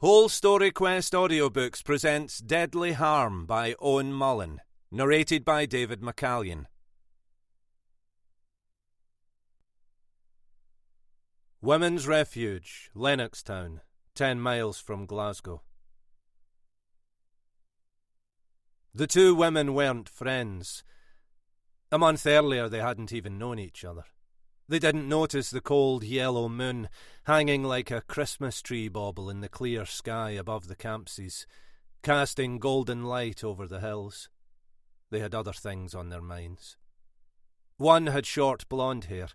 Whole Story Quest Audiobooks presents Deadly Harm by Owen Mullen, narrated by David McCallion. Women's Refuge, Lennoxtown, 10 miles from Glasgow. The two women weren't friends. A month earlier they hadn't even known each other. They didn't notice the cold yellow moon hanging like a Christmas tree bauble in the clear sky above the Campsies, casting golden light over the hills. They had other things on their minds. One had short blonde hair.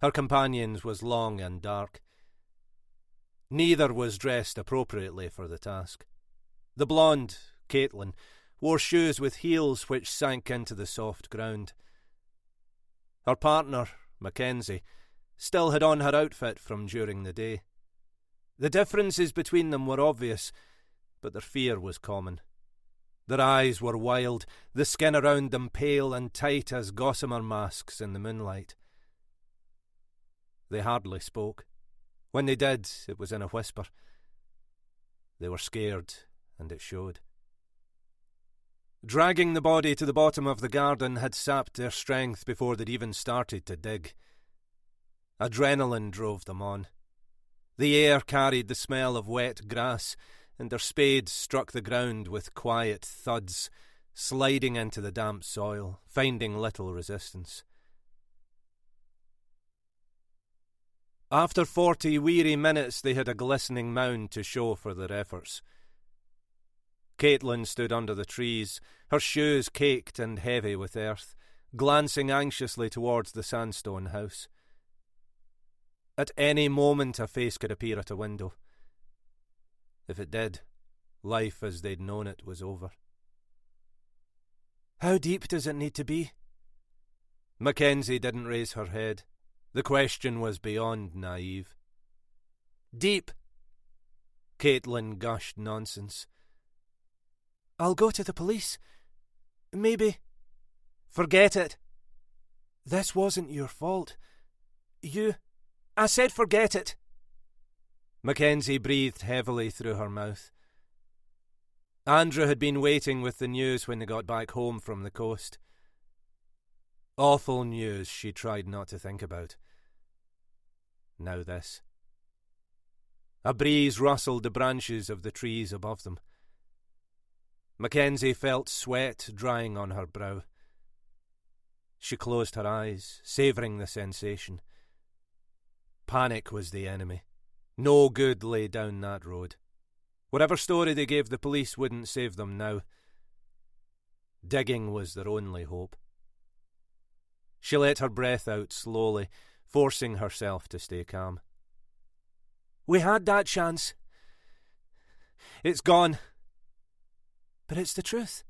Her companion's was long and dark. Neither was dressed appropriately for the task. The blonde, Caitlin, wore shoes with heels which sank into the soft ground. Her partner, Mackenzie, still had on her outfit from during the day. The differences between them were obvious, but their fear was common. Their eyes were wild, the skin around them pale and tight as gossamer masks in the moonlight. They hardly spoke. When they did, it was in a whisper. They were scared, and it showed. Dragging the body to the bottom of the garden had sapped their strength before they'd even started to dig. Adrenaline drove them on. The air carried the smell of wet grass, and their spades struck the ground with quiet thuds, sliding into the damp soil, finding little resistance. After 40 weary minutes they had a glistening mound to show for their efforts. Caitlin stood under the trees, her shoes caked and heavy with earth, glancing anxiously towards the sandstone house. At any moment a face could appear at a window. If it did, life as they'd known it was over. "How deep does it need to be?" Mackenzie didn't raise her head. The question was beyond naive. "Deep!" Caitlin gushed nonsense. "I'll go to the police. Maybe." "Forget it." "This wasn't your fault. I said forget it." Mackenzie breathed heavily through her mouth. Andrew had been waiting with the news when they got back home from the coast. Awful news she tried not to think about. Now this. A breeze rustled the branches of the trees above them. Mackenzie felt sweat drying on her brow. She closed her eyes, savouring the sensation. Panic was the enemy. No good lay down that road. Whatever story they gave the police wouldn't save them now. Digging was their only hope. She let her breath out slowly, forcing herself to stay calm. "We had that chance. It's gone." "But it's the truth."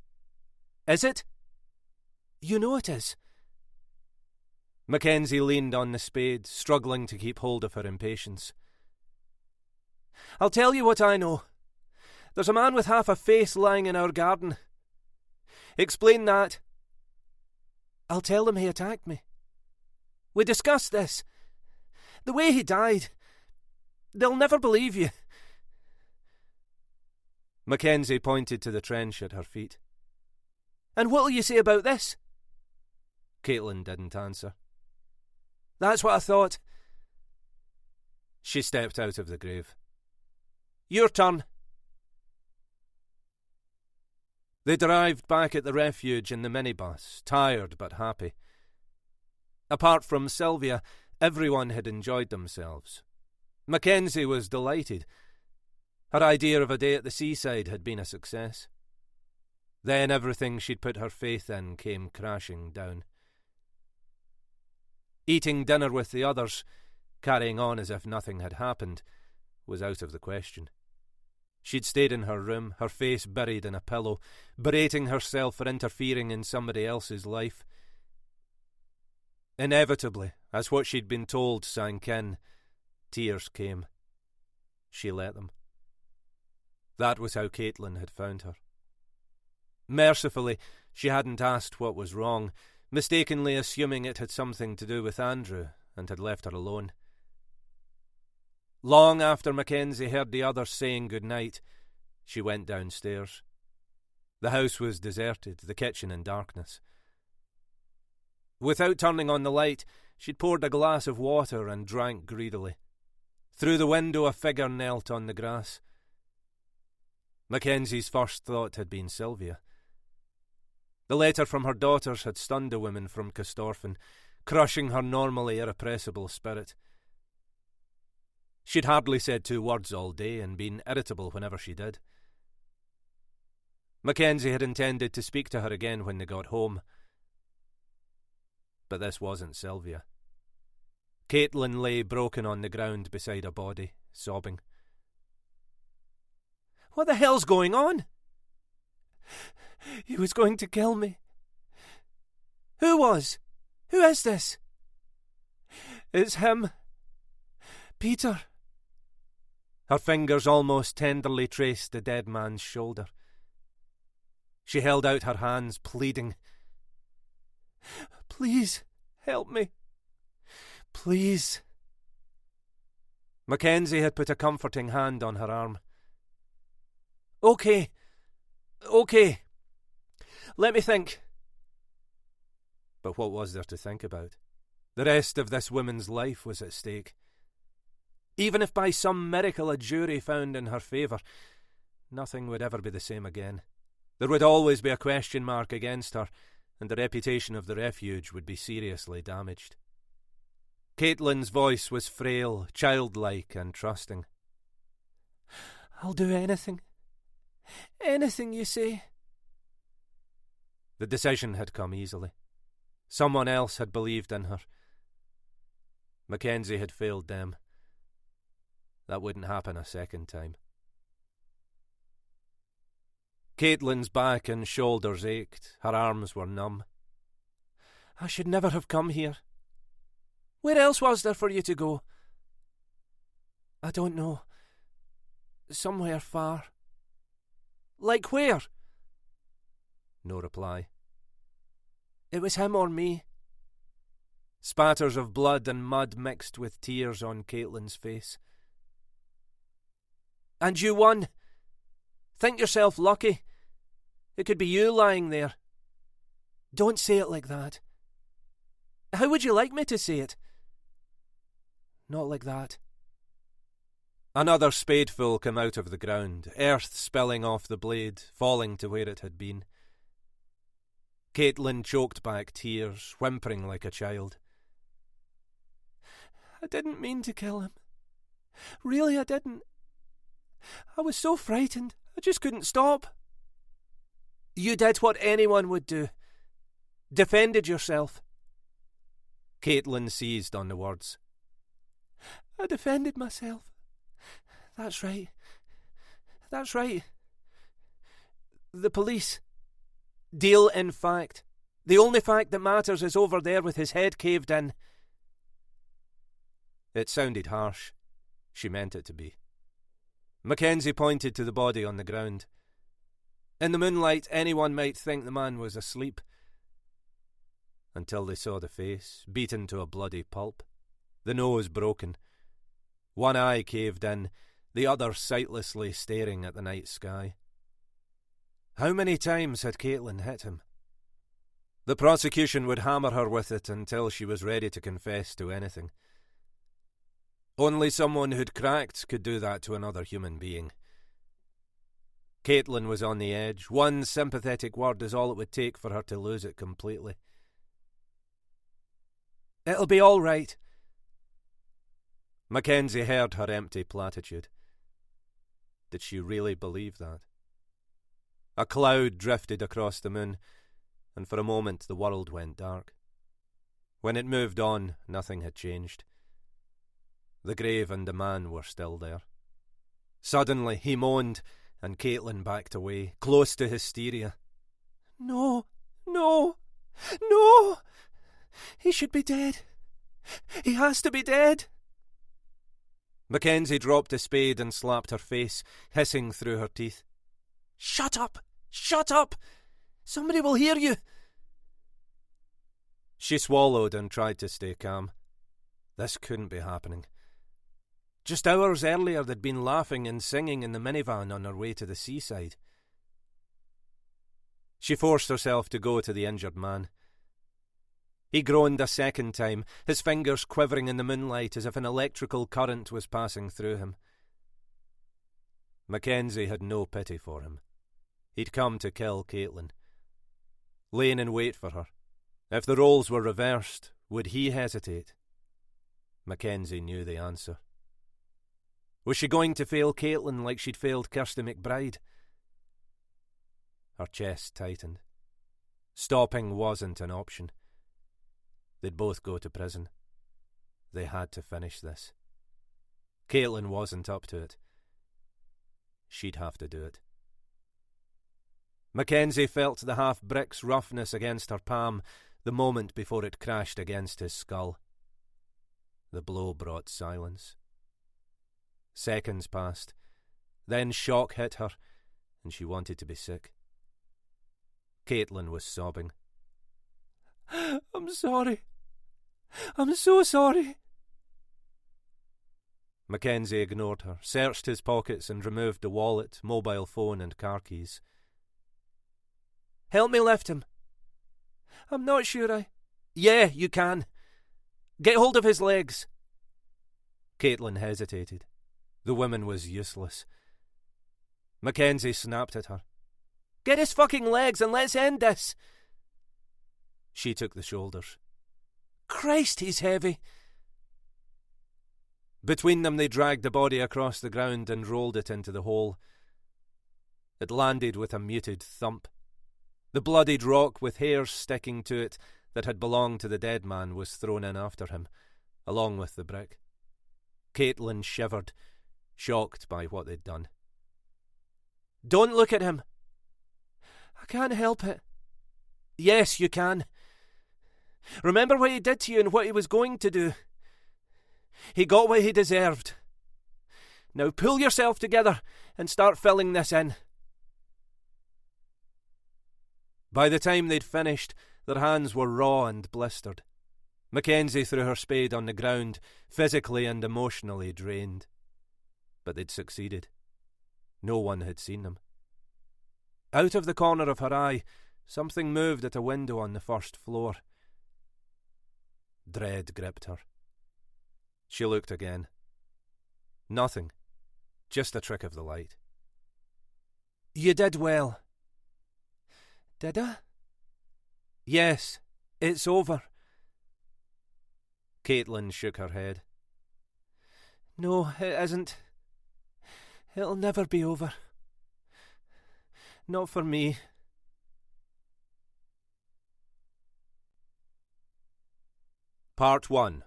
"Is it?" "You know it is." Mackenzie leaned on the spade, struggling to keep hold of her impatience. "I'll tell you what I know. There's a man with half a face lying in our garden." "Explain that." "I'll tell them he attacked me. We discussed this. The way he died. They'll never believe you." Mackenzie pointed to the trench at her feet. "And what'll you say about this?" Caitlin didn't answer. "That's what I thought." She stepped out of the grave. "Your turn." They arrived back at the refuge in the minibus, tired but happy. Apart from Sylvia, everyone had enjoyed themselves. Mackenzie was delighted. Her idea of a day at the seaside had been a success. Then everything she'd put her faith in came crashing down. Eating dinner with the others, carrying on as if nothing had happened, was out of the question. She'd stayed in her room, her face buried in a pillow, berating herself for interfering in somebody else's life. Inevitably, as what she'd been told sank in, tears came. She let them. That was how Caitlin had found her. Mercifully, she hadn't asked what was wrong, mistakenly assuming it had something to do with Andrew, and had left her alone. Long after Mackenzie heard the others saying good night, she went downstairs. The house was deserted, the kitchen in darkness. Without turning on the light, she'd poured a glass of water and drank greedily. Through the window a figure knelt on the grass. Mackenzie's first thought had been Sylvia. The letter from her daughters had stunned a woman from Corstorphine, crushing her normally irrepressible spirit. She'd hardly said 2 words all day and been irritable whenever she did. Mackenzie had intended to speak to her again when they got home. But this wasn't Sylvia. Caitlin lay broken on the ground beside a body, sobbing. "What the hell's going on?" "He was going to kill me." "Who was? Who is this?" "It's him. Peter." Her fingers almost tenderly traced the dead man's shoulder. She held out her hands, pleading. "Please, help me. Please." Mackenzie had put a comforting hand on her arm. Okay. Let me think." But what was there to think about? The rest of this woman's life was at stake. Even if by some miracle a jury found in her favour, nothing would ever be the same again. There would always be a question mark against her, and the reputation of the refuge would be seriously damaged. Caitlin's voice was frail, childlike, and trusting. "I'll do anything. Anything you say." The decision had come easily. Someone else had believed in her. Mackenzie had failed them. That wouldn't happen a second time. Caitlin's back and shoulders ached. Her arms were numb. "I should never have come here." "Where else was there for you to go?" "I don't know. Somewhere far." "Like where?" No reply. "It was him or me." Spatters of blood and mud mixed with tears on Caitlin's face. "And you won? Think yourself lucky. It could be you lying there." "Don't say it like that." "How would you like me to say it?" "Not like that." Another spadeful came out of the ground, earth spilling off the blade, falling to where it had been. Caitlin choked back tears, whimpering like a child. "I didn't mean to kill him. Really, I didn't. I was so frightened, I just couldn't stop." "You did what anyone would do. Defended yourself." Caitlin seized on the words. "I defended myself. That's right. That's right. The police. Deal in fact. The only fact that matters is over there with his head caved in." It sounded harsh. She meant it to be. Mackenzie pointed to the body on the ground. In the moonlight, anyone might think the man was asleep. Until they saw the face, beaten to a bloody pulp. The nose broken. One eye caved in, the other sightlessly staring at the night sky. How many times had Caitlin hit him? The prosecution would hammer her with it until she was ready to confess to anything. Only someone who'd cracked could do that to another human being. Caitlin was on the edge. One sympathetic word is all it would take for her to lose it completely. "It'll be all right." Mackenzie heard her empty platitude. Did she really believe that? A cloud drifted across the moon, and for a moment the world went dark. When it moved on, nothing had changed. The grave and the man were still there. Suddenly he moaned, and Caitlin backed away, close to hysteria. "No, no, no! He should be dead. He has to be dead." Mackenzie dropped the spade and slapped her face, hissing through her teeth. "Shut up! Shut up! Somebody will hear you!" She swallowed and tried to stay calm. This couldn't be happening. Just hours earlier they'd been laughing and singing in the minivan on their way to the seaside. She forced herself to go to the injured man. He groaned a second time, his fingers quivering in the moonlight as if an electrical current was passing through him. Mackenzie had no pity for him. He'd come to kill Caitlin. Laying in wait for her. If the roles were reversed, would he hesitate? Mackenzie knew the answer. Was she going to fail Caitlin like she'd failed Kirsty McBride? Her chest tightened. Stopping wasn't an option. They'd both go to prison. They had to finish this. Caitlin wasn't up to it. She'd have to do it. Mackenzie felt the half-brick's roughness against her palm the moment before it crashed against his skull. The blow brought silence. Seconds passed. Then shock hit her, and she wanted to be sick. Caitlin was sobbing. "I'm sorry. I'm so sorry." Mackenzie ignored her, searched his pockets and removed the wallet, mobile phone and car keys. "Help me lift him." "I'm not sure Yeah, you can. Get hold of his legs." Caitlin hesitated. The woman was useless. Mackenzie snapped at her. "Get his fucking legs and let's end this." She took the shoulders. "Christ, he's heavy." Between them they dragged the body across the ground and rolled it into the hole. It landed with a muted thump. The bloodied rock with hairs sticking to it that had belonged to the dead man was thrown in after him, along with the brick. Caitlin shivered, shocked by what they'd done. "Don't look at him." "I can't help it." "Yes, you can. Remember what he did to you and what he was going to do. He got what he deserved. Now pull yourself together and start filling this in." By the time they'd finished, their hands were raw and blistered. Mackenzie threw her spade on the ground, physically and emotionally drained. But they'd succeeded. No one had seen them. Out of the corner of her eye, something moved at a window on the first floor. Dread gripped her. She looked again. Nothing. Just a trick of the light. "You did well." "Did I?" "Yes, it's over." Caitlin shook her head. "No, it isn't. It'll never be over. Not for me." Part 1.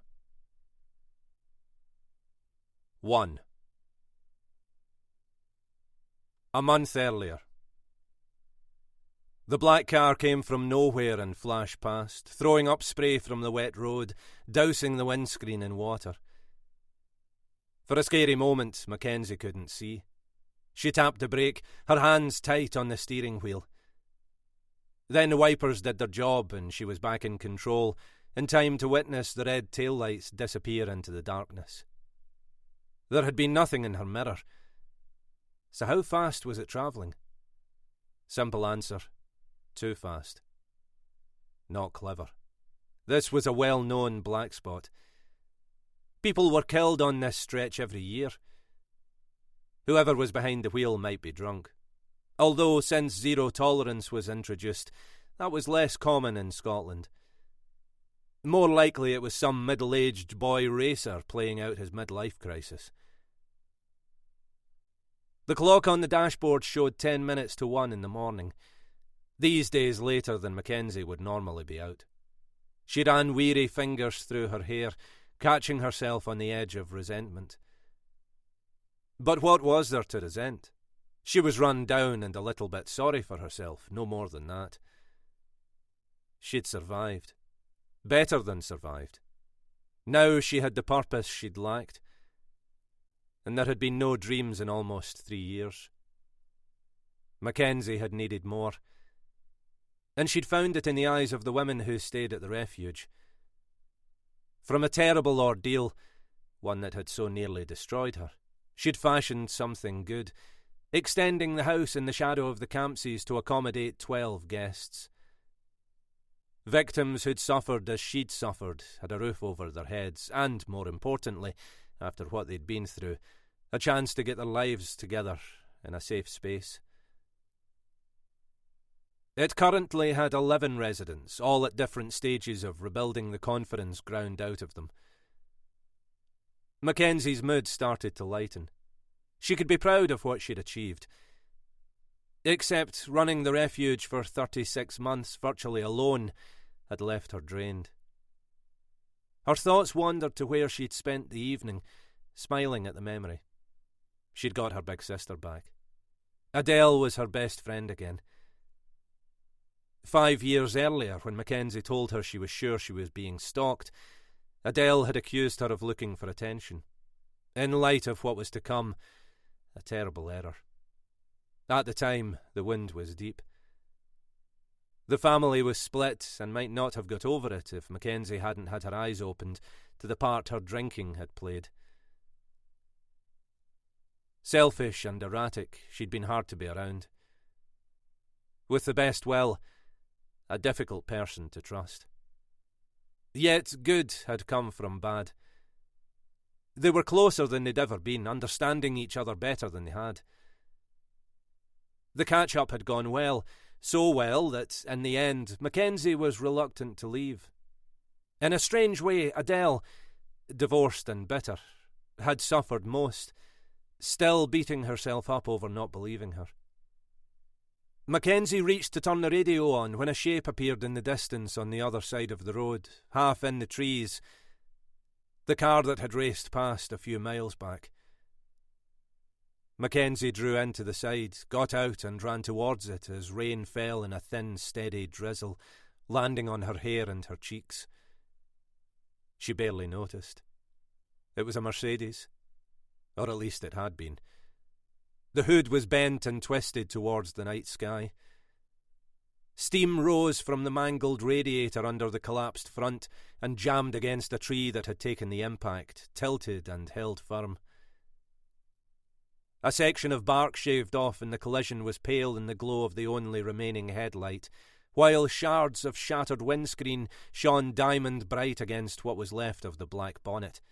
1. A month earlier. The black car came from nowhere and flashed past, throwing up spray from the wet road, dousing the windscreen in water. For a scary moment, Mackenzie couldn't see. She tapped the brake, her hands tight on the steering wheel. Then the wipers did their job and she was back in control, in time to witness the red taillights disappear into the darkness. There had been nothing in her mirror. So how fast was it travelling? Simple answer. Too fast. Not clever. This was a well-known black spot. People were killed on this stretch every year. Whoever was behind the wheel might be drunk. Although, since zero tolerance was introduced, that was less common in Scotland. More likely it was some middle-aged boy racer playing out his midlife crisis. The clock on the dashboard showed 10 minutes to 1 in the morning. These days later than Mackenzie would normally be out. She ran weary fingers through her hair, catching herself on the edge of resentment. But what was there to resent? She was run down and a little bit sorry for herself, no more than that. She'd survived. Better than survived. Now she had the purpose she'd lacked. And there had been no dreams in almost 3 years. Mackenzie had needed more. And she'd found it in the eyes of the women who stayed at the refuge. From a terrible ordeal, one that had so nearly destroyed her. She'd fashioned something good, extending the house in the shadow of the Campsies to accommodate 12 guests. Victims who'd suffered as she'd suffered had a roof over their heads and, more importantly, after what they'd been through, a chance to get their lives together in a safe space. It currently had 11 residents, all at different stages of rebuilding the conference ground out of them. Mackenzie's mood started to lighten. She could be proud of what she'd achieved. Except running the refuge for 36 months virtually alone had left her drained. Her thoughts wandered to where she'd spent the evening, smiling at the memory. She'd got her big sister back. Adele was her best friend again. 5 years earlier, when Mackenzie told her she was sure she was being stalked, Adele had accused her of looking for attention. In light of what was to come, a terrible error. At the time, the wound was deep. The family was split and might not have got over it if Mackenzie hadn't had her eyes opened to the part her drinking had played. Selfish and erratic, she'd been hard to be around. With the best will, a difficult person to trust. Yet good had come from bad. They were closer than they'd ever been, understanding each other better than they had. The catch-up had gone well, so well that, in the end, Mackenzie was reluctant to leave. In a strange way, Adele, divorced and bitter, had suffered most, still beating herself up over not believing her. Mackenzie reached to turn the radio on when a shape appeared in the distance on the other side of the road, half in the trees, the car that had raced past a few miles back. Mackenzie drew into the side, got out and ran towards it as rain fell in a thin, steady drizzle, landing on her hair and her cheeks. She barely noticed. It was a Mercedes, or at least it had been. The hood was bent and twisted towards the night sky. Steam rose from the mangled radiator under the collapsed front and jammed against a tree that had taken the impact, tilted and held firm. A section of bark shaved off in the collision was pale in the glow of the only remaining headlight, while shards of shattered windscreen shone diamond bright against what was left of the black bonnet.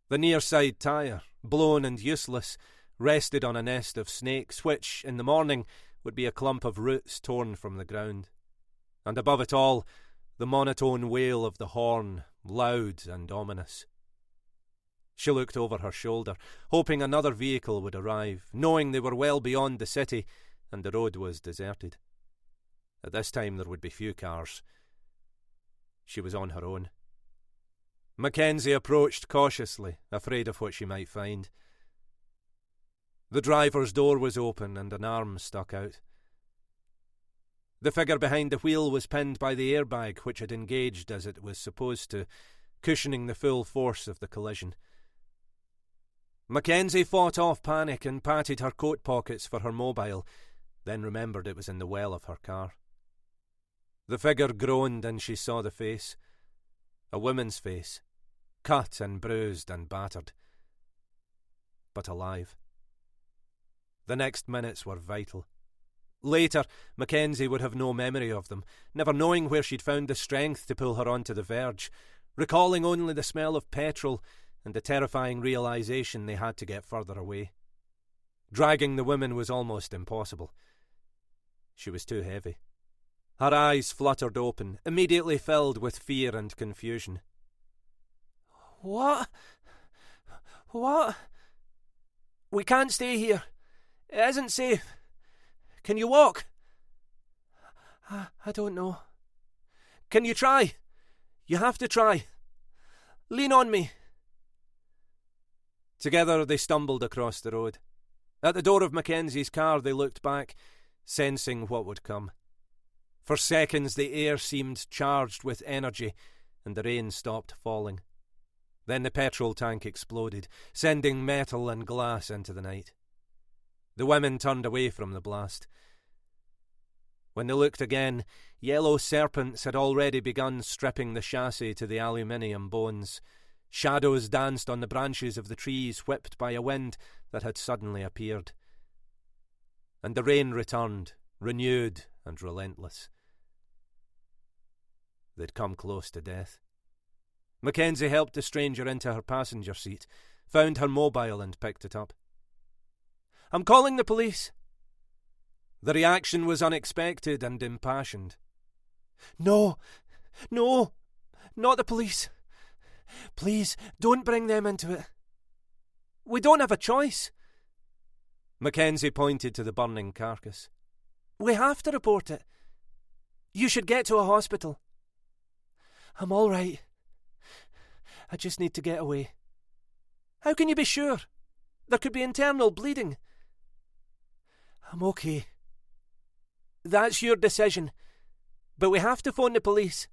The near side tyre, blown and useless, rested on a nest of snakes, which, in the morning, would be a clump of roots torn from the ground. And above it all, the monotone wail of the horn, loud and ominous. She looked over her shoulder, hoping another vehicle would arrive, knowing they were well beyond the city, and the road was deserted. At this time there would be few cars. She was on her own. Mackenzie approached cautiously, afraid of what she might find. The driver's door was open and an arm stuck out. The figure behind the wheel was pinned by the airbag, which had engaged as it was supposed to, cushioning the full force of the collision. Mackenzie fought off panic and patted her coat pockets for her mobile, then remembered it was in the well of her car. The figure groaned and she saw the face. A woman's face, cut and bruised and battered, but alive. The next minutes were vital. Later, Mackenzie would have no memory of them, never knowing where she'd found the strength to pull her onto the verge, recalling only the smell of petrol and the terrifying realisation they had to get further away. Dragging the woman was almost impossible. She was too heavy. Her eyes fluttered open, immediately filled with fear and confusion. What? We can't stay here. It isn't safe. Can you walk? I don't know. Can you try? You have to try. Lean on me. Together they stumbled across the road. At the door of Mackenzie's car they looked back, sensing what would come. For seconds the air seemed charged with energy, and the rain stopped falling. Then the petrol tank exploded, sending metal and glass into the night. The women turned away from the blast. When they looked again, yellow serpents had already begun stripping the chassis to the aluminium bones, Shadows danced on the branches of the trees, whipped by a wind that had suddenly appeared. And the rain returned, renewed and relentless. They'd come close to death. Mackenzie helped the stranger into her passenger seat, found her mobile and picked it up. "I'm calling the police." The reaction was unexpected and impassioned. No, not the police. Please, don't bring them into it. We don't have a choice." Mackenzie pointed to the burning carcass. "We have to report it. You should get to a hospital." "I'm all right. I just need to get away." "How can you be sure? There could be internal bleeding." "I'm okay." "That's your decision, but we have to phone the police."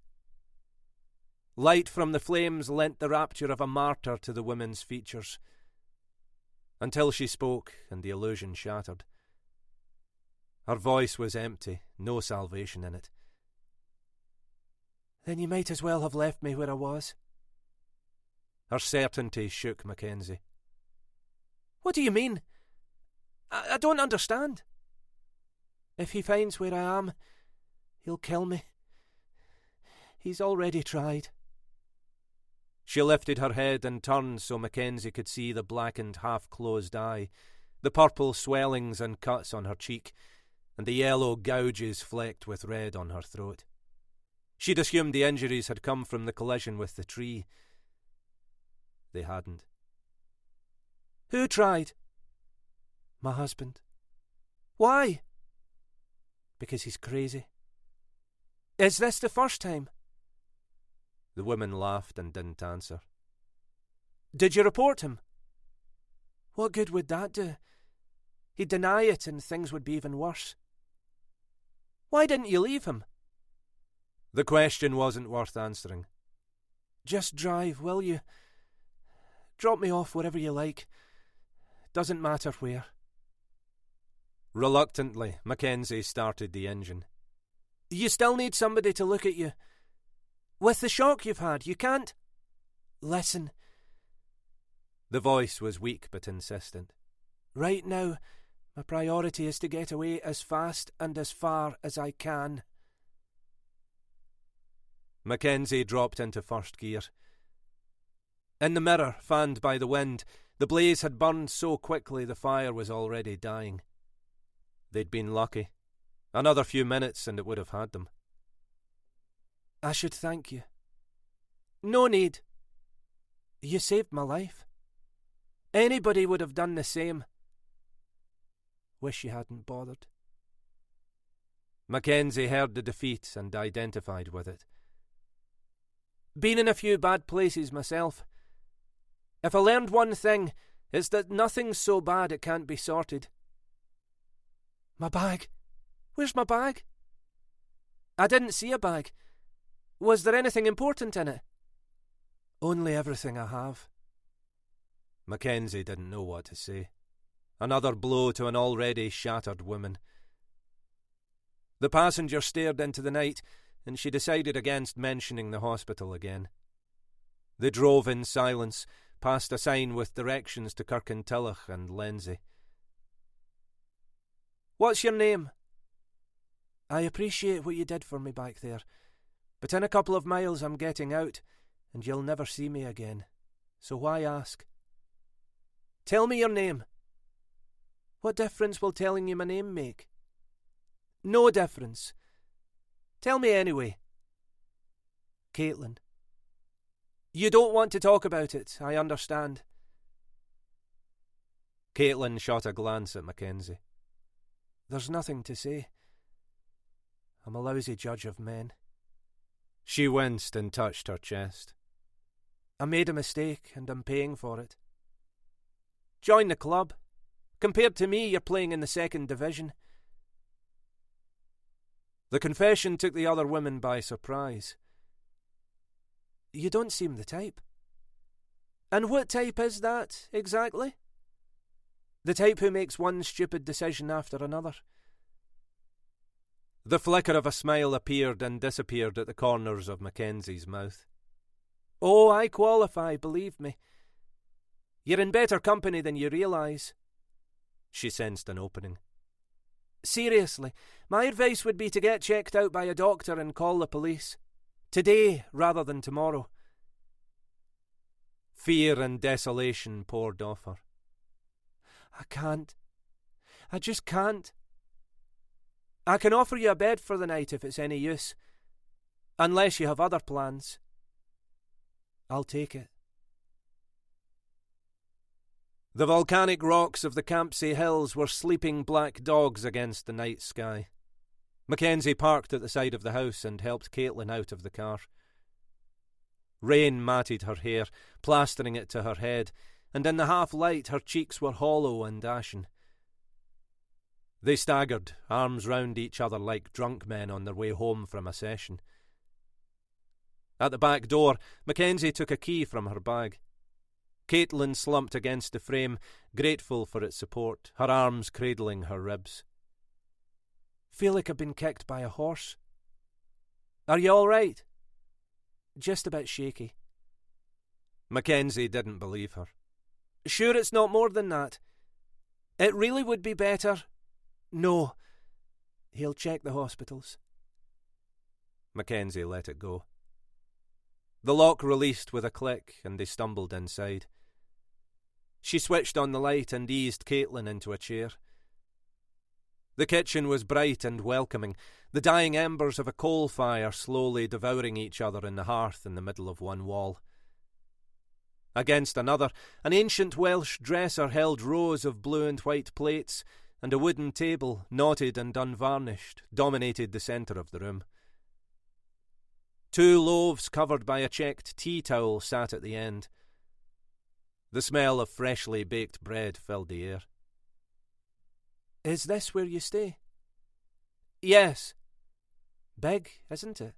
Light from the flames lent the rapture of a martyr to the woman's features, until she spoke and the illusion shattered. Her voice was empty, no salvation in it. "Then you might as well have left me where I was." Her certainty shook Mackenzie. "What do you mean? I don't understand." "If he finds where I am, he'll kill me. He's already tried." She lifted her head and turned so Mackenzie could see the blackened half-closed eye, the purple swellings and cuts on her cheek, and the yellow gouges flecked with red on her throat. She'd assumed the injuries had come from the collision with the tree. They hadn't. "Who tried?" "My husband." "Why?" "Because he's crazy." "Is this the first time?" The woman laughed and didn't answer. "Did you report him?" "What good would that do? He'd deny it and things would be even worse." "Why didn't you leave him?" The question wasn't worth answering. "Just drive, will you? Drop me off wherever you like. Doesn't matter where." Reluctantly, Mackenzie started the engine. "You still need somebody to look at you. With the shock you've had, you can't—" "Listen." The voice was weak but insistent. "Right now, my priority is to get away as fast and as far as I can." Mackenzie dropped into first gear. In the mirror, fanned by the wind, the blaze had burned so quickly the fire was already dying. They'd been lucky. Another few minutes and it would have had them. "I should thank you." "No need." "You saved my life. Anybody would have done the same." "Wish you hadn't bothered." Mackenzie heard the defeat and identified with it. "Been in a few bad places myself. If I learned one thing, it's that nothing's so bad it can't be sorted." "My bag. Where's my bag?" "I didn't see a bag. Was there anything important in it?" "Only everything I have." Mackenzie didn't know what to say. Another blow to an already shattered woman. The passenger stared into the night, and she decided against mentioning the hospital again. They drove in silence, past a sign with directions to Kirkintilloch and Lenzie. "What's your name?" "I appreciate what you did for me back there, but in a couple of miles I'm getting out, and you'll never see me again. So why ask?" "Tell me your name." "What difference will telling you my name make?" "No difference. Tell me anyway." "Caitlin." "You don't want to talk about it, I understand." Caitlin shot a glance at Mackenzie. "There's nothing to say. I'm a lousy judge of men." She winced and touched her chest. "I made a mistake and I'm paying for it." "Join the club. Compared to me, you're playing in the 2nd division. The confession took the other women by surprise. "You don't seem the type." "And what type is that, exactly?" "The type who makes one stupid decision after another." The flicker of a smile appeared and disappeared at the corners of Mackenzie's mouth. Oh, I qualify, believe me. You're in better company than you realise. She sensed an opening. Seriously, my advice would be to get checked out by a doctor and call the police. Today, rather than tomorrow. Fear and desolation poured off her. I can't. I just can't. I can offer you a bed for the night if it's any use. Unless you have other plans. I'll take it. The volcanic rocks of the Campsie Hills were sleeping black dogs against the night sky. Mackenzie parked at the side of the house and helped Caitlin out of the car. Rain matted her hair, plastering it to her head, and in the half-light her cheeks were hollow and ashen. They staggered, arms round each other like drunk men on their way home from a session. At the back door, Mackenzie took a key from her bag. Caitlin slumped against the frame, grateful for its support, her arms cradling her ribs. Feel like I've been kicked by a horse. Are you all right? Just a bit shaky. Mackenzie didn't believe her. Sure it's not more than that? It really would be better. No. He'll check the hospitals. Mackenzie let it go. The lock released with a click and they stumbled inside. She switched on the light and eased Caitlin into a chair. The kitchen was bright and welcoming, the dying embers of a coal fire slowly devouring each other in the hearth in the middle of one wall. Against another, an ancient Welsh dresser held rows of blue and white plates, and a wooden table, knotted and unvarnished, dominated the centre of the room. 2 loaves covered by a checked tea towel sat at the end. The smell of freshly baked bread filled the air. Is this where you stay? Yes. Big, isn't it?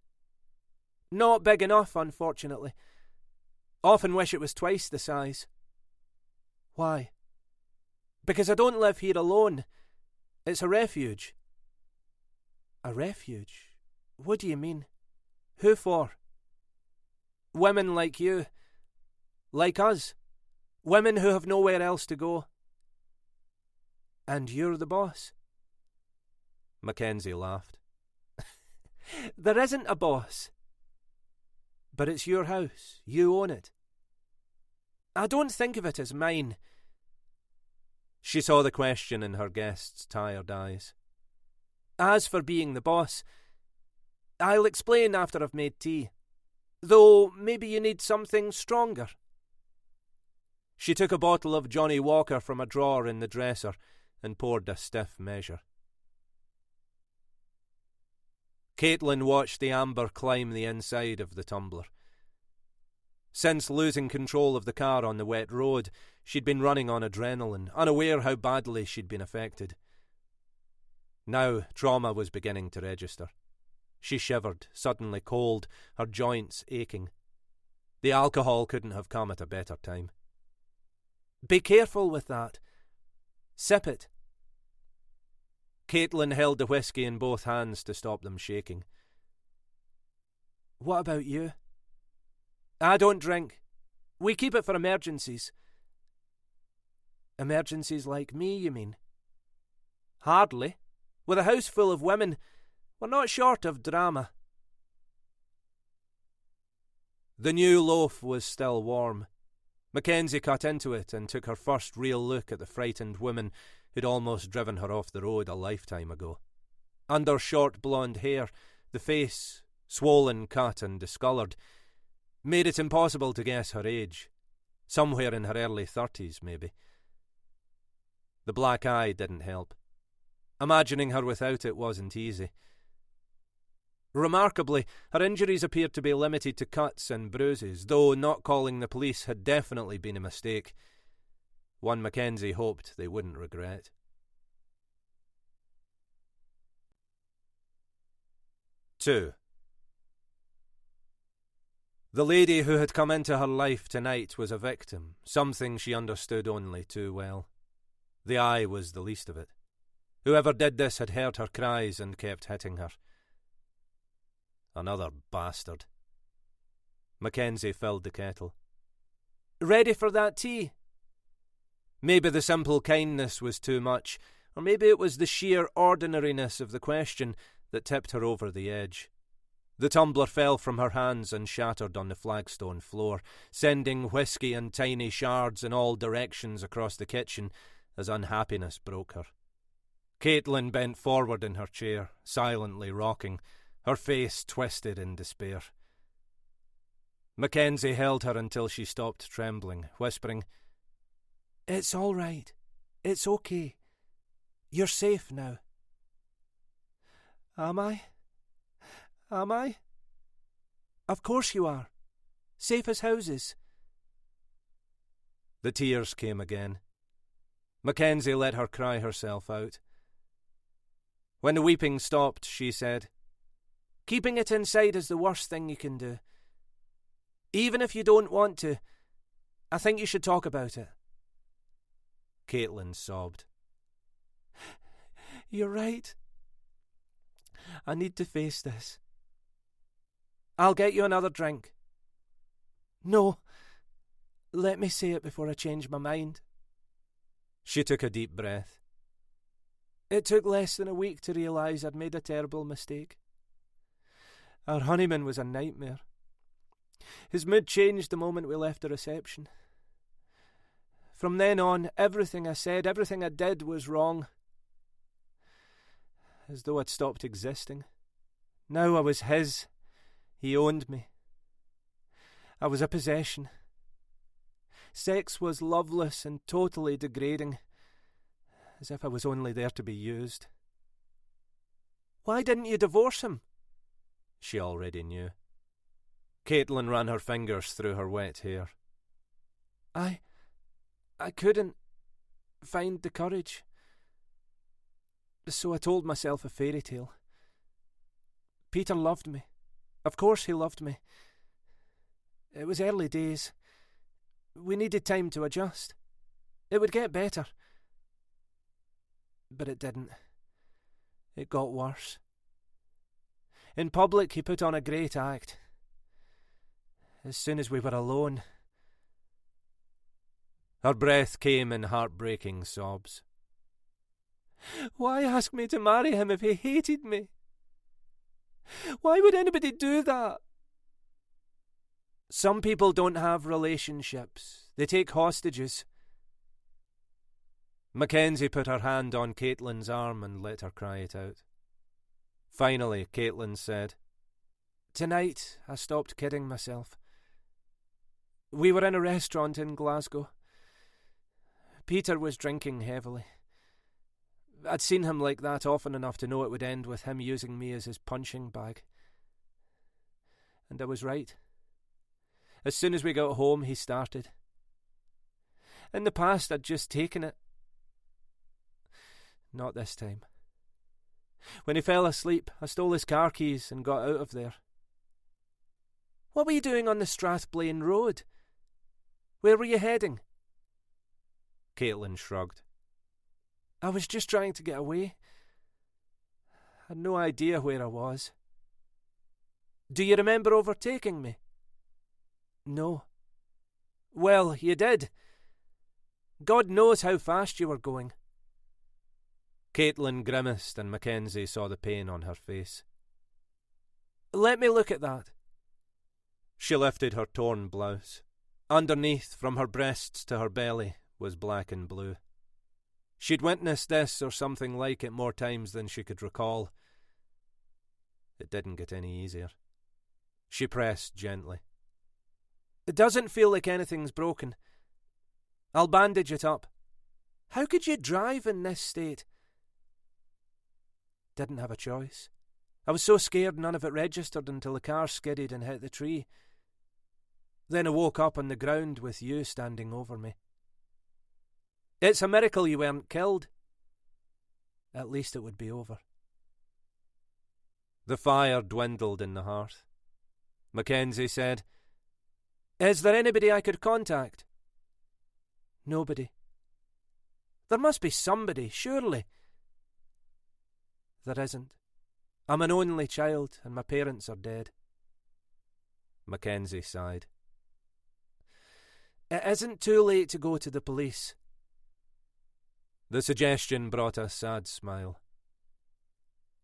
Not big enough, unfortunately. Often wish it was twice the size. Why? Because I don't live here alone. It's a refuge. A refuge? What do you mean? Who for? Women like you. Like us. Women who have nowhere else to go. And you're the boss? Mackenzie laughed. There isn't a boss. But it's your house. You own it. I don't think of it as mine. She saw the question in her guest's tired eyes. As for being the boss, I'll explain after I've made tea. Though maybe you need something stronger. She took a bottle of Johnny Walker from a drawer in the dresser and poured a stiff measure. Caitlin watched the amber climb the inside of the tumbler. Since losing control of the car on the wet road, she'd been running on adrenaline, unaware how badly she'd been affected. Now trauma was beginning to register. She shivered, suddenly cold, her joints aching. The alcohol couldn't have come at a better time. Be careful with that. Sip it. Caitlin held the whiskey in both hands to stop them shaking. What about you? I don't drink. We keep it for emergencies. Emergencies like me, you mean? Hardly. With a house full of women, we're not short of drama. The new loaf was still warm. Mackenzie cut into it and took her first real look at the frightened woman who'd almost driven her off the road a lifetime ago. Under short blonde hair, the face, swollen, cut and discoloured, made it impossible to guess her age. Somewhere in her early 30s, maybe. The black eye didn't help. Imagining her without it wasn't easy. Remarkably, her injuries appeared to be limited to cuts and bruises, though not calling the police had definitely been a mistake. One Mackenzie hoped they wouldn't regret. 2. The lady who had come into her life tonight was a victim, something she understood only too well. The eye was the least of it. Whoever did this had heard her cries and kept hitting her. Another bastard. Mackenzie filled the kettle. "Ready for that tea?" Maybe the simple kindness was too much, or maybe it was the sheer ordinariness of the question that tipped her over the edge. The tumbler fell from her hands and shattered on the flagstone floor, sending whisky and tiny shards in all directions across the kitchen as unhappiness broke her. Caitlin bent forward in her chair, silently rocking, her face twisted in despair. Mackenzie held her until she stopped trembling, whispering, "It's all right. It's okay. You're safe now." "Am I? Am I?" "Of course you are. Safe as houses." The tears came again. Mackenzie let her cry herself out. When the weeping stopped, she said, "Keeping it inside is the worst thing you can do. Even if you don't want to, I think you should talk about it." Caitlin sobbed. "You're right. I need to face this." "I'll get you another drink." "No. Let me say it before I change my mind." She took a deep breath. "It took less than a week to realise I'd made a terrible mistake. Our honeymoon was a nightmare. His mood changed the moment we left the reception. From then on, everything I said, everything I did was wrong. As though I'd stopped existing. Now I was his. He owned me. I was a possession. Sex was loveless and totally degrading, as if I was only there to be used." "Why didn't you divorce him?" She already knew. Caitlin ran her fingers through her wet hair. I couldn't find the courage. So I told myself a fairy tale. Peter loved me. Of course he loved me. It was early days. We needed time to adjust. It would get better. But it didn't. It got worse. In public he put on a great act. As soon as we were alone..." Her breath came in heartbreaking sobs. "Why ask me to marry him if he hated me? Why would anybody do that?" "Some people don't have relationships. They take hostages." Mackenzie put her hand on Caitlin's arm and let her cry it out. Finally, Caitlin said, "Tonight I stopped kidding myself. We were in a restaurant in Glasgow. Peter was drinking heavily. I'd seen him like that often enough to know it would end with him using me as his punching bag. And I was right. As soon as we got home, he started. In the past, I'd just taken it. Not this time. When he fell asleep, I stole his car keys and got out of there." "What were you doing on the Strathblane Road? Where were you heading?" Caitlin shrugged. "I was just trying to get away. I had no idea where I was." "Do you remember overtaking me?" "No." "Well, you did. God knows how fast you were going." Caitlin grimaced and Mackenzie saw the pain on her face. "Let me look at that." She lifted her torn blouse. Underneath, from her breasts to her belly, was black and blue. She'd witnessed this or something like it more times than she could recall. It didn't get any easier. She pressed gently. "It doesn't feel like anything's broken. I'll bandage it up." "How could you drive in this state?" "Didn't have a choice. I was so scared none of it registered until the car skidded and hit the tree. Then I woke up on the ground with you standing over me." "It's a miracle you weren't killed." "At least it would be over." The fire dwindled in the hearth. Mackenzie said, "Is there anybody I could contact?" "Nobody." "There must be somebody, surely." "There isn't. I'm an only child and my parents are dead." Mackenzie sighed. It isn't too late to go to the police. The suggestion brought a sad smile.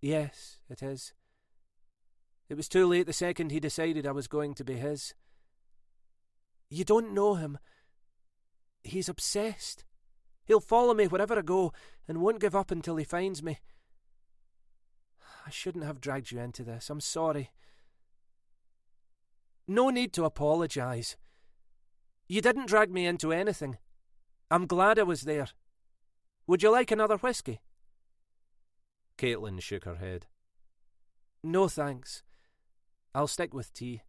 Yes, it is. It was too late the second he decided I was going to be his. You don't know him. He's obsessed. He'll follow me wherever I go and won't give up until he finds me. I shouldn't have dragged you into this. I'm sorry. No need to apologise. You didn't drag me into anything. I'm glad I was there. Would you like another whiskey? Caitlin shook her head. No thanks. I'll stick with tea.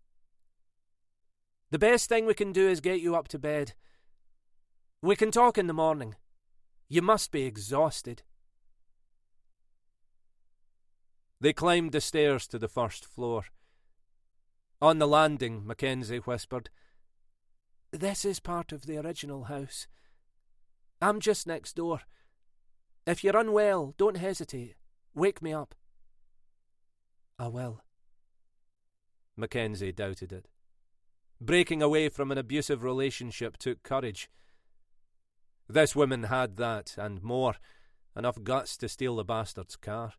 The best thing we can do is get you up to bed. We can talk in the morning. You must be exhausted. They climbed the stairs to the first floor. On the landing, Mackenzie whispered, This is part of the original house. I'm just next door. If you're unwell, don't hesitate. Wake me up. I will. Mackenzie doubted it. Breaking away from an abusive relationship took courage. This woman had that, and more, enough guts to steal the bastard's car.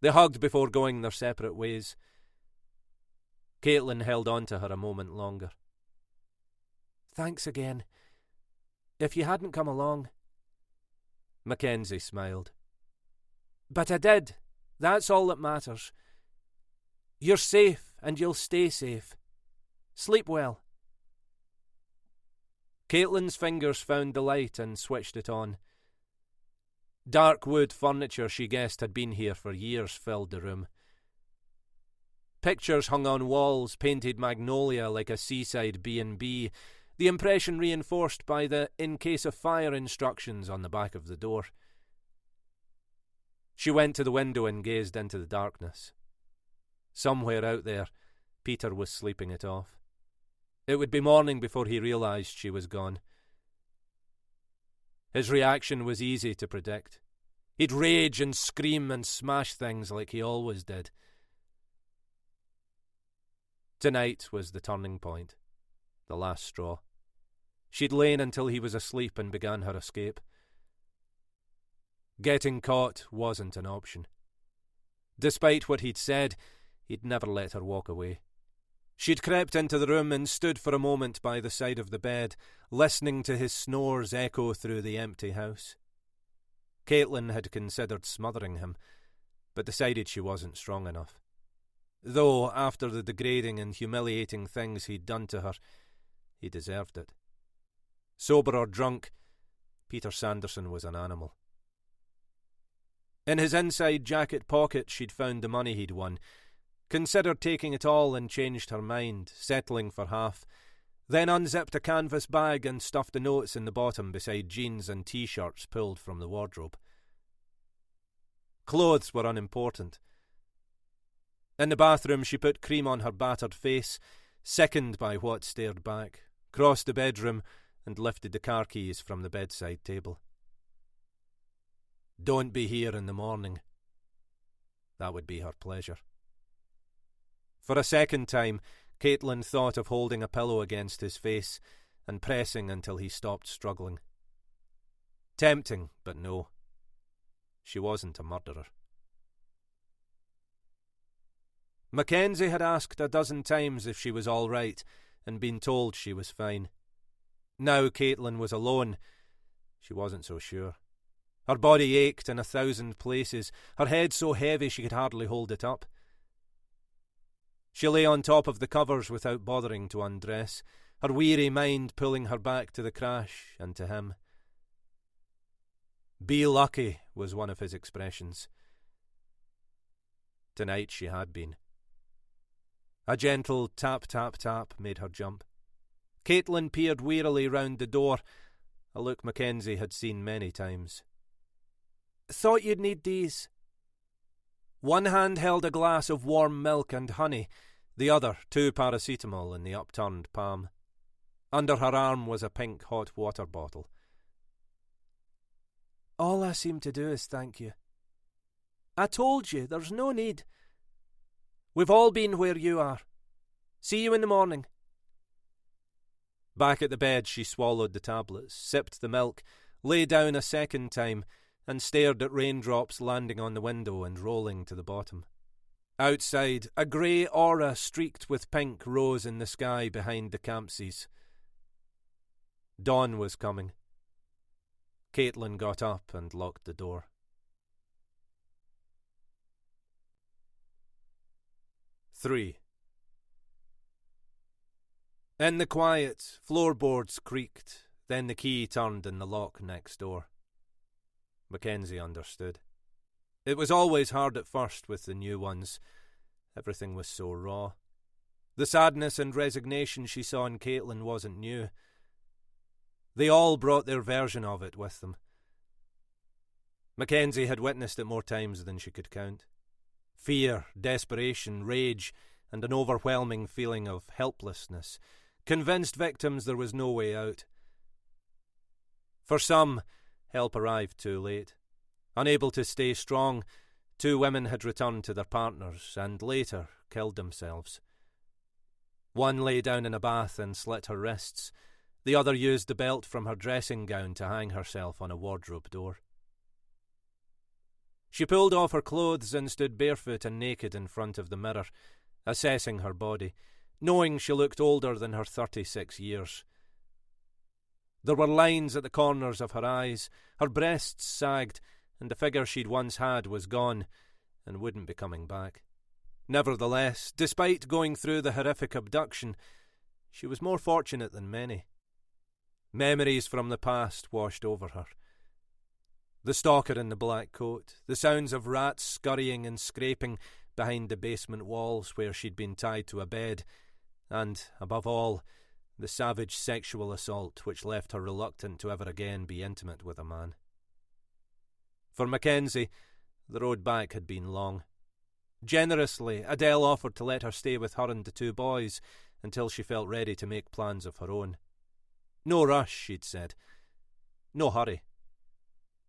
They hugged before going their separate ways. Caitlin held on to her a moment longer. Thanks again. If you hadn't come along... Mackenzie smiled. But I did. That's all that matters. You're safe, and you'll stay safe. Sleep well. Caitlin's fingers found the light and switched it on. Dark wood furniture she guessed had been here for years filled the room. Pictures hung on walls painted magnolia like a seaside B&B, the impression reinforced by the in case of fire instructions on the back of the door. She went to the window and gazed into the darkness. Somewhere out there, Peter was sleeping it off. It would be morning before he realised she was gone. His reaction was easy to predict. He'd rage and scream and smash things like he always did. Tonight was the turning point, the last straw. She'd lain until he was asleep and began her escape. Getting caught wasn't an option. Despite what he'd said, he'd never let her walk away. She'd crept into the room and stood for a moment by the side of the bed, listening to his snores echo through the empty house. Caitlin had considered smothering him, but decided she wasn't strong enough. Though, after the degrading and humiliating things he'd done to her, he deserved it. Sober or drunk, Peter Sanderson was an animal. In his inside jacket pocket she'd found the money he'd won, considered taking it all and changed her mind, settling for half, then unzipped a canvas bag and stuffed the notes in the bottom beside jeans and T-shirts pulled from the wardrobe. Clothes were unimportant. In the bathroom she put cream on her battered face, sickened by what stared back, crossed the bedroom and lifted the car keys from the bedside table. Don't be here in the morning. That would be her pleasure. For a second time, Caitlin thought of holding a pillow against his face and pressing until he stopped struggling. Tempting, but no. She wasn't a murderer. Mackenzie had asked a dozen times if she was all right and been told she was fine. Now Caitlin was alone. She wasn't so sure. Her body ached in 1,000 places, her head so heavy she could hardly hold it up. She lay on top of the covers without bothering to undress, her weary mind pulling her back to the crash and to him. Be lucky was one of his expressions. Tonight she had been. A gentle tap, tap, tap made her jump. Caitlin peered wearily round the door, a look Mackenzie had seen many times. Thought you'd need these. One hand held a glass of warm milk and honey, the other 2 paracetamol in the upturned palm. Under her arm was a pink hot water bottle. All I seem to do is thank you. I told you, there's no need. We've all been where you are. See you in the morning." Back at the bed, she swallowed the tablets, sipped the milk, lay down a second time, and stared at raindrops landing on the window and rolling to the bottom. Outside, a grey aura streaked with pink rose in the sky behind the Campsies. Dawn was coming. Caitlin got up and locked the door. 3. In the quiet, floorboards creaked, then the key turned in the lock next door. Mackenzie understood. It was always hard at first with the new ones. Everything was so raw. The sadness and resignation she saw in Caitlin wasn't new. They all brought their version of it with them. Mackenzie had witnessed it more times than she could count. Fear, desperation, rage, and an overwhelming feeling of helplessness convinced victims there was no way out. For some, help arrived too late. Unable to stay strong, 2 women had returned to their partners and later killed themselves. One lay down in a bath and slit her wrists. The other used the belt from her dressing gown to hang herself on a wardrobe door. She pulled off her clothes and stood barefoot and naked in front of the mirror, assessing her body, knowing she looked older than her 36 years. There were lines at the corners of her eyes, her breasts sagged, and the figure she'd once had was gone and wouldn't be coming back. Nevertheless, despite going through the horrific abduction, she was more fortunate than many. Memories from the past washed over her. The stalker in the black coat, the sounds of rats scurrying and scraping behind the basement walls where she'd been tied to a bed, and, above all, the savage sexual assault which left her reluctant to ever again be intimate with a man. For Mackenzie, the road back had been long. Generously, Adele offered to let her stay with her and the 2 boys until she felt ready to make plans of her own. No rush, she'd said. No hurry.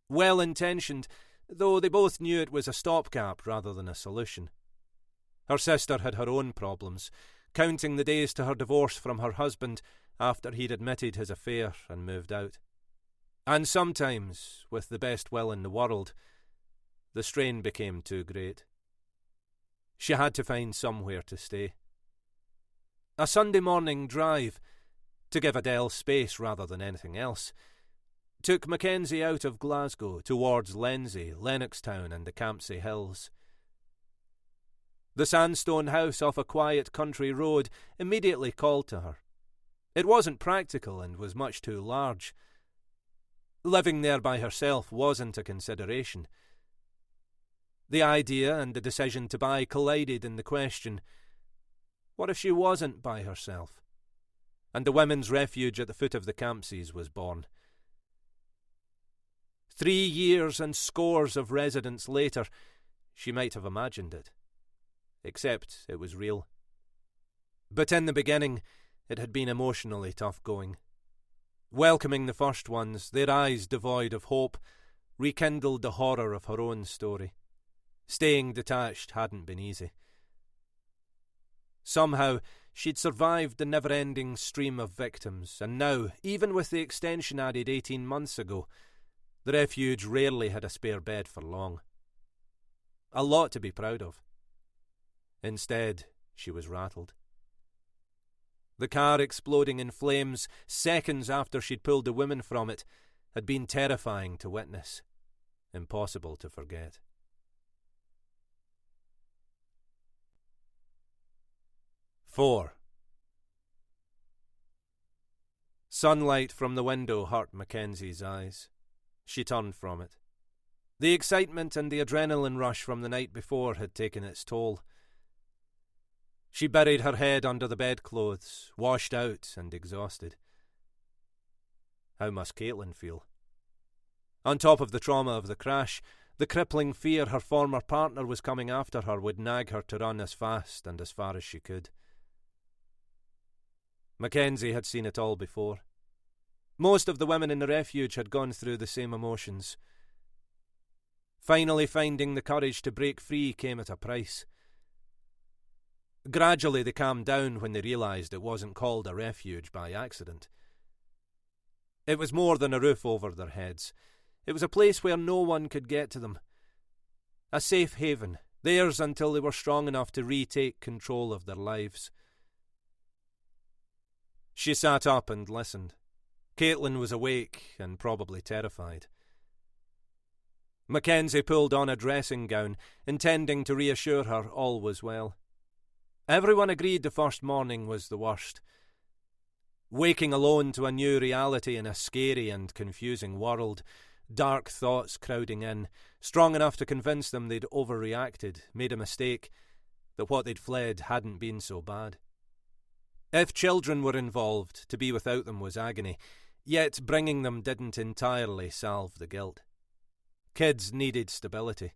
Well-intentioned, though they both knew it was a stopgap rather than a solution. Her sister had her own problems, counting the days to her divorce from her husband after he'd admitted his affair and moved out. And sometimes, with the best will in the world, the strain became too great. She had to find somewhere to stay. A Sunday morning drive, to give Adele space rather than anything else, took Mackenzie out of Glasgow towards Lenzie, Lennoxtown and the Campsie Hills. The sandstone house off a quiet country road immediately called to her. It wasn't practical and was much too large. Living there by herself wasn't a consideration. The idea and the decision to buy collided in the question, what if she wasn't by herself? And the women's refuge at the foot of the Campsies was born. 3 years and scores of residents later, she might have imagined it. Except it was real. But in the beginning, it had been emotionally tough going. Welcoming the first ones, their eyes devoid of hope, rekindled the horror of her own story. Staying detached hadn't been easy. Somehow, she'd survived the never-ending stream of victims, and now, even with the extension added 18 months ago, the refuge rarely had a spare bed for long. A lot to be proud of. Instead, she was rattled. The car exploding in flames seconds after she'd pulled the women from it had been terrifying to witness, impossible to forget. Four. Sunlight from the window hurt Mackenzie's eyes. She turned from it. The excitement and the adrenaline rush from the night before had taken its toll. She buried her head under the bedclothes, washed out and exhausted. How must Caitlin feel? On top of the trauma of the crash, the crippling fear her former partner was coming after her would nag her to run as fast and as far as she could. Mackenzie had seen it all before. Most of the women in the refuge had gone through the same emotions. Finally finding the courage to break free came at a price. Gradually they calmed down when they realised it wasn't called a refuge by accident. It was more than a roof over their heads. It was a place where no one could get to them. A safe haven, theirs until they were strong enough to retake control of their lives. She sat up and listened. Caitlin was awake and probably terrified. Mackenzie pulled on a dressing gown, intending to reassure her all was well. Everyone agreed the first morning was the worst. Waking alone to a new reality in a scary and confusing world, dark thoughts crowding in, strong enough to convince them they'd overreacted, made a mistake, that what they'd fled hadn't been so bad. If children were involved, to be without them was agony, yet bringing them didn't entirely salve the guilt. Kids needed stability.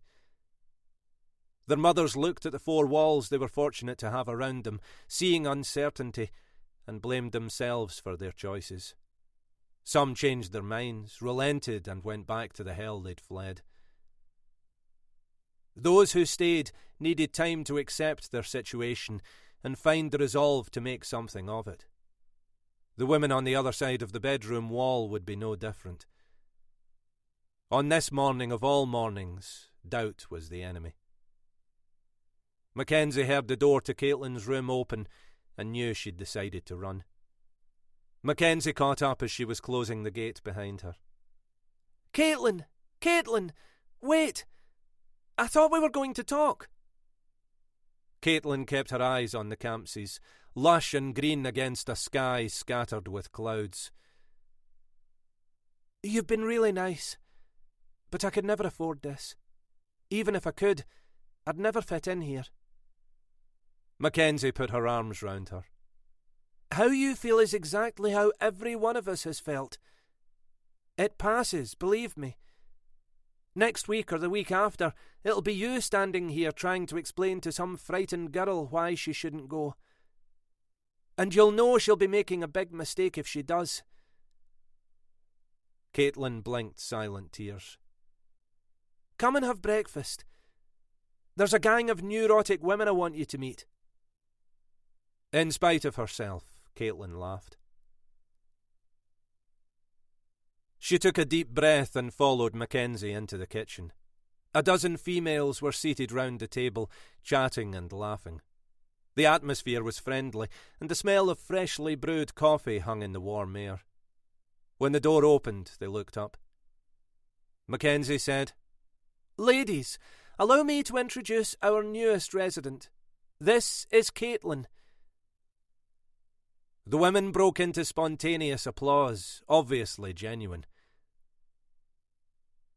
Their mothers looked at the four walls they were fortunate to have around them, seeing uncertainty, and blamed themselves for their choices. Some changed their minds, relented, and went back to the hell they'd fled. Those who stayed needed time to accept their situation and find the resolve to make something of it. The women on the other side of the bedroom wall would be no different. On this morning of all mornings, doubt was the enemy. Mackenzie heard the door to Caitlin's room open and knew she'd decided to run. Mackenzie caught up as she was closing the gate behind her. Caitlin! Caitlin! Wait! I thought we were going to talk. Caitlin kept her eyes on the Campsies, lush and green against a sky scattered with clouds. You've been really nice, but I could never afford this. Even if I could, I'd never fit in here. Mackenzie put her arms round her. How you feel is exactly how every one of us has felt. It passes, believe me. Next week or the week after, it'll be you standing here trying to explain to some frightened girl why she shouldn't go. And you'll know she'll be making a big mistake if she does. Caitlin blinked silent tears. Come and have breakfast. There's a gang of neurotic women I want you to meet. In spite of herself, Caitlin laughed. She took a deep breath and followed Mackenzie into the kitchen. A dozen females were seated round the table, chatting and laughing. The atmosphere was friendly, and the smell of freshly brewed coffee hung in the warm air. When the door opened, they looked up. Mackenzie said, Ladies, allow me to introduce our newest resident. This is Caitlin. The women broke into spontaneous applause, obviously genuine.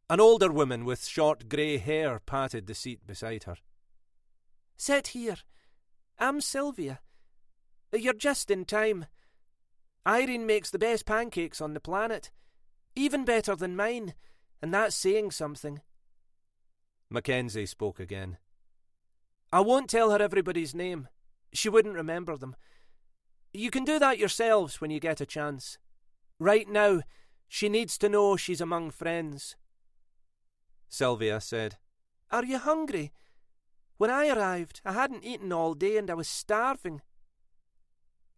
An older woman with short grey hair patted the seat beside her. Sit here. I'm Sylvia. You're just in time. Irene makes the best pancakes on the planet. Even better than mine, and that's saying something. Mackenzie spoke again. I won't tell her everybody's name. She wouldn't remember them. You can do that yourselves when you get a chance. Right now, she needs to know she's among friends. Sylvia said, Are you hungry? When I arrived, I hadn't eaten all day and I was starving.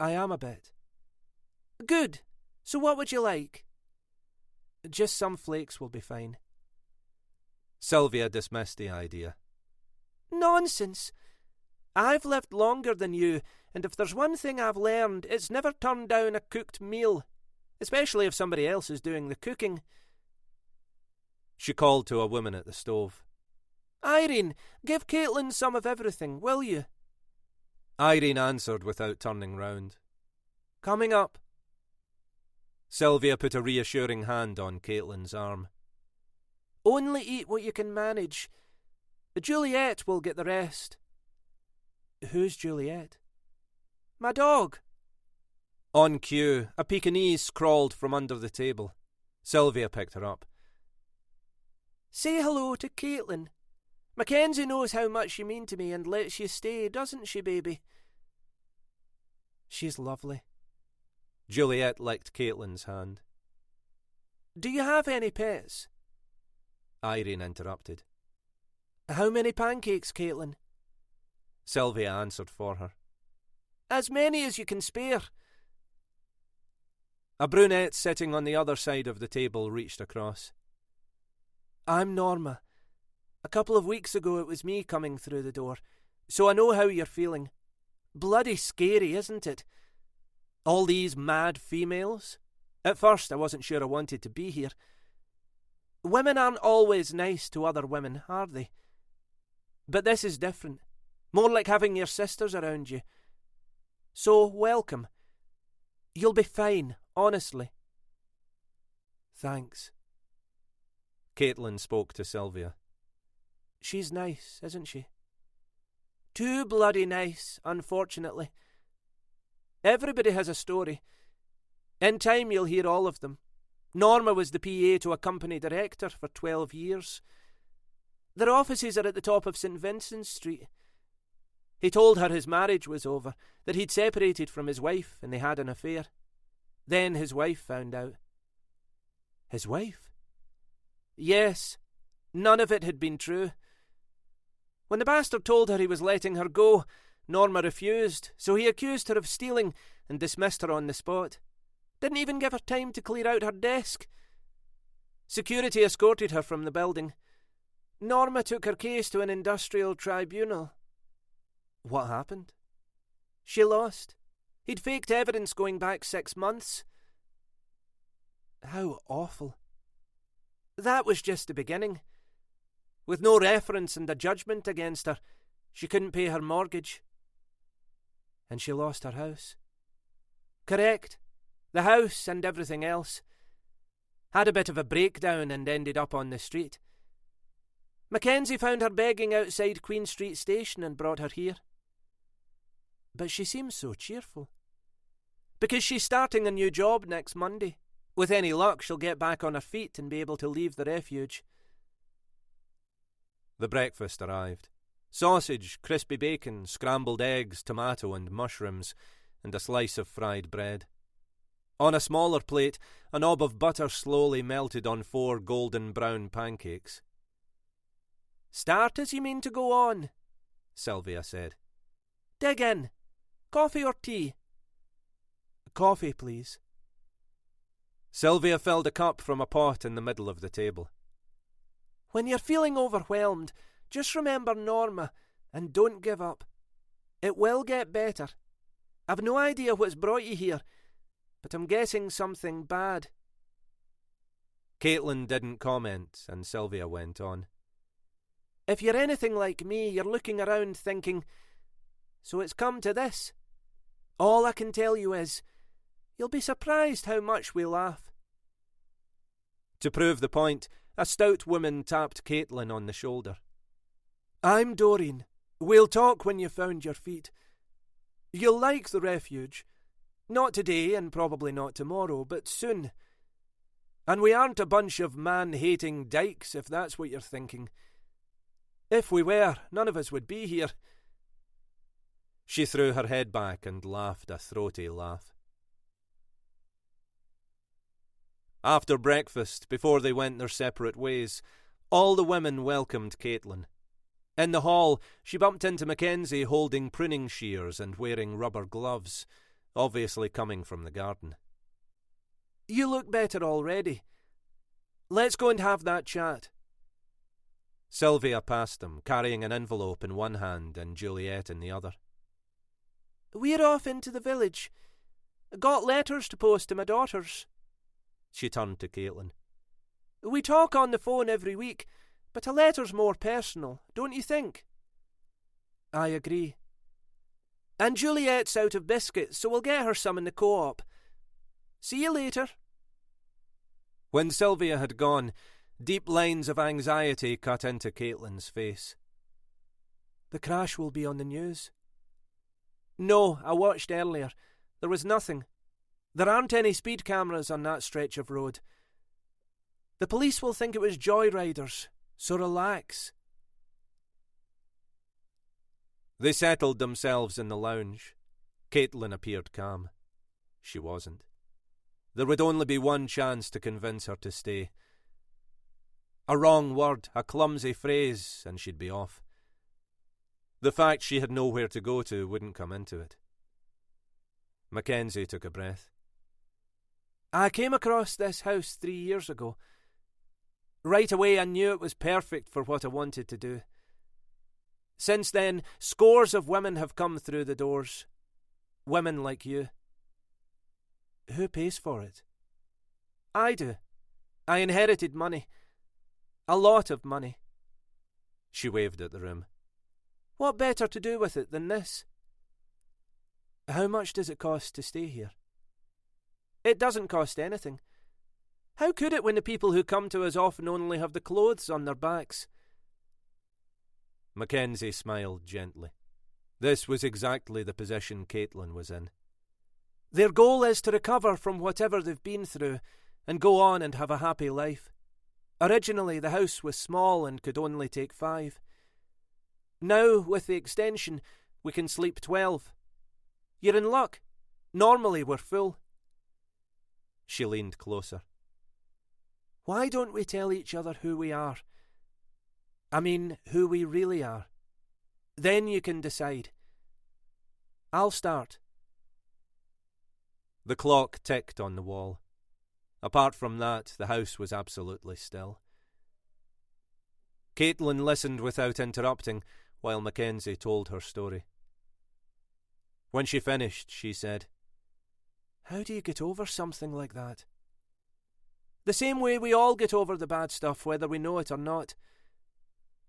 I am a bit. Good. So what would you like? Just some flakes will be fine. Sylvia dismissed the idea. Nonsense. I've lived longer than you, and if there's one thing I've learned, it's never turn down a cooked meal, especially if somebody else is doing the cooking. She called to a woman at the stove. Irene, give Caitlin some of everything, will you? Irene answered without turning round. Coming up. Sylvia put a reassuring hand on Caitlin's arm. Only eat what you can manage. Juliet will get the rest. Who's Juliet? My dog. On cue, a Pekingese crawled from under the table. Sylvia picked her up. Say hello to Caitlin. Mackenzie knows how much you mean to me and lets you stay, doesn't she, baby? She's lovely. Juliet licked Caitlin's hand. Do you have any pets? Irene interrupted. How many pancakes, Caitlin? Sylvia answered for her. As many as you can spare. A brunette sitting on the other side of the table reached across. I'm Norma. A couple of weeks ago it was me coming through the door, so I know how you're feeling. Bloody scary, isn't it? All these mad females. At first I wasn't sure I wanted to be here. Women aren't always nice to other women, are they? But this is different. More like having your sisters around you. So, welcome. You'll be fine, honestly. Thanks. Caitlin spoke to Sylvia. She's nice, isn't she? Too bloody nice, unfortunately. Everybody has a story. In time you'll hear all of them. Norma was the PA to a company director for 12 years. Their offices are at the top of St. Vincent's Street. He told her his marriage was over, that he'd separated from his wife and they had an affair. Then his wife found out. His wife? Yes. None of it had been true. When the bastard told her he was letting her go, Norma refused, so he accused her of stealing and dismissed her on the spot. Didn't even give her time to clear out her desk. Security escorted her from the building. Norma took her case to an industrial tribunal. What happened? She lost. He'd faked evidence going back 6 months. How awful. That was just the beginning. With no reference and a judgment against her, she couldn't pay her mortgage. And she lost her house? Correct. The house and everything else. Had a bit of a breakdown and ended up on the street. Mackenzie found her begging outside Queen Street Station and brought her here. But she seems so cheerful. Because she's starting a new job next Monday. With any luck, she'll get back on her feet and be able to leave the refuge. The breakfast arrived. Sausage, crispy bacon, scrambled eggs, tomato and mushrooms, and a slice of fried bread. On a smaller plate, a knob of butter slowly melted on 4 golden brown pancakes. Start as you mean to go on, Sylvia said. Dig in. Coffee or tea? Coffee, please. Sylvia filled a cup from a pot in the middle of the table. When you're feeling overwhelmed, just remember Norma and don't give up. It will get better. I've no idea what's brought you here, but I'm guessing something bad. Caitlin didn't comment, and Sylvia went on. If you're anything like me, you're looking around thinking, so it's come to this. All I can tell you is, you'll be surprised how much we laugh. To prove the point, a stout woman tapped Caitlin on the shoulder. I'm Doreen. We'll talk when you've found your feet. You'll like the refuge. Not today and probably not tomorrow, but soon. And we aren't a bunch of man-hating dykes, if that's what you're thinking. If we were, none of us would be here. She threw her head back and laughed a throaty laugh. After breakfast, before they went their separate ways, all the women welcomed Caitlin. In the hall, she bumped into Mackenzie holding pruning shears and wearing rubber gloves, obviously coming from the garden. You look better already. Let's go and have that chat. Sylvia passed them, carrying an envelope in one hand and Juliet in the other. We're off into the village. Got letters to post to my daughters. She turned to Caitlin. We talk on the phone every week, but a letter's more personal, don't you think? I agree. And Juliet's out of biscuits, so we'll get her some in the co-op. See you later. When Sylvia had gone, deep lines of anxiety cut into Caitlin's face. The crash will be on the news. No, I watched earlier. There was nothing. There aren't any speed cameras on that stretch of road. The police will think it was joyriders, so relax. They settled themselves in the lounge. Caitlin appeared calm. She wasn't. There would only be one chance to convince her to stay. A wrong word, a clumsy phrase, and she'd be off. The fact she had nowhere to go to wouldn't come into it. Mackenzie took a breath. I came across this house 3 years ago. Right away I knew it was perfect for what I wanted to do. Since then, scores of women have come through the doors. Women like you. Who pays for it? I do. I inherited money. A lot of money. She waved at the room. What better to do with it than this? How much does it cost to stay here? It doesn't cost anything. How could it when the people who come to us often only have the clothes on their backs? Mackenzie smiled gently. This was exactly the position Caitlin was in. Their goal is to recover from whatever they've been through and go on and have a happy life. Originally, the house was small and could only take 5. Now, with the extension, we can sleep 12. You're in luck. Normally, we're full. She leaned closer. Why don't we tell each other who we are? I mean, who we really are. Then you can decide. I'll start. The clock ticked on the wall. Apart from that, the house was absolutely still. Caitlin listened without interrupting while Mackenzie told her story. When she finished, she said, How do you get over something like that? The same way we all get over the bad stuff, whether we know it or not.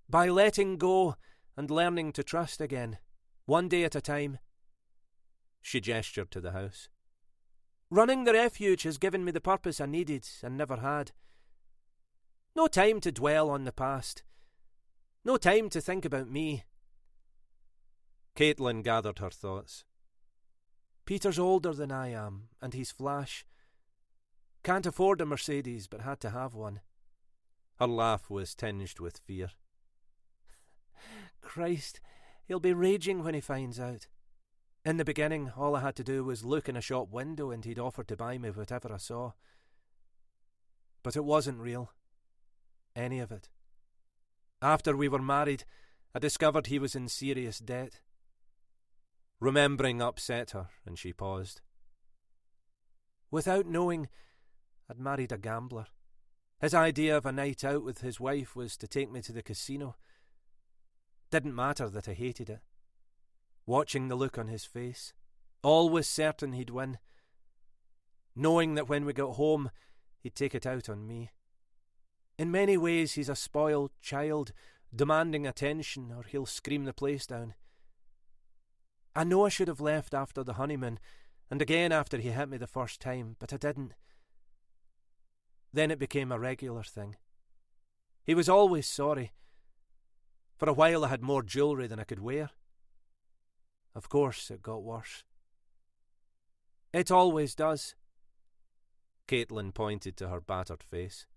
By letting go and learning to trust again, one day at a time. She gestured to the house. Running the refuge has given me the purpose I needed and never had. No time to dwell on the past. No time to think about me. Caitlin gathered her thoughts. Peter's older than I am, and he's flash. Can't afford a Mercedes, but had to have one. Her laugh was tinged with fear. Christ, he'll be raging when he finds out. In the beginning, all I had to do was look in a shop window and he'd offer to buy me whatever I saw. But it wasn't real. Any of it. After we were married, I discovered he was in serious debt. Remembering upset her, and she paused. Without knowing, I'd married a gambler. His idea of a night out with his wife was to take me to the casino. Didn't matter that I hated it. Watching the look on his face, always certain he'd win. Knowing that when we got home, he'd take it out on me. In many ways, he's a spoiled child, demanding attention, or he'll scream the place down. I know I should have left after the honeymoon, and again after he hit me the first time, but I didn't. Then it became a regular thing. He was always sorry. For a while I had more jewellery than I could wear. Of course, it got worse. It always does. Caitlin pointed to her battered face.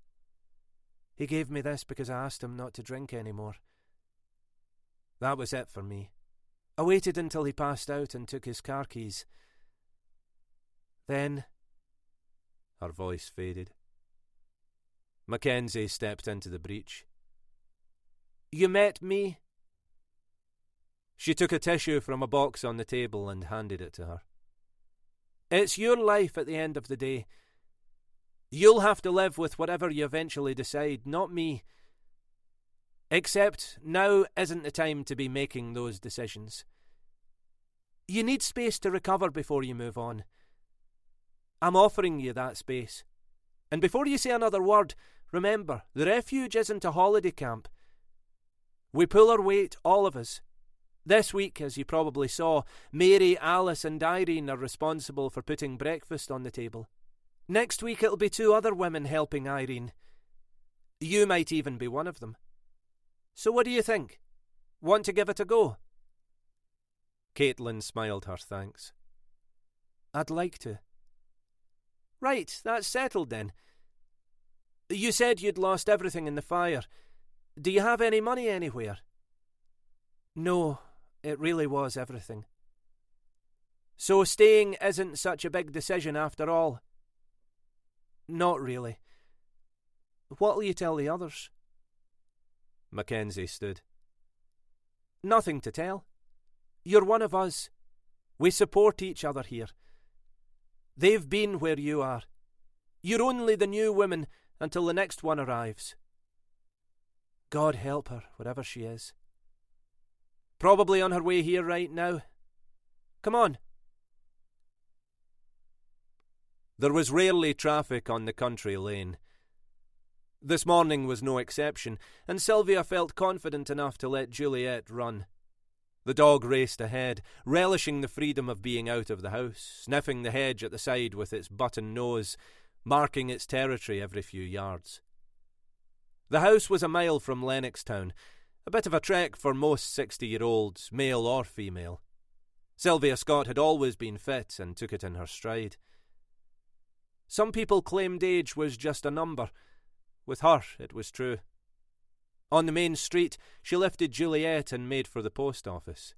He gave me this because I asked him not to drink anymore. That was it for me. I waited until he passed out and took his car keys. Then... Her voice faded. Mackenzie stepped into the breach. You met me? She took a tissue from a box on the table and handed it to her. It's your life at the end of the day. You'll have to live with whatever you eventually decide, not me. Except now isn't the time to be making those decisions. You need space to recover before you move on. I'm offering you that space. And before you say another word, remember, the refuge isn't a holiday camp. We pull our weight, all of us. This week, as you probably saw, Mary, Alice and Irene are responsible for putting breakfast on the table. Next week it'll be 2 other women helping Irene. You might even be one of them. So what do you think? Want to give it a go? Caitlin smiled her thanks. I'd like to. Right, that's settled then. You said you'd lost everything in the fire. Do you have any money anywhere? No, it really was everything. So staying isn't such a big decision after all? Not really. What'll you tell the others? Mackenzie stood. Nothing to tell. You're one of us. We support each other here. They've been where you are. You're only the new woman until the next one arrives. God help her, wherever she is. Probably on her way here right now. Come on. There was rarely traffic on the country lane. This morning was no exception, and Sylvia felt confident enough to let Juliet run. The dog raced ahead, relishing the freedom of being out of the house, sniffing the hedge at the side with its button nose, marking its territory every few yards. The house was a mile from Lennoxtown, a bit of a trek for most 60-year-olds, male or female. Sylvia Scott had always been fit and took it in her stride. Some people claimed age was just a number. With her, it was true. On the main street, she lifted Juliet and made for the post office.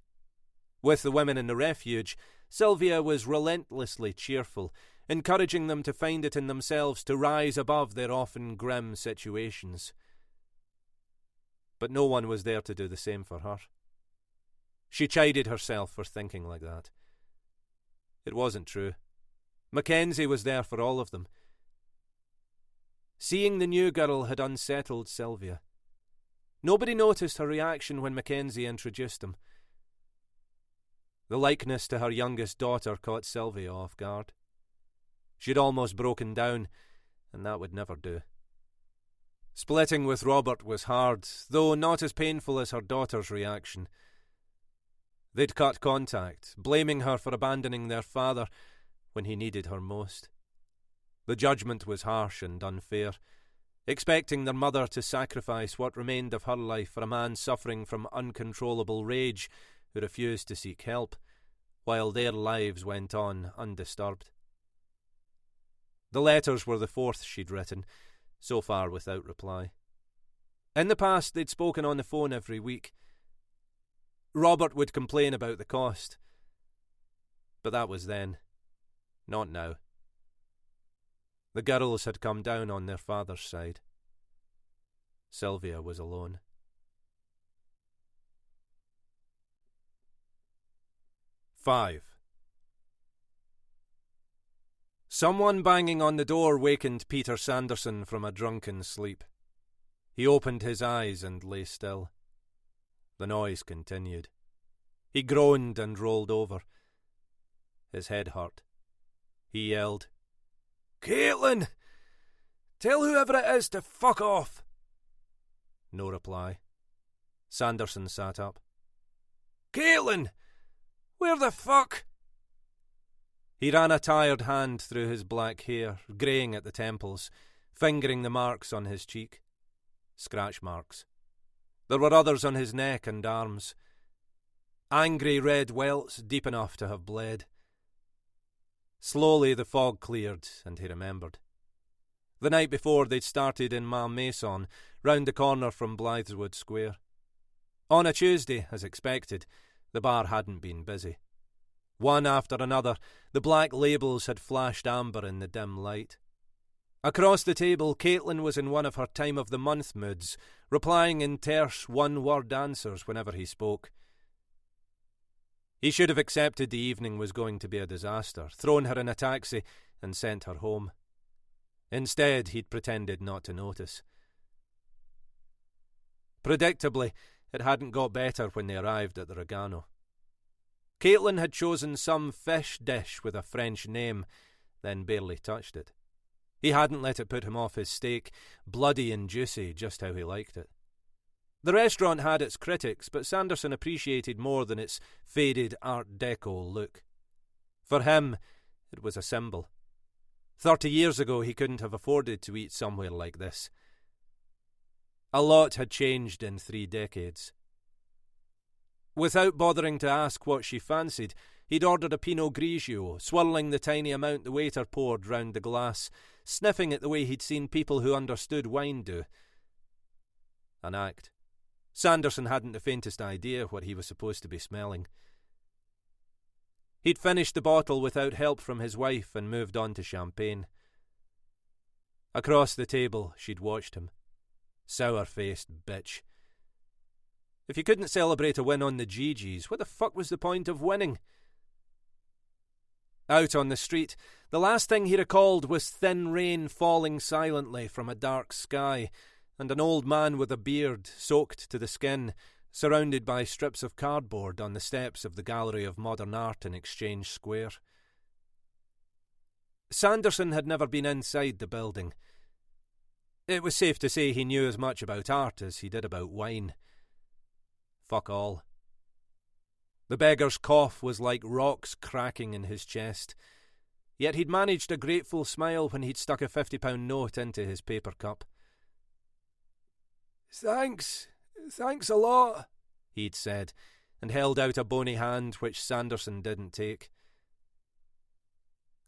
With the women in the refuge, Sylvia was relentlessly cheerful, encouraging them to find it in themselves to rise above their often grim situations. But no one was there to do the same for her. She chided herself for thinking like that. It wasn't true. Mackenzie was there for all of them. Seeing the new girl had unsettled Sylvia. Nobody noticed her reaction when Mackenzie introduced him. The likeness to her youngest daughter caught Sylvia off guard. She'd almost broken down, and that would never do. Splitting with Robert was hard, though not as painful as her daughter's reaction. They'd cut contact, blaming her for abandoning their father when he needed her most. The judgment was harsh and unfair, expecting their mother to sacrifice what remained of her life for a man suffering from uncontrollable rage who refused to seek help, while their lives went on undisturbed. The letters were the fourth she'd written, so far without reply. In the past, they'd spoken on the phone every week. Robert would complain about the cost. But that was then, not now. The girls had come down on their father's side. Sylvia was alone. Five. Someone banging on the door wakened Peter Sanderson from a drunken sleep. He opened his eyes and lay still. The noise continued. He groaned and rolled over. His head hurt. He yelled, "Caitlin! Tell whoever it is to fuck off!" No reply. Sanderson sat up. "Caitlin! Where the fuck?" He ran a tired hand through his black hair, greying at the temples, fingering the marks on his cheek. Scratch marks. There were others on his neck and arms. Angry red welts deep enough to have bled. Slowly the fog cleared, and he remembered. The night before they'd started in Malmaison, round the corner from Blytheswood Square. On a Tuesday, as expected, the bar hadn't been busy. One after another, the black labels had flashed amber in the dim light. Across the table, Caitlin was in one of her time-of-the-month moods, replying in terse one-word answers whenever he spoke. He should have accepted the evening was going to be a disaster, thrown her in a taxi, and sent her home. Instead, he'd pretended not to notice. Predictably, it hadn't got better when they arrived at the Regano. Caitlin had chosen some fish dish with a French name, then barely touched it. He hadn't let it put him off his steak, bloody and juicy, just how he liked it. The restaurant had its critics, but Sanderson appreciated more than its faded Art Deco look. For him, it was a symbol. 30 years ago, he couldn't have afforded to eat somewhere like this. A lot had changed in 3 decades. Without bothering to ask what she fancied, he'd ordered a Pinot Grigio, swirling the tiny amount the waiter poured round the glass, sniffing it the way he'd seen people who understood wine do. An act. Sanderson hadn't the faintest idea what he was supposed to be smelling. He'd finished the bottle without help from his wife and moved on to champagne. Across the table, she'd watched him. Sour-faced bitch. If you couldn't celebrate a win on the GGs, what the fuck was the point of winning? Out on the street, the last thing he recalled was thin rain falling silently from a dark sky, and an old man with a beard, soaked to the skin, surrounded by strips of cardboard on the steps of the Gallery of Modern Art in Exchange Square. Sanderson had never been inside the building. It was safe to say he knew as much about art as he did about wine. Fuck all. The beggar's cough was like rocks cracking in his chest, yet he'd managed a grateful smile when he'd stuck a £50 note into his paper cup. Thanks a lot, he'd said, and held out a bony hand which Sanderson didn't take.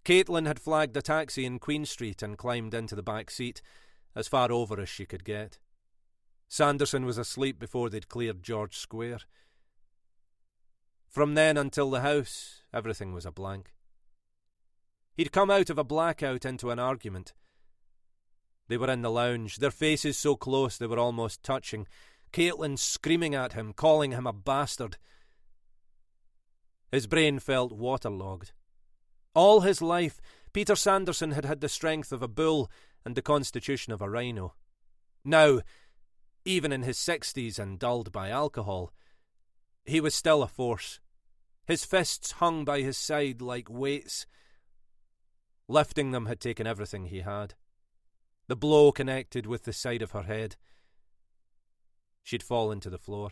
Caitlin had flagged a taxi in Queen Street and climbed into the back seat, as far over as she could get. Sanderson was asleep before they'd cleared George Square. From then until the house, everything was a blank. He'd come out of a blackout into an argument. They were in the lounge, their faces so close they were almost touching, Caitlin screaming at him, calling him a bastard. His brain felt waterlogged. All his life, Peter Sanderson had had the strength of a bull and the constitution of a rhino. Now, even in his 60s and dulled by alcohol, he was still a force. His fists hung by his side like weights. Lifting them had taken everything he had. The blow connected with the side of her head. She'd fallen to the floor.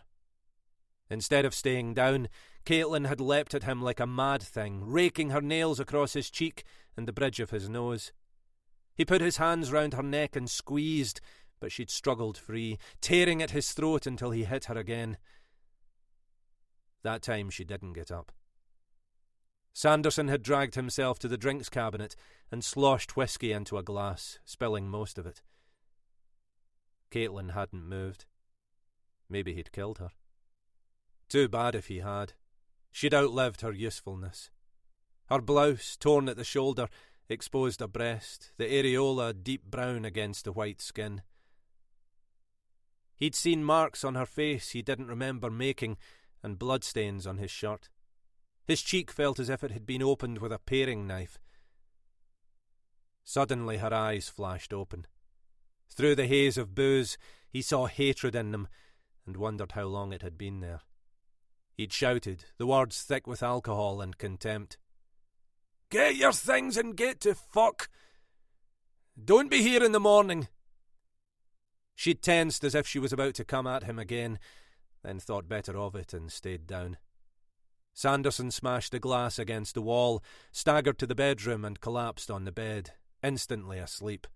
Instead of staying down, Caitlin had leapt at him like a mad thing, raking her nails across his cheek and the bridge of his nose. He put his hands round her neck and squeezed, but she'd struggled free, tearing at his throat until he hit her again. That time she didn't get up. Sanderson had dragged himself to the drinks cabinet and sloshed whiskey into a glass, spilling most of it. Caitlin hadn't moved. Maybe he'd killed her. Too bad if he had. She'd outlived her usefulness. Her blouse, torn at the shoulder, exposed a breast, the areola deep brown against the white skin. He'd seen marks on her face he didn't remember making, and bloodstains on his shirt. His cheek felt as if it had been opened with a paring knife. Suddenly her eyes flashed open. Through the haze of booze, he saw hatred in them, and wondered how long it had been there. He'd shouted, the words thick with alcohol and contempt. "Get your things and get to fuck! Don't be here in the morning!" She'd tensed as if she was about to come at him again, then thought better of it and stayed down. Sanderson smashed the glass against the wall, staggered to the bedroom and collapsed on the bed, instantly asleep.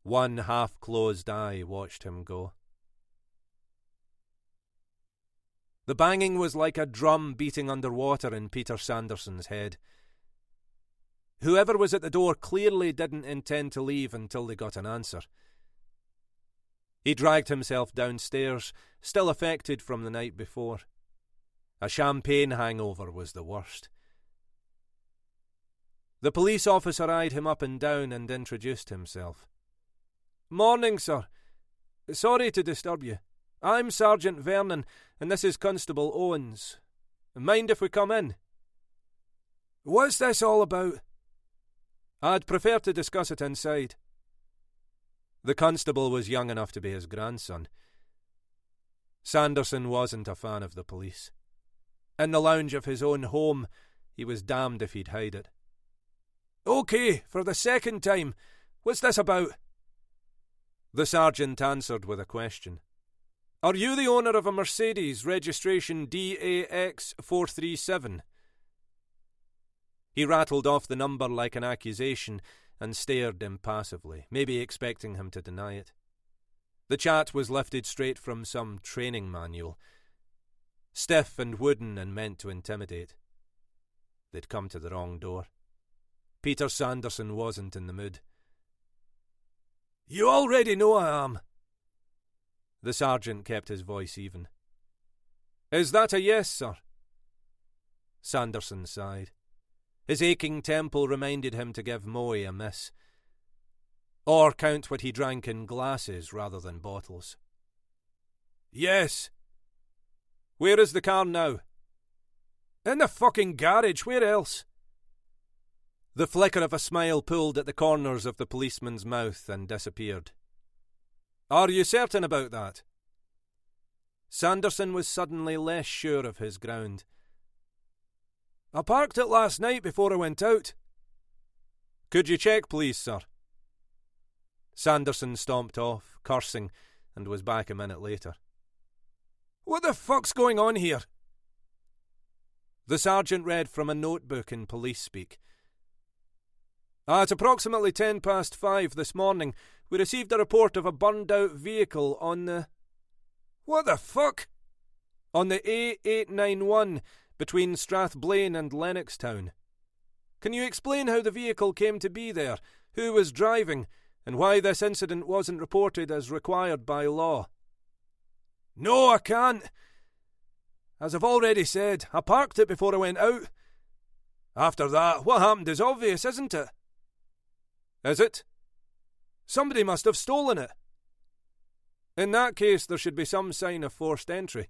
One half-closed eye watched him go. The banging was like a drum beating underwater in Peter Sanderson's head. Whoever was at the door clearly didn't intend to leave until they got an answer. He dragged himself downstairs, still affected from the night before. A champagne hangover was the worst. The police officer eyed him up and down and introduced himself. "Morning, sir. Sorry to disturb you. I'm Sergeant Vernon, and this is Constable Owens. Mind if we come in?" "What's this all about?" "I'd prefer to discuss it inside." The constable was young enough to be his grandson. Sanderson wasn't a fan of the police. In the lounge of his own home, he was damned if he'd hide it. "OK, for the second time. What's this about?" The sergeant answered with a question. "Are you the owner of a Mercedes, registration DAX437? He rattled off the number like an accusation and stared impassively, maybe expecting him to deny it. The chat was lifted straight from some training manual. Stiff and wooden and meant to intimidate. They'd come to the wrong door. Peter Sanderson wasn't in the mood. "You already know I am." The sergeant kept his voice even. "Is that a yes, sir?" Sanderson sighed. His aching temple reminded him to give Moe a miss. Or count what he drank in glasses rather than bottles. "Yes." "Where is the car now?" In the fucking garage, where else? The flicker of a smile pulled at the corners of the policeman's mouth and disappeared. Are you certain about that? Sanderson was suddenly less sure of his ground. I parked it last night before I went out. Could you check, please, sir? Sanderson stomped off, cursing, and was back a minute later. What the fuck's going on here? The sergeant read from a notebook in police speak. At approximately 5:10 this morning, we received a report of a burned-out vehicle on the... What the fuck? On the A891 between Strathblane and Lennoxtown. Can you explain how the vehicle came to be there, who was driving, and why this incident wasn't reported as required by law? No, I can't. As I've already said, I parked it before I went out. After that, what happened is obvious, isn't it? Is it? Somebody must have stolen it. In that case, there should be some sign of forced entry.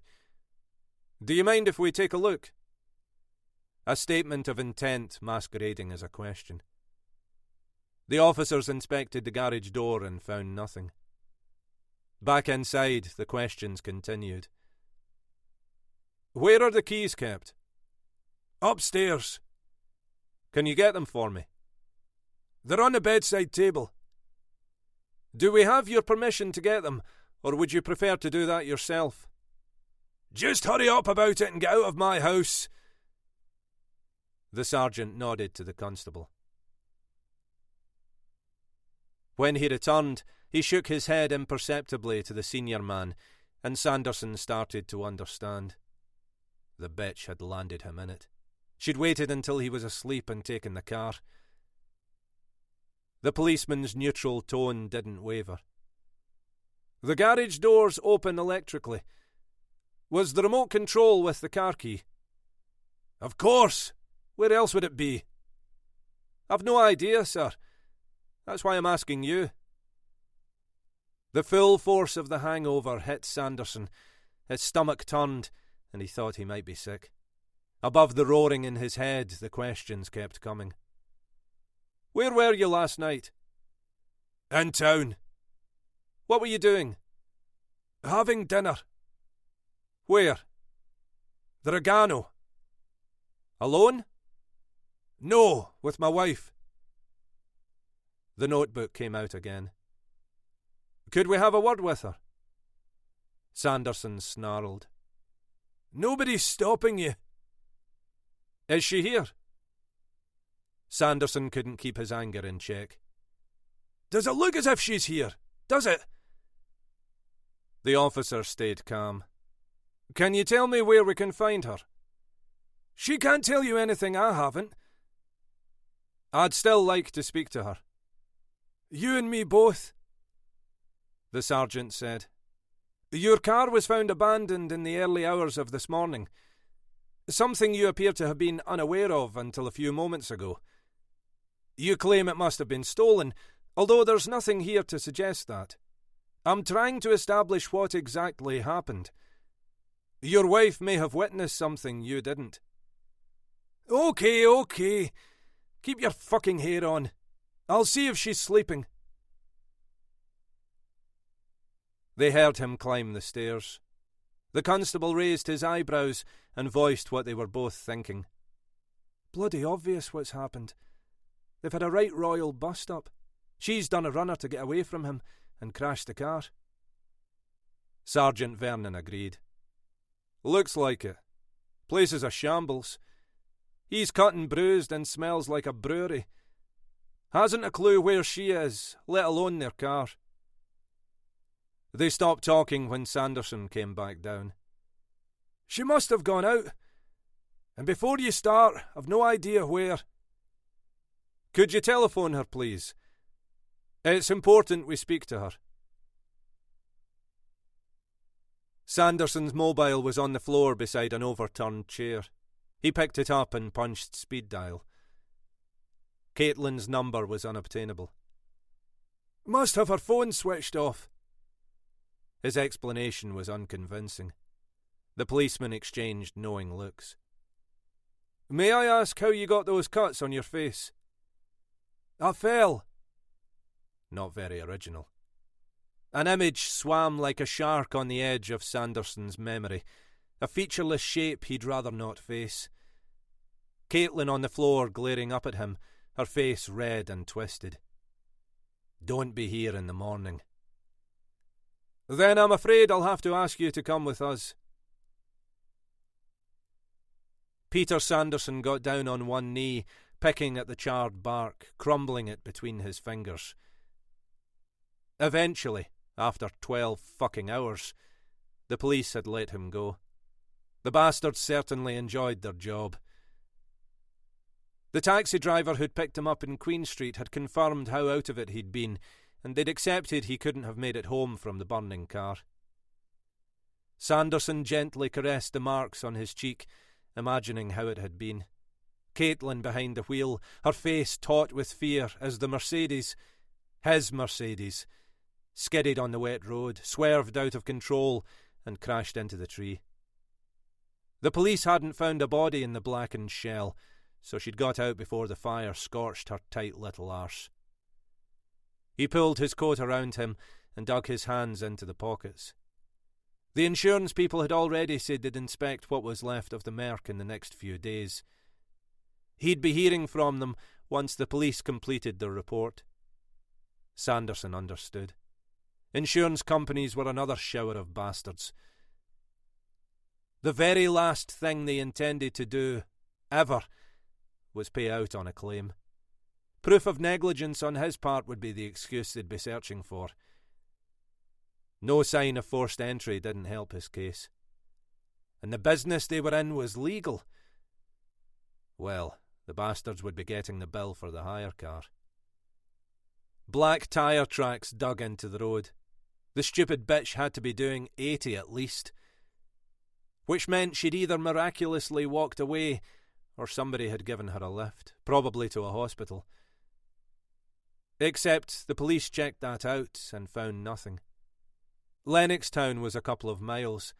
Do you mind if we take a look? A statement of intent masquerading as a question. The officers inspected the garage door and found nothing. Back inside, the questions continued. Where are the keys kept? Upstairs. Can you get them for me? They're on the bedside table. Do we have your permission to get them, or would you prefer to do that yourself? Just hurry up about it and get out of my house. The sergeant nodded to the constable. When he returned, he shook his head imperceptibly to the senior man, and Sanderson started to understand. The bitch had landed him in it. She'd waited until he was asleep and taken the car. The policeman's neutral tone didn't waver. The garage doors open electrically. Was the remote control with the car key? Of course. Where else would it be? I've no idea, sir. That's why I'm asking you. The full force of the hangover hit Sanderson. His stomach turned, and he thought he might be sick. Above the roaring in his head, the questions kept coming. Where were you last night? In town. What were you doing? Having dinner. Where? The Regano. Alone? No, with my wife. The notebook came out again. Could we have a word with her? Sanderson snarled. Nobody's stopping you. Is she here? Sanderson couldn't keep his anger in check. Does it look as if she's here? Does it? The officer stayed calm. Can you tell me where we can find her? She can't tell you anything I haven't. I'd still like to speak to her. You and me both, the sergeant said. Your car was found abandoned in the early hours of this morning. Something you appear to have been unaware of until a few moments ago. You claim it must have been stolen, although there's nothing here to suggest that. I'm trying to establish what exactly happened. Your wife may have witnessed something you didn't. Okay. Keep your fucking hair on. I'll see if she's sleeping. They heard him climb the stairs. The constable raised his eyebrows and voiced what they were both thinking. Bloody obvious what's happened. They've had a right royal bust-up. She's done a runner to get away from him and crashed the car. Sergeant Vernon agreed. Looks like it. Place is a shambles. He's cut and bruised and smells like a brewery. Hasn't a clue where she is, let alone their car. They stopped talking when Sanderson came back down. She must have gone out. And before you start, I've no idea where. Could you telephone her, please? It's important we speak to her. Sanderson's mobile was on the floor beside an overturned chair. He picked it up and punched speed dial. Caitlin's number was unobtainable. Must have her phone switched off. His explanation was unconvincing. The policeman exchanged knowing looks. May I ask how you got those cuts on your face? I fell. Not very original. An image swam like a shark on the edge of Sanderson's memory, a featureless shape he'd rather not face. Caitlin on the floor glaring up at him, her face red and twisted. Don't be here in the morning. Then I'm afraid I'll have to ask you to come with us. Peter Sanderson got down on one knee, picking at the charred bark, crumbling it between his fingers. Eventually, after 12 fucking hours, the police had let him go. The bastards certainly enjoyed their job. The taxi driver who'd picked him up in Queen Street had confirmed how out of it he'd been, and they'd accepted he couldn't have made it home from the burning car. Sanderson gently caressed the marks on his cheek, imagining how it had been. Caitlin behind the wheel, her face taut with fear as the Mercedes, his Mercedes, skidded on the wet road, swerved out of control, and crashed into the tree. The police hadn't found a body in the blackened shell, so she'd got out before the fire scorched her tight little arse. He pulled his coat around him and dug his hands into the pockets. The insurance people had already said they'd inspect what was left of the Merc in the next few days. He'd be hearing from them once the police completed their report. Sanderson understood. Insurance companies were another shower of bastards. The very last thing they intended to do, ever, was pay out on a claim. Proof of negligence on his part would be the excuse they'd be searching for. No sign of forced entry didn't help his case. And the business they were in was legal. Well, the bastards would be getting the bill for the hire car. Black tyre tracks dug into the road. The stupid bitch had to be doing 80 at least, which meant she'd either miraculously walked away or somebody had given her a lift, probably to a hospital. Except the police checked that out and found nothing. Lennoxtown was a couple of miles.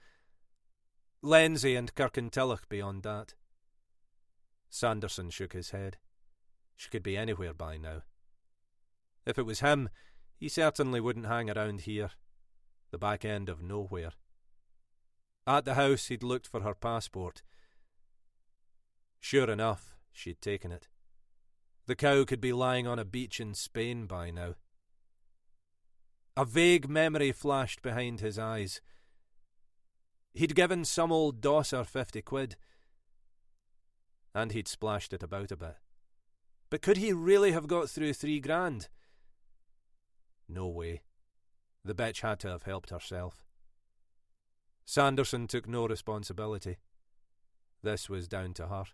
Lenzie and Kirkintilloch beyond that. Sanderson shook his head. She could be anywhere by now. If it was him, he certainly wouldn't hang around here, the back end of nowhere. At the house, he'd looked for her passport. Sure enough, she'd taken it. The cow could be lying on a beach in Spain by now. A vague memory flashed behind his eyes. He'd given some old dosser 50 quid, and he'd splashed it about a bit. But could he really have got through 3 grand? No way. The bitch had to have helped herself. Sanderson took no responsibility. This was down to her.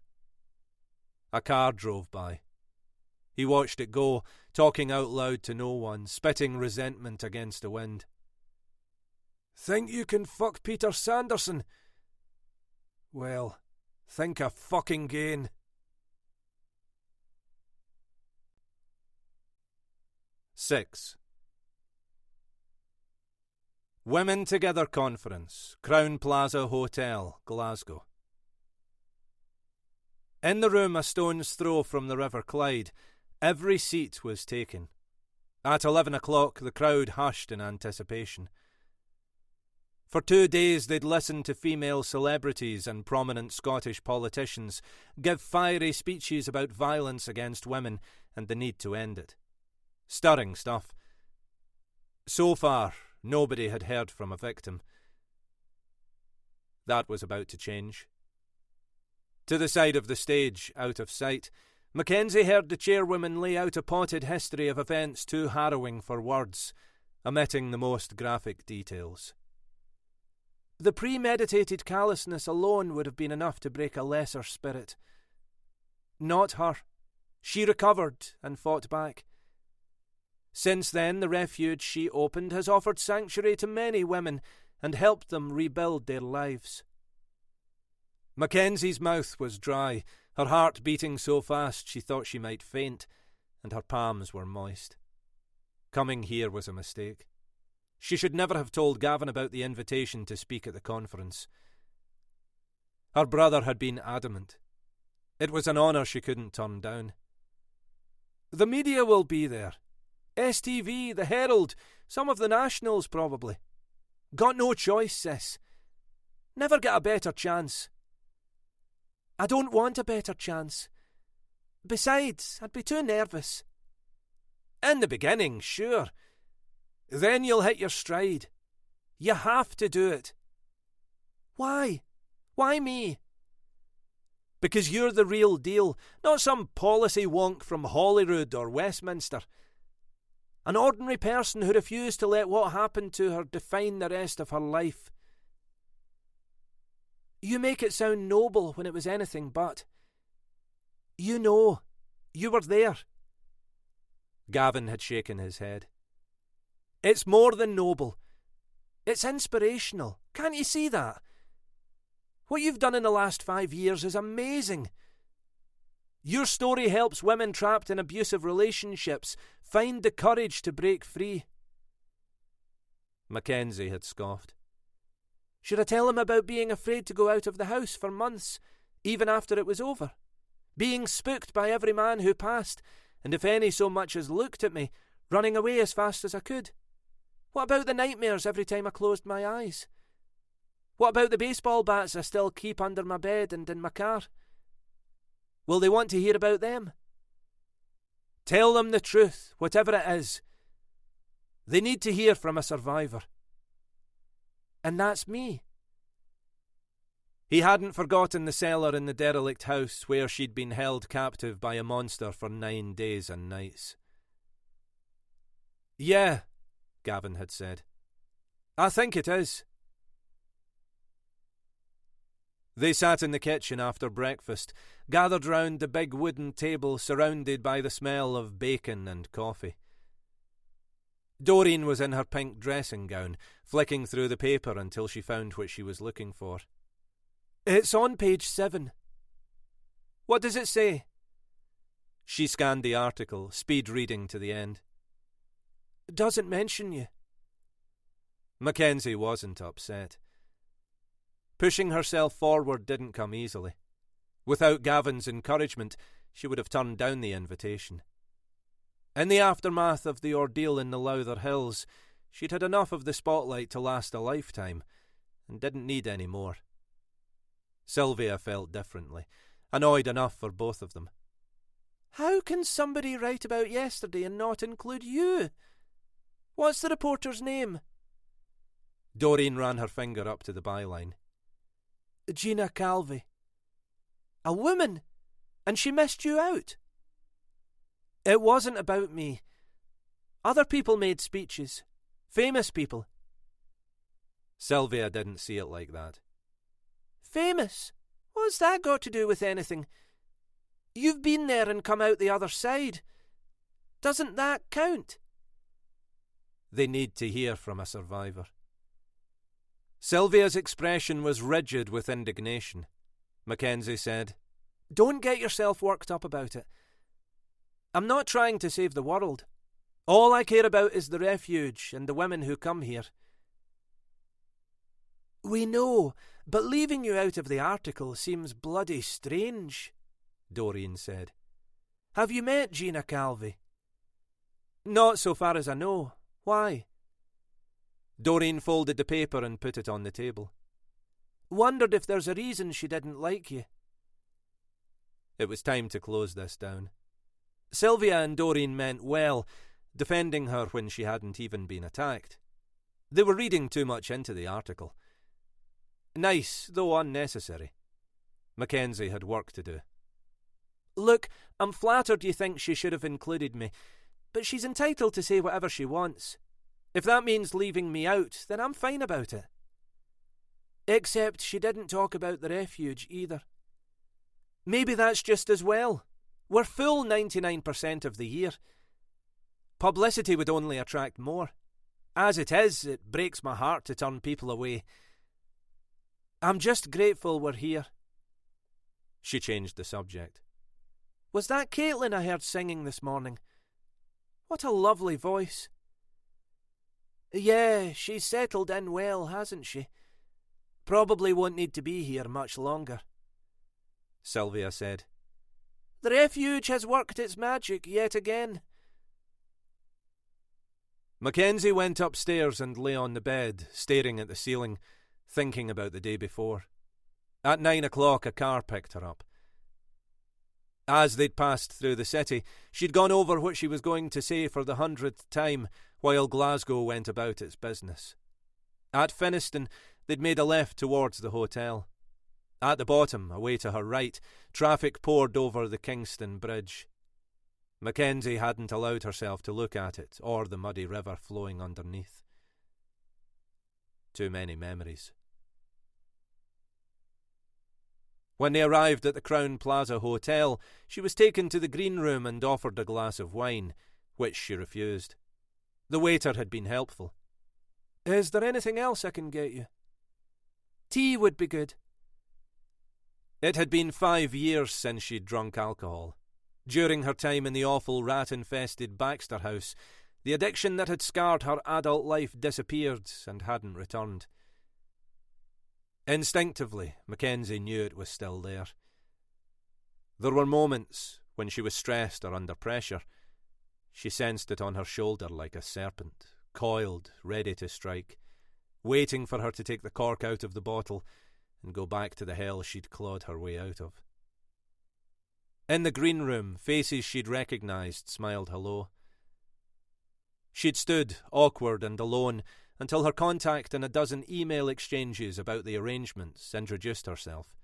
A car drove by. He watched it go, talking out loud to no one, spitting resentment against the wind. Think you can fuck Peter Sanderson? Well, think a fucking gain. 6. Women Together Conference, Crown Plaza Hotel, Glasgow. In the room a stone's throw from the River Clyde, every seat was taken. At 11 o'clock, the crowd hushed in anticipation. For 2 days they'd listened to female celebrities and prominent Scottish politicians give fiery speeches about violence against women and the need to end it. Stirring stuff. So far, nobody had heard from a victim. That was about to change. To the side of the stage, out of sight, Mackenzie heard the chairwoman lay out a potted history of events too harrowing for words, omitting the most graphic details. The premeditated callousness alone would have been enough to break a lesser spirit. Not her. She recovered and fought back. Since then, the refuge she opened has offered sanctuary to many women and helped them rebuild their lives. Mackenzie's mouth was dry, her heart beating so fast she thought she might faint, and her palms were moist. Coming here was a mistake. She should never have told Gavin about the invitation to speak at the conference. Her brother had been adamant. It was an honour she couldn't turn down. The media will be there. STV, the Herald, some of the nationals probably. Got no choice, sis. Never get a better chance. I don't want a better chance. Besides, I'd be too nervous. In the beginning, sure. Then you'll hit your stride. You have to do it. Why? Why me? Because you're the real deal, not some policy wonk from Holyrood or Westminster. An ordinary person who refused to let what happened to her define the rest of her life. You make it sound noble when it was anything but. You know. You were there. Gavin had shaken his head. It's more than noble. It's inspirational. Can't you see that? What you've done in the last 5 years is amazing. Your story helps women trapped in abusive relationships find the courage to break free. Mackenzie had scoffed. Should I tell him about being afraid to go out of the house for months, even after it was over? Being spooked by every man who passed, and if any so much as looked at me, running away as fast as I could? What about the nightmares every time I closed my eyes? What about the baseball bats I still keep under my bed and in my car? Will they want to hear about them? Tell them the truth, whatever it is. They need to hear from a survivor. And that's me. He hadn't forgotten the cellar in the derelict house where she'd been held captive by a monster for 9 days and nights. Yeah, Gavin had said. I think it is. They sat in the kitchen after breakfast, gathered round the big wooden table surrounded by the smell of bacon and coffee. Doreen was in her pink dressing gown, flicking through the paper until she found what she was looking for. It's on page 7. What does it say? She scanned the article, speed reading to the end. Doesn't mention you. Mackenzie wasn't upset. Pushing herself forward didn't come easily. Without Gavin's encouragement, she would have turned down the invitation. In the aftermath of the ordeal in the Lowther Hills, she'd had enough of the spotlight to last a lifetime, and didn't need any more. Sylvia felt differently, annoyed enough for both of them. How can somebody write about yesterday and not include you? What's the reporter's name? Doreen ran her finger up to the byline. Gina Calvi. A woman? And she missed you out? It wasn't about me. Other people made speeches. Famous people. Sylvia didn't see it like that. Famous? What's that got to do with anything? You've been there and come out the other side. Doesn't that count? They need to hear from a survivor. Sylvia's expression was rigid with indignation. Mackenzie said, Don't get yourself worked up about it. I'm not trying to save the world. All I care about is the refuge and the women who come here. We know, but leaving you out of the article seems bloody strange, Doreen said. Have you met Gina Calvi? Not so far as I know. Why? Doreen folded the paper and put it on the table. Wondered if there's a reason she didn't like you. It was time to close this down. Sylvia and Doreen meant well, defending her when she hadn't even been attacked. They were reading too much into the article. Nice, though unnecessary. Mackenzie had work to do. Look, I'm flattered you think she should have included me, but she's entitled to say whatever she wants. If that means leaving me out, then I'm fine about it. Except she didn't talk about the refuge either. Maybe that's just as well. We're full 99% of the year. Publicity would only attract more. As it is, it breaks my heart to turn people away. I'm just grateful we're here. She changed the subject. Was that Caitlin I heard singing this morning? What a lovely voice. Yeah, she's settled in well, hasn't she? Probably won't need to be here much longer. Sylvia said. The refuge has worked its magic yet again. Mackenzie went upstairs and lay on the bed, staring at the ceiling, thinking about the day before. At 9 o'clock, a car picked her up. As they'd passed through the city, she'd gone over what she was going to say for the 100th time, while Glasgow went about its business. At Finniston, they'd made a left towards the hotel. At the bottom, away to her right, traffic poured over the Kingston Bridge. Mackenzie hadn't allowed herself to look at it, or the muddy river flowing underneath. Too many memories. When they arrived at the Crown Plaza Hotel, she was taken to the green room and offered a glass of wine, which she refused. The waiter had been helpful. Is there anything else I can get you? Tea would be good. It had been 5 years since she'd drunk alcohol. During her time in the awful rat-infested Baxter house, the addiction that had scarred her adult life disappeared and hadn't returned. Instinctively, Mackenzie knew it was still there. There were moments when she was stressed or under pressure. She sensed it on her shoulder like a serpent, coiled, ready to strike, waiting for her to take the cork out of the bottle and go back to the hell she'd clawed her way out of. In the green room, faces she'd recognised smiled hello. She'd stood, awkward and alone, until her contact in a dozen email exchanges about the arrangements introduced herself.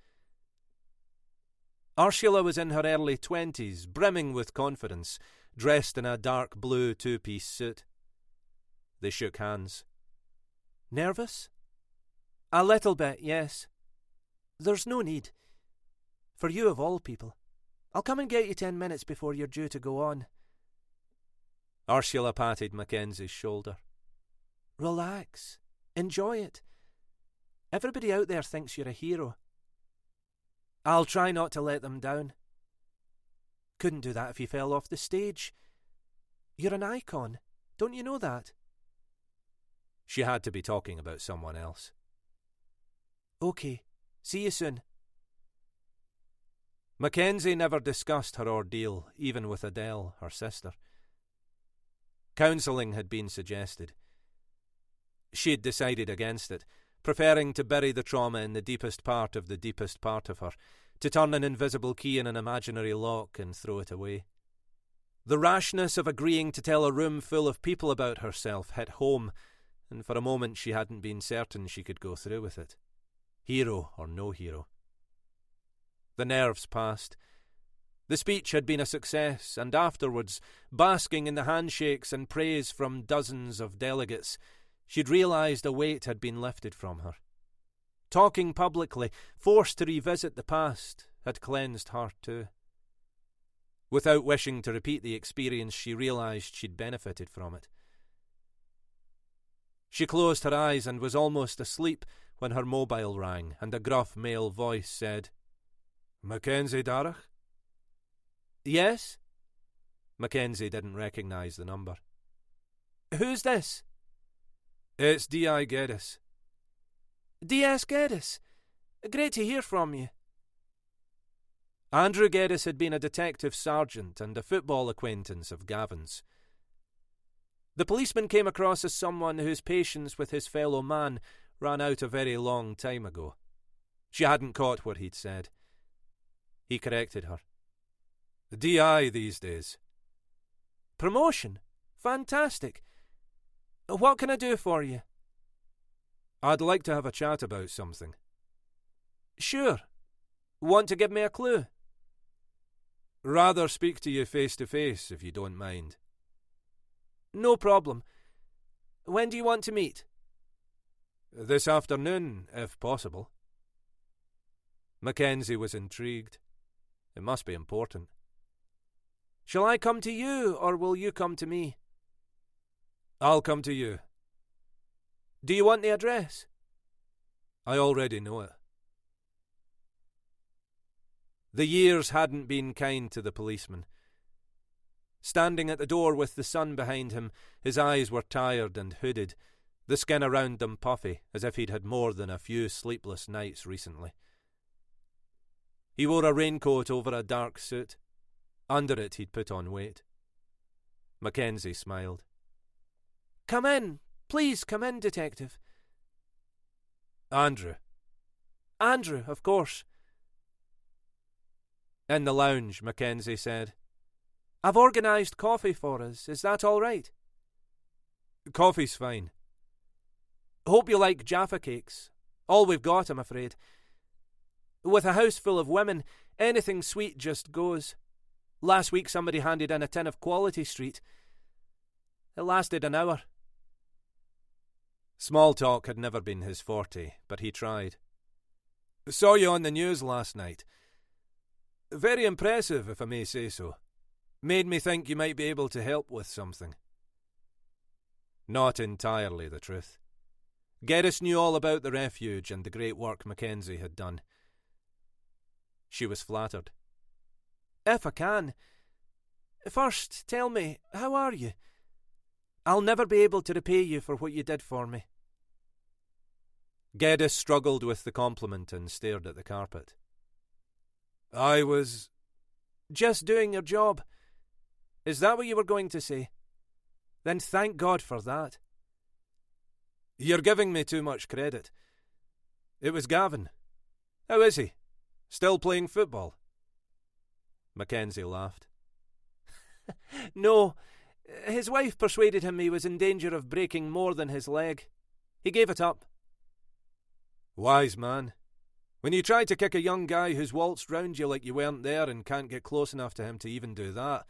Ursula was in her early 20s, brimming with confidence, dressed in a dark blue two-piece suit. They shook hands. Nervous? A little bit, yes. There's no need. For you of all people. I'll come and get you 10 minutes before you're due to go on. Ursula patted Mackenzie's shoulder. Relax. Enjoy it. Everybody out there thinks you're a hero. I'll try not to let them down. Couldn't do that if you fell off the stage. You're an icon. Don't you know that? She had to be talking about someone else. Okay. See you soon. Mackenzie never discussed her ordeal, even with Adele, her sister. Counselling had been suggested. She had decided against it, preferring to bury the trauma in the deepest part of her, to turn an invisible key in an imaginary lock and throw it away. The rashness of agreeing to tell a room full of people about herself hit home, and for a moment she hadn't been certain she could go through with it. Hero or no hero. The nerves passed. The speech had been a success, and afterwards, basking in the handshakes and praise from dozens of delegates, she'd realised a weight had been lifted from her. Talking publicly, forced to revisit the past, had cleansed her too. Without wishing to repeat the experience, she realised she'd benefited from it. She closed her eyes and was almost asleep when her mobile rang and a gruff male voice said, "Mackenzie Darragh?" "Yes?" Mackenzie didn't recognise the number. "Who's this?" "It's D.I. Geddes." "D.S. Geddes? Great to hear from you." Andrew Geddes had been a detective sergeant and a football acquaintance of Gavin's. The policeman came across as someone whose patience with his fellow man ran out a very long time ago. She hadn't caught what he'd said. He corrected her. "D.I. these days." "Promotion? Fantastic. What can I do for you?" "I'd like to have a chat about something." "Sure. Want to give me a clue?" "Rather speak to you face to face, if you don't mind." "No problem. When do you want to meet?" "This afternoon, if possible." Mackenzie was intrigued. It must be important. "Shall I come to you, or will you come to me?" "I'll come to you." "Do you want the address?" "I already know it." The years hadn't been kind to the policeman. Standing at the door with the sun behind him, his eyes were tired and hooded, the skin around them puffy, as if he'd had more than a few sleepless nights recently. He wore a raincoat over a dark suit, Under it he'd put on weight. Mackenzie smiled. "Come in. Please come in, Detective." "Andrew." "Andrew, of course." In the lounge, Mackenzie said, "I've organised coffee for us. Is that all right?" "Coffee's fine." "Hope you like Jaffa cakes. All we've got, I'm afraid. With a house full of women, anything sweet just goes. Last week somebody handed in a tin of Quality Street. It lasted an hour." Small talk had never been his forte, but he tried. "Saw you on the news last night. Very impressive, if I may say so. Made me think you might be able to help with something." Not entirely the truth. Geddes knew all about the refuge and the great work Mackenzie had done. She was flattered. "If I can. First, tell me, how are you? I'll never be able to repay you for what you did for me." Geddes struggled with the compliment and stared at the carpet. "I was "Just doing your job. Is that what you were going to say? Then thank God for that." You're giving me too much credit. It was Gavin. How is he? Still playing football?" Mackenzie laughed. "No. His wife persuaded him he was in danger of breaking more than his leg. He gave it up." "Wise man. When you try to kick a young guy who's waltzed round you like you weren't there and can't get close enough to him to even do that,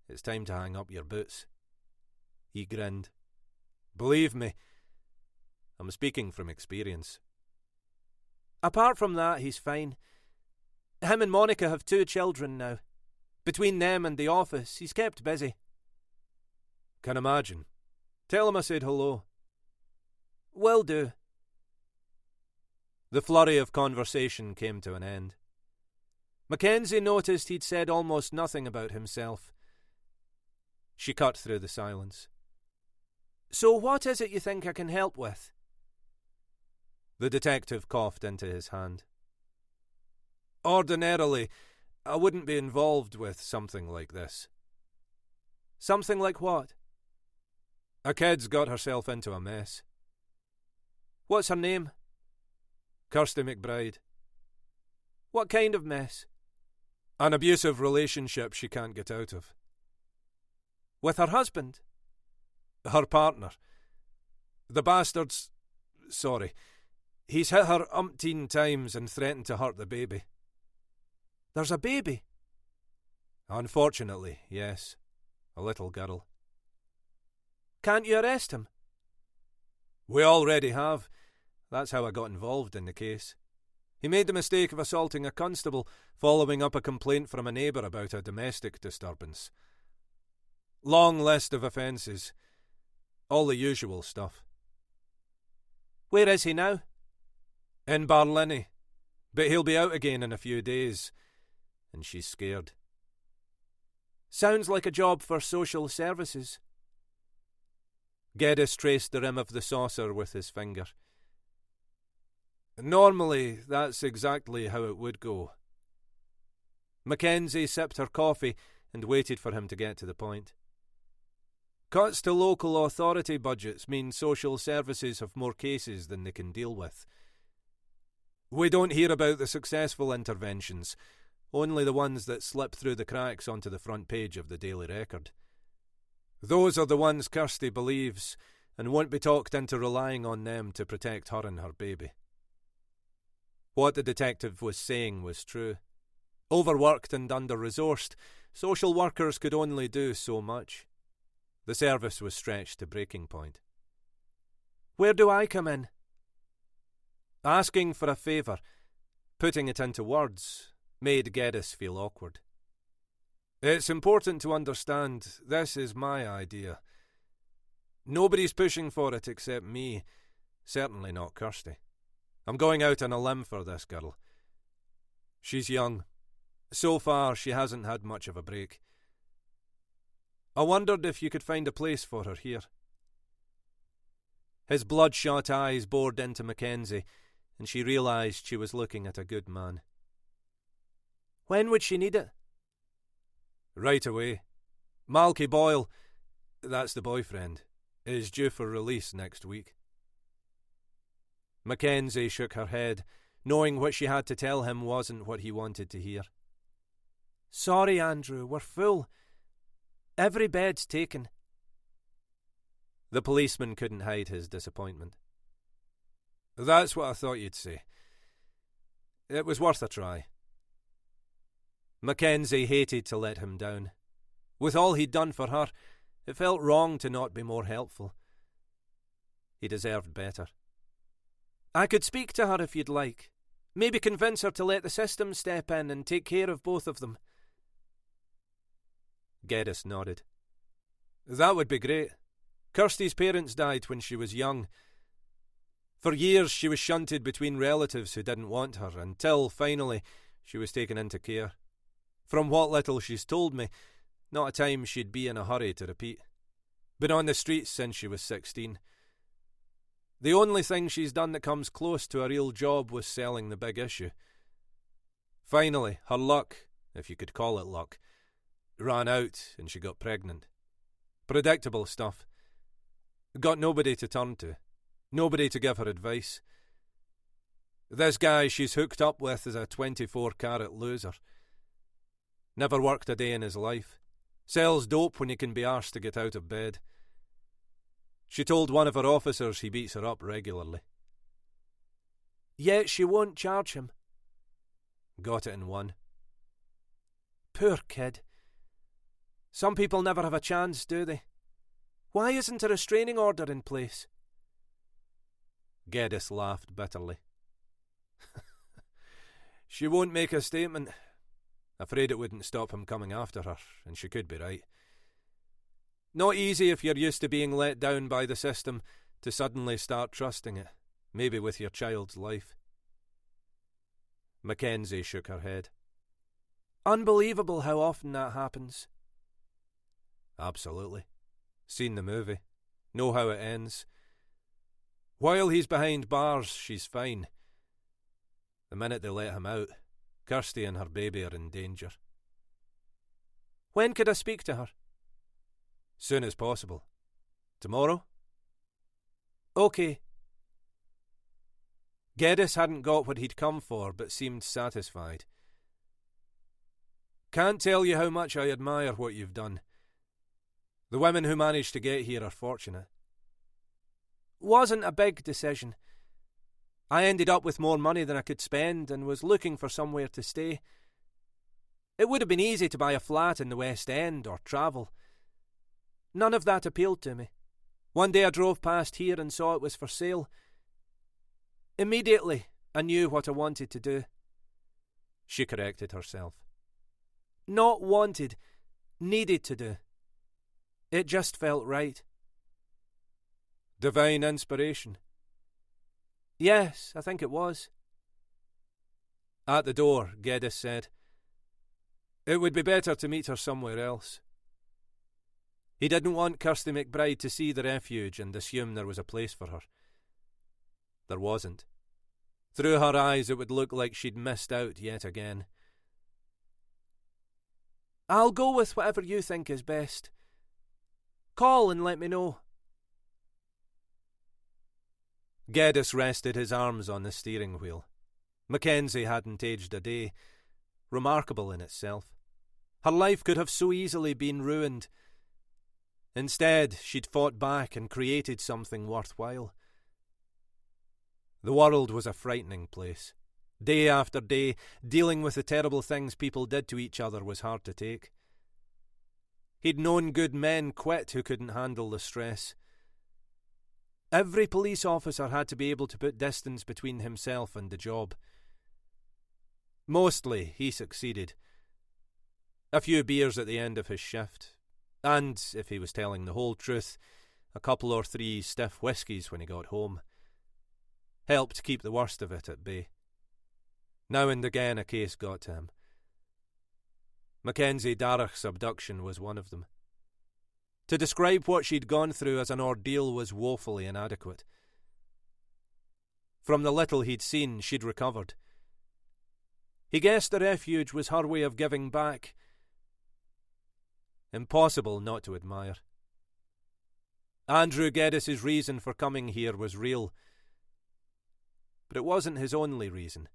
it's time to hang up your boots." He grinned. "Believe me, I'm speaking from experience." "Apart from that, he's fine. Him and Monica have 2 children now. Between them and the office, he's kept busy." "Can imagine. Tell him I said hello." "Will do." The flurry of conversation came to an end. Mackenzie noticed he'd said almost nothing about himself. She cut through the silence. "So what is it you think I can help with?" The detective coughed into his hand. "Ordinarily, I wouldn't be involved with something like this." "Something like what?" "A kid's got herself into a mess." "What's her name?" "Kirsty McBride." "What kind of mess?" "An abusive relationship she can't get out of." "With her husband?" "Her partner. The bastard's... sorry. He's hit her umpteen times and threatened to hurt the baby." "There's a baby?" "Unfortunately, yes. A little girl." "Can't you arrest him?" "We already have. That's how I got involved in the case. He made the mistake of assaulting a constable, following up a complaint from a neighbour about a domestic disturbance. Long list of offences. All the usual stuff." "Where is he now?" "In Barlinnie. But he'll be out again in a few days." And she's scared. "Sounds like a job for social services." Geddes traced the rim of the saucer with his finger. "Normally, that's exactly how it would go." Mackenzie sipped her coffee and waited for him to get to the point. "Cuts to local authority budgets mean social services have more cases than they can deal with. We don't hear about the successful interventions, only the ones that slip through the cracks onto the front page of the Daily Record. Those are the ones Kirsty believes and won't be talked into relying on them to protect her and her baby." What the detective was saying was true. Overworked and under-resourced, social workers could only do so much. The service was stretched to breaking point. "Where do I come in?" Asking for a favour, putting it into words, made Geddes feel awkward. "It's important to understand this is my idea. Nobody's pushing for it except me, certainly not Kirsty. I'm going out on a limb for this girl. She's young. So far, she hasn't had much of a break. I wondered if you could find a place for her here." His bloodshot eyes bored into Mackenzie, and she realised she was looking at a good man. "When would she need it?" Right away. Malky Boyle, that's the boyfriend, is due for release next week. Mackenzie shook her head, knowing what she had to tell him wasn't what he wanted to hear. Sorry, Andrew, we're full. Every bed's taken. The policeman couldn't hide his disappointment. That's what I thought you'd say. It was worth a try. Mackenzie hated to let him down. With all he'd done for her, it felt wrong to not be more helpful. He deserved better. I could speak to her if you'd like. Maybe convince her to let the system step in and take care of both of them. Geddes nodded. That would be great. Kirsty's parents died when she was young. For years she was shunted between relatives who didn't want her, until, finally, she was taken into care. From what little she's told me, not a time she'd be in a hurry to repeat. Been on the streets since she was 16. The only thing she's done that comes close to a real job was selling the Big Issue. Finally, her luck, if you could call it luck, ran out and she got pregnant. Predictable stuff. Got nobody to turn to. Nobody to give her advice. This guy she's hooked up with is a 24-carat loser. Never worked a day in his life. Sells dope when he can be arsed to get out of bed. She told one of her officers he beats her up regularly. Yet she won't charge him. Got it in one. Poor kid. Some people never have a chance, do they? Why isn't a restraining order in place? Geddes laughed bitterly. She won't make a statement. Afraid it wouldn't stop him coming after her, and she could be right. Not easy if you're used to being let down by the system to suddenly start trusting it, maybe with your child's life. Mackenzie shook her head. Unbelievable how often that happens. Absolutely. Seen the movie. Know how it ends. While he's behind bars, she's fine. The minute they let him out, Kirsty and her baby are in danger. When could I speak to her? Soon as possible. Tomorrow? OK. Geddes hadn't got what he'd come for, but seemed satisfied. Can't tell you how much I admire what you've done. The women who managed to get here are fortunate. Wasn't a big decision. I ended up with more money than I could spend and was looking for somewhere to stay. It would have been easy to buy a flat in the West End or travel. None of that appealed to me. One day I drove past here and saw it was for sale. Immediately, I knew what I wanted to do. She corrected herself. Not wanted, needed to do. It just felt right. Divine inspiration. Yes, I think it was. At the door, Geddes said, It would be better to meet her somewhere else. He didn't want Kirsty McBride to see the refuge and assume there was a place for her. There wasn't. Through her eyes it would look like she'd missed out yet again. I'll go with whatever you think is best. Call and let me know. Geddes rested his arms on the steering wheel. Mackenzie hadn't aged a day. Remarkable in itself. Her life could have so easily been ruined. Instead, she'd fought back and created something worthwhile. The world was a frightening place. Day after day, dealing with the terrible things people did to each other was hard to take. He'd known good men quit who couldn't handle the stress. Every police officer had to be able to put distance between himself and the job. Mostly, he succeeded. A few beers at the end of his shift, and, if he was telling the whole truth, a couple or three stiff whiskies when he got home. Helped keep the worst of it at bay. Now and again a case got to him. Mackenzie Darrach's abduction was one of them. To describe what she'd gone through as an ordeal was woefully inadequate. From the little he'd seen, she'd recovered. He guessed the refuge was her way of giving back. Impossible not to admire. Andrew Geddis's reason for coming here was real, but it wasn't his only reason.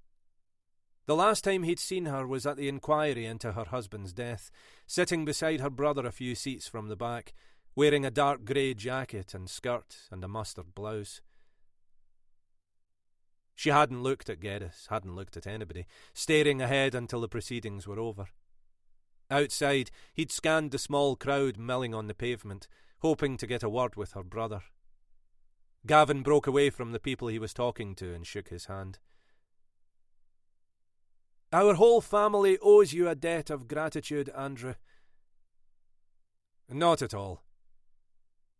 The last time he'd seen her was at the inquiry into her husband's death, sitting beside her brother a few seats from the back, wearing a dark grey jacket and skirt and a mustard blouse. She hadn't looked at Geddis, hadn't looked at anybody, staring ahead until the proceedings were over. Outside, he'd scanned the small crowd milling on the pavement, hoping to get a word with her brother. Gavin broke away from the people he was talking to and shook his hand. Our whole family owes you a debt of gratitude, Andrew. Not at all.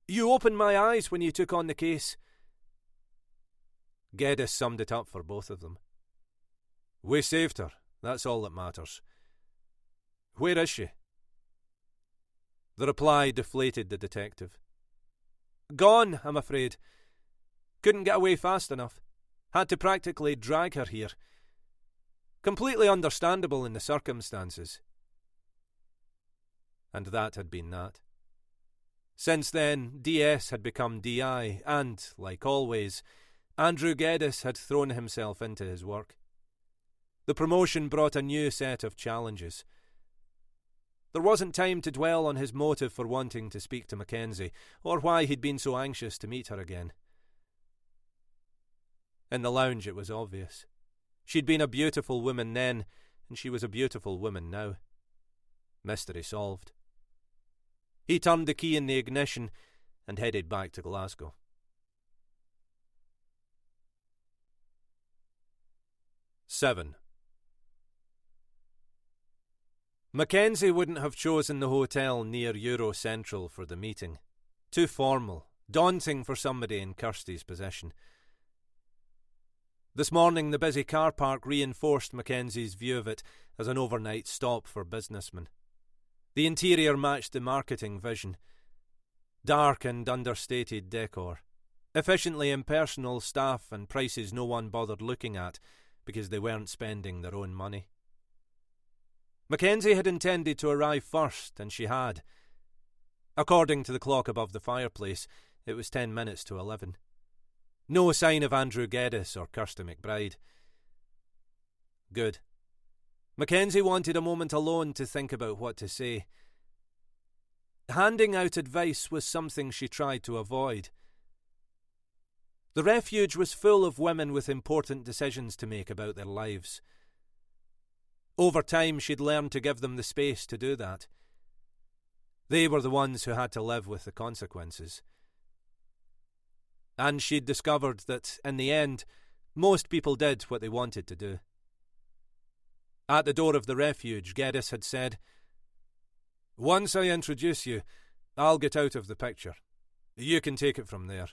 You opened my eyes when you took on the case. Geddis summed it up for both of them. We saved her, that's all that matters. Where is she? The reply deflated the detective. Gone, I'm afraid. Couldn't get away fast enough. Had to practically drag her here. Completely understandable in the circumstances. And that had been that. Since then, DS had become DI, and, like always, Andrew Geddis had thrown himself into his work. The promotion brought a new set of challenges. There wasn't time to dwell on his motive for wanting to speak to Mackenzie, or why he'd been so anxious to meet her again. In the lounge it was obvious. She'd been a beautiful woman then, and she was a beautiful woman now. Mystery solved. He turned the key in the ignition and headed back to Glasgow. Seven. Mackenzie wouldn't have chosen the hotel near Euro Central for the meeting. Too formal, daunting for somebody in Kirsty's position. This morning the busy car park reinforced Mackenzie's view of it as an overnight stop for businessmen. The interior matched the marketing vision. Dark and understated decor. Efficiently impersonal staff and prices no one bothered looking at because they weren't spending their own money. Mackenzie had intended to arrive first, and she had. According to the clock above the fireplace, it was 10 minutes to 11. No sign of Andrew Geddis or Kirsty McBride. Good. Mackenzie wanted a moment alone to think about what to say. Handing out advice was something she tried to avoid. The refuge was full of women with important decisions to make about their lives. Over time, she'd learned to give them the space to do that. They were the ones who had to live with the consequences. And she'd discovered that, in the end, most people did what they wanted to do. At the door of the refuge, Geddis had said, "Once I introduce you, I'll get out of the picture. You can take it from there."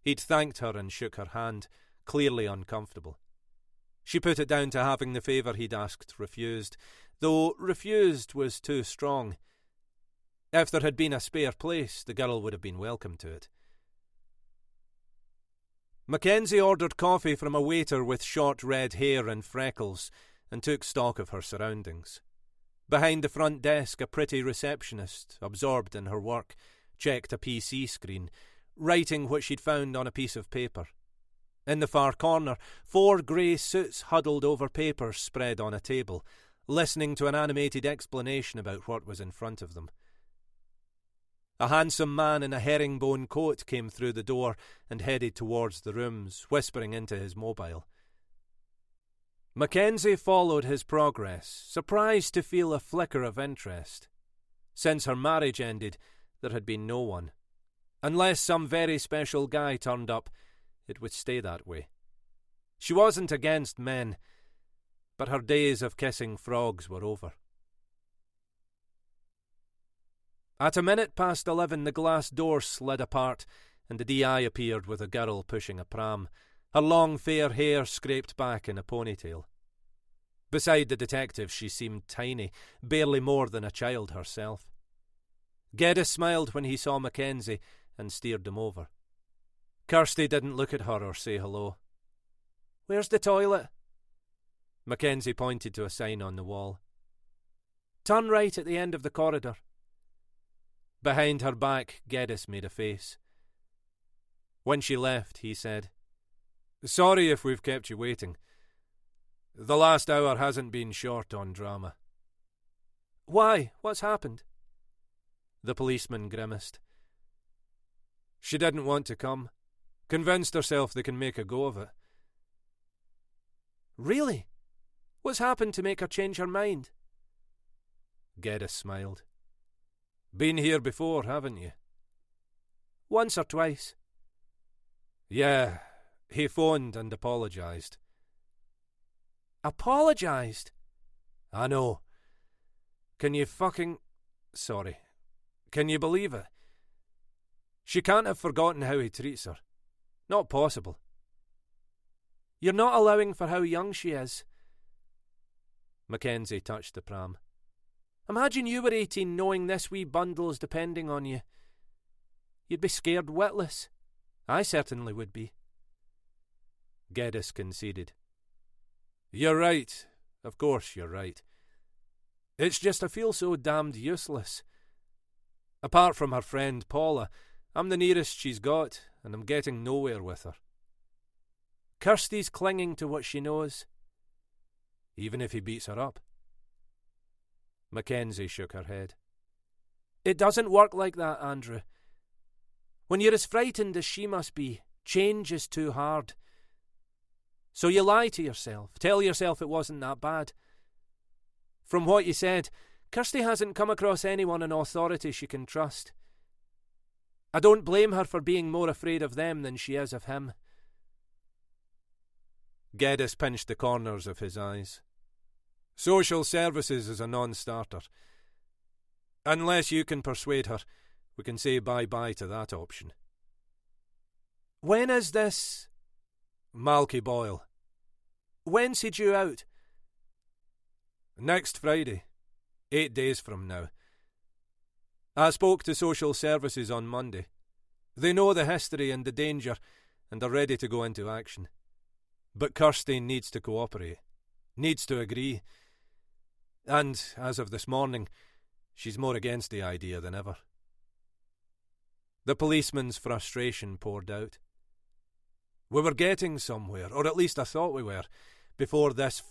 He'd thanked her and shook her hand, clearly uncomfortable. She put it down to having the favour he'd asked refused, though refused was too strong. If there had been a spare place, the girl would have been welcome to it. Mackenzie ordered coffee from a waiter with short red hair and freckles and took stock of her surroundings. Behind the front desk, a pretty receptionist, absorbed in her work, checked a PC screen, writing what she'd found on a piece of paper. In the far corner, 4 grey suits huddled over papers spread on a table, listening to an animated explanation about what was in front of them. A handsome man in a herringbone coat came through the door and headed towards the rooms, whispering into his mobile. Mackenzie followed his progress, surprised to feel a flicker of interest. Since her marriage ended, there had been no one. Unless some very special guy turned up, it would stay that way. She wasn't against men, but her days of kissing frogs were over. At 11:15, the glass door slid apart, and the DI appeared with a girl pushing a pram, her long fair hair scraped back in a ponytail. Beside the detective, she seemed tiny, barely more than a child herself. Geddis smiled when he saw Mackenzie and steered him over. Kirsty didn't look at her or say hello. "Where's the toilet?" Mackenzie pointed to a sign on the wall. Turn right at the end of the corridor." Behind her back, Geddes made a face. When she left, he said, "Sorry if we've kept you waiting. The last hour hasn't been short on drama." "Why? What's happened?" The policeman grimaced. "She didn't want to come. Convinced herself they can make a go of it." "Really? What's happened to make her change her mind?" Geddes smiled. "Been here before, haven't you?" "Once or twice." "Yeah, he phoned and apologised." "Apologised?" "I know. Can you Sorry. Can you believe it? She can't have forgotten how he treats her. Not possible." "You're not allowing for how young she is." Mackenzie touched the pram. "Imagine you were 18 knowing this wee bundle's depending on you. You'd be scared witless. I certainly would be." Geddes conceded. "You're right. Of course you're right. It's just I feel so damned useless. Apart from her friend Paula, I'm the nearest she's got, and I'm getting nowhere with her." "Kirsty's clinging to what she knows." "Even if he beats her up?" Mackenzie shook her head. "It doesn't work like that, Andrew. When you're as frightened as she must be, change is too hard. So you lie to yourself, tell yourself it wasn't that bad. From what you said, Kirsty hasn't come across anyone in authority she can trust. I don't blame her for being more afraid of them than she is of him." Geddes pinched the corners of his eyes. "Social services is a non-starter. Unless you can persuade her, we can say bye-bye to that option." "When is this?" "Malky Boyle." "When's he due out?" "Next Friday, 8 days from now. I spoke to social services on Monday. They know the history and the danger and are ready to go into action. But Kirsty needs to cooperate, needs to agree. And, as of this morning, she's more against the idea than ever." The policeman's frustration poured out. "We were getting somewhere, or at least I thought we were, before this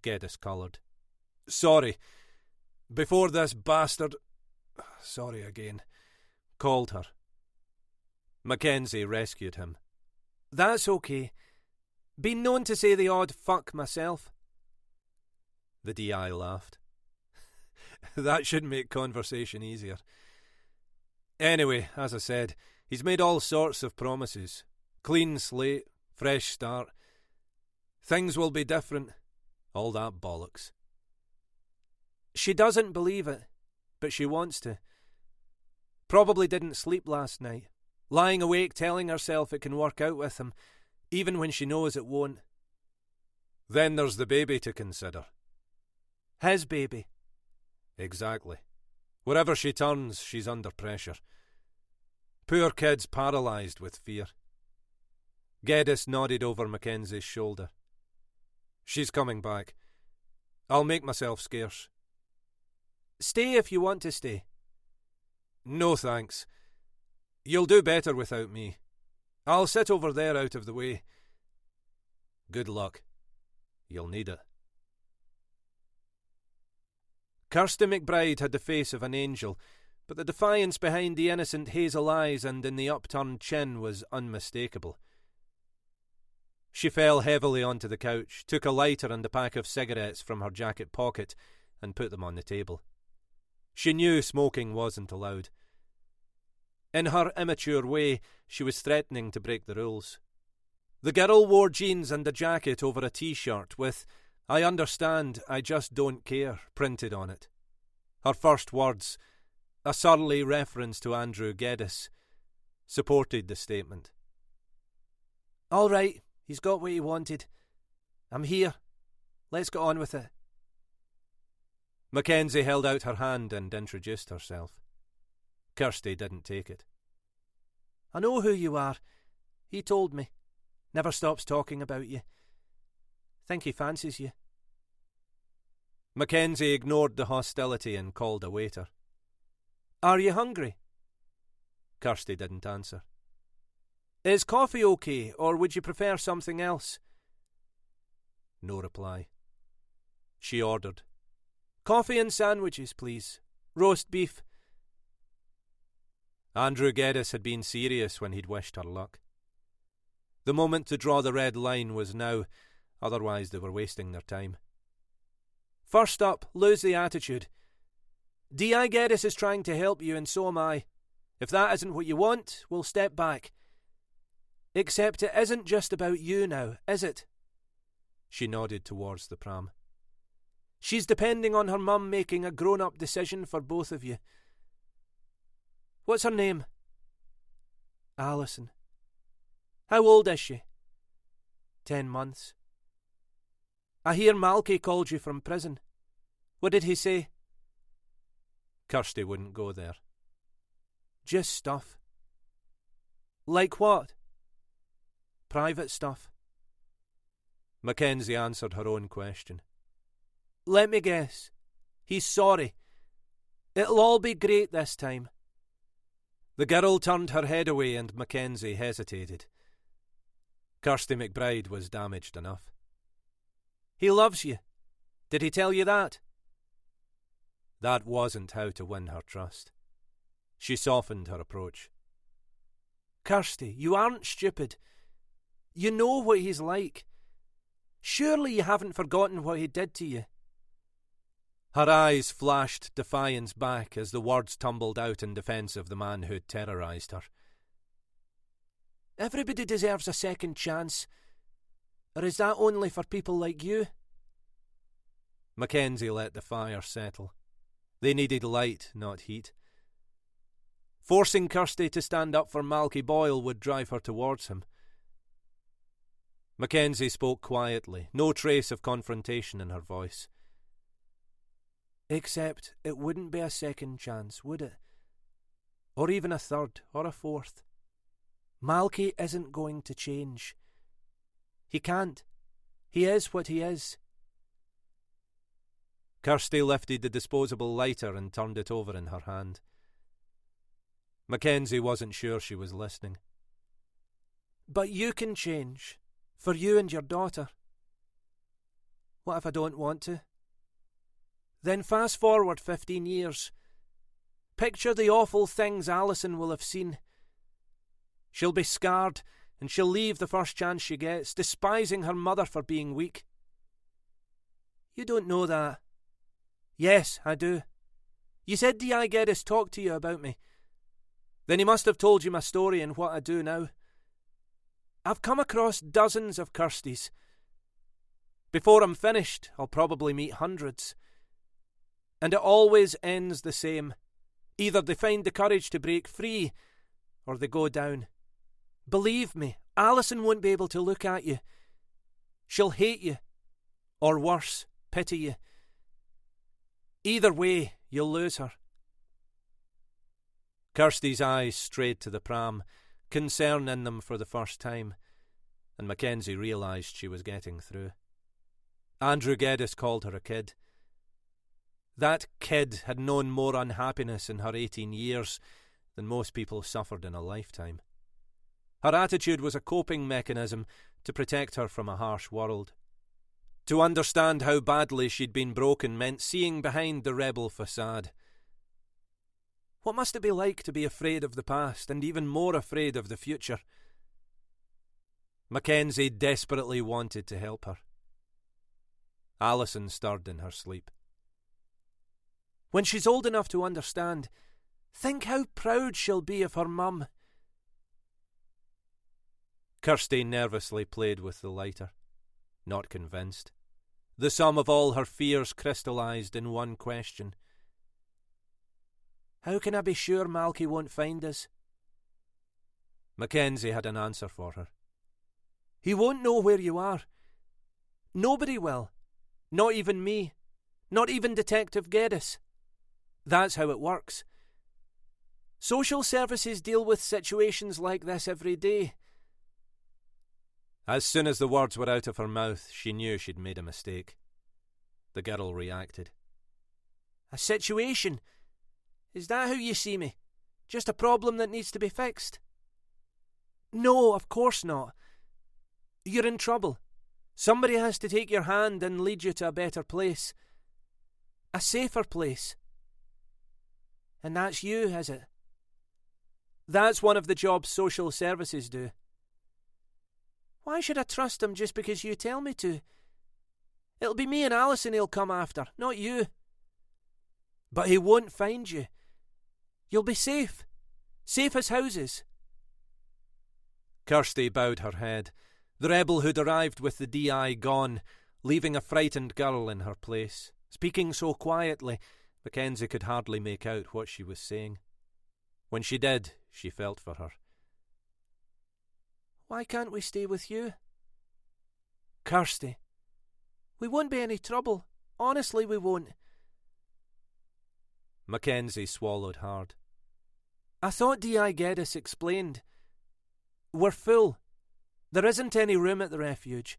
Geddes coloured. "Sorry. Before this bastard... Sorry again. Called her." Mackenzie rescued him. "That's okay. Been known to say the odd fuck myself." The DI laughed. "That should make conversation easier. Anyway, as I said, he's made all sorts of promises. Clean slate, fresh start. Things will be different. All that bollocks." "She doesn't believe it, but she wants to. Probably didn't sleep last night, lying awake telling herself it can work out with him, even when she knows it won't." "Then there's the baby to consider." "His baby." "Exactly. Wherever she turns, she's under pressure. Poor kid's paralysed with fear." Geddes nodded over Mackenzie's shoulder. "She's coming back. I'll make myself scarce." "Stay if you want to stay." "No thanks. You'll do better without me. I'll sit over there out of the way. Good luck. You'll need it." Kirsty McBride had the face of an angel, but the defiance behind the innocent hazel eyes and in the upturned chin was unmistakable. She fell heavily onto the couch, took a lighter and a pack of cigarettes from her jacket pocket, and put them on the table. She knew smoking wasn't allowed. In her immature way, she was threatening to break the rules. The girl wore jeans and a jacket over a t-shirt with "I understand, I just don't care" printed on it. Her first words, a surly reference to Andrew Geddes, supported the statement. "All right, he's got what he wanted. I'm here. Let's get on with it." Mackenzie held out her hand and introduced herself. Kirsty didn't take it. "I know who you are. He told me. Never stops talking about you. Think he fancies you." Mackenzie ignored the hostility and called a waiter. "Are you hungry?" Kirsty didn't answer. "Is coffee okay, or would you prefer something else?" No reply. She ordered. "Coffee and sandwiches, please. Roast beef." Andrew Geddes had been serious when he'd wished her luck. The moment to draw the red line was now, otherwise they were wasting their time. "First up, lose the attitude. D.I. Geddes is trying to help you, and so am I. If that isn't what you want, we'll step back. Except it isn't just about you now, is it?" She nodded towards the pram. "She's depending on her mum making a grown-up decision for both of you. What's her name?" "Alison." "How old is she?" 10 months. "I hear Malky called you from prison. What did he say?" Kirsty wouldn't go there. "Just stuff." "Like what?" "Private stuff." Mackenzie answered her own question. "Let me guess. He's sorry. It'll all be great this time." The girl turned her head away and Mackenzie hesitated. Kirsty McBride was damaged enough. "He loves you. Did he tell you that?" That wasn't how to win her trust. She softened her approach. "Kirsty, you aren't stupid. You know what he's like. Surely you haven't forgotten what he did to you." Her eyes flashed defiance back as the words tumbled out in defence of the man who'd terrorised her. "Everybody deserves a second chance. Or is that only for people like you?" Mackenzie let the fire settle. They needed light, not heat. Forcing Kirsty to stand up for Malky Boyle would drive her towards him. Mackenzie spoke quietly, no trace of confrontation in her voice. "Except it wouldn't be a second chance, would it? Or even a third, or a fourth. Malky isn't going to change. He can't. He is what he is." Kirsty lifted the disposable lighter and turned it over in her hand. Mackenzie wasn't sure she was listening. "But you can change. For you and your daughter." "What if I don't want to?" "Then fast forward 15 years. Picture the awful things Alison will have seen. She'll be scarred, and she'll leave the first chance she gets, despising her mother for being weak." "You don't know that." "Yes, I do. You said D.I. Geddes talked to you about me. Then he must have told you my story and what I do now. I've come across dozens of Kirstys. Before I'm finished, I'll probably meet hundreds. And it always ends the same. Either they find the courage to break free, or they go down. Believe me, Alison won't be able to look at you. She'll hate you, or worse, pity you. Either way, you'll lose her." Kirsty's eyes strayed to the pram, concern in them for the first time, and Mackenzie realised she was getting through. Andrew Geddes called her a kid. That kid had known more unhappiness in her 18 years than most people suffered in a lifetime. Her attitude was a coping mechanism to protect her from a harsh world. To understand how badly she'd been broken meant seeing behind the rebel facade. What must it be like to be afraid of the past and even more afraid of the future? Mackenzie desperately wanted to help her. Alison stirred in her sleep. When she's old enough to understand, think how proud she'll be of her mum. Kirsty nervously played with the lighter, not convinced. The sum of all her fears crystallised in one question. How can I be sure Malky won't find us? Mackenzie had an answer for her. He won't know where you are. Nobody will. Not even me. Not even Detective Geddes. That's how it works. Social services deal with situations like this every day. As soon as the words were out of her mouth, she knew she'd made a mistake. the girl reacted. A situation? Is that how you see me? Just a problem that needs to be fixed? No, of course not. You're in trouble. Somebody has to take your hand and lead you to a better place. A safer place. And that's you, is it? That's one of the jobs social services do. Why should I trust him just because you tell me to? It'll be me and Alison he'll come after, not you. But he won't find you. You'll be safe. Safe as houses. Kirsty bowed her head. The rebel who'd arrived with the DI gone, leaving a frightened girl in her place. Speaking so quietly, Mackenzie could hardly make out what she was saying. When she did, she felt for her. Why can't we stay with you? Kirsty, we won't be any trouble. Honestly, we won't. Mackenzie swallowed hard. I thought D.I. Geddes explained. We're full. There isn't any room at the refuge.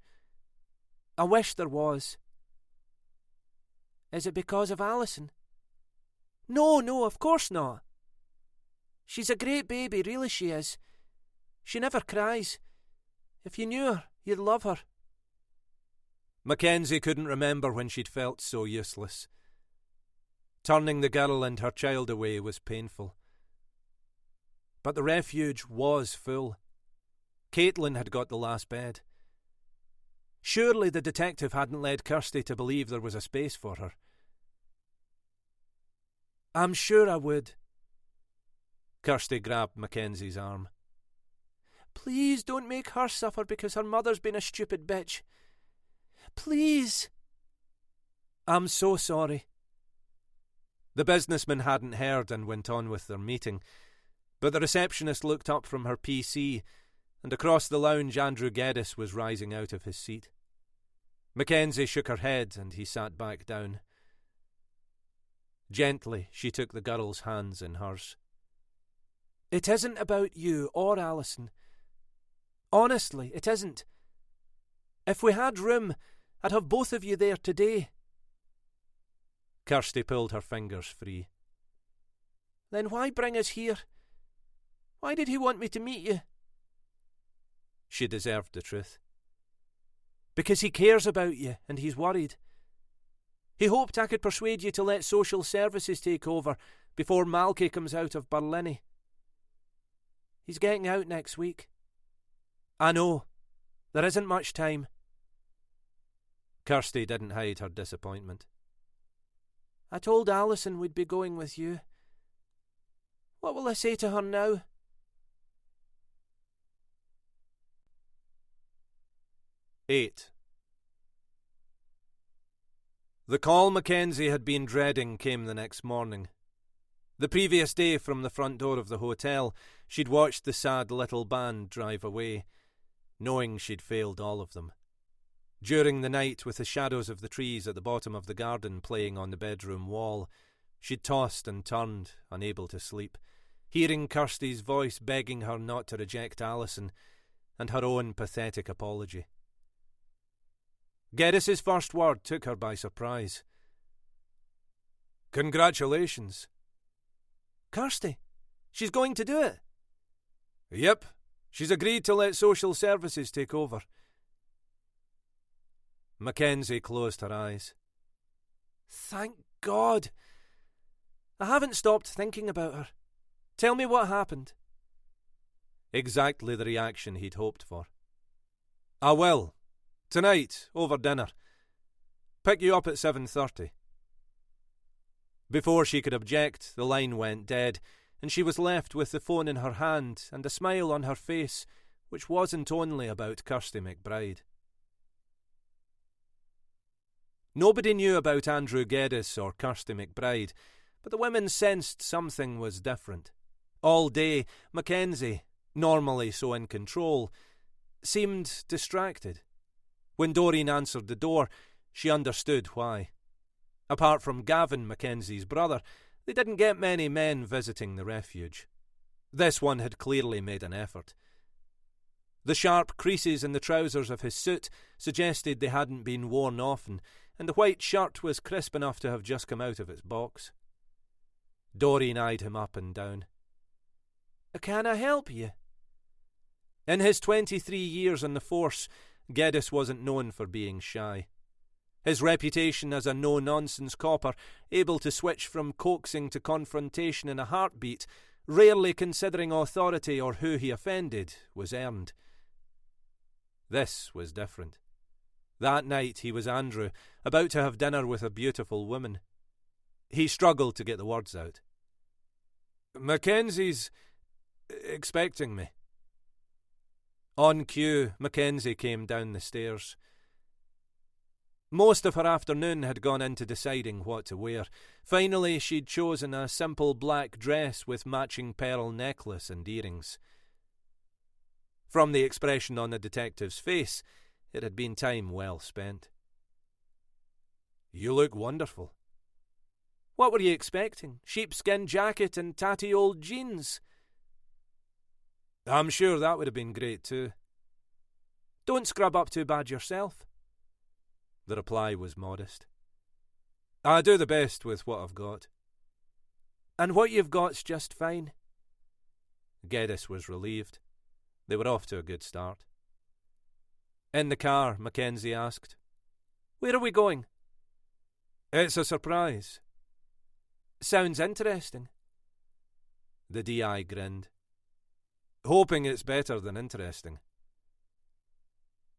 I wish there was. Is it because of Alison? No, of course not. She's a great baby, really she is. She never cries. If you knew her, you'd love her. Mackenzie couldn't remember when she'd felt so useless. Turning the girl and her child away was painful. But the refuge was full. Caitlin had got the last bed. Surely the detective hadn't led Kirsty to believe there was a space for her. I'm sure I would. Kirsty grabbed Mackenzie's arm. Please don't make her suffer because her mother's been a stupid bitch. Please. I'm so sorry. The businessman hadn't heard and went on with their meeting, but the receptionist looked up from her PC, and across the lounge Andrew Geddes was rising out of his seat. Mackenzie shook her head and he sat back down. Gently, she took the girl's hands in hers. It isn't about you or Alison. Honestly, it isn't. If we had room, I'd have both of you there today. Kirsty pulled her fingers free. Then why bring us here? Why did he want me to meet you? She deserved the truth. Because he cares about you and he's worried. He hoped I could persuade you to let social services take over before Malky comes out of Berlin. He's getting out next week. I know. There isn't much time. Kirsty didn't hide her disappointment. I told Alison we'd be going with you. What will I say to her now? Eight. The call Mackenzie had been dreading came the next morning. The previous day, from the front door of the hotel, she'd watched the sad little band drive away, knowing she'd failed all of them. During the night, with the shadows of the trees at the bottom of the garden playing on the bedroom wall, she'd tossed and turned, unable to sleep, hearing Kirsty's voice begging her not to reject Alison, and her own pathetic apology. Geddes' first word took her by surprise. Congratulations. Kirsty, she's going to do it. Yep, she's agreed to let social services take over. Mackenzie closed her eyes. Thank God. I haven't stopped thinking about her. Tell me what happened. Exactly the reaction he'd hoped for. I will. Tonight, over dinner. Pick you up at 7:30. Before she could object, the line went dead, and she was left with the phone in her hand and a smile on her face, which wasn't only about Kirsty McBride. Nobody knew about Andrew Geddes or Kirsty McBride, but the women sensed something was different. All day, Mackenzie, normally so in control, seemed distracted. When Doreen answered the door, she understood why. Apart from Gavin, Mackenzie's brother, they didn't get many men visiting the refuge. This one had clearly made an effort. The sharp creases in the trousers of his suit suggested they hadn't been worn often, and the white shirt was crisp enough to have just come out of its box. Doreen eyed him up and down. "Can I help you?" In his 23 years on the force, Geddes wasn't known for being shy. His reputation as a no-nonsense copper, able to switch from coaxing to confrontation in a heartbeat, rarely considering authority or who he offended, was earned. This was different. That night he was Andrew, about to have dinner with a beautiful woman. He struggled to get the words out. "Mackenzie's expecting me." On cue, Mackenzie came down the stairs. Most of her afternoon had gone into deciding what to wear. Finally, she'd chosen a simple black dress with matching pearl necklace and earrings. From the expression on the detective's face, it had been time well spent. "You look wonderful." "What were you expecting? Sheepskin jacket and tatty old jeans?" "I'm sure that would have been great too." "Don't scrub up too bad yourself." The reply was modest. "I do the best with what I've got." "And what you've got's just fine." Geddes was relieved. They were off to a good start. In the car, Mackenzie asked, "Where are we going?" "It's a surprise." "Sounds interesting." The DI grinned. "Hoping it's better than interesting."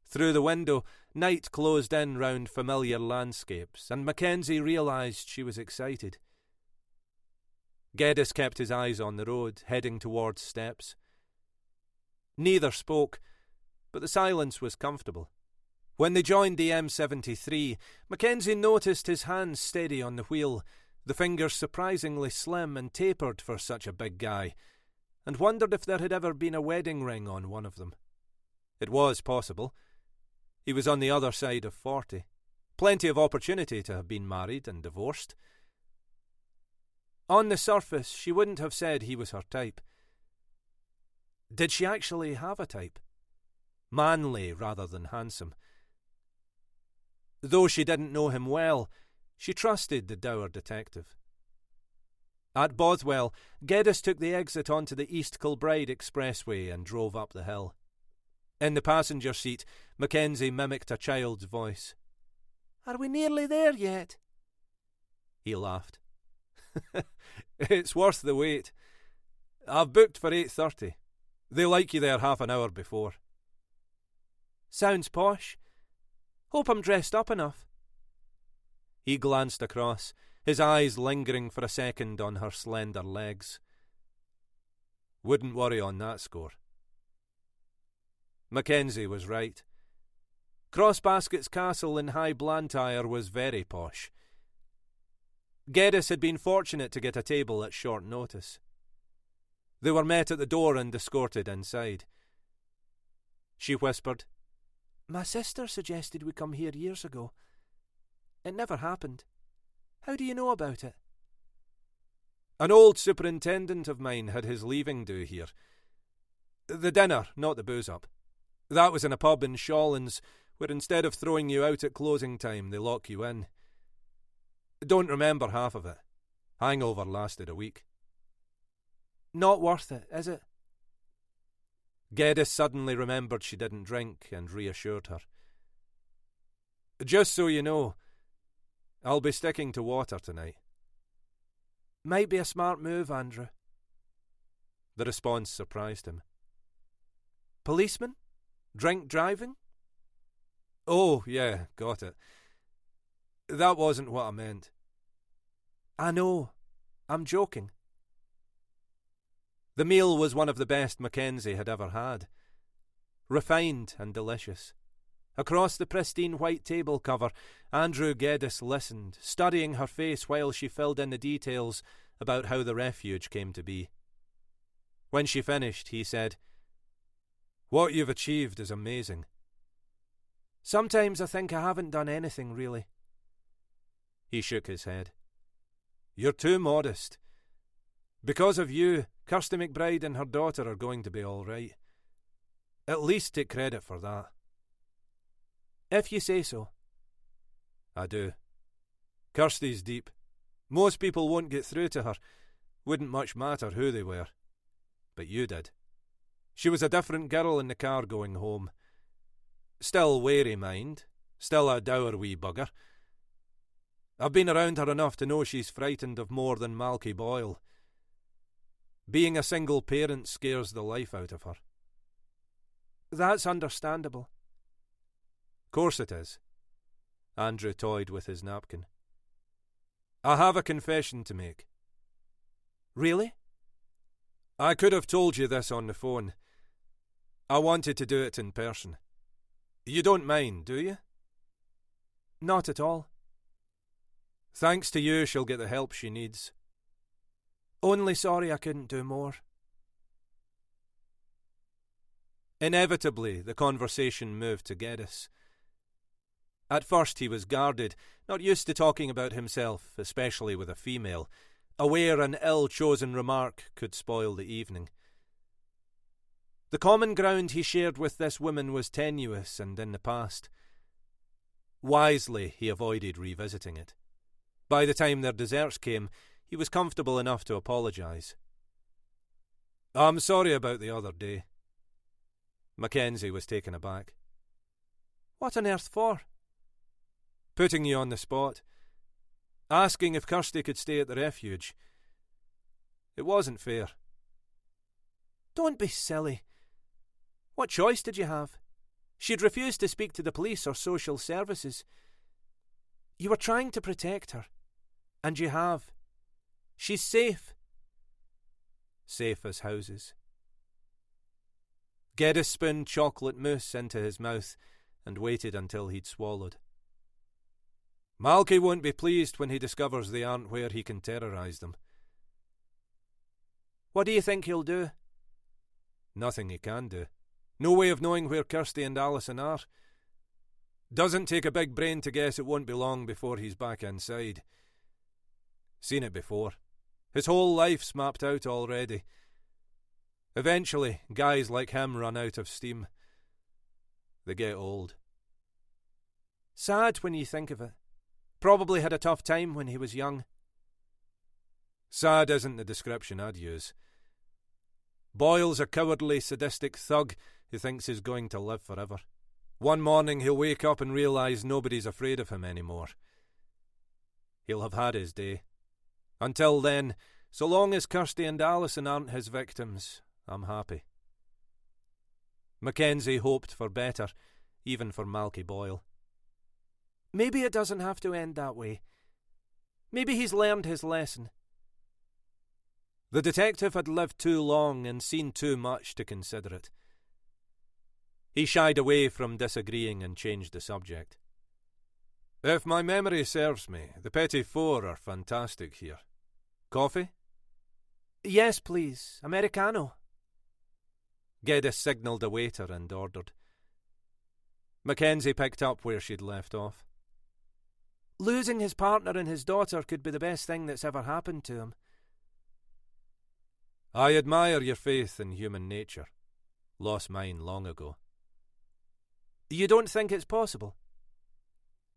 Through the window, night closed in round familiar landscapes, and Mackenzie realised she was excited. Geddes kept his eyes on the road, heading towards steps. Neither spoke, but the silence was comfortable. When they joined the M73, Mackenzie noticed his hands steady on the wheel, the fingers surprisingly slim and tapered for such a big guy, and wondered if there had ever been a wedding ring on one of them. It was possible. He was on the other side of 40. Plenty of opportunity to have been married and divorced. On the surface, she wouldn't have said he was her type. Did she actually have a type? Manly rather than handsome. Though she didn't know him well, she trusted the dour detective. At Bothwell, Geddes took the exit onto the East Kilbride Expressway and drove up the hill. In the passenger seat, Mackenzie mimicked a child's voice. "Are we nearly there yet?" He laughed. "It's worth the wait. I've booked for 8:30. They like you there half an hour before." "Sounds posh. Hope I'm dressed up enough." He glanced across, his eyes lingering for a second on her slender legs. "Wouldn't worry on that score." Mackenzie was right. Crossbasket's castle in High Blantyre was very posh. Geddes had been fortunate to get a table at short notice. They were met at the door and escorted inside. She whispered, "My sister suggested we come here years ago. It never happened. How do you know about it?" "An old superintendent of mine had his leaving do here. The dinner, not the booze up. That was in a pub in Shawlands, where instead of throwing you out at closing time, they lock you in. Don't remember half of it. Hangover lasted a week." "Not worth it, is it?" Geddes suddenly remembered she didn't drink and reassured her. "Just so you know, I'll be sticking to water tonight." "Might be a smart move, Andrew." The response surprised him. "Policeman? Drink driving?" "Oh, yeah, got it. That wasn't what I meant." "I know. I'm joking." The meal was one of the best Mackenzie had ever had. Refined and delicious. Across the pristine white table cover, Andrew Geddes listened, studying her face while she filled in the details about how the refuge came to be. When she finished, he said, "What you've achieved is amazing." "Sometimes I think I haven't done anything, really." He shook his head. "You're too modest. Because of you, Kirsty McBride and her daughter are going to be all right. At least take credit for that." "If you say so." I do. Kirsty's deep. Most people won't get through to her. Wouldn't much matter who they were. But you did. She was a different girl in the car going home. Still wary, mind. Still a dour wee bugger. I've been around her enough to know she's frightened of more than Malky Boyle. Being a single parent scares the life out of her. That's understandable. Course it is. Andrew toyed with his napkin. I have a confession to make. Really? I could have told you this on the phone. I wanted to do it in person. You don't mind, do you? Not at all. Thanks to you, she'll get the help she needs. Only sorry I couldn't do more. Inevitably, the conversation moved to Geddes. At first he was guarded, not used to talking about himself, especially with a female, aware an ill-chosen remark could spoil the evening. The common ground he shared with this woman was tenuous and in the past. Wisely, he avoided revisiting it. By the time their desserts came, he was comfortable enough to apologise. I'm sorry about the other day. Mackenzie was taken aback. What on earth for? Putting you on the spot. Asking if Kirsty could stay at the refuge. It wasn't fair. Don't be silly. What choice did you have? She'd refused to speak to the police or social services. You were trying to protect her. And you have. She's safe. Safe as houses. Geddes spooned chocolate mousse into his mouth and waited until he'd swallowed. Malky won't be pleased when he discovers they aren't where he can terrorise them. What do you think he'll do? Nothing he can do. No way of knowing where Kirsty and Alison are. Doesn't take a big brain to guess it won't be long before he's back inside. Seen it before. His whole life's mapped out already. Eventually, guys like him run out of steam. They get old. Sad when you think of it. Probably had a tough time when he was young. Sad isn't the description I'd use. Boyle's a cowardly, sadistic thug who thinks he's going to live forever. One morning he'll wake up and realise nobody's afraid of him anymore. He'll have had his day. Until then, so long as Kirsty and Alison aren't his victims, I'm happy. Mackenzie hoped for better, even for Malky Boyle. Maybe it doesn't have to end that way. Maybe he's learned his lesson. The detective had lived too long and seen too much to consider it. He shied away from disagreeing and changed the subject. If my memory serves me, the Petit Four are fantastic here. Coffee? Yes, please. Americano. Geddes signalled a waiter and ordered. Mackenzie picked up where she'd left off. Losing his partner and his daughter could be the best thing that's ever happened to him. I admire your faith in human nature. Lost mine long ago. You don't think it's possible?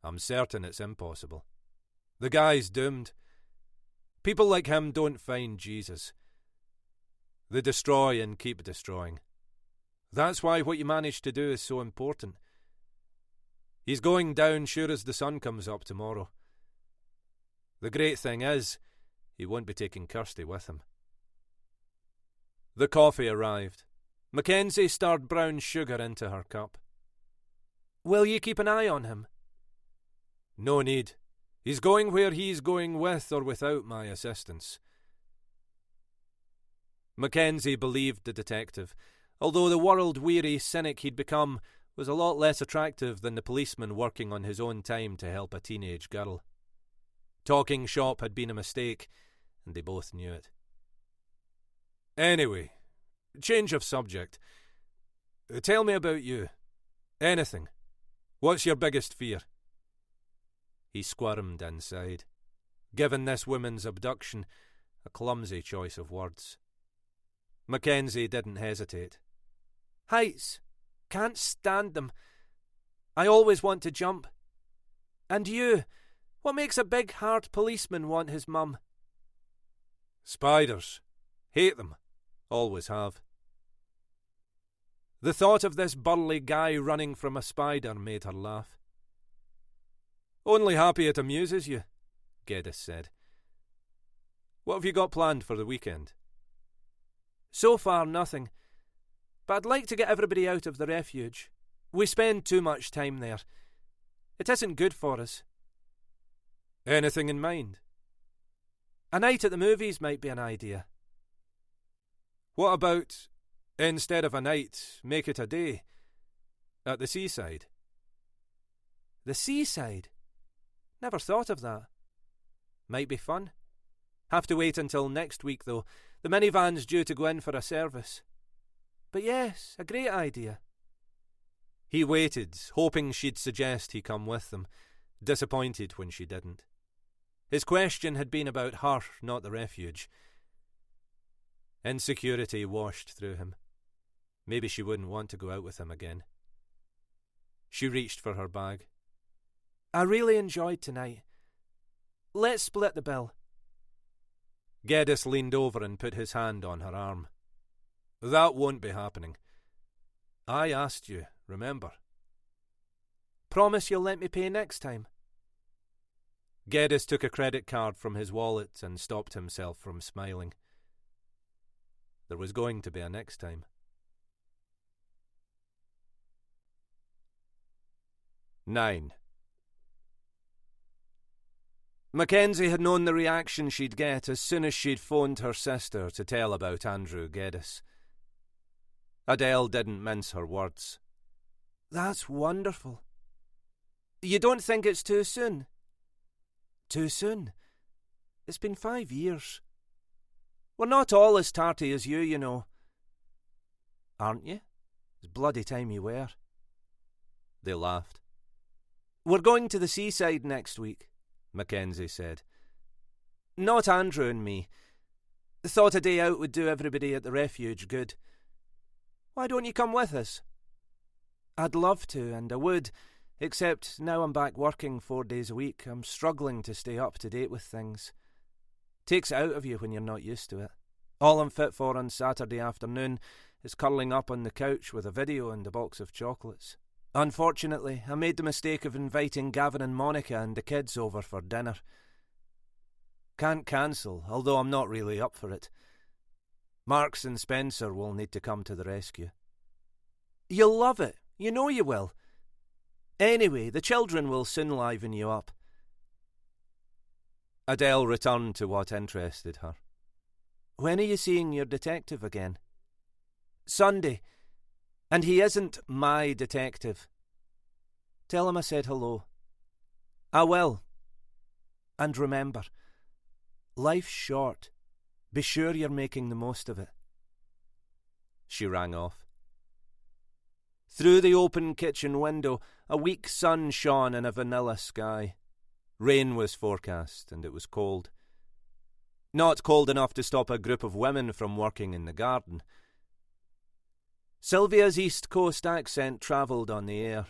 I'm certain it's impossible. The guy's doomed. People like him don't find Jesus. They destroy and keep destroying. That's why what you manage to do is so important. He's going down sure as the sun comes up tomorrow. The great thing is, he won't be taking Kirsty with him. The coffee arrived. Mackenzie stirred brown sugar into her cup. Will you keep an eye on him? No need. He's going where he's going with or without my assistance. Mackenzie believed the detective, although the world-weary cynic he'd become was a lot less attractive than the policeman working on his own time to help a teenage girl. Talking shop had been a mistake, and they both knew it. Anyway, change of subject. Tell me about you. Anything. What's your biggest fear? He squirmed inside. Given this woman's abduction, a clumsy choice of words. Mackenzie didn't hesitate. Heights. Can't stand them. I always want to jump. And you, what makes a big, hard policeman want his mum? Spiders. Hate them. Always have. The thought of this burly guy running from a spider made her laugh. Only happy it amuses you, Geddes said. What have you got planned for the weekend? So far, nothing. But I'd like to get everybody out of the refuge. We spend too much time there. It isn't good for us. Anything in mind? A night at the movies might be an idea. What about, instead of a night, make it a day? At the seaside? The seaside? Never thought of that. Might be fun. Have to wait until next week, though. The minivan's due to go in for a service. But yes, a great idea. He waited, hoping she'd suggest he come with them, disappointed when she didn't. His question had been about her, not the refuge. Insecurity washed through him. Maybe she wouldn't want to go out with him again. She reached for her bag. I really enjoyed tonight. Let's split the bill. Geddes leaned over and put his hand on her arm. That won't be happening. I asked you, remember? Promise you'll let me pay next time? Geddes took a credit card from his wallet and stopped himself from smiling. There was going to be a next time. 9. Mackenzie had known the reaction she'd get as soon as she'd phoned her sister to tell about Andrew Geddes. Adele didn't mince her words. That's wonderful. You don't think it's too soon? Too soon? It's been 5 years. We're not all as tarty as you know. Aren't you? It's bloody time you were. They laughed. We're going to the seaside next week, Mackenzie said. Not Andrew and me. Thought a day out would do everybody at the refuge good. Why don't you come with us? I'd love to, and I would, except now I'm back working 4 days a week. I'm struggling to stay up to date with things. Takes it out of you when you're not used to it. All I'm fit for on Saturday afternoon is curling up on the couch with a video and a box of chocolates. Unfortunately, I made the mistake of inviting Gavin and Monica and the kids over for dinner. Can't cancel, although I'm not really up for it. Marks and Spencer will need to come to the rescue. You'll love it. You know you will. Anyway, the children will soon liven you up. Adele returned to what interested her. When are you seeing your detective again? Sunday. And he isn't my detective. Tell him I said hello. I will. And remember, life's short. Be sure you're making the most of it. She rang off. Through the open kitchen window, a weak sun shone in a vanilla sky. Rain was forecast, and it was cold. Not cold enough to stop a group of women from working in the garden. Sylvia's East Coast accent travelled on the air.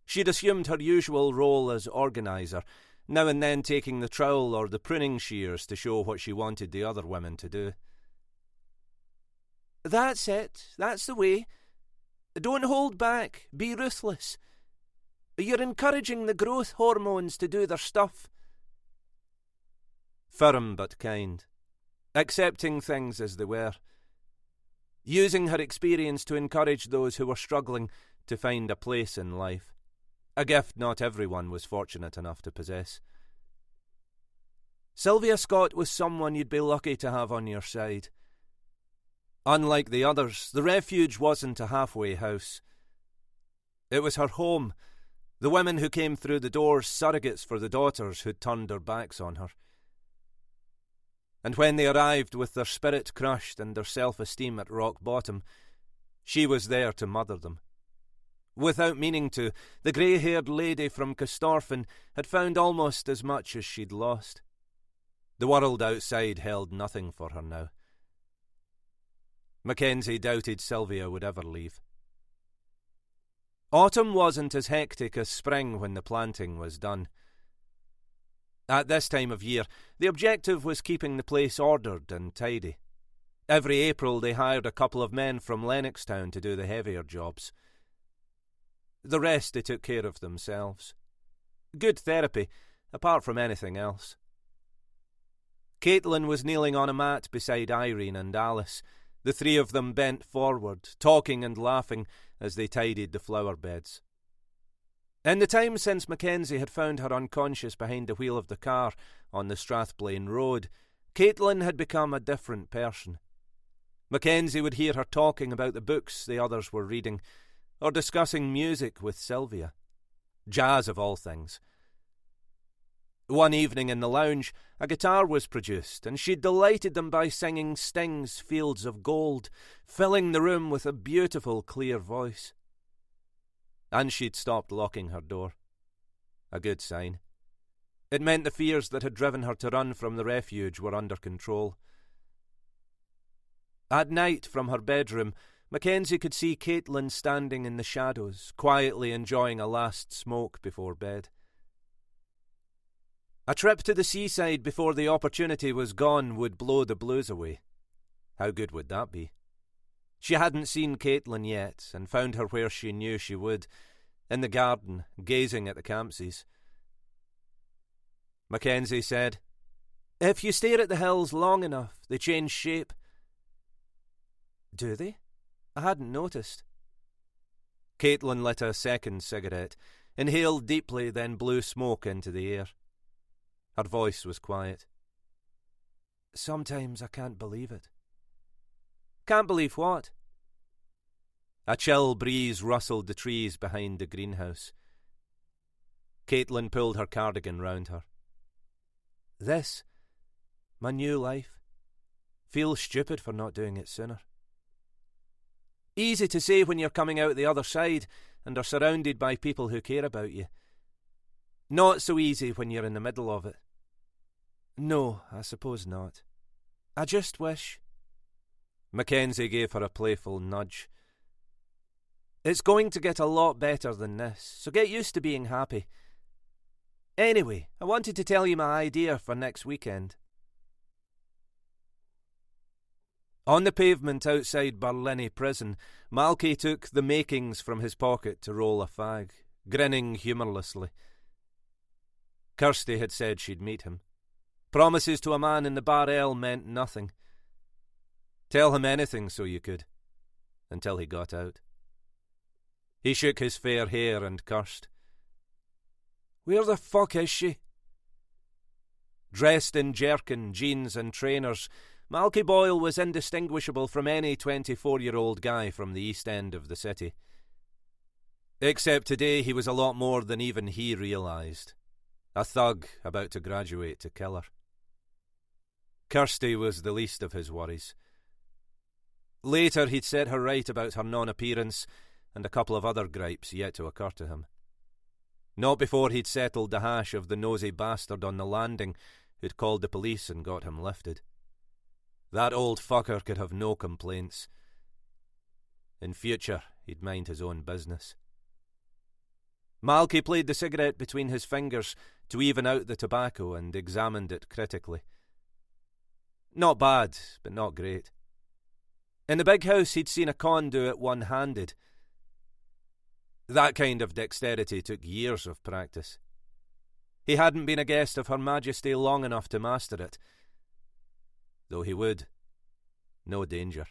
She'd assumed her usual role as organiser, now and then taking the trowel or the pruning shears to show what she wanted the other women to do. That's it. That's the way. Don't hold back. Be ruthless. You're encouraging the growth hormones to do their stuff. Firm but kind. Accepting things as they were. Using her experience to encourage those who were struggling to find a place in life. A gift not everyone was fortunate enough to possess. Sylvia Scott was someone you'd be lucky to have on your side. Unlike the others, the refuge wasn't a halfway house. It was her home. The women who came through the doors, surrogates for the daughters who'd turned their backs on her. And when they arrived with their spirit crushed and their self-esteem at rock bottom, she was there to mother them. Without meaning to, the grey-haired lady from Castorphin had found almost as much as she'd lost. The world outside held nothing for her now. Mackenzie doubted Sylvia would ever leave. Autumn wasn't as hectic as spring when the planting was done. At this time of year, the objective was keeping the place ordered and tidy. Every April they hired a couple of men from Lennoxtown to do the heavier jobs. The rest they took care of themselves. Good therapy, apart from anything else. Caitlin was kneeling on a mat beside Irene and Alice. The three of them bent forward, talking and laughing as they tidied the flower beds. In the time since Mackenzie had found her unconscious behind the wheel of the car on the Strathblane Road, Caitlin had become a different person. Mackenzie would hear her talking about the books the others were reading, or discussing music with Sylvia. Jazz of all things. One evening in the lounge, a guitar was produced, and she delighted them by singing Sting's Fields of Gold, filling the room with a beautiful, clear voice. And she'd stopped locking her door. A good sign. It meant the fears that had driven her to run from the refuge were under control. At night, from her bedroom, Mackenzie could see Caitlin standing in the shadows, quietly enjoying a last smoke before bed. A trip to the seaside before the opportunity was gone would blow the blues away. How good would that be? She hadn't seen Caitlin yet, and found her where she knew she would, in the garden, gazing at the Campsies. Mackenzie said, "If you stare at the hills long enough, they change shape." "Do they? I hadn't noticed." Caitlin lit a second cigarette, inhaled deeply, then blew smoke into the air. Her voice was quiet. "Sometimes I can't believe it." "Can't believe what?" A chill breeze rustled the trees behind the greenhouse. Caitlin pulled her cardigan round her. "This, my new life, feels stupid for not doing it sooner." "Easy to say when you're coming out the other side and are surrounded by people who care about you. Not so easy when you're in the middle of it." "No, I suppose not. I just wish—" Mackenzie gave her a playful nudge. "It's going to get a lot better than this, so get used to being happy. Anyway, I wanted to tell you my idea for next weekend." On the pavement outside Barlinnie Prison, Malky took the makings from his pocket to roll a fag, grinning humourlessly. Kirsty had said she'd meet him. Promises to a man in the Bar L meant nothing. Tell him anything so you could, until he got out. He shook his fair hair and cursed. "Where the fuck is she?" Dressed in jerkin, jeans and trainers, Malky Boyle was indistinguishable from any 24-year-old guy from the East End of the city. Except today he was a lot more than even he realised. A thug about to graduate to killer. Kirsty was the least of his worries. Later he'd set her right about her non-appearance and a couple of other gripes yet to occur to him. Not before he'd settled the hash of the nosy bastard on the landing who'd called the police and got him lifted. That old fucker could have no complaints. In future, he'd mind his own business. Malky played the cigarette between his fingers to even out the tobacco and examined it critically. Not bad, but not great. In the big house he'd seen a con do it one-handed. That kind of dexterity took years of practice. He hadn't been a guest of Her Majesty long enough to master it. Though he would. No danger.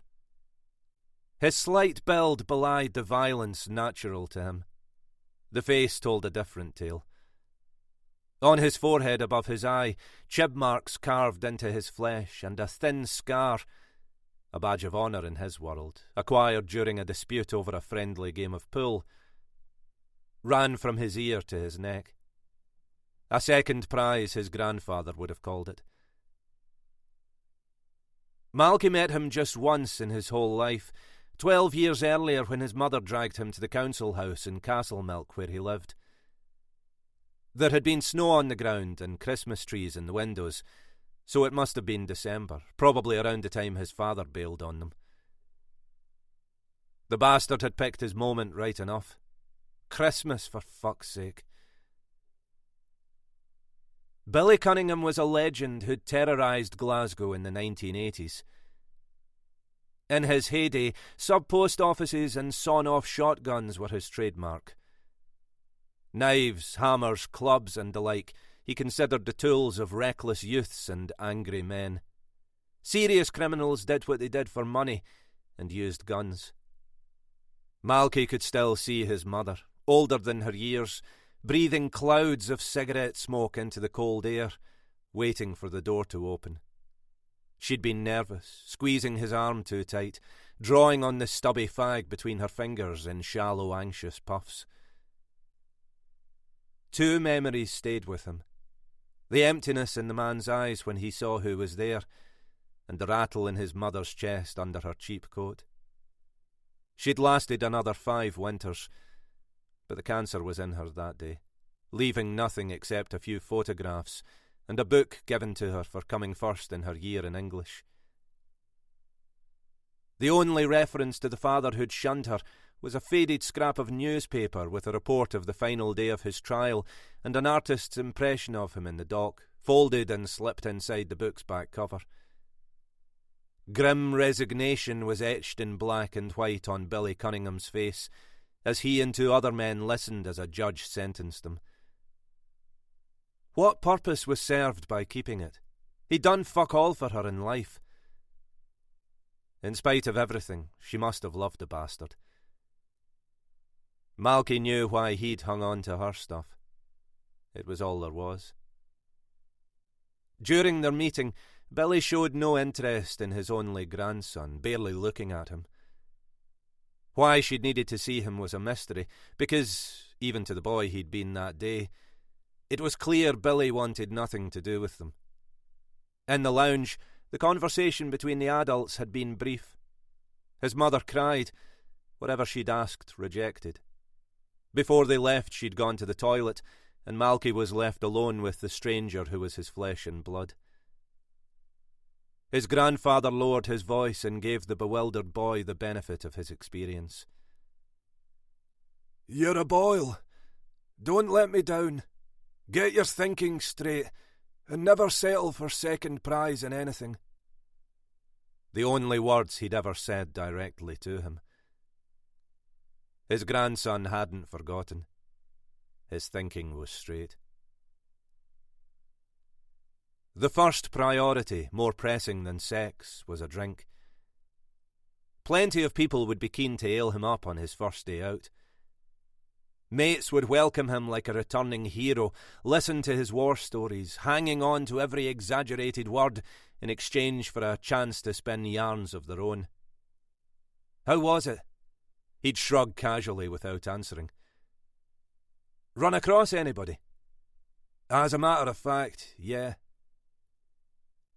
His slight build belied the violence natural to him. The face told a different tale. On his forehead above his eye, chib marks carved into his flesh, and a thin scar, a badge of honour in his world, acquired during a dispute over a friendly game of pool, ran from his ear to his neck. A second prize, his grandfather would have called it. Malky met him just once in his whole life, 12 years earlier when his mother dragged him to the council house in Castlemilk where he lived. There had been snow on the ground and Christmas trees in the windows, so it must have been December, probably around the time his father bailed on them. The bastard had picked his moment right enough. Christmas, for fuck's sake. Billy Cunningham was a legend who'd terrorised Glasgow in the 1980s. In his heyday, sub-post offices and sawn-off shotguns were his trademark. Knives, hammers, clubs and the like he considered the tools of reckless youths and angry men. Serious criminals did what they did for money and used guns. Malky could still see his mother, older than her years, breathing clouds of cigarette smoke into the cold air, waiting for the door to open. She'd been nervous, squeezing his arm too tight, drawing on the stubby fag between her fingers in shallow, anxious puffs. Two memories stayed with him. The emptiness in the man's eyes when he saw who was there, and the rattle in his mother's chest under her cheap coat. She'd lasted another 5 winters, but the cancer was in her that day, leaving nothing except a few photographs and a book given to her for coming first in her year in English. The only reference to the father who'd shunned her was a faded scrap of newspaper with a report of the final day of his trial and an artist's impression of him in the dock, folded and slipped inside the book's back cover. Grim resignation was etched in black and white on Billy Cunningham's face as he and 2 other men listened as a judge sentenced them. What purpose was served by keeping it? He'd done fuck all for her in life. In spite of everything, she must have loved the bastard. Malky knew why he'd hung on to her stuff. It was all there was. During their meeting, Billy showed no interest in his only grandson, barely looking at him. Why she'd needed to see him was a mystery, because, even to the boy he'd been that day, it was clear Billy wanted nothing to do with them. In the lounge, the conversation between the adults had been brief. His mother cried, whatever she'd asked, rejected. Before they left, she'd gone to the toilet, and Malky was left alone with the stranger who was his flesh and blood. His grandfather lowered his voice and gave the bewildered boy the benefit of his experience. "You're a boil. Don't let me down. Get your thinking straight, and never settle for second prize in anything." The only words he'd ever said directly to him. His grandson hadn't forgotten. His thinking was straight. The first priority, more pressing than sex, was a drink. Plenty of people would be keen to ale him up on his first day out. Mates would welcome him like a returning hero, listen to his war stories, hanging on to every exaggerated word in exchange for a chance to spin yarns of their own. How was it? He'd shrug casually without answering. Run across anybody? As a matter of fact, yeah.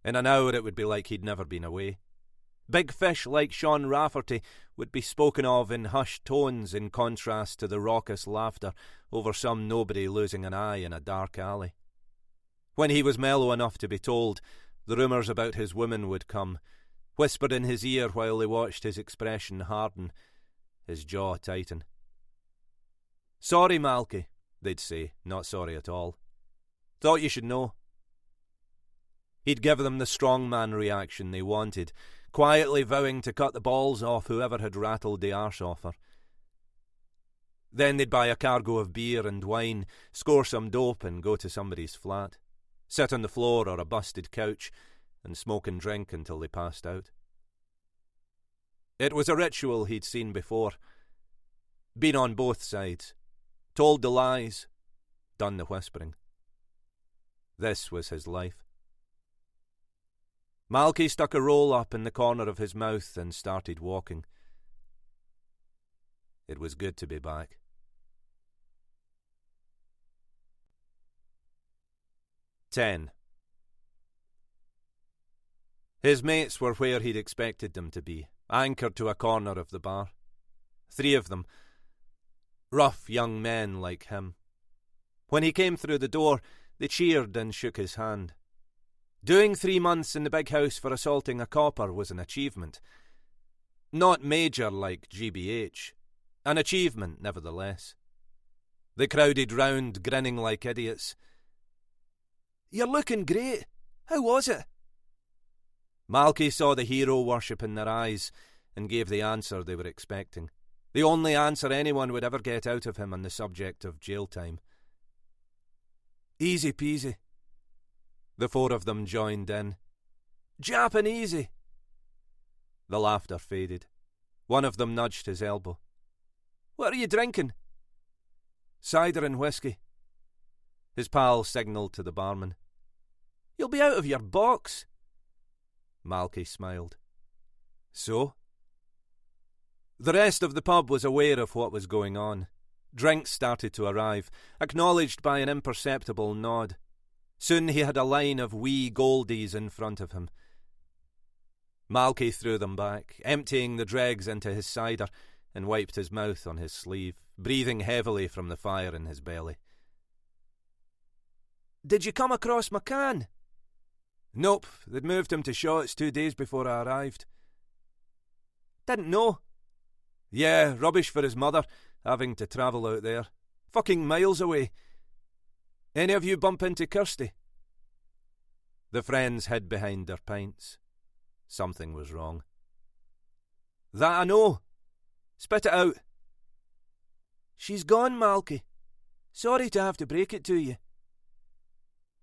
In an hour it would be like he'd never been away. Big fish like Sean Rafferty would be spoken of in hushed tones in contrast to the raucous laughter over some nobody losing an eye in a dark alley. When he was mellow enough to be told, the rumours about his women would come, whispered in his ear while they watched his expression harden, his jaw tighten. "Sorry, Malky," they'd say, not sorry at all. "Thought you should know." He'd give them the strongman reaction they wanted, quietly vowing to cut the balls off whoever had rattled the arse off her. Then they'd buy a cargo of beer and wine, score some dope and go to somebody's flat, sit on the floor or a busted couch, and smoke and drink until they passed out. It was a ritual he'd seen before. Been on both sides. Told the lies. Done the whispering. This was his life. Malky stuck a roll up in the corner of his mouth and started walking. It was good to be back. 10. His mates were where he'd expected them to be, anchored to a corner of the bar. 3 of them. Rough young men like him. When he came through the door, they cheered and shook his hand. Doing 3 months in the big house for assaulting a copper was an achievement. Not major like GBH. An achievement, nevertheless. They crowded round, grinning like idiots. You're looking great. How was it? Malky saw the hero worship in their eyes and gave the answer they were expecting. The only answer anyone would ever get out of him on the subject of jail time. Easy peasy. The four of them joined in. Japanesey. The laughter faded. One of them nudged his elbow. What are you drinking? Cider and whiskey. His pal signalled to the barman. You'll be out of your box. Malky smiled. So? The rest of the pub was aware of what was going on. Drinks started to arrive, acknowledged by an imperceptible nod. Soon he had a line of wee goldies in front of him. Malky threw them back, emptying the dregs into his cider, and wiped his mouth on his sleeve, breathing heavily from the fire in his belly. Did you come across McCann? Nope, they'd moved him to Shotts 2 days before I arrived. Didn't know. Yeah, rubbish for his mother, having to travel out there. Fucking miles away. Any of you bump into Kirsty? The friends hid behind their pints. Something was wrong. That I know. Spit it out. She's gone, Malky. Sorry to have to break it to you.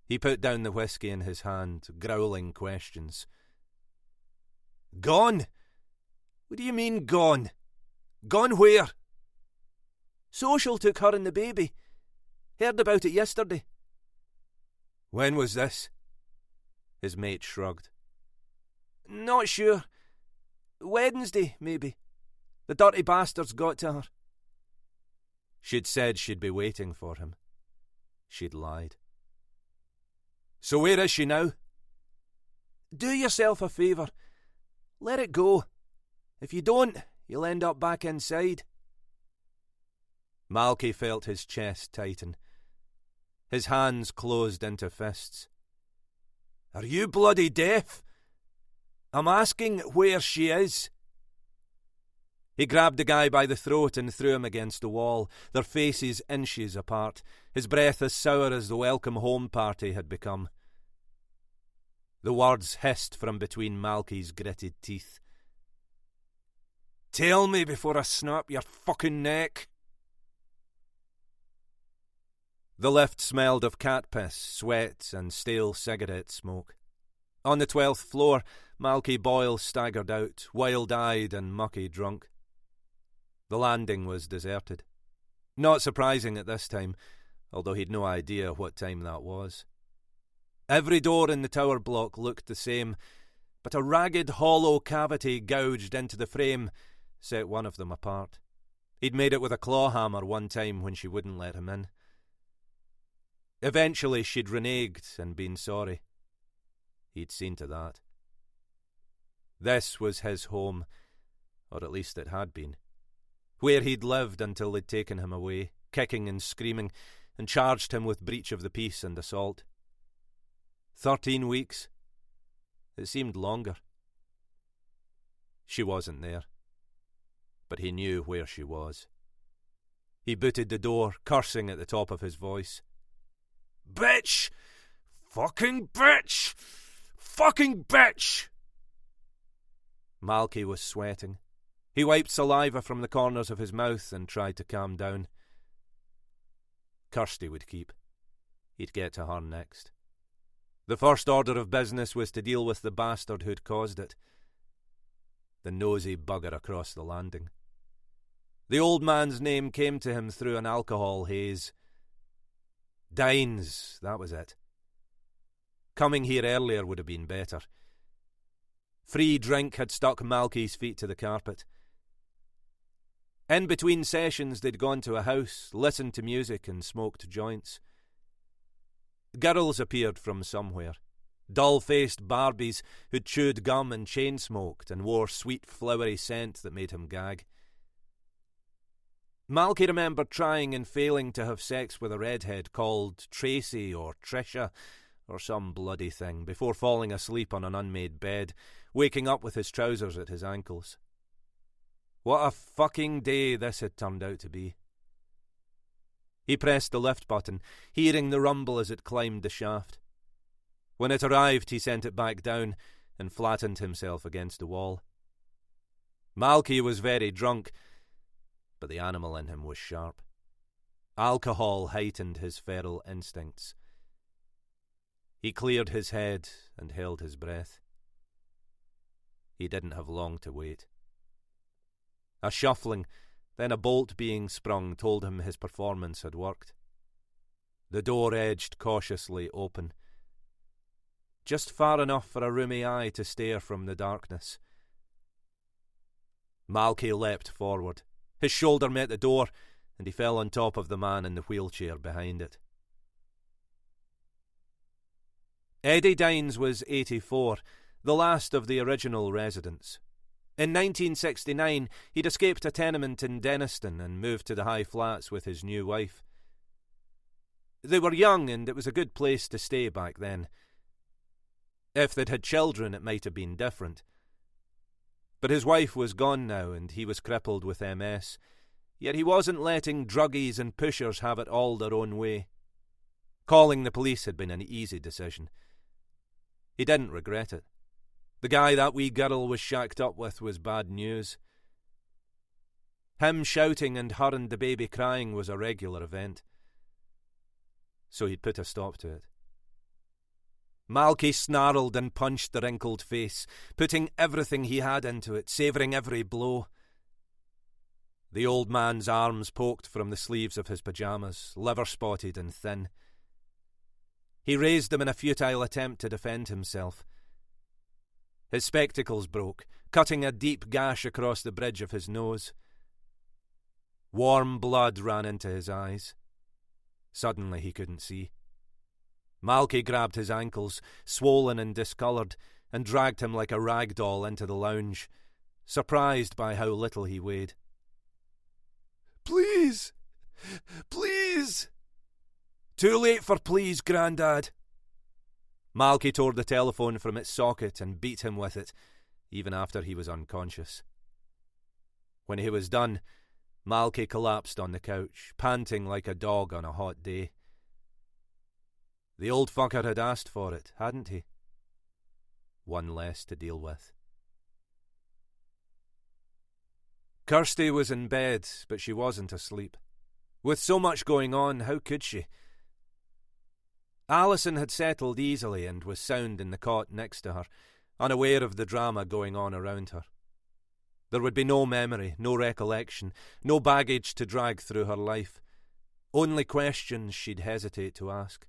He put down the whiskey in his hand, growling questions. Gone? What do you mean, gone? Gone where? Social took her and the baby. Heard about it yesterday. When was this? His mate shrugged. Not sure. Wednesday, maybe. The dirty bastards got to her. She'd said she'd be waiting for him. She'd lied. So where is she now? Do yourself a favour. Let it go. If you don't, you'll end up back inside. Malky felt his chest tighten. His hands closed into fists. Are you bloody deaf? I'm asking where she is. He grabbed the guy by the throat and threw him against the wall, their faces inches apart, his breath as sour as the welcome home party had become. The words hissed from between Malky's gritted teeth. Tell me before I snap your fucking neck. The lift smelled of cat piss, sweat, and stale cigarette smoke. On the 12th floor, Malky Boyle staggered out, wild-eyed and mucky drunk. The landing was deserted. Not surprising at this time, although he'd no idea what time that was. Every door in the tower block looked the same, but a ragged hollow cavity gouged into the frame set one of them apart. He'd made it with a claw hammer one time when she wouldn't let him in. Eventually she'd reneged and been sorry. He'd seen to that. This was his home, or at least it had been, where he'd lived until they'd taken him away, kicking and screaming, and charged him with breach of the peace and assault. 13 weeks. It seemed longer. She wasn't there, but he knew where she was. He booted the door, cursing at the top of his voice. Bitch! Fucking bitch! Fucking bitch! Malky was sweating. He wiped saliva from the corners of his mouth and tried to calm down. Kirsty would keep. He'd get to her next. The first order of business was to deal with the bastard who'd caused it. The nosy bugger across the landing. The old man's name came to him through an alcohol haze. Dines, that was it. Coming here earlier would have been better. Free drink had stuck Malky's feet to the carpet. In between sessions they'd gone to a house, listened to music and smoked joints. Girls appeared from somewhere. Dull-faced Barbies who'd chewed gum and chain-smoked and wore sweet flowery scent that made him gag. Malky remembered trying and failing to have sex with a redhead called Tracy or Trisha or some bloody thing before falling asleep on an unmade bed, waking up with his trousers at his ankles. What a fucking day this had turned out to be. He pressed the lift button, hearing the rumble as it climbed the shaft. When it arrived, he sent it back down and flattened himself against the wall. Malky was very drunk, but the animal in him was sharp. Alcohol heightened his feral instincts. He cleared his head and held his breath. He didn't have long to wait. A shuffling, then a bolt being sprung told him his performance had worked. The door edged cautiously open, just far enough for a roomy eye to stare from the darkness. Malky leapt forward. His shoulder met the door, and he fell on top of the man in the wheelchair behind it. Eddie Dines was 84, the last of the original residents. In 1969, he'd escaped a tenement in Denniston and moved to the high flats with his new wife. They were young, and it was a good place to stay back then. If they'd had children, it might have been different. But his wife was gone now, and he was crippled with MS, yet he wasn't letting druggies and pushers have it all their own way. Calling the police had been an easy decision. He didn't regret it. The guy that wee girl was shacked up with was bad news. Him shouting and her and the baby crying was a regular event. So he'd put a stop to it. Malky snarled and punched the wrinkled face, putting everything he had into it, savouring every blow. The old man's arms poked from the sleeves of his pyjamas, liver-spotted and thin. He raised them in a futile attempt to defend himself. His spectacles broke, cutting a deep gash across the bridge of his nose. Warm blood ran into his eyes. Suddenly he couldn't see. Malky grabbed his ankles, swollen and discoloured, and dragged him like a rag doll into the lounge, surprised by how little he weighed. "Please! Please!" "Too late for please, Grandad." Malky tore the telephone from its socket and beat him with it, even after he was unconscious. When he was done, Malky collapsed on the couch, panting like a dog on a hot day. The old fucker had asked for it, hadn't he? One less to deal with. Kirsty was in bed, but she wasn't asleep. With so much going on, how could she? Alison had settled easily and was sound in the cot next to her, unaware of the drama going on around her. There would be no memory, no recollection, no baggage to drag through her life. Only questions she'd hesitate to ask.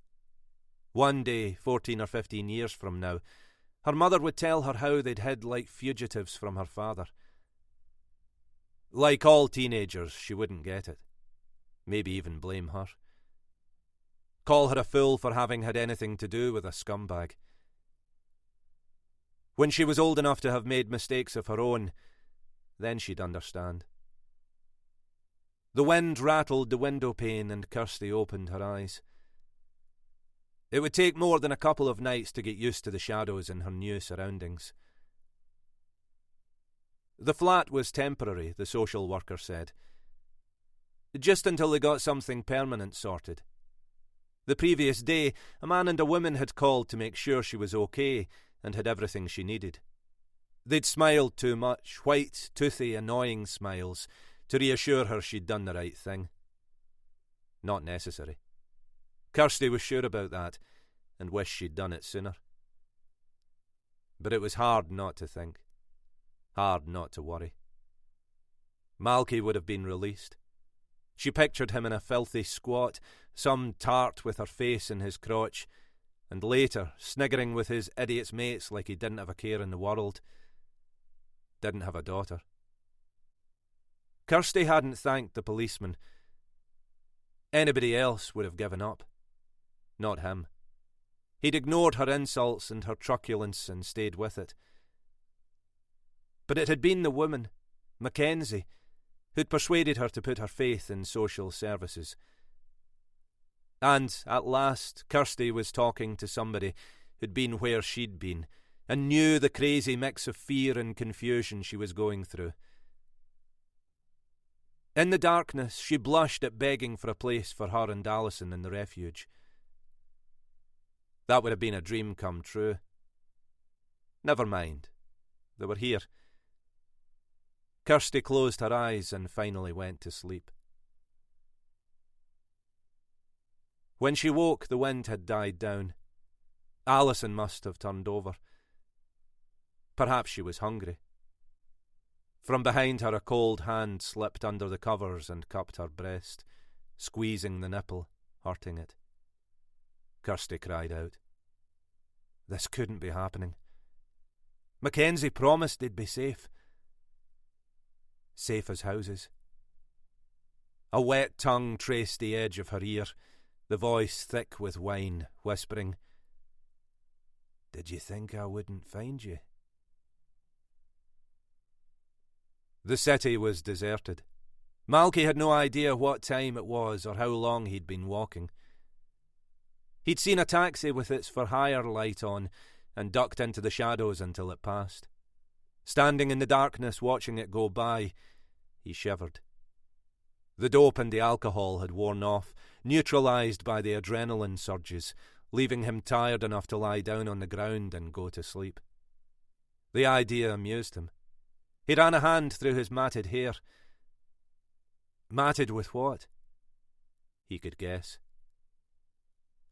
One day, 14 or 15 years from now, her mother would tell her how they'd hid like fugitives from her father. Like all teenagers, she wouldn't get it. Maybe even blame her. Call her a fool for having had anything to do with a scumbag. When she was old enough to have made mistakes of her own, then she'd understand. The wind rattled the window pane and Kirsty opened her eyes. It would take more than a couple of nights to get used to the shadows in her new surroundings. The flat was temporary, the social worker said. Just until they got something permanent sorted. The previous day, a man and a woman had called to make sure she was okay and had everything she needed. They'd smiled too much, white, toothy, annoying smiles, to reassure her she'd done the right thing. Not necessary. Kirsty was sure about that, and wished she'd done it sooner. But it was hard not to think. Hard not to worry. Malky would have been released. She pictured him in a filthy squat, some tart with her face in his crotch, and later, sniggering with his idiot's mates like he didn't have a care in the world. Didn't have a daughter. Kirsty hadn't thanked the policeman. Anybody else would have given up. Not him. He'd ignored her insults and her truculence and stayed with it. But it had been the woman, Mackenzie, who'd persuaded her to put her faith in social services. And, at last, Kirsty was talking to somebody who'd been where she'd been, and knew the crazy mix of fear and confusion she was going through. In the darkness, she blushed at begging for a place for her and Alison in the refuge. That would have been a dream come true. Never mind. They were here. Kirsty closed her eyes and finally went to sleep. When she woke, the wind had died down. Alison must have turned over. Perhaps she was hungry. From behind her, a cold hand slipped under the covers and cupped her breast, squeezing the nipple, hurting it. Kirsty cried out. This couldn't be happening. Mackenzie promised they'd be safe. Safe as houses. A wet tongue traced the edge of her ear, the voice thick with wine, whispering, Did you think I wouldn't find you? The city was deserted. Malky had no idea what time it was or how long he'd been walking. He'd seen a taxi with its for-hire light on and ducked into the shadows until it passed. Standing in the darkness watching it go by, he shivered. The dope and the alcohol had worn off, neutralised by the adrenaline surges, leaving him tired enough to lie down on the ground and go to sleep. The idea amused him. He ran a hand through his matted hair. Matted with what? He could guess.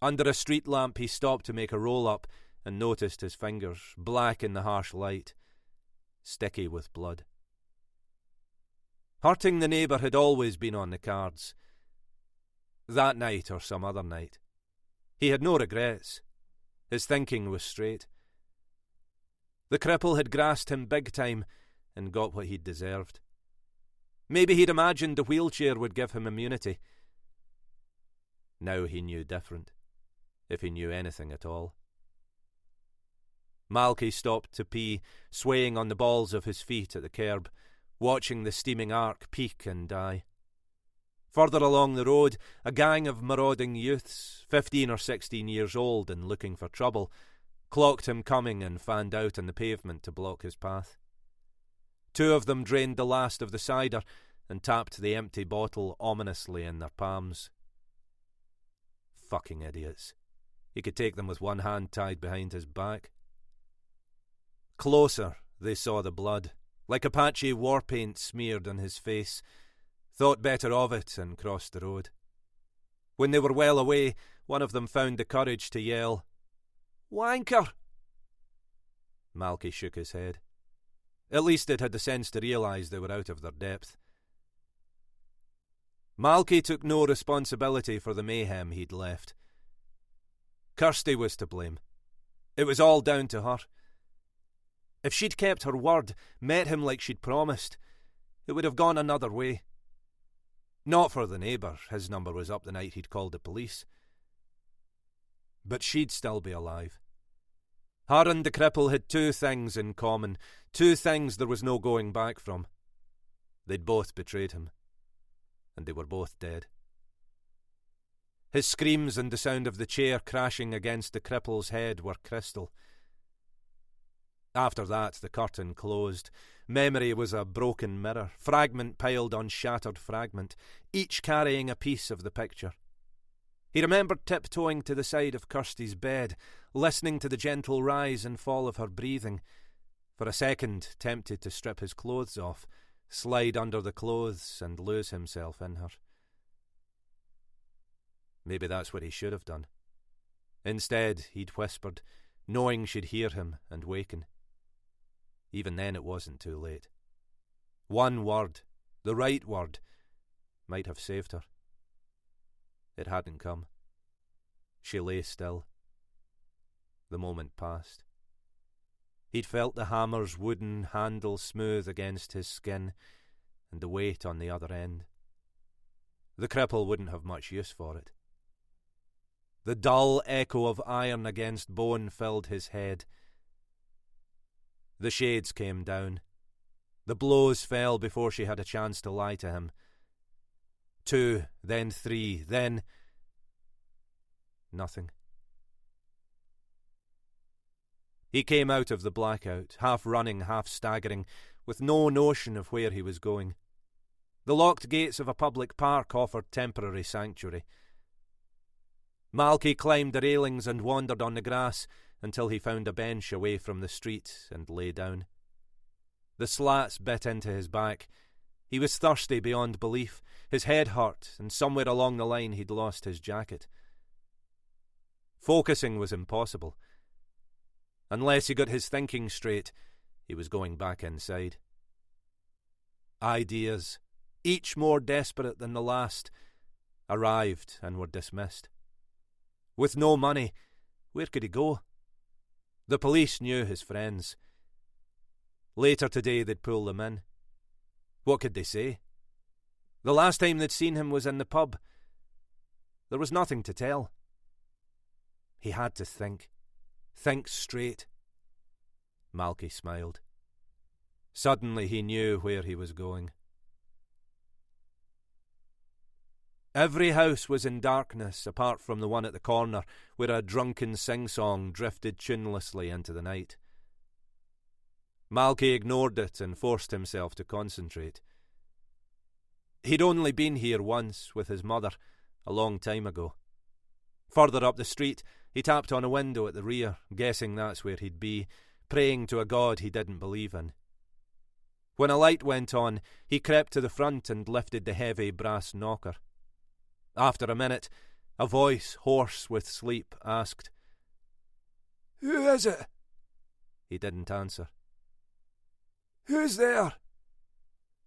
Under a street lamp he stopped to make a roll-up and noticed his fingers, black in the harsh light, sticky with blood. Hurting the neighbour had always been on the cards. That night or some other night. He had no regrets. His thinking was straight. The cripple had grasped him big time and got what he'd deserved. Maybe he'd imagined the wheelchair would give him immunity. Now he knew different, if he knew anything at all. Malky stopped to pee, swaying on the balls of his feet at the kerb, watching the steaming arc peak and die. Further along the road, a gang of marauding youths, 15 or 16 years old and looking for trouble, clocked him coming and fanned out on the pavement to block his path. 2 of them drained the last of the cider and tapped the empty bottle ominously in their palms. Fucking idiots. He could take them with one hand tied behind his back. Closer, they saw the blood, like Apache war paint smeared on his face, thought better of it and crossed the road. When they were well away, one of them found the courage to yell, "Wanker!" Malky shook his head. At least it had the sense to realise they were out of their depth. Malky took no responsibility for the mayhem he'd left. Kirsty was to blame. It was all down to her. If she'd kept her word, met him like she'd promised, it would have gone another way. Not for the neighbour, his number was up the night he'd called the police. But she'd still be alive. Her and the cripple had 2 things in common, 2 things there was no going back from. They'd both betrayed him, and they were both dead. His screams and the sound of the chair crashing against the cripple's head were crystal. After that, the curtain closed. Memory was a broken mirror, fragment piled on shattered fragment, each carrying a piece of the picture. He remembered tiptoeing to the side of Kirsty's bed, listening to the gentle rise and fall of her breathing. For a second, tempted to strip his clothes off, slide under the clothes and lose himself in her. Maybe that's what he should have done. Instead, he'd whispered, knowing she'd hear him and waken. Even then it wasn't too late. One word, the right word, might have saved her. It hadn't come. She lay still. The moment passed. He'd felt the hammer's wooden handle smooth against his skin and the weight on the other end. The cripple wouldn't have much use for it. The dull echo of iron against bone filled his head. The shades came down. The blows fell before she had a chance to lie to him. 2, then 3, then... nothing. He came out of the blackout, half running, half staggering, with no notion of where he was going. The locked gates of a public park offered temporary sanctuary. Malky climbed the railings and wandered on the grass until he found a bench away from the street and lay down. The slats bit into his back. He was thirsty beyond belief. His head hurt, and somewhere along the line he'd lost his jacket. Focusing was impossible. Unless he got his thinking straight, he was going back inside. Ideas, each more desperate than the last, arrived and were dismissed. With no money, where could he go? The police knew his friends. Later today they'd pull them in. What could they say? The last time they'd seen him was in the pub. There was nothing to tell. He had to think. Think straight. Malky smiled. Suddenly he knew where he was going. Every house was in darkness apart from the one at the corner, where a drunken sing-song drifted tunelessly into the night. Malky ignored it and forced himself to concentrate. He'd only been here once with his mother, a long time ago. Further up the street, he tapped on a window at the rear, guessing that's where he'd be, praying to a god he didn't believe in. When a light went on, he crept to the front and lifted the heavy brass knocker. After a minute, a voice, hoarse with sleep, asked, "Who is it?" He didn't answer. "Who's there?"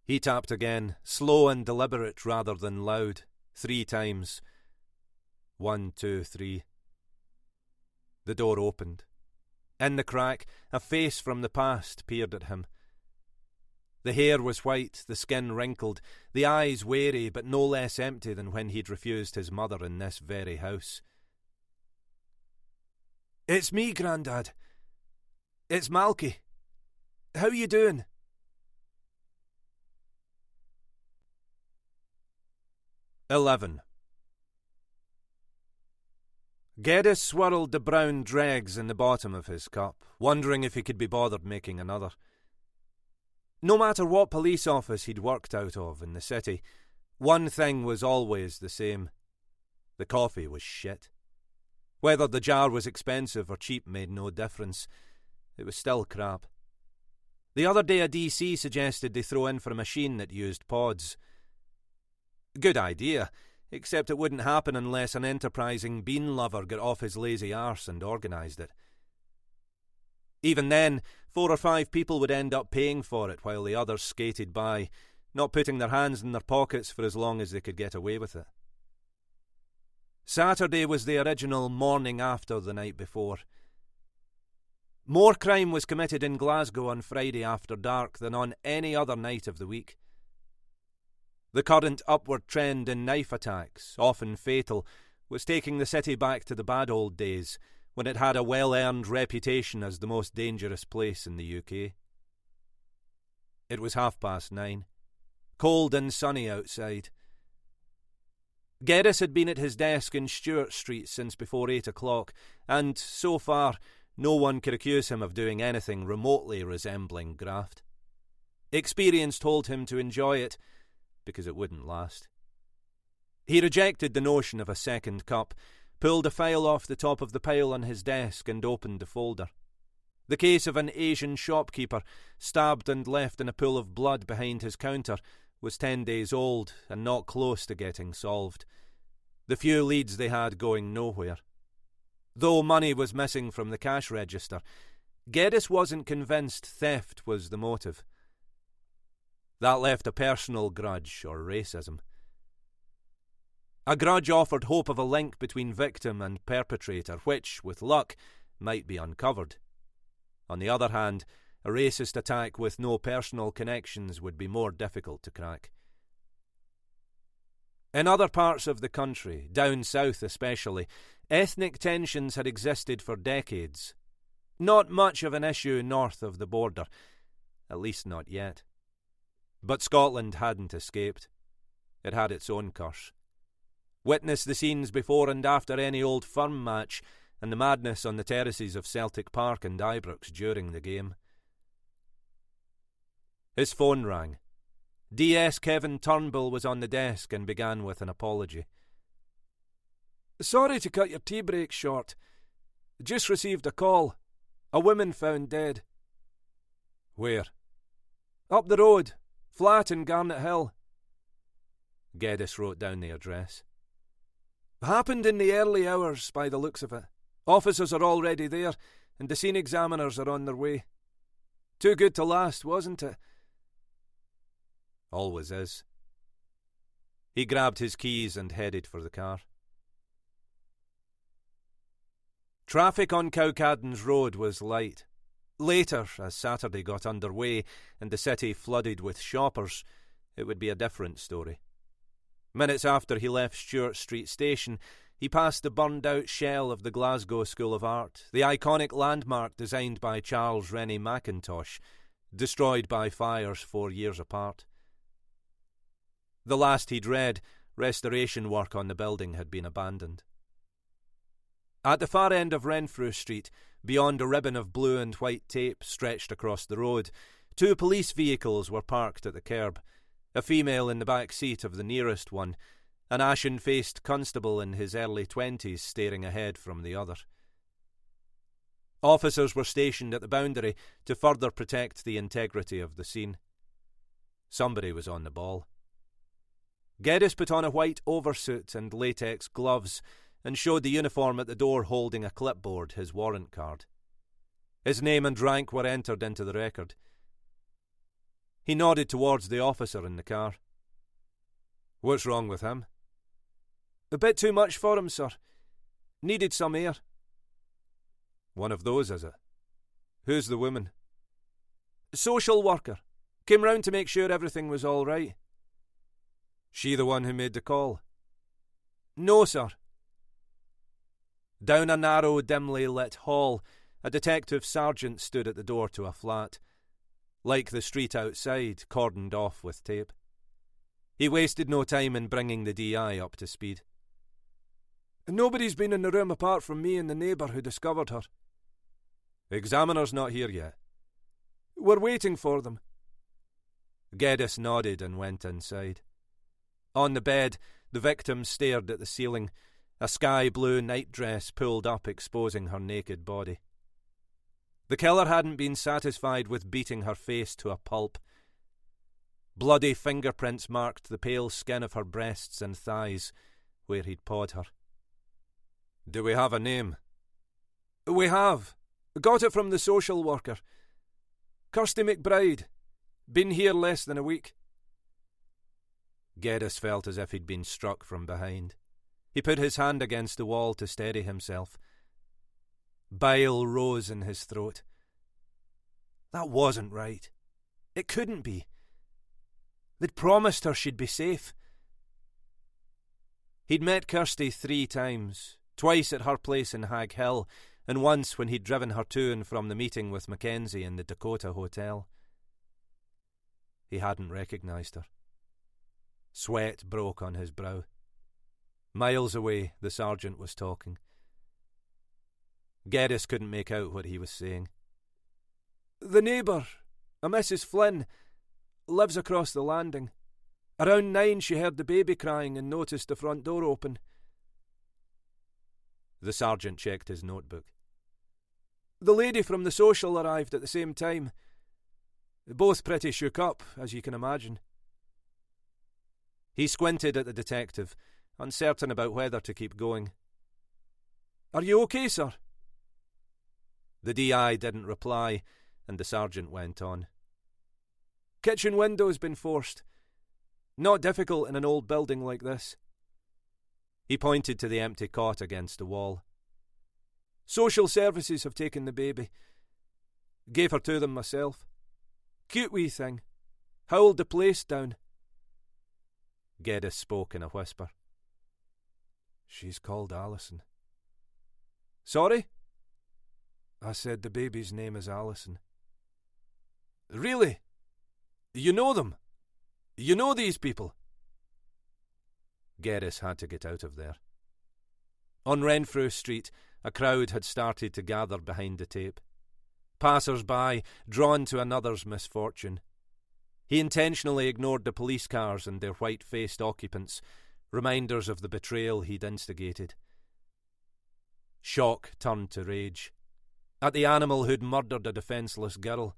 He tapped again, slow and deliberate rather than loud, 3 times. 1, 2, 3. The door opened. In the crack, a face from the past peered at him. The hair was white, the skin wrinkled, the eyes wary but no less empty than when he'd refused his mother in this very house. "It's me, Grandad. It's Malky. How you doing?" "11. Geddes swirled the brown dregs in the bottom of his cup, wondering if he could be bothered making another. No matter what police office he'd worked out of in the city, one thing was always the same. The coffee was shit. Whether the jar was expensive or cheap made no difference. It was still crap. The other day a DC suggested they throw in for a machine that used pods. Good idea, except it wouldn't happen unless an enterprising bean lover got off his lazy arse and organised it. Even then, 4 or 5 people would end up paying for it while the others skated by, not putting their hands in their pockets for as long as they could get away with it. Saturday was the original morning after the night before. More crime was committed in Glasgow on Friday after dark than on any other night of the week. The current upward trend in knife attacks, often fatal, was taking the city back to the bad old days, when it had a well-earned reputation as the most dangerous place in the UK. It was 9:30. Cold and sunny outside. Geddes had been at his desk in Stewart Street since before 8 o'clock, and, so far, no one could accuse him of doing anything remotely resembling graft. Experience told him to enjoy it, because it wouldn't last. He rejected the notion of a second cup, pulled a file off the top of the pile on his desk and opened the folder. The case of an Asian shopkeeper, stabbed and left in a pool of blood behind his counter, was 10 days old and not close to getting solved. The few leads they had going nowhere. Though money was missing from the cash register, Geddes wasn't convinced theft was the motive. That left a personal grudge or racism. A grudge offered hope of a link between victim and perpetrator, which, with luck, might be uncovered. On the other hand, a racist attack with no personal connections would be more difficult to crack. In other parts of the country, down south especially, ethnic tensions had existed for decades. Not much of an issue north of the border, at least not yet. But Scotland hadn't escaped. It had its own curse. Witness the scenes before and after any Old Firm match, and the madness on the terraces of Celtic Park and Ibrox during the game. His phone rang. DS Kevin Turnbull was on the desk and began with an apology. Sorry to cut your tea break short. Just received a call. A woman found dead. Where? Up the road. Flat in Garnet Hill. Geddes wrote down the address. Happened in the early hours, by the looks of it. Officers are already there, and the scene examiners are on their way. Too good to last, wasn't it? Always is. He grabbed his keys and headed for the car. Traffic on Cowcaddens Road was light. Later, as Saturday got underway and the city flooded with shoppers, it would be a different story. Minutes after he left Stewart Street Station, he passed the burned-out shell of the Glasgow School of Art, the iconic landmark designed by Charles Rennie Mackintosh, destroyed by fires 4 years apart. The last he'd read, restoration work on the building had been abandoned. At the far end of Renfrew Street, beyond a ribbon of blue and white tape stretched across the road, 2 police vehicles were parked at the kerb, a female in the back seat of the nearest one, an ashen-faced constable in his early 20s staring ahead from the other. Officers were stationed at the boundary to further protect the integrity of the scene. Somebody was on the ball. Geddes put on a white oversuit and latex gloves and showed the uniform at the door holding a clipboard, his warrant card. His name and rank were entered into the record. He nodded towards the officer in the car. What's wrong with him? A bit too much for him, sir. Needed some air. One of those, is it? Who's the woman? Social worker. Came round to make sure everything was all right. She the one who made the call? No, sir. Down a narrow, dimly lit hall, a detective sergeant stood at the door to a flat. Like the street outside, cordoned off with tape. He wasted no time in bringing the DI up to speed. Nobody's been in the room apart from me and the neighbour who discovered her. Examiner's not here yet. We're waiting for them. Geddes nodded and went inside. On the bed, the victim stared at the ceiling, a sky-blue nightdress pulled up exposing her naked body. The killer hadn't been satisfied with beating her face to a pulp. Bloody fingerprints marked the pale skin of her breasts and thighs, where he'd pawed her. Do we have a name? We have. Got it from the social worker. Kirsty McBride. Been here less than a week. Geddes felt as if he'd been struck from behind. He put his hand against the wall to steady himself. Bile rose in his throat. That wasn't right. It couldn't be. They'd promised her she'd be safe. He'd met Kirsty 3 times, twice at her place in Hag Hill, and once when he'd driven her to and from the meeting with Mackenzie in the Dakota Hotel. He hadn't recognised her. Sweat broke on his brow. Miles away, the sergeant was talking. Geddes couldn't make out what he was saying. The neighbour, a Mrs. Flynn, lives across the landing. Around 9 she heard the baby crying and noticed the front door open. The sergeant checked his notebook. The lady from the social arrived at the same time. Both pretty shook up, as you can imagine. He squinted at the detective, uncertain about whether to keep going. Are you okay, sir? The DI didn't reply, and the sergeant went on. Kitchen window's been forced. Not difficult in an old building like this. He pointed to the empty cot against the wall. Social services have taken the baby. Gave her to them myself. Cute wee thing. Howled the place down. Geddes spoke in a whisper. She's called Alison. Sorry? I said the baby's name is Alison. Really? You know them? You know these people? Geddes had to get out of there. On Renfrew Street, a crowd had started to gather behind the tape. Passers-by, drawn to another's misfortune. He intentionally ignored the police cars and their white-faced occupants, reminders of the betrayal he'd instigated, Shock turned to rage. At the animal who'd murdered a defenceless girl.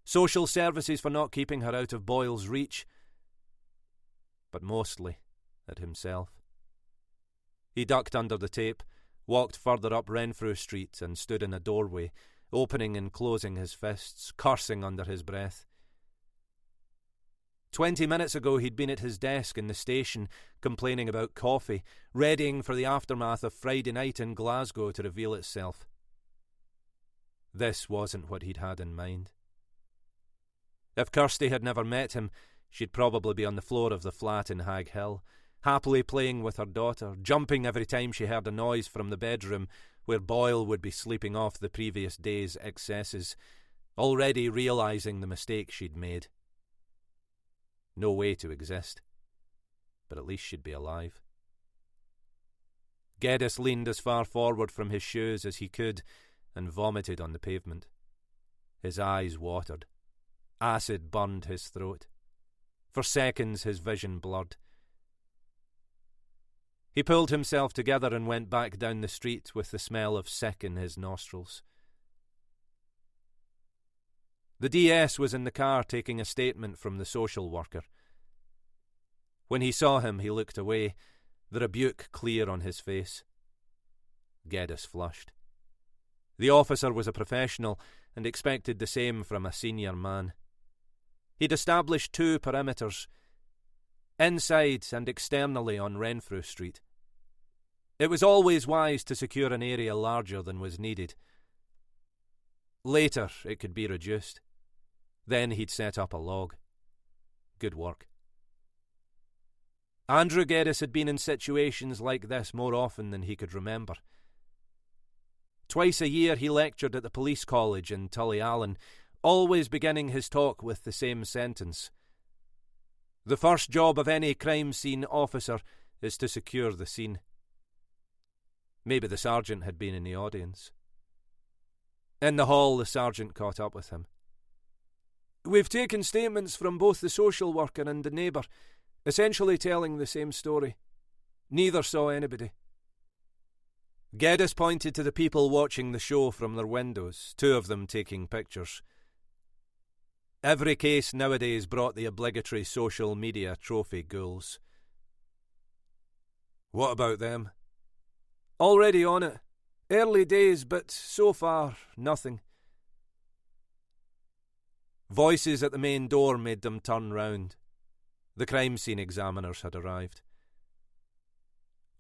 Social services for not keeping her out of Boyle's reach. But mostly at himself. He ducked under the tape, walked further up Renfrew Street and stood in a doorway, opening and closing his fists, cursing under his breath. 20 minutes ago he'd been at his desk in the station, complaining about coffee, readying for the aftermath of Friday night in Glasgow to reveal itself. This wasn't what he'd had in mind. If Kirsty had never met him, she'd probably be on the floor of the flat in Hag Hill, happily playing with her daughter, jumping every time she heard a noise from the bedroom where Boyle would be sleeping off the previous day's excesses, already realising the mistake she'd made. No way to exist, but at least she'd be alive. Geddes leaned as far forward from his shoes as he could and vomited on the pavement. His eyes watered. Acid burned his throat. For seconds his vision blurred. He pulled himself together and went back down the street with the smell of sick in his nostrils. The DS was in the car taking a statement from the social worker. When he saw him, he looked away, the rebuke clear on his face. Geddes flushed. The officer was a professional and expected the same from a senior man. He'd established 2 perimeters, inside and externally on Renfrew Street. It was always wise to secure an area larger than was needed. Later it could be reduced. Then he'd set up a log. Good work. Andrew Geddes had been in situations like this more often than he could remember. Twice a year he lectured at the police college in Tullyallen, always beginning his talk with the same sentence. The first job of any crime scene officer is to secure the scene. Maybe the sergeant had been in the audience. In the hall, the sergeant caught up with him. "We've taken statements from both the social worker and the neighbour, essentially telling the same story. Neither saw anybody." Geddes pointed to the people watching the show from their windows, 2 of them taking pictures. Every case nowadays brought the obligatory social media trophy ghouls. "What about them?" "Already on it. Early days, but so far, nothing." Voices at the main door made them turn round. The crime scene examiners had arrived.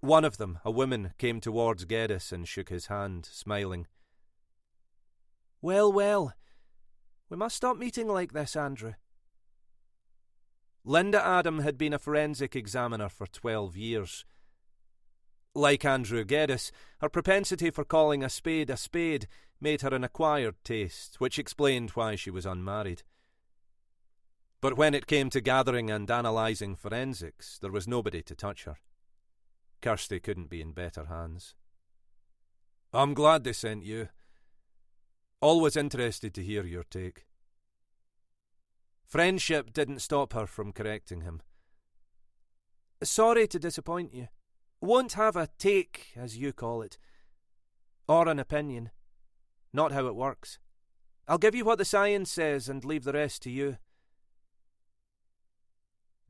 One of them, a woman, came towards Geddes and shook his hand, smiling. "Well, well, we must stop meeting like this, Andrew." Linda Adam had been a forensic examiner for 12 years. Like Andrew Geddes, her propensity for calling a spade made her an acquired taste, which explained why she was unmarried. But when it came to gathering and analysing forensics, there was nobody to touch her. Kirsty couldn't be in better hands. "I'm glad they sent you. Always interested to hear your take." Friendship didn't stop her from correcting him. "Sorry to disappoint you. Won't have a take, as you call it. Or an opinion. Not how it works. I'll give you what the science says and leave the rest to you."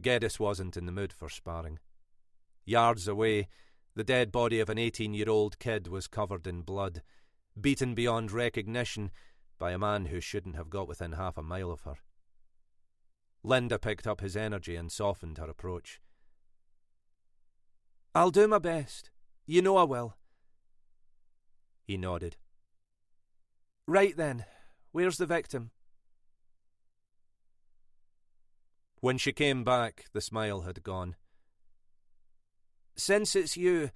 Geddes wasn't in the mood for sparring. Yards away, the dead body of an 18-year-old kid was covered in blood, beaten beyond recognition by a man who shouldn't have got within half a mile of her. Linda picked up his energy and softened her approach. "I'll do my best. You know I will." He nodded. "Right then, where's the victim?" When she came back, the smile had gone. "Since it's you,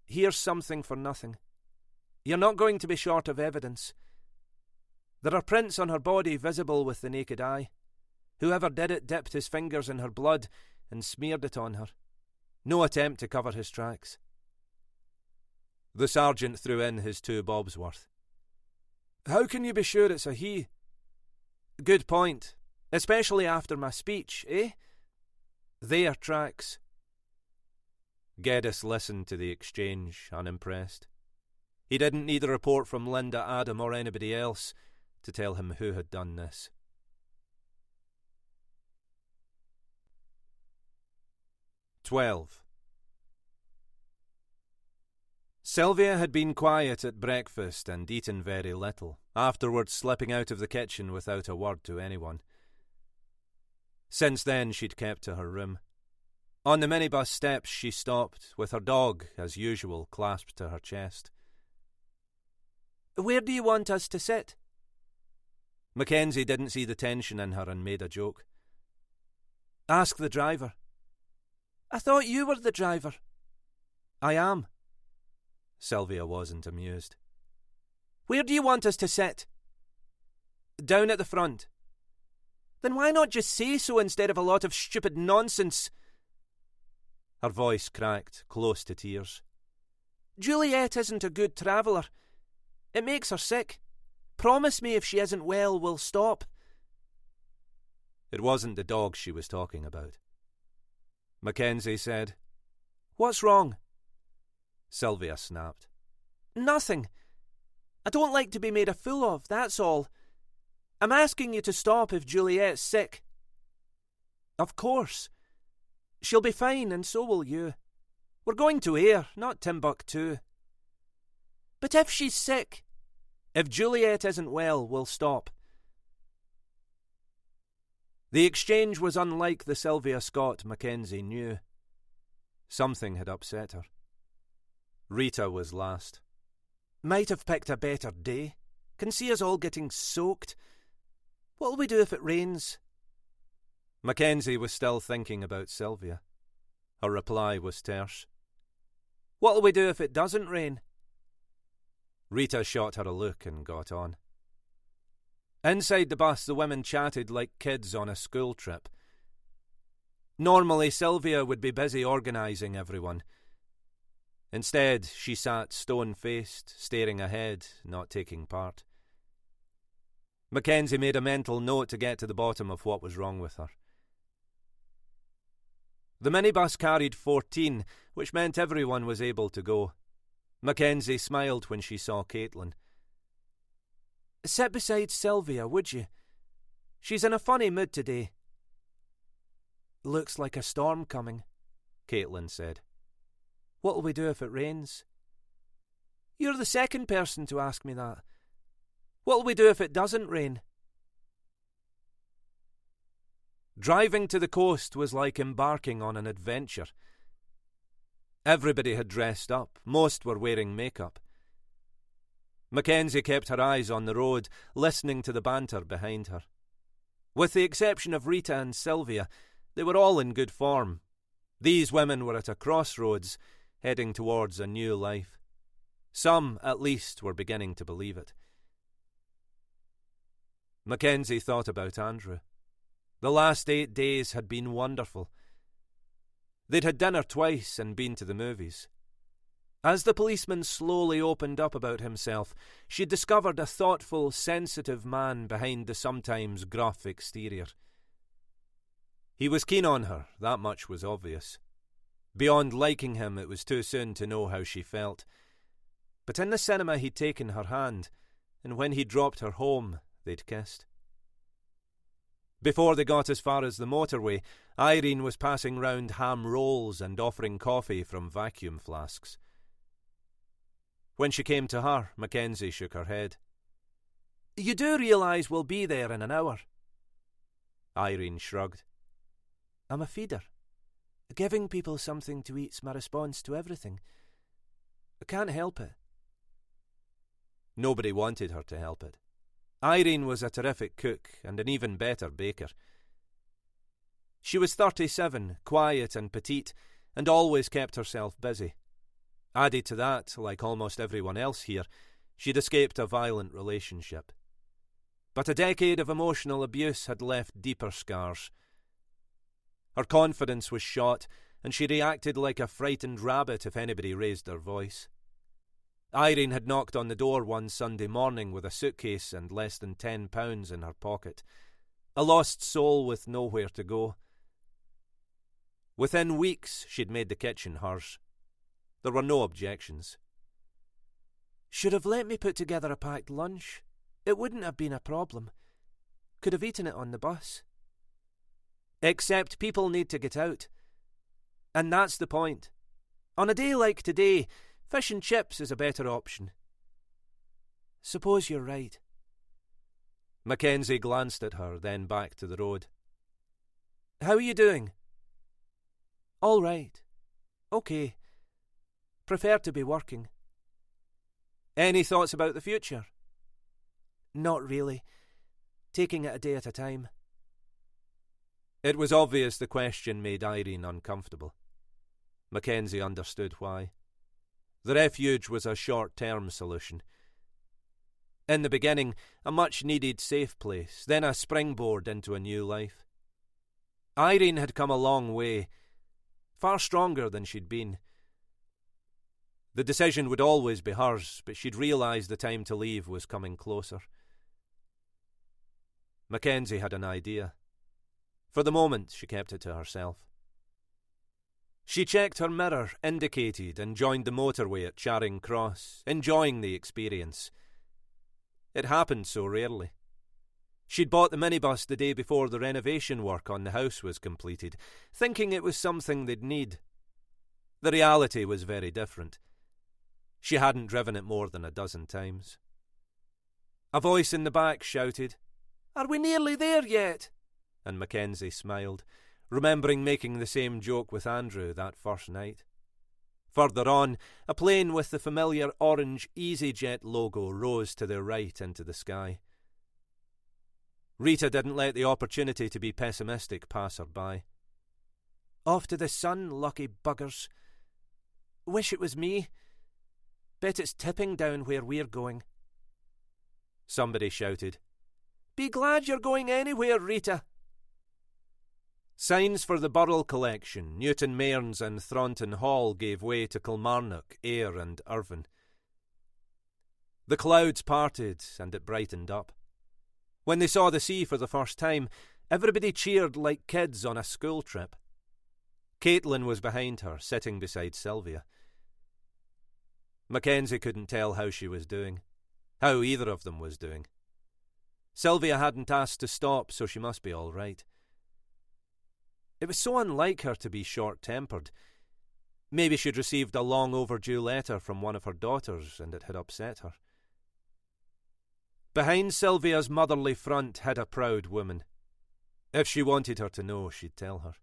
here's something for nothing. You're not going to be short of evidence. There are prints on her body visible with the naked eye. Whoever did it dipped his fingers in her blood and smeared it on her. No attempt to cover his tracks." The sergeant threw in his 2 bobs worth. "How can you be sure it's a he?" "Good point. Especially after my speech, eh? Their tracks." Geddes listened to the exchange, unimpressed. He didn't need a report from Linda, Adam, or anybody else to tell him who had done this. "12. Sylvia had been quiet at breakfast and eaten very little, afterwards slipping out of the kitchen without a word to anyone. Since then she'd kept to her room. On the minibus steps she stopped, with her dog, as usual, clasped to her chest. "Where do you want us to sit?" Mackenzie didn't see the tension in her and made a joke. "Ask the driver." "I thought you were the driver." "I am." Sylvia wasn't amused. "Where do you want us to sit?" "Down at the front." "Then why not just say so instead of a lot of stupid nonsense?" Her voice cracked, close to tears. "Juliet isn't a good traveller. It makes her sick. Promise me if she isn't well, we'll stop." It wasn't the dog she was talking about. Mackenzie said, "What's wrong?" Sylvia snapped. "Nothing. I don't like to be made a fool of, that's all. I'm asking you to stop if Juliet's sick." "Of course. She'll be fine, and so will you. We're going to Ayr, not Timbuktu." "But if she's sick..." "If Juliet isn't well, we'll stop." The exchange was unlike the Sylvia Scott Mackenzie knew. Something had upset her. Rita was last. "Might have picked a better day. Can see us all getting soaked. What'll we do if it rains?" Mackenzie was still thinking about Sylvia. Her reply was terse. "What'll we do if it doesn't rain?" Rita shot her a look and got on. Inside the bus, the women chatted like kids on a school trip. Normally, Sylvia would be busy organising everyone. Instead, she sat stone-faced, staring ahead, not taking part. Mackenzie made a mental note to get to the bottom of what was wrong with her. The minibus carried 14, which meant everyone was able to go. Mackenzie smiled when she saw Caitlin. "Sit beside Sylvia, would you? She's in a funny mood today." "Looks like a storm coming," Caitlin said. "What'll we do if it rains?" "You're the second person to ask me that. What'll we do if it doesn't rain?" Driving to the coast was like embarking on an adventure. Everybody had dressed up, most were wearing makeup. Mackenzie kept her eyes on the road, listening to the banter behind her. With the exception of Rita and Sylvia, they were all in good form. These women were at a crossroads, heading towards a new life. Some, at least, were beginning to believe it. Mackenzie thought about Andrew. The last 8 days had been wonderful. They'd had dinner twice and been to the movies. As the policeman slowly opened up about himself, she discovered a thoughtful, sensitive man behind the sometimes gruff exterior. He was keen on her, that much was obvious. Beyond liking him, it was too soon to know how she felt. But in the cinema he'd taken her hand, and when he dropped her home, they'd kissed. Before they got as far as the motorway, Irene was passing round ham rolls and offering coffee from vacuum flasks. When she came to her, Mackenzie shook her head. "You do realise we'll be there in an hour?" Irene shrugged. "I'm a feeder. Giving people something to eat's my response to everything. I can't help it." Nobody wanted her to help it. Irene was a terrific cook and an even better baker. She was 37, quiet and petite, and always kept herself busy. Added to that, like almost everyone else here, she'd escaped a violent relationship. But a decade of emotional abuse had left deeper scars. Her confidence was shot, and she reacted like a frightened rabbit if anybody raised their voice. Irene had knocked on the door one Sunday morning with a suitcase and less than £10 in her pocket. A lost soul with nowhere to go. Within weeks, she'd made the kitchen hers. There were no objections. Should have let me put together a packed lunch. It wouldn't have been a problem. Could have eaten it on the bus. Except people need to get out. And that's the point. On a day like today, fish and chips is a better option. Suppose you're right. Mackenzie glanced at her, then back to the road. How are you doing? All right. Okay. Prefer to be working. Any thoughts about the future? Not really. Taking it a day at a time. It was obvious the question made Irene uncomfortable. Mackenzie understood why. The refuge was a short-term solution. In the beginning, a much-needed safe place, then a springboard into a new life. Irene had come a long way, far stronger than she'd been. The decision would always be hers, but she'd realised the time to leave was coming closer. Mackenzie had an idea. For the moment, she kept it to herself. She checked her mirror, indicated, and joined the motorway at Charing Cross, enjoying the experience. It happened so rarely. She'd bought the minibus the day before the renovation work on the house was completed, thinking it was something they'd need. The reality was very different. She hadn't driven it more than a dozen times. A voice in the back shouted, "Are we nearly there yet?" And Mackenzie smiled, remembering making the same joke with Andrew that first night. Further on, a plane with the familiar orange EasyJet logo rose to their right into the sky. Rita didn't let the opportunity to be pessimistic pass her by. Off to the sun, lucky buggers. Wish it was me. Bet it's tipping down where we're going. Somebody shouted, "Be glad you're going anywhere, Rita." Signs for the Burrell collection, Newton Mearns and Thronton Hall gave way to Kilmarnock, Ayr and Irvine. The clouds parted and it brightened up. When they saw the sea for the first time, everybody cheered like kids on a school trip. Caitlin was behind her, sitting beside Sylvia. Mackenzie couldn't tell how she was doing, how either of them was doing. Sylvia hadn't asked to stop, so she must be all right. It was so unlike her to be short-tempered. Maybe she'd received a long-overdue letter from one of her daughters and it had upset her. Behind Sylvia's motherly front hid a proud woman. If she wanted her to know, she'd tell her.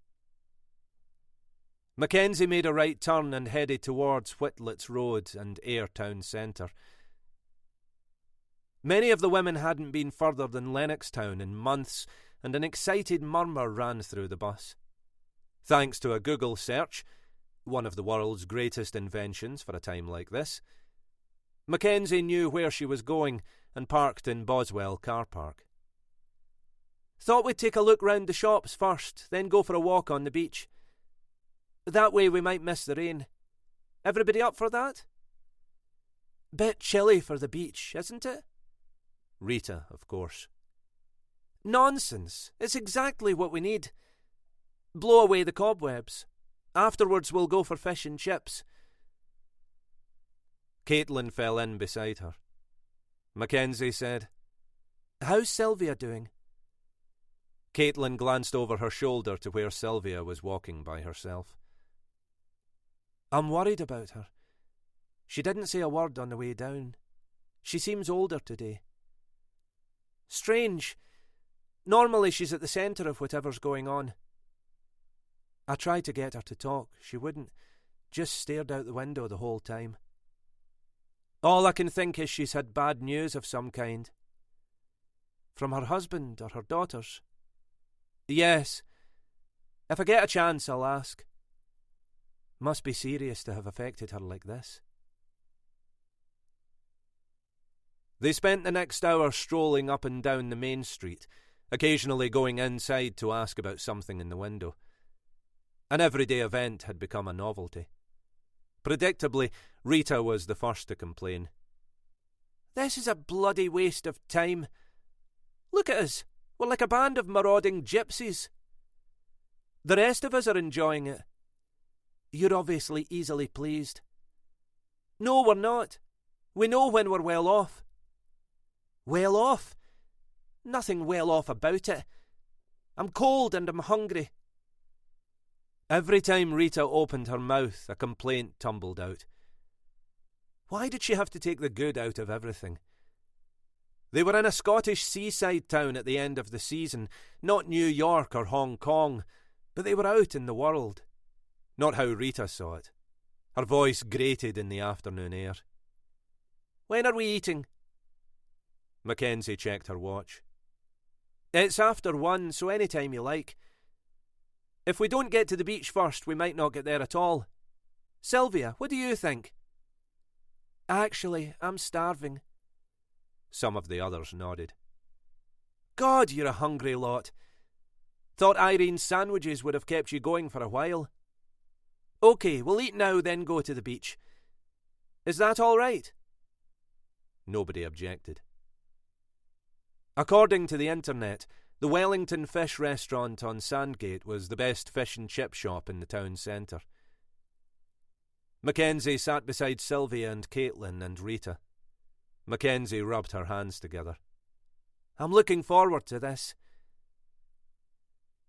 Mackenzie made a right turn and headed towards Whitlett's Road and Ayr Town Centre. Many of the women hadn't been further than Lennoxtown in months, and an excited murmur ran through the bus. Thanks to a Google search, one of the world's greatest inventions for a time like this, Mackenzie knew where she was going and parked in Boswell car park. Thought we'd take a look round the shops first, then go for a walk on the beach. That way we might miss the rain. Everybody up for that? Bit chilly for the beach, isn't it? Rita, of course. Nonsense. It's exactly what we need. Blow away the cobwebs. Afterwards we'll go for fish and chips. Caitlin fell in beside her. Mackenzie said, "How's Sylvia doing?" Caitlin glanced over her shoulder to where Sylvia was walking by herself. "I'm worried about her. She didn't say a word on the way down. She seems older today. Strange. Normally she's at the centre of whatever's going on. I tried to get her to talk. She wouldn't. Just stared out the window the whole time. All I can think is she's had bad news of some kind. From her husband or her daughters. Yes. If I get a chance, I'll ask. Must be serious to have affected her like this." They spent the next hour strolling up and down the main street, occasionally going inside to ask about something in the window. An everyday event had become a novelty. Predictably, Rita was the first to complain. "This is a bloody waste of time. Look at us. We're like a band of marauding gypsies. The rest of us are enjoying it. You're obviously easily pleased." "No, we're not. We know when we're well off. Well off? Nothing well off about it. I'm cold and I'm hungry. Every time Rita opened her mouth, a complaint tumbled out. Why did she have to take the good out of everything? They were in a Scottish seaside town at the end of the season, not New York or Hong Kong, but they were out in the world. Not how Rita saw it. Her voice grated in the afternoon air. When are we eating? Mackenzie checked her watch. It's after 1, so any time you like. If we don't get to the beach first, we might not get there at all. Sylvia, what do you think? Actually, I'm starving. Some of the others nodded. God, you're a hungry lot. Thought Irene's sandwiches would have kept you going for a while. OK, we'll eat now, then go to the beach. Is that all right? Nobody objected. According to the internet, the Wellington Fish Restaurant on Sandgate was the best fish and chip shop in the town centre. Mackenzie sat beside Sylvia and Caitlin and Rita. Mackenzie rubbed her hands together. I'm looking forward to this.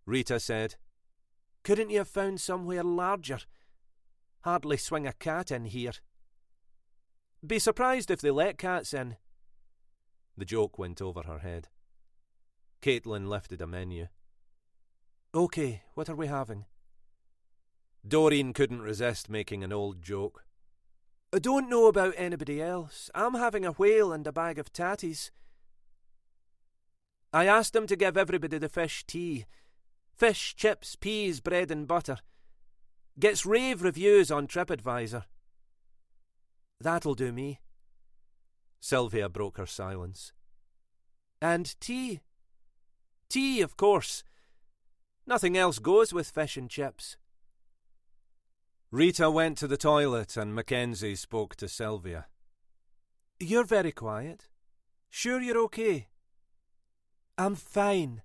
Rita said, Couldn't you have found somewhere larger? Hardly swing a cat in here. Be surprised if they let cats in. The joke went over her head. Caitlin lifted a menu. OK, what are we having? Doreen couldn't resist making an old joke. I don't know about anybody else. I'm having a whale and a bag of tatties. I asked them to give everybody the fish tea. Fish, chips, peas, bread and butter. Gets rave reviews on TripAdvisor. That'll do me. Sylvia broke her silence. And tea. Tea, of course. Nothing else goes with fish and chips. Rita went to the toilet and Mackenzie spoke to Sylvia. You're very quiet. Sure you're okay? I'm fine.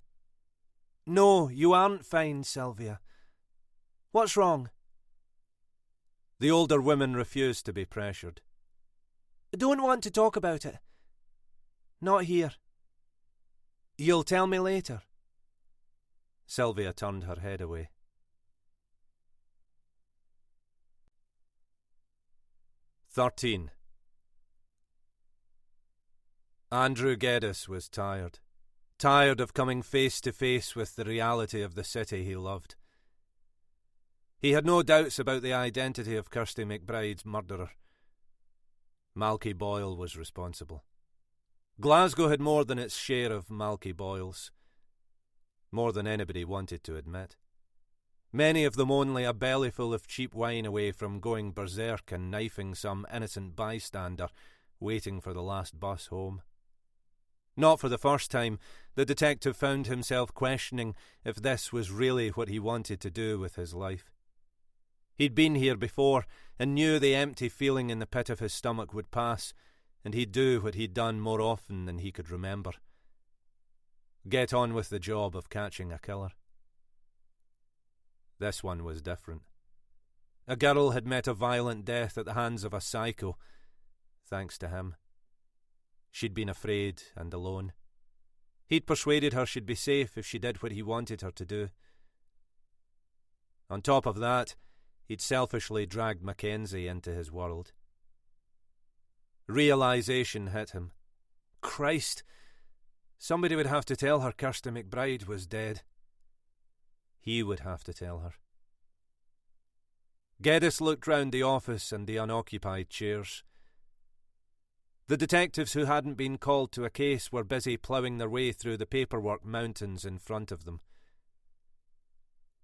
No, you aren't fine, Sylvia. What's wrong? The older women refused to be pressured. I don't want to talk about it. Not here. You'll tell me later. Sylvia turned her head away. 13. Andrew Geddes was tired. Tired of coming face to face with the reality of the city he loved. He had no doubts about the identity of Kirsty McBride's murderer. Malky Boyle was responsible. Glasgow had more than its share of Malky Boyles. More than anybody wanted to admit. Many of them only a bellyful of cheap wine away from going berserk and knifing some innocent bystander waiting for the last bus home. Not for the first time, the detective found himself questioning if this was really what he wanted to do with his life. He'd been here before and knew the empty feeling in the pit of his stomach would pass, and he'd do what he'd done more often than he could remember. Get on with the job of catching a killer. This one was different. A girl had met a violent death at the hands of a psycho, thanks to him. She'd been afraid and alone. He'd persuaded her she'd be safe if she did what he wanted her to do. On top of that, he'd selfishly dragged Mackenzie into his world. Realisation hit him. Christ! Somebody would have to tell her Kirsty McBride was dead. He would have to tell her. Geddes looked round the office and the unoccupied chairs. The detectives who hadn't been called to a case were busy ploughing their way through the paperwork mountains in front of them.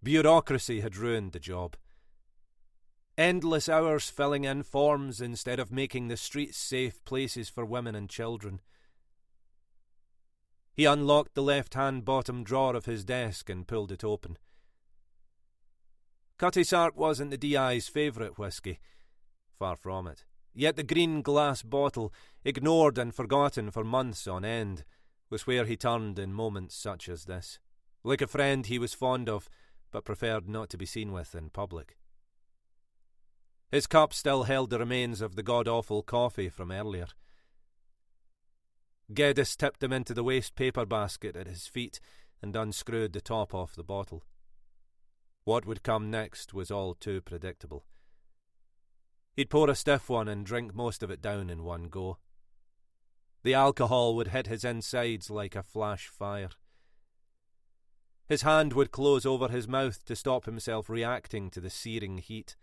Bureaucracy had ruined the job. Endless hours filling in forms instead of making the streets safe places for women and children. He unlocked the left-hand bottom drawer of his desk and pulled it open. Cutty Sark wasn't the DI's favourite whisky. Far from it. Yet the green glass bottle, ignored and forgotten for months on end, was where he turned in moments such as this, like a friend he was fond of, but preferred not to be seen with in public. His cup still held the remains of the god-awful coffee from earlier. Geddes tipped them into the waste paper basket at his feet and unscrewed the top off the bottle. What would come next was all too predictable. He'd pour a stiff one and drink most of it down in one go. The alcohol would hit his insides like a flash fire. His hand would close over his mouth to stop himself reacting to the searing heat.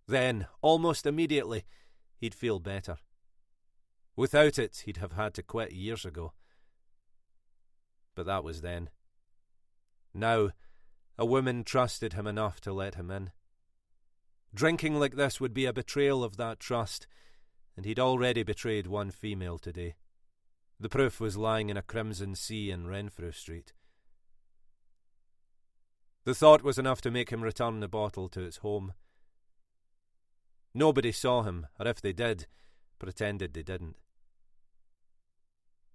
Then, almost immediately, he'd feel better. Without it, he'd have had to quit years ago. But that was then. Now, a woman trusted him enough to let him in. Drinking like this would be a betrayal of that trust, and he'd already betrayed one female today. The proof was lying in a crimson sea in Renfrew Street. The thought was enough to make him return the bottle to its home. Nobody saw him, or if they did, pretended they didn't.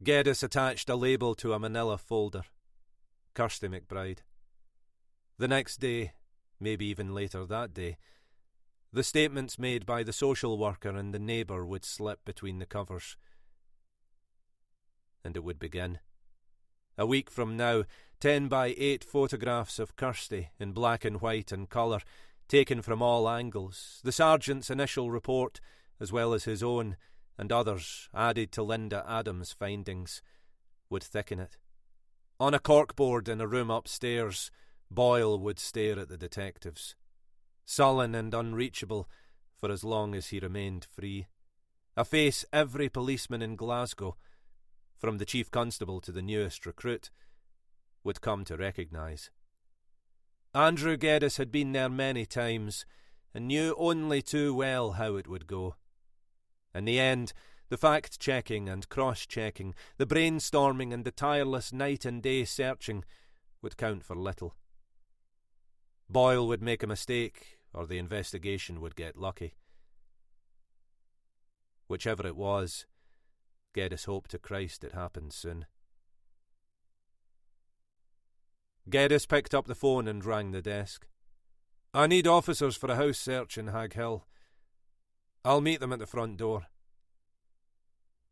Geddes attached a label to a manila folder. Kirsty McBride. The next day, maybe even later that day, the statements made by the social worker and the neighbour would slip between the covers. And it would begin. A week from now, 10 by 8 photographs of Kirsty in black and white and colour, taken from all angles, the sergeant's initial report, as well as his own, and others, added to Linda Adams' findings, would thicken it. On a corkboard in a room upstairs, Boyle would stare at the detectives, sullen and unreachable for as long as he remained free. A face every policeman in Glasgow, from the chief constable to the newest recruit, would come to recognise. Andrew Geddes had been there many times, and knew only too well how it would go. In the end, the fact-checking and cross-checking, the brainstorming and the tireless night and day searching would count for little. Boyle would make a mistake, or the investigation would get lucky. Whichever it was, Geddes hoped to Christ it happened soon. Geddes picked up the phone and rang the desk. "I need officers for a house search in Hag Hill. I'll meet them at the front door."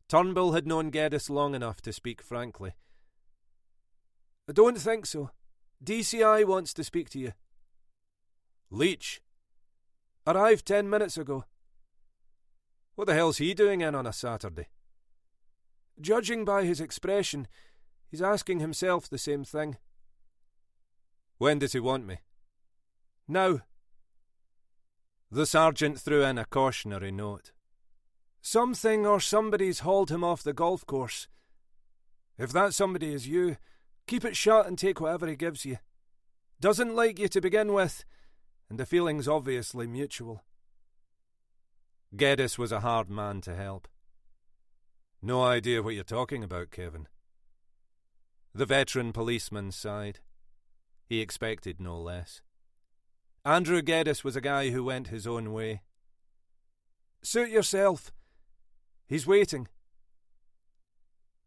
Turnbull had known Geddes long enough to speak frankly. "I don't think so. DCI wants to speak to you." "Leach?" "Arrived 10 minutes ago." "What the hell's he doing in on a Saturday?" "Judging by his expression, he's asking himself the same thing." "When does he want me?" "Now." The sergeant threw in a cautionary note. "Something or somebody's hauled him off the golf course. If that somebody is you, keep it shut and take whatever he gives you. Doesn't like you to begin with, and the feeling's obviously mutual." Geddes was a hard man to help. "No idea what you're talking about, Kevin." The veteran policeman sighed. He expected no less. Andrew Geddes was a guy who went his own way. "Suit yourself. He's waiting."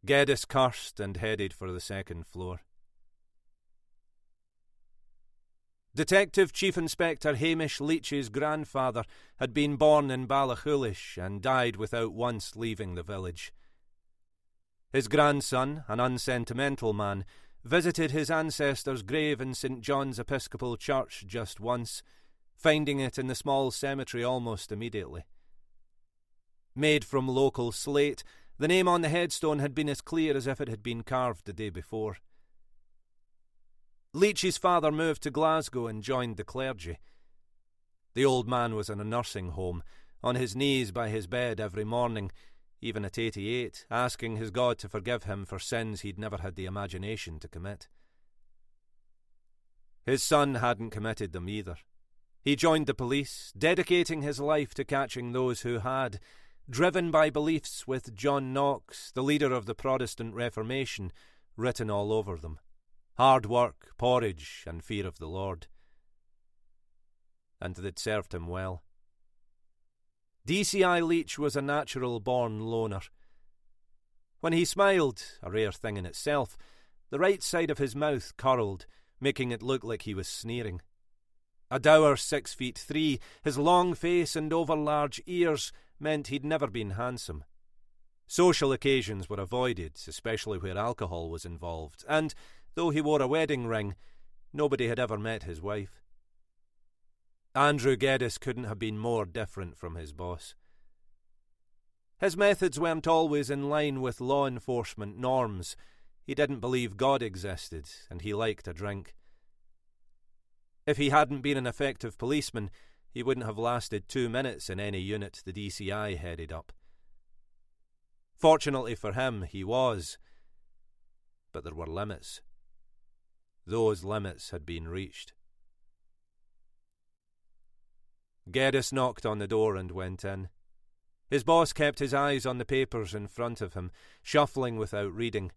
Geddes cursed and headed for the second floor. Detective Chief Inspector Hamish Leach's grandfather had been born in Ballachulish and died without once leaving the village. His grandson, an unsentimental man, visited his ancestor's grave in St. John's Episcopal Church just once, finding it in the small cemetery almost immediately. Made from local slate, the name on the headstone had been as clear as if it had been carved the day before. Leach's father moved to Glasgow and joined the clergy. The old man was in a nursing home, on his knees by his bed every morning, even at 88, asking his God to forgive him for sins he'd never had the imagination to commit. His son hadn't committed them either. He joined the police, dedicating his life to catching those who had, driven by beliefs with John Knox, the leader of the Protestant Reformation, written all over them. Hard work, porridge, and fear of the Lord. And they'd served him well. DCI Leach was a natural-born loner. When he smiled, a rare thing in itself, the right side of his mouth curled, making it look like he was sneering. A dour 6'3", his long face and overlarge ears meant he'd never been handsome. Social occasions were avoided, especially where alcohol was involved, and, though he wore a wedding ring, nobody had ever met his wife. Andrew Geddes couldn't have been more different from his boss. His methods weren't always in line with law enforcement norms. He didn't believe God existed, and he liked a drink. If he hadn't been an effective policeman, he wouldn't have lasted 2 minutes in any unit the DCI headed up. Fortunately for him, he was. But there were limits. Those limits had been reached. Geddes knocked on the door and went in. His boss kept his eyes on the papers in front of him, shuffling without reading,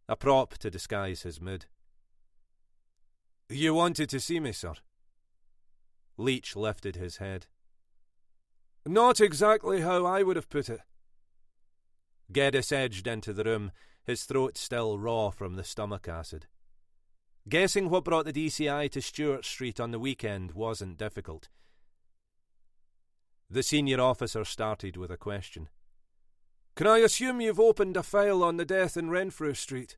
a prop to disguise his mood. "You wanted to see me, sir?" Leach lifted his head. "Not exactly how I would have put it." Geddes edged into the room, his throat still raw from the stomach acid. Guessing what brought the DCI to Stewart Street on the weekend wasn't difficult. The senior officer started with a question. "Can I assume you've opened a file on the death in Renfrew Street?"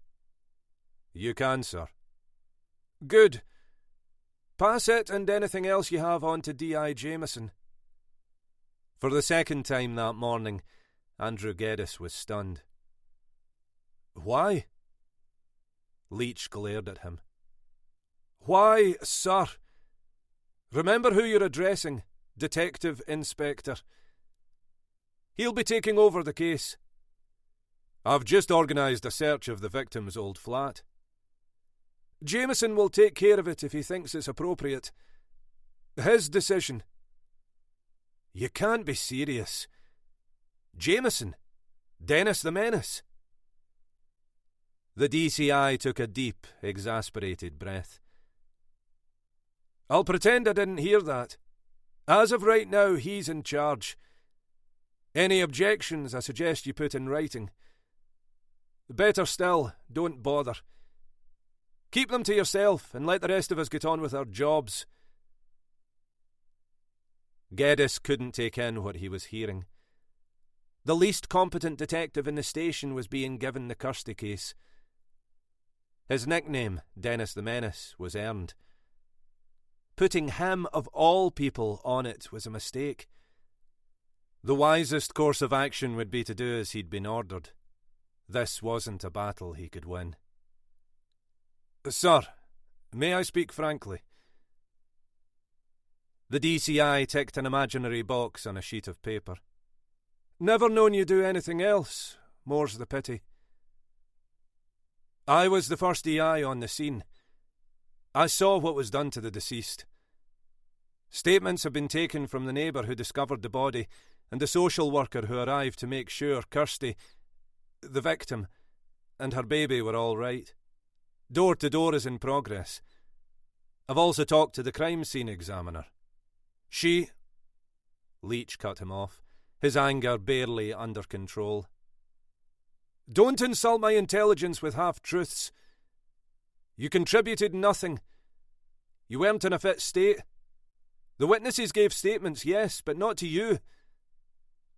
"You can, sir." "Good. Pass it and anything else you have on to D.I. Jameson." For the second time that morning, Andrew Geddes was stunned. "Why?" Leach glared at him. "Why, sir? Remember who you're addressing, Detective Inspector. He'll be taking over the case." "I've just organised a search of the victim's old flat." "Jameson will take care of it if he thinks it's appropriate. His decision." "You can't be serious. Jameson? Dennis the Menace?" The DCI took a deep, exasperated breath. "I'll pretend I didn't hear that. As of right now, he's in charge. Any objections, I suggest you put in writing. Better still, don't bother. Keep them to yourself and let the rest of us get on with our jobs." Geddes couldn't take in what he was hearing. The least competent detective in the station was being given the Kirsty case. His nickname, Dennis the Menace, was earned. Putting him, of all people, on it was a mistake. The wisest course of action would be to do as he'd been ordered. This wasn't a battle he could win. "Sir, may I speak frankly?" The DCI ticked an imaginary box on a sheet of paper. "Never known you do anything else. More's the pity." "I was the first EI on the scene. I saw what was done to the deceased. Statements have been taken from the neighbour who discovered the body and the social worker who arrived to make sure Kirsty, the victim, and her baby were all right. Door-to-door is in progress. I've also talked to the crime scene examiner. She—" Leach cut him off, his anger barely under control. "Don't insult my intelligence with half-truths. You contributed nothing. You weren't in a fit state. The witnesses gave statements, yes, but not to you.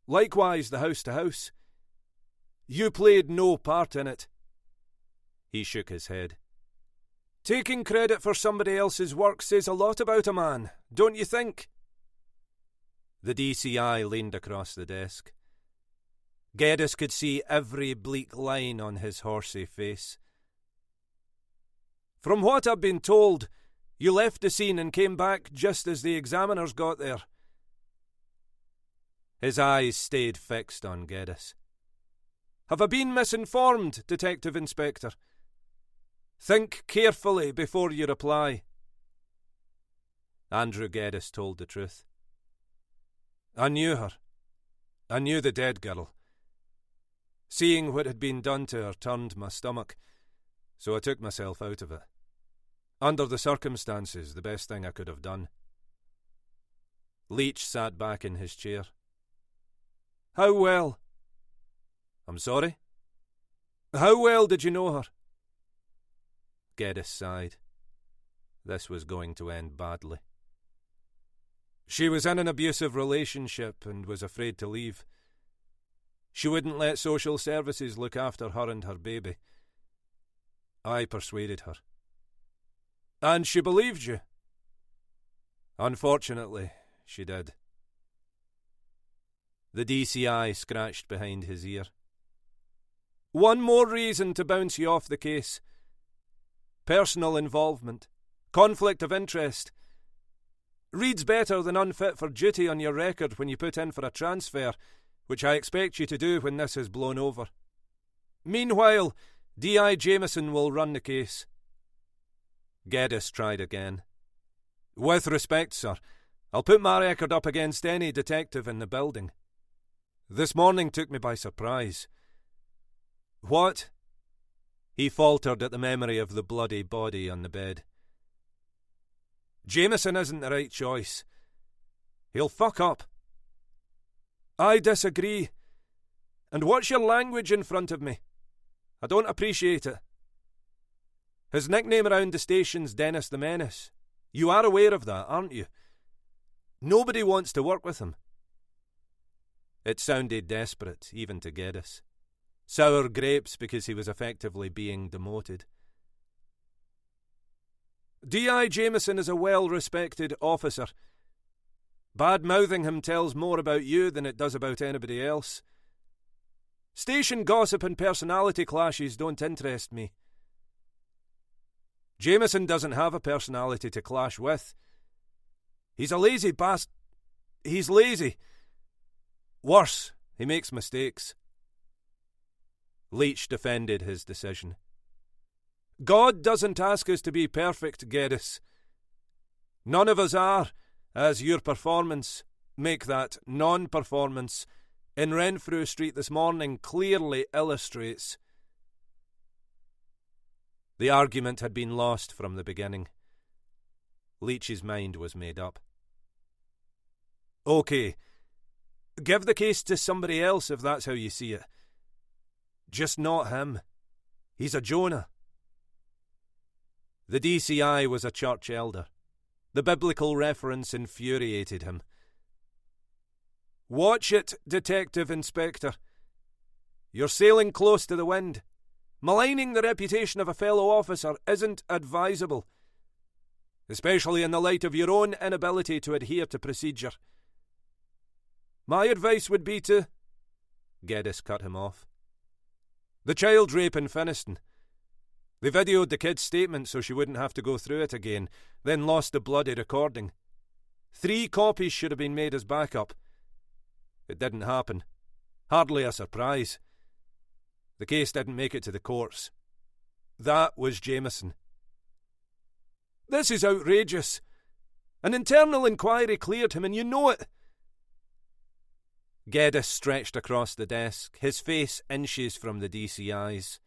Likewise, the house-to-house. You played no part in it." He shook his head. "Taking credit for somebody else's work says a lot about a man, don't you think?" The DCI leaned across the desk. Geddes could see every bleak line on his horsey face. "From what I've been told, you left the scene and came back just as the examiners got there." His eyes stayed fixed on Geddes. "Have I been misinformed, Detective Inspector? Think carefully before you reply." Andrew Geddes told the truth. "I knew her. I knew the dead girl. Seeing what had been done to her turned my stomach, so I took myself out of it. Under the circumstances, the best thing I could have done." Leach sat back in his chair. "How well?" "I'm sorry?" "How well did you know her?" Geddes sighed. This was going to end badly. She was in an abusive relationship and was afraid to leave. She wouldn't let social services look after her and her baby. I persuaded her. And she believed you? Unfortunately, she did. The DCI scratched behind his ear. One more reason to bounce you off the case. Personal involvement. Conflict of interest. Reads better than unfit for duty on your record when you put in for a transfer, which I expect you to do when this is blown over. Meanwhile, D.I. Jameson will run the case. Geddes tried again. With respect, sir, I'll put my record up against any detective in the building. This morning took me by surprise. What? He faltered at the memory of the bloody body on the bed. Jameson isn't the right choice. He'll fuck up. I disagree. And what's your language in front of me? I don't appreciate it. His nickname around the station's Dennis the Menace. You are aware of that, aren't you? Nobody wants to work with him. It sounded desperate, even to Geddes. Sour grapes because he was effectively being demoted. D.I. Jameson is a well-respected officer. Bad-mouthing him tells more about you than it does about anybody else. Station gossip and personality clashes don't interest me. Jameson doesn't have a personality to clash with. He's a lazy He's lazy. Worse, he makes mistakes. Leach defended his decision. God doesn't ask us to be perfect, Geddes. None of us are, as your performance, make that non-performance, in Renfrew Street this morning clearly illustrates. The argument had been lost from the beginning. Leach's mind was made up. OK, give the case to somebody else if that's how you see it. Just not him. He's a Jonah. The DCI was a church elder. The biblical reference infuriated him. Watch it, Detective Inspector. You're sailing close to the wind. Maligning the reputation of a fellow officer isn't advisable, especially in the light of your own inability to adhere to procedure. My advice would be to... Geddes cut him off. The child rape in Finniston. They videoed the kid's statement so she wouldn't have to go through it again, then lost the bloody recording. 3 copies should have been made as backup. It didn't happen. Hardly a surprise. The case didn't make it to the courts. That was Jameson. This is outrageous. An internal inquiry cleared him, and you know it. Geddes stretched across the desk, his face inches from the DCI's.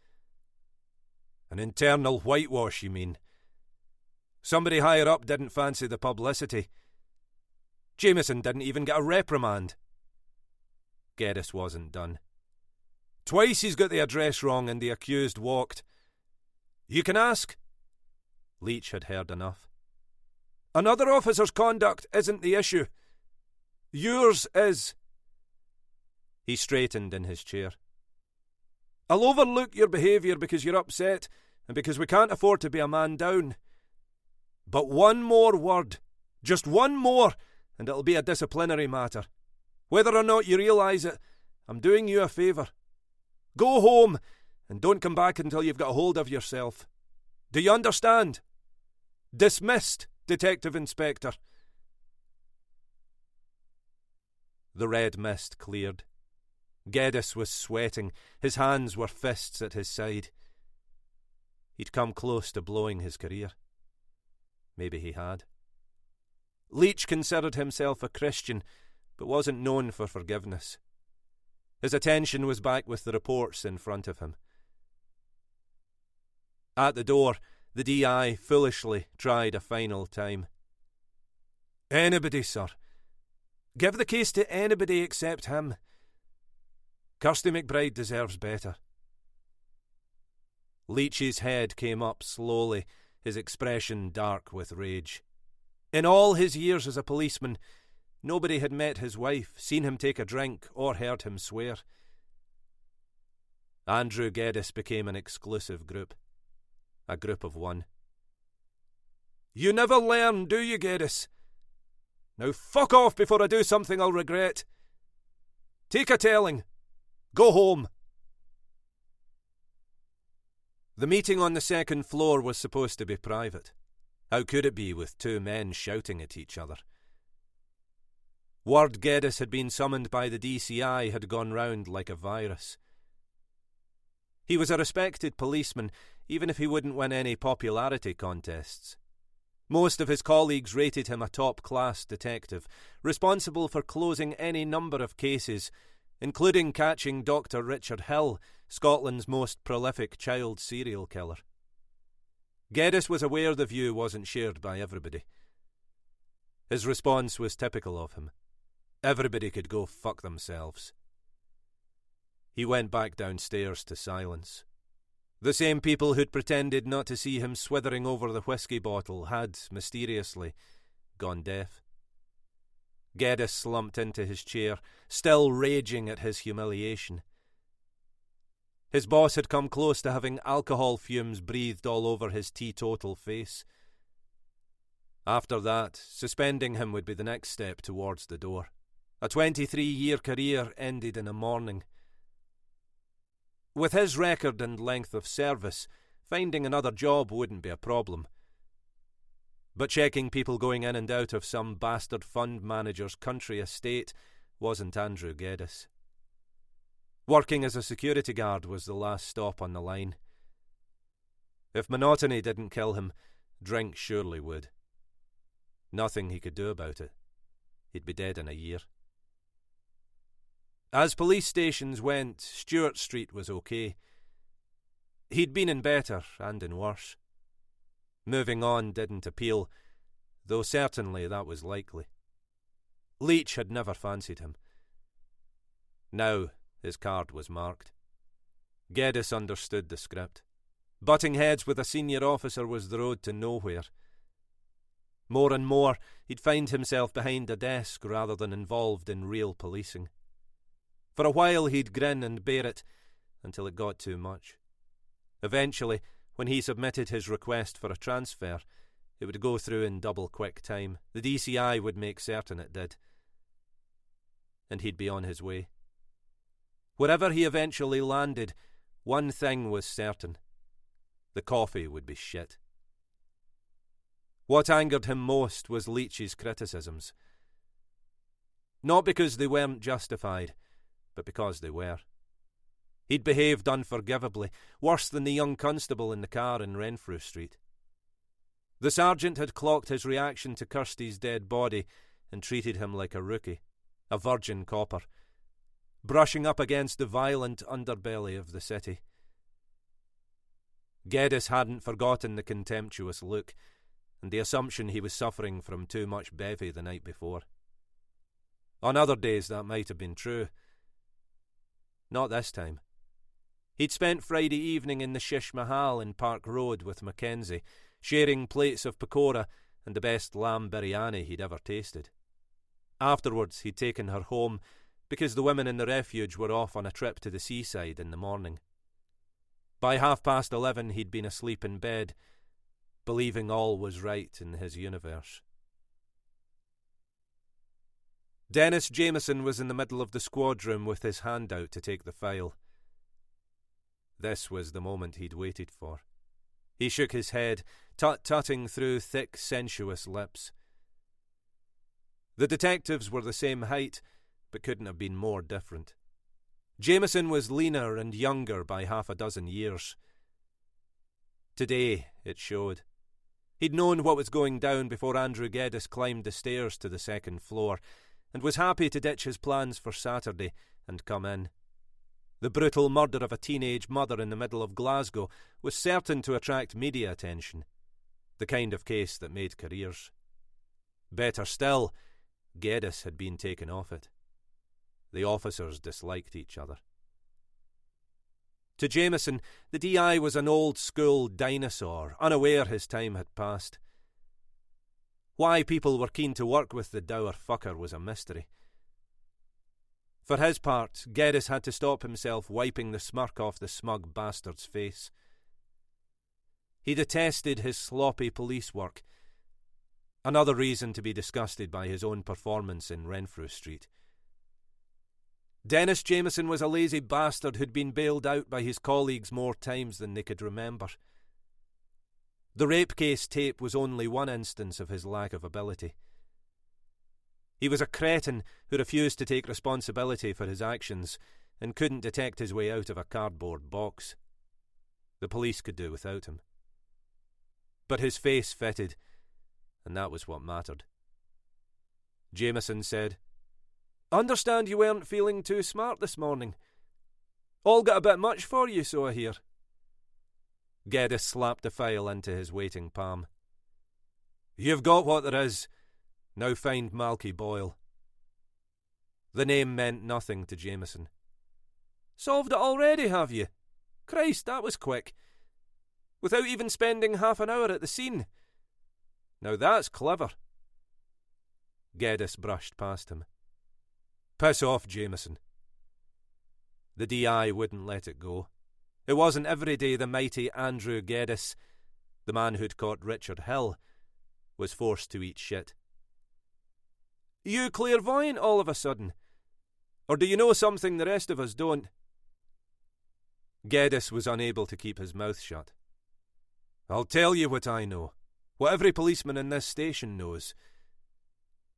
An internal whitewash, you mean? Somebody higher up didn't fancy the publicity. Jameson didn't even get a reprimand. Geddes wasn't done. Twice he's got the address wrong and the accused walked. You can ask. Leach had heard enough. Another officer's conduct isn't the issue. Yours is. He straightened in his chair. I'll overlook your behaviour because you're upset and because we can't afford to be a man down. But one more word, just one more, and it'll be a disciplinary matter. Whether or not you realise it, I'm doing you a favour. Go home and don't come back until you've got a hold of yourself. Do you understand? Dismissed, Detective Inspector. The red mist cleared. Geddes was sweating. His hands were fists at his side. He'd come close to blowing his career. Maybe he had. Leach considered himself a Christian, but wasn't known for forgiveness. His attention was back with the reports in front of him. At the door, the DI foolishly tried a final time. Anybody, sir. Give the case to anybody except him. Kirsty McBride deserves better. Leach's head came up slowly, his expression dark with rage. In all his years as a policeman, Nobody had met his wife, seen him take a drink, or heard him swear. Andrew Geddes became an exclusive group. A group of one. "You never learn, do you, Geddes? Now fuck off before I do something I'll regret. Take a telling. Go home." The meeting on the second floor was supposed to be private. How could it be with two men shouting at each other? Word Geddes had been summoned by the DCI had gone round like a virus. He was a respected policeman, even if he wouldn't win any popularity contests. Most of his colleagues rated him a top-class detective, responsible for closing any number of cases, including catching Dr. Richard Hill, Scotland's most prolific child serial killer. Geddes was aware the view wasn't shared by everybody. His response was typical of him. Everybody could go fuck themselves. He went back downstairs to silence. The same people who'd pretended not to see him swithering over the whiskey bottle had, mysteriously, gone deaf. Geddes slumped into his chair, still raging at his humiliation. His boss had come close to having alcohol fumes breathed all over his teetotal face. After that, suspending him would be the next step towards the door. A 23-year career ended in a morning. With his record and length of service, finding another job wouldn't be a problem. But checking people going in and out of some bastard fund manager's country estate wasn't Andrew Geddes. Working as a security guard was the last stop on the line. If monotony didn't kill him, drink surely would. Nothing he could do about it. He'd be dead in a year. As police stations went, Stewart Street was okay. He'd been in better and in worse. Moving on didn't appeal, though certainly that was likely. Leach had never fancied him. Now his card was marked. Geddes understood the script. Butting heads with a senior officer was the road to nowhere. More and more, he'd find himself behind a desk rather than involved in real policing. For a while he'd grin and bear it, until it got too much. Eventually, when he submitted his request for a transfer, it would go through in double quick time. The DCI would make certain it did. And he'd be on his way. Wherever he eventually landed, one thing was certain. The coffee would be shit. What angered him most was Leach's criticisms. Not because they weren't justified, but because they were. He'd behaved unforgivably, worse than the young constable in the car in Renfrew Street. The sergeant had clocked his reaction to Kirsty's dead body and treated him like a rookie, a virgin copper, brushing up against the violent underbelly of the city. Geddes hadn't forgotten the contemptuous look and the assumption he was suffering from too much bevy the night before. On other days that might have been true. Not this time. He'd spent Friday evening in the Shish Mahal in Park Road with Mackenzie, sharing plates of pakora and the best lamb biryani he'd ever tasted. Afterwards he'd taken her home because the women in the refuge were off on a trip to the seaside in the morning. By 11:30 he'd been asleep in bed, believing all was right in his universe. Dennis Jameson was in the middle of the squad room with his hand out to take the file. This was the moment he'd waited for. He shook his head, tut-tutting through thick, sensuous lips. The detectives were the same height, but couldn't have been more different. Jameson was leaner and younger by 6 years. Today it showed. He'd known what was going down before Andrew Geddes climbed the stairs to the second floor, and was happy to ditch his plans for Saturday and come in. The brutal murder of a teenage mother in the middle of Glasgow was certain to attract media attention, the kind of case that made careers. Better still, Geddes had been taken off it. The officers disliked each other. To Jameson, the DI was an old-school dinosaur, unaware his time had passed. Why people were keen to work with the dour fucker was a mystery. For his part, Geddes had to stop himself wiping the smirk off the smug bastard's face. He detested his sloppy police work, another reason to be disgusted by his own performance in Renfrew Street. Dennis Jameson was a lazy bastard who'd been bailed out by his colleagues more times than they could remember. The rape case tape was only one instance of his lack of ability. He was a cretin who refused to take responsibility for his actions and couldn't detect his way out of a cardboard box. The police could do without him. But his face fitted, and that was what mattered. Jameson said, "Understand you weren't feeling too smart this morning. All got a bit much for you, so I hear." Geddes slapped the file into his waiting palm. "You've got what there is. Now find Malky Boyle." The name meant nothing to Jameson. "Solved it already, have you? Christ, that was quick. Without even spending half an hour at the scene. Now that's clever." Geddes brushed past him. "Piss off, Jameson." The DI wouldn't let it go. It wasn't every day the mighty Andrew Geddes, the man who'd caught Richard Hill, was forced to eat shit. "You clairvoyant all of a sudden? Or do you know something the rest of us don't?" Geddes was unable to keep his mouth shut. "I'll tell you what I know. What every policeman in this station knows.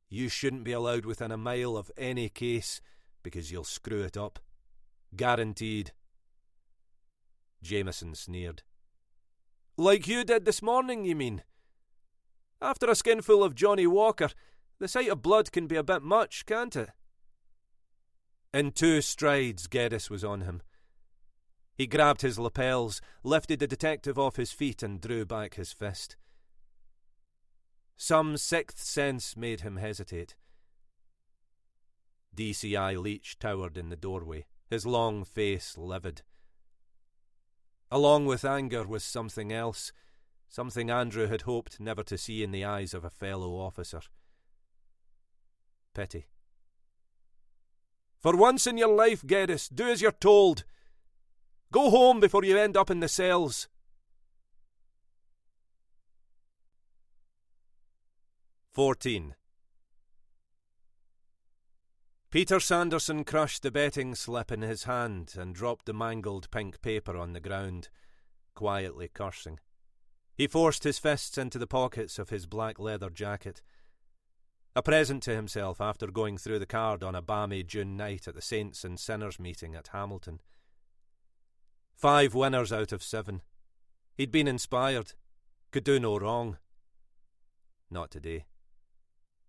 You shouldn't be allowed within a mile of any case because you'll screw it up. Guaranteed." Jameson sneered. "Like you did this morning, you mean? After a skinful of Johnny Walker, the sight of blood can be a bit much, can't it?" In 2 strides, Geddes was on him. He grabbed his lapels, lifted the detective off his feet and drew back his fist. Some sixth sense made him hesitate. DCI Leach towered in the doorway, his long face livid. Along with anger was something else, something Andrew had hoped never to see in the eyes of a fellow officer. Pity. "For once in your life, Geddes, do as you're told. Go home before you end up in the cells." 14. Peter Sanderson crushed the betting slip in his hand and dropped the mangled pink paper on the ground, quietly cursing. He forced his fists into the pockets of his black leather jacket. A present to himself after going through the card on a balmy June night at the Saints and Sinners meeting at Hamilton. 5 winners out of 7. He'd been inspired. Could do no wrong. Not today.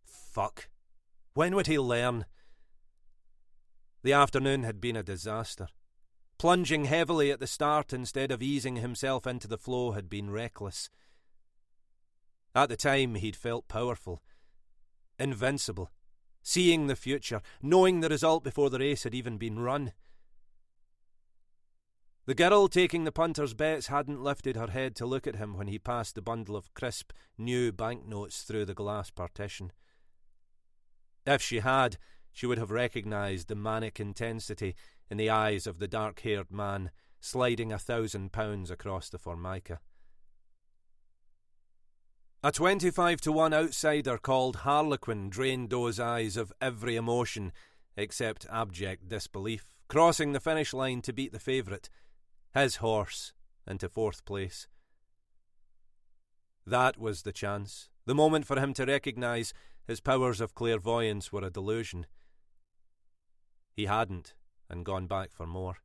Fuck. When would he learn? The afternoon had been a disaster. Plunging heavily at the start instead of easing himself into the flow had been reckless. At the time he'd felt powerful, invincible, seeing the future, knowing the result before the race had even been run. The girl taking the punter's bets hadn't lifted her head to look at him when he passed the bundle of crisp, new banknotes through the glass partition. If she had, she would have recognised the manic intensity in the eyes of the dark-haired man sliding £1,000 across the formica. A 25-1 outsider called Harlequin drained those eyes of every emotion except abject disbelief, crossing the finish line to beat the favourite, his horse, into 4th place. That was the chance, the moment for him to recognise his powers of clairvoyance were a delusion. He hadn't, and gone back for more.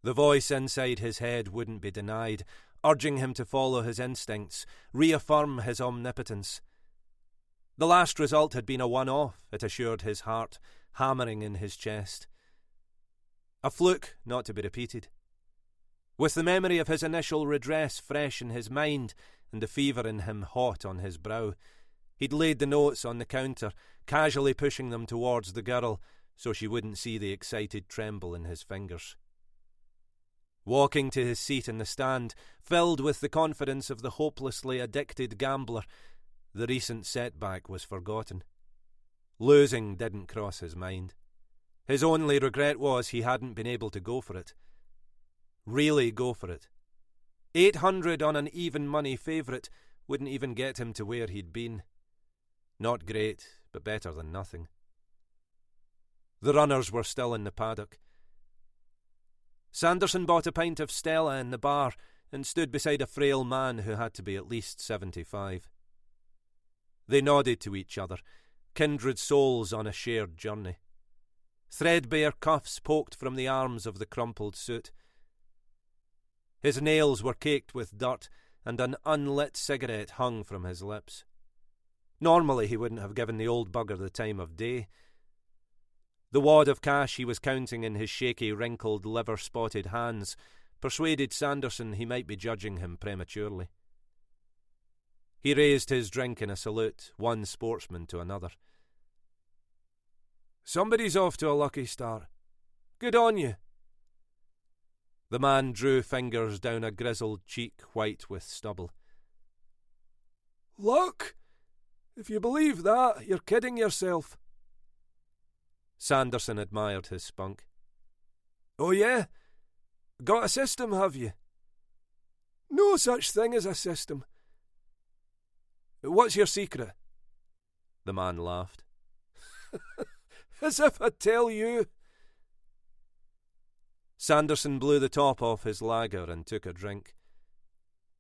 The voice inside his head wouldn't be denied, urging him to follow his instincts, reaffirm his omnipotence. The last result had been a one-off, it assured his heart, hammering in his chest. A fluke not to be repeated. With the memory of his initial redress fresh in his mind and the fever in him hot on his brow, he'd laid the notes on the counter, casually pushing them towards the girl so she wouldn't see the excited tremble in his fingers. Walking to his seat in the stand, filled with the confidence of the hopelessly addicted gambler, The recent setback was forgotten. Losing didn't cross his mind. His only regret was he hadn't been able to go for it. Really go for it. 800 on an even money favourite wouldn't even get him to where he'd been. Not great, but better than nothing. The runners were still in the paddock. Sanderson bought a pint of Stella in the bar and stood beside a frail man who had to be at least 75. They nodded to each other, kindred souls on a shared journey. Threadbare cuffs poked from the arms of the crumpled suit. His nails were caked with dirt, and an unlit cigarette hung from his lips. Normally he wouldn't have given the old bugger the time of day. The wad of cash he was counting in his shaky, wrinkled, liver-spotted hands persuaded Sanderson he might be judging him prematurely. He raised his drink in a salute, one sportsman to another. "Somebody's off to a lucky start. Good on you." The man drew fingers down a grizzled cheek white with stubble. "Luck? If you believe that, you're kidding yourself." Sanderson admired his spunk. "Oh yeah? Got a system, have you?" "No such thing as a system." "What's your secret?" The man laughed. "As if I'd tell you." Sanderson blew the top off his lager and took a drink.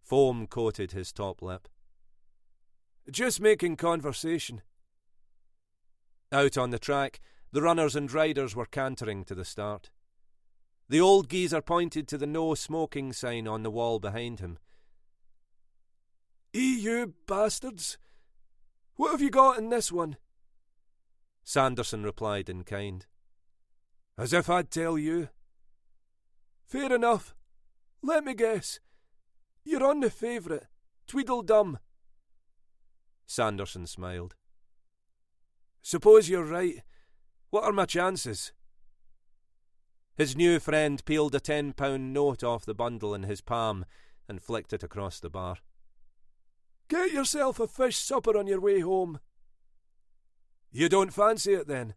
Foam coated his top lip. "Just making conversation." Out on the track, the runners and riders were cantering to the start. The old geezer pointed to the no smoking sign on the wall behind him. "You bastards! What have you got in this one?" Sanderson replied in kind. "As if I'd tell you." "Fair enough. Let me guess. You're on the favourite, Tweedledum." Sanderson smiled. "Suppose you're right. What are my chances?" His new friend peeled a £10 note off the bundle in his palm and flicked it across the bar. "Get yourself a fish supper on your way home." "You don't fancy it then?"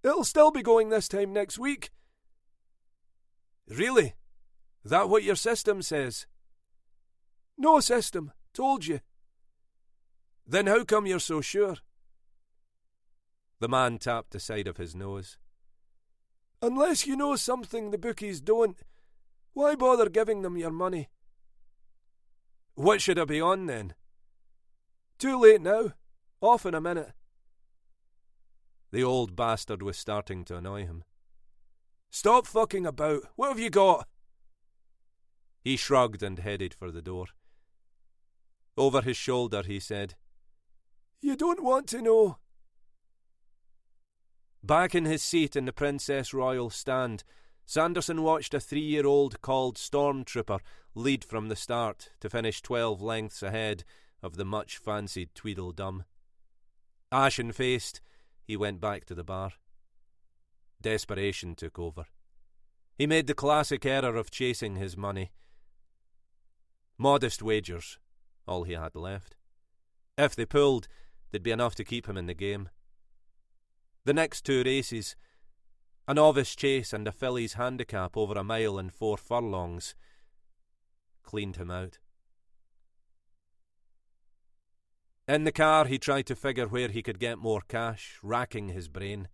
"It'll still be going this time next week." "Really? That what your system says?" "No system. Told you." "Then how come you're so sure?" The man tapped the side of his nose. "Unless you know something the bookies don't, why bother giving them your money?" "What should I be on then?" "Too late now. Off in a minute." The old bastard was starting to annoy him. "Stop fucking about. What have you got?" He shrugged and headed for the door. Over his shoulder he said, "You don't want to know." Back in his seat in the Princess Royal stand, Sanderson watched a 3-year-old called Stormtrooper lead from the start to finish 12 lengths ahead of the much-fancied Tweedledum. Ashen-faced, he went back to the bar. Desperation took over. He made the classic error of chasing his money. Modest wagers, all he had left. If they pulled, they'd be enough to keep him in the game. The next 2 races, a novice chase and a filly's handicap over 1 mile and 4 furlongs, cleaned him out. In the car he tried to figure where he could get more cash, racking his brain.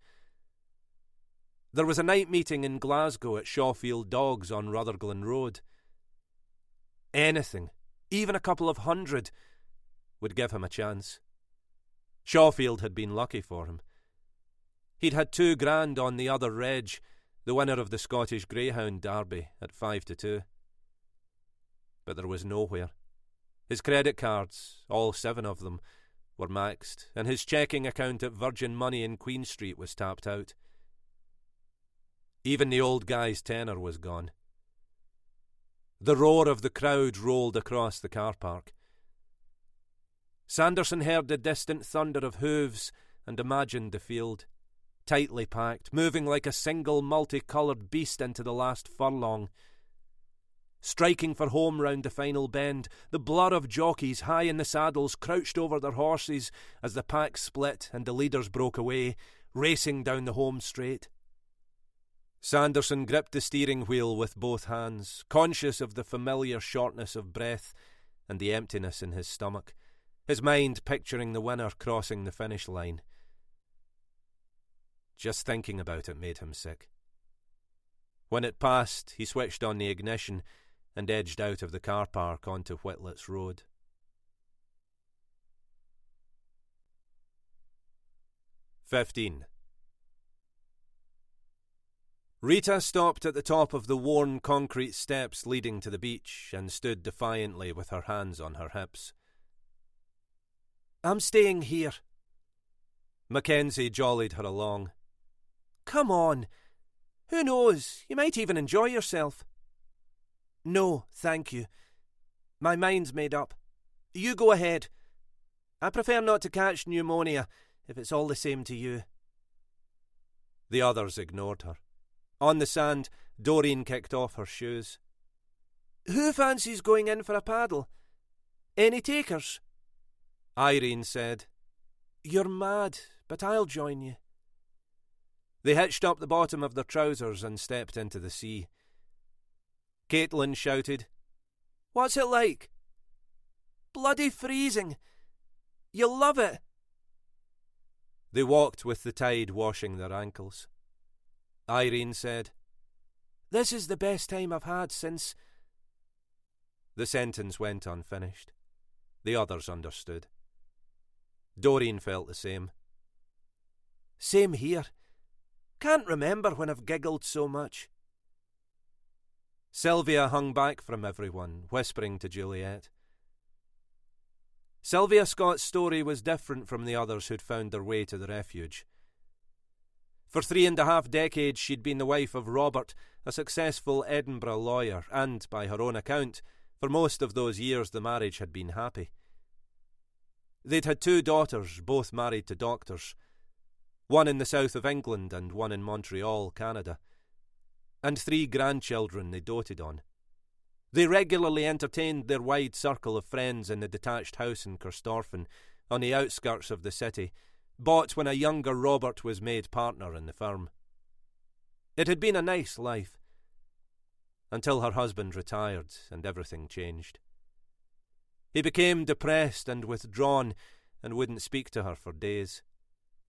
There was a night meeting in Glasgow at Shawfield Dogs on Rutherglen Road. Anything, even a couple of hundred, would give him a chance. Shawfield had been lucky for him. He'd had £2 grand on the other reg, the winner of the Scottish Greyhound Derby, at 5-2. But there was nowhere. His credit cards, all 7 of them, were maxed, and his checking account at Virgin Money in Queen Street was tapped out. Even the old guy's tenner was gone. The roar of the crowd rolled across the car park. Sanderson heard the distant thunder of hooves and imagined the field, tightly packed, moving like a single multicoloured beast into the last furlong. striking for home round the final bend, the blur of jockeys high in the saddles crouched over their horses as the pack split and the leaders broke away, racing down the home straight. Sanderson gripped the steering wheel with both hands, conscious of the familiar shortness of breath and the emptiness in his stomach, his mind picturing the winner crossing the finish line. Just thinking about it made him sick. When it passed, he switched on the ignition and edged out of the car park onto Whitlett's Road. "15. Rita stopped at the top of the worn concrete steps leading to the beach and stood defiantly with her hands on her hips. "I'm staying here." Mackenzie jollied her along. "Come on. Who knows, you might even enjoy yourself." "No, thank you. My mind's made up. You go ahead. I prefer not to catch pneumonia, if it's all the same to you." The others ignored her. On the sand, Doreen kicked off her shoes. "Who fancies going in for a paddle? Any takers?" Irene said. "You're mad, but I'll join you." They hitched up the bottom of their trousers and stepped into the sea. Caitlin shouted, "What's it like?" "Bloody freezing. You'll love it." They walked with the tide washing their ankles. Irene said, "This is the best time I've had since—" The sentence went unfinished. The others understood. Doreen felt the same. "Same here. Can't remember when I've giggled so much." Sylvia hung back from everyone, whispering to Juliet. Sylvia Scott's story was different from the others who'd found their way to the refuge. For 3.5 decades she'd been the wife of Robert, a successful Edinburgh lawyer, and, by her own account, for most of those years the marriage had been happy. They'd had 2 daughters, both married to doctors, one in the south of England and one in Montreal, Canada, and 3 grandchildren they doted on. They regularly entertained their wide circle of friends in the detached house in Corstorphine, on the outskirts of the city, bought when a younger Robert was made partner in the firm. It had been a nice life, until her husband retired and everything changed. He became depressed and withdrawn and wouldn't speak to her for days.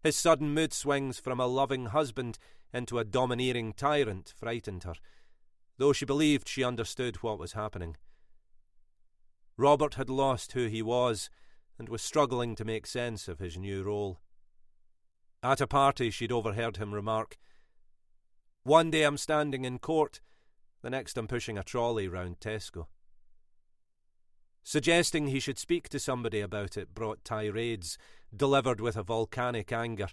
His sudden mood swings from a loving husband into a domineering tyrant frightened her, though she believed she understood what was happening. Robert had lost who he was and was struggling to make sense of his new role. At a party she'd overheard him remark, "One day I'm standing in court, the next I'm pushing a trolley round Tesco." Suggesting he should speak to somebody about it brought tirades, delivered with a volcanic anger.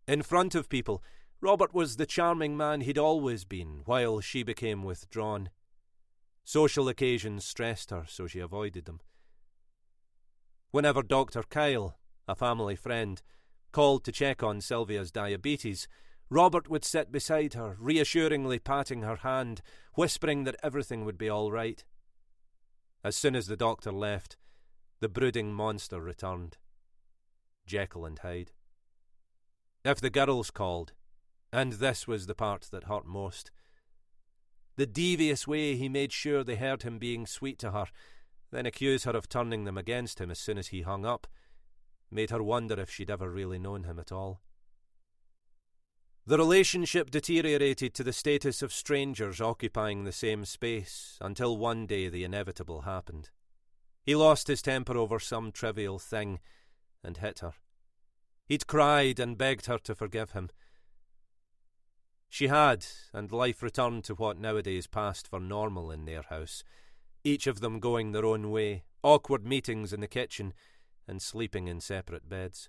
In front of people, Robert was the charming man he'd always been, while she became withdrawn. Social occasions stressed her, so she avoided them. Whenever Dr. Kyle, a family friend, called to check on Sylvia's diabetes, Robert would sit beside her, reassuringly patting her hand, whispering that everything would be all right. As soon as the doctor left, the brooding monster returned. Jekyll and Hyde. If the girls called, and this was the part that hurt most, the devious way he made sure they heard him being sweet to her, then accuse her of turning them against him as soon as he hung up, made her wonder if she'd ever really known him at all. The relationship deteriorated to the status of strangers occupying the same space, until one day the inevitable happened. He lost his temper over some trivial thing and hit her. He'd cried and begged her to forgive him. She had, and life returned to what nowadays passed for normal in their house, each of them going their own way, awkward meetings in the kitchen, and sleeping in separate beds.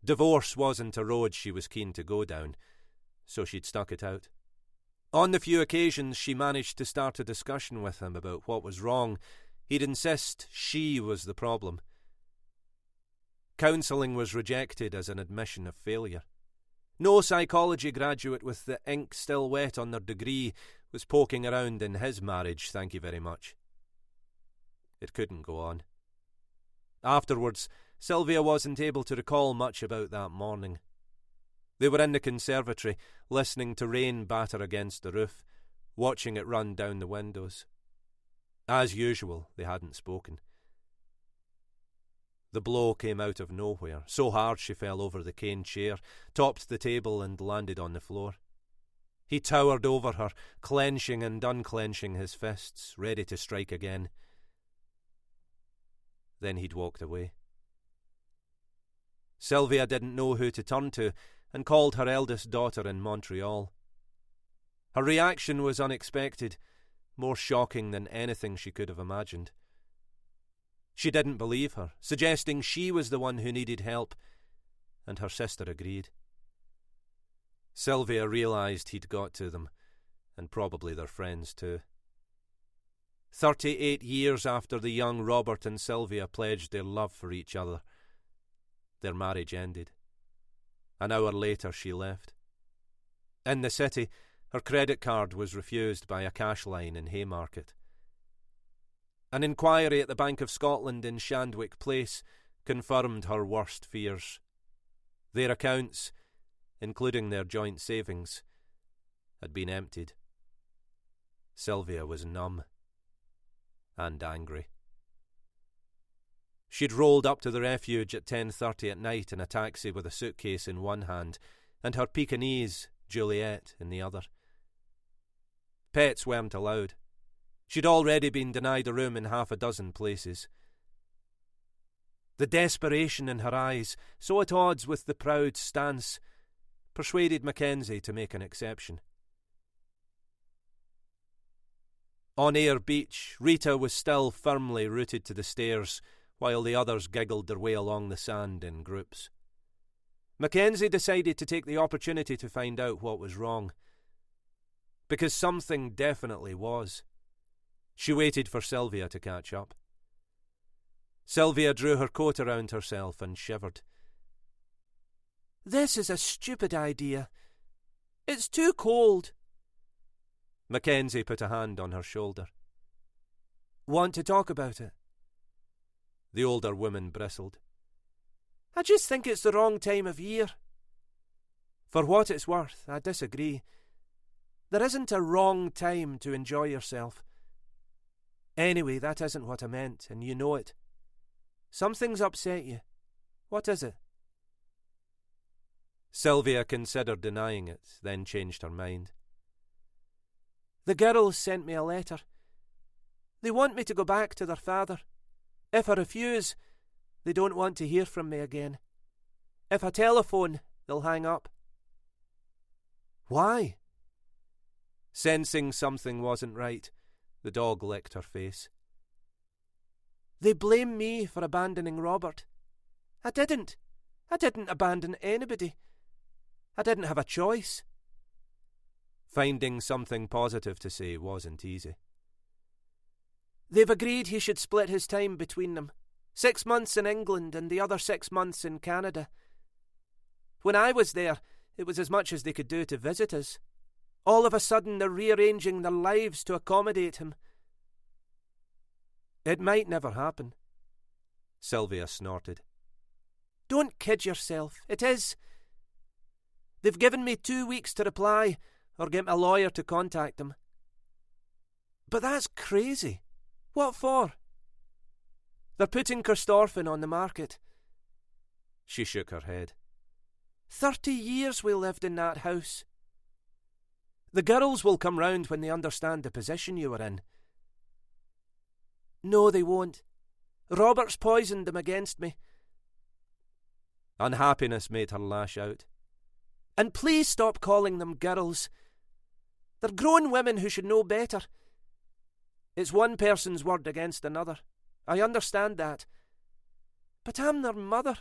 Divorce wasn't a road she was keen to go down, so she'd stuck it out. On the few occasions she managed to start a discussion with him about what was wrong, he'd insist she was the problem. Counselling was rejected as an admission of failure. No psychology graduate with the ink still wet on their degree was poking around in his marriage, thank you very much. It couldn't go on. Afterwards, Sylvia wasn't able to recall much about that morning. They were in the conservatory, listening to rain batter against the roof, watching it run down the windows. As usual, they hadn't spoken. The blow came out of nowhere, so hard she fell over the cane chair, topped the table and landed on the floor. He towered over her, clenching and unclenching his fists, ready to strike again. Then he'd walked away. Sylvia didn't know who to turn to and called her eldest daughter in Montreal. Her reaction was unexpected, more shocking than anything she could have imagined. She didn't believe her, suggesting she was the one who needed help, and her sister agreed. Sylvia realised he'd got to them, and probably their friends too. 38 years after the young Robert and Sylvia pledged their love for each other, their marriage ended. An hour later she left. In the city, her credit card was refused by a cash line in Haymarket. An inquiry at the Bank of Scotland in Shandwick Place confirmed her worst fears. Their accounts, including their joint savings, had been emptied. Sylvia was numb and angry. She'd rolled up to the refuge at 10:30 at night in a taxi with a suitcase in one hand and her Pekingese, Juliet, in the other. Pets weren't allowed. She'd already been denied a room in half a dozen places. The desperation in her eyes, so at odds with the proud stance, persuaded Mackenzie to make an exception. On Ayr Beach, Rita was still firmly rooted to the stairs, while the others giggled their way along the sand in groups. Mackenzie decided to take the opportunity to find out what was wrong. Because something definitely was. She waited for Sylvia to catch up. Sylvia drew her coat around herself and shivered. "This is a stupid idea. It's too cold." Mackenzie put a hand on her shoulder. "Want to talk about it?" The older woman bristled. "I just think it's the wrong time of year." "For what it's worth, I disagree. There isn't a wrong time to enjoy yourself. Anyway, that isn't what I meant, and you know it. Something's upset you. What is it?" Sylvia considered denying it, then changed her mind. "The girls sent me a letter. They want me to go back to their father. If I refuse, they don't want to hear from me again. If I telephone, they'll hang up." "Why?" Sensing something wasn't right, the dog licked her face. "They blame me for abandoning Robert. I didn't. I didn't abandon anybody. I didn't have a choice." Finding something positive to say wasn't easy. "They've agreed he should split his time between them. 6 months in England and the other 6 months in Canada. When I was there, it was as much as they could do to visit us. All of a sudden they're rearranging their lives to accommodate him." "It might never happen," Sylvia snorted. "Don't kid yourself. It is. They've given me 2 weeks to reply or get my lawyer to contact them." "But that's crazy. What for?" "They're putting Corstorphine on the market." She shook her head. 30 years we lived in that house. The girls will come round when they understand the position you were in." "No, they won't. Robert's poisoned them against me." Unhappiness made her lash out. "And please stop calling them girls. They're grown women who should know better. It's one person's word against another. I understand that. But I'm their mother.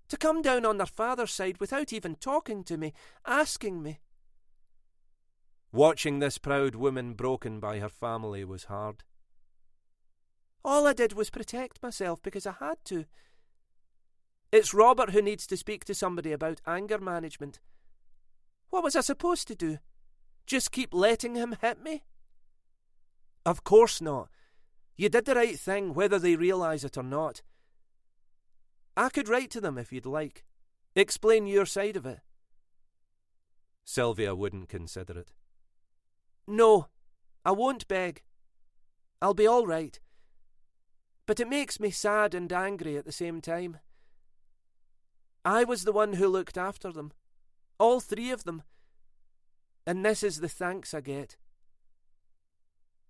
To come down on their father's side without even talking to me, asking me." Watching this proud woman broken by her family was hard. "All I did was protect myself because I had to. It's Robert who needs to speak to somebody about anger management. What was I supposed to do? Just keep letting him hit me? Of course not. You did the right thing, whether they realise it or not. I could write to them if you'd like. Explain your side of it. Sylvia wouldn't consider it. No, I won't beg. I'll be all right. But it makes me sad and angry at the same time. I was the one who looked after them. All three of them. And this is the thanks I get.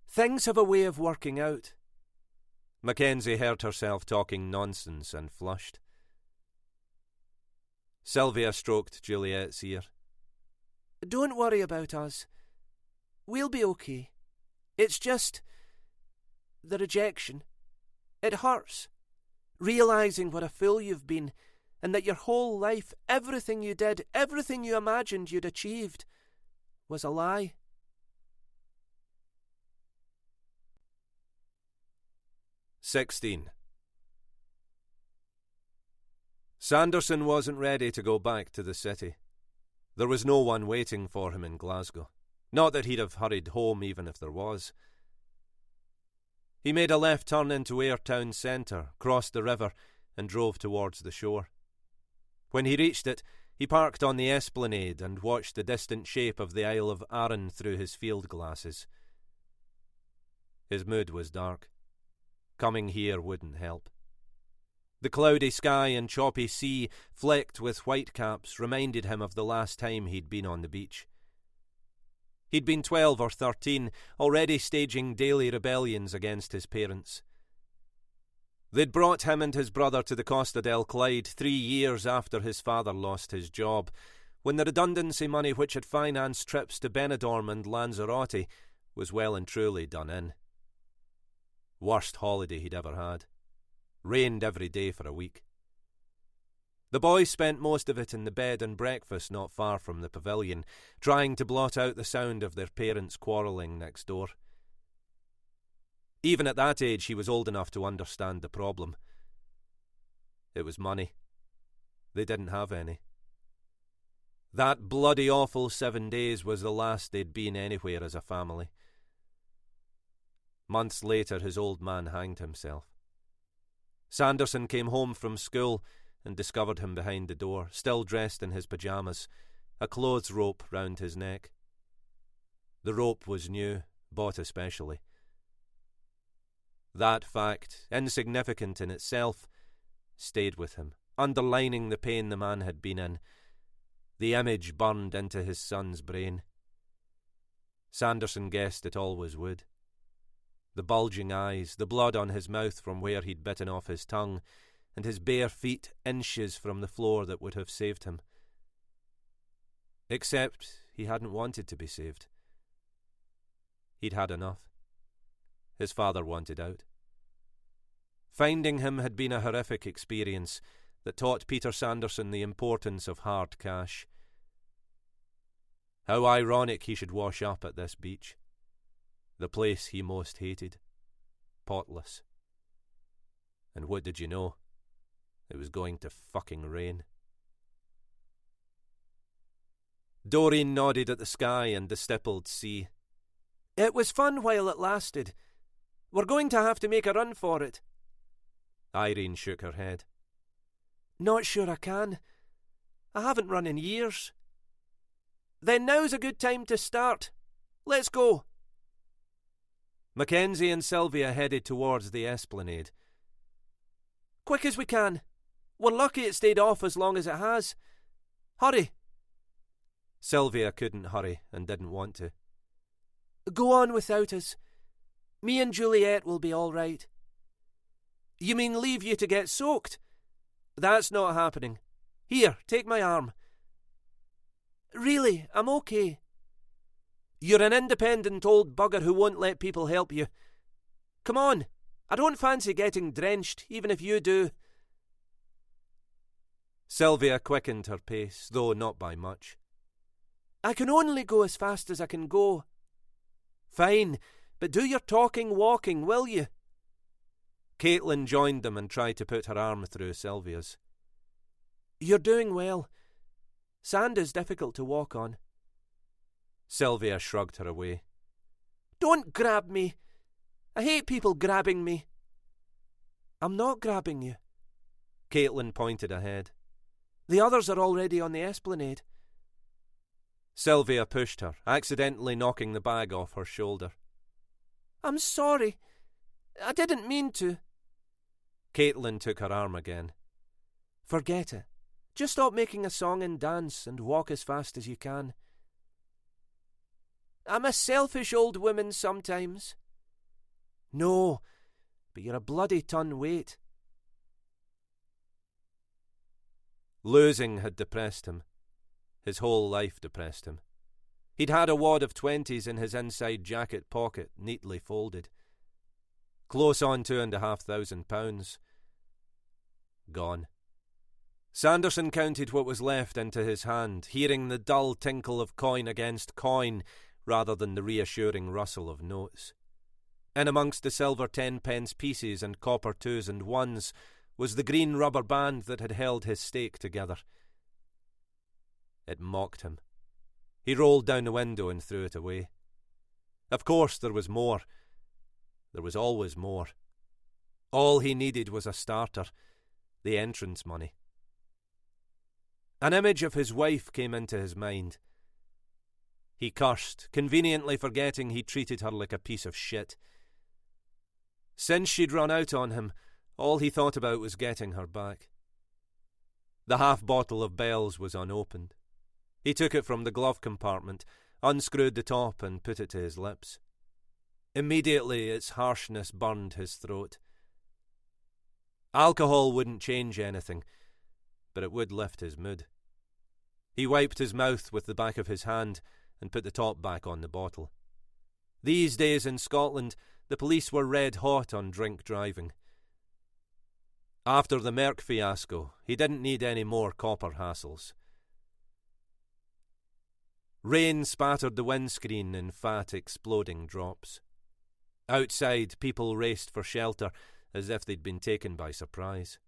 Things have a way of working out. Mackenzie heard herself talking nonsense and flushed. Sylvia stroked Juliet's ear. Don't worry about us. We'll be okay. It's just the rejection. It hurts. Realising what a fool you've been, and that your whole life, everything you did, everything you imagined you'd achieved, was a lie. 16. Sanderson wasn't ready to go back to the city. There was no one waiting for him in Glasgow. Not that he'd have hurried home even if there was. He made a left turn into Ayr town centre, crossed the river, and drove towards the shore. When he reached it, he parked on the esplanade and watched the distant shape of the Isle of Arran through his field glasses. His mood was dark. Coming here wouldn't help. The cloudy sky and choppy sea, flecked with whitecaps, reminded him of the last time he'd been on the beach. He'd been 12 or 13, already staging daily rebellions against his parents. They'd brought him and his brother to the Costa del Clyde 3 years after his father lost his job, when the redundancy money which had financed trips to Benidorm and Lanzarote was well and truly done in. Worst holiday he'd ever had. Rained every day for a week. The boys spent most of it in the bed and breakfast not far from the pavilion, trying to blot out the sound of their parents quarrelling next door. Even at that age he was old enough to understand the problem. It was money. They didn't have any. That bloody awful 7 days was the last they'd been anywhere as a family. Months later his old man hanged himself. Sanderson came home from school and discovered him behind the door, still dressed in his pyjamas, a clothes rope round his neck. The rope was new, bought especially. That fact, insignificant in itself, stayed with him, underlining the pain the man had been in. The image burned into his son's brain. Sanderson guessed it always would. The bulging eyes, the blood on his mouth from where he'd bitten off his tongue, and his bare feet inches from the floor that would have saved him. Except he hadn't wanted to be saved. He'd had enough. His father wanted out. Finding him had been a horrific experience that taught Peter Sanderson the importance of hard cash. How ironic he should wash up at this beach. The place he most hated. Potless. And what did you know? It was going to fucking rain. Doreen nodded at the sky and the stippled sea. It was fun while it lasted. We're going to have to make a run for it. Irene shook her head. Not sure I can. I haven't run in years. Then now's a good time to start. Let's go. Mackenzie and Sylvia headed towards the esplanade. Quick as we can. We're lucky it stayed off as long as it has. Hurry. Sylvia couldn't hurry and didn't want to. Go on without us. Me and Juliet will be all right. You mean leave you to get soaked? That's not happening. Here, take my arm. Really, I'm okay. You're an independent old bugger who won't let people help you. Come on, I don't fancy getting drenched, even if you do. Sylvia quickened her pace, though not by much. I can only go as fast as I can go. Fine, but do your talking walking, will you? Caitlin joined them and tried to put her arm through Sylvia's. You're doing well. Sand is difficult to walk on. Sylvia shrugged her away. Don't grab me. I hate people grabbing me. I'm not grabbing you. Caitlin pointed ahead. The others are already on the esplanade. Sylvia pushed her, accidentally knocking the bag off her shoulder. I'm sorry. I didn't mean to. Caitlin took her arm again. Forget it. Just stop making a song and dance and walk as fast as you can. I'm a selfish old woman sometimes. No, but you're a bloody ton weight. Losing had depressed him. His whole life depressed him. He'd had a wad of 20s in his inside jacket pocket, neatly folded. Close on £2,500. Gone. Sanderson counted what was left into his hand, hearing the dull tinkle of coin against coin rather than the reassuring rustle of notes. In amongst the silver 10-pence pieces and copper 2s and 1s was the green rubber band that had held his stake together. It mocked him. He rolled down the window and threw it away. Of course there was more. There was always more. All he needed was a starter, the entrance money. An image of his wife came into his mind. He cursed, conveniently forgetting he treated her like a piece of shit. Since she'd run out on him, all he thought about was getting her back. The half bottle of Bell's was unopened. He took it from the glove compartment, unscrewed the top and put it to his lips. Immediately its harshness burned his throat. Alcohol wouldn't change anything, but it would lift his mood. He wiped his mouth with the back of his hand and put the top back on the bottle. These days in Scotland, the police were red hot on drink driving. After the Merck fiasco, he didn't need any more copper hassles. Rain spattered the windscreen in fat, exploding drops. Outside, people raced for shelter as if they'd been taken by surprise.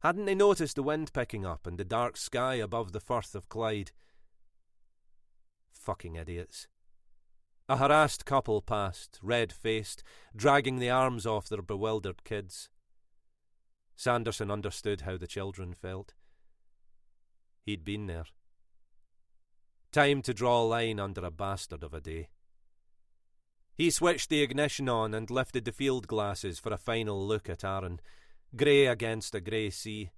Hadn't they noticed the wind picking up and the dark sky above the Firth of Clyde? Fucking idiots. A harassed couple passed, red-faced, dragging the arms off their bewildered kids. Sanderson understood how the children felt. He'd been there. Time to draw a line under a bastard of a day. He switched the ignition on and lifted the field glasses for a final look at Aaron, grey against a grey sea.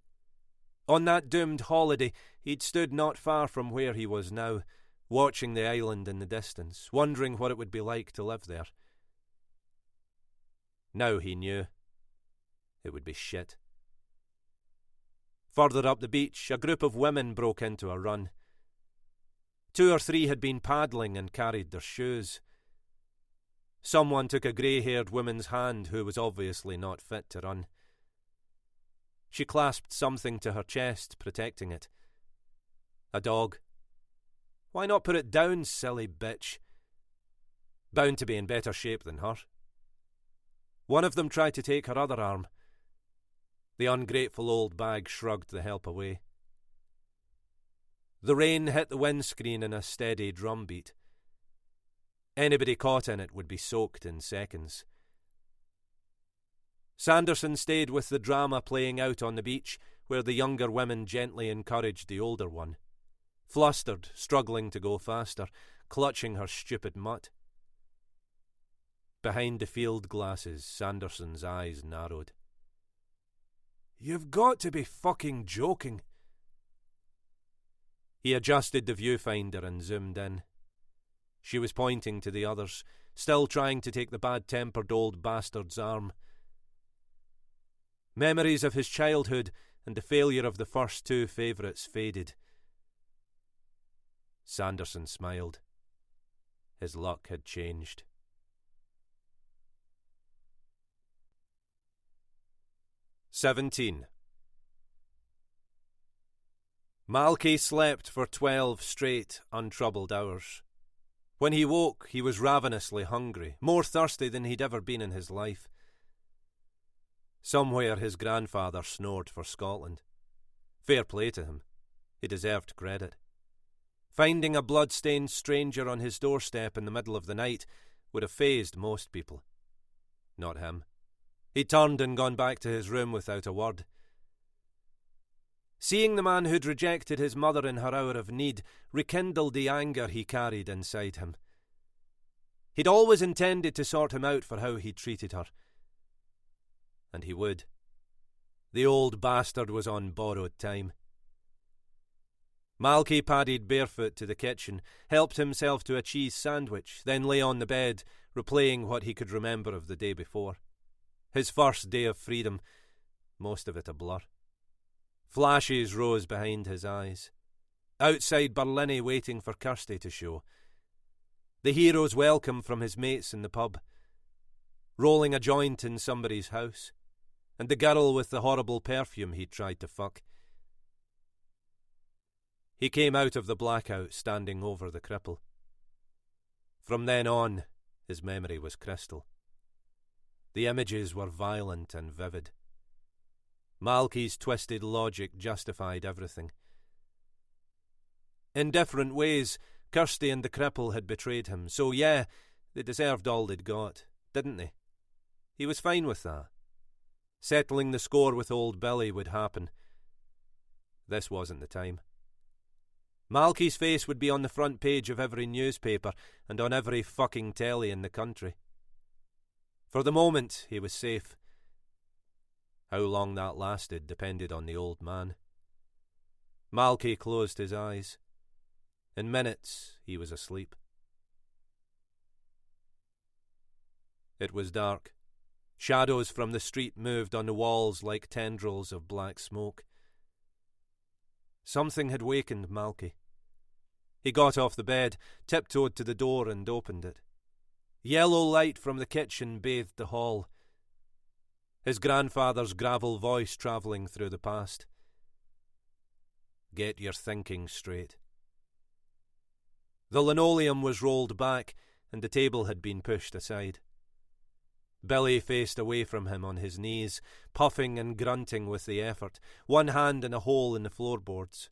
On that doomed holiday, he'd stood not far from where he was now, watching the island in the distance, wondering what it would be like to live there. Now he knew. It would be shit. Further up the beach, a group of women broke into a run. 2 or 3 had been paddling and carried their shoes. Someone took a grey-haired woman's hand who was obviously not fit to run. She clasped something to her chest, protecting it. A dog. Why not put it down, silly bitch? Bound to be in better shape than her. One of them tried to take her other arm. The ungrateful old bag shrugged the help away. The rain hit the windscreen in a steady drumbeat. Anybody caught in it would be soaked in seconds. Sanderson stayed with the drama playing out on the beach, where the younger women gently encouraged the older one. Flustered, struggling to go faster, clutching her stupid mutt. Behind the field glasses, Sanderson's eyes narrowed. "You've got to be fucking joking." He adjusted the viewfinder and zoomed in. She was pointing to the others, still trying to take the bad-tempered old bastard's arm. Memories of his childhood and the failure of the first 2 favourites faded. Sanderson smiled. His luck had changed. "17. Malky slept for 12 straight, untroubled hours. When he woke, he was ravenously hungry, more thirsty than he'd ever been in his life. Somewhere his grandfather snored for Scotland. Fair play to him. He deserved credit. Finding a blood-stained stranger on his doorstep in the middle of the night would have fazed most people. Not him. He turned and gone back to his room without a word. Seeing the man who'd rejected his mother in her hour of need rekindled the anger he carried inside him. He'd always intended to sort him out for how he'd treated her. And he would. The old bastard was on borrowed time. Malky padded barefoot to the kitchen, helped himself to a cheese sandwich, then lay on the bed, replaying what he could remember of the day before. His first day of freedom, most of it a blur. Flashes rose behind his eyes. Outside Berlini waiting for Kirsty to show. The hero's welcome from his mates in the pub. Rolling a joint in somebody's house. And the girl with the horrible perfume he'd tried to fuck. He came out of the blackout standing over the cripple. From then on, his memory was crystal. The images were violent and vivid. Malky's twisted logic justified everything. In different ways, Kirsty and the cripple had betrayed him, so yeah, they deserved all they'd got, didn't they? He was fine with that. Settling the score with old Billy would happen. This wasn't the time. Malky's face would be on the front page of every newspaper and on every fucking telly in the country. For the moment, he was safe. How long that lasted depended on the old man. Malky closed his eyes. In minutes, he was asleep. It was dark. Shadows from the street moved on the walls like tendrils of black smoke. Something had wakened Malky. He got off the bed, tiptoed to the door and opened it. Yellow light from the kitchen bathed the hall. His grandfather's gravel voice travelling through the past. Get your thinking straight. The linoleum was rolled back and the table had been pushed aside. Billy faced away from him on his knees, puffing and grunting with the effort, one hand in a hole in the floorboards.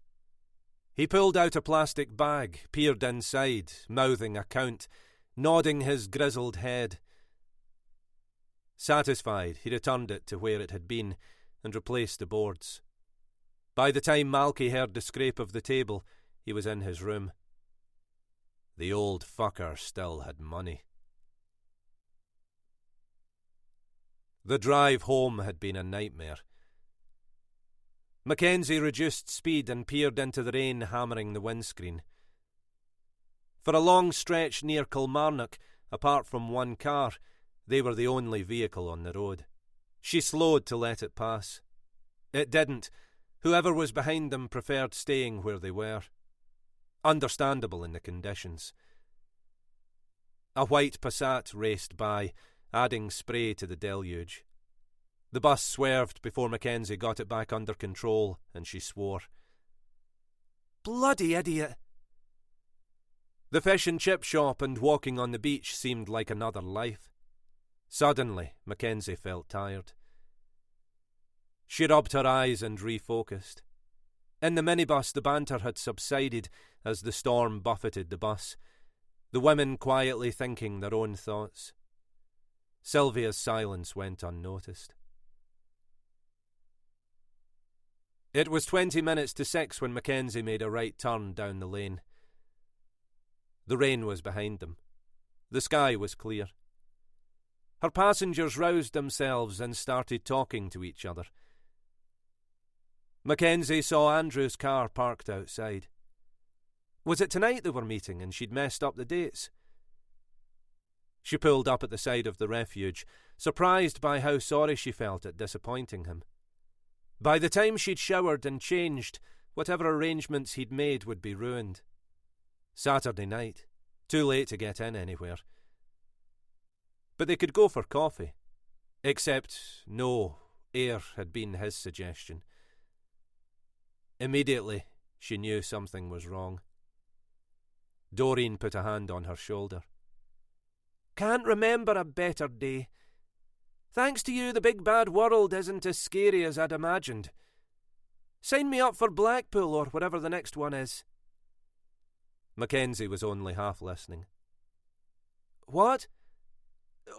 He pulled out a plastic bag, peered inside, mouthing a count, nodding his grizzled head. Satisfied, he returned it to where it had been and replaced the boards. By the time Malky heard the scrape of the table, he was in his room. The old fucker still had money. The drive home had been a nightmare. Mackenzie reduced speed and peered into the rain hammering the windscreen. For a long stretch near Kilmarnock, apart from one car, they were the only vehicle on the road. She slowed to let it pass. It didn't. Whoever was behind them preferred staying where they were. Understandable in the conditions. A white Passat raced by, adding spray to the deluge. The bus swerved before Mackenzie got it back under control, and she swore. Bloody idiot! The fish and chip shop and walking on the beach seemed like another life. Suddenly, Mackenzie felt tired. She rubbed her eyes and refocused. In the minibus, the banter had subsided as the storm buffeted the bus, the women quietly thinking their own thoughts. Sylvia's silence went unnoticed. It was 20 minutes to 6 when Mackenzie made a right turn down the lane. The rain was behind them. The sky was clear. Her passengers roused themselves and started talking to each other. Mackenzie saw Andrew's car parked outside. Was it tonight they were meeting and she'd messed up the dates? She pulled up at the side of the refuge, surprised by how sorry she felt at disappointing him. By the time she'd showered and changed, whatever arrangements he'd made would be ruined. Saturday night, too late to get in anywhere. But they could go for coffee. Except, no, air had been his suggestion. Immediately, she knew something was wrong. Doreen put a hand on her shoulder. Can't remember a better day. Thanks to you, the big bad world isn't as scary as I'd imagined. Sign me up for Blackpool or whatever the next one is. Mackenzie was only half listening. What?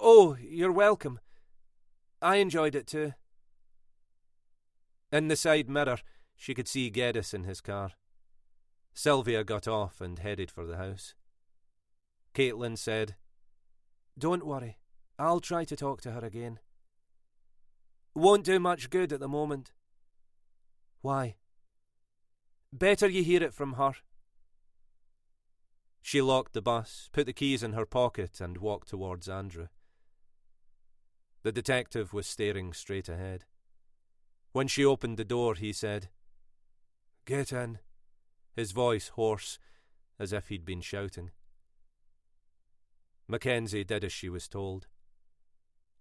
Oh, you're welcome. I enjoyed it too. In the side mirror, she could see Geddes in his car. Sylvia got off and headed for the house. Caitlin said, Don't worry. I'll try to talk to her again. Won't do much good at the moment. Why? Better you hear it from her. She locked the bus, put the keys in her pocket, and walked towards Andrew. The detective was staring straight ahead. When she opened the door, he said, Get in, his voice hoarse, as if he'd been shouting. Mackenzie did as she was told.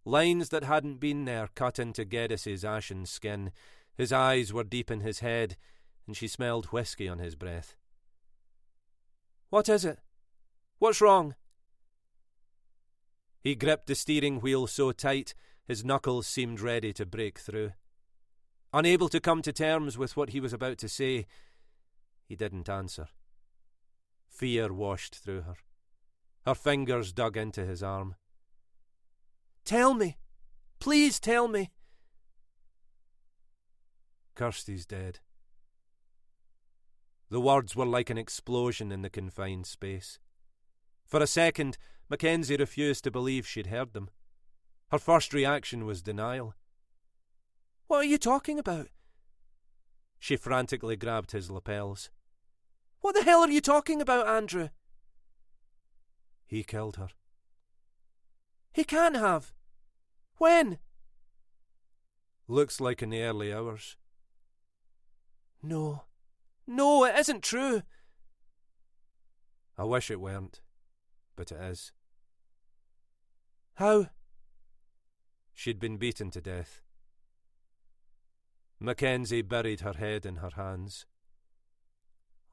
Lines that hadn't been there cut into Geddes's ashen skin. His eyes were deep in his head, and she smelled whisky on his breath. What is it? What's wrong? He gripped the steering wheel so tight his knuckles seemed ready to break through. Unable to come to terms with what he was about to say, he didn't answer. Fear washed through her. Her fingers dug into his arm. Tell me. Please tell me. Kirsty's dead. The words were like an explosion in the confined space. For a second, Mackenzie refused to believe she'd heard them. Her first reaction was denial. What are you talking about? She frantically grabbed his lapels. What the hell are you talking about, Andrew? He killed her. He can't have. When? Looks like in the early hours. No. No, it isn't true. I wish it weren't, but it is. How? She'd been beaten to death. Mackenzie buried her head in her hands.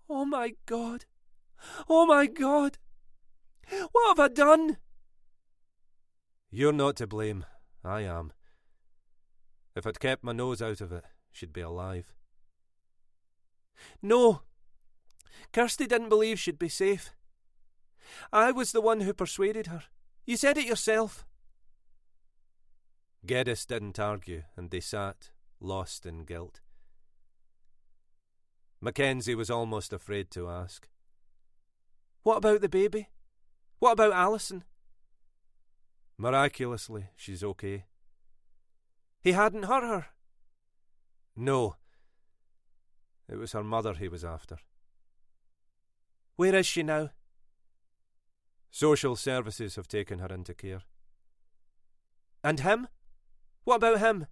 Oh my God! Oh my God! What have I done? You're not to blame. I am. If I'd kept my nose out of it, she'd be alive. No. Kirsty didn't believe she'd be safe. I was the one who persuaded her. You said it yourself. Geddes didn't argue, and they sat, lost in guilt. Mackenzie was almost afraid to ask. What about the baby? What about Alison? Miraculously, she's okay. He hadn't hurt her? No. It was her mother he was after. Where is she now? Social services have taken her into care. And him? What about him?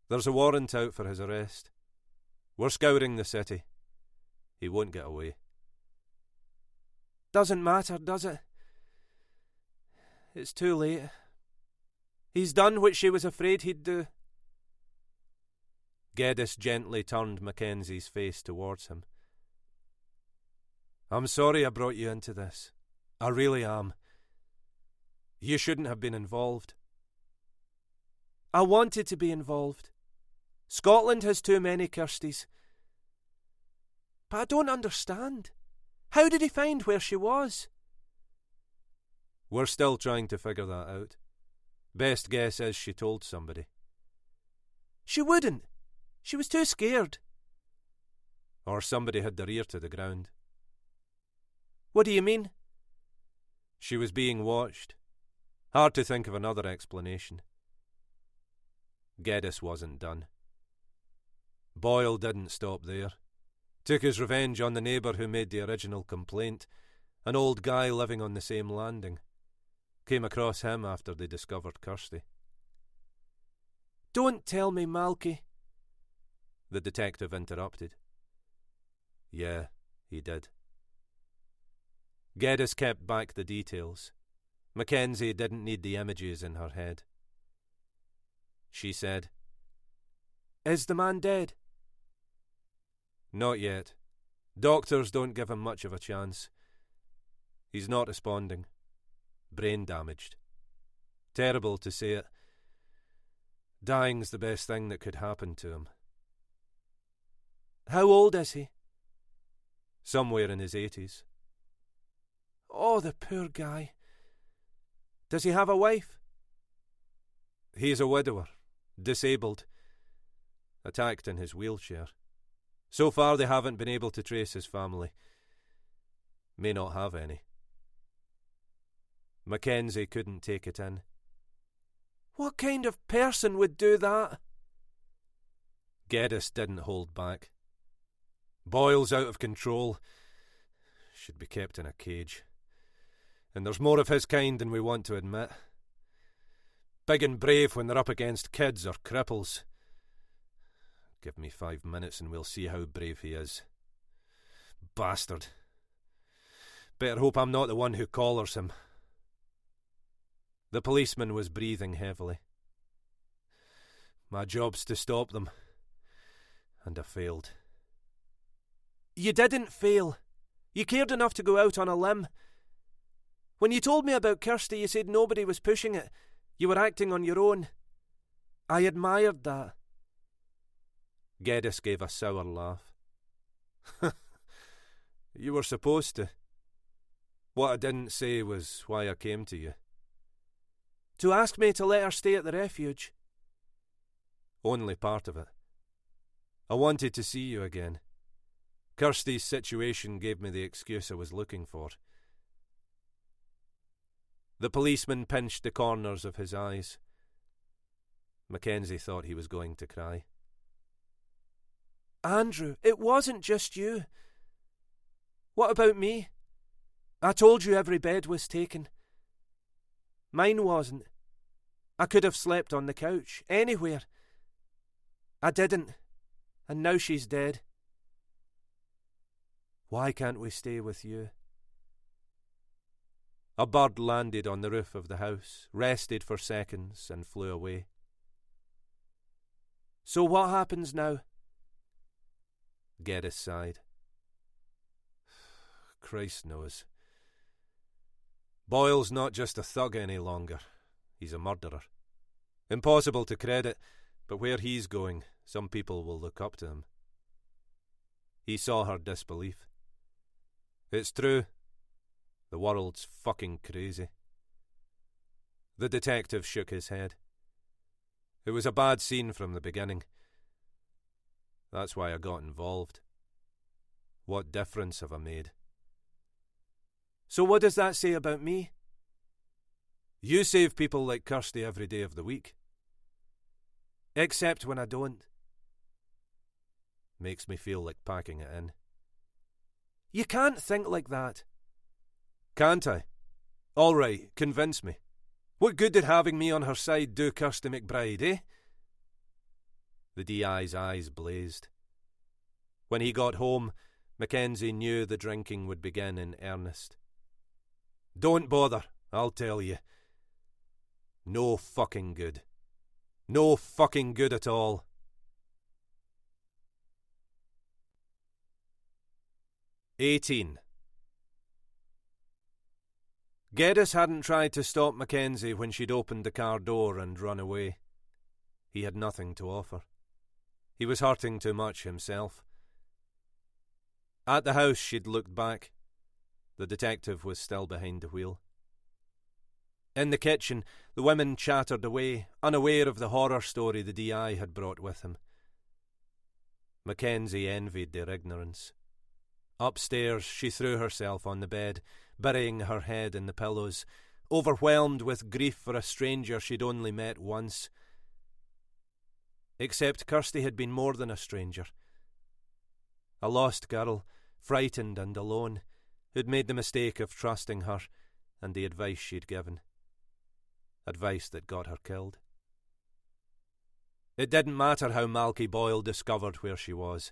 There's a warrant out for his arrest. We're scouring the city. He won't get away. Doesn't matter, does it? It's too late. He's done what she was afraid he'd do. Geddes gently turned Mackenzie's face towards him. I'm sorry I brought you into this. I really am. You shouldn't have been involved. I wanted to be involved. Scotland has too many Kirstys. But I don't understand. How did he find where she was? We're still trying to figure that out. Best guess is she told somebody. She wouldn't. She was too scared. Or somebody had their ear to the ground. What do you mean? She was being watched. Hard to think of another explanation. Geddes wasn't done. Boyle didn't stop there. Took his revenge on the neighbour who made the original complaint, an old guy living on the same landing. Came across him after they discovered Kirsty. Don't tell me, Malky. The detective interrupted. Yeah, he did. Geddes kept back the details. Mackenzie didn't need the images in her head. She said, Is the man dead? Not yet. Doctors don't give him much of a chance. He's not responding. Brain damaged. Terrible to say it. Dying's the best thing that could happen to him. How old is he? somewhere in his 80s. Oh, the poor guy. Does he have a wife? He's a widower, disabled, attacked in his wheelchair. So far they haven't been able to trace his family. May not have any. Mackenzie couldn't take it in. What kind of person would do that? Geddes didn't hold back. Boyle's out of control. Should be kept in a cage. And there's more of his kind than we want to admit. Big and brave when they're up against kids or cripples. Give me 5 minutes and we'll see how brave he is. Bastard. Better hope I'm not the one who collars him. The policeman was breathing heavily. My job's to stop them. And I failed. You didn't fail. You cared enough to go out on a limb. When you told me about Kirsty, you said nobody was pushing it. You were acting on your own. I admired that. Geddes gave a sour laugh. You were supposed to. What I didn't say was why I came to you. To ask me to let her stay at the refuge? Only part of it. I wanted to see you again. Kirsty's situation gave me the excuse I was looking for. The policeman pinched the corners of his eyes. Mackenzie thought he was going to cry. Andrew, it wasn't just you. What about me? I told you every bed was taken. Mine wasn't. I could have slept on the couch, anywhere. I didn't, and now she's dead. Why can't we stay with you? A bird landed on the roof of the house, rested for seconds, and flew away. So what happens now? Geddes sighed. Christ knows. Boyle's not just a thug any longer. He's a murderer. Impossible to credit, but where he's going, some people will look up to him. He saw her disbelief. It's true. The world's fucking crazy. The detective shook his head. It was a bad scene from the beginning. That's why I got involved. What difference have I made? So what does that say about me? You save people like Kirsty every day of the week. Except when I don't. Makes me feel like packing it in. You can't think like that. Can't I? All right, convince me. What good did having me on her side do Kirsty McBride, eh? The DI's eyes blazed. When he got home, Mackenzie knew the drinking would begin in earnest. Don't bother, I'll tell you. No fucking good. No fucking good at all. 18. Geddes hadn't tried to stop Mackenzie when she'd opened the car door and run away. He had nothing to offer. He was hurting too much himself. At the house she'd looked back. The detective was still behind the wheel. In the kitchen, the women chattered away, unaware of the horror story the DI had brought with him. Mackenzie envied their ignorance. Upstairs, she threw herself on the bed, burying her head in the pillows, overwhelmed with grief for a stranger she'd only met once. Except Kirsty had been more than a stranger. A lost girl, frightened and alone, who'd made the mistake of trusting her and the advice she'd given. Advice that got her killed. It didn't matter how Malky Boyle discovered where she was.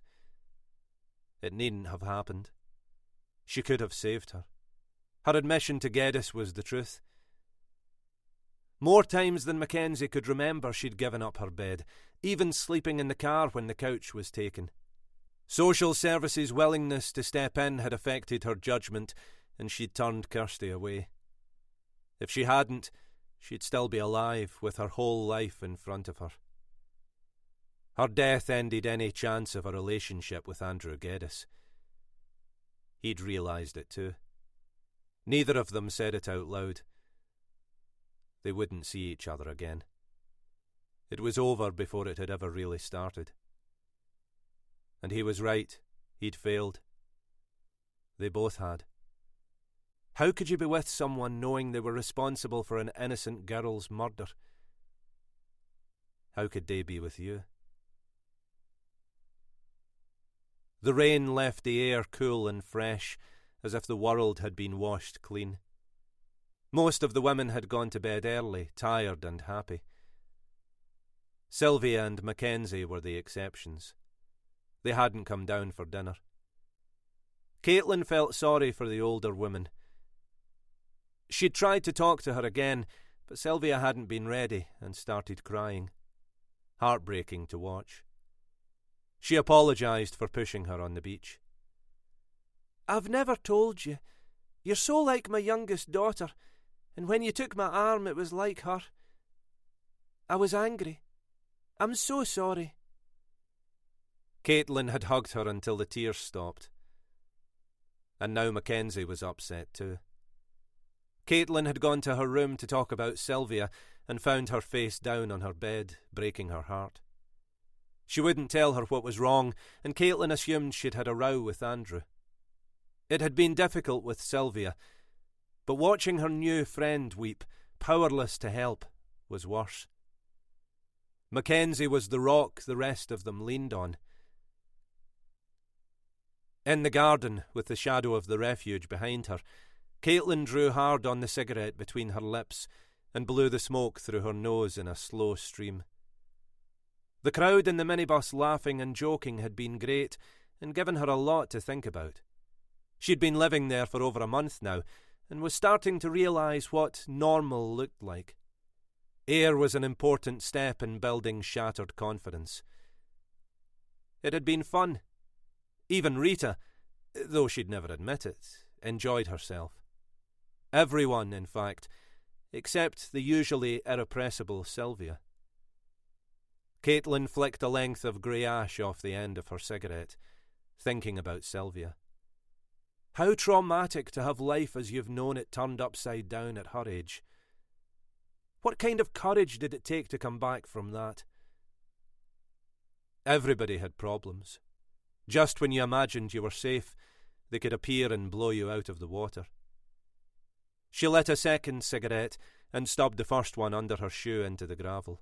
It needn't have happened. She could have saved her. Her admission to Geddes was the truth. More times than Mackenzie could remember, she'd given up her bed, even sleeping in the car when the couch was taken. Social services' willingness to step in had affected her judgment, and she'd turned Kirsty away. If she hadn't, she'd still be alive, with her whole life in front of her. Her death ended any chance of a relationship with Andrew Geddes. He'd realised it too. Neither of them said it out loud. They wouldn't see each other again. It was over before it had ever really started. And he was right. He'd failed. They both had. How could you be with someone knowing they were responsible for an innocent girl's murder? How could they be with you? The rain left the air cool and fresh, as if the world had been washed clean. Most of the women had gone to bed early, tired and happy. Sylvia and Mackenzie were the exceptions. They hadn't come down for dinner. Caitlin felt sorry for the older woman. She'd tried to talk to her again, but Sylvia hadn't been ready and started crying. Heartbreaking to watch. She apologised for pushing her on the beach. "I've never told you. You're so like my youngest daughter, and when you took my arm it was like her. I was angry. I'm so sorry." Caitlin had hugged her until the tears stopped. And now Mackenzie was upset too. Caitlin had gone to her room to talk about Sylvia and found her face down on her bed, breaking her heart. She wouldn't tell her what was wrong, and Caitlin assumed she'd had a row with Andrew. It had been difficult with Sylvia, but watching her new friend weep, powerless to help, was worse. Mackenzie was the rock the rest of them leaned on. In the garden, with the shadow of the refuge behind her, Caitlin drew hard on the cigarette between her lips and blew the smoke through her nose in a slow stream. The crowd in the minibus laughing and joking had been great and given her a lot to think about. She'd been living there for over a month now and was starting to realise what normal looked like. Air was an important step in building shattered confidence. It had been fun. Even Rita, though she'd never admit it, enjoyed herself. Everyone, in fact, except the usually irrepressible Sylvia. Caitlin flicked a length of grey ash off the end of her cigarette, thinking about Sylvia. How traumatic to have life as you've known it turned upside down at her age. What kind of courage did it take to come back from that? Everybody had problems. Just when you imagined you were safe, they could appear and blow you out of the water. She lit a second cigarette and stubbed the first one under her shoe into the gravel.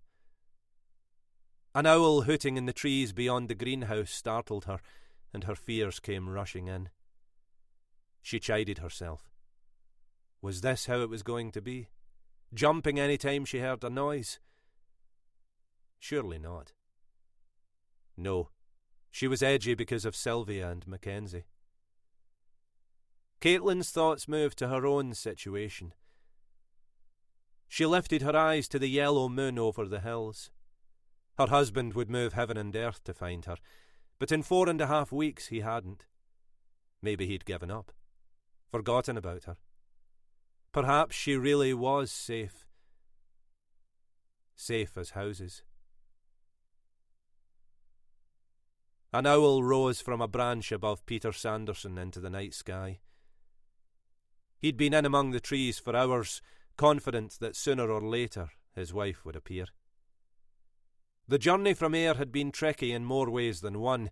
An owl hooting in the trees beyond the greenhouse startled her, and her fears came rushing in. She chided herself. Was this how it was going to be? Jumping any time she heard a noise? Surely not. No, she was edgy because of Sylvia and Mackenzie. Caitlin's thoughts moved to her own situation. She lifted her eyes to the yellow moon over the hills. Her husband would move heaven and earth to find her, but in 4.5 weeks he hadn't. Maybe he'd given up, forgotten about her. Perhaps she really was safe. Safe as houses. An owl rose from a branch above Peter Sanderson into the night sky. He'd been in among the trees for hours, confident that sooner or later his wife would appear. The journey from Ayr had been tricky in more ways than one,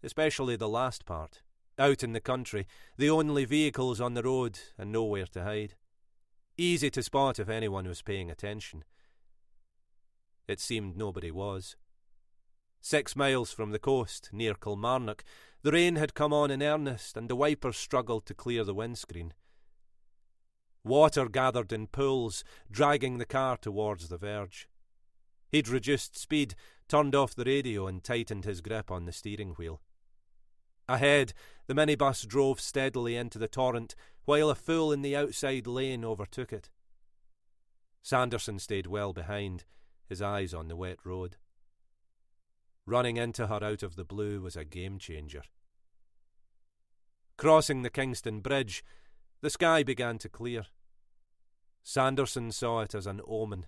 especially the last part. Out in the country, the only vehicles on the road and nowhere to hide. Easy to spot if anyone was paying attention. It seemed nobody was. 6 miles from the coast, near Kilmarnock, the rain had come on in earnest and the wipers struggled to clear the windscreen. Water gathered in pools, dragging the car towards the verge. He'd reduced speed, turned off the radio and tightened his grip on the steering wheel. Ahead, the minibus drove steadily into the torrent, while a fool in the outside lane overtook it. Sanderson stayed well behind, his eyes on the wet road. Running into her out of the blue was a game-changer. Crossing the Kingston Bridge, the sky began to clear. Sanderson saw it as an omen.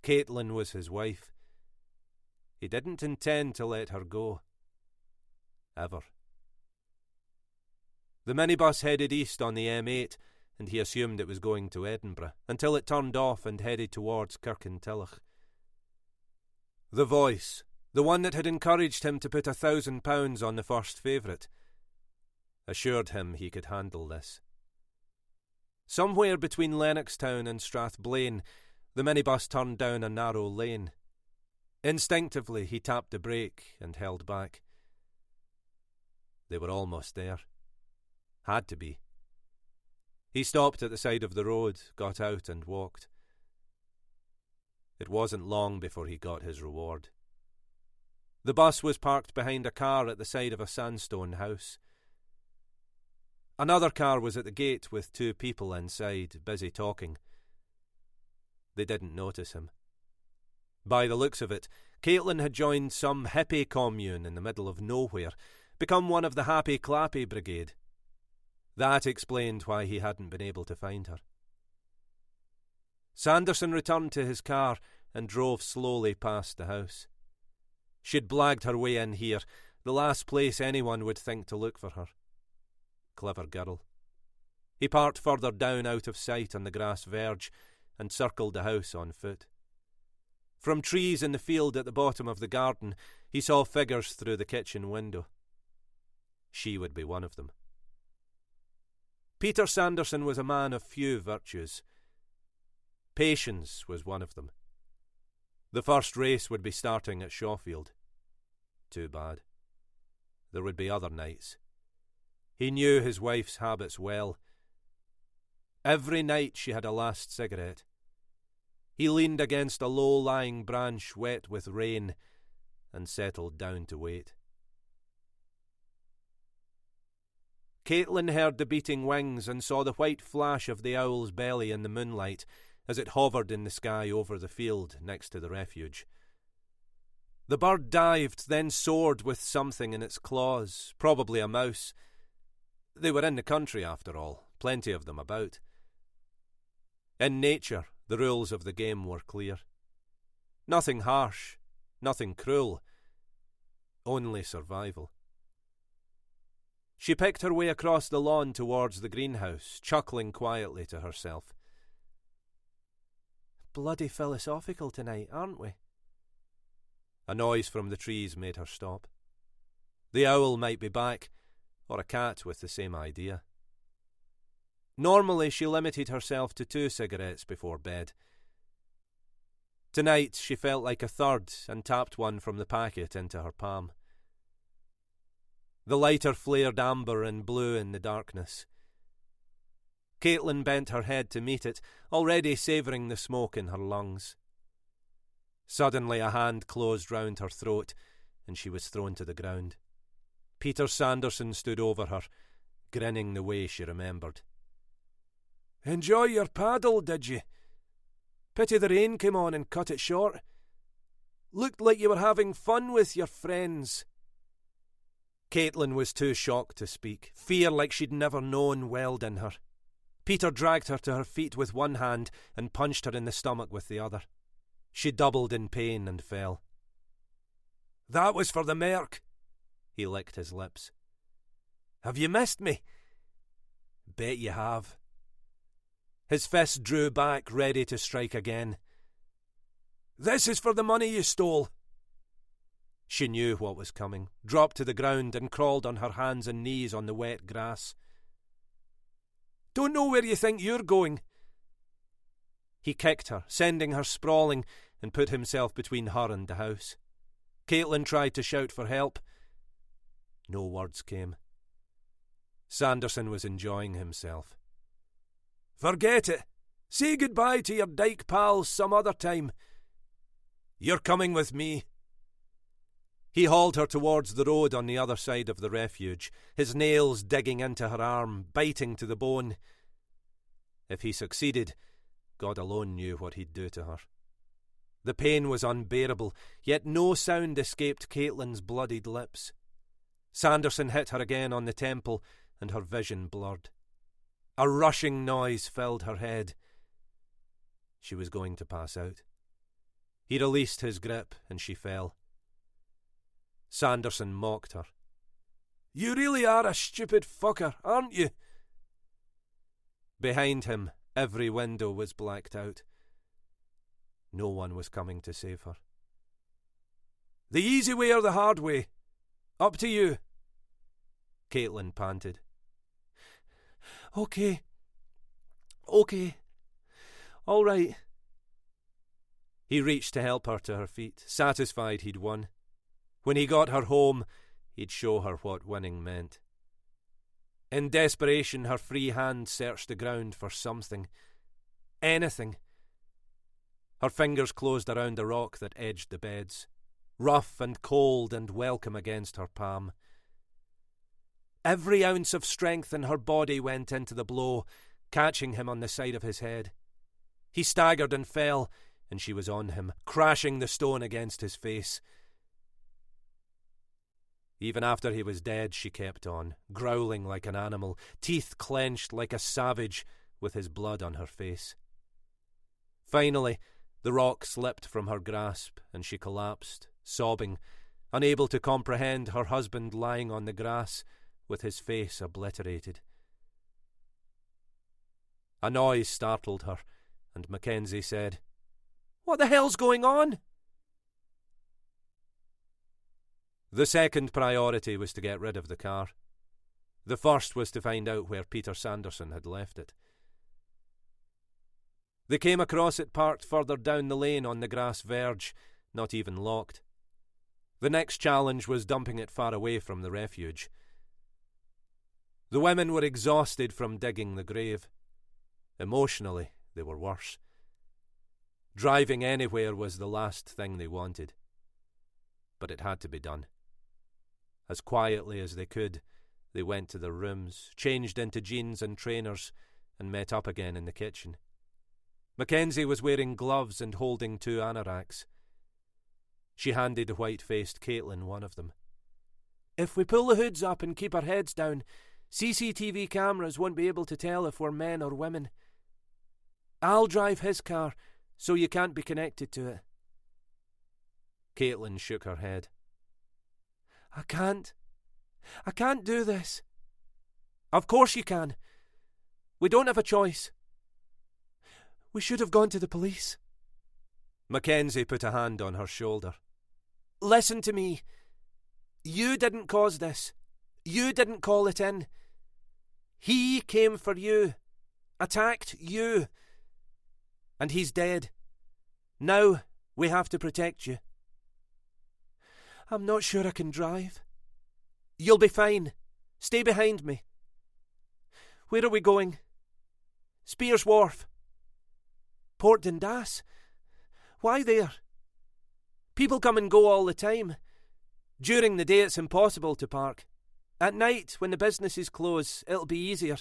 Caitlin was his wife. He didn't intend to let her go. Ever. The minibus headed east on the M8, and he assumed it was going to Edinburgh, until it turned off and headed towards Kirkintilloch. The voice, the one that had encouraged him to put £1,000 on the first favourite, assured him he could handle this. Somewhere between Lennoxtown and Strathblane, the minibus turned down a narrow lane. Instinctively, he tapped the brake and held back. They were almost there. Had to be. He stopped at the side of the road, got out and walked. It wasn't long before he got his reward. The bus was parked behind a car at the side of a sandstone house. Another car was at the gate with 2 people inside, busy talking. They didn't notice him. By the looks of it, Caitlin had joined some hippie commune in the middle of nowhere, become one of the Happy Clappy Brigade. That explained why he hadn't been able to find her. Sanderson returned to his car and drove slowly past the house. She'd blagged her way in here, the last place anyone would think to look for her. Clever girl. He parked further down out of sight on the grass verge and circled the house on foot. From trees in the field at the bottom of the garden, he saw figures through the kitchen window. She would be one of them. Peter Sanderson was a man of few virtues. Patience was one of them. The first race would be starting at Shawfield. Too bad. There would be other nights. He knew his wife's habits well. Every night she had a last cigarette. He leaned against a low-lying branch wet with rain and settled down to wait. Caitlin heard the beating wings and saw the white flash of the owl's belly in the moonlight as it hovered in the sky over the field next to the refuge. The bird dived, then soared with something in its claws, probably a mouse. They were in the country, after all, plenty of them about. In nature, the rules of the game were clear. Nothing harsh, nothing cruel, only survival. She picked her way across the lawn towards the greenhouse, chuckling quietly to herself. Bloody philosophical tonight, aren't we? A noise from the trees made her stop. The owl might be back, or a cat with the same idea. Normally she limited herself to 2 cigarettes before bed. Tonight she felt like a third and tapped one from the packet into her palm. The lighter flared amber and blue in the darkness. Caitlin bent her head to meet it, already savouring the smoke in her lungs. Suddenly a hand closed round her throat, and she was thrown to the ground. Peter Sanderson stood over her, grinning the way she remembered. "Enjoy your paddle, did you? Pity the rain came on and cut it short. Looked like you were having fun with your friends." Caitlin was too shocked to speak. Fear like she'd never known welled in her. Peter dragged her to her feet with one hand and punched her in the stomach with the other. She doubled in pain and fell. "That was for the Merc." He licked his lips. "Have you missed me?" "Bet you have." His fist drew back, ready to strike again. "This is for the money you stole." She knew what was coming, dropped to the ground and crawled on her hands and knees on the wet grass. "Don't know where you think you're going." He kicked her, sending her sprawling, and put himself between her and the house. Caitlin tried to shout for help. No words came. Sanderson was enjoying himself. "Forget it. Say goodbye to your dyke pals some other time. You're coming with me." He hauled her towards the road on the other side of the refuge, his nails digging into her arm, biting to the bone. If he succeeded, God alone knew what he'd do to her. The pain was unbearable, yet no sound escaped Caitlin's bloodied lips. Sanderson hit her again on the temple, and her vision blurred. A rushing noise filled her head. She was going to pass out. He released his grip, and she fell. Sanderson mocked her. You really are a stupid fucker, aren't you? Behind him, every window was blacked out. No one was coming to save her. The easy way or the hard way? Up to you, Caitlin panted. Okay. All right. He reached to help her to her feet, satisfied he'd won. When he got her home, he'd show her what winning meant. In desperation, her free hand searched the ground for something. Anything. Her fingers closed around the rock that edged the beds, rough and cold and welcome against her palm. Every ounce of strength in her body went into the blow, catching him on the side of his head. He staggered and fell, and she was on him, crashing the stone against his face. Even after he was dead, she kept on, growling like an animal, teeth clenched like a savage, with his blood on her face. Finally, the rock slipped from her grasp, and she collapsed, sobbing, unable to comprehend her husband lying on the grass, with his face obliterated. A noise startled her, and Mackenzie said, "What the hell's going on?" The second priority was to get rid of the car. The first was to find out where Peter Sanderson had left it. They came across it parked further down the lane on the grass verge, not even locked. The next challenge was dumping it far away from the refuge. The women were exhausted from digging the grave. Emotionally, they were worse. Driving anywhere was the last thing they wanted. But it had to be done. As quietly as they could, they went to their rooms, changed into jeans and trainers, and met up again in the kitchen. Mackenzie was wearing gloves and holding 2 anoraks. She handed white-faced Caitlin one of them. "If we pull the hoods up and keep our heads down, CCTV cameras won't be able to tell if we're men or women. I'll drive his car, so you can't be connected to it." Caitlin shook her head. I can't do this." "Of course you can. We don't have a choice. We should have gone to the police." Mackenzie put a hand on her shoulder. "Listen to me. You didn't cause this. You didn't call it in. He came for you, attacked you, and he's dead. Now we have to protect you." "I'm not sure I can drive." "You'll be fine. Stay behind me." "Where are we going?" "Spears Wharf." "Port Dundas? Why there?" "People come and go all the time. During the day it's impossible to park. At night, when the businesses close, it'll be easier.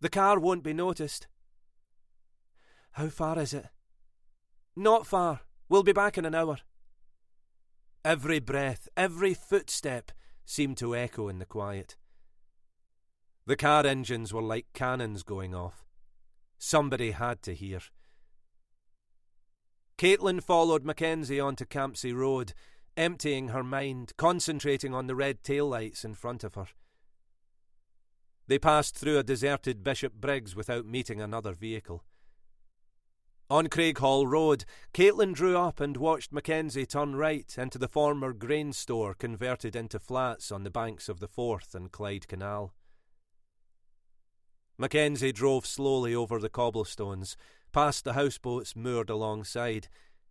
The car won't be noticed." "How far is it?" "Not far. We'll be back in an hour." Every breath, every footstep seemed to echo in the quiet. The car engines were like cannons going off. Somebody had to hear. Caitlin followed Mackenzie onto Campsie Road, emptying her mind, concentrating on the red taillights in front of her. They passed through a deserted Bishop Briggs without meeting another vehicle. On Craighall Road, Caitlin drew up and watched Mackenzie turn right into the former grain store converted into flats on the banks of the Forth and Clyde Canal. Mackenzie drove slowly over the cobblestones, past the houseboats moored alongside,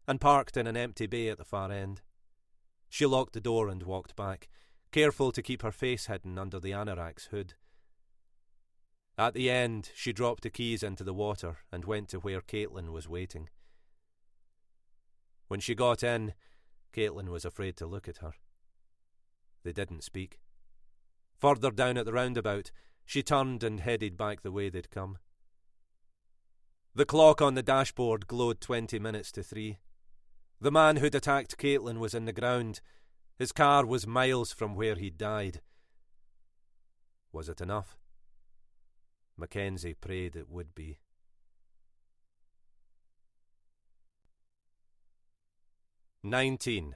and parked in an empty bay at the far end. She locked the door and walked back, careful to keep her face hidden under the anorak's hood. At the end, she dropped the keys into the water and went to where Caitlin was waiting. When she got in, Caitlin was afraid to look at her. They didn't speak. Further down at the roundabout, she turned and headed back the way they'd come. The clock on the dashboard glowed 20 minutes to 3. The man who'd attacked Caitlin was in the ground. His car was miles from where he'd died. Was it enough? Mackenzie prayed it would be. "19.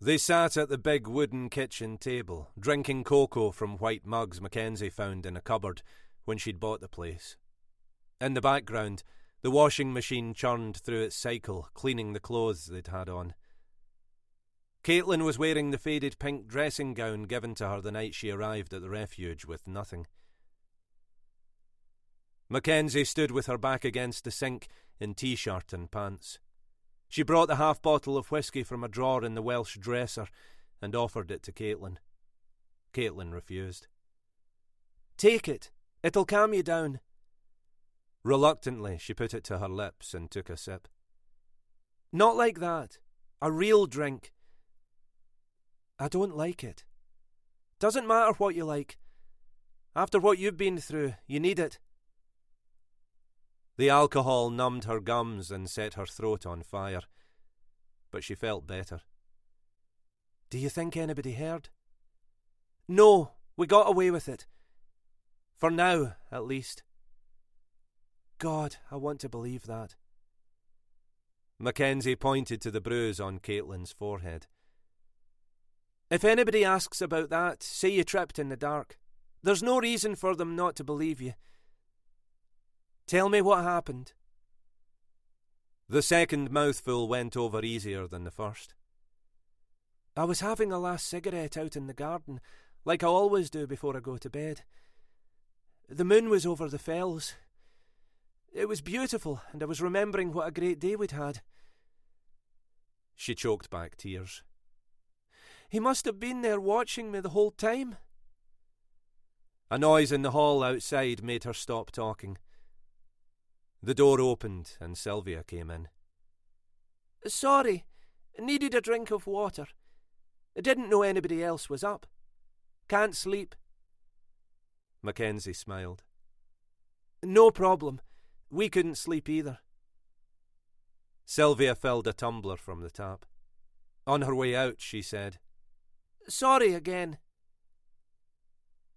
They sat at the big wooden kitchen table, drinking cocoa from white mugs Mackenzie found in a cupboard when she'd bought the place. In the background, the washing machine churned through its cycle, cleaning the clothes they'd had on. Caitlin was wearing the faded pink dressing gown given to her the night she arrived at the refuge with nothing. Mackenzie stood with her back against the sink in t-shirt and pants. She brought the half bottle of whisky from a drawer in the Welsh dresser and offered it to Caitlin. Caitlin refused. "Take it. It'll calm you down." Reluctantly, she put it to her lips and took a sip. "Not like that. A real drink." "I don't like it." "Doesn't matter what you like. After what you've been through, you need it." The alcohol numbed her gums and set her throat on fire, but she felt better. "Do you think anybody heard?" "No, we got away with it. For now, at least." "God, I want to believe that." Mackenzie pointed to the bruise on Caitlin's forehead. "If anybody asks about that, say you tripped in the dark. There's no reason for them not to believe you. Tell me what happened." The second mouthful went over easier than the first. "I was having a last cigarette out in the garden, like I always do before I go to bed. The moon was over the fells. It was beautiful, and I was remembering what a great day we'd had." She choked back tears. "He must have been there watching me the whole time." A noise in the hall outside made her stop talking. The door opened and Sylvia came in. "Sorry, needed a drink of water. I didn't know anybody else was up. Can't sleep." Mackenzie smiled. "No problem. We couldn't sleep either." Sylvia filled a tumbler from the tap. On her way out, she said, "Sorry again."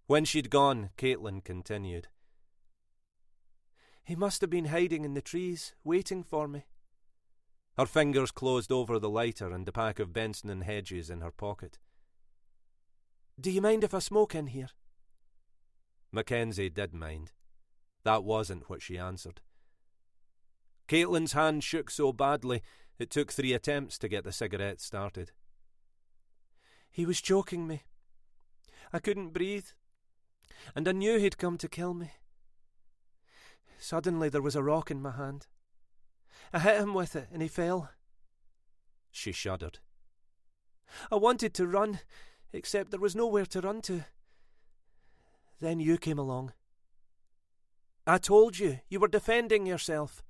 When she'd gone, Caitlin continued. "He must have been hiding in the trees, waiting for me." Her fingers closed over the lighter and the pack of Benson and Hedges in her pocket. "Do you mind if I smoke in here?" Mackenzie did mind. That wasn't what she answered. Caitlin's hand shook so badly it took 3 attempts to get the cigarette started. "He was choking me. I couldn't breathe, and I knew he'd come to kill me. Suddenly there was a rock in my hand. I hit him with it and he fell." She shuddered. "I wanted to run, except there was nowhere to run to. Then you came along. I told you, you were defending yourself.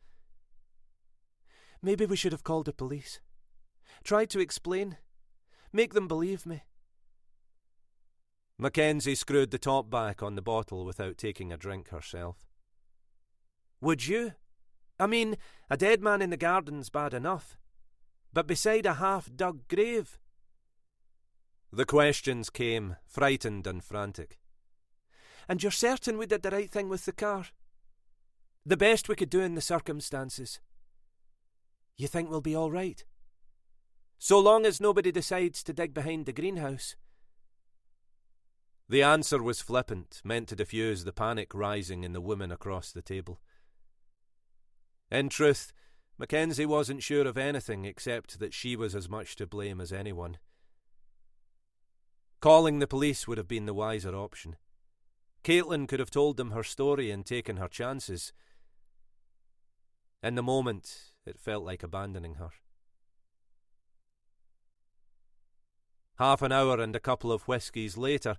Maybe we should have called the police. Tried to explain. Make them believe me." Mackenzie screwed the top back on the bottle without taking a drink herself. "Would you? I mean, a dead man in the garden's bad enough. But beside a half-dug grave." The questions came, frightened and frantic. "And you're certain we did the right thing with the car? The best we could do in the circumstances? You think we'll be all right? So long as nobody decides to dig behind the greenhouse?" The answer was flippant, meant to diffuse the panic rising in the woman across the table. In truth, Mackenzie wasn't sure of anything except that she was as much to blame as anyone. Calling the police would have been the wiser option. Caitlin could have told them her story and taken her chances. In the moment, it felt like abandoning her. Half an hour and a couple of whiskies later,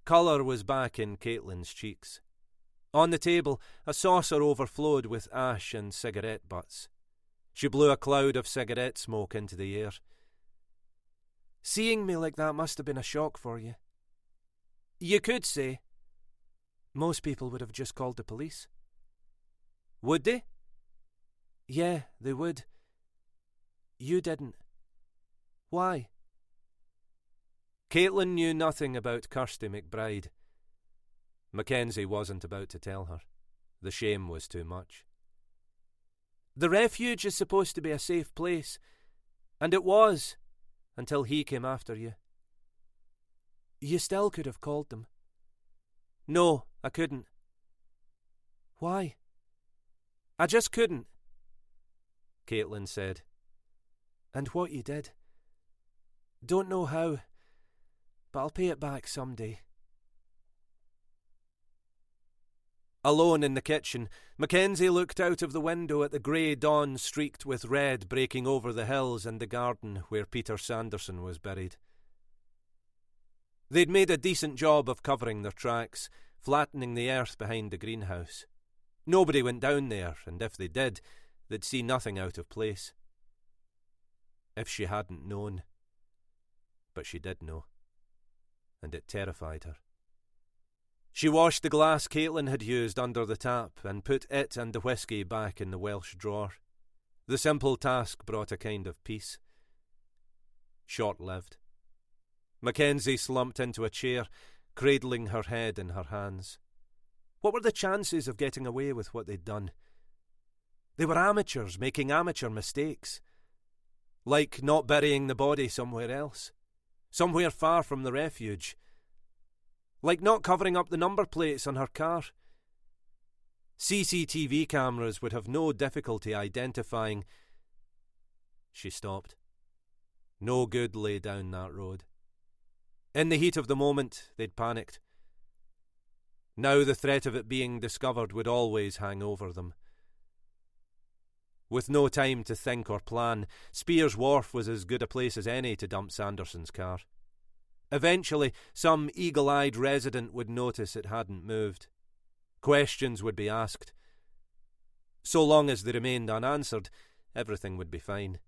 colour was back in Caitlin's cheeks. On the table, a saucer overflowed with ash and cigarette butts. She blew a cloud of cigarette smoke into the air. "Seeing me like that must have been a shock for you." "You could say. Most people would have just called the police." "Would they?" "Yeah, they would. You didn't. Why?" Caitlin knew nothing about Kirsty McBride. Mackenzie wasn't about to tell her. The shame was too much. "The refuge is supposed to be a safe place. And it was. until he came after you. You still could have called them. No, I couldn't. Why? I just couldn't, Caitlin said. And what you did. Don't know how, but I'll pay it back someday. Alone in the kitchen, Mackenzie looked out of the window at the grey dawn streaked with red breaking over the hills and the garden where Peter Sanderson was buried. They'd made a decent job of covering their tracks, flattening the earth behind the greenhouse. Nobody went down there, and if they did, they'd see nothing out of place. If she hadn't known. But she did know, and it terrified her. She washed the glass Caitlin had used under the tap and put it and the whisky back in the Welsh drawer. The simple task brought a kind of peace. Short-lived. Mackenzie slumped into a chair, cradling her head in her hands. What were the chances of getting away with what they'd done? They were amateurs making amateur mistakes. Like not burying the body somewhere else. Somewhere far from the refuge. Like not covering up the number plates on her car. CCTV cameras would have no difficulty identifying. She stopped. No good lay down that road. In the heat of the moment, they'd panicked. Now the threat of it being discovered would always hang over them. With no time to think or plan, Spears Wharf was as good a place as any to dump Sanderson's car. Eventually, some eagle-eyed resident would notice it hadn't moved. Questions would be asked. So long as they remained unanswered, everything would be fine.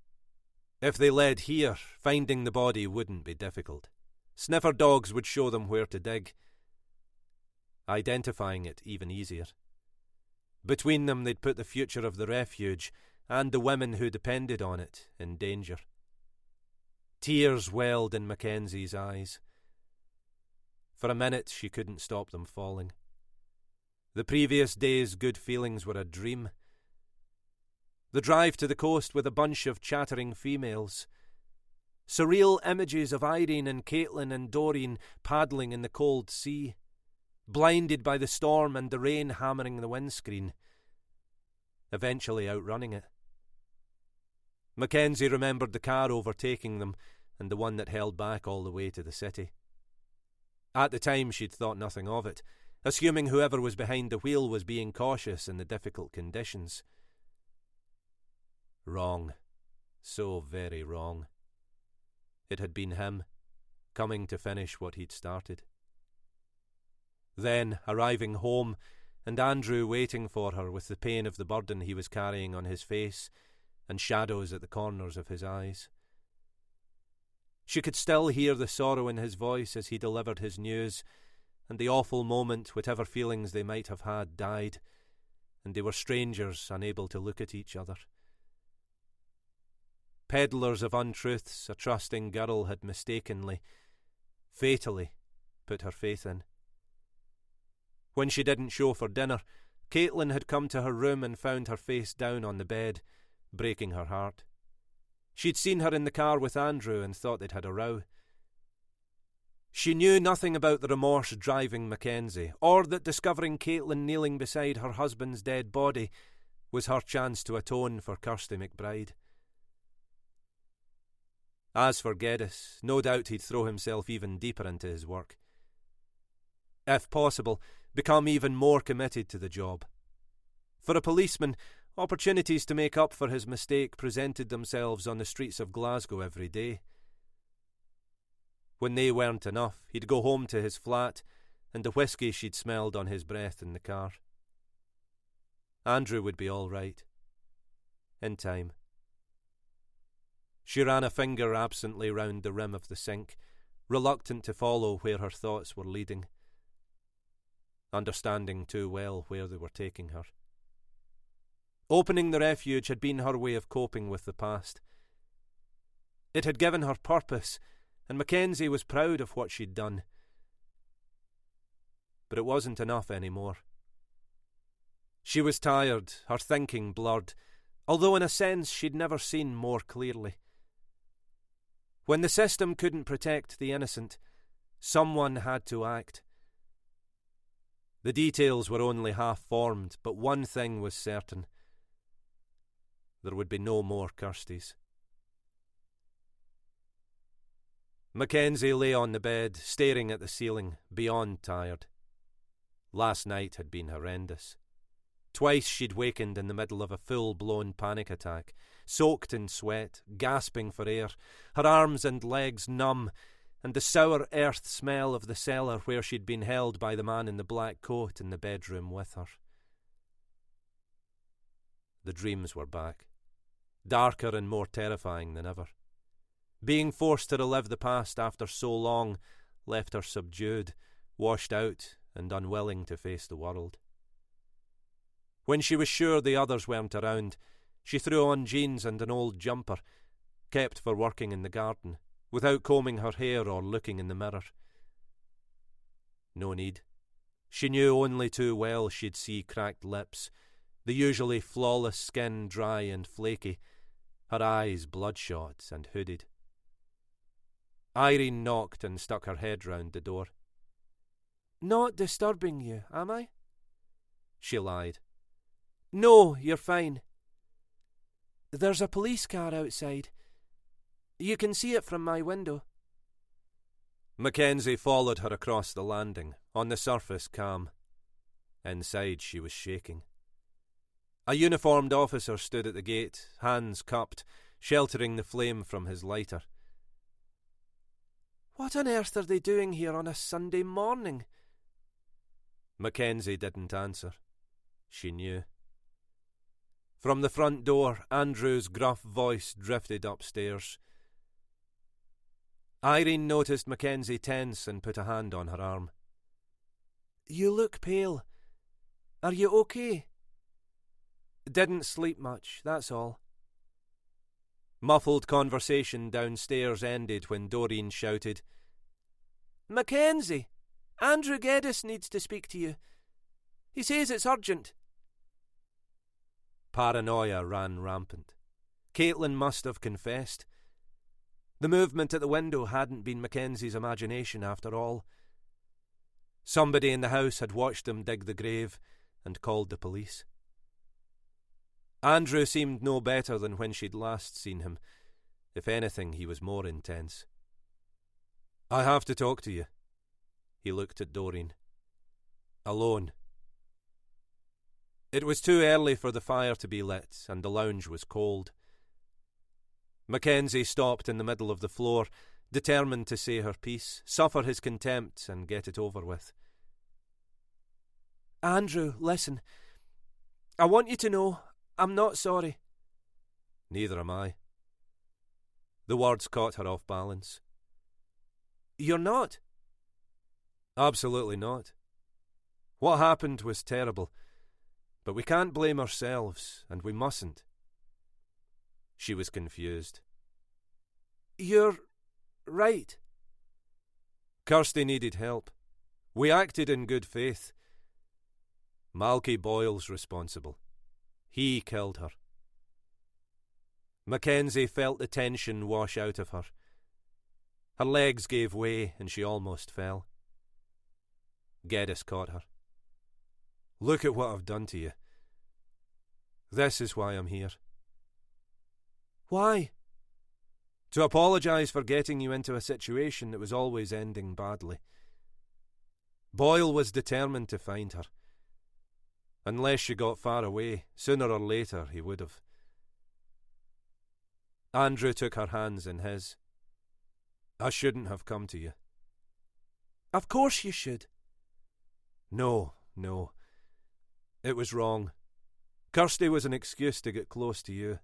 If they led here, finding the body wouldn't be difficult. Sniffer dogs would show them where to dig. Identifying it even easier. Between them they'd put the future of the refuge and the women who depended on it in danger. Tears welled in Mackenzie's eyes. For a minute she couldn't stop them falling. The previous day's good feelings were a dream. The drive to the coast with a bunch of chattering females. Surreal images of Irene and Caitlin and Doreen paddling in the cold sea. Blinded by the storm and the rain hammering the windscreen. Eventually outrunning it. Mackenzie remembered the car overtaking them and the one that held back all the way to the city. At the time she'd thought nothing of it, assuming whoever was behind the wheel was being cautious in the difficult conditions. Wrong. So very wrong. It had been him, coming to finish what he'd started. Then, arriving home, and Andrew waiting for her with the pain of the burden he was carrying on his face and shadows at the corners of his eyes. She could still hear the sorrow in his voice as he delivered his news, and the awful moment, whatever feelings they might have had, died, and they were strangers unable to look at each other. Peddlers of untruths a trusting girl had mistakenly, fatally, put her faith in. When she didn't show for dinner, Caitlin had come to her room and found her face down on the bed, breaking her heart. She'd seen her in the car with Andrew and thought they'd had a row. She knew nothing about the remorse driving Mackenzie, or that discovering Caitlin kneeling beside her husband's dead body was her chance to atone for Kirsty McBride. As for Geddes, no doubt he'd throw himself even deeper into his work. If possible, become even more committed to the job. For a policeman, opportunities to make up for his mistake presented themselves on the streets of Glasgow every day. When they weren't enough, he'd go home to his flat and the whisky she'd smelled on his breath in the car. Andrew would be all right. In time. She ran a finger absently round the rim of the sink, reluctant to follow where her thoughts were leading, understanding too well where they were taking her. Opening the refuge had been her way of coping with the past. It had given her purpose, and Mackenzie was proud of what she'd done. But it wasn't enough anymore. She was tired, her thinking blurred, although in a sense she'd never seen more clearly. When the system couldn't protect the innocent, someone had to act. The details were only half formed, but one thing was certain. There would be no more Kirstys. Mackenzie lay on the bed, staring at the ceiling, beyond tired. Last night had been horrendous. Twice she'd wakened in the middle of a full-blown panic attack, soaked in sweat, gasping for air, her arms and legs numb, and the sour earth smell of the cellar where she'd been held by the man in the black coat in the bedroom with her. The dreams were back, darker and more terrifying than ever. Being forced to relive the past after so long left her subdued, washed out, and unwilling to face the world. When she was sure the others weren't around, she threw on jeans and an old jumper, kept for working in the garden, without combing her hair or looking in the mirror. No need. She knew only too well she'd see cracked lips, the usually flawless skin dry and flaky, her eyes bloodshot and hooded. Irene knocked and stuck her head round the door. "Not disturbing you, am I?" She lied. "No, you're fine. There's a police car outside. You can see it from my window." Mackenzie followed her across the landing, on the surface calm. Inside she was shaking. A uniformed officer stood at the gate, hands cupped, sheltering the flame from his lighter. "What on earth are they doing here on a Sunday morning?" Mackenzie didn't answer. She knew. From the front door, Andrew's gruff voice drifted upstairs. Irene noticed Mackenzie tense and put a hand on her arm. "You look pale. Are you okay?" "Didn't sleep much, that's all." Muffled conversation downstairs ended when Doreen shouted, "Mackenzie, Andrew Geddes needs to speak to you. He says it's urgent." Paranoia ran rampant. Caitlin must have confessed. The movement at the window hadn't been Mackenzie's imagination after all. Somebody in the house had watched them dig the grave and called the police. Andrew seemed no better than when she'd last seen him. If anything, he was more intense. "I have to talk to you." He looked at Doreen. "Alone." It was too early for the fire to be lit, and the lounge was cold. Mackenzie stopped in the middle of the floor, determined to say her piece, suffer his contempt, and get it over with. "Andrew, listen. I want you to know I'm not sorry." "Neither am I." The words caught her off balance. "You're not?" "Absolutely not. What happened was terrible, but we can't blame ourselves, and we mustn't." She was confused. "You're right." Kirsty needed help. We acted in good faith. Malky Boyle's responsible. He killed her. Mackenzie felt the tension wash out of her. Her legs gave way and she almost fell. Geddes caught her. "Look at what I've done to you. This is why I'm here." "Why?" "To apologise for getting you into a situation that was always ending badly. Boyle was determined to find her. Unless she got far away, sooner or later he would have." Andrew took her hands in his. "I shouldn't have come to you." "Of course you should." No. It was wrong. Kirsty was an excuse to get close to you.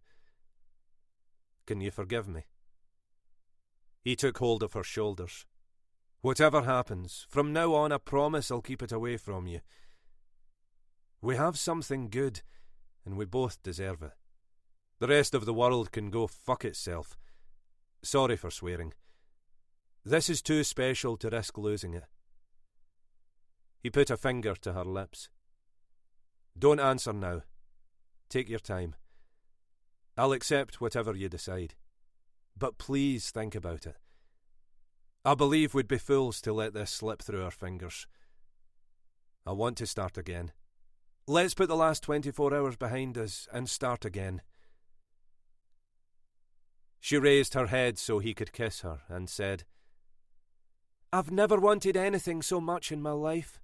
Can you forgive me?" He took hold of her shoulders. "Whatever happens, from now on I promise I'll keep it away from you. We have something good, and we both deserve it. The rest of the world can go fuck itself. Sorry for swearing. This is too special to risk losing it." He put a finger to her lips. "Don't answer now. Take your time. I'll accept whatever you decide. But please think about it. I believe we'd be fools to let this slip through our fingers. I want to start again. Let's put the last 24 hours behind us and start again. She raised her head so he could kiss her and said, I've never wanted anything so much in my life.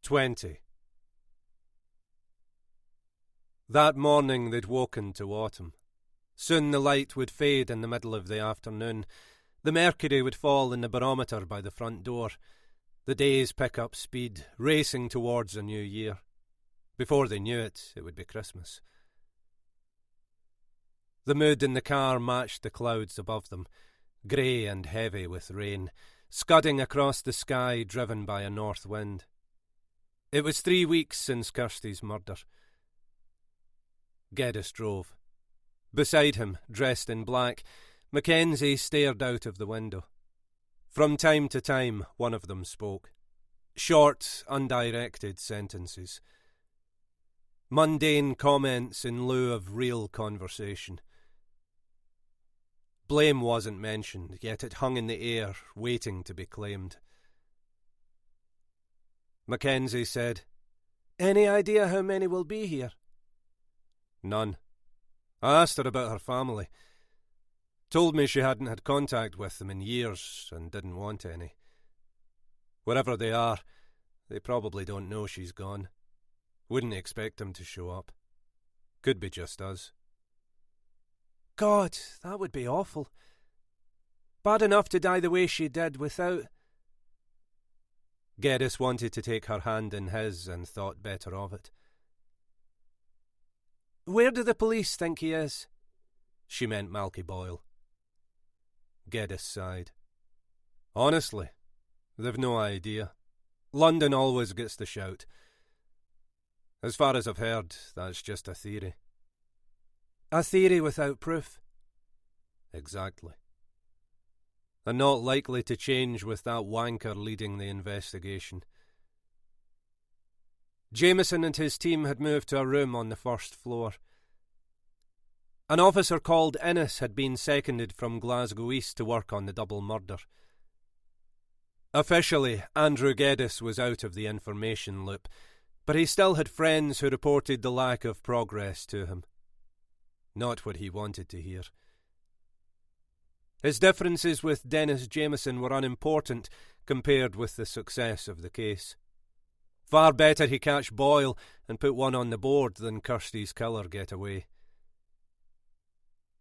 20. That morning they'd woken to autumn. Soon the light would fade in the middle of the afternoon. The mercury would fall in the barometer by the front door. The days pick up speed, racing towards a new year. Before they knew it, it would be Christmas. The mood in the car matched the clouds above them, grey and heavy with rain, scudding across the sky driven by a north wind. It was 3 weeks since Kirsty's murder. Geddes drove. Beside him, dressed in black, Mackenzie stared out of the window. From time to time, one of them spoke. Short, undirected sentences. Mundane comments in lieu of real conversation. Blame wasn't mentioned, yet it hung in the air, waiting to be claimed. Mackenzie said, Any idea how many will be here? None. I asked her about her family. Told me she hadn't had contact with them in years and didn't want any. Wherever they are, they probably don't know she's gone. Wouldn't expect them to show up. Could be just us. God, that would be awful. Bad enough to die the way she did without... Geddes wanted to take her hand in his and thought better of it. Where do the police think he is? She meant Malky Boyle. Geddes sighed. Honestly, they've no idea. London always gets the shout. As far as I've heard, that's just a theory. A theory without proof. Exactly. And not likely to change with that wanker leading the investigation. Jameson and his team had moved to a room on the first floor. An officer called Innes had been seconded from Glasgow East to work on the double murder. Officially, Andrew Geddes was out of the information loop, but he still had friends who reported the lack of progress to him. Not what he wanted to hear. His differences with Dennis Jameson were unimportant compared with the success of the case. Far better he catch Boyle and put one on the board than Kirsty's killer get away.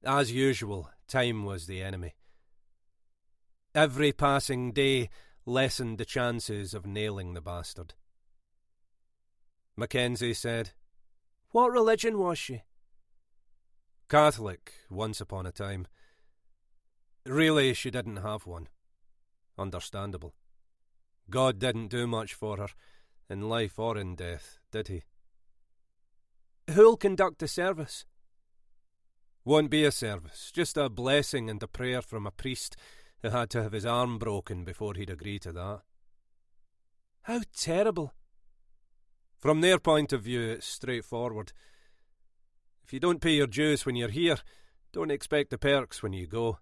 As usual, time was the enemy. Every passing day lessened the chances of nailing the bastard. Mackenzie said, What religion was she? Catholic, once upon a time. Really, she didn't have one. Understandable. God didn't do much for her, in life or in death, did he? Who'll conduct the service? Won't be a service, just a blessing and a prayer from a priest who had to have his arm broken before he'd agree to that. How terrible. From their point of view, it's straightforward. If you don't pay your dues when you're here, don't expect the perks when you go.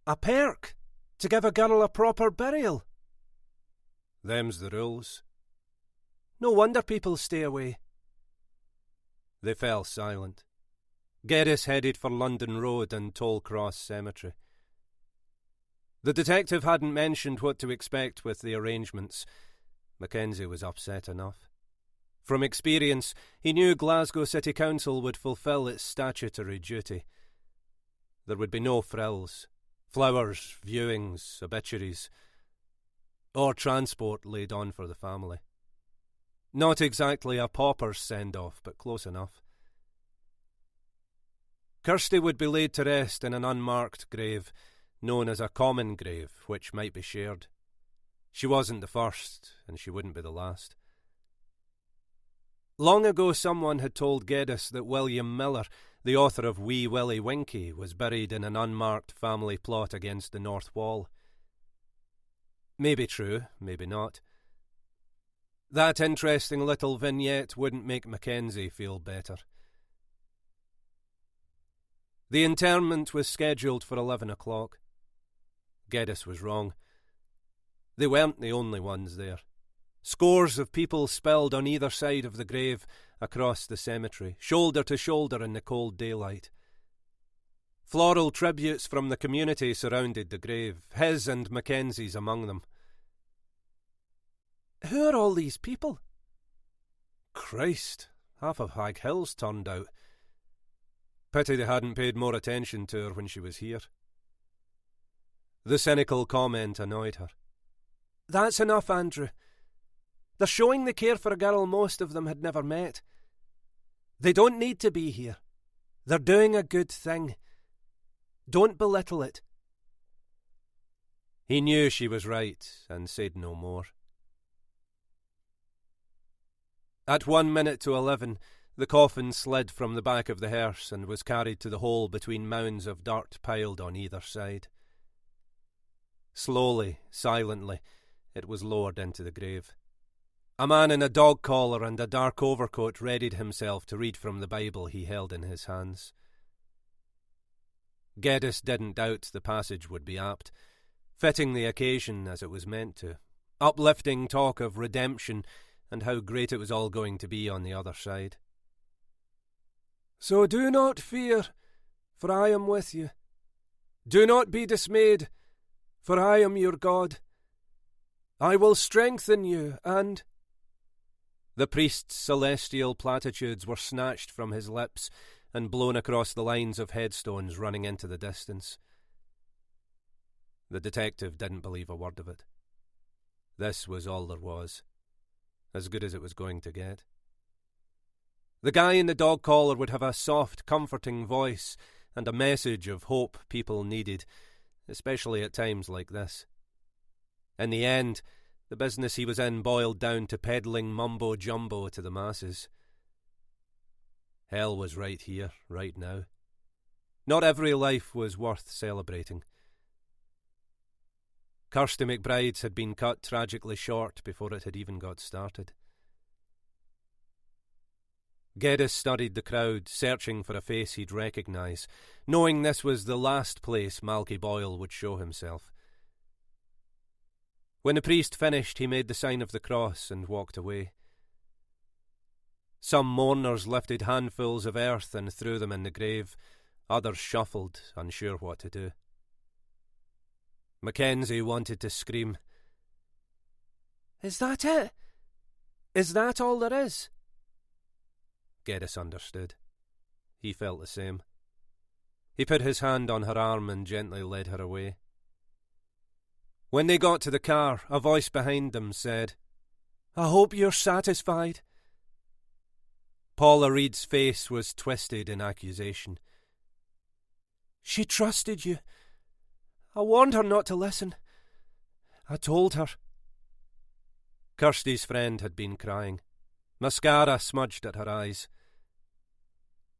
A perk? To give a girl a proper burial? Them's the rules. No wonder people stay away. They fell silent. Geddes headed for London Road and Tollcross Cemetery. The detective hadn't mentioned what to expect with the arrangements. Mackenzie was upset enough. From experience, he knew Glasgow City Council would fulfil its statutory duty. There would be no frills, flowers, viewings, obituaries, or transport laid on for the family. Not exactly a pauper's send-off, but close enough. Kirsty would be laid to rest in an unmarked grave, known as a common grave, which might be shared. She wasn't the first, and she wouldn't be the last. Long ago someone had told Geddes that William Miller, the author of Wee Willie Winkie, was buried in an unmarked family plot against the North Wall. Maybe true, maybe not. That interesting little vignette wouldn't make Mackenzie feel better. The interment was scheduled for 11 o'clock. Geddes was wrong. They weren't the only ones there. Scores of people spilled on either side of the grave across the cemetery, shoulder to shoulder in the cold daylight. Floral tributes from the community surrounded the grave, his and Mackenzie's among them. Who are all these people? Christ, half of Hag Hill's turned out. Pity they hadn't paid more attention to her when she was here. The cynical comment annoyed her. That's enough, Andrew. They're showing the care for a girl most of them had never met. They don't need to be here. They're doing a good thing. Don't belittle it. He knew she was right and said no more. At 11:01, the coffin slid from the back of the hearse and was carried to the hole between mounds of dirt piled on either side. Slowly, silently, it was lowered into the grave. A man in a dog collar and a dark overcoat readied himself to read from the Bible he held in his hands. Geddes didn't doubt the passage would be apt, fitting the occasion as it was meant to, uplifting talk of redemption and how great it was all going to be on the other side. So do not fear, for I am with you. Do not be dismayed, for I am your God. I will strengthen you, and... The priest's celestial platitudes were snatched from his lips and blown across the lines of headstones running into the distance. The detective didn't believe a word of it. This was all there was, as good as it was going to get. The guy in the dog collar would have a soft, comforting voice and a message of hope people needed, especially at times like this. In the end, the business he was in boiled down to peddling mumbo-jumbo to the masses. Hell was right here, right now. Not every life was worth celebrating. Kirsty McBride's had been cut tragically short before it had even got started. Geddes studied the crowd, searching for a face he'd recognise, knowing this was the last place Malky Boyle would show himself. When the priest finished, he made the sign of the cross and walked away. Some mourners lifted handfuls of earth and threw them in the grave. Others shuffled, unsure what to do. Mackenzie wanted to scream. Is that it? Is that all there is? Geddes understood. He felt the same. He put his hand on her arm and gently led her away. When they got to the car, a voice behind them said, I hope you're satisfied. Paula Reed's face was twisted in accusation. She trusted you. I warned her not to listen. I told her. Kirsty's friend had been crying. Mascara smudged at her eyes.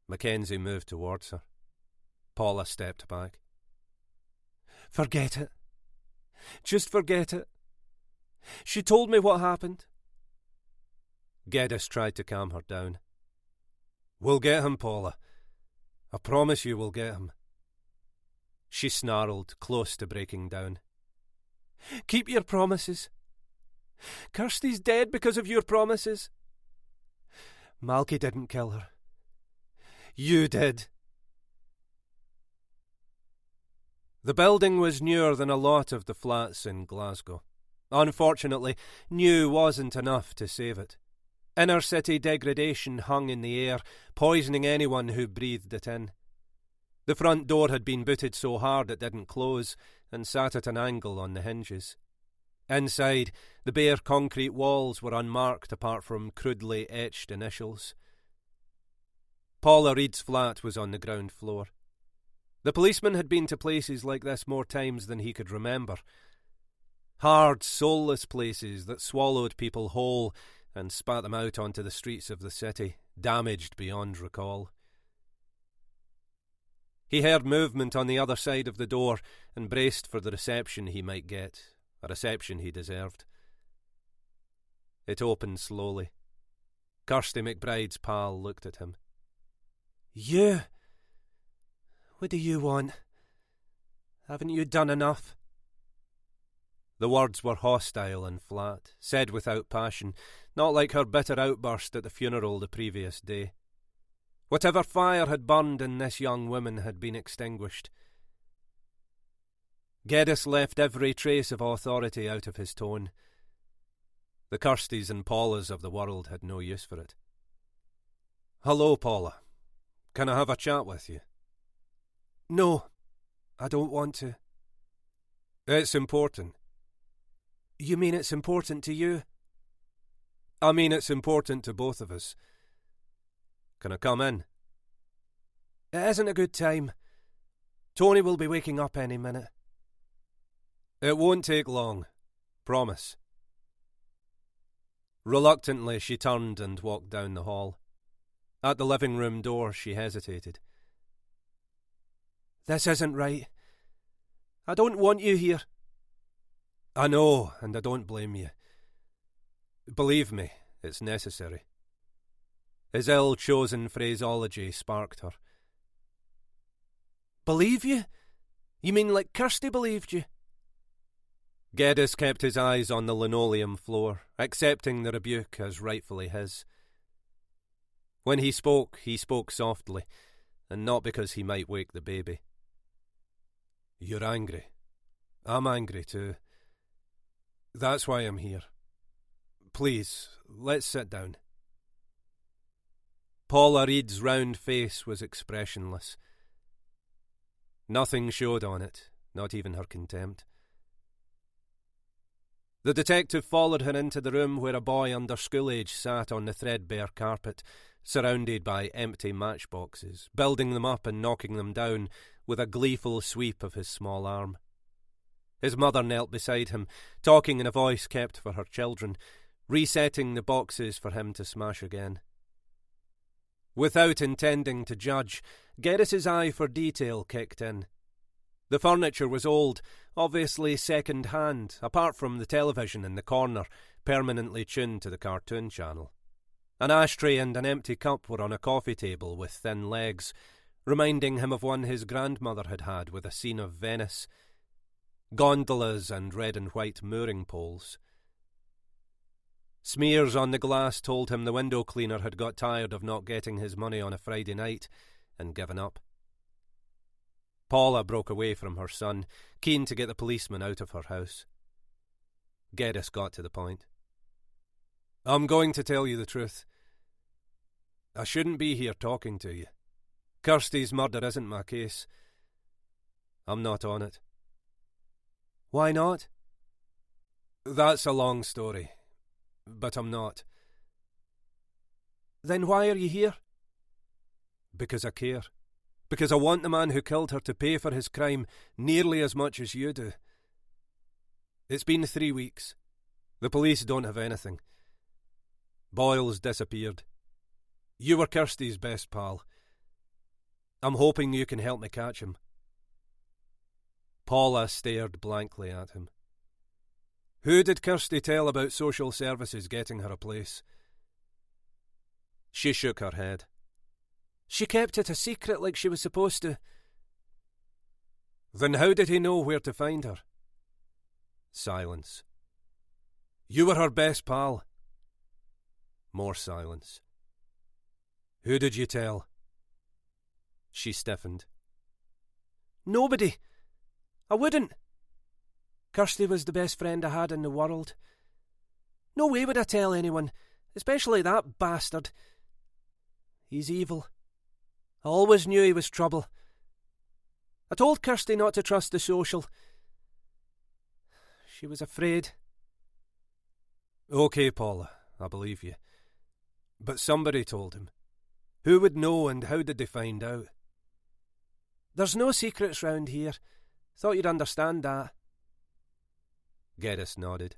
Mackenzie moved towards her. Paula stepped back. Forget it. Just forget it. She told me what happened. Geddes tried to calm her down. We'll get him, Paula. I promise you we'll get him. She snarled, close to breaking down. Keep your promises. Kirsty's dead because of your promises. Malky didn't kill her. You did. The building was newer than a lot of the flats in Glasgow. Unfortunately, new wasn't enough to save it. Inner city degradation hung in the air, poisoning anyone who breathed it in. The front door had been booted so hard it didn't close, and sat at an angle on the hinges. Inside, the bare concrete walls were unmarked apart from crudely etched initials. Paula Reed's flat was on the ground floor. The policeman had been to places like this more times than he could remember. Hard, soulless places that swallowed people whole and spat them out onto the streets of the city, damaged beyond recall. He heard movement on the other side of the door and braced for the reception he might get, a reception he deserved. It opened slowly. Kirsty McBride's pal looked at him. You? What do you want? Haven't you done enough? The words were hostile and flat, said without passion, not like her bitter outburst at the funeral the previous day. Whatever fire had burned in this young woman had been extinguished. Geddes left every trace of authority out of his tone. The Kirstys and Paulas of the world had no use for it. "Hello, Paula. Can I have a chat with you?" "No, I don't want to." "It's important." "You mean it's important to you?" "I mean it's important to both of us. Can I come in?" "It isn't a good time. Tony will be waking up any minute." "It won't take long. Promise." Reluctantly, she turned and walked down the hall. At the living room door, she hesitated. "This isn't right. I don't want you here." "I know, and I don't blame you. Believe me, it's necessary." His ill-chosen phraseology sparked her. "Believe you? You mean like Kirsty believed you?" Geddes kept his eyes on the linoleum floor, accepting the rebuke as rightfully his. When he spoke softly, and not because he might wake the baby. "You're angry. I'm angry too. That's why I'm here. Please, let's sit down." Paula Reed's round face was expressionless. Nothing showed on it, not even her contempt. The detective followed her into the room where a boy under school age sat on the threadbare carpet, surrounded by empty matchboxes, building them up and knocking them down with a gleeful sweep of his small arm. His mother knelt beside him, talking in a voice kept for her children, resetting the boxes for him to smash again. Without intending to judge, Geddes's eye for detail kicked in. The furniture was old, obviously second-hand, apart from the television in the corner, permanently tuned to the cartoon channel. An ashtray and an empty cup were on a coffee table with thin legs, reminding him of one his grandmother had had with a scene of Venice. Gondolas and red and white mooring poles. Smears on the glass told him the window cleaner had got tired of not getting his money on a Friday night and given up. Paula broke away from her son, keen to get the policeman out of her house. Geddes got to the point. "I'm going to tell you the truth. I shouldn't be here talking to you. Kirsty's murder isn't my case. I'm not on it." "Why not?" "That's a long story, but I'm not." "Then why are you here?" "Because I care. Because I want the man who killed her to pay for his crime nearly as much as you do. It's been 3 weeks. The police don't have anything. Boyle's disappeared. You were Kirsty's best pal. I'm hoping you can help me catch him." Paula stared blankly at him. "Who did Kirsty tell about social services getting her a place?" She shook her head. "She kept it a secret like she was supposed to." "Then how did he know where to find her?" Silence. "You were her best pal." More silence. "Who did you tell?" She stiffened. "Nobody. I wouldn't. Kirsty was the best friend I had in the world. No way would I tell anyone, especially that bastard. He's evil. I always knew he was trouble. I told Kirsty not to trust the social. She was afraid." "Okay, Paula, I believe you. But somebody told him. Who would know, and how did they find out?" "There's no secrets round here. Thought you'd understand that." Geddes nodded.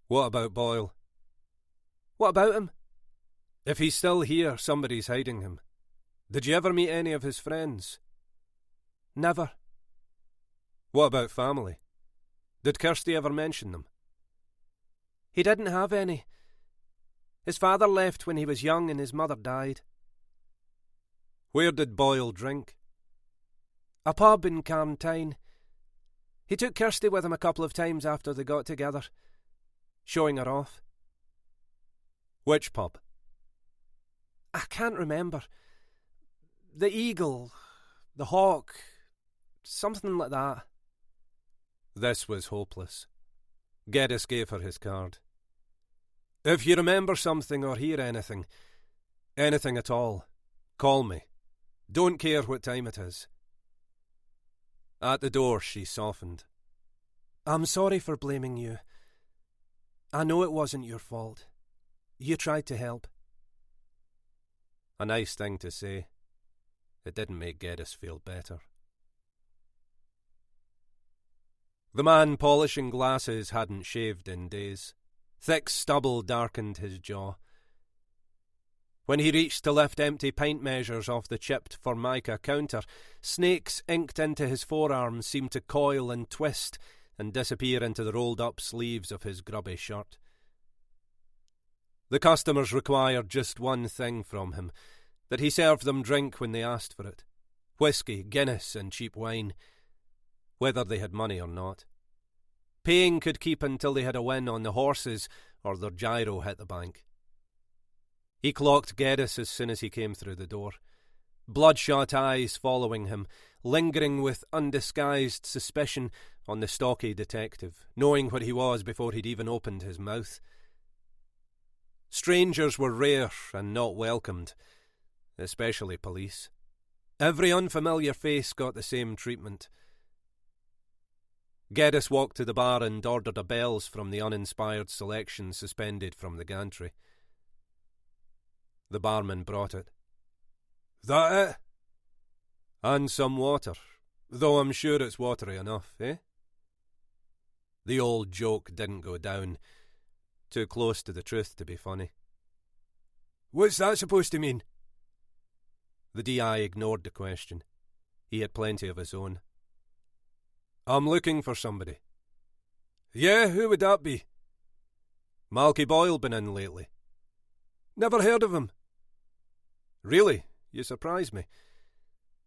"What about Boyle?" "What about him?" "If he's still here, somebody's hiding him. Did you ever meet any of his friends?" "Never." "What about family? Did Kirsty ever mention them?" He didn't have any. His father left when he was young and his mother died. Where did Boyle drink? A pub in Carntine. He took Kirsty with him a couple of times after they got together, showing her off. Which pub? I can't remember. The Eagle, the Hawk, something like that. This was hopeless. Geddes gave her his card. If you remember something or hear anything at all, call me. Don't care what time it is. At the door she softened. I'm sorry for blaming you. I know it wasn't your fault. You tried to help. A nice thing to say. It didn't make Geddes feel better. The man polishing glasses hadn't shaved in days. Thick stubble darkened his jaw. When he reached to lift empty pint measures off the chipped formica counter, snakes inked into his forearms seemed to coil and twist and disappear into the rolled-up sleeves of his grubby shirt. The customers required just one thing from him, that he served them drink when they asked for it. Whisky, Guinness and cheap wine, whether they had money or not. Paying could keep until they had a win on the horses or their gyro hit the bank. He clocked Geddes as soon as he came through the door, bloodshot eyes following him, lingering with undisguised suspicion on the stocky detective, knowing what he was before he'd even opened his mouth. Strangers were rare and not welcomed, especially police. Every unfamiliar face got the same treatment. Geddes walked to the bar and ordered a Bell's from the uninspired selection suspended from the gantry. The barman brought it. That it? And some water, though I'm sure it's watery enough, eh? The old joke didn't go down. Too close to the truth to be funny. What's that supposed to mean? The DI ignored the question. He had plenty of his own. I'm looking for somebody. Yeah, who would that be? Malky Boyle been in lately? Never heard of him. Really? You surprise me.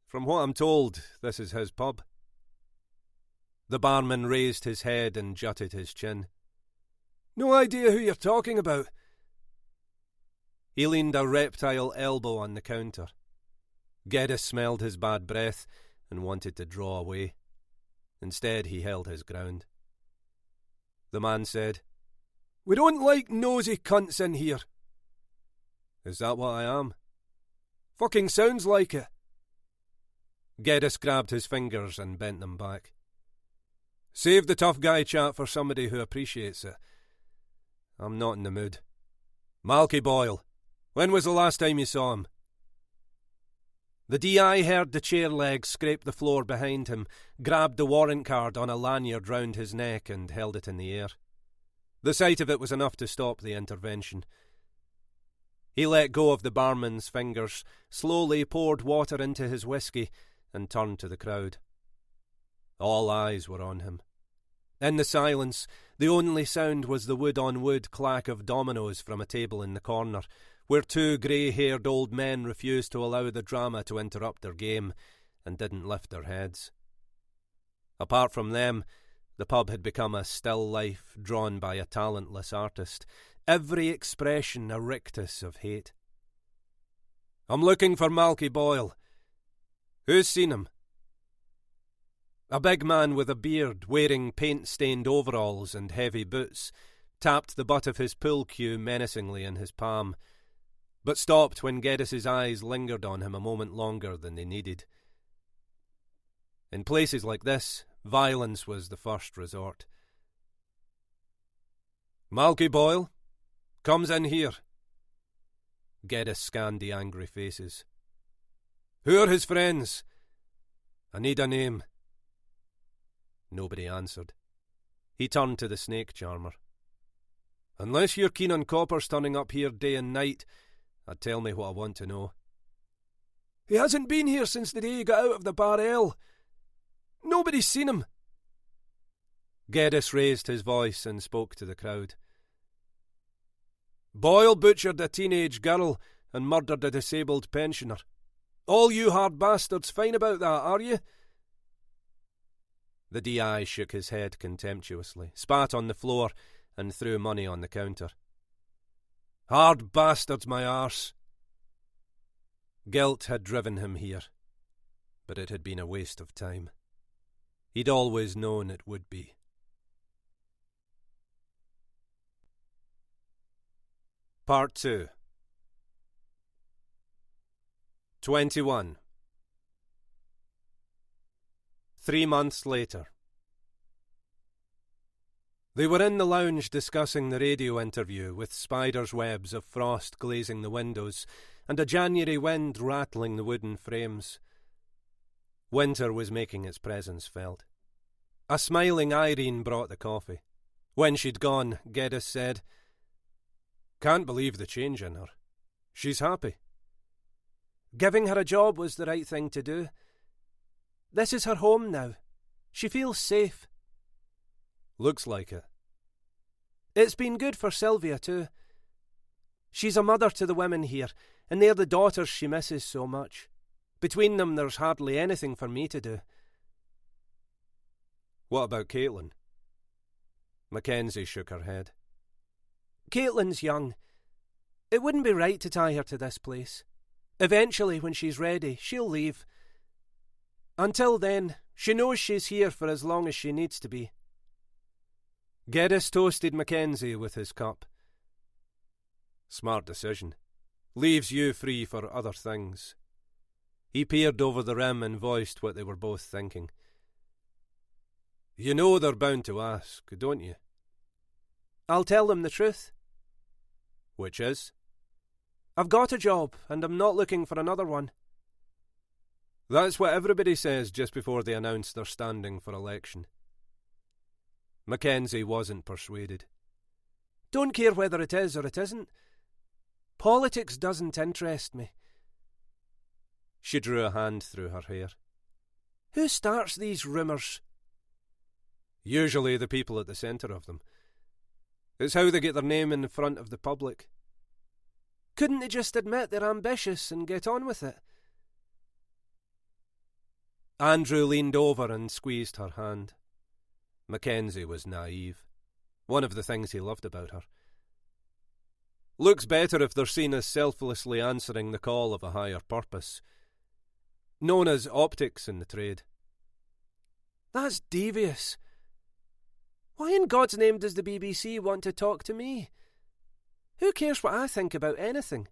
From what I'm told, this is his pub. The barman raised his head and jutted his chin. No idea who you're talking about. He leaned a reptile elbow on the counter. Geddes smelled his bad breath and wanted to draw away. Instead, he held his ground. The man said, We don't like nosy cunts in here. Is that what I am? Fucking sounds like it. Geddes grabbed his fingers and bent them back. Save the tough guy chat for somebody who appreciates it. I'm not in the mood. Malky Boyle, when was the last time you saw him? The DI heard the chair legs scrape the floor behind him, grabbed the warrant card on a lanyard round his neck and held it in the air. The sight of it was enough to stop the intervention. He let go of the barman's fingers, slowly poured water into his whisky, and turned to the crowd. All eyes were on him. In the silence, the only sound was the wood-on-wood clack of dominoes from a table in the corner, where two grey-haired old men refused to allow the drama to interrupt their game, and didn't lift their heads. Apart from them, the pub had become a still life drawn by a talentless artist, every expression a rictus of hate. I'm looking for Malky Boyle. Who's seen him? A big man with a beard, wearing paint-stained overalls and heavy boots, tapped the butt of his pool cue menacingly in his palm, but stopped when Geddes's eyes lingered on him a moment longer than they needed. In places like this, violence was the first resort. Malky Boyle? Comes in here. Geddes scanned the angry faces. Who are his friends? I need a name. Nobody answered. He turned to the snake charmer. Unless you're keen on coppers turning up here day and night, tell me what I want to know. He hasn't been here since the day he got out of the Bar L. Nobody's seen him. Geddes raised his voice and spoke to the crowd. Boyle butchered a teenage girl and murdered a disabled pensioner. All you hard bastards fine about that, are you? The DI shook his head contemptuously, spat on the floor, and threw money on the counter. Hard bastards, my arse. Guilt had driven him here, but it had been a waste of time. He'd always known it would be. Part 2. 21. 3 months later. They were in the lounge discussing the radio interview, with spiders' webs of frost glazing the windows and a January wind rattling the wooden frames. Winter was making its presence felt. A smiling Irene brought the coffee. When she'd gone, Geddes said, "Can't believe the change in her. She's happy." "Giving her a job was the right thing to do. This is her home now. She feels safe." "Looks like it." "It's been good for Sylvia too. She's a mother to the women here, and they're the daughters she misses so much. Between them there's hardly anything for me to do." "What about Caitlin?" Mackenzie shook her head. "Caitlin's young. It wouldn't be right to tie her to this place. Eventually, when she's ready, she'll leave. Until then, she knows she's here for as long as she needs to be." Geddes toasted Mackenzie with his cup. "Smart decision. Leaves you free for other things." He peered over the rim and voiced what they were both thinking. "You know they're bound to ask, don't you?" "I'll tell them the truth." "Which is?" "I've got a job, and I'm not looking for another one." That's what everybody says just before they announce they're standing for election. Mackenzie wasn't persuaded. "Don't care whether it is or it isn't. Politics doesn't interest me." She drew a hand through her hair. "Who starts these rumours?" "Usually the people at the centre of them. It's how they get their name in front of the public." "Couldn't they just admit they're ambitious and get on with it?" Andrew leaned over and squeezed her hand. Mackenzie was naive. One of the things he loved about her. Looks better if they're seen as selflessly answering the call of a higher purpose. Known as optics in the trade. "That's devious. Why in God's name does the BBC want to talk to me? Who cares what I think about anything?"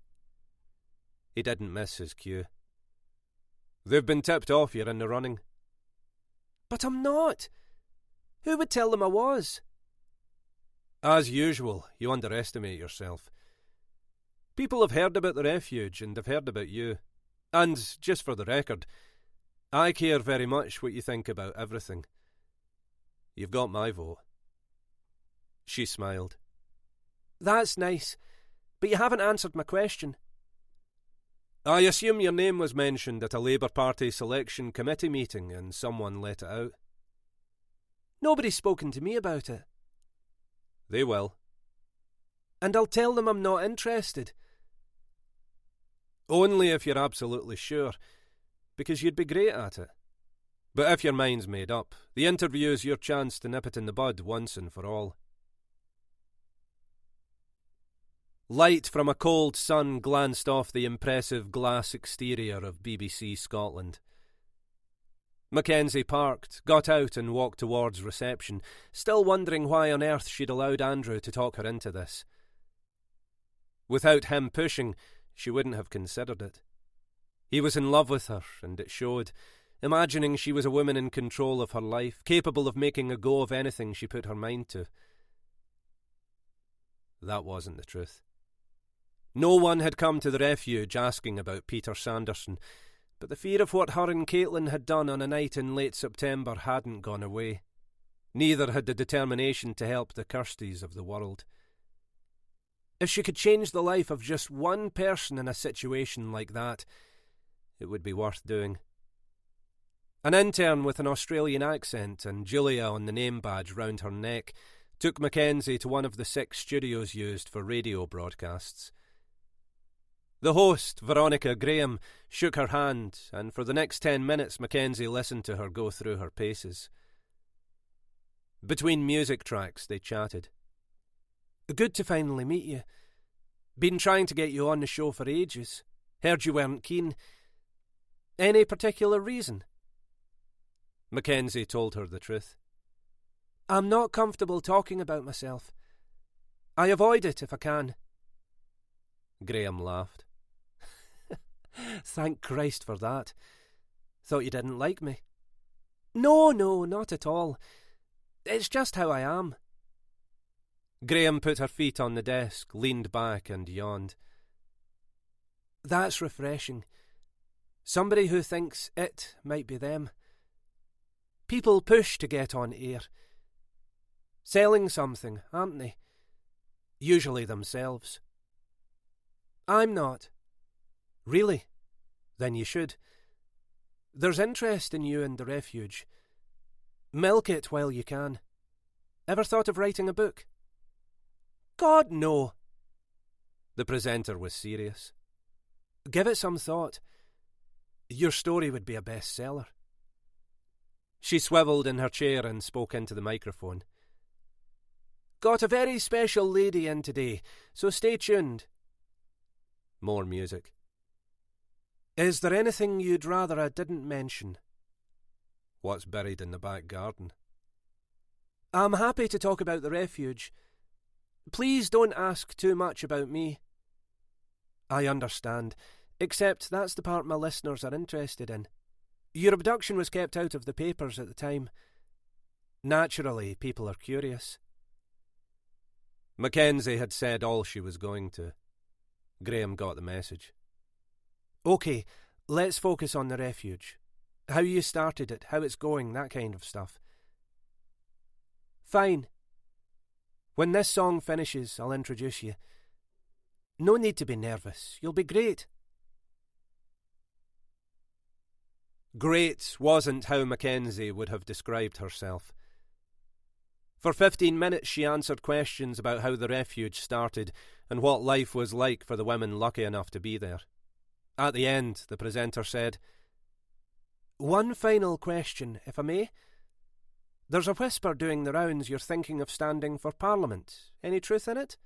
He didn't miss his cue. "They've been tipped off you're in the running." "But I'm not. Who would tell them I was?" "As usual, you underestimate yourself. People have heard about the refuge and have heard about you. And, just for the record, I care very much what you think about everything. You've got my vote." She smiled. "That's nice, but you haven't answered my question." "I assume your name was mentioned at a Labour Party selection committee meeting and someone let it out." "Nobody's spoken to me about it." "They will." "And I'll tell them I'm not interested." "Only if you're absolutely sure, because you'd be great at it. But if your mind's made up, the interview's your chance to nip it in the bud once and for all." Light from a cold sun glanced off the impressive glass exterior of BBC Scotland. Mackenzie parked, got out and walked towards reception, still wondering why on earth she'd allowed Andrew to talk her into this. Without him pushing, she wouldn't have considered it. He was in love with her, and it showed, imagining she was a woman in control of her life, capable of making a go of anything she put her mind to. That wasn't the truth. No one had come to the refuge asking about Peter Sanderson, but the fear of what her and Caitlin had done on a night in late September hadn't gone away. Neither had the determination to help the Kirsties of the world. If she could change the life of just one person in a situation like that, it would be worth doing. An intern with an Australian accent and Julia on the name badge round her neck took Mackenzie to one of the 6 studios used for radio broadcasts. The host, Veronica Graham, shook her hand, and for the next 10 minutes Mackenzie listened to her go through her paces. Between music tracks they chatted. Good to finally meet you. Been trying to get you on the show for ages. Heard you weren't keen. Any particular reason? Mackenzie told her the truth. I'm not comfortable talking about myself. I avoid it if I can. Graham laughed. Thank Christ for that. Thought you didn't like me. No, not at all. It's just how I am. Graham put her feet on the desk, leaned back and yawned. That's refreshing. Somebody who thinks it might be them. People push to get on air. Selling something, aren't they? Usually themselves. I'm not. Really? Then you should. There's interest in you and the refuge. Milk it while you can. Ever thought of writing a book? God, no. The presenter was serious. Give it some thought. Your story would be a bestseller. She swivelled in her chair and spoke into the microphone. Got a very special lady in today, so stay tuned. More music. Is there anything you'd rather I didn't mention? What's buried in the back garden? I'm happy to talk about the refuge. Please don't ask too much about me. I understand, except that's the part my listeners are interested in. Your abduction was kept out of the papers at the time. Naturally, people are curious. Mackenzie had said all she was going to. Graham got the message. OK, let's focus on the refuge. How you started it, how it's going, that kind of stuff. Fine. When this song finishes, I'll introduce you. No need to be nervous. You'll be great. Great wasn't how Mackenzie would have described herself. For 15 minutes she answered questions about how the refuge started and what life was like for the women lucky enough to be there. At the end, the presenter said, One final question, if I may. There's a whisper doing the rounds you're thinking of standing for Parliament. Any truth in it?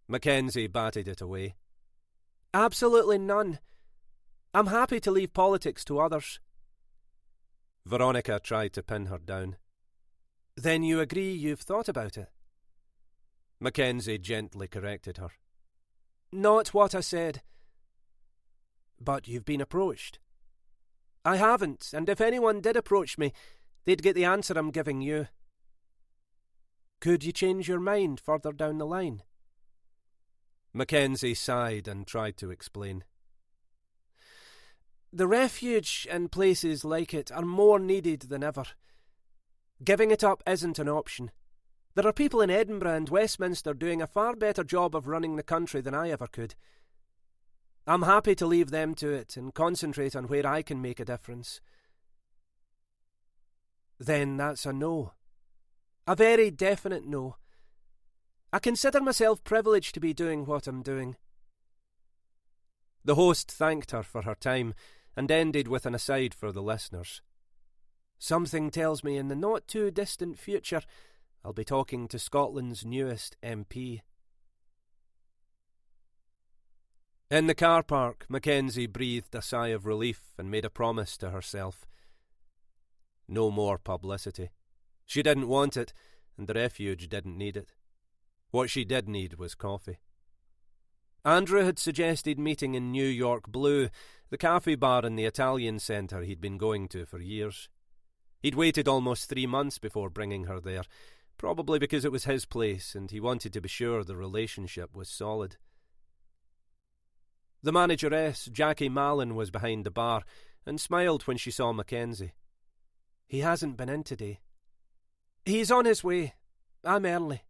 Mackenzie batted it away. Absolutely none. I'm happy to leave politics to others. Veronica tried to pin her down. Then you agree you've thought about it? Mackenzie gently corrected her. Not what I said. But you've been approached. I haven't, and if anyone did approach me, they'd get the answer I'm giving you. Could you change your mind further down the line? Mackenzie sighed and tried to explain. The refuge and places like it are more needed than ever. Giving it up isn't an option. There are people in Edinburgh and Westminster doing a far better job of running the country than I ever could. I'm happy to leave them to it and concentrate on where I can make a difference. Then that's a no. A very definite no. I consider myself privileged to be doing what I'm doing. The host thanked her for her time and ended with an aside for the listeners. Something tells me in the not-too-distant future I'll be talking to Scotland's newest MP. In the car park, Mackenzie breathed a sigh of relief and made a promise to herself. No more publicity. She didn't want it, and the refuge didn't need it. What she did need was coffee. Andrew had suggested meeting in New York Blue, the cafe bar in the Italian centre he'd been going to for years. He'd waited almost 3 months before bringing her there, probably because it was his place and he wanted to be sure the relationship was solid. The manageress, Jackie Mallon, was behind the bar and smiled when she saw Mackenzie. He hasn't been in today. He's on his way. I'm early.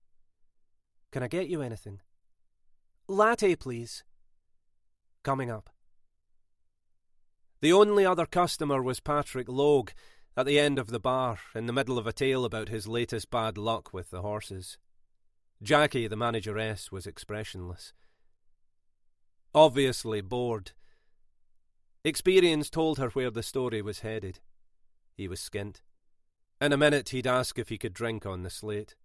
Can I get you anything? Latte, please. Coming up. The only other customer was Patrick Logue, at the end of the bar, in the middle of a tale about his latest bad luck with the horses. Jackie, the manageress, was expressionless. Obviously bored. Experience told her where the story was headed. He was skint. In a minute he'd ask if he could drink on the slate.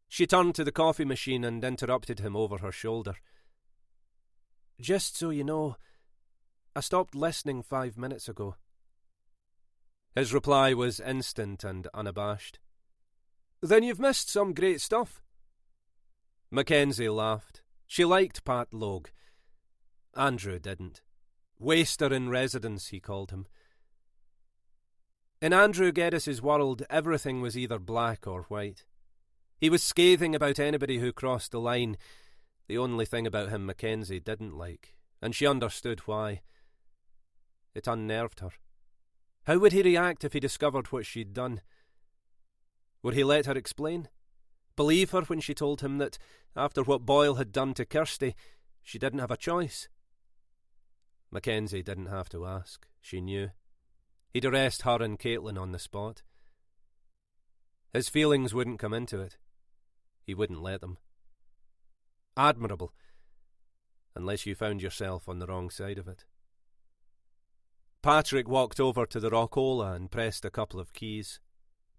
She turned to the coffee machine and interrupted him over her shoulder. "Just so you know, I stopped listening 5 minutes ago." His reply was instant and unabashed. "Then you've missed some great stuff." Mackenzie laughed. She liked Pat Logue. Andrew didn't. Waster in residence, he called him. In Andrew Geddis's world, everything was either black or white. He was scathing about anybody who crossed the line. The only thing about him Mackenzie didn't like, and she understood why. It unnerved her. How would he react if he discovered what she'd done? Would he let her explain? Believe her when she told him that, after what Boyle had done to Kirsty, she didn't have a choice? Mackenzie didn't have to ask. She knew. He'd arrest her and Caitlin on the spot. His feelings wouldn't come into it. He wouldn't let them. Admirable, unless you found yourself on the wrong side of it. Patrick walked over to the Rockola and pressed a couple of keys.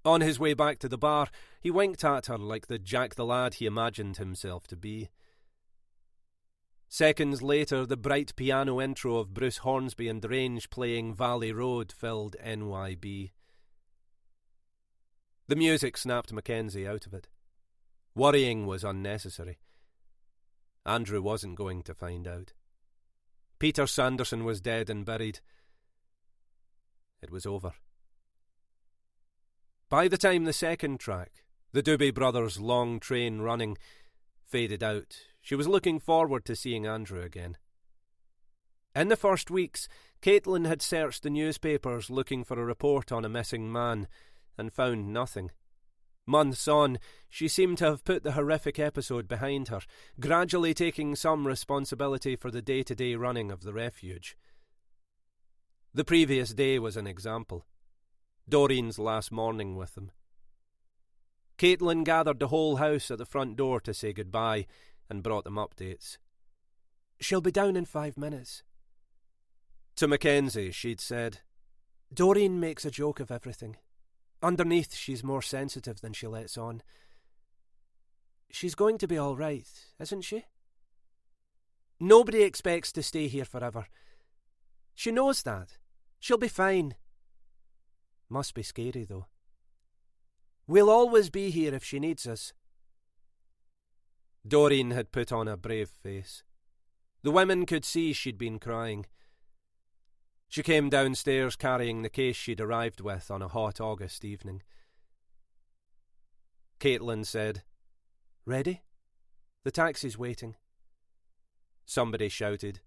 On his way back to the bar, he winked at her like the Jack the Lad he imagined himself to be. Seconds later, the bright piano intro of Bruce Hornsby and Range playing Valley Road filled NYB. The music snapped Mackenzie out of it. Worrying was unnecessary. Andrew wasn't going to find out. Peter Sanderson was dead and buried. It was over. By the time the second track, the Doobie Brothers' Long Train Running, faded out, she was looking forward to seeing Andrew again. In the first weeks, Caitlin had searched the newspapers looking for a report on a missing man, and found nothing. Months on, she seemed to have put the horrific episode behind her, gradually taking some responsibility for the day-to-day running of the refuge. The previous day was an example. Doreen's last morning with them. Caitlin gathered the whole house at the front door to say goodbye and brought them updates. "She'll be down in 5 minutes." To Mackenzie, she'd said, "Doreen makes a joke of everything. Underneath, she's more sensitive than she lets on. She's going to be all right, isn't she? Nobody expects to stay here forever. She knows that. She'll be fine. Must be scary, though. We'll always be here if she needs us." Doreen had put on a brave face. The women could see she'd been crying. She came downstairs carrying the case she'd arrived with on a hot August evening. Caitlin said, "Ready? The taxi's waiting." Somebody shouted,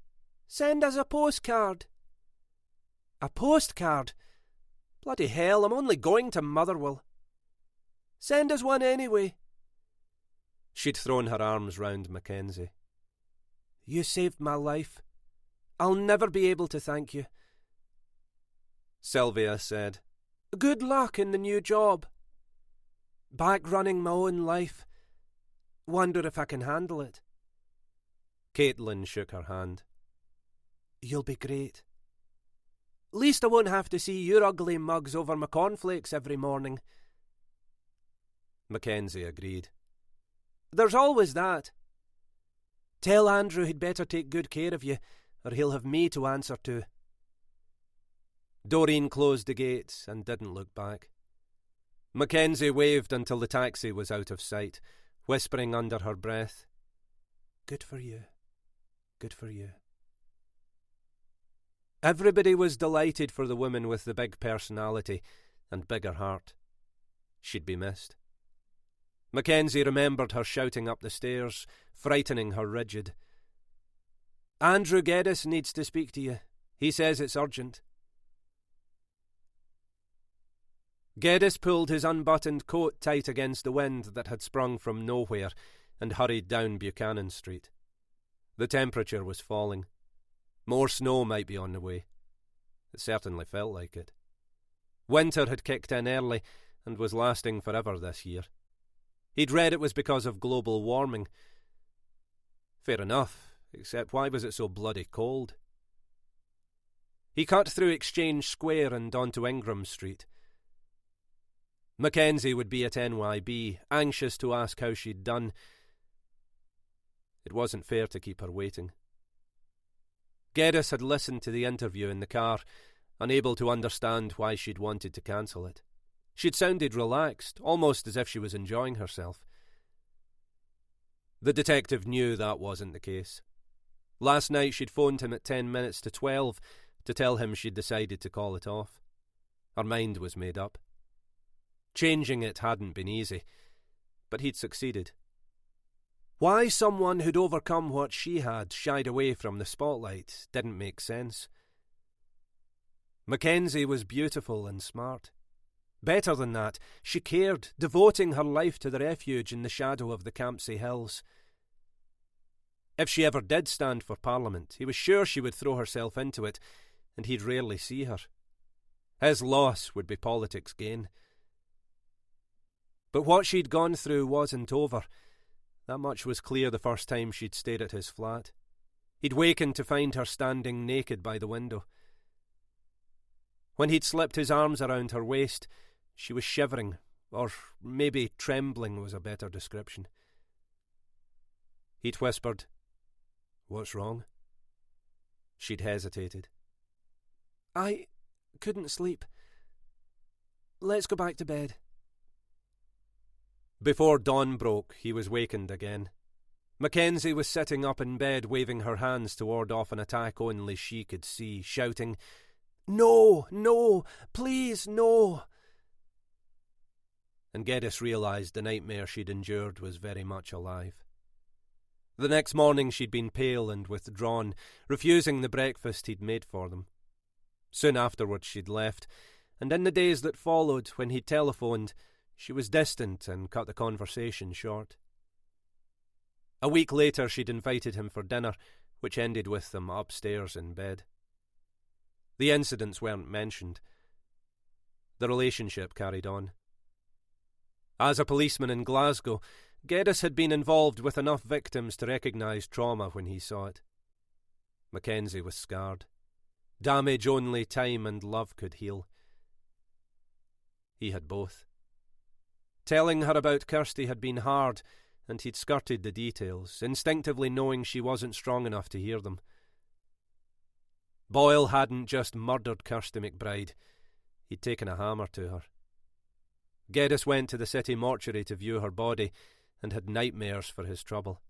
"Send us a postcard." "A postcard? Bloody hell, I'm only going to Motherwell." "Send us one anyway." She'd thrown her arms round Mackenzie. "You saved my life. I'll never be able to thank you." Sylvia said, "Good luck in the new job. Back running my own life. Wonder if I can handle it." Caitlin shook her hand. "You'll be great. Least I won't have to see your ugly mugs over my cornflakes every morning." Mackenzie agreed. "There's always that. Tell Andrew he'd better take good care of you, or he'll have me to answer to." Doreen closed the gate and didn't look back. Mackenzie waved until the taxi was out of sight, whispering under her breath, "Good for you. Good for you." Everybody was delighted for the woman with the big personality and bigger heart. She'd be missed. Mackenzie remembered her shouting up the stairs, frightening her rigid. "Andrew Geddis needs to speak to you. He says it's urgent." Geddis pulled his unbuttoned coat tight against the wind that had sprung from nowhere and hurried down Buchanan Street. The temperature was falling. More snow might be on the way. It certainly felt like it. Winter had kicked in early and was lasting forever this year. He'd read it was because of global warming. Fair enough, except why was it so bloody cold? He cut through Exchange Square and onto Ingram Street. Mackenzie would be at NYB, anxious to ask how she'd done. It wasn't fair to keep her waiting. Geddes had listened to the interview in the car, unable to understand why she'd wanted to cancel it. She'd sounded relaxed, almost as if she was enjoying herself. The detective knew that wasn't the case. Last night she'd phoned him at 10 minutes to 12 to tell him she'd decided to call it off. Her mind was made up. Changing it hadn't been easy, but he'd succeeded. Why someone who'd overcome what she had shied away from the spotlight didn't make sense. Mackenzie was beautiful and smart. Better than that, she cared, devoting her life to the refuge in the shadow of the Campsie Hills. If she ever did stand for Parliament, he was sure she would throw herself into it, and he'd rarely see her. His loss would be politics' gain. But what she'd gone through wasn't over. That much was clear the first time she'd stayed at his flat. He'd wakened to find her standing naked by the window. When he'd slipped his arms around her waist, she was shivering, or maybe trembling was a better description. He'd whispered, "What's wrong?" She'd hesitated. "I couldn't sleep. Let's go back to bed." Before dawn broke, he was wakened again. Mackenzie was sitting up in bed, waving her hands to ward off an attack only she could see, shouting, "No, no, please, no." And Geddes realised the nightmare she'd endured was very much alive. The next morning she'd been pale and withdrawn, refusing the breakfast he'd made for them. Soon afterwards she'd left, and in the days that followed, when he'd telephoned, she was distant and cut the conversation short. A week later she'd invited him for dinner, which ended with them upstairs in bed. The incidents weren't mentioned. The relationship carried on. As a policeman in Glasgow, Geddes had been involved with enough victims to recognise trauma when he saw it. Mackenzie was scarred. Damage only time and love could heal. He had both. Telling her about Kirsty had been hard, and he'd skirted the details, instinctively knowing she wasn't strong enough to hear them. Boyle hadn't just murdered Kirsty McBride, he'd taken a hammer to her. Geddes went to the city mortuary to view her body, and had nightmares for his trouble.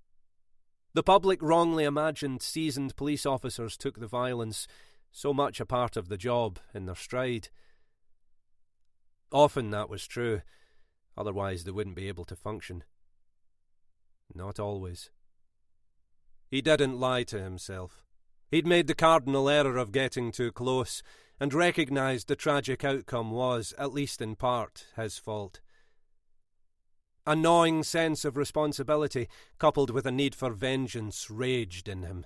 The public wrongly imagined seasoned police officers took the violence, so much a part of the job, in their stride. Often that was true, otherwise they wouldn't be able to function. Not always. He didn't lie to himself. He'd made the cardinal error of getting too close, and recognised the tragic outcome was, at least in part, his fault. A gnawing sense of responsibility, coupled with a need for vengeance, raged in him.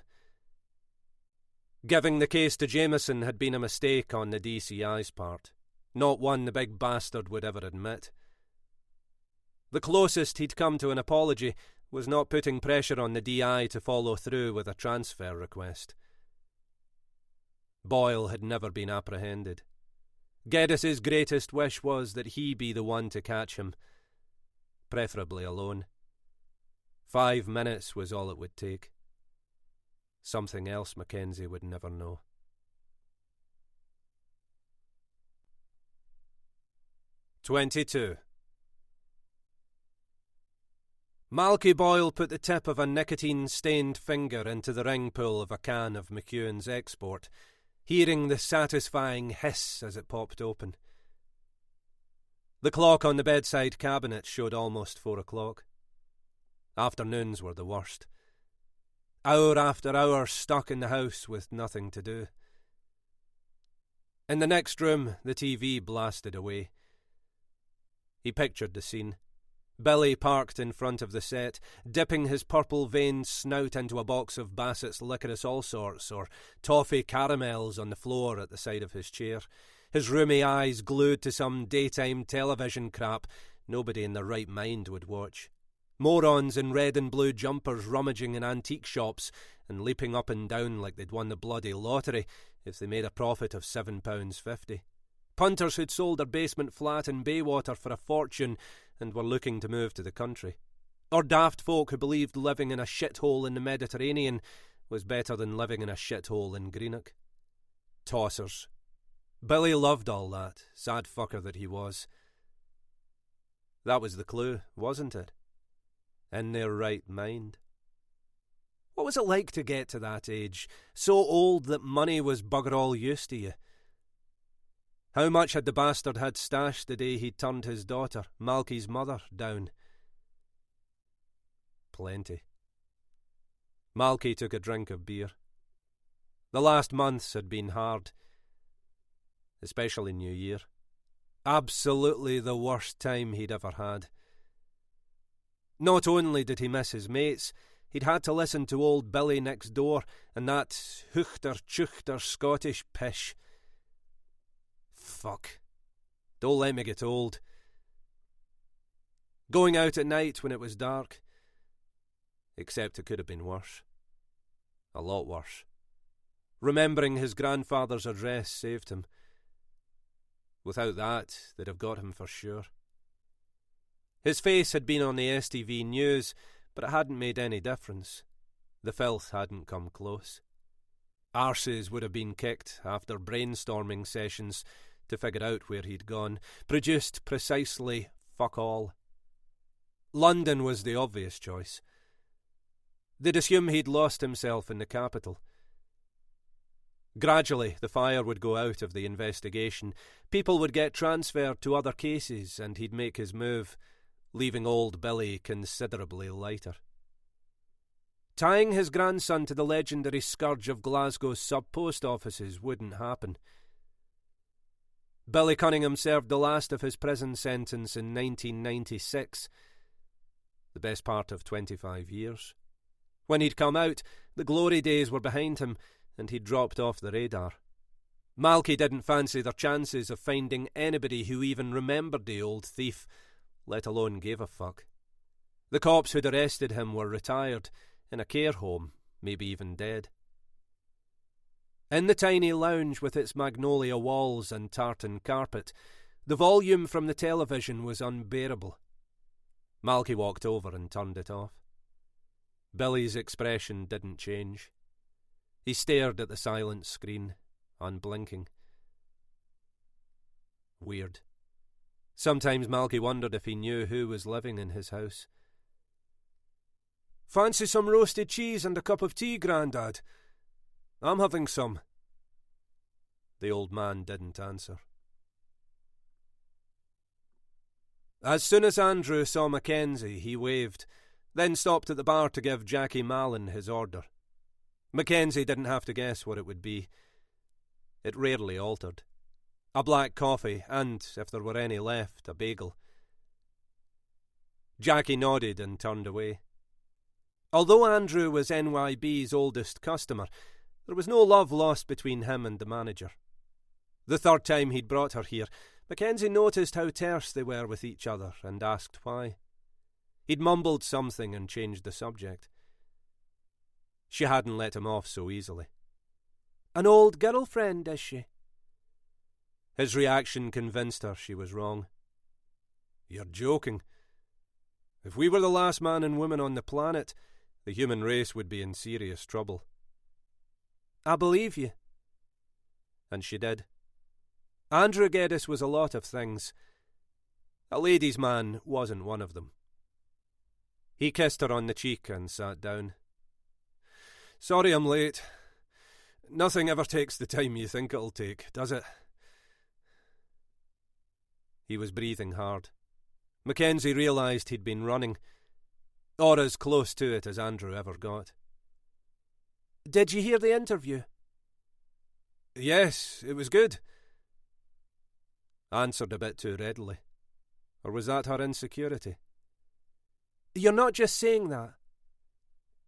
Giving the case to Jameson had been a mistake on the DCI's part, not one the big bastard would ever admit. The closest he'd come to an apology was not putting pressure on the DI to follow through with a transfer request. Boyle had never been apprehended. Geddes's greatest wish was that he be the one to catch him, preferably alone. 5 minutes was all it would take. Something else Mackenzie would never know. "22. Malky Boyle put the tip of a nicotine-stained finger into the ring pull of a can of McEwen's Export, hearing the satisfying hiss as it popped open. The clock on the bedside cabinet showed almost 4 o'clock. Afternoons were the worst. Hour after hour stuck in the house with nothing to do. In the next room, the TV blasted away. He pictured the scene. Billy parked in front of the set, dipping his purple-veined snout into a box of Bassett's licorice all sorts, or toffee caramels on the floor at the side of his chair, his rheumy eyes glued to some daytime television crap nobody in their right mind would watch. Morons in red and blue jumpers rummaging in antique shops and leaping up and down like they'd won the bloody lottery if they made a profit of £7.50. Punters who'd sold their basement flat in Bayswater for a fortune and were looking to move to the country. Or daft folk who believed living in a shithole in the Mediterranean was better than living in a shithole in Greenock. Tossers. Billy loved all that, sad fucker that he was. That was the clue, wasn't it? In their right mind. What was it like to get to that age, so old that money was bugger all use to you? How much had the bastard had stashed the day he'd turned his daughter, Malky's mother, down? Plenty. Malky took a drink of beer. The last months had been hard, especially New Year. Absolutely the worst time he'd ever had. Not only did he miss his mates, he'd had to listen to old Billy next door and that hoochter-choochter Scottish pish. Fuck. Don't let me get old. Going out at night when it was dark. Except it could have been worse. A lot worse. Remembering his grandfather's address saved him. Without that, they'd have got him for sure. His face had been on the STV news, but it hadn't made any difference. The filth hadn't come close. Arses would have been kicked after brainstorming sessions to figure out where he'd gone, produced precisely fuck all. London was the obvious choice. They'd assume he'd lost himself in the capital. Gradually, the fire would go out of the investigation. People would get transferred to other cases, and he'd make his move, leaving old Billy considerably lighter. Tying his grandson to the legendary scourge of Glasgow's sub-post offices wouldn't happen. Billy Cunningham served the last of his prison sentence in 1996, the best part of 25 years. When he'd come out, the glory days were behind him, and he'd dropped off the radar. Malky didn't fancy their chances of finding anybody who even remembered the old thief, let alone gave a fuck. The cops who'd arrested him were retired, in a care home, maybe even dead. In the tiny lounge with its magnolia walls and tartan carpet, the volume from the television was unbearable. Malky walked over and turned it off. Billy's expression didn't change. He stared at the silent screen, unblinking. Weird. Sometimes Malky wondered if he knew who was living in his house. "Fancy some roasted cheese and a cup of tea, Grandad? I'm having some." The old man didn't answer. As soon as Andrew saw Mackenzie, he waved, then stopped at the bar to give Jackie Mallon his order. Mackenzie didn't have to guess what it would be. It rarely altered. A black coffee and, if there were any left, a bagel. Jackie nodded and turned away. Although Andrew was NYB's oldest customer, there was no love lost between him and the manager. The third time he'd brought her here, Mackenzie noticed how terse they were with each other and asked why. He'd mumbled something and changed the subject. She hadn't let him off so easily. "An old girlfriend, is she?" His reaction convinced her she was wrong. "You're joking. If we were the last man and woman on the planet, the human race would be in serious trouble." "I believe you." And she did. Andrew Geddes was a lot of things. A ladies' man wasn't one of them. He kissed her on the cheek and sat down. "Sorry I'm late. Nothing ever takes the time you think it'll take, does it?" He was breathing hard. Mackenzie realised he'd been running, or as close to it as Andrew ever got. "Did you hear the interview?" "Yes, it was good." Answered a bit too readily. Or was that her insecurity? "You're not just saying that."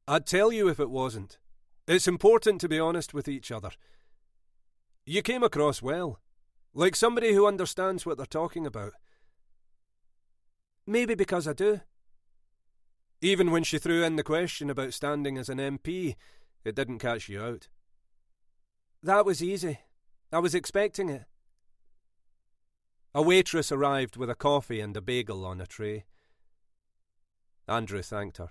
"I'd tell you if it wasn't. It's important to be honest with each other. You came across well. Like somebody who understands what they're talking about. Maybe because I do. Even when she threw in the question about standing as an MP, it didn't catch you out. That was easy. I was expecting it. A waitress arrived with a coffee and a bagel on a tray. Andrew thanked her.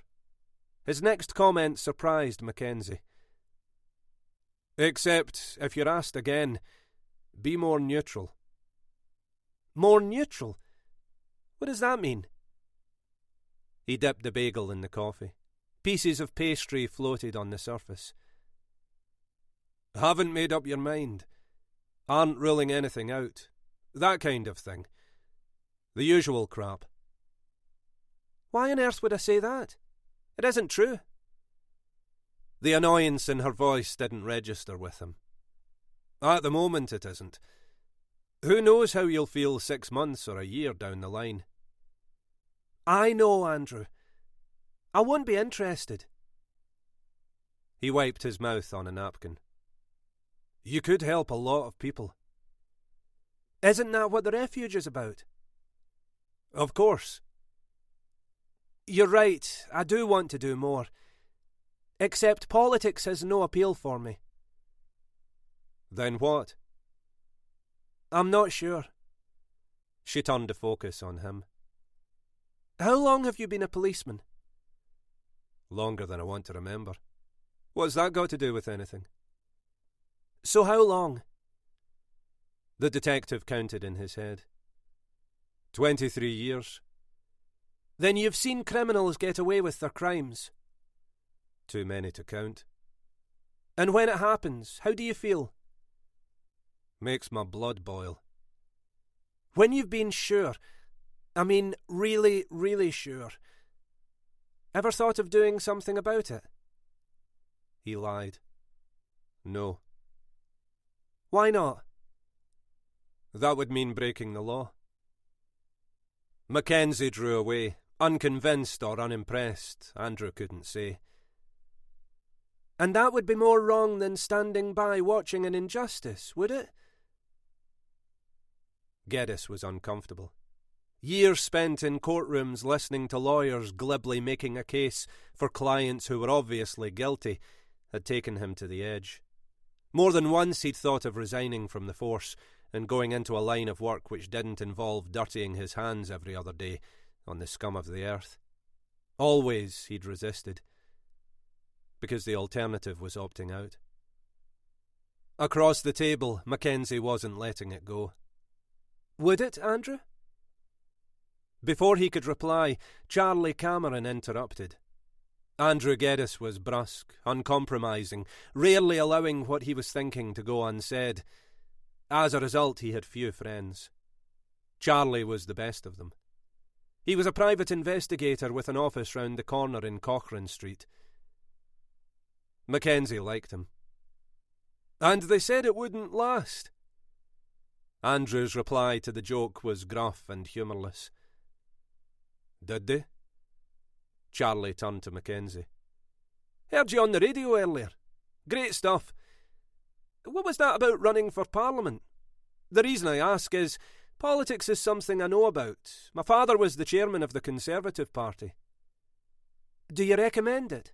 His next comment surprised Mackenzie. Except, if you're asked again, be more neutral. More neutral? What does that mean? He dipped the bagel in the coffee. Pieces of pastry floated on the surface. Haven't made up your mind. Aren't ruling anything out. That kind of thing. The usual crap. Why on earth would I say that? It isn't true. The annoyance in her voice didn't register with him. At the moment it isn't. Who knows how you'll feel 6 months or a year down the line? I know, Andrew. I won't be interested. He wiped his mouth on a napkin. You could help a lot of people. Isn't that what the refuge is about? Of course. You're right, I do want to do more. Except politics has no appeal for me. Then what? I'm not sure. She turned the focus on him. How long have you been a policeman? Longer than I want to remember. What's that got to do with anything? So how long? The detective counted in his head. 23 years. Then you've seen criminals get away with their crimes? Too many to count. And when it happens, how do you feel? Makes my blood boil. When you've been sure, I mean really, really sure, ever thought of doing something about it? He lied. No. Why not? That would mean breaking the law. Mackenzie drew away, unconvinced or unimpressed, Andrew couldn't say. And that would be more wrong than standing by watching an injustice, would it? Geddes was uncomfortable. Years spent in courtrooms listening to lawyers glibly making a case for clients who were obviously guilty had taken him to the edge. More than once he'd thought of resigning from the force and going into a line of work which didn't involve dirtying his hands every other day on the scum of the earth. Always he'd resisted, because the alternative was opting out. Across the table, Mackenzie wasn't letting it go. Would it, Andrew? Before he could reply, Charlie Cameron interrupted. Andrew Geddes was brusque, uncompromising, rarely allowing what he was thinking to go unsaid. As a result, he had few friends. Charlie was the best of them. He was a private investigator with an office round the corner in Cochrane Street. Mackenzie liked him. And they said it wouldn't last. Andrew's reply to the joke was gruff and humourless. Did they? Charlie turned to Mackenzie. Heard you on the radio earlier. Great stuff. What was that about running for Parliament? The reason I ask is, politics is something I know about. My father was the chairman of the Conservative Party. Do you recommend it?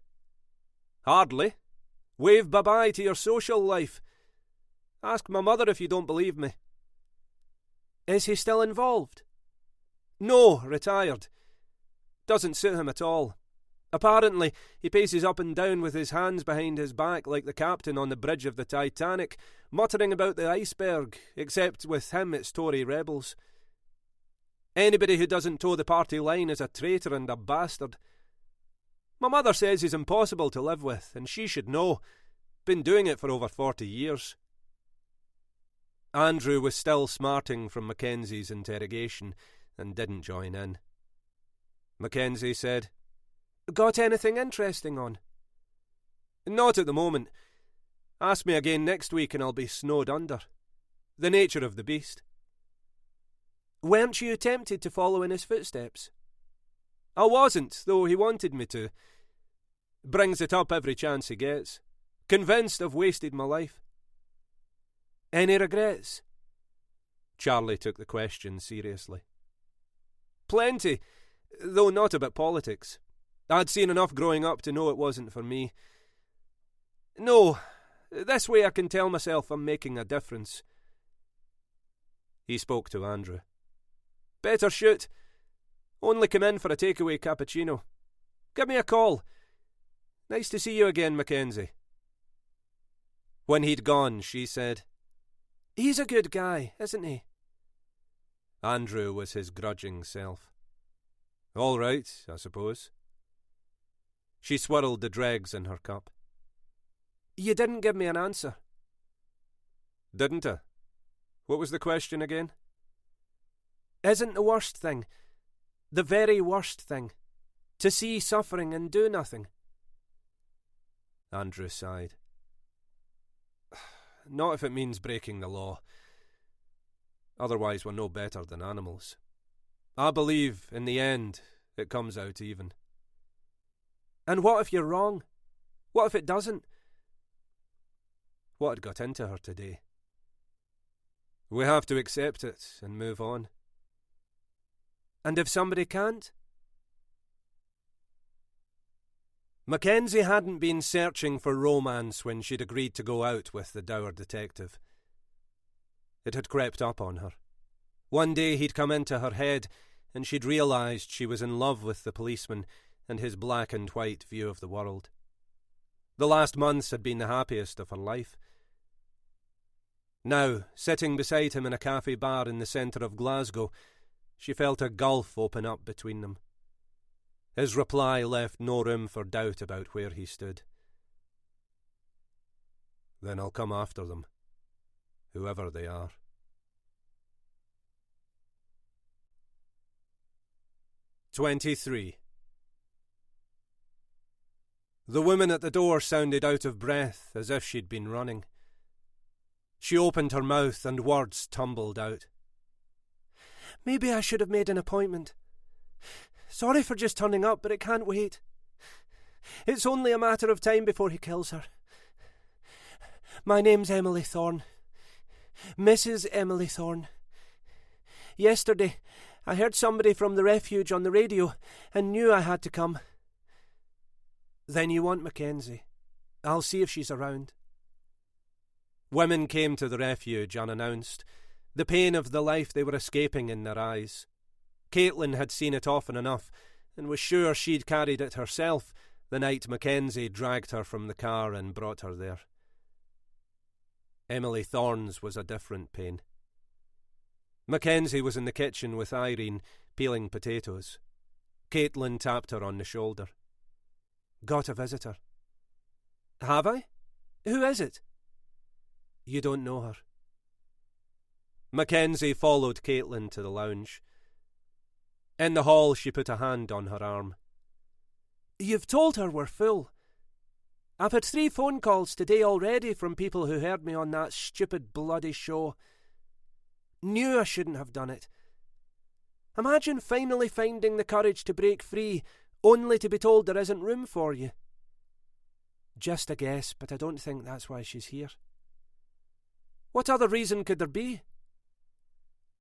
Hardly. Wave bye-bye to your social life. Ask my mother if you don't believe me. Is he still involved? No, retired. Doesn't suit him at all. Apparently, he paces up and down with his hands behind his back like the captain on the bridge of the Titanic, muttering about the iceberg, except with him it's Tory rebels. Anybody who doesn't toe the party line is a traitor and a bastard. My mother says he's impossible to live with, and she should know. Been doing it for over 40 years. Andrew was still smarting from Mackenzie's interrogation and didn't join in. Mackenzie said, Got anything interesting on? Not at the moment. Ask me again next week and I'll be snowed under. The nature of the beast. Weren't you tempted to follow in his footsteps? I wasn't, though he wanted me to. Brings it up every chance he gets. Convinced I've wasted my life. Any regrets? Charlie took the question seriously. Plenty, though not about politics. I'd seen enough growing up to know it wasn't for me. No, this way I can tell myself I'm making a difference. He spoke to Andrew. Better shoot. Only come in for a takeaway cappuccino. Give me a call. Nice to see you again, Mackenzie. When he'd gone, she said, He's a good guy, isn't he? Andrew was his grudging self. All right, I suppose. She swirled the dregs in her cup. You didn't give me an answer. Didn't I? What was the question again? Isn't the worst thing, the very worst thing, to see suffering and do nothing? Andrew sighed. Not if it means breaking the law. Otherwise we're no better than animals. I believe, in the end, it comes out even. And what if you're wrong? What if it doesn't? What had got into her today? We have to accept it and move on. And if somebody can't? Mackenzie hadn't been searching for romance when she'd agreed to go out with the dour detective. It had crept up on her. One day he'd come into her head, and she'd realised she was in love with the policeman and his black and white view of the world. The last months had been the happiest of her life. Now, sitting beside him in a cafe bar in the centre of Glasgow, she felt a gulf open up between them. His reply left no room for doubt about where he stood. Then I'll come after them, whoever they are. 23. The woman at the door sounded out of breath, as if she'd been running. She opened her mouth and words tumbled out. Maybe I should have made an appointment. Sorry for just turning up, but it can't wait. It's only a matter of time before he kills her. My name's Emily Thorne. Mrs. Emily Thorne. Yesterday, I heard somebody from the refuge on the radio and knew I had to come. Then you want Mackenzie. I'll see if she's around. Women came to the refuge unannounced, the pain of the life they were escaping in their eyes. Caitlin had seen it often enough, and was sure she'd carried it herself the night Mackenzie dragged her from the car and brought her there. Emily Thorne's was a different pain. Mackenzie was in the kitchen with Irene, peeling potatoes. Caitlin tapped her on the shoulder. Got a visitor. Have I? Who is it? You don't know her. Mackenzie followed Caitlin to the lounge. In the hall, she put a hand on her arm. You've told her we're full. I've had 3 phone calls today already from people who heard me on that stupid bloody show. Knew I shouldn't have done it. Imagine finally finding the courage to break free, only to be told there isn't room for you. Just a guess, but I don't think that's why she's here. What other reason could there be?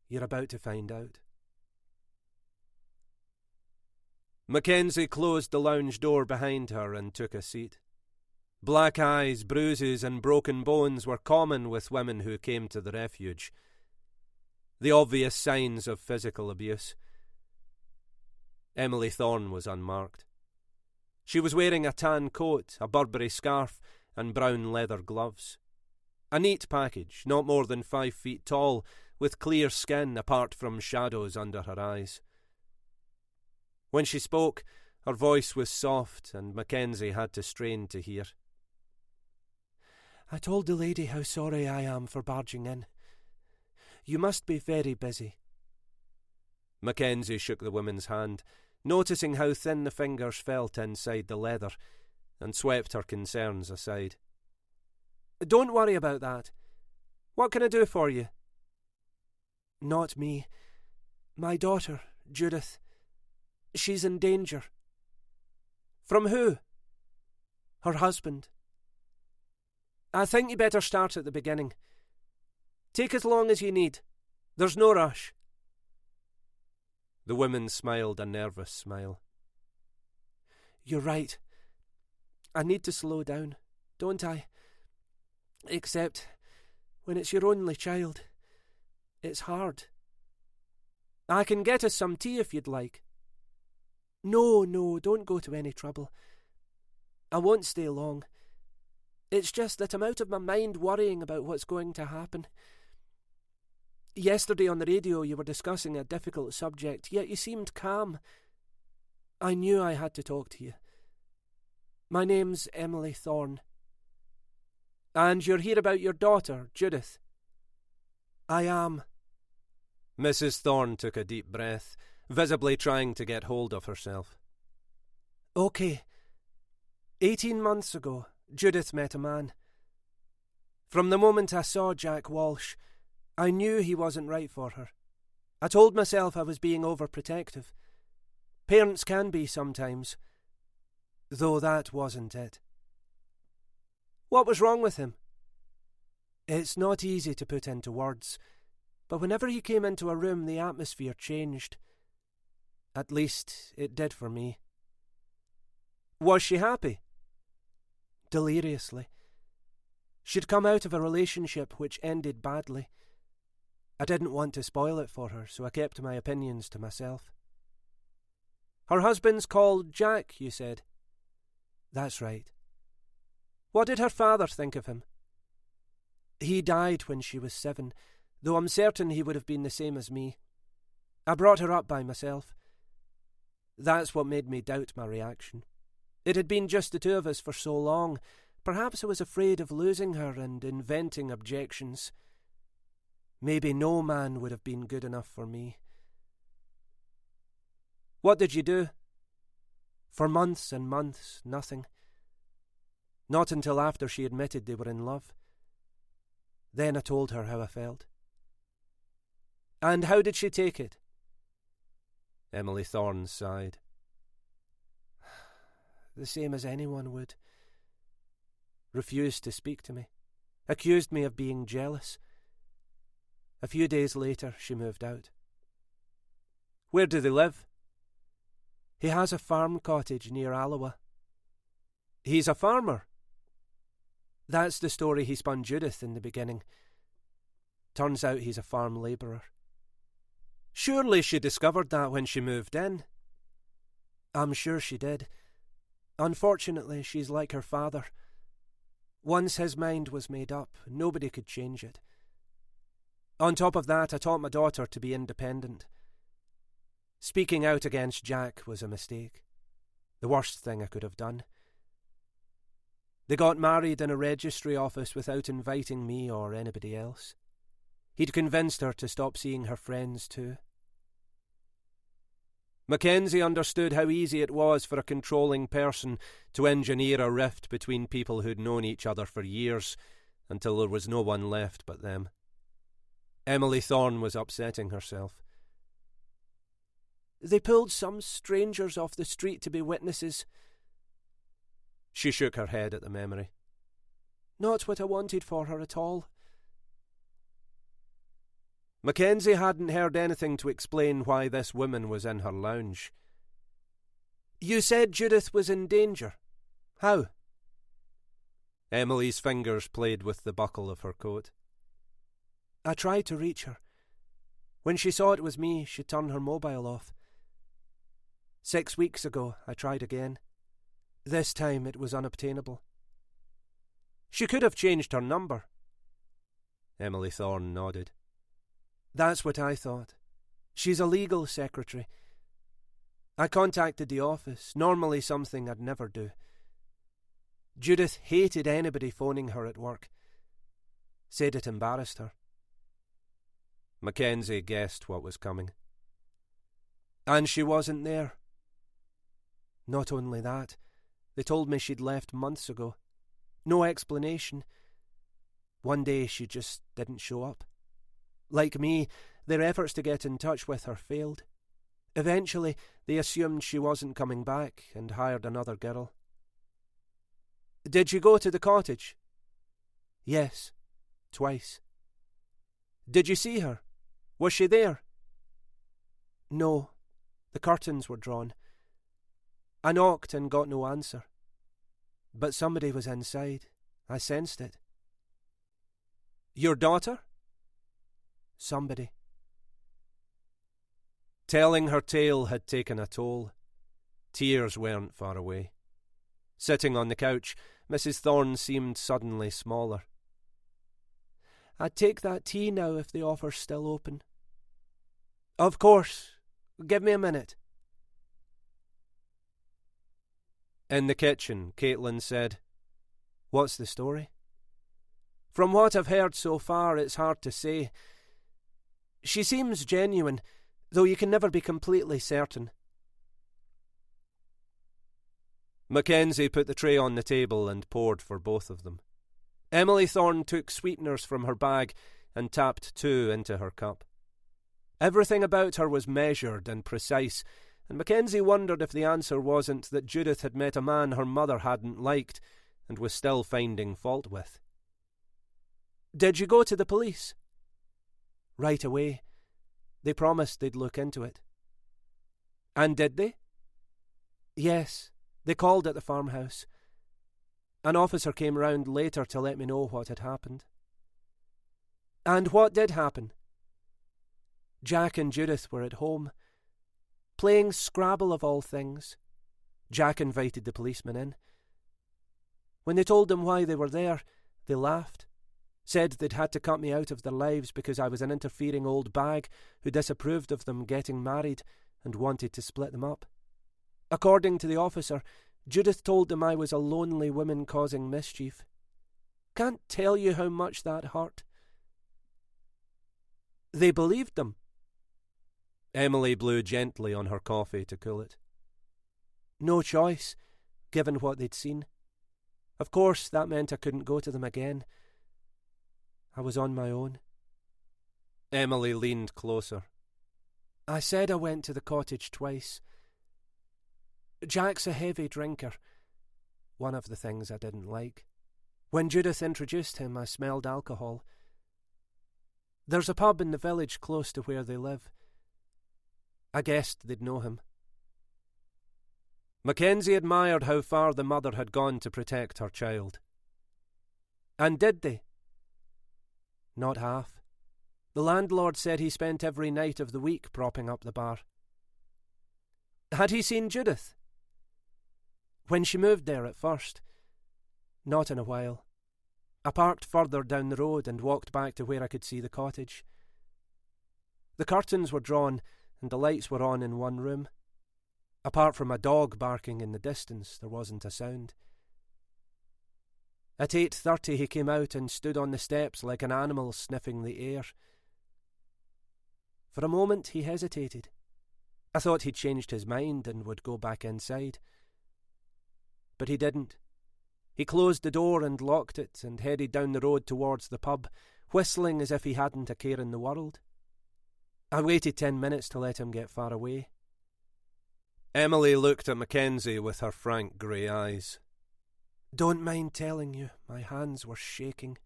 You're about to find out. Mackenzie closed the lounge door behind her and took a seat. Black eyes, bruises and broken bones were common with women who came to the refuge. The obvious signs of physical abuse. Emily Thorne was unmarked. She was wearing a tan coat, a Burberry scarf and brown leather gloves. A neat package, not more than 5 feet tall, with clear skin apart from shadows under her eyes. When she spoke, her voice was soft and Mackenzie had to strain to hear. I told the lady how sorry I am for barging in. You must be very busy. Mackenzie shook the woman's hand, noticing how thin the fingers felt inside the leather, and swept her concerns aside. Don't worry about that. What can I do for you? Not me. My daughter, Judith. She's in danger. From who? Her husband. I think you better start at the beginning. Take as long as you need. There's no rush. The woman smiled a nervous smile. You're right. I need to slow down, don't I? Except when it's your only child. It's hard. I can get us some tea if you'd like. No, don't go to any trouble. I won't stay long. It's just that I'm out of my mind worrying about what's going to happen. Yesterday on the radio you were discussing a difficult subject, yet you seemed calm. I knew I had to talk to you. My name's Emily Thorne. And you're here about your daughter, Judith? I am. Mrs. Thorne took a deep breath, visibly trying to get hold of herself. OK. 18 months ago, Judith met a man. From the moment I saw Jack Walsh, I knew he wasn't right for her. I told myself I was being overprotective. Parents can be sometimes, though that wasn't it. What was wrong with him? It's not easy to put into words, but whenever he came into a room, the atmosphere changed. At least, it did for me. Was she happy? Deliriously. She'd come out of a relationship which ended badly. I didn't want to spoil it for her, so I kept my opinions to myself. Her husband's called Jack, you said? That's right. What did her father think of him? He died when she was 7, though I'm certain he would have been the same as me. I brought her up by myself. That's what made me doubt my reaction. It had been just the two of us for so long. Perhaps I was afraid of losing her and inventing objections. Maybe no man would have been good enough for me. What did you do? For months and months, nothing. Not until after she admitted they were in love. Then I told her how I felt. And how did she take it? Emily Thorne sighed. The same as anyone would. Refused to speak to me. Accused me of being jealous. A few days later, she moved out. Where do they live? He has a farm cottage near Alloa. He's a farmer? That's the story he spun Judith in the beginning. Turns out he's a farm labourer. Surely she discovered that when she moved in. I'm sure she did. Unfortunately, she's like her father. Once his mind was made up, nobody could change it. On top of that, I taught my daughter to be independent. Speaking out against Jack was a mistake. The worst thing I could have done. They got married in a registry office without inviting me or anybody else. He'd convinced her to stop seeing her friends too. Mackenzie understood how easy it was for a controlling person to engineer a rift between people who'd known each other for years until there was no one left but them. Emily Thorne was upsetting herself. They pulled some strangers off the street to be witnesses. She shook her head at the memory. Not what I wanted for her at all. Mackenzie hadn't heard anything to explain why this woman was in her lounge. You said Judith was in danger. How? Emily's fingers played with the buckle of her coat. I tried to reach her. When she saw it was me, she turned her mobile off. 6 weeks ago, I tried again. This time it was unobtainable. She could have changed her number. Emily Thorne nodded. That's what I thought. She's a legal secretary. I contacted the office, normally something I'd never do. Judith hated anybody phoning her at work. Said it embarrassed her. Mackenzie guessed what was coming. And she wasn't there. Not only that, they told me she'd left months ago. No explanation. One day she just didn't show up. Like me, their efforts to get in touch with her failed. Eventually, they assumed she wasn't coming back and hired another girl. Did you go to the cottage? Yes, twice. Did you see her? Was she there? No, the curtains were drawn. I knocked and got no answer. But somebody was inside. I sensed it. Your daughter? Somebody. Telling her tale had taken a toll. Tears weren't far away. Sitting on the couch, Mrs. Thorne seemed suddenly smaller. I'd take that tea now if the offer's still open. Of course. Give me a minute. In the kitchen, Caitlin said, What's the story? From what I've heard so far, it's hard to say. She seems genuine, though you can never be completely certain. Mackenzie put the tray on the table and poured for both of them. Emily Thorne took sweeteners from her bag and tapped 2 into her cup. Everything about her was measured and precise, and Mackenzie wondered if the answer wasn't that Judith had met a man her mother hadn't liked and was still finding fault with. Did you go to the police? Right away. They promised they'd look into it. And did they? Yes, they called at the farmhouse. An officer came round later to let me know what had happened. And what did happen? Jack and Judith were at home, playing Scrabble of all things. Jack invited the policeman in. When they told them why they were there, they laughed, said they'd had to cut me out of their lives because I was an interfering old bag who disapproved of them getting married and wanted to split them up. According to the officer, Judith told them I was a lonely woman causing mischief. Can't tell you how much that hurt. They believed them. Emily blew gently on her coffee to cool it. No choice, given what they'd seen. Of course, that meant I couldn't go to them again. I was on my own. Emily leaned closer. I said I went to the cottage twice. Jack's a heavy drinker. One of the things I didn't like. When Judith introduced him, I smelled alcohol. There's a pub in the village close to where they live. I guessed they'd know him. Mackenzie admired how far the mother had gone to protect her child. And did they? Not half. The landlord said he spent every night of the week propping up the bar. Had he seen Judith? When she moved there at first. Not in a while. I parked further down the road and walked back to where I could see the cottage. The curtains were drawn and the lights were on in one room. Apart from a dog barking in the distance, there wasn't a sound. At 8:30 he came out and stood on the steps like an animal sniffing the air. For a moment he hesitated. I thought he'd changed his mind and would go back inside. But he didn't. He closed the door and locked it and headed down the road towards the pub, whistling as if he hadn't a care in the world. I waited 10 minutes to let him get far away. Emily looked at Mackenzie with her frank grey eyes. Don't mind telling you, my hands were shaking.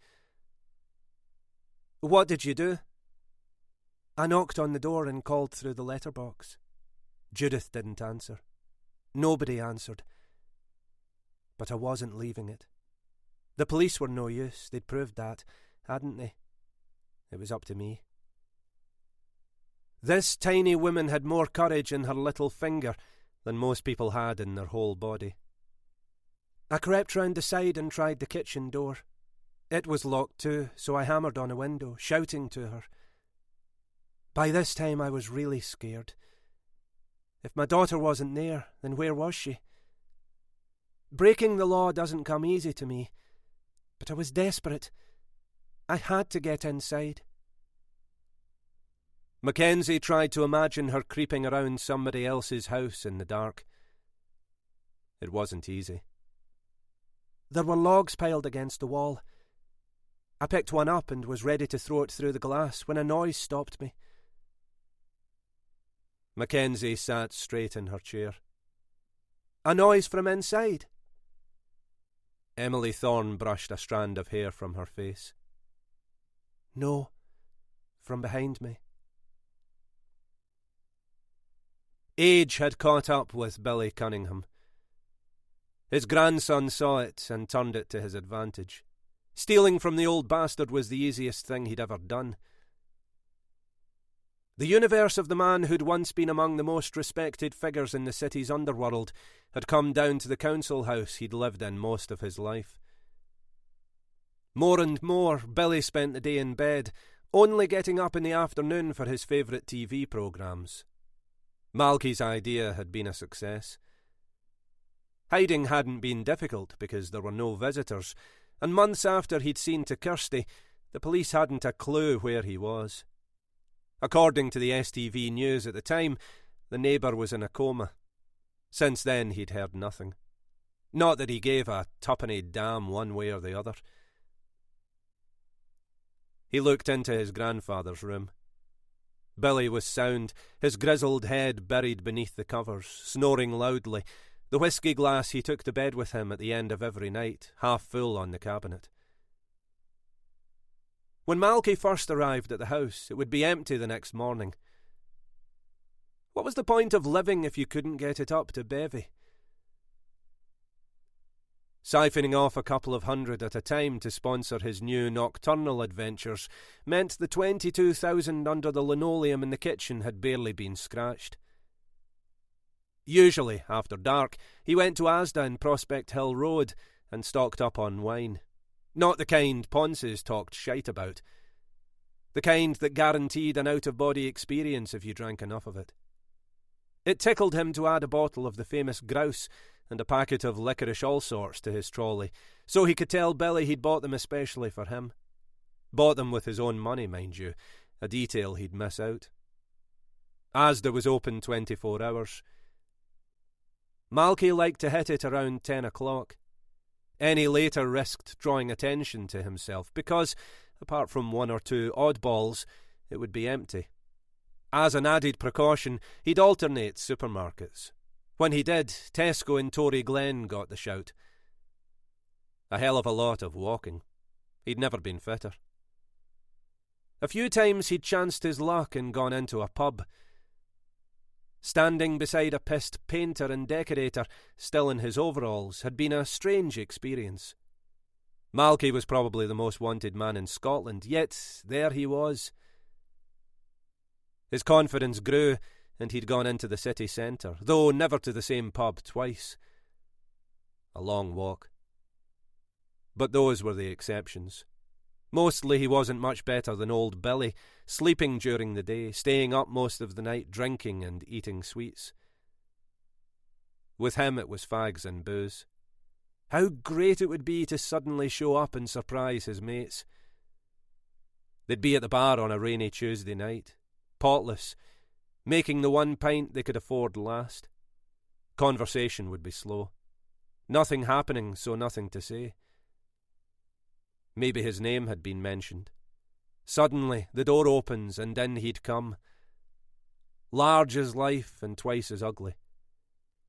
What did you do? I knocked on the door and called through the letterbox. Judith didn't answer. Nobody answered. But I wasn't leaving it. The police were no use. They'd proved that, hadn't they? It was up to me. This tiny woman had more courage in her little finger than most people had in their whole body. I crept round the side and tried the kitchen door. It was locked too, so I hammered on a window, shouting to her. By this time I was really scared. If my daughter wasn't there, then where was she? Breaking the law doesn't come easy to me, but I was desperate. I had to get inside. Mackenzie tried to imagine her creeping around somebody else's house in the dark. It wasn't easy. There were logs piled against the wall. I picked one up and was ready to throw it through the glass when a noise stopped me. Mackenzie sat straight in her chair. A noise from inside. Emily Thorne brushed a strand of hair from her face. No, from behind me. Age had caught up with Billy Cunningham. His grandson saw it and turned it to his advantage. Stealing from the old bastard was the easiest thing he'd ever done. The universe of the man who'd once been among the most respected figures in the city's underworld had come down to the council house he'd lived in most of his life. More and more, Billy spent the day in bed, only getting up in the afternoon for his favourite TV programmes. Malky's idea had been a success. Hiding hadn't been difficult because there were no visitors, and months after he'd seen to Kirsty, the police hadn't a clue where he was. According to the STV news at the time, the neighbour was in a coma. Since then he'd heard nothing. Not that he gave a tuppenny damn one way or the other. He looked into his grandfather's room. Billy was sound, his grizzled head buried beneath the covers, snoring loudly, the whisky glass he took to bed with him at the end of every night, half full on the cabinet. When Malky first arrived at the house, it would be empty the next morning. What was the point of living if you couldn't get it up to bevy? Siphoning off a couple of hundred at a time to sponsor his new nocturnal adventures meant the 22,000 under the linoleum in the kitchen had barely been scratched. Usually, after dark, he went to Asda in Prospect Hill Road and stocked up on wine. Not the kind Ponces talked shite about. The kind that guaranteed an out-of-body experience if you drank enough of it. It tickled him to add a bottle of the famous grouse and a packet of licorice all sorts to his trolley, so he could tell Billy he'd bought them especially for him. Bought them with his own money, mind you, a detail he'd miss out. Asda was open 24 hours. Malky liked to hit it around 10 o'clock. Any later risked drawing attention to himself because, apart from one or two oddballs, it would be empty. As an added precaution, he'd alternate supermarkets. When he did, Tesco in Tory Glen got the shout. A hell of a lot of walking. He'd never been fitter. A few times he'd chanced his luck and gone into a pub. Standing beside a pissed painter and decorator, still in his overalls, had been a strange experience. Malky was probably the most wanted man in Scotland, yet there he was. His confidence grew, and he'd gone into the city centre, though never to the same pub twice. A long walk. But those were the exceptions. Mostly he wasn't much better than old Billy, sleeping during the day, staying up most of the night drinking and eating sweets. With him it was fags and booze. How great it would be to suddenly show up and surprise his mates. They'd be at the bar on a rainy Tuesday night, potless, making the one pint they could afford last. Conversation would be slow. Nothing happening, so nothing to say. Maybe his name had been mentioned. Suddenly, the door opens and in he'd come. Large as life and twice as ugly.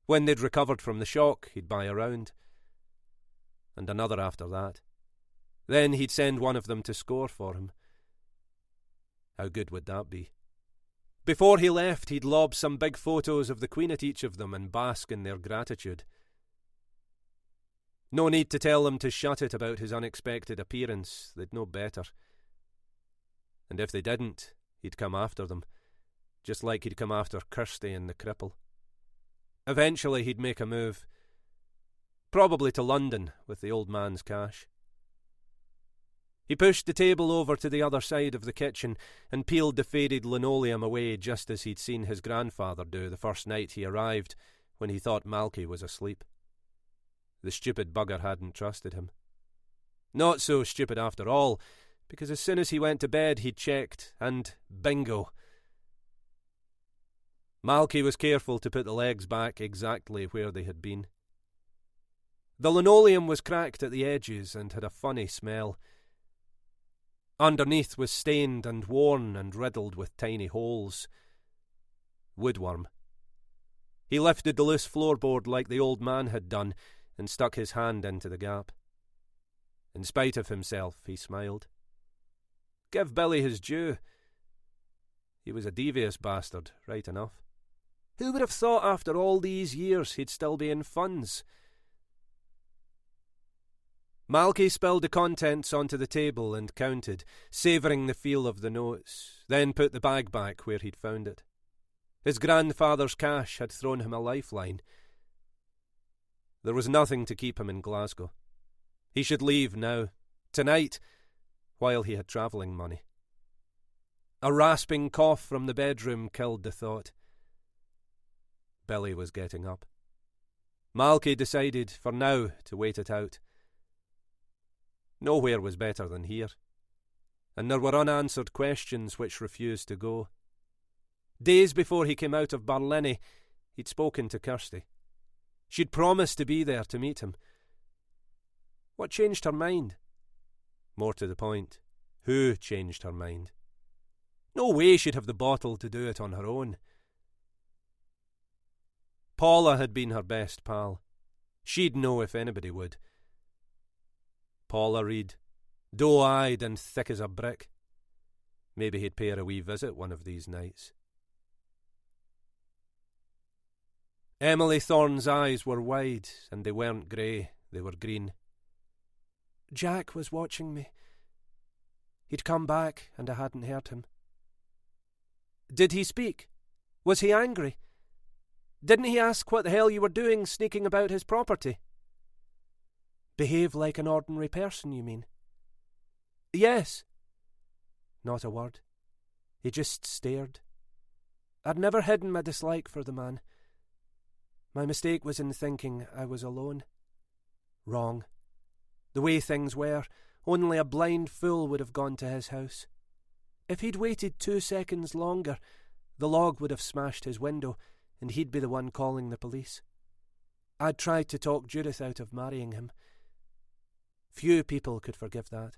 When they'd recovered from the shock, he'd buy a round. And another after that. Then he'd send one of them to score for him. How good would that be? Before he left, he'd lob some big photos of the Queen at each of them and bask in their gratitude. No need to tell them to shut it about his unexpected appearance. They'd know better. And if they didn't, he'd come after them, just like he'd come after Kirsty and the cripple. Eventually he'd make a move. Probably to London with the old man's cash. He pushed the table over to the other side of the kitchen and peeled the faded linoleum away just as he'd seen his grandfather do the first night he arrived, when he thought Malky was asleep. The stupid bugger hadn't trusted him. Not so stupid after all, because as soon as he went to bed he'd checked, and bingo. Malky was careful to put the legs back exactly where they had been. The linoleum was cracked at the edges and had a funny smell. Underneath was stained and worn and riddled with tiny holes. Woodworm. He lifted the loose floorboard like the old man had done and stuck his hand into the gap. In spite of himself, he smiled. Give Billy his due. He was a devious bastard, right enough. Who would have thought after all these years he'd still be in funds? Malky spilled the contents onto the table and counted, savouring the feel of the notes, then put the bag back where he'd found it. His grandfather's cash had thrown him a lifeline. There was nothing to keep him in Glasgow. He should leave now, tonight, while he had travelling money. A rasping cough from the bedroom killed the thought. Billy was getting up. Malky decided, for now, to wait it out. Nowhere was better than here, and there were unanswered questions which refused to go. Days before he came out of Barlinnie, he'd spoken to Kirsty. She'd promised to be there to meet him. What changed her mind? More to the point, who changed her mind? No way she'd have the bottle to do it on her own. Paula had been her best pal. She'd know if anybody would. Paula Reid, doe-eyed and thick as a brick. Maybe he'd pay her a wee visit one of these nights. Emily Thorne's eyes were wide, and they weren't grey, they were green. Jack was watching me. He'd come back, and I hadn't heard him. Did he speak? Was he angry? Didn't he ask what the hell you were doing sneaking about his property? Behave like an ordinary person, you mean? Yes. Not a word. He just stared. I'd never hidden my dislike for the man. My mistake was in thinking I was alone. Wrong. The way things were, only a blind fool would have gone to his house. If he'd waited 2 seconds longer, the log would have smashed his window, and he'd be the one calling the police. I'd tried to talk Judith out of marrying him. Few people could forgive that.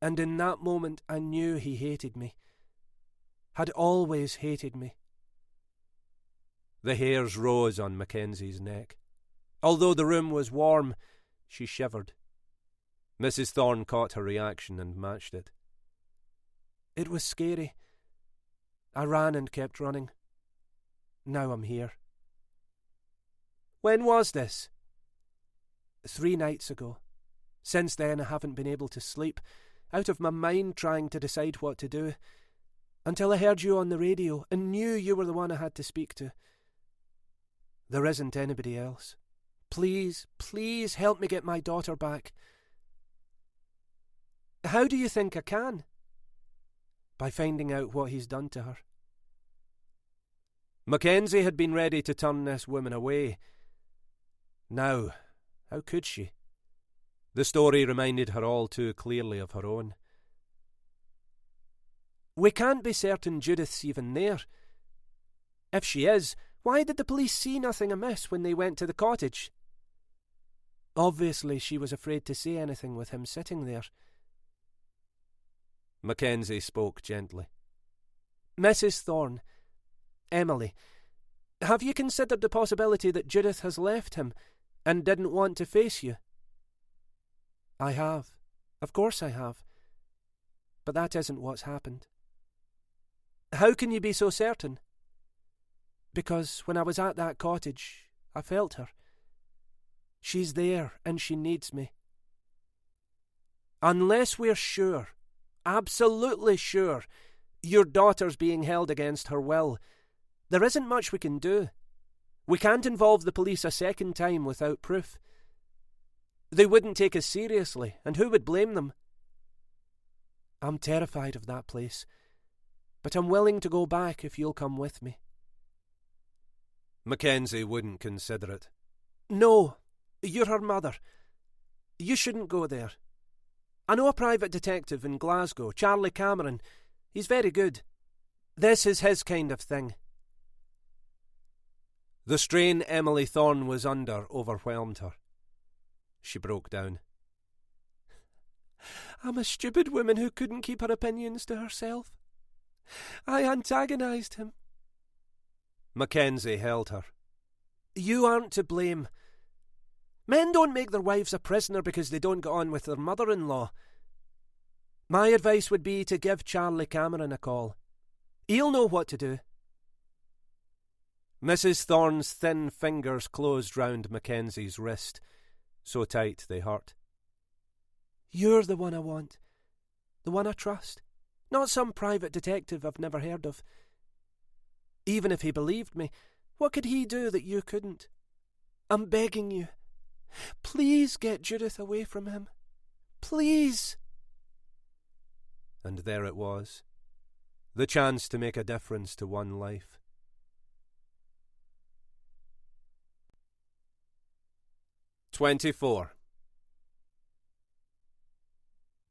And in that moment I knew he hated me. Had always hated me. The hairs rose on Mackenzie's neck. Although the room was warm, she shivered. Mrs. Thorne caught her reaction and matched it. It was scary. I ran and kept running. Now I'm here. When was this? 3 nights ago. Since then I haven't been able to sleep, out of my mind trying to decide what to do, until I heard you on the radio and knew you were the one I had to speak to. There isn't anybody else. Please, please help me get my daughter back. How do you think I can? By finding out what he's done to her. Mackenzie had been ready to turn this woman away. Now, how could she? The story reminded her all too clearly of her own. We can't be certain Judith's even there. If she is, why did the police see nothing amiss when they went to the cottage? Obviously she was afraid to say anything with him sitting there. Mackenzie spoke gently. Mrs. Thorne, Emily, have you considered the possibility that Judith has left him and didn't want to face you? I have. Of course I have. But that isn't what's happened. How can you be so certain? Because when I was at that cottage, I felt her. She's there and she needs me. Unless we're sure, absolutely sure, your daughter's being held against her will, there isn't much we can do. We can't involve the police a second time without proof. They wouldn't take us seriously, and who would blame them? I'm terrified of that place, but I'm willing to go back if you'll come with me. Mackenzie wouldn't consider it. No, you're her mother. You shouldn't go there. I know a private detective in Glasgow, Charlie Cameron. He's very good. This is his kind of thing. The strain Emily Thorne was under overwhelmed her. She broke down. I'm a stupid woman who couldn't keep her opinions to herself. I antagonised him. Mackenzie held her. You aren't to blame. Men don't make their wives a prisoner because they don't get on with their mother-in-law. My advice would be to give Charlie Cameron a call. He'll know what to do. Mrs. Thorne's thin fingers closed round Mackenzie's wrist, so tight they hurt. You're the one I want, the one I trust, not some private detective I've never heard of. Even if he believed me, what could he do that you couldn't? I'm begging you. Please get Judith away from him. Please. And there it was, the chance to make a difference to one life. "24.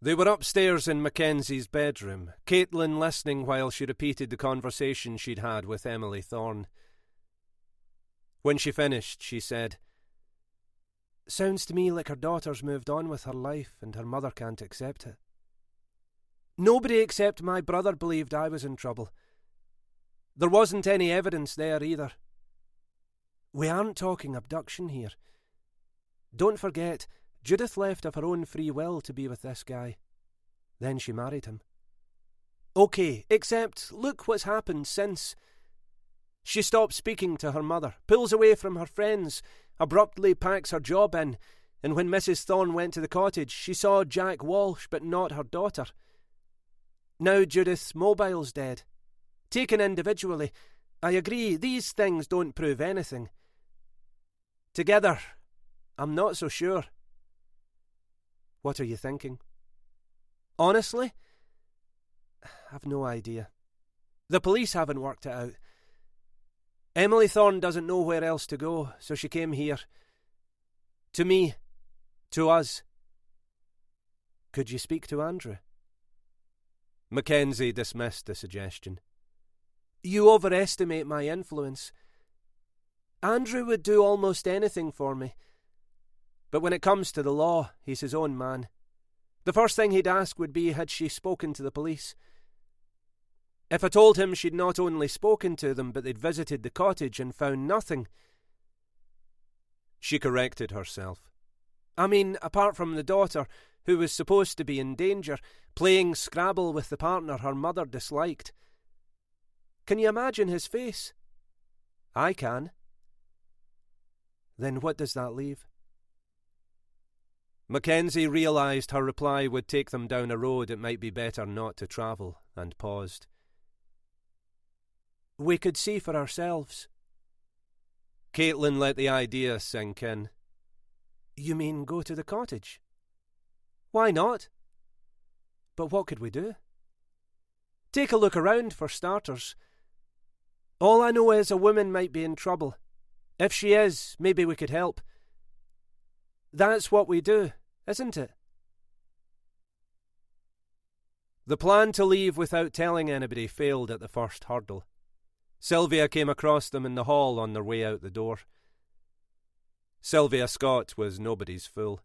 They were upstairs in Mackenzie's bedroom, Caitlin listening while she repeated the conversation she'd had with Emily Thorne. When she finished, she said, Sounds to me like her daughter's moved on with her life and her mother can't accept it. Nobody except my brother believed I was in trouble. There wasn't any evidence there either. We aren't talking abduction here. Don't forget, Judith left of her own free will to be with this guy. Then she married him. Okay, except look what's happened since. She stops speaking to her mother, pulls away from her friends, abruptly packs her job in, and when Mrs. Thorne went to the cottage, she saw Jack Walsh but not her daughter. Now Judith's mobile's dead. Taken individually, I agree, these things don't prove anything. Together, I'm not so sure. What are you thinking? Honestly, I've no idea. The police haven't worked it out. Emily Thorne doesn't know where else to go, so she came here. To me. To us. Could you speak to Andrew? Mackenzie dismissed the suggestion. You overestimate my influence. Andrew would do almost anything for me. But when it comes to the law, he's his own man. The first thing he'd ask would be, had she spoken to the police? If I told him she'd not only spoken to them, but they'd visited the cottage and found nothing. She corrected herself. I mean, apart from the daughter, who was supposed to be in danger, playing Scrabble with the partner her mother disliked. Can you imagine his face? I can. Then what does that leave? Mackenzie realised her reply would take them down a road it might be better not to travel, and paused. We could see for ourselves. Caitlin let the idea sink in. You mean go to the cottage? Why not? But what could we do? Take a look around for starters. All I know is a woman might be in trouble. If she is, maybe we could help. That's what we do, isn't it? The plan to leave without telling anybody failed at the first hurdle. Sylvia came across them in the hall on their way out the door. Sylvia Scott was nobody's fool.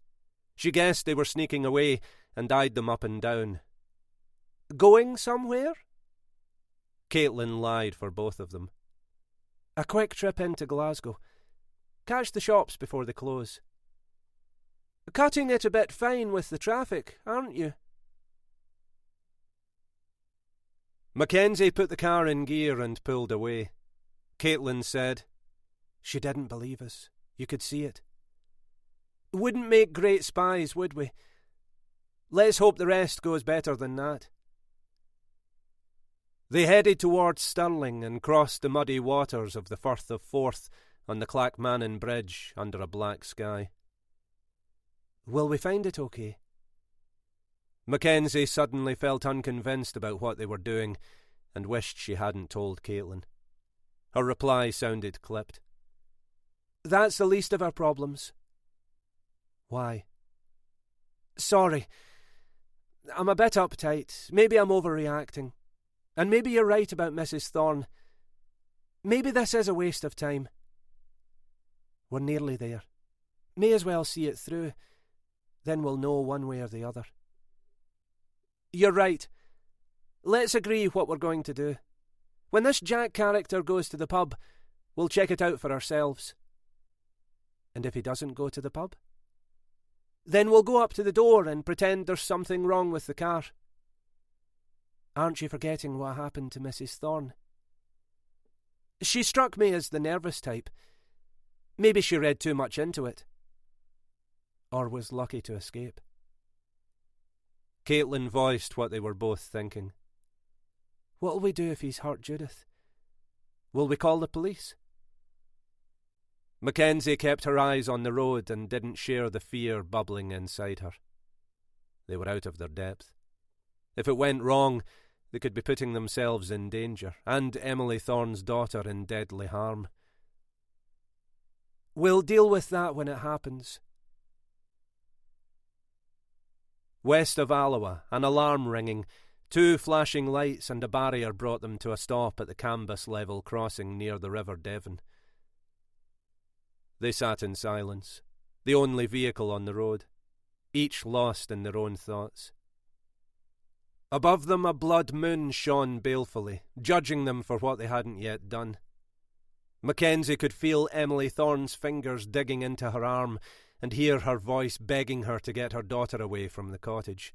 She guessed they were sneaking away and eyed them up and down. Going somewhere? Caitlin lied for both of them. A quick trip into Glasgow. Catch the shops before they close. Cutting it a bit fine with the traffic, aren't you? Mackenzie put the car in gear and pulled away. Caitlin said, She didn't believe us. You could see it. Wouldn't make great spies, would we? Let's hope the rest goes better than that. They headed towards Stirling and crossed the muddy waters of the Firth of Forth on the Clackmannan Bridge under a black sky. Will we find it okay? Mackenzie suddenly felt unconvinced about what they were doing and wished she hadn't told Caitlin. Her reply sounded clipped. That's the least of our problems. Why? Sorry. I'm a bit uptight. Maybe I'm overreacting. And maybe you're right about Mrs. Thorne. Maybe this is a waste of time. We're nearly there. May as well see it through. Then we'll know one way or the other. You're right. Let's agree what we're going to do. When this Jack character goes to the pub, we'll check it out for ourselves. And if he doesn't go to the pub? Then we'll go up to the door and pretend there's something wrong with the car. Aren't you forgetting what happened to Mrs. Thorne? She struck me as the nervous type. Maybe she read too much into it. Or was lucky to escape. Caitlin voiced what they were both thinking. What'll we do if he's hurt Judith? Will we call the police? Mackenzie kept her eyes on the road and didn't share the fear bubbling inside her. They were out of their depth. If it went wrong, they could be putting themselves in danger, and Emily Thorne's daughter in deadly harm. We'll deal with that when it happens. West of Alloa, an alarm ringing, 2 flashing lights and a barrier brought them to a stop at the canvas level crossing near the River Devon. They sat in silence, the only vehicle on the road, each lost in their own thoughts. Above them a blood moon shone balefully, judging them for what they hadn't yet done. Mackenzie could feel Emily Thorne's fingers digging into her arm and hear her voice begging her to get her daughter away from the cottage.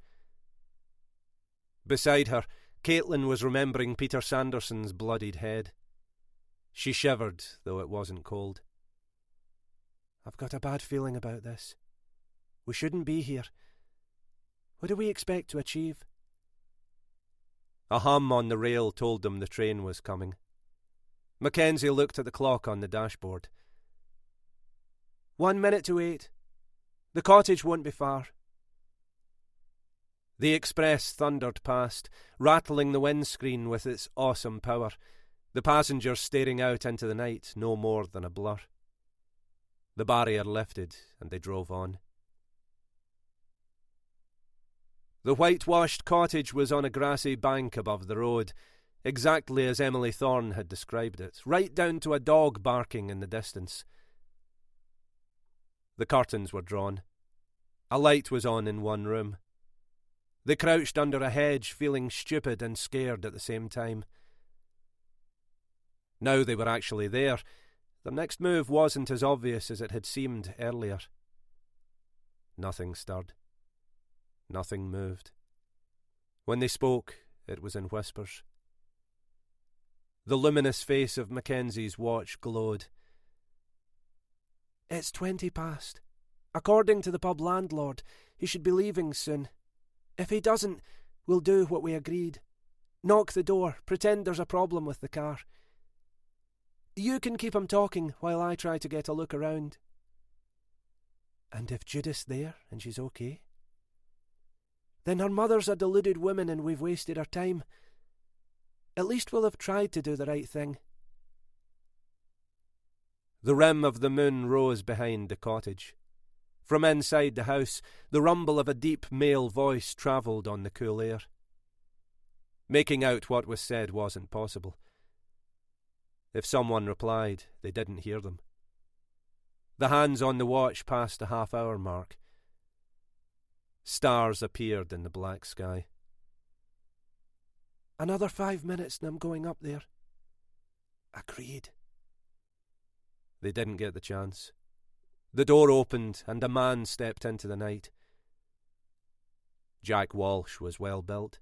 Beside her, Caitlin was remembering Peter Sanderson's bloodied head. She shivered, though it wasn't cold. I've got a bad feeling about this. We shouldn't be here. What do we expect to achieve? A hum on the rail told them the train was coming. Mackenzie looked at the clock on the dashboard. 1 minute to 8. The cottage won't be far. The express thundered past, rattling the windscreen with its awesome power, the passengers staring out into the night no more than a blur. The barrier lifted, and they drove on. The whitewashed cottage was on a grassy bank above the road, exactly as Emily Thorne had described it, right down to a dog barking in the distance. The curtains were drawn. A light was on in one room. They crouched under a hedge, feeling stupid and scared at the same time. Now they were actually there. Their next move wasn't as obvious as it had seemed earlier. Nothing stirred. Nothing moved. When they spoke, it was in whispers. The luminous face of Mackenzie's watch glowed. It's 20 past. According to the pub landlord, he should be leaving soon. If he doesn't, we'll do what we agreed. Knock the door, pretend there's a problem with the car. You can keep him talking while I try to get a look around. And if Judith's there and she's okay? Then her mother's a deluded woman and we've wasted our time. At least we'll have tried to do the right thing. The rim of the moon rose behind the cottage. From inside the house, the rumble of a deep male voice travelled on the cool air. Making out what was said wasn't possible. If someone replied, they didn't hear them. The hands on the watch passed the half-hour mark. Stars appeared in the black sky. Another 5 minutes and I'm going up there. Agreed. They didn't get the chance. The door opened and a man stepped into the night. Jack Walsh was well built.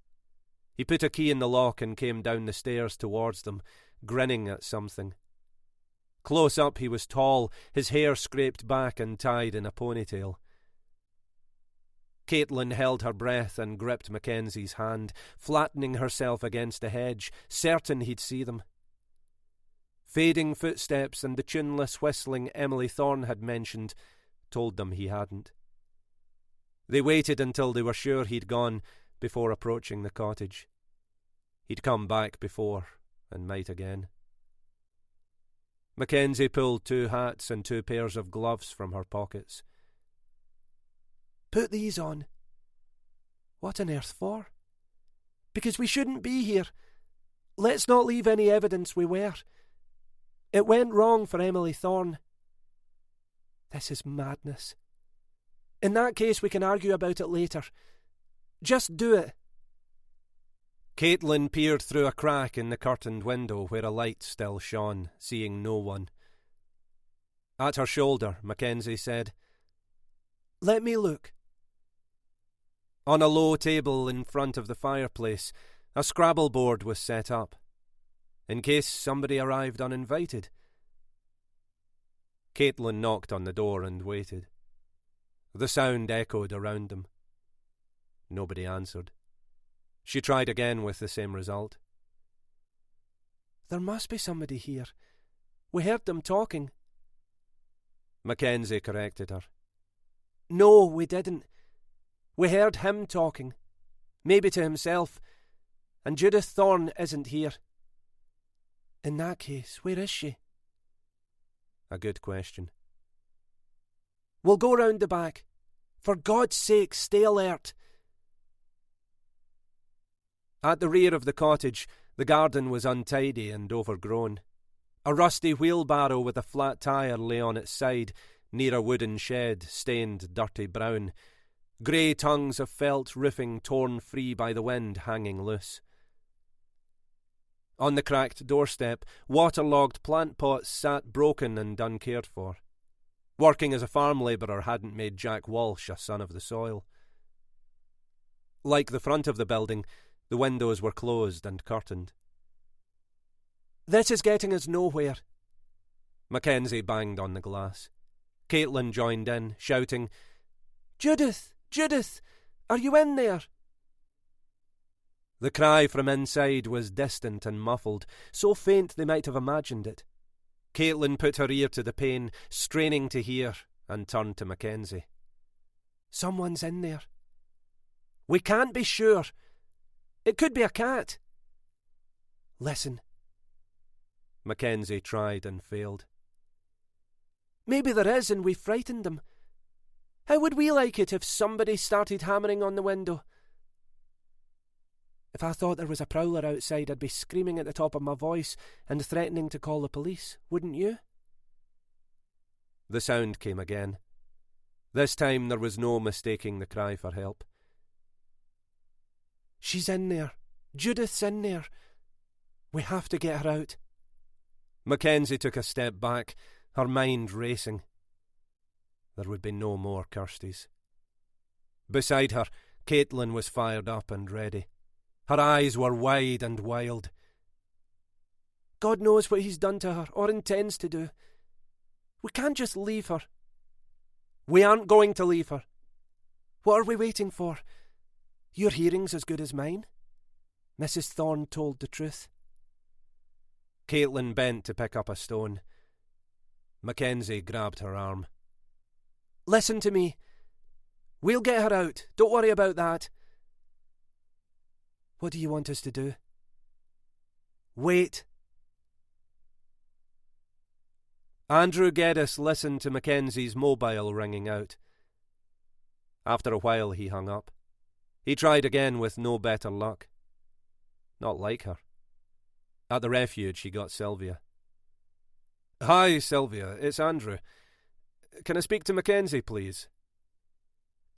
He put a key in the lock and came down the stairs towards them, grinning at something. Close up he was tall, his hair scraped back and tied in a ponytail. Caitlin held her breath and gripped Mackenzie's hand, flattening herself against a hedge, certain he'd see them. Fading footsteps and the tuneless whistling Emily Thorne had mentioned told them he hadn't. They waited until they were sure he'd gone before approaching the cottage. He'd come back before, and might again. Mackenzie pulled 2 hats and 2 pairs of gloves from her pockets. Put these on. What on earth for? Because we shouldn't be here. Let's not leave any evidence we were. It went wrong for Emily Thorne. This is madness. In that case, we can argue about it later. Just do it. Caitlin peered through a crack in the curtained window where a light still shone, seeing no one. At her shoulder, Mackenzie said, Let me look. On a low table in front of the fireplace, a Scrabble board was set up. in case somebody arrived uninvited. Caitlin knocked on the door and waited. The sound echoed around them. Nobody answered. She tried again with the same result. There must be somebody here. We heard them talking. Mackenzie corrected her. No, we didn't. We heard him talking. Maybe to himself. And Judith Thorne isn't here. In that case, where is she? A good question. We'll go round the back. For God's sake, stay alert. At the rear of the cottage, the garden was untidy and overgrown. A rusty wheelbarrow with a flat tyre lay on its side, near a wooden shed stained dirty brown, grey tongues of felt roofing torn free by the wind hanging loose. On the cracked doorstep, waterlogged plant pots sat broken and uncared for. Working as a farm labourer hadn't made Jack Walsh a son of the soil. Like the front of the building, the windows were closed and curtained. This is getting us nowhere. Mackenzie banged on the glass. Caitlin joined in, shouting, Judith! Judith! Are you in there? The cry from inside was distant and muffled, so faint they might have imagined it. Caitlin put her ear to the pane, straining to hear, and turned to Mackenzie. Someone's in there. We can't be sure. It could be a cat. Listen. Mackenzie tried and failed. Maybe there is and we frightened them. How would we like it if somebody started hammering on the window? If I thought there was a prowler outside, I'd be screaming at the top of my voice and threatening to call the police, wouldn't you? The sound came again. This time there was no mistaking the cry for help. She's in there. Judith's in there. We have to get her out. Mackenzie took a step back, her mind racing. There would be no more Kirstys. Beside her, Caitlin was fired up and ready. Her eyes were wide and wild. God knows what he's done to her, or intends to do. We can't just leave her. We aren't going to leave her. What are we waiting for? Your hearing's as good as mine. Mrs. Thorne told the truth. Caitlin bent to pick up a stone. Mackenzie grabbed her arm. Listen to me. We'll get her out. Don't worry about that. What do you want us to do? Wait. Andrew Geddes listened to Mackenzie's mobile ringing out. After a while he hung up. He tried again with no better luck. Not like her. At the refuge he got Sylvia. Hi, Sylvia, it's Andrew. Can I speak to Mackenzie, please?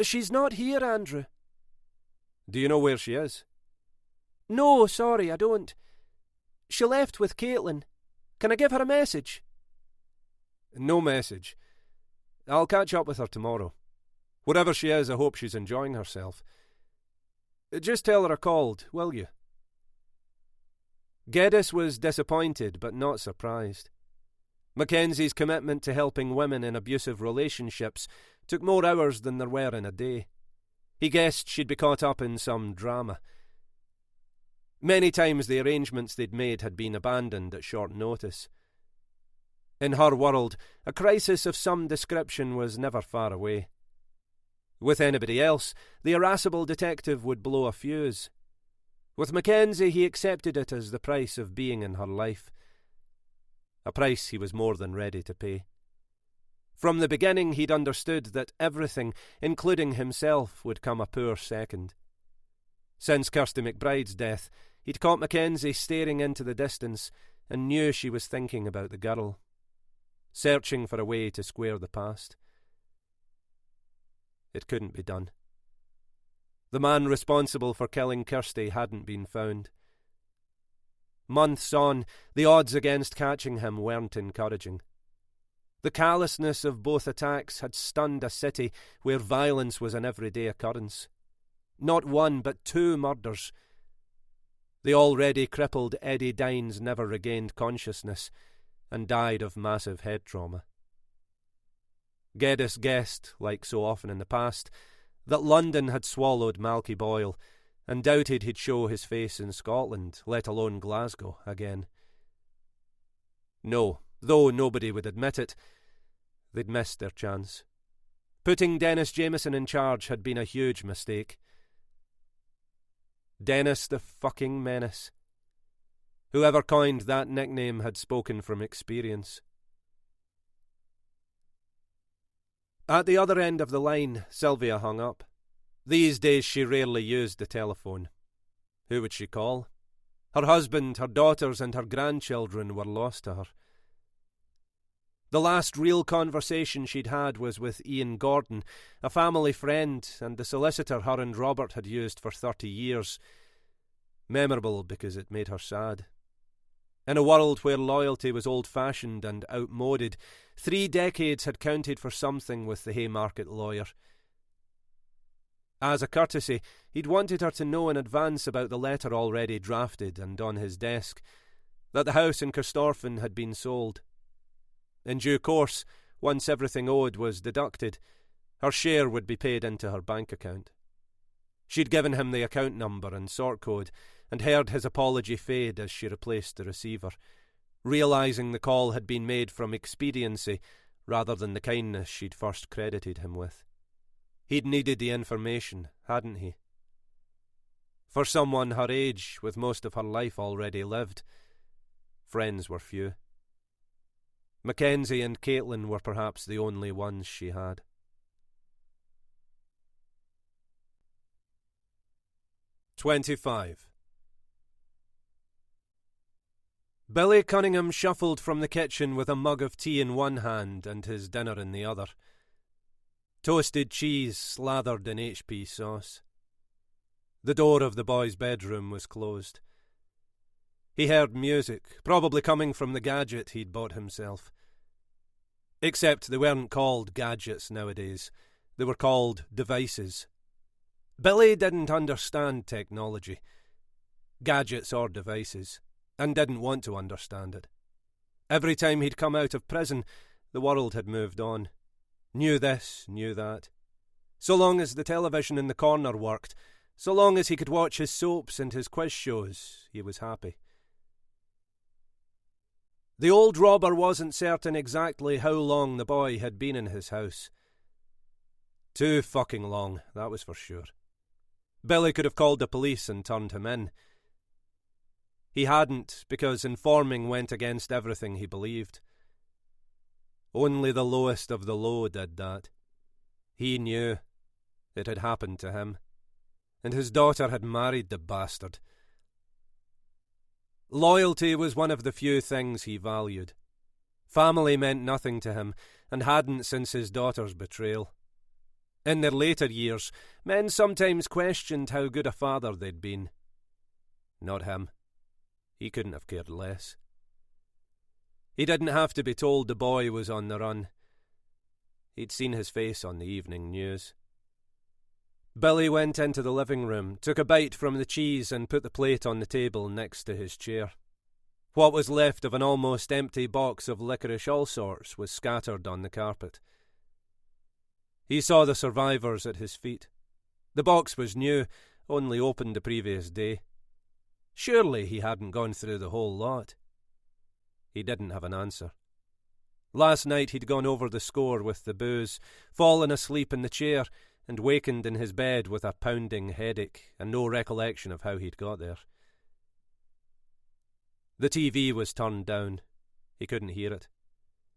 She's not here, Andrew. Do you know where she is? No, sorry, I don't. She left with Caitlin. Can I give her a message? No message. I'll catch up with her tomorrow. Wherever she is, I hope she's enjoying herself. Just tell her I called, will you? Geddes was disappointed, but not surprised. Mackenzie's commitment to helping women in abusive relationships took more hours than there were in a day. He guessed she'd be caught up in some drama. Many times the arrangements they'd made had been abandoned at short notice. In her world, a crisis of some description was never far away. With anybody else, the irascible detective would blow a fuse. With Mackenzie, he accepted it as the price of being in her life. A price he was more than ready to pay. From the beginning he'd understood that everything, including himself, would come a poor second. Since Kirsty McBride's death, he'd caught Mackenzie staring into the distance and knew she was thinking about the girl, searching for a way to square the past. It couldn't be done. The man responsible for killing Kirsty hadn't been found. Months on, the odds against catching him weren't encouraging. The callousness of both attacks had stunned a city where violence was an everyday occurrence. Not one, but 2 murders. The already crippled Eddie Dines never regained consciousness and died of massive head trauma. Geddes guessed, like so often in the past, that London had swallowed Malky Boyle, and doubted he'd show his face in Scotland, let alone Glasgow, again. No, though nobody would admit it, they'd missed their chance. Putting Dennis Jameson in charge had been a huge mistake. Dennis the fucking Menace. Whoever coined that nickname had spoken from experience. At the other end of the line, Sylvia hung up. These days she rarely used the telephone. Who would she call? Her husband, her daughters, and her grandchildren were lost to her. The last real conversation she'd had was with Ian Gordon, a family friend and the solicitor her and Robert had used for 30 years. Memorable because it made her sad. In a world where loyalty was old-fashioned and outmoded, 3 decades had counted for something with the Haymarket lawyer. As a courtesy, he'd wanted her to know in advance about the letter already drafted and on his desk, that the house in Corstorphine had been sold. In due course, once everything owed was deducted, her share would be paid into her bank account. She'd given him the account number and sort code, and heard his apology fade as she replaced the receiver, realising the call had been made from expediency rather than the kindness she'd first credited him with. He'd needed the information, hadn't he? For someone her age, with most of her life already lived, friends were few. Mackenzie and Caitlin were perhaps the only ones she had. "25. Billy Cunningham shuffled from the kitchen with a mug of tea in one hand and his dinner in the other. Toasted cheese slathered in HP sauce. The door of the boy's bedroom was closed. He heard music, probably coming from the gadget he'd bought himself. Except they weren't called gadgets nowadays. They were called devices. Billy didn't understand technology, gadgets or devices, and didn't want to understand it. Every time he'd come out of prison, the world had moved on. Knew this, knew that. So long as the television in the corner worked, so long as he could watch his soaps and his quiz shows, he was happy. The old robber wasn't certain exactly how long the boy had been in his house. Too fucking long, that was for sure. Billy could have called the police and turned him in. He hadn't, because informing went against everything he believed. Only the lowest of the low did that. He knew. It had happened to him. And his daughter had married the bastard. Loyalty was one of the few things he valued. Family meant nothing to him, and hadn't since his daughter's betrayal. In their later years, men sometimes questioned how good a father they'd been. Not him. He couldn't have cared less. He didn't have to be told the boy was on the run. He'd seen his face on the evening news. Billy went into the living room, took a bite from the cheese and put the plate on the table next to his chair. What was left of an almost empty box of licorice all sorts was scattered on the carpet. He saw the survivors at his feet. The box was new, only opened the previous day. Surely he hadn't gone through the whole lot. He didn't have an answer. Last night he'd gone over the score with the booze, fallen asleep in the chair, and wakened in his bed with a pounding headache and no recollection of how he'd got there. The TV was turned down. He couldn't hear it.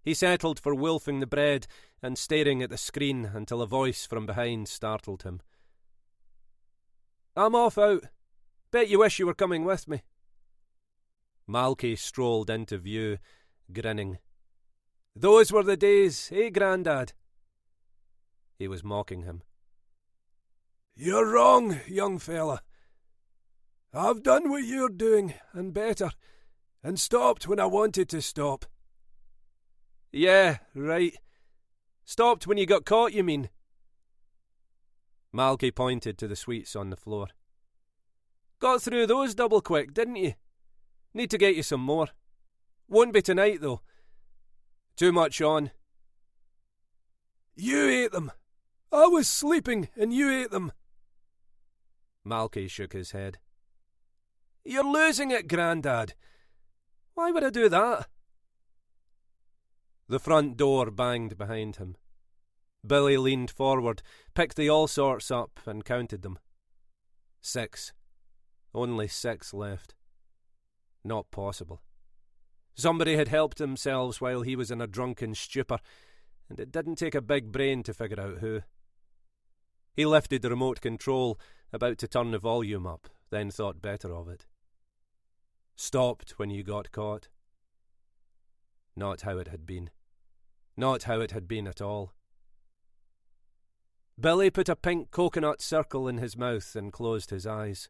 He settled for wolfing the bread and staring at the screen until a voice from behind startled him. "I'm off out. Bet you wish you were coming with me." Malky strolled into view, grinning. "Those were the days, eh, Grandad?" He was mocking him. "You're wrong, young fella. I've done what you're doing, and better, and stopped when I wanted to stop." "Yeah, right. Stopped when you got caught, you mean?" Malky pointed to the sweets on the floor. Got through those double quick, didn't you? Need to get you some more. Won't be tonight, though. Too much on. You ate them. I was sleeping and you ate them. Malky shook his head. You're losing it, Grandad. Why would I do that? The front door banged behind him. Billy leaned forward, picked the all sorts up and counted them. 6. Only 6 left. Not possible. Somebody had helped themselves while he was in a drunken stupor, and it didn't take a big brain to figure out who. He lifted the remote control, about to turn the volume up, then thought better of it. Stopped when you got caught. Not how it had been. Not how it had been at all. Billy put a pink coconut circle in his mouth and closed his eyes.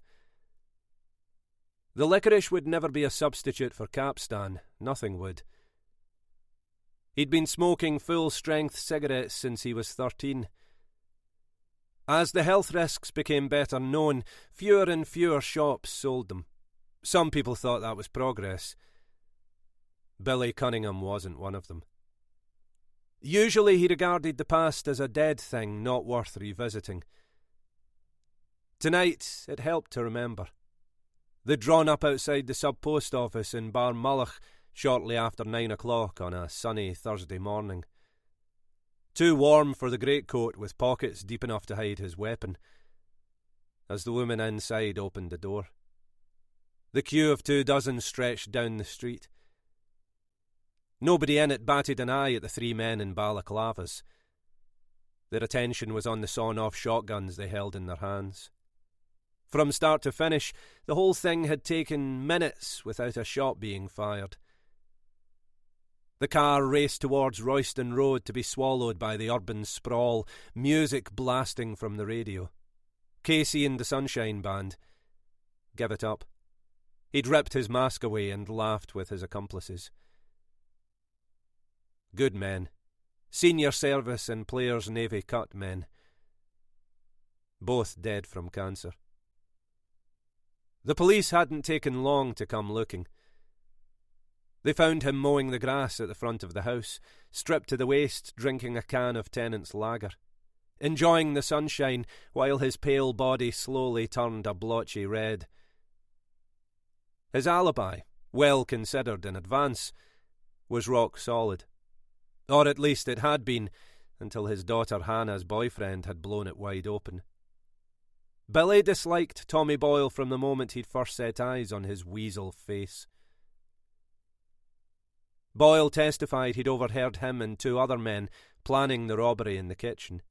The licorice would never be a substitute for Capstan. Nothing would. He'd been smoking full-strength cigarettes since he was 13. As the health risks became better known, fewer and fewer shops sold them. Some people thought that was progress. Billy Cunningham wasn't one of them. Usually he regarded the past as a dead thing not worth revisiting. Tonight it helped to remember. They'd drawn up outside the sub-post office in Barmullagh shortly after 9 o'clock on a sunny Thursday morning. Too warm for the greatcoat with pockets deep enough to hide his weapon. As the woman inside opened the door, the queue of 24 stretched down the street. Nobody in it batted an eye at the 3 men in balaclavas. Their attention was on the sawn-off shotguns they held in their hands. From start to finish, the whole thing had taken minutes without a shot being fired. The car raced towards Royston Road to be swallowed by the urban sprawl, music blasting from the radio. Casey and the Sunshine Band. Give it up. He'd ripped his mask away and laughed with his accomplices. Good men. Senior service and Players Navy cut men. Both dead from cancer. The police hadn't taken long to come looking. They found him mowing the grass at the front of the house, stripped to the waist, drinking a can of Tennant's lager, enjoying the sunshine while his pale body slowly turned a blotchy red. His alibi, well considered in advance, was rock solid. Or at least it had been, until his daughter Hannah's boyfriend had blown it wide open. Billy disliked Tommy Boyle from the moment he'd first set eyes on his weasel face. Boyle testified he'd overheard him and 2 other men planning the robbery in the kitchen.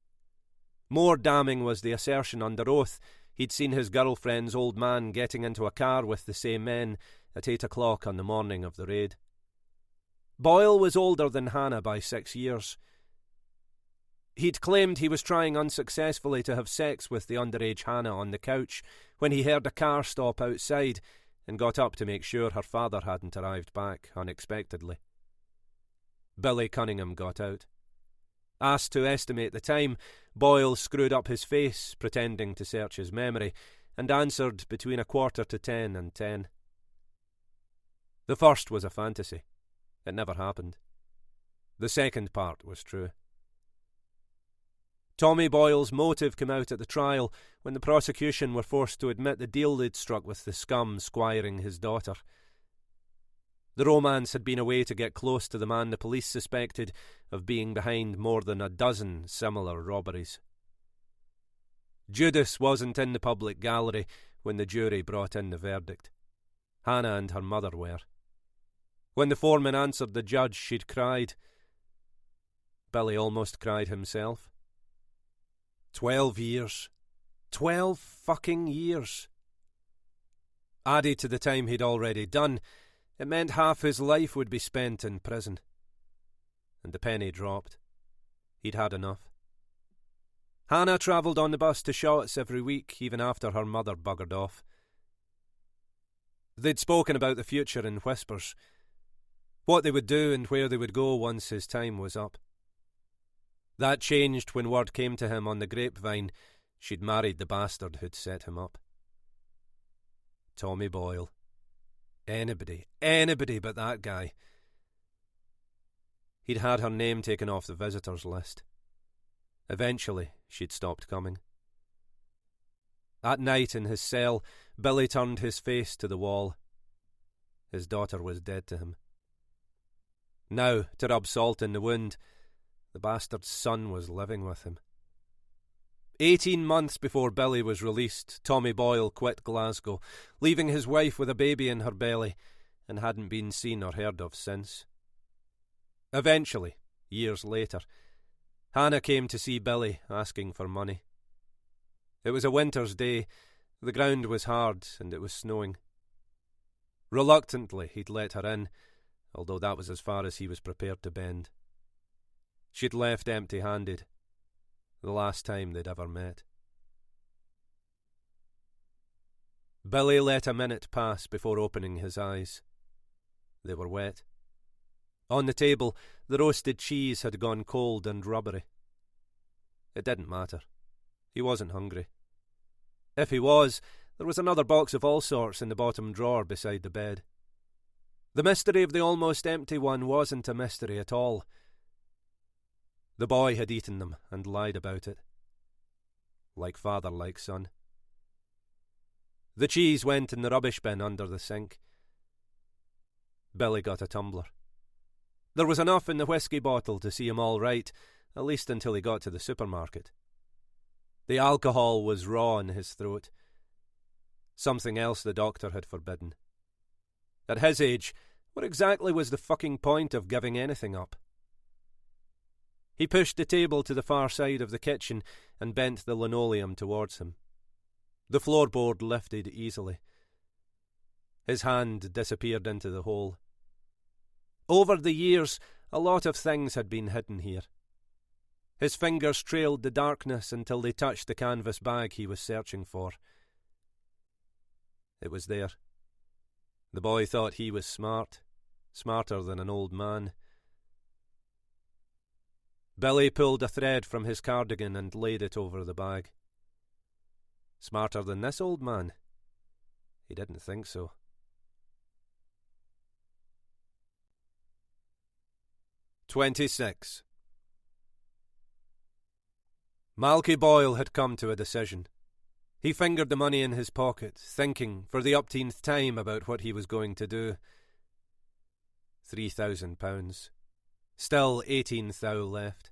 More damning was the assertion under oath he'd seen his girlfriend's old man getting into a car with the same men at 8 o'clock on the morning of the raid. Boyle was older than Hannah by 6 years. He'd claimed he was trying unsuccessfully to have sex with the underage Hannah on the couch when he heard a car stop outside and got up to make sure her father hadn't arrived back unexpectedly. Billy Cunningham got out. Asked to estimate the time, Boyle screwed up his face, pretending to search his memory, and answered between 9:45 and 10. The first was a fantasy. It never happened. The second part was true. Tommy Boyle's motive came out at the trial when the prosecution were forced to admit the deal they'd struck with the scum squiring his daughter. The romance had been a way to get close to the man the police suspected of being behind more than 12 similar robberies. Judas wasn't in the public gallery when the jury brought in the verdict. Hannah and her mother were. When the foreman answered the judge, she'd cried. Billy almost cried himself. 12 years. 12 fucking years. Added to the time he'd already done, it meant half his life would be spent in prison. And the penny dropped. He'd had enough. Hannah travelled on the bus to Shotts every week, even after her mother buggered off. They'd spoken about the future in whispers, what they would do and where they would go once his time was up. That changed when word came to him on the grapevine she'd married the bastard who'd set him up. Tommy Boyle. Anybody but that guy. He'd had her name taken off the visitors list. Eventually, she'd stopped coming. At night in his cell, Billy turned his face to the wall. His daughter was dead to him. Now, to rub salt in the wound, the bastard's son was living with him. 18 months before Billy was released, Tommy Boyle quit Glasgow, leaving his wife with a baby in her belly, and hadn't been seen or heard of since. Eventually, years later, Hannah came to see Billy, asking for money. It was a winter's day, the ground was hard, and it was snowing. Reluctantly, he'd let her in, although that was as far as he was prepared to bend. She'd left empty-handed, the last time they'd ever met. Billy let a minute pass before opening his eyes. They were wet. On the table, the roasted cheese had gone cold and rubbery. It didn't matter. He wasn't hungry. If he was, there was another box of all sorts in the bottom drawer beside the bed. The mystery of the almost empty one wasn't a mystery at all. The boy had eaten them and lied about it. Like father, like son. The cheese went in the rubbish bin under the sink. Billy got a tumbler. There was enough in the whiskey bottle to see him all right, at least until he got to the supermarket. The alcohol was raw in his throat. Something else the doctor had forbidden. At his age, what exactly was the fucking point of giving anything up? He pushed the table to the far side of the kitchen and bent the linoleum towards him. The floorboard lifted easily. His hand disappeared into the hole. Over the years, a lot of things had been hidden here. His fingers trailed the darkness until they touched the canvas bag he was searching for. It was there. The boy thought he was smart, smarter than an old man. Billy pulled a thread from his cardigan and laid it over the bag. Smarter than this old man? He didn't think so. "26. Malky Boyle had come to a decision. He fingered the money in his pocket, thinking for the upteenth time about what he was going to do. £3,000. Still 18 thou left.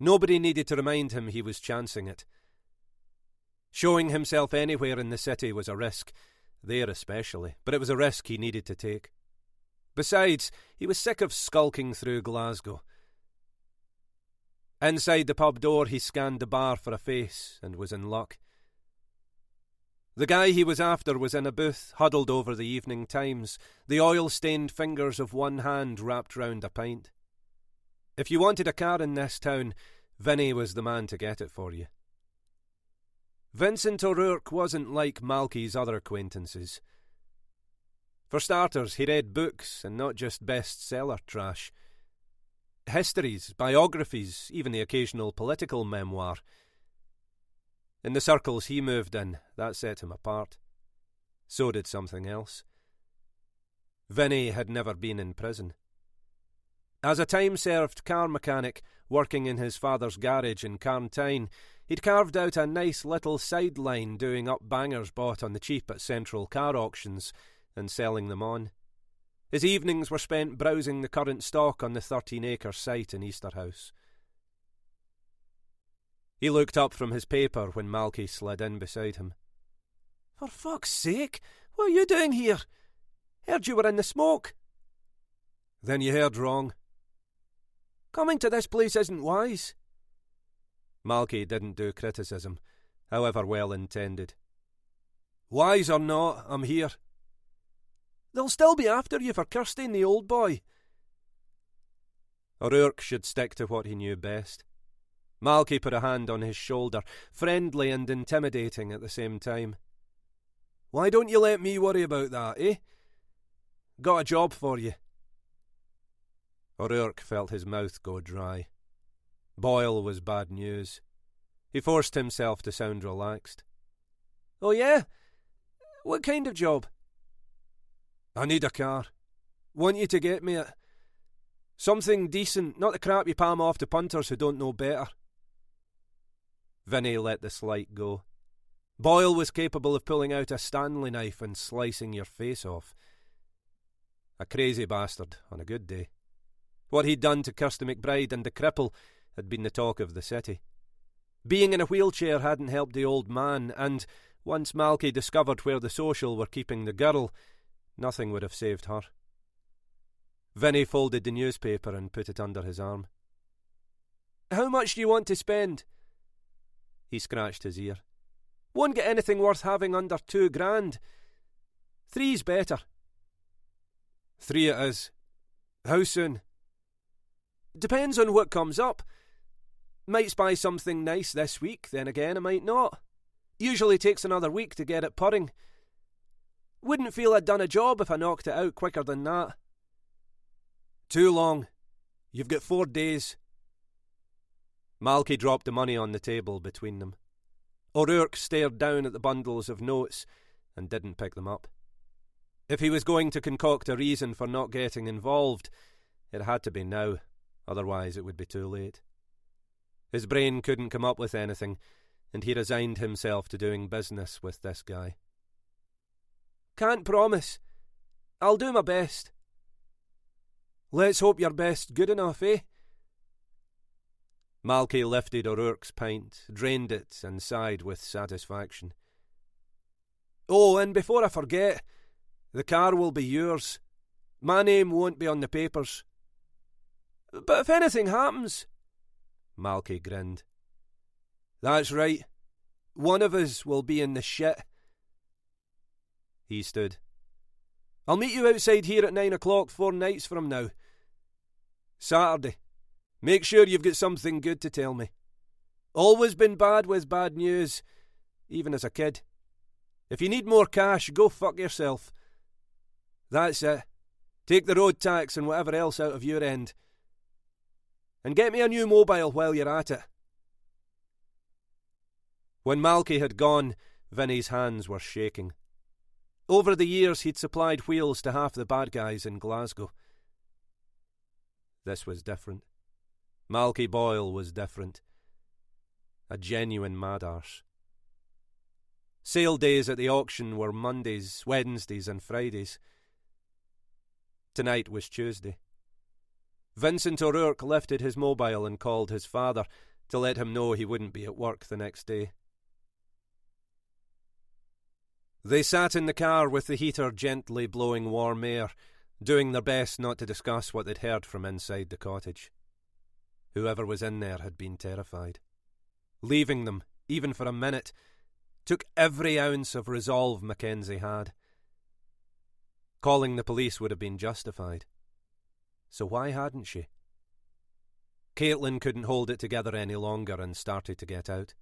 Nobody needed to remind him he was chancing it. Showing himself anywhere in the city was a risk, there especially, but it was a risk he needed to take. Besides, he was sick of skulking through Glasgow. Inside the pub door he scanned the bar for a face and was in luck. The guy he was after was in a booth, huddled over the Evening Times, the oil-stained fingers of one hand wrapped round a pint. If you wanted a car in this town, Vinny was the man to get it for you. Vincent O'Rourke wasn't like Malky's other acquaintances. For starters, he read books and not just bestseller trash. Histories, biographies, even the occasional political memoir. In the circles he moved in, that set him apart. So did something else. Vinny had never been in prison. As a time-served car mechanic working in his father's garage in Carntine, he'd carved out a nice little sideline doing up bangers bought on the cheap at central car auctions and selling them on. His evenings were spent browsing the current stock on the 13-acre site in Easterhouse. He looked up from his paper when Malky slid in beside him. "For fuck's sake, what are you doing here? Heard you were in the smoke." "Then you heard wrong. Coming to this place isn't wise." Malky didn't do criticism, however well intended. "Wise or not, I'm here." "They'll still be after you for cursing the old boy." O'Rourke should stick to what he knew best. Malky put a hand on his shoulder, friendly and intimidating at the same time. "Why don't you let me worry about that, eh? Got a job for you." O'Rourke felt his mouth go dry. Boyle was bad news. He forced himself to sound relaxed. "Oh yeah? What kind of job? I need a car. Want you to get me it. Something decent, not the crap you palm off to punters who don't know better. Vinny let the slight go. Boyle was capable of pulling out a Stanley knife and slicing your face off. A crazy bastard on a good day. What he'd done to Kirsty McBride and the cripple had been the talk of the city. Being in a wheelchair hadn't helped the old man, and once Malky discovered where the social were keeping the girl, nothing would have saved her. Vinny folded the newspaper and put it under his arm. How much do you want to spend? He scratched his ear. Won't get anything worth having under £2,000. 3's better. 3 it is. How soon? Depends on what comes up. Might spy something nice this week, then again I might not. Usually takes another week to get it purring. Wouldn't feel I'd done a job if I knocked it out quicker than that. Too long. You've got 4 days. Malky dropped the money on the table between them. O'Rourke stared down at the bundles of notes and didn't pick them up. If he was going to concoct a reason for not getting involved, it had to be now, otherwise it would be too late. His brain couldn't come up with anything, and he resigned himself to doing business with this guy. Can't promise. I'll do my best. Let's hope your best's good enough, eh? Malky lifted O'Rourke's pint, drained it, and sighed with satisfaction. Oh, and before I forget, the car will be yours. My name won't be on the papers. But if anything happens... Malky grinned. That's right. One of us will be in the shit. He stood. I'll meet you outside here at 9 o'clock 4 nights from now. Saturday. Make sure you've got something good to tell me. Always been bad with bad news, even as a kid. If you need more cash, go fuck yourself. That's it. Take the road tax and whatever else out of your end. And get me a new mobile while you're at it. When Malky had gone, Vinny's hands were shaking. Over the years he'd supplied wheels to half the bad guys in Glasgow. This was different. Malky Boyle was different. A genuine mad arse. Sale days at the auction were Mondays, Wednesdays and Fridays. Tonight was Tuesday. Vincent O'Rourke lifted his mobile and called his father to let him know he wouldn't be at work the next day. They sat in the car with the heater gently blowing warm air, doing their best not to discuss what they'd heard from inside the cottage. Whoever was in there had been terrified. Leaving them, even for a minute, took every ounce of resolve Mackenzie had. Calling the police would have been justified. So why hadn't she? Caitlin couldn't hold it together any longer and started to get out.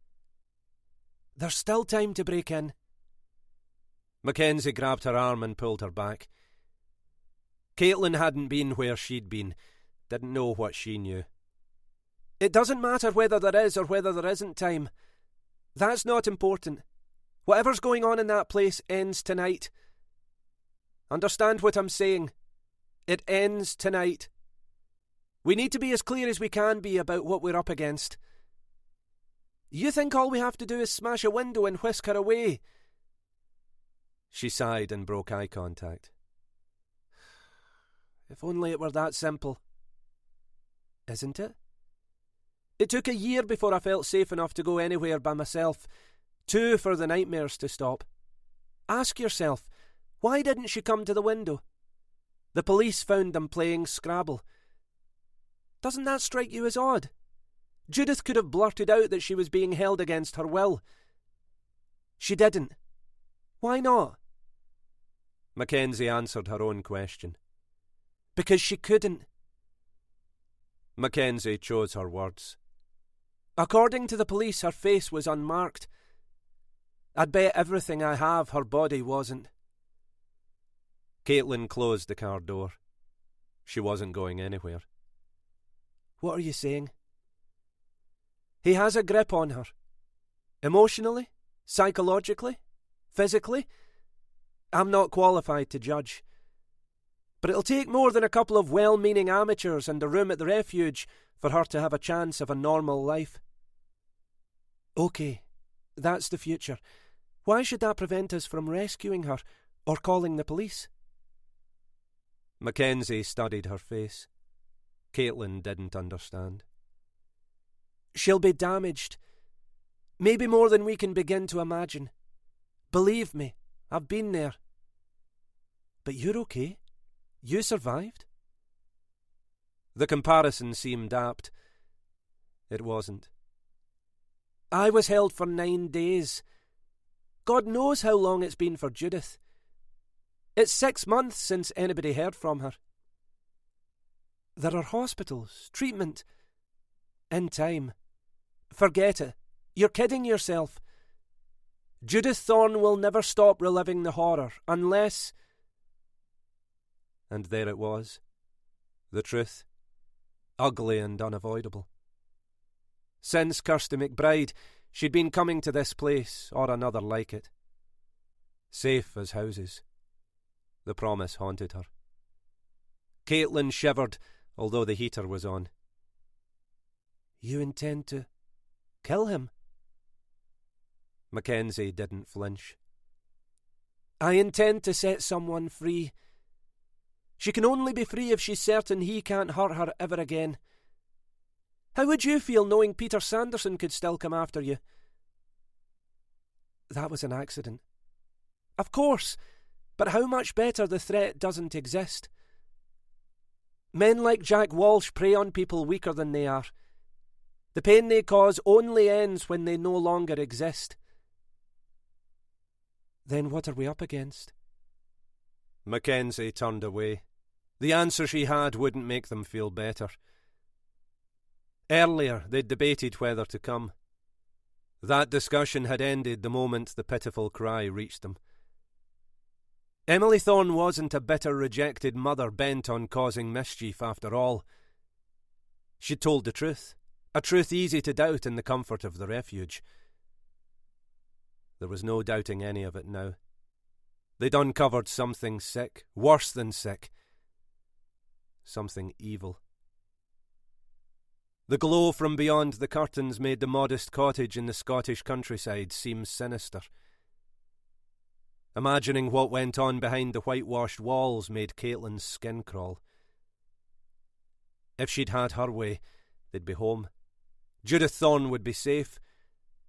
There's still time to break in. Mackenzie grabbed her arm and pulled her back. Caitlin hadn't been where she'd been, didn't know what she knew. It doesn't matter whether there is or whether there isn't time. That's not important. Whatever's going on in that place ends tonight. Understand what I'm saying? It ends tonight. We need to be as clear as we can be about what we're up against. You think all we have to do is smash a window and whisk her away? She sighed and broke eye contact. If only it were that simple. Isn't it? It took a year before I felt safe enough to go anywhere by myself. 2 for the nightmares to stop. Ask yourself, why didn't she come to the window? The police found them playing Scrabble. Doesn't that strike you as odd? Judith could have blurted out that she was being held against her will. She didn't. Why not? Mackenzie answered her own question. Because she couldn't. Mackenzie chose her words. According to the police, her face was unmarked. I'd bet everything I have her body wasn't. Caitlin closed the car door. She wasn't going anywhere. What are you saying? He has a grip on her. Emotionally, psychologically, physically. I'm not qualified to judge. But it'll take more than a couple of well-meaning amateurs and a room at the refuge for her to have a chance of a normal life. OK, that's the future. Why should that prevent us from rescuing her or calling the police? Mackenzie studied her face. Caitlin didn't understand. She'll be damaged. Maybe more than we can begin to imagine. Believe me, I've been there. But you're okay. You survived. The comparison seemed apt. It wasn't. I was held for 9 days. God knows how long it's been for Judith. It's 6 months since anybody heard from her. There are hospitals, treatment. In time. Forget it. You're kidding yourself. Judith Thorne will never stop reliving the horror, unless... And there it was. The truth. Ugly and unavoidable. Since Kirsty McBride, she'd been coming to this place, or another like it. Safe as houses. The promise haunted her. Caitlin shivered, although the heater was on. You intend to kill him? Mackenzie didn't flinch. I intend to set someone free. She can only be free if she's certain he can't hurt her ever again. How would you feel knowing Peter Sanderson could still come after you? That was an accident. Of course, but how much better the threat doesn't exist. Men like Jack Walsh prey on people weaker than they are. The pain they cause only ends when they no longer exist. Then what are we up against? Mackenzie turned away. The answer she had wouldn't make them feel better. Earlier, they'd debated whether to come. That discussion had ended the moment the pitiful cry reached them. Emily Thorne wasn't a bitter, rejected mother bent on causing mischief after all. She'd told the truth, a truth easy to doubt in the comfort of the refuge. There was no doubting any of it now. They'd uncovered something sick, worse than sick. Something evil. The glow from beyond the curtains made the modest cottage in the Scottish countryside seem sinister. Imagining what went on behind the whitewashed walls made Caitlin's skin crawl. If she'd had her way, they'd be home. Judith Thorne would be safe,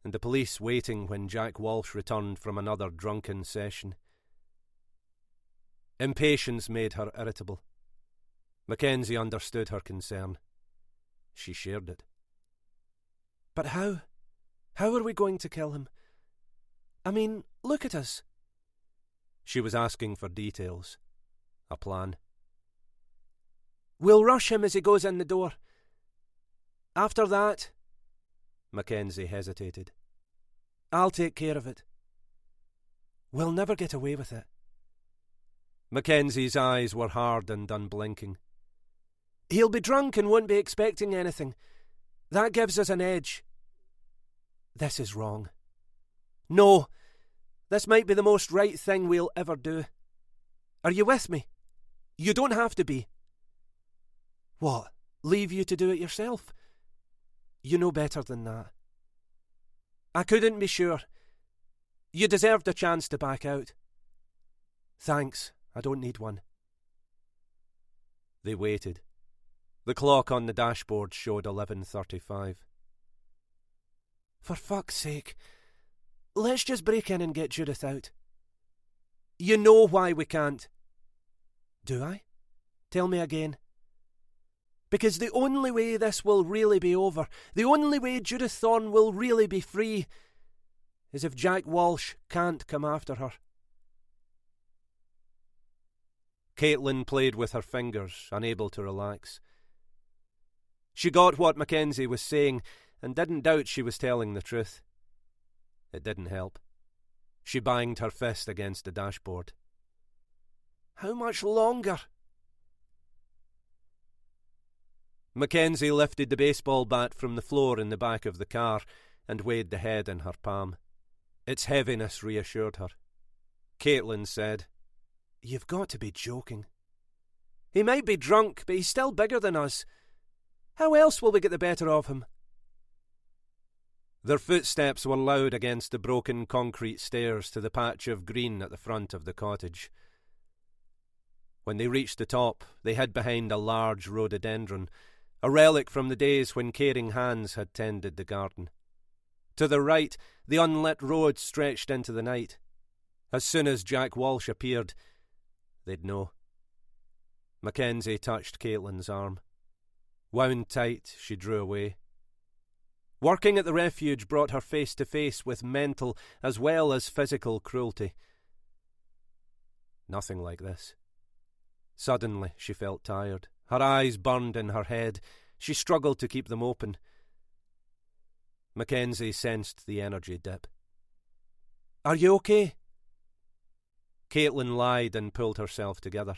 and the police waiting when Jack Walsh returned from another drunken session. Impatience made her irritable. Mackenzie understood her concern. She shared it. But how? How are we going to kill him? I mean, look at us. She was asking for details. A plan. We'll rush him as he goes in the door. After that... Mackenzie hesitated. I'll take care of it. We'll never get away with it. Mackenzie's eyes were hard and unblinking. He'll be drunk and won't be expecting anything. That gives us an edge. This is wrong. No, this might be the most right thing we'll ever do. Are you with me? You don't have to be. What, leave you to do it yourself? You know better than that. I couldn't be sure. You deserved a chance to back out. Thanks, I don't need one. They waited. The clock on the dashboard showed 11:35. For fuck's sake, let's just break in and get Judith out. You know why we can't. Do I? Tell me again. Because the only way this will really be over, the only way Judith Thorne will really be free, is if Jack Walsh can't come after her. Caitlin played with her fingers, unable to relax. She got what Mackenzie was saying and didn't doubt she was telling the truth. It didn't help. She banged her fist against the dashboard. How much longer? Mackenzie lifted the baseball bat from the floor in the back of the car and weighed the head in her palm. Its heaviness reassured her. Caitlin said. "You've got to be joking. He might be drunk, but he's still bigger than us. How else will we get the better of him?" Their footsteps were loud against the broken concrete stairs to the patch of green at the front of the cottage. When they reached the top, they hid behind a large rhododendron, a relic from the days when caring hands had tended the garden. To the right, the unlit road stretched into the night. As soon as Jack Walsh appeared, they'd know. Mackenzie touched Caitlin's arm. Wound tight, she drew away. Working at the refuge brought her face to face with mental as well as physical cruelty. Nothing like this. Suddenly she felt tired. Her eyes burned in her head. She struggled to keep them open. Mackenzie sensed the energy dip. "Are you okay?" Caitlin lied and pulled herself together.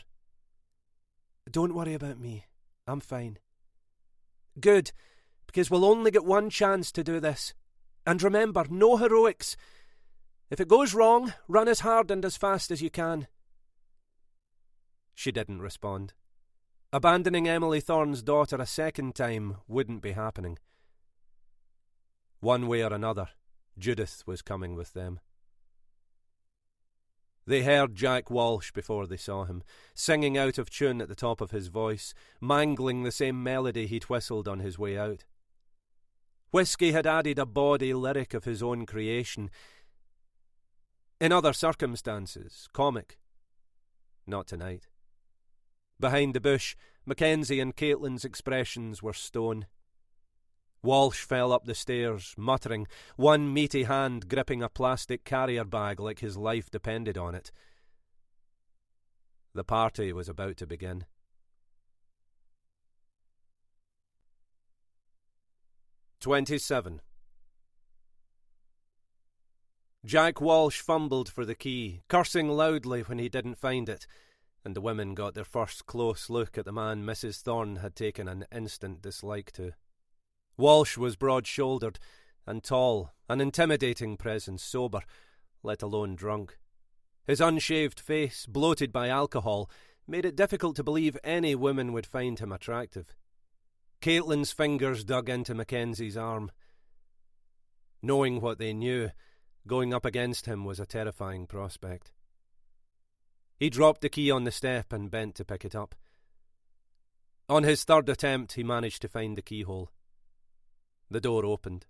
"Don't worry about me. I'm fine." "Good, because we'll only get one chance to do this. And remember, no heroics. If it goes wrong, run as hard and as fast as you can." She didn't respond. Abandoning Emily Thorne's daughter a second time wouldn't be happening. One way or another, Judith was coming with them. They heard Jack Walsh before they saw him, singing out of tune at the top of his voice, mangling the same melody he'd whistled on his way out. Whiskey had added a bawdy lyric of his own creation. In other circumstances, comic. Not tonight. Behind the bush, Mackenzie and Caitlin's expressions were stone. Walsh fell up the stairs, muttering, one meaty hand gripping a plastic carrier bag like his life depended on it. The party was about to begin. "27. Jack Walsh fumbled for the key, cursing loudly when he didn't find it, and the women got their first close look at the man Mrs. Thorne had taken an instant dislike to. Walsh was broad-shouldered and tall, an intimidating presence, sober, let alone drunk. His unshaved face, bloated by alcohol, made it difficult to believe any woman would find him attractive. Caitlin's fingers dug into Mackenzie's arm. Knowing what they knew, going up against him was a terrifying prospect. He dropped the key on the step and bent to pick it up. On his third attempt, he managed to find the keyhole. The door opened.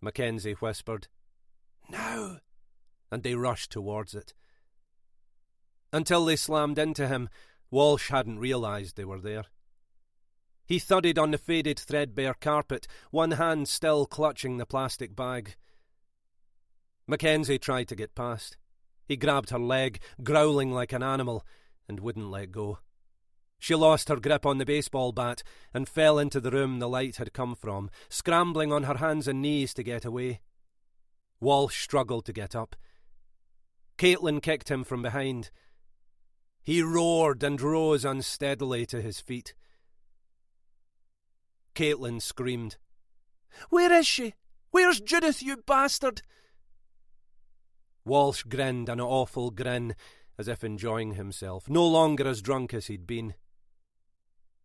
Mackenzie whispered, "Now!" and they rushed towards it. Until they slammed into him, Walsh hadn't realised they were there. He thudded on the faded, threadbare carpet, one hand still clutching the plastic bag. Mackenzie tried to get past. He grabbed her leg, growling like an animal, and wouldn't let go. She lost her grip on the baseball bat and fell into the room the light had come from, scrambling on her hands and knees to get away. Walsh struggled to get up. Caitlin kicked him from behind. He roared and rose unsteadily to his feet. Caitlin screamed, "Where is she? Where's Judith, you bastard?" Walsh grinned an awful grin, as if enjoying himself, no longer as drunk as he'd been.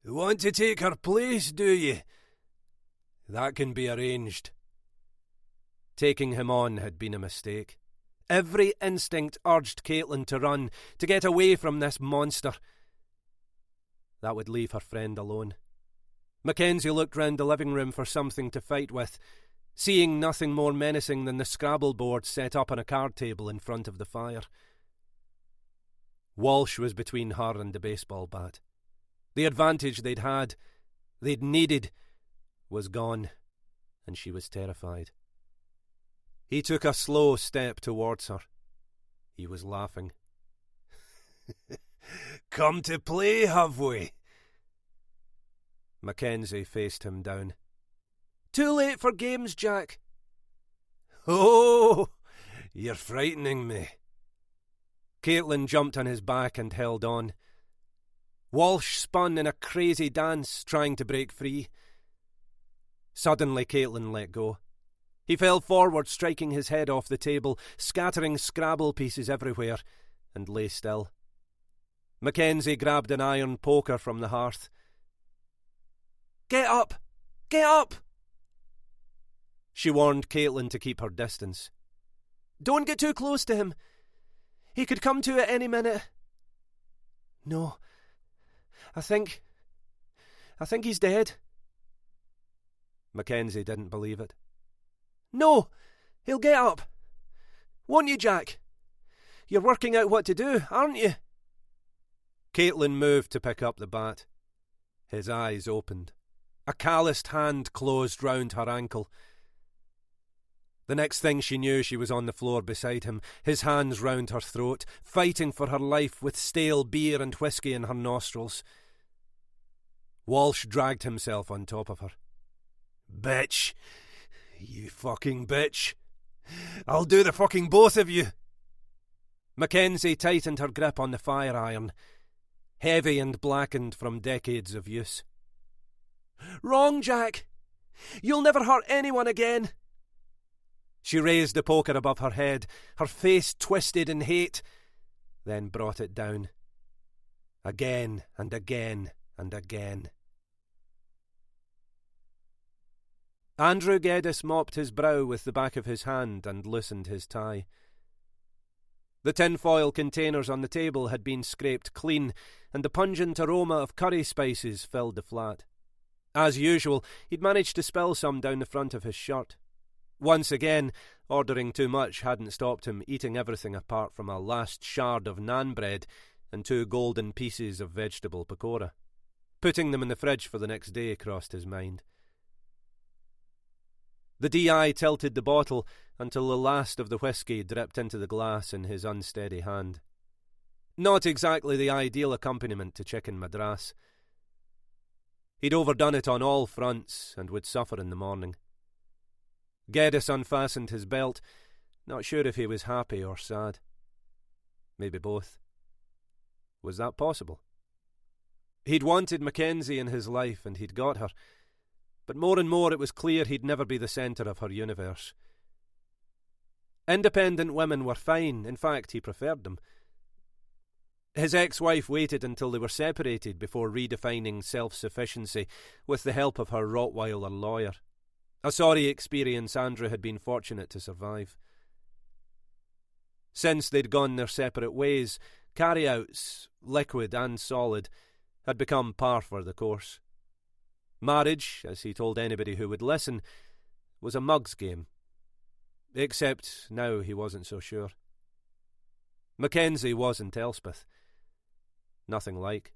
"You want to take her place, do you? That can be arranged." Taking him on had been a mistake. Every instinct urged Caitlin to run, to get away from this monster. That would leave her friend alone. Mackenzie looked round the living room for something to fight with, seeing nothing more menacing than the Scrabble board set up on a card table in front of the fire. Walsh was between her and the baseball bat. The advantage they'd needed, was gone, and she was terrified. He took a slow step towards her. He was laughing. "Come to play, have we?" Mackenzie faced him down. "Too late for games, Jack." "Oh, you're frightening me." Caitlin jumped on his back and held on. Walsh spun in a crazy dance, trying to break free. Suddenly Caitlin let go. He fell forward, striking his head off the table, scattering Scrabble pieces everywhere, and lay still. Mackenzie grabbed an iron poker from the hearth. "Get up! Get up!" She warned Caitlin to keep her distance. "Don't get too close to him. He could come to at any minute." "No, I think he's dead." Mackenzie didn't believe it. "No, he'll get up. Won't you, Jack? You're working out what to do, aren't you?" Caitlin moved to pick up the bat. His eyes opened. A calloused hand closed round her ankle. The next thing she knew, she was on the floor beside him, his hands round her throat, fighting for her life with stale beer and whiskey in her nostrils. Walsh dragged himself on top of her. "Bitch! You fucking bitch! I'll do the fucking both of you!" Mackenzie tightened her grip on the fire iron, heavy and blackened from decades of use. "Wrong, Jack! You'll never hurt anyone again!" She raised the poker above her head, her face twisted in hate, then brought it down. Again and again and again. Andrew Geddes mopped his brow with the back of his hand and loosened his tie. The tinfoil containers on the table had been scraped clean, and the pungent aroma of curry spices filled the flat. As usual, he'd managed to spill some down the front of his shirt. Once again, ordering too much hadn't stopped him eating everything apart from a last shard of naan bread and 2 golden pieces of vegetable pakora. Putting them in the fridge for the next day crossed his mind. The DI tilted the bottle until the last of the whiskey dripped into the glass in his unsteady hand. Not exactly the ideal accompaniment to chicken madras. He'd overdone it on all fronts and would suffer in the morning. Geddes unfastened his belt, not sure if he was happy or sad. Maybe both. Was that possible? He'd wanted Mackenzie in his life, and he'd got her. But more and more it was clear he'd never be the centre of her universe. Independent women were fine, in fact he preferred them. His ex-wife waited until they were separated before redefining self-sufficiency with the help of her Rottweiler lawyer. A sorry experience Andrew had been fortunate to survive. Since they'd gone their separate ways, carry-outs, liquid and solid, had become par for the course. Marriage, as he told anybody who would listen, was a mug's game. Except now he wasn't so sure. Mackenzie wasn't Elspeth. Nothing like.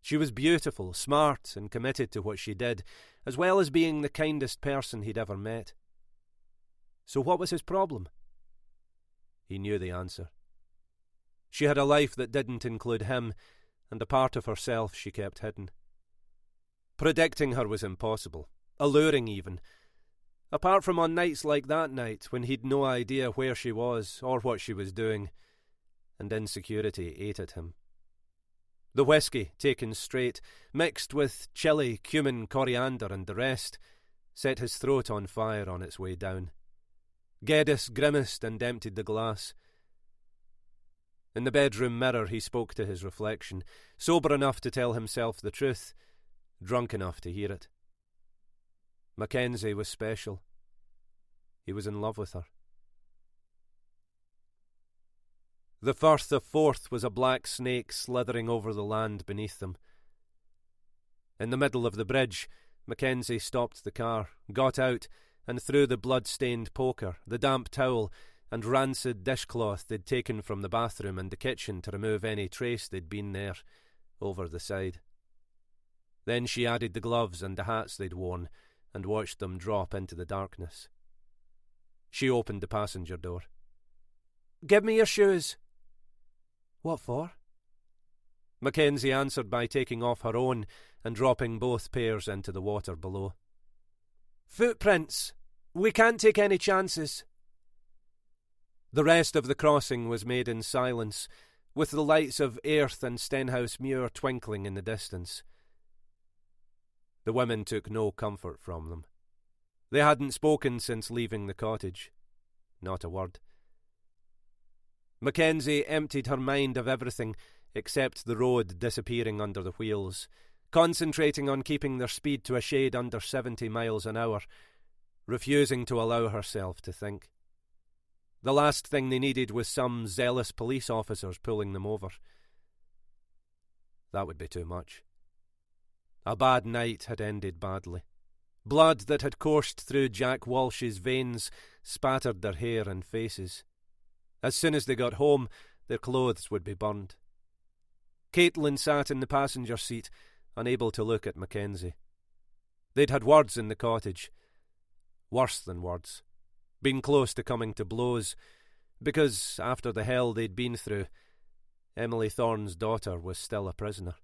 She was beautiful, smart, and committed to what she did, as well as being the kindest person he'd ever met. So what was his problem? He knew the answer. She had a life that didn't include him, and a part of herself she kept hidden. Predicting her was impossible, alluring even, apart from on nights like that night when he'd no idea where she was or what she was doing, and insecurity ate at him. The whiskey, taken straight, mixed with chili, cumin, coriander and the rest, set his throat on fire on its way down. Geddes grimaced and emptied the glass. In the bedroom mirror he spoke to his reflection, sober enough to tell himself the truth, drunk enough to hear it. Mackenzie was special. He was in love with her. The Firth of Forth was a black snake slithering over the land beneath them. In the middle of the bridge, Mackenzie stopped the car, got out, and threw the blood-stained poker, the damp towel, and rancid dishcloth they'd taken from the bathroom and the kitchen to remove any trace they'd been there, over the side. Then she added the gloves and the hats they'd worn, and watched them drop into the darkness. She opened the passenger door. "Give me your shoes." "What for?" Mackenzie answered by taking off her own and dropping both pairs into the water below. "Footprints. We can't take any chances." The rest of the crossing was made in silence, with the lights of Airth and Stenhouse Muir twinkling in the distance. The women took no comfort from them. They hadn't spoken since leaving the cottage. Not a word. Mackenzie emptied her mind of everything except the road disappearing under the wheels, concentrating on keeping their speed to a shade under 70 miles an hour, refusing to allow herself to think. The last thing they needed was some zealous police officers pulling them over. That would be too much. A bad night had ended badly. Blood that had coursed through Jack Walsh's veins spattered their hair and faces. As soon as they got home, their clothes would be burned. Caitlin sat in the passenger seat, unable to look at Mackenzie. They'd had words in the cottage. Worse than words. Been close to coming to blows, because, after the hell they'd been through, Emily Thorne's daughter was still a prisoner.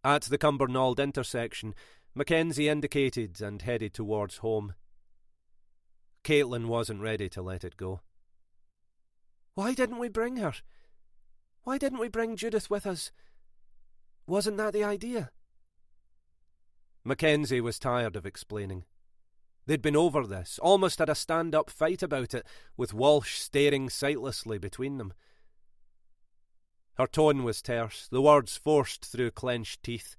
At the Cumbernauld intersection, Mackenzie indicated and headed towards home. Caitlin wasn't ready to let it go. Why didn't we bring her? Why didn't we bring Judith with us? Wasn't that the idea? Mackenzie was tired of explaining. They'd been over this, almost had a stand-up fight about it, with Walsh staring sightlessly between them. Her tone was terse, the words forced through clenched teeth.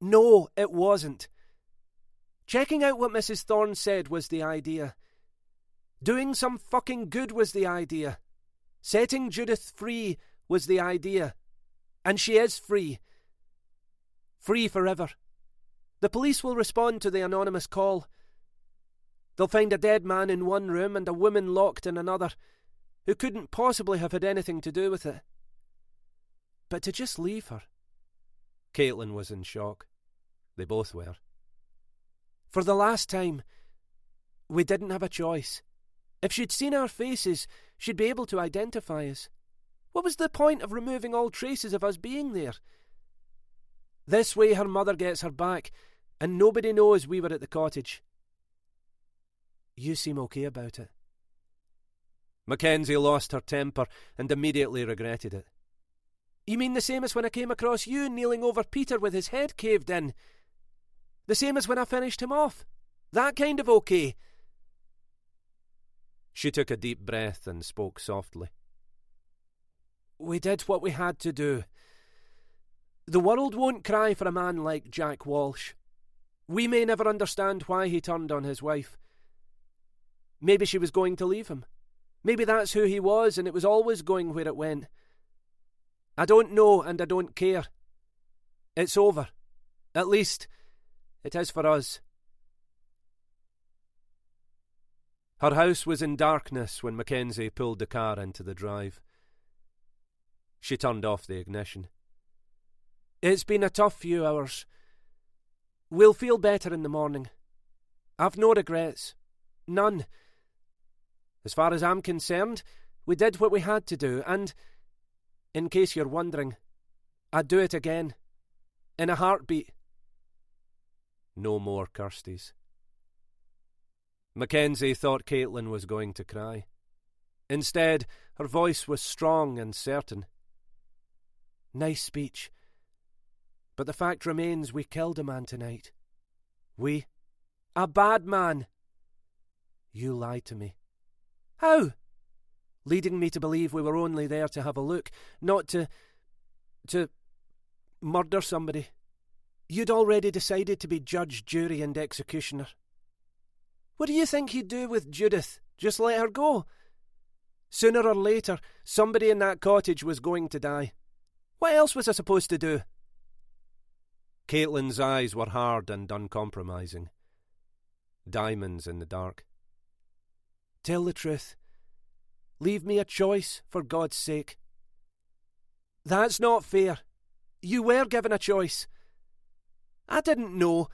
No, it wasn't. Checking out what Mrs. Thorne said was the idea. Doing some fucking good was the idea. Setting Judith free was the idea. And she is free. Free forever. The police will respond to the anonymous call. They'll find a dead man in one room and a woman locked in another, who couldn't possibly have had anything to do with it. But to just leave her... Caitlin was in shock. They both were. For the last time, we didn't have a choice. If she'd seen our faces, she'd be able to identify us. What was the point of removing all traces of us being there? This way her mother gets her back, and nobody knows we were at the cottage. You seem okay about it. Mackenzie lost her temper and immediately regretted it. You mean the same as when I came across you kneeling over Peter with his head caved in? The same as when I finished him off? That kind of okay? She took a deep breath and spoke softly. We did what we had to do. The world won't cry for a man like Jack Walsh. We may never understand why he turned on his wife. Maybe she was going to leave him. Maybe that's who he was and it was always going where it went. I don't know and I don't care. It's over. At least, it is for us. Her house was in darkness when Mackenzie pulled the car into the drive. She turned off the ignition. It's been a tough few hours. We'll feel better in the morning. I've no regrets. None. As far as I'm concerned, we did what we had to do, and, in case you're wondering, I'd do it again. In a heartbeat. No more Kirstys. Mackenzie thought Caitlin was going to cry. Instead, her voice was strong and certain. Nice speech. But the fact remains we killed a man tonight. We? A bad man. You lied to me. How? Leading me to believe we were only there to have a look, not to murder somebody. You'd already decided to be judge, jury and executioner. What do you think he'd do with Judith? Just let her go? Sooner or later, somebody in that cottage was going to die. What else was I supposed to do? Caitlin's eyes were hard and uncompromising. Diamonds in the dark. Tell the truth. Leave me a choice, for God's sake. That's not fair. You were given a choice. I didn't know,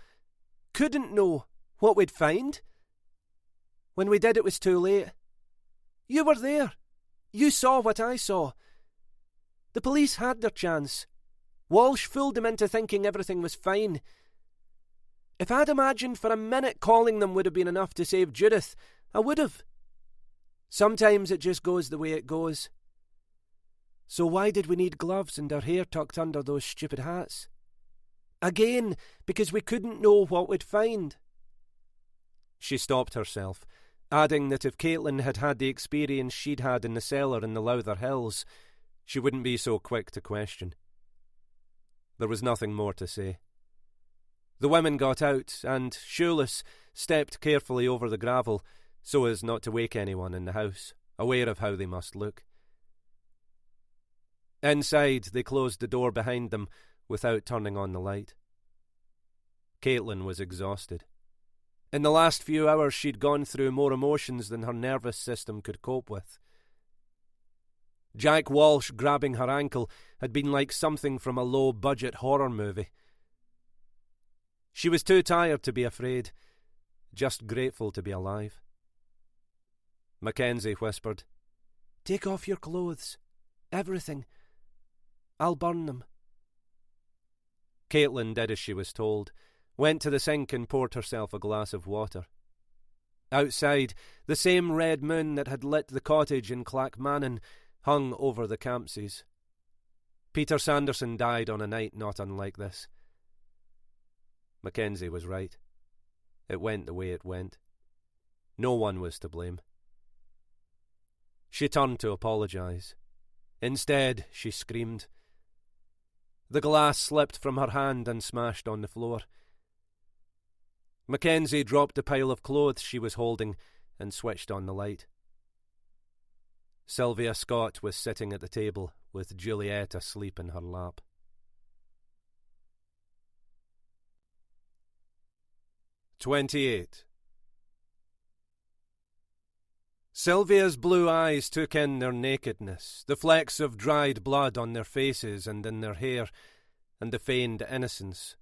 couldn't know, what we'd find. When we did, it was too late. You were there. You saw what I saw. The police had their chance. Walsh fooled them into thinking everything was fine. If I'd imagined for a minute calling them would have been enough to save Judith, I would have. Sometimes it just goes the way it goes. So why did we need gloves and our hair tucked under those stupid hats? Again, because we couldn't know what we'd find. She stopped herself, adding that if Caitlin had had the experience she'd had in the cellar in the Lowther Hills, she wouldn't be so quick to question. There was nothing more to say. The women got out, and, shoeless, stepped carefully over the gravel so as not to wake anyone in the house, aware of how they must look. Inside, they closed the door behind them without turning on the light. Caitlin was exhausted. In the last few hours, she'd gone through more emotions than her nervous system could cope with. Jack Walsh grabbing her ankle had been like something from a low-budget horror movie. She was too tired to be afraid, just grateful to be alive. Mackenzie whispered, "Take off your clothes. Everything. I'll burn them." Caitlin did as she was told, went to the sink and poured herself a glass of water. Outside, the same red moon that had lit the cottage in Clackmannan hung over the Campsies. Peter Sanderson died on a night not unlike this. Mackenzie was right. It went the way it went. No one was to blame. She turned to apologise. Instead, she screamed. The glass slipped from her hand and smashed on the floor. Mackenzie dropped the pile of clothes she was holding and switched on the light. Sylvia Scott was sitting at the table with Juliet asleep in her lap. 28. Sylvia's blue eyes took in their nakedness, the flecks of dried blood on their faces and in their hair, and the feigned innocence.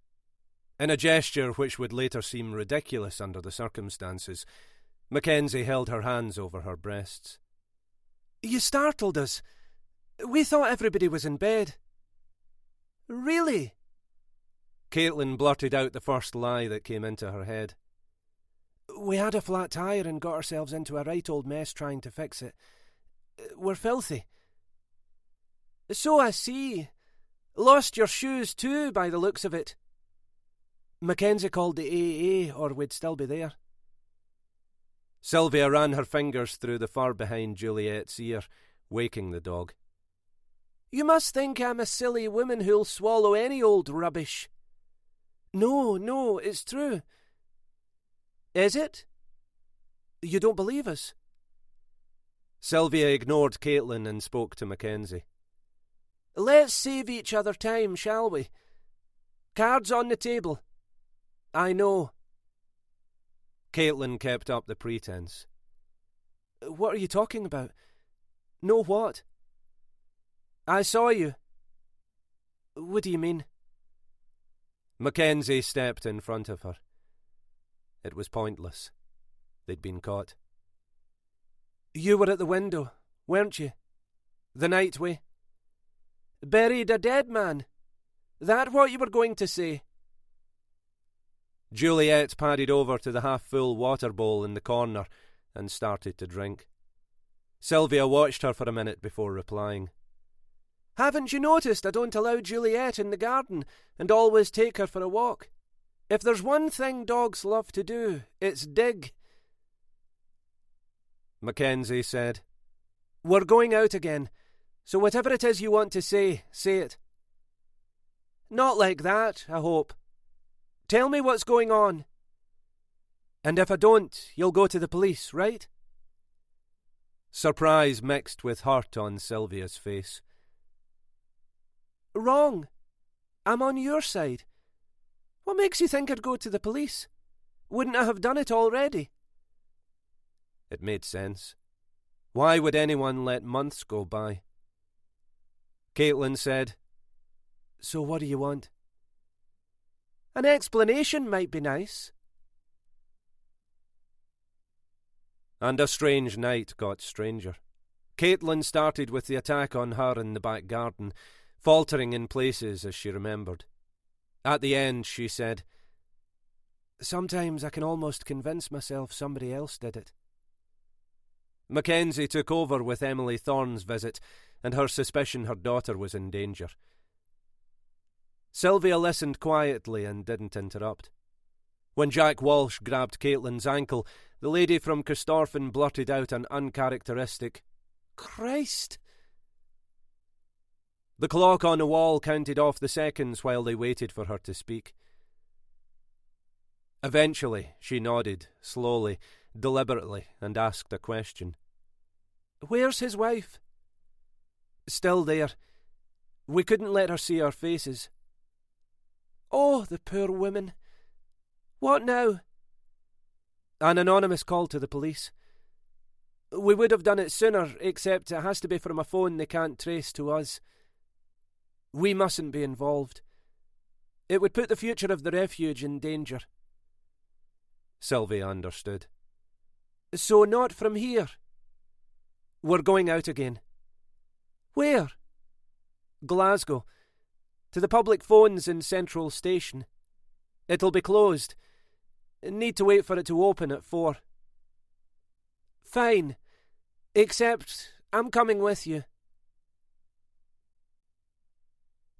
In a gesture which would later seem ridiculous under the circumstances, Mackenzie held her hands over her breasts. "You startled us. We thought everybody was in bed." "Really?" Caitlin blurted out the first lie that came into her head. "We had a flat tire and got ourselves into a right old mess trying to fix it. We're filthy." "So I see. Lost your shoes too, by the looks of it." Mackenzie called the AA, or we'd still be there. Sylvia ran her fingers through the fur behind Juliet's ear, waking the dog. "You must think I'm a silly woman who'll swallow any old rubbish." No, it's true." "Is it? You don't believe us?" Sylvia ignored Caitlin and spoke to Mackenzie. "Let's save each other time, shall we? Cards on the table." "I know." Caitlin kept up the pretense. "What are you talking about?" "Know what?" "I saw you." "What do you mean?" Mackenzie stepped in front of her. It was pointless. They'd been caught. "You were at the window, weren't you? The night we buried a dead man. That what you were going to say?" Juliet padded over to the half-full water bowl in the corner and started to drink. Sylvia watched her for a minute before replying. "Haven't you noticed I don't allow Juliet in the garden and always take her for a walk? If there's one thing dogs love to do, it's dig." Mackenzie said, "We're going out again, so whatever it is you want to say it." "Not like that, I hope. Tell me what's going on. And if I don't, you'll go to the police, right?" Surprise mixed with hurt on Sylvia's face. "Wrong. I'm on your side. What makes you think I'd go to the police? Wouldn't I have done it already?" It made sense. Why would anyone let months go by? Caitlin said, "So what do you want?" "An explanation might be nice." And a strange night got stranger. Caitlin started with the attack on her in the back garden, faltering in places as she remembered. At the end, she said, "Sometimes I can almost convince myself somebody else did it." Mackenzie took over with Emily Thorne's visit, and her suspicion her daughter was in danger. Sylvia listened quietly and didn't interrupt. When Jack Walsh grabbed Caitlin's ankle, the lady from Corstorphine blurted out an uncharacteristic, "Christ!" The clock on the wall counted off the seconds while they waited for her to speak. Eventually, she nodded, slowly, deliberately, and asked a question. "Where's his wife?" "Still there. We couldn't let her see our faces." "Oh, the poor woman. What now?" "An anonymous call to the police. We would have done it sooner, except it has to be from a phone they can't trace to us. We mustn't be involved. It would put the future of the refuge in danger." Sylvia understood. "So not from here?" "We're going out again." "Where?" "Glasgow. To the public phones in Central Station. It'll be closed. Need to wait for it to open at 4. "Fine. Except I'm coming with you."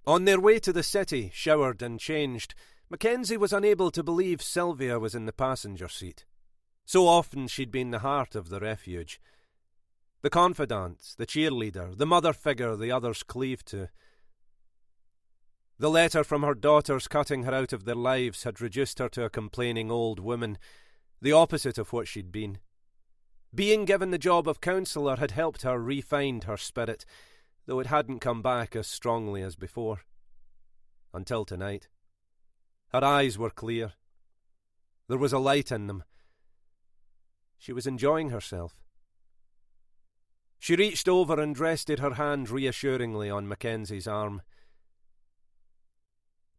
On their way to the city, showered and changed, Mackenzie was unable to believe Sylvia was in the passenger seat. So often she'd been the heart of the refuge. The confidant, the cheerleader, the mother figure the others cleaved to. The letter from her daughters cutting her out of their lives had reduced her to a complaining old woman, the opposite of what she'd been. Being given the job of counsellor had helped her refine her spirit, though it hadn't come back as strongly as before. Until tonight. Her eyes were clear. There was a light in them. She was enjoying herself. She reached over and rested her hand reassuringly on Mackenzie's arm.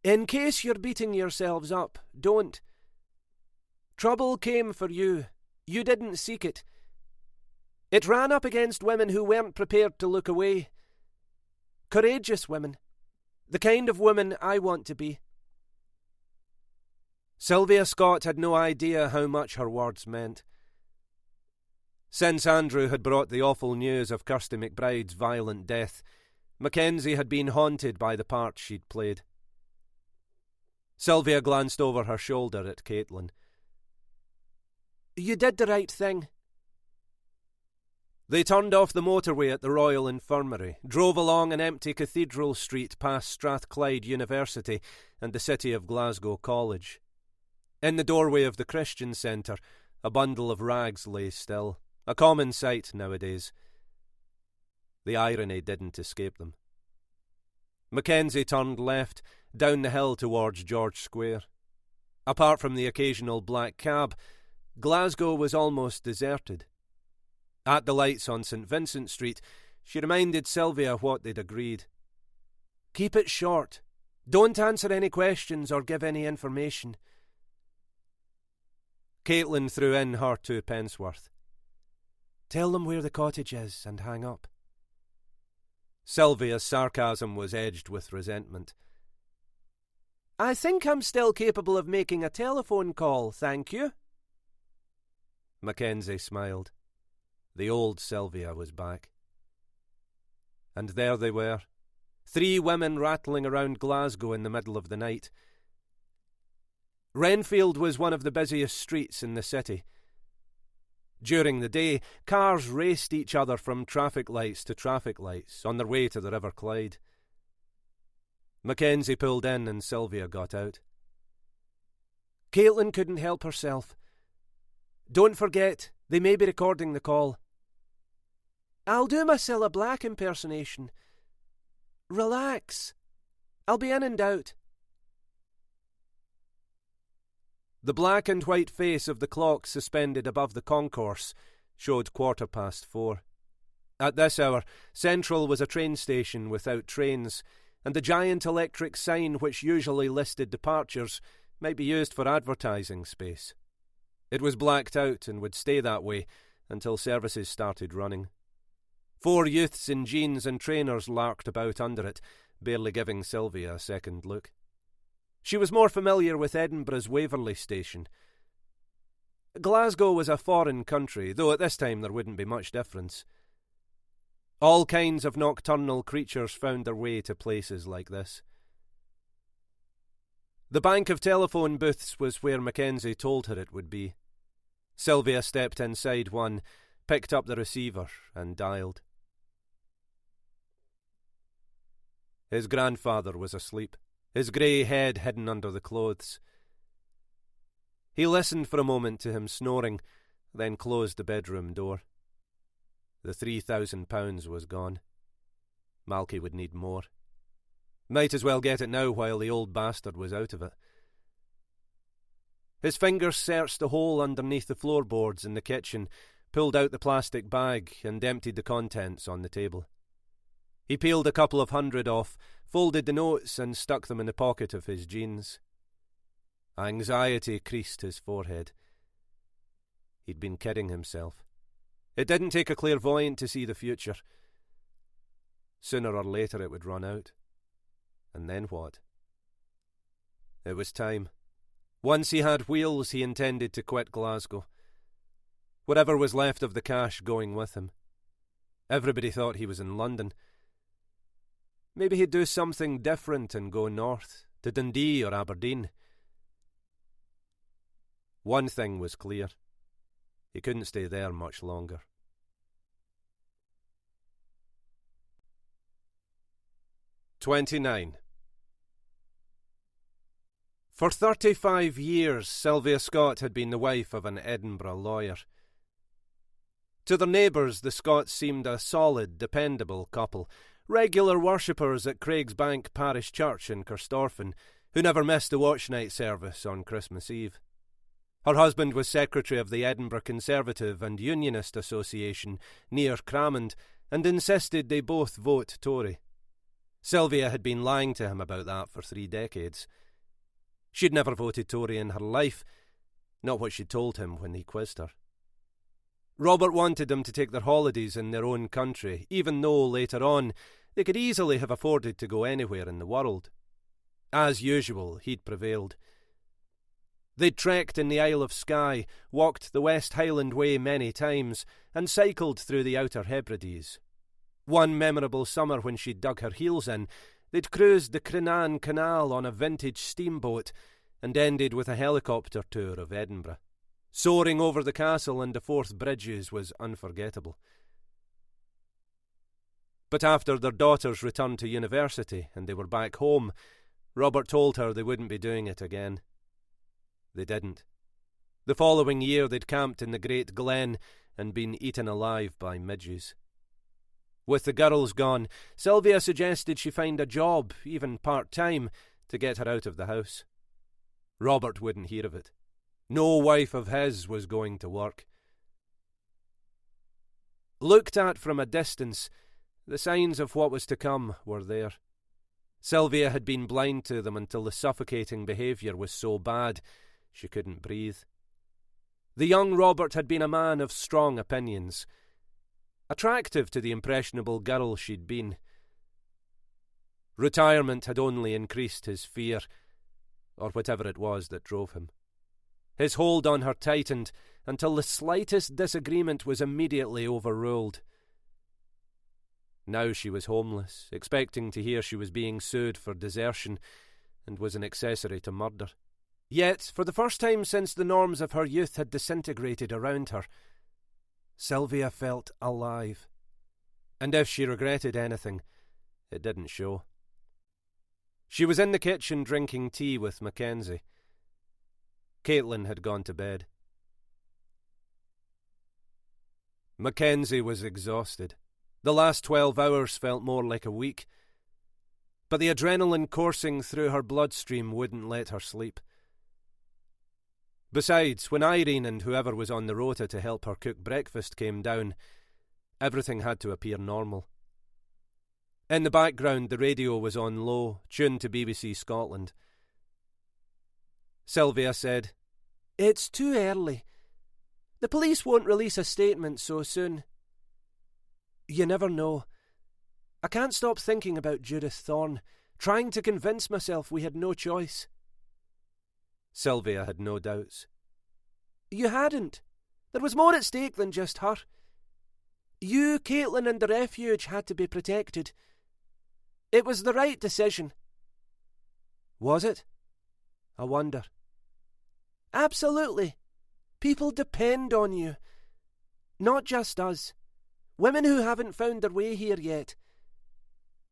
"In case you're beating yourselves up, don't. Trouble came for you. You didn't seek it. It ran up against women who weren't prepared to look away. Courageous women. The kind of woman I want to be." Sylvia Scott had no idea how much her words meant. Since Andrew had brought the awful news of Kirsty McBride's violent death, Mackenzie had been haunted by the part she'd played. Sylvia glanced over her shoulder at Caitlin. "You did the right thing." They turned off the motorway at the Royal Infirmary, drove along an empty Cathedral Street past Strathclyde University and the City of Glasgow College. In the doorway of the Christian Centre, a bundle of rags lay still, a common sight nowadays. The irony didn't escape them. Mackenzie turned left, down the hill towards George Square. Apart from the occasional black cab, Glasgow was almost deserted. At the lights on St. Vincent Street, she reminded Sylvia what they'd agreed. "Keep it short. Don't answer any questions or give any information." Caitlin threw in her 2 pence worth. "Tell them where the cottage is and hang up." Sylvia's sarcasm was edged with resentment. "I think I'm still capable of making a telephone call, thank you." Mackenzie smiled. The old Sylvia was back. And there they were, 3 women rattling around Glasgow in the middle of the night. Renfield was one of the busiest streets in the city. During the day, cars raced each other from traffic lights to traffic lights on their way to the River Clyde. Mackenzie pulled in and Sylvia got out. Caitlin couldn't help herself. "Don't forget, they may be recording the call." "I'll do my Cilla Black impersonation." "Relax. I'll be in and out." The black and white face of the clock suspended above the concourse showed 4:15. At this hour, Central was a train station without trains, and the giant electric sign which usually listed departures might be used for advertising space. It was blacked out and would stay that way until services started running. 4 youths in jeans and trainers larked about under it, barely giving Sylvia a second look. She was more familiar with Edinburgh's Waverley station. Glasgow was a foreign country, though at this time there wouldn't be much difference. All kinds of nocturnal creatures found their way to places like this. The bank of telephone booths was where Mackenzie told her it would be. Sylvia stepped inside one, picked up the receiver, and dialed. His grandfather was asleep, his grey head hidden under the clothes. He listened for a moment to him snoring, then closed the bedroom door. The £3,000 was gone. Malky would need more. Might as well get it now while the old bastard was out of it. His fingers searched the hole underneath the floorboards in the kitchen, pulled out the plastic bag, and emptied the contents on the table. He peeled a couple of hundred off, folded the notes, and stuck them in the pocket of his jeans. Anxiety creased his forehead. He'd been kidding himself. It didn't take a clairvoyant to see the future. Sooner or later it would run out. And then what? It was time. Once he had wheels, he intended to quit Glasgow. Whatever was left of the cash going with him. Everybody thought he was in London. Maybe he'd do something different and go north, to Dundee or Aberdeen. One thing was clear. He couldn't stay there much longer. "29. For 35 years, Sylvia Scott had been the wife of an Edinburgh lawyer. To their neighbours, the Scotts seemed a solid, dependable couple, regular worshippers at Craigsbank Parish Church in Corstorphine, who never missed a watch night service on Christmas Eve. Her husband was secretary of the Edinburgh Conservative and Unionist Association near Cramond, and insisted they both vote Tory. Sylvia had been lying to him about that for 3 decades. She'd never voted Tory in her life, not what she'd told him when he quizzed her. Robert wanted them to take their holidays in their own country, even though, later on, they could easily have afforded to go anywhere in the world. As usual, he'd prevailed. They'd trekked in the Isle of Skye, walked the West Highland Way many times, and cycled through the Outer Hebrides. One memorable summer when she'd dug her heels in, they'd cruised the Crinan Canal on a vintage steamboat and ended with a helicopter tour of Edinburgh. Soaring over the castle and the Forth Bridges was unforgettable. But after their daughters returned to university and they were back home, Robert told her they wouldn't be doing it again. They didn't. The following year they'd camped in the Great Glen and been eaten alive by midges. With the girls gone, Sylvia suggested she find a job, even part-time, to get her out of the house. Robert wouldn't hear of it. No wife of his was going to work. Looked at from a distance, the signs of what was to come were there. Sylvia had been blind to them until the suffocating behaviour was so bad she couldn't breathe. The young Robert had been a man of strong opinions, attractive to the impressionable girl she'd been. Retirement had only increased his fear, or whatever it was that drove him. His hold on her tightened until the slightest disagreement was immediately overruled. Now she was homeless, expecting to hear she was being sued for desertion and was an accessory to murder. Yet, for the first time since the norms of her youth had disintegrated around her, Sylvia felt alive. And if she regretted anything, it didn't show. She was in the kitchen drinking tea with Mackenzie. Caitlin had gone to bed. Mackenzie was exhausted. The last 12 hours felt more like a week. But the adrenaline coursing through her bloodstream wouldn't let her sleep. Besides, when Irene and whoever was on the rota to help her cook breakfast came down, everything had to appear normal. In the background, the radio was on low, tuned to BBC Scotland. Sylvia said, "It's too early. The police won't release a statement so soon. You never know. I can't stop thinking about Judith Thorne, trying to convince myself we had no choice." Sylvia had no doubts. "You hadn't. There was more at stake than just her. You, Caitlin, and the refuge had to be protected. It was the right decision." "Was it?" I wonder. Absolutely. People depend on you. Not just us. Women who haven't found their way here yet.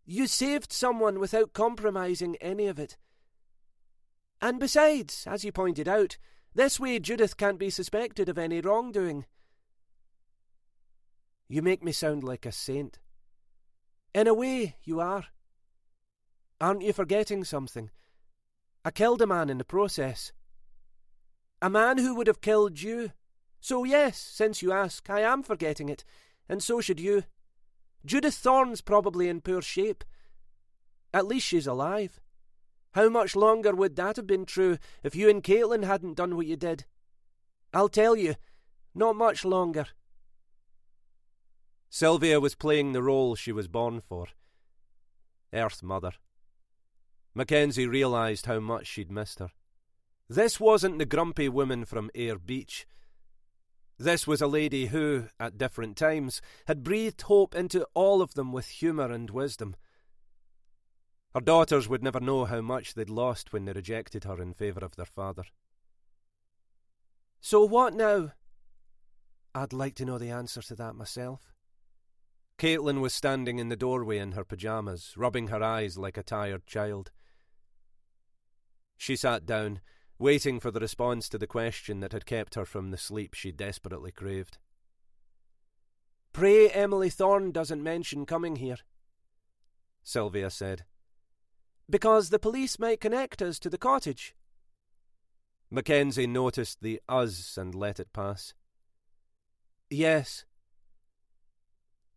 You saved someone without compromising any of it. And besides, as you pointed out, this way Judith can't be suspected of any wrongdoing. You make me sound like a saint. In a way, you are. Aren't you forgetting something? I killed a man in the process. A man who would have killed you. So yes, since you ask, I am forgetting it, and so should you. Judith Thorne's probably in poor shape. At least she's alive. How much longer would that have been true if you and Caitlin hadn't done what you did? I'll tell you, not much longer. Sylvia was playing the role she was born for. Earth Mother. Mackenzie realised how much she'd missed her. This wasn't the grumpy woman from Ayr Beach. This was a lady who, at different times, had breathed hope into all of them with humour and wisdom. Her daughters would never know how much they'd lost when they rejected her in favour of their father. So what now? I'd like to know the answer to that myself. Caitlin was standing in the doorway in her pyjamas, rubbing her eyes like a tired child. She sat down, waiting for the response to the question that had kept her from the sleep she desperately craved. Pray Emily Thorne doesn't mention coming here, Sylvia said. Because the police might connect us to the cottage. Mackenzie noticed the us and let it pass. Yes.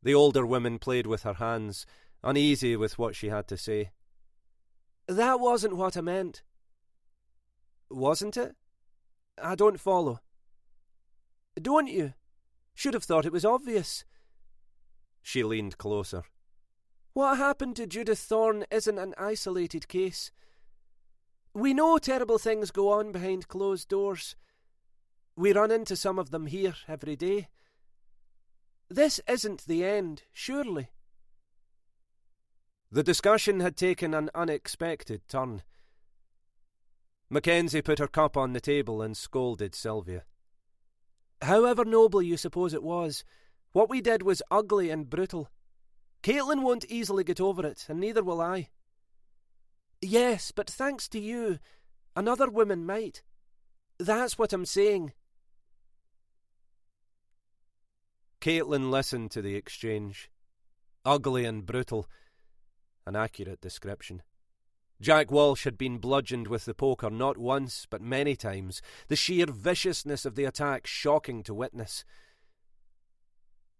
The older woman played with her hands, uneasy with what she had to say. That wasn't what I meant. Wasn't it? I don't follow. Don't you? Should have thought it was obvious. She leaned closer. What happened to Judith Thorne isn't an isolated case. We know terrible things go on behind closed doors. We run into some of them here every day. This isn't the end, surely. The discussion had taken an unexpected turn. Mackenzie put her cup on the table and scolded Sylvia. However noble you suppose it was, what we did was ugly and brutal. Caitlin won't easily get over it, and neither will I. Yes, but thanks to you, another woman might. That's what I'm saying. Caitlin listened to the exchange. Ugly and brutal. An accurate description. Jack Walsh had been bludgeoned with the poker not once, but many times, the sheer viciousness of the attack shocking to witness.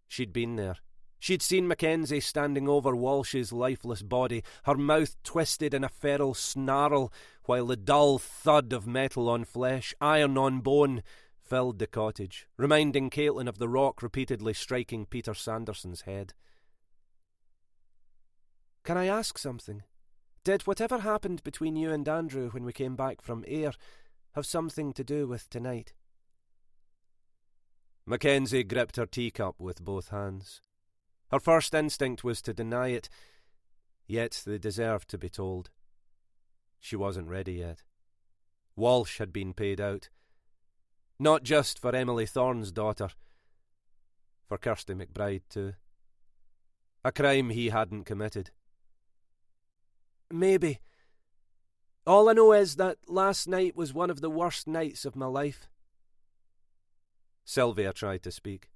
She'd been there. She'd seen Mackenzie standing over Walsh's lifeless body, her mouth twisted in a feral snarl, while the dull thud of metal on flesh, iron on bone, filled the cottage, reminding Caitlin of the rock repeatedly striking Peter Sanderson's head. Can I ask something? Did whatever happened between you and Andrew when we came back from Ayr have something to do with tonight? Mackenzie gripped her teacup with both hands. Her first instinct was to deny it, yet they deserved to be told. She wasn't ready yet. Walsh had been paid out. Not just for Emily Thorne's daughter, for Kirsty McBride too. A crime he hadn't committed. Maybe. All I know is that last night was one of the worst nights of my life. Sylvia tried to speak.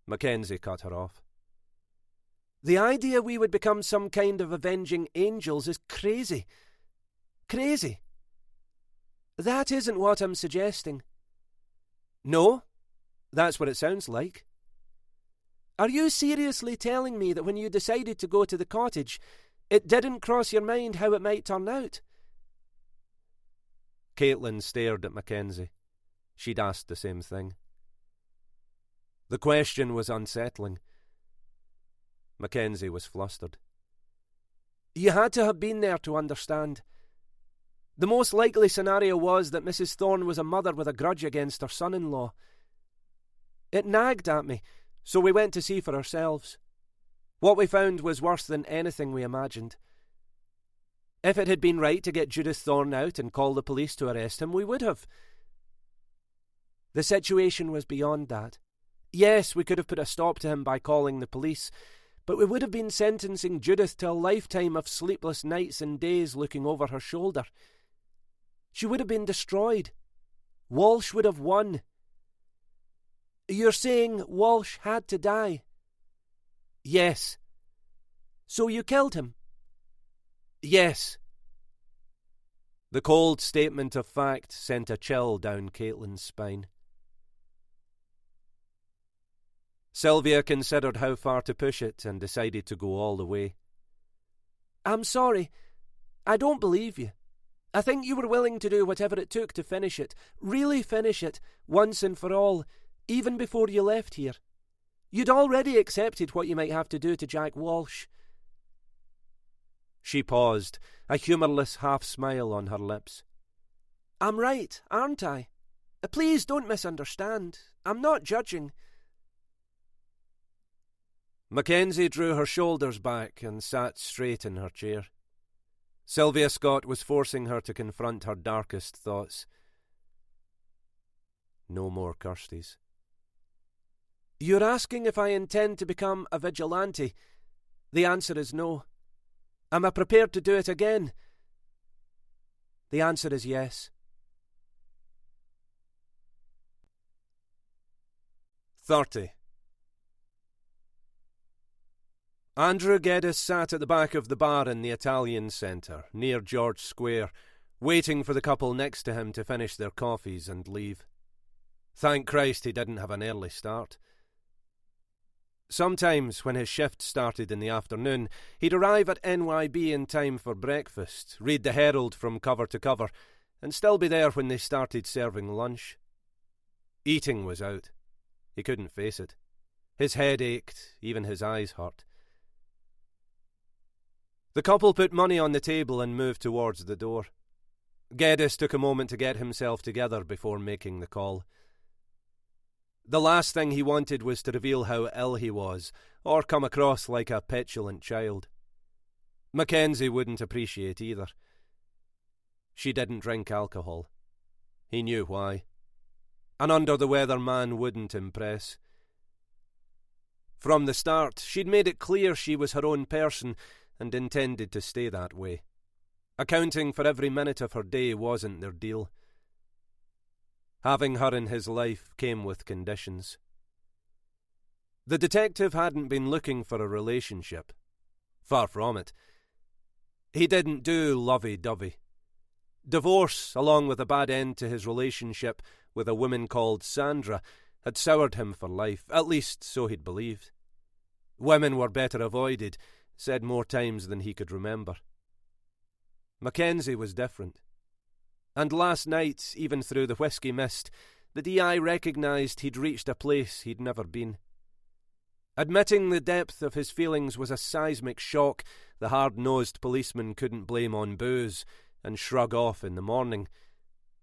Mackenzie cut her off. The idea we would become some kind of avenging angels is crazy. Crazy. That isn't what I'm suggesting. No, that's what it sounds like. Are you seriously telling me that when you decided to go to the cottage, it didn't cross your mind how it might turn out? Caitlin stared at Mackenzie. She'd asked the same thing. The question was unsettling. Mackenzie was flustered. You had to have been there to understand. The most likely scenario was that Mrs. Thorne was a mother with a grudge against her son-in-law. It nagged at me, so we went to see for ourselves. What we found was worse than anything we imagined. If it had been right to get Judith Thorne out and call the police to arrest him, we would have. The situation was beyond that. Yes, we could have put a stop to him by calling the police, but we would have been sentencing Judith to a lifetime of sleepless nights and days looking over her shoulder. She would have been destroyed. Walsh would have won. You're saying Walsh had to die? Yes. So you killed him? Yes. The cold statement of fact sent a chill down Caitlin's spine. Sylvia considered how far to push it and decided to go all the way. I'm sorry. I don't believe you. I think you were willing to do whatever it took to finish it, really finish it, once and for all, even before you left here. You'd already accepted what you might have to do to Jack Walsh. She paused, a humourless half-smile on her lips. I'm right, aren't I? Please don't misunderstand. I'm not judging. Mackenzie drew her shoulders back and sat straight in her chair. Sylvia Scott was forcing her to confront her darkest thoughts. No more Kirsties. You're asking if I intend to become a vigilante. The answer is no. Am I prepared to do it again? The answer is yes. 30. Andrew Geddes sat at the back of the bar in the Italian Centre, near George Square, waiting for the couple next to him to finish their coffees and leave. Thank Christ he didn't have an early start. Sometimes, when his shift started in the afternoon, he'd arrive at NYB in time for breakfast, read the Herald from cover to cover, and still be there when they started serving lunch. Eating was out. He couldn't face it. His head ached, even his eyes hurt. The couple put money on the table and moved towards the door. Geddes took a moment to get himself together before making the call. The last thing he wanted was to reveal how ill he was, or come across like a petulant child. Mackenzie wouldn't appreciate either. She didn't drink alcohol. He knew why. An under-the-weather man wouldn't impress. From the start, she'd made it clear she was her own person and intended to stay that way. Accounting for every minute of her day wasn't their deal. Having her in his life came with conditions. The detective hadn't been looking for a relationship. Far from it. He didn't do lovey-dovey. Divorce, along with a bad end to his relationship with a woman called Sandra, had soured him for life, at least so he'd believed. Women were better avoided, said more times than he could remember. Mackenzie was different. And last night, even through the whiskey mist, the DI recognised he'd reached a place he'd never been. Admitting the depth of his feelings was a seismic shock the hard-nosed policeman couldn't blame on booze and shrug off in the morning,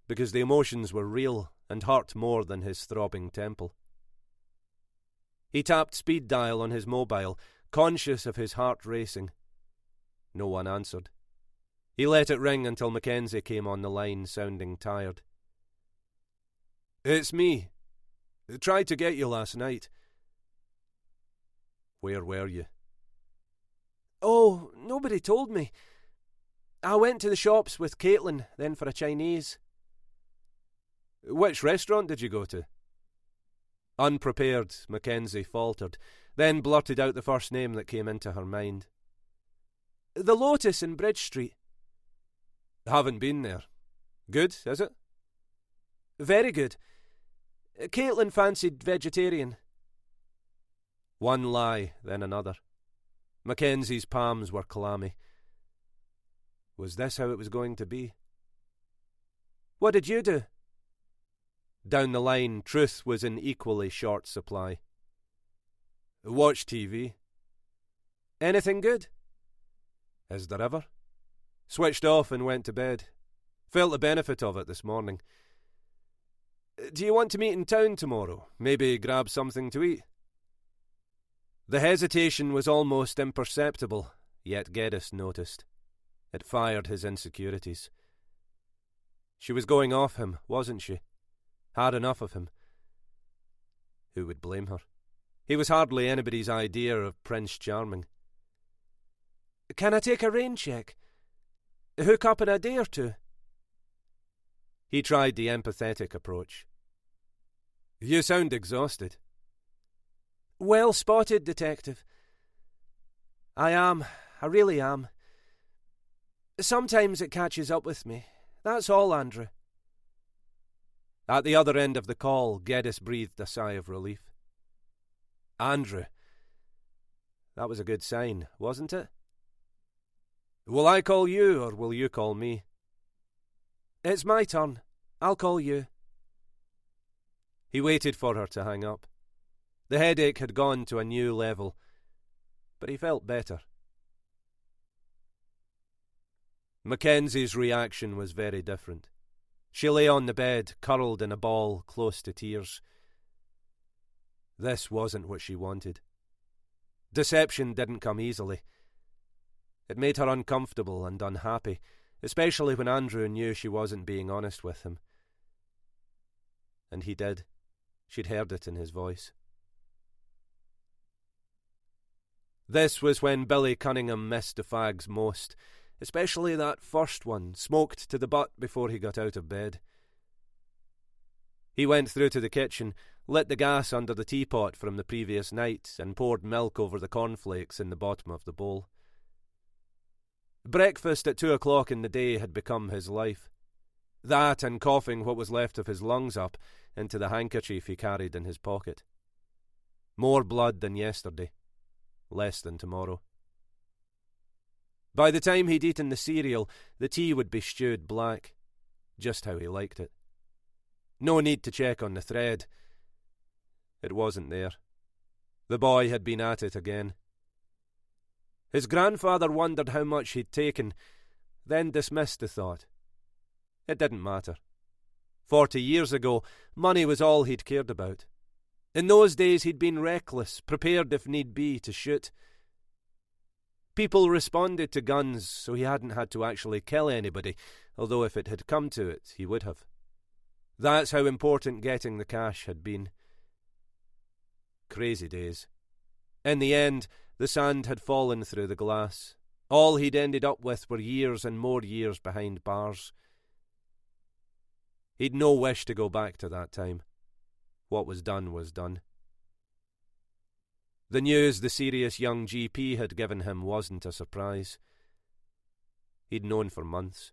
because the emotions were real and hurt more than his throbbing temple. He tapped speed dial on his mobile, conscious of his heart racing. No one answered. He let it ring until Mackenzie came on the line, sounding tired. It's me. Tried to get you last night. Where were you? Oh, nobody told me. I went to the shops with Caitlin, then for a Chinese. Which restaurant did you go to? Unprepared, Mackenzie faltered, then blurted out the first name that came into her mind. The Lotus in Bridge Street. Haven't been there. Good, is it? Very good. Caitlin fancied vegetarian. One lie, then another. Mackenzie's palms were clammy. Was this how it was going to be? What did you do? Down the line, truth was in equally short supply. Watch TV. Anything good? Is there ever? Switched off and went to bed. Felt the benefit of it this morning. Do you want to meet in town tomorrow? Maybe grab something to eat? The hesitation was almost imperceptible, yet Geddes noticed. It fired his insecurities. She was going off him, wasn't she? Had enough of him. Who would blame her? He was hardly anybody's idea of Prince Charming. Can I take a rain check? Hook up in a day or two? He tried the empathetic approach. You sound exhausted. Well spotted, Detective. I am. I really am. Sometimes it catches up with me. That's all, Andrew. At the other end of the call, Geddes breathed a sigh of relief. Andrew. That was a good sign, wasn't it? Will I call you, or will you call me? It's my turn. I'll call you. He waited for her to hang up. The headache had gone to a new level, but he felt better. Mackenzie's reaction was very different. She lay on the bed, curled in a ball, close to tears. This wasn't what she wanted. Deception didn't come easily. It made her uncomfortable and unhappy, especially when Andrew knew she wasn't being honest with him. And he did. She'd heard it in his voice. This was when Billy Cunningham missed the fags most, especially that first one, smoked to the butt before he got out of bed. He went through to the kitchen, lit the gas under the teapot from the previous night, and poured milk over the cornflakes in the bottom of the bowl. Breakfast at 2 o'clock in the day had become his life. That and coughing what was left of his lungs up into the handkerchief he carried in his pocket. More blood than yesterday, less than tomorrow. By the time he'd eaten the cereal, the tea would be stewed black, just how he liked it. No need to check on the thread. It wasn't there. The boy had been at it again. His grandfather wondered how much he'd taken, then dismissed the thought. It didn't matter. 40 years ago, money was all he'd cared about. In those days he'd been reckless, prepared if need be to shoot. People responded to guns, so he hadn't had to actually kill anybody, although if it had come to it, he would have. That's how important getting the cash had been. Crazy days. In the end, the sand had fallen through the glass. All he'd ended up with were years and more years behind bars. He'd no wish to go back to that time. What was done was done. The news the serious young GP had given him wasn't a surprise. He'd known for months.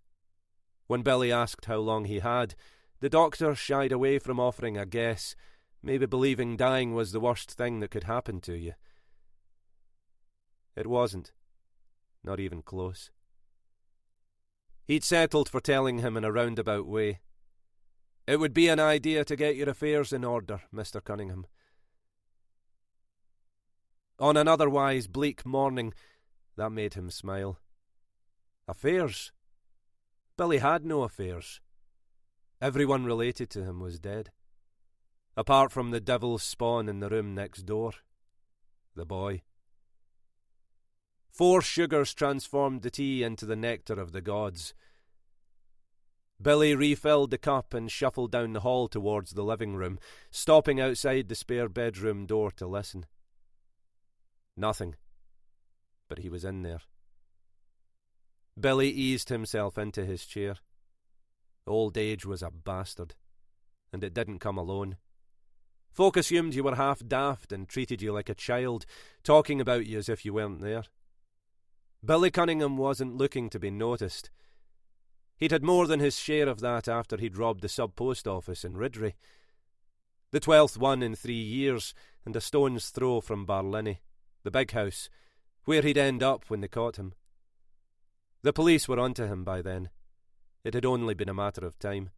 When Billy asked how long he had, the doctor shied away from offering a guess, maybe believing dying was the worst thing that could happen to you. It wasn't. Not even close. He'd settled for telling him in a roundabout way. It would be an idea to get your affairs in order, Mr. Cunningham. On an otherwise bleak morning, that made him smile. Affairs? Billy had no affairs. Everyone related to him was dead. Apart from the devil's spawn in the room next door. The boy. 4 sugars transformed the tea into the nectar of the gods. Billy refilled the cup and shuffled down the hall towards the living room, stopping outside the spare bedroom door to listen. Nothing. But he was in there. Billy eased himself into his chair. Old age was a bastard, and it didn't come alone. Folk assumed you were half daft and treated you like a child, talking about you as if you weren't there. Billy Cunningham wasn't looking to be noticed. He'd had more than his share of that after he'd robbed the sub-post office in Ridley. The 12th one in 3 years, and a stone's throw from Barlinnie, the big house, where he'd end up when they caught him. The police were onto him by then. It had only been a matter of time.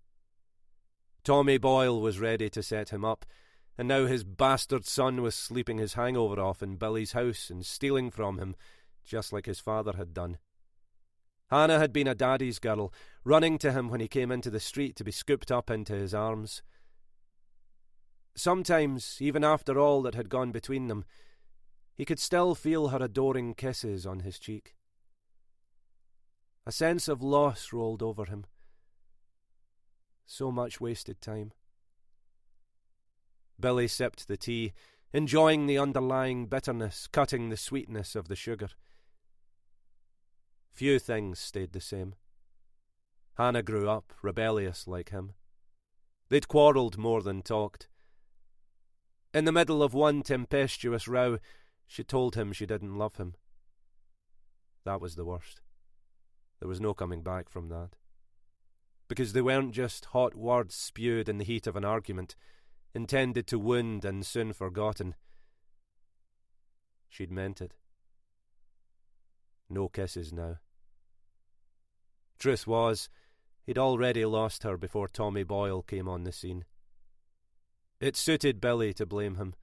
Tommy Boyle was ready to set him up, and now his bastard son was sleeping his hangover off in Billy's house and stealing from him, just like his father had done. Hannah had been a daddy's girl, running to him when he came into the street to be scooped up into his arms. Sometimes, even after all that had gone between them, he could still feel her adoring kisses on his cheek. A sense of loss rolled over him. So much wasted time. Billy sipped the tea, enjoying the underlying bitterness, cutting the sweetness of the sugar. Few things stayed the same. Hannah grew up, rebellious like him. They'd quarrelled more than talked. In the middle of one tempestuous row, she told him she didn't love him. That was the worst. There was no coming back from that. Because they weren't just hot words spewed in the heat of an argument, intended to wound and soon forgotten. She'd meant it. No kisses now. Truth was, he'd already lost her before Tommy Boyle came on the scene. It suited Billy to blame him.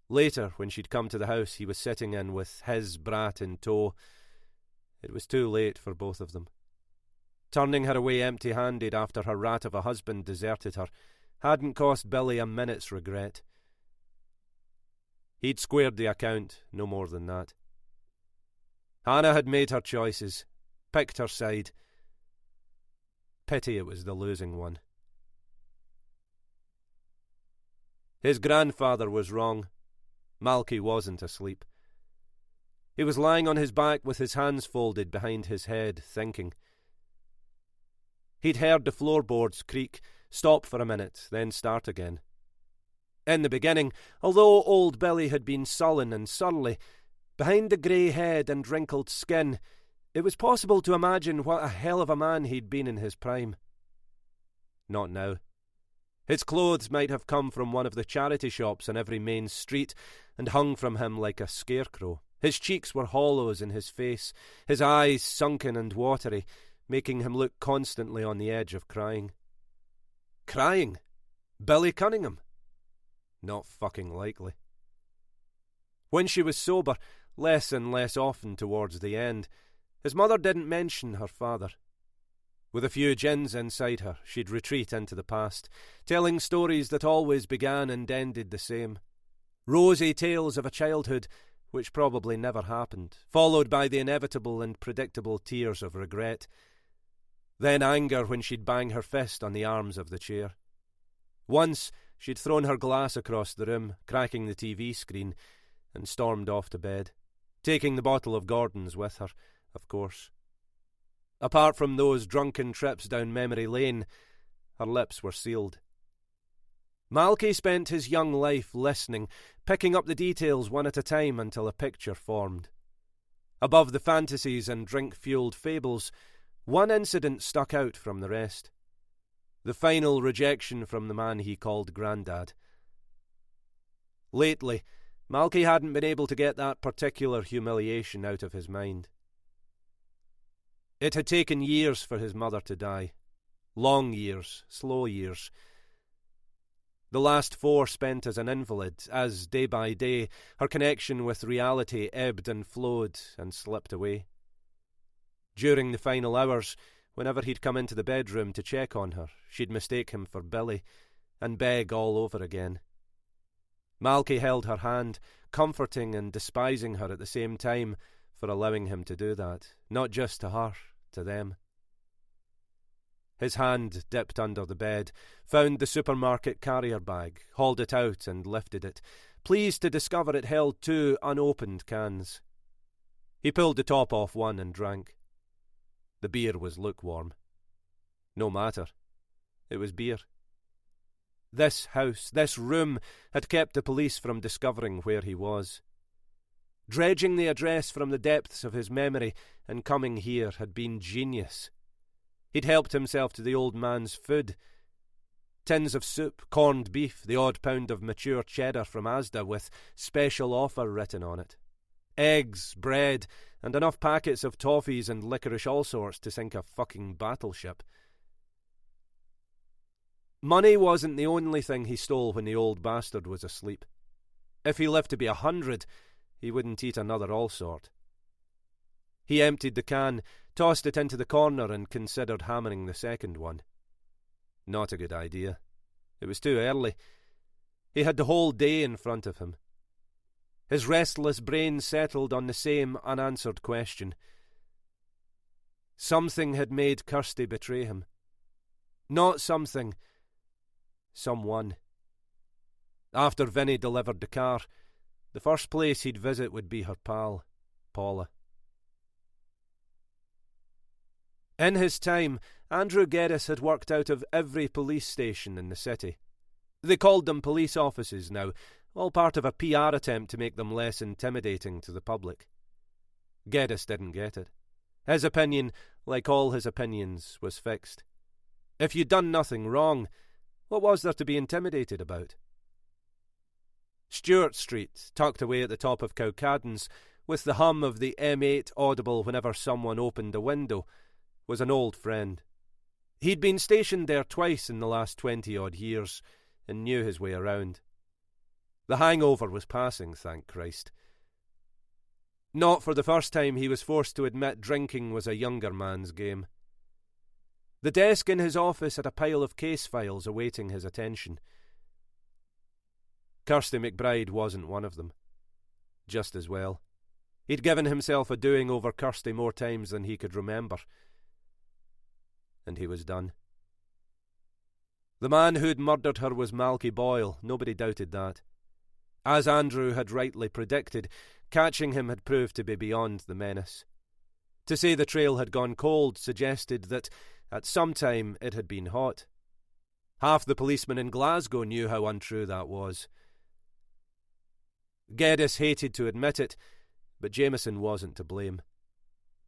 Later, when she'd come to the house he was sitting in with his brat in tow, it was too late for both of them. Turning her away empty-handed after her rat of a husband deserted her hadn't cost Billy a minute's regret. He'd squared the account, no more than that. Hannah had made her choices, picked her side. Pity it was the losing one. His grandfather was wrong. Malky wasn't asleep. He was lying on his back with his hands folded behind his head, thinking. He'd heard the floorboards creak, stop for a minute, then start again. In the beginning, although old Billy had been sullen and surly, behind the grey head and wrinkled skin, it was possible to imagine what a hell of a man he'd been in his prime. Not now. His clothes might have come from one of the charity shops on every main street and hung from him like a scarecrow. His cheeks were hollows in his face, his eyes sunken and watery, making him look constantly on the edge of crying. Crying? Billy Cunningham? Not fucking likely. When she was sober, less and less often towards the end, his mother didn't mention her father. With a few gins inside her, she'd retreat into the past, telling stories that always began and ended the same. Rosy tales of a childhood which probably never happened, followed by the inevitable and predictable tears of regret. Then anger when she'd bang her fist on the arms of the chair. Once she'd thrown her glass across the room, cracking the TV screen, and stormed off to bed, taking the bottle of Gordon's with her, of course. Apart from those drunken trips down memory lane, her lips were sealed. Malky spent his young life listening, picking up the details one at a time until a picture formed. Above the fantasies and drink-fueled fables, one incident stuck out from the rest. The final rejection from the man he called Grandad. Lately, Malky hadn't been able to get that particular humiliation out of his mind. It had taken years for his mother to die. Long years, slow years. The last 4 spent as an invalid, as, day by day, her connection with reality ebbed and flowed and slipped away. During the final hours, whenever he'd come into the bedroom to check on her, she'd mistake him for Billy, and beg all over again. Malky held her hand, comforting and despising her at the same time for allowing him to do that, not just to her, to them. His hand dipped under the bed, found the supermarket carrier bag, hauled it out and lifted it, pleased to discover it held 2 unopened cans. He pulled the top off one and drank. The beer was lukewarm. No matter. It was beer. This house, this room, had kept the police from discovering where he was. Dredging the address from the depths of his memory and coming here had been genius. He'd helped himself to the old man's food. Tins of soup, corned beef, the odd pound of mature cheddar from Asda with special offer written on it. Eggs, bread, and enough packets of toffees and licorice all sorts to sink a fucking battleship. Money wasn't the only thing he stole when the old bastard was asleep. If he lived to be 100, he wouldn't eat another all sort. He emptied the can, tossed it into the corner and considered hammering the second one. Not a good idea. It was too early. He had the whole day in front of him. His restless brain settled on the same unanswered question. Something had made Kirsty betray him. Not something. Someone. After Vinnie delivered the car, the first place he'd visit would be her pal, Paula. In his time, Andrew Geddes had worked out of every police station in the city. They called them police offices now, all part of a PR attempt to make them less intimidating to the public. Geddes didn't get it. His opinion, like all his opinions, was fixed. If you'd done nothing wrong, what was there to be intimidated about? Stewart Street, tucked away at the top of Cowcaddens, with the hum of the M8 audible whenever someone opened a window, was an old friend. He'd been stationed there twice in the last 20-odd years, and knew his way around. The hangover was passing, thank Christ. Not for the first time he was forced to admit drinking was a younger man's game. The desk in his office had a pile of case files awaiting his attention. Kirsty McBride wasn't one of them. Just as well. He'd given himself a doing over Kirsty more times than he could remember. And he was done. The man who'd murdered her was Malky Boyle, nobody doubted that. As Andrew had rightly predicted, catching him had proved to be beyond the menace. To say the trail had gone cold suggested that, at some time, it had been hot. Half the policemen in Glasgow knew how untrue that was. Geddes hated to admit it, but Jameson wasn't to blame.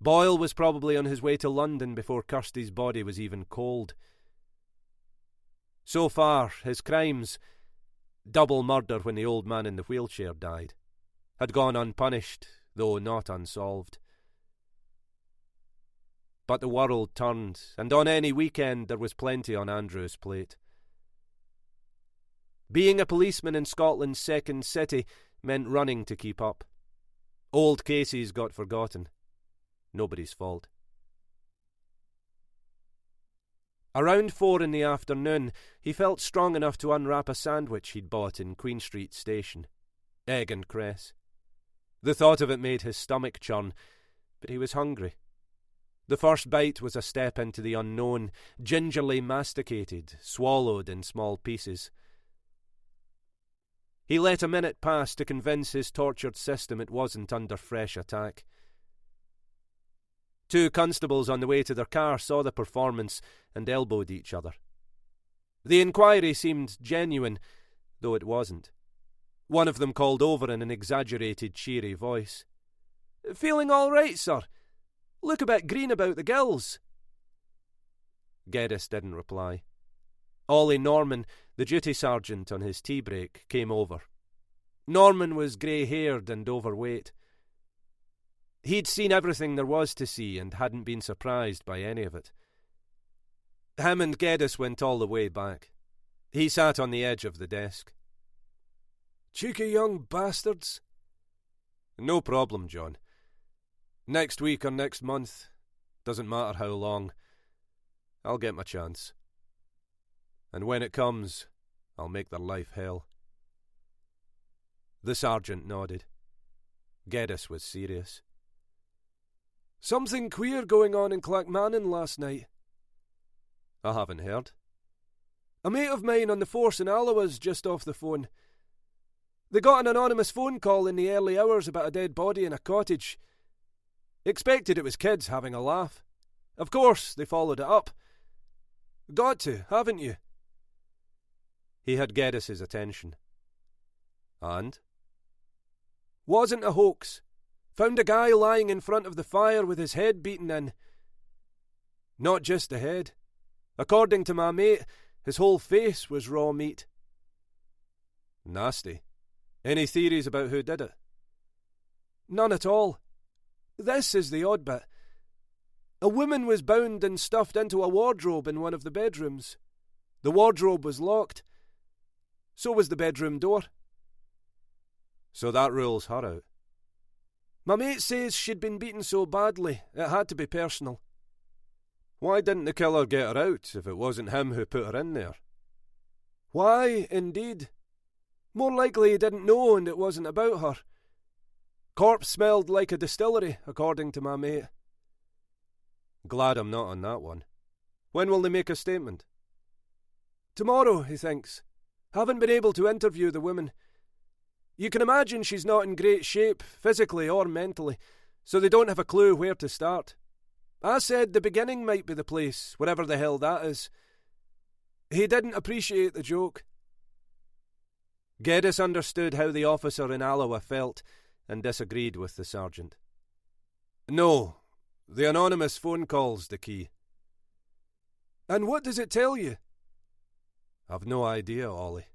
Boyle was probably on his way to London before Kirsty's body was even cold. So far, his crimes, double murder when the old man in the wheelchair died, had gone unpunished, though not unsolved. But the world turned, and on any weekend there was plenty on Andrew's plate. Being a policeman in Scotland's second city meant running to keep up. Old cases got forgotten. Nobody's fault. Around 4 in the afternoon, he felt strong enough to unwrap a sandwich he'd bought in Queen Street Station. Egg and cress. The thought of it made his stomach churn, but he was hungry. The first bite was a step into the unknown, gingerly masticated, swallowed in small pieces. He let a minute pass to convince his tortured system it wasn't under fresh attack. 2 constables on the way to their car saw the performance and elbowed each other. The inquiry seemed genuine, though it wasn't. One of them called over in an exaggerated, cheery voice. "Feeling all right, sir? Look a bit green about the gills." Geddes didn't reply. Ollie Norman, the duty sergeant on his tea break, came over. Norman was grey-haired and overweight. He'd seen everything there was to see and hadn't been surprised by any of it. Him and Geddes went all the way back. He sat on the edge of the desk. "Cheeky young bastards." "No problem, John. Next week or next month, doesn't matter how long, I'll get my chance. And when it comes, I'll make their life hell." The sergeant nodded. Geddes was serious. "Something queer going on in Clackmannan last night." "I haven't heard." "A mate of mine on the force in Alloa's just off the phone. They got an anonymous phone call in the early hours about a dead body in a cottage. Expected it was kids having a laugh. Of course, they followed it up. Got to, haven't you?" He had Geddes's attention. "And?" "Wasn't a hoax. Found a guy lying in front of the fire with his head beaten in. Not just the head. According to my mate, his whole face was raw meat." "Nasty. Any theories about who did it?" "None at all. This is the odd bit. A woman was bound and stuffed into a wardrobe in one of the bedrooms. The wardrobe was locked. So was the bedroom door." "So that rules her out." "My mate says she'd been beaten so badly, it had to be personal." "Why didn't the killer get her out if it wasn't him who put her in there?" "Why, indeed. More likely he didn't know and it wasn't about her. Corpse smelled like a distillery, according to my mate." Glad I'm not on that one. When will they make a statement? Tomorrow, he thinks. Haven't been able to interview the woman. You can imagine she's not in great shape, physically or mentally, so they don't have a clue where to start. I said the beginning might be the place, wherever the hell that is. He didn't appreciate the joke. Geddes understood how the officer in Alloa felt and disagreed with the sergeant. No, the anonymous phone call's the key. And what does it tell you? I've no idea, Ollie.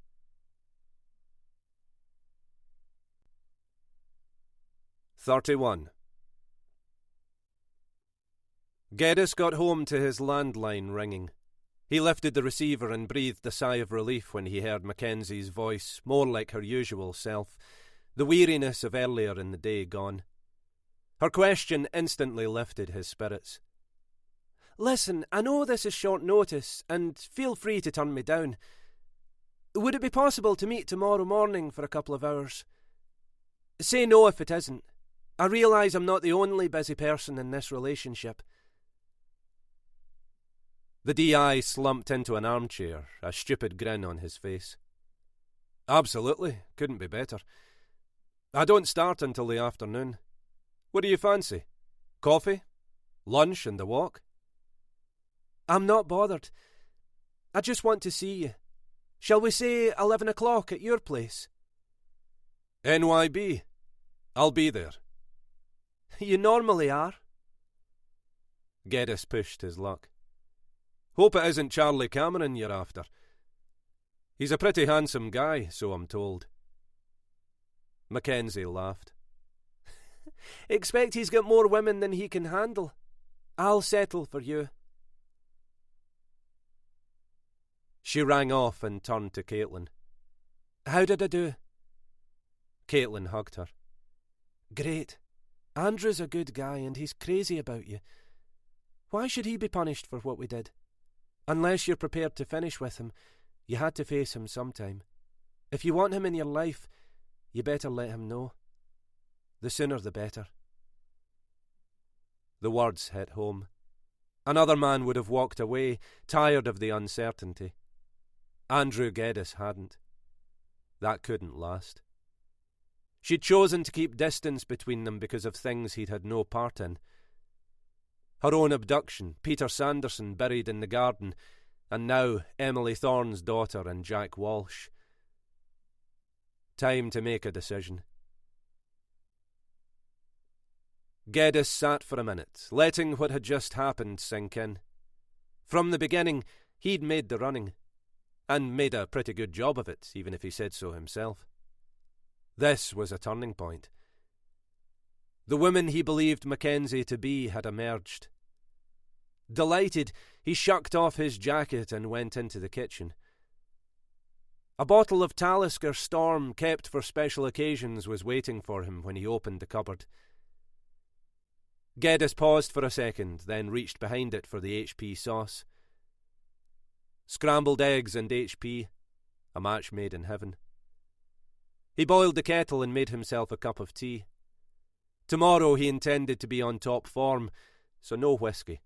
"31. Geddes got home to his landline ringing. He lifted the receiver and breathed a sigh of relief when he heard Mackenzie's voice, more like her usual self, the weariness of earlier in the day gone. Her question instantly lifted his spirits. Listen, I know this is short notice, and feel free to turn me down. Would it be possible to meet tomorrow morning for a couple of hours? Say no if it isn't. I realise I'm not the only busy person in this relationship. The DI slumped into an armchair, a stupid grin on his face. Absolutely, couldn't be better. I don't start until the afternoon. What do you fancy? Coffee? Lunch and a walk? I'm not bothered. I just want to see you. Shall we say 11 o'clock at your place? NYB. I'll be there. You normally are. Geddes pushed his luck. Hope it isn't Charlie Cameron you're after. He's a pretty handsome guy, so I'm told. Mackenzie laughed. Expect he's got more women than he can handle. I'll settle for you. She rang off and turned to Caitlin. How did I do? Caitlin hugged her. Great. Andrew's a good guy and he's crazy about you. Why should he be punished for what we did? Unless you're prepared to finish with him, you had to face him sometime. If you want him in your life, you better let him know. The sooner the better. The words hit home. Another man would have walked away, tired of the uncertainty. Andrew Geddes hadn't. That couldn't last. She'd chosen to keep distance between them because of things he'd had no part in. Her own abduction, Peter Sanderson buried in the garden, and now Emily Thorne's daughter and Jack Walsh. Time to make a decision. Geddes sat for a minute, letting what had just happened sink in. From the beginning, he'd made the running, and made a pretty good job of it, even if he said so himself. This was a turning point. The woman he believed Mackenzie to be had emerged. Delighted, he shucked off his jacket and went into the kitchen. A bottle of Talisker Storm kept for special occasions was waiting for him when he opened the cupboard. Geddes paused for a second, then reached behind it for the HP sauce. Scrambled eggs and HP, a match made in heaven. He boiled the kettle and made himself a cup of tea. Tomorrow he intended to be on top form, so no whiskey.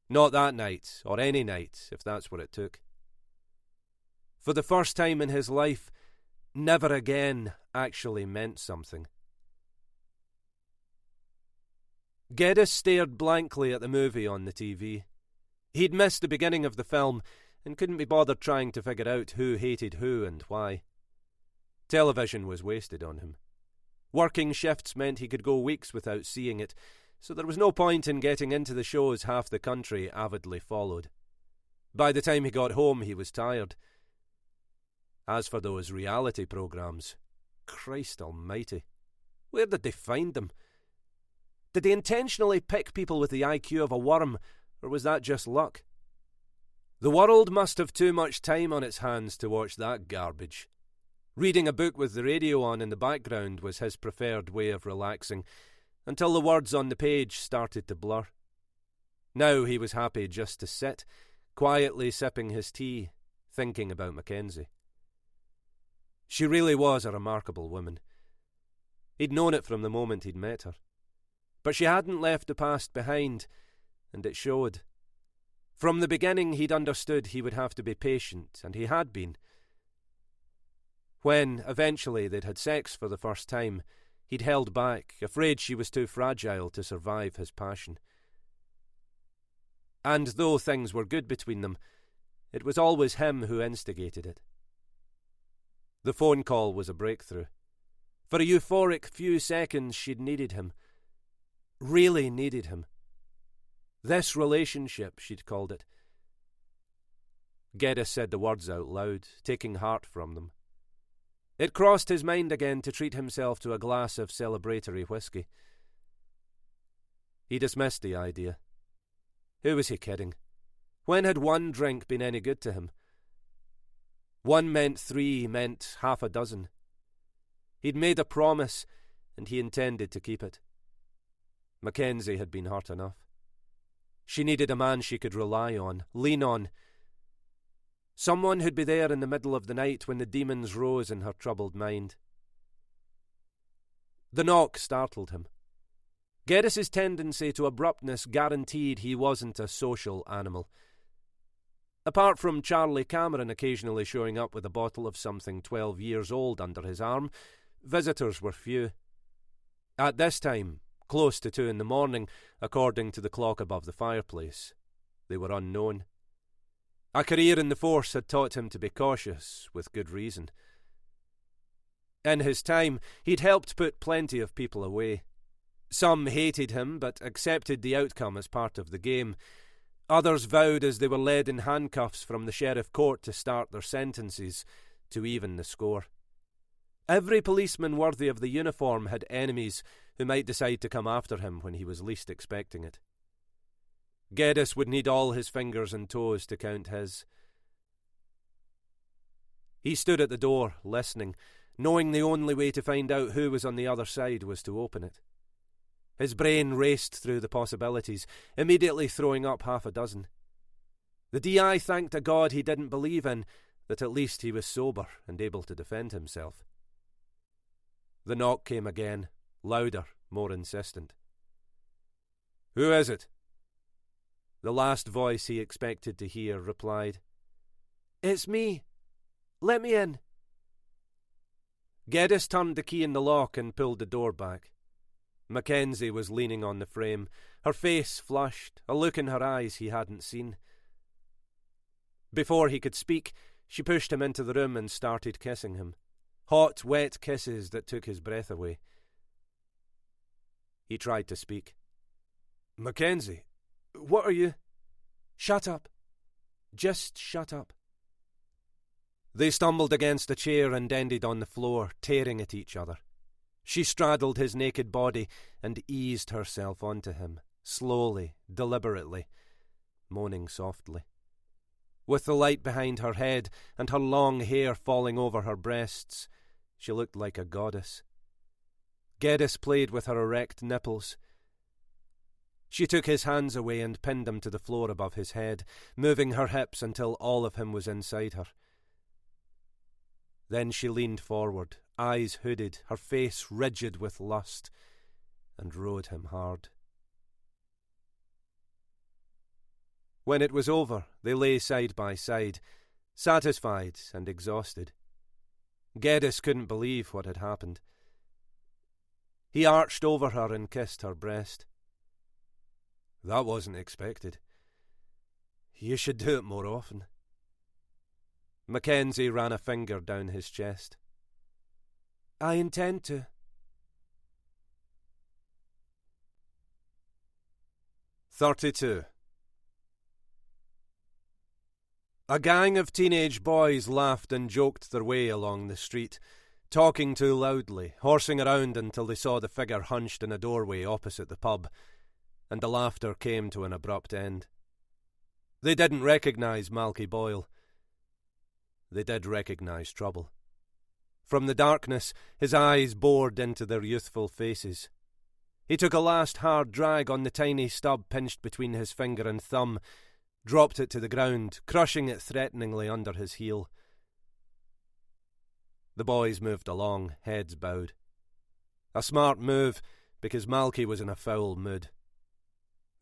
Not that night, or any night, if that's what it took. For the first time in his life, never again actually meant something. Geddes stared blankly at the movie on the TV. He'd missed the beginning of the film and couldn't be bothered trying to figure out who hated who and why. Television was wasted on him. Working shifts meant he could go weeks without seeing it, so there was no point in getting into the shows half the country avidly followed. By the time he got home, he was tired. As for those reality programmes, Christ almighty, where did they find them? Did they intentionally pick people with the IQ of a worm, or was that just luck? The world must have too much time on its hands to watch that garbage. Reading a book with the radio on in the background was his preferred way of relaxing, until the words on the page started to blur. Now he was happy just to sit, quietly sipping his tea, thinking about Mackenzie. She really was a remarkable woman. He'd known it from the moment he'd met her. But she hadn't left the past behind, and it showed. From the beginning he'd understood he would have to be patient, and he had been. When, eventually, they'd had sex for the first time, he'd held back, afraid she was too fragile to survive his passion. And though things were good between them, it was always him who instigated it. The phone call was a breakthrough. For a euphoric few seconds she'd needed him. Really needed him. This relationship, she'd called it. Geddes said the words out loud, taking heart from them. It crossed his mind again to treat himself to a glass of celebratory whisky. He dismissed the idea. Who was he kidding? When had one drink been any good to him? One meant 3, meant half a dozen. He'd made a promise, and he intended to keep it. Mackenzie had been hurt enough. She needed a man she could rely on, lean on. Someone who'd be there in the middle of the night when the demons rose in her troubled mind. The knock startled him. Geddes' tendency to abruptness guaranteed he wasn't a social animal. Apart from Charlie Cameron occasionally showing up with a bottle of something 12 years old under his arm, visitors were few. At this time, close to 2 a.m, according to the clock above the fireplace, they were unknown. A career in the force had taught him to be cautious, with good reason. In his time, he'd helped put plenty of people away. Some hated him, but accepted the outcome as part of the game. Others vowed as they were led in handcuffs from the sheriff court to start their sentences, to even the score. Every policeman worthy of the uniform had enemies who might decide to come after him when he was least expecting it. Geddes would need all his fingers and toes to count his. He stood at the door, listening, knowing the only way to find out who was on the other side was to open it. His brain raced through the possibilities, immediately throwing up half a dozen. The DI thanked a God he didn't believe in, that at least he was sober and able to defend himself. The knock came again, louder, more insistent. "Who is it?" The last voice he expected to hear replied, "It's me. Let me in." Geddes turned the key in the lock and pulled the door back. Mackenzie was leaning on the frame, her face flushed, a look in her eyes he hadn't seen. Before he could speak, she pushed him into the room and started kissing him. Hot, wet kisses that took his breath away. He tried to speak. "Mackenzie, what are you—" "Shut up. Just shut up." They stumbled against a chair and ended on the floor, tearing at each other. She straddled his naked body and eased herself onto him, slowly, deliberately, moaning softly. With the light behind her head and her long hair falling over her breasts, she looked like a goddess. Geddes played with her erect nipples. She took his hands away and pinned them to the floor above his head, moving her hips until all of him was inside her. Then she leaned forward, eyes hooded, her face rigid with lust, and rode him hard. When it was over, they lay side by side, satisfied and exhausted. Geddes couldn't believe what had happened. He arched over her and kissed her breast. "That wasn't expected. You should do it more often." Mackenzie ran a finger down his chest. "I intend to." 32. A gang of teenage boys laughed and joked their way along the street, talking too loudly, horsing around until they saw the figure hunched in a doorway opposite the pub, and the laughter came to an abrupt end. They didn't recognise Malky Boyle. They did recognise trouble. From the darkness, his eyes bored into their youthful faces. He took a last hard drag on the tiny stub pinched between his finger and thumb, dropped it to the ground, crushing it threateningly under his heel. The boys moved along, heads bowed. A smart move, because Malky was in a foul mood.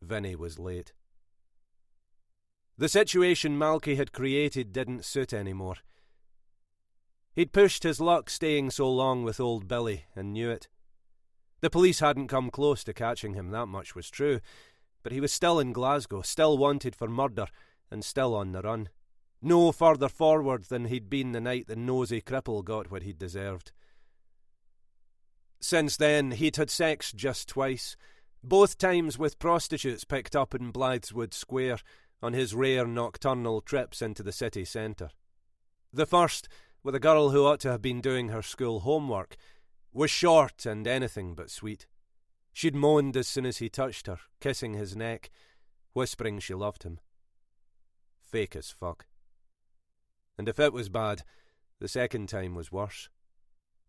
Vinny was late. The situation Malky had created didn't suit anymore. He'd pushed his luck staying so long with old Billy, and knew it. The police hadn't come close to catching him, that much was true, but he was still in Glasgow, still wanted for murder, and still on the run. No further forward than he'd been the night the nosy cripple got what he'd deserved. Since then, he'd had sex just twice, both times with prostitutes picked up in Blytheswood Square on his rare nocturnal trips into the city centre. The first, with a girl who ought to have been doing her school homework, was short and anything but sweet. She'd moaned as soon as he touched her, kissing his neck, whispering she loved him. Fake as fuck. And if it was bad, the second time was worse.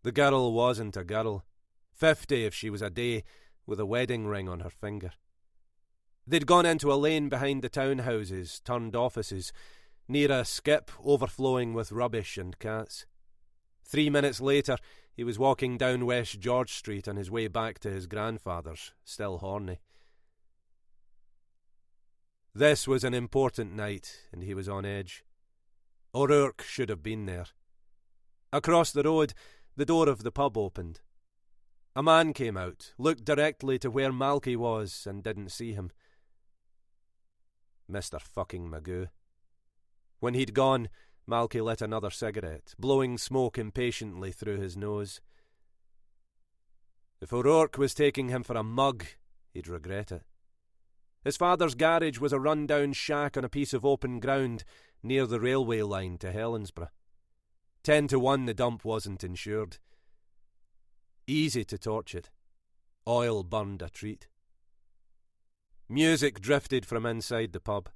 The girl wasn't a girl. 50 if she was a day, with a wedding ring on her finger. They'd gone into a lane behind the townhouses, turned offices, near a skip overflowing with rubbish and cats. 3 minutes later, he was walking down West George Street on his way back to his grandfather's, still horny. This was an important night, and he was on edge. O'Rourke should have been there. Across the road, the door of the pub opened. A man came out, looked directly to where Malky was, and didn't see him. Mr. fucking Magoo. When he'd gone, Malky lit another cigarette, blowing smoke impatiently through his nose. If O'Rourke was taking him for a mug, he'd regret it. His father's garage was a run-down shack on a piece of open ground near the railway line to Helensburgh. 10 to 1 the dump wasn't insured. Easy to torch it. Oil burned a treat. Music drifted from inside the pub.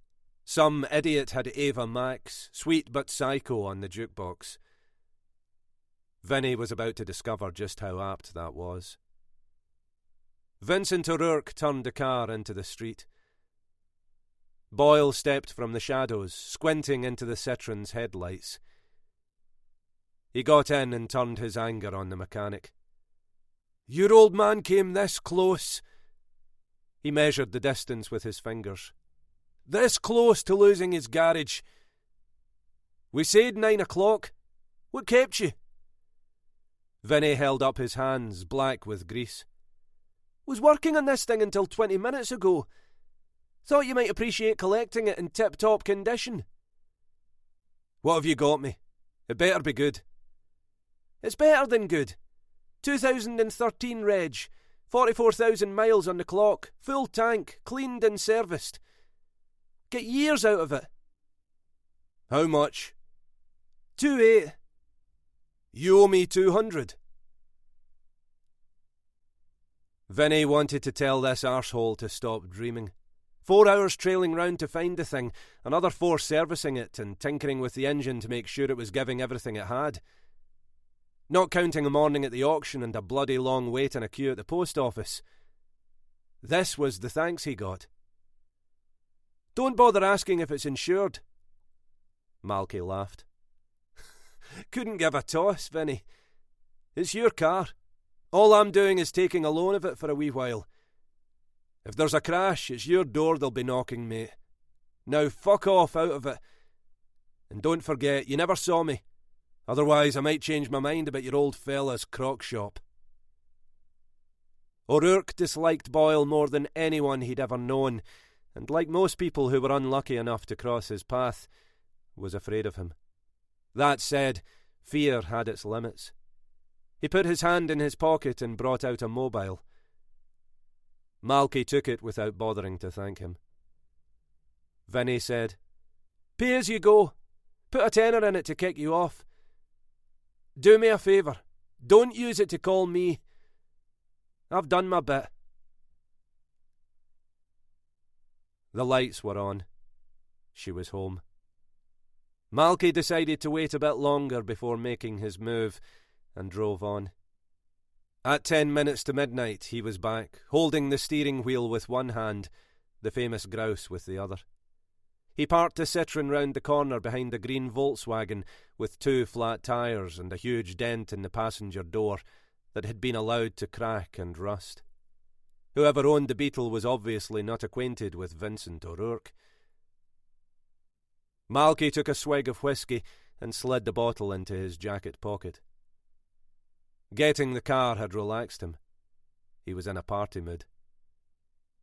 Some idiot had Ava Max, Sweet But Psycho, on the jukebox. Vinny was about to discover just how apt that was. Vincent O'Rourke turned the car into the street. Boyle stepped from the shadows, squinting into the Citroen's headlights. He got in and turned his anger on the mechanic. "Your old man came this close." He measured the distance with his fingers. "This close to losing his garage. We said 9 o'clock. What kept you?" Vinny held up his hands, black with grease. "Was working on this thing until 20 minutes ago. Thought you might appreciate collecting it in tip-top condition." "What have you got me? It better be good." "It's better than good. 2013 reg, 44,000 miles on the clock, full tank, cleaned and serviced. Get years out of it." "How much?" 2.8. "You owe me 200. Vinny wanted to tell this arsehole to stop dreaming. 4 hours trailing round to find the thing, another 4 servicing it and tinkering with the engine to make sure it was giving everything it had. Not counting a morning at the auction and a bloody long wait in a queue at the post office. This was the thanks he got. "Don't bother asking if it's insured." Malky laughed. "Couldn't give a toss, Vinny. It's your car. All I'm doing is taking a loan of it for a wee while. If there's a crash, it's your door they'll be knocking, mate. Now fuck off out of it. And don't forget, you never saw me. Otherwise I might change my mind about your old fella's crock shop." O'Rourke disliked Boyle more than anyone he'd ever known, and like most people who were unlucky enough to cross his path, was afraid of him. That said, fear had its limits. He put his hand in his pocket and brought out a mobile. Malky took it without bothering to thank him. Vinny said, "Pay as you go. Put a tenner in it to kick you off. Do me a favour. Don't use it to call me. I've done my bit." The lights were on. She was home. Malky decided to wait a bit longer before making his move, and drove on. At 10 minutes to midnight he was back, holding the steering wheel with one hand, the famous grouse with the other. He parked the Citroen round the corner behind the green Volkswagen with 2 flat tyres and a huge dent in the passenger door that had been allowed to crack and rust. Whoever owned the Beetle was obviously not acquainted with Vincent O'Rourke. Malky took a swig of whisky and slid the bottle into his jacket pocket. Getting the car had relaxed him. He was in a party mood.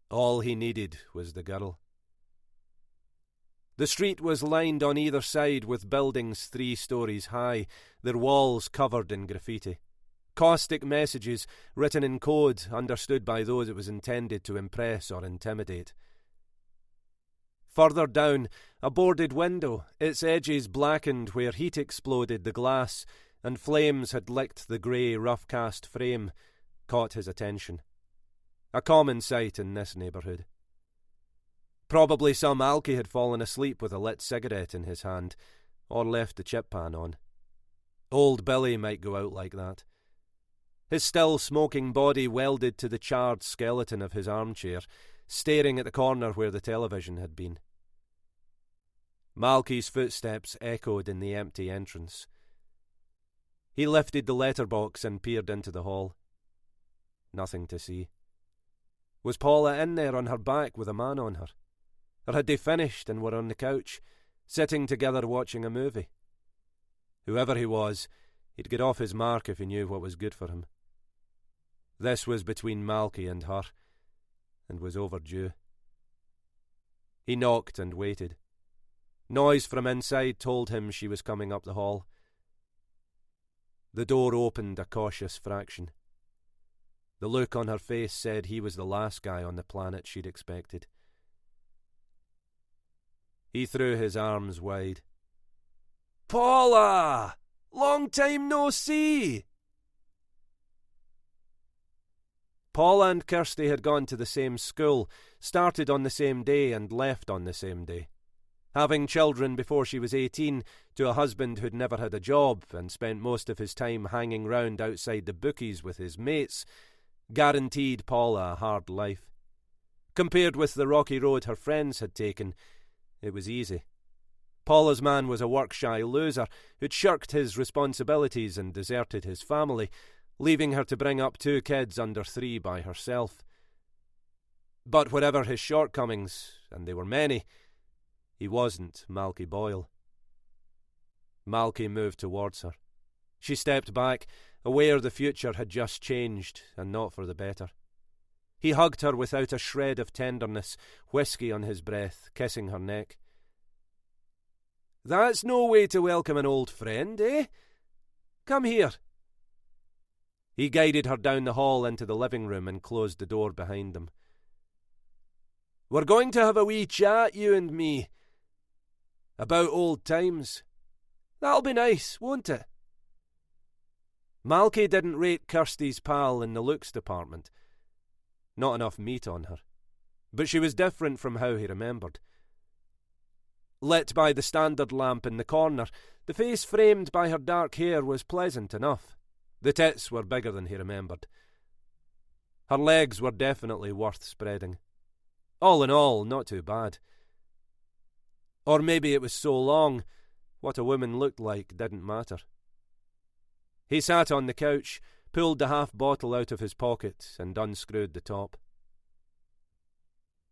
All he needed was the girl. The street was lined on either side with buildings 3 stories high, their walls covered in graffiti. Caustic messages written in code understood by those it was intended to impress or intimidate. Further down, a boarded window, its edges blackened where heat exploded the glass and flames had licked the grey, rough-cast frame, caught his attention. A common sight in this neighbourhood. Probably some alky had fallen asleep with a lit cigarette in his hand, or left the chip pan on. Old Billy might go out like that. His still smoking body welded to the charred skeleton of his armchair, staring at the corner where the television had been. Malky's footsteps echoed in the empty entrance. He lifted the letterbox and peered into the hall. Nothing to see. Was Paula in there on her back with a man on her? Or had they finished and were on the couch, sitting together watching a movie? Whoever he was, he'd get off his mark if he knew what was good for him. This was between Malky and her, and was overdue. He knocked and waited. Noise from inside told him she was coming up the hall. The door opened a cautious fraction. The look on her face said he was the last guy on the planet she'd expected. He threw his arms wide. "Paula! Long time no see!" Paula and Kirsty had gone to the same school, started on the same day and left on the same day. Having children before she was 18, to a husband who'd never had a job and spent most of his time hanging round outside the bookies with his mates, guaranteed Paula a hard life. Compared with the rocky road her friends had taken, it was easy. Paula's man was a work-shy loser who'd shirked his responsibilities and deserted his family, leaving her to bring up 2 kids under 3 by herself. But whatever his shortcomings, and they were many, he wasn't Malky Boyle. Malky moved towards her. She stepped back, aware the future had just changed, and not for the better. He hugged her without a shred of tenderness, whisky on his breath, kissing her neck. "That's no way to welcome an old friend, eh? Come here." He guided her down the hall into the living room and closed the door behind them. "We're going to have a wee chat, you and me. About old times. That'll be nice, won't it?" Malky didn't rate Kirsty's pal in the looks department. Not enough meat on her. But she was different from how he remembered. Lit by the standard lamp in the corner, the face framed by her dark hair was pleasant enough. The tits were bigger than he remembered. Her legs were definitely worth spreading. All in all, not too bad. Or maybe it was so long, what a woman looked like didn't matter. He sat on the couch, pulled the half bottle out of his pocket, and unscrewed the top.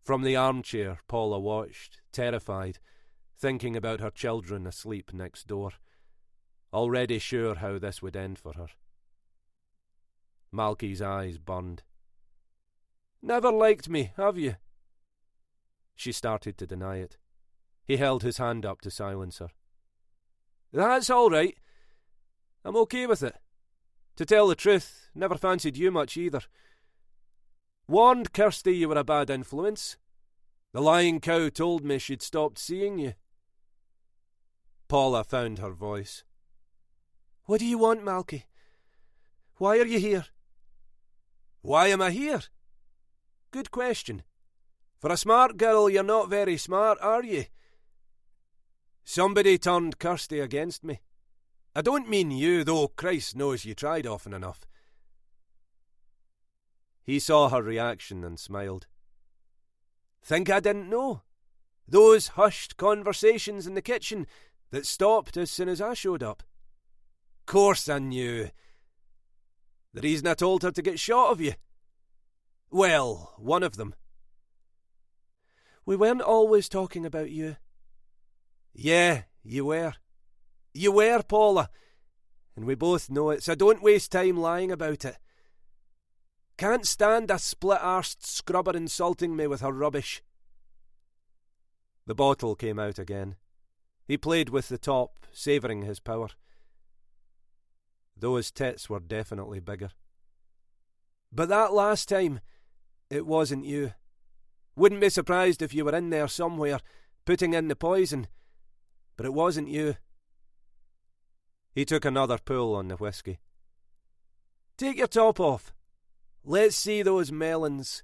From the armchair, Paula watched, terrified, thinking about her children asleep next door, already sure how this would end for her. Malky's eyes burned. "Never liked me, have you?" She started to deny it. He held his hand up to silence her. "That's all right. I'm okay with it. To tell the truth, never fancied you much either. Warned Kirsty you were a bad influence. The lying cow told me she'd stopped seeing you." Paula found her voice. "What do you want, Malky? Why are you here?" "Why am I here? Good question. For a smart girl, you're not very smart, are you? Somebody turned Kirsty against me. I don't mean you, though Christ knows you tried often enough." He saw her reaction and smiled. "Think I didn't know? Those hushed conversations in the kitchen that stopped as soon as I showed up. Course I knew. The reason I told her to get shot of you. Well, one of them." "We weren't always talking about you." Yeah, you were. You were, Paula. And we both know it, so don't waste time lying about it. Can't stand a split-arsed scrubber insulting me with her rubbish. The bottle came out again. He played with the top, savouring his power. Those tits were definitely bigger. But that last time, it wasn't you. Wouldn't be surprised if you were in there somewhere, putting in the poison. But it wasn't you. He took another pull on the whiskey. Take your top off. Let's see those melons.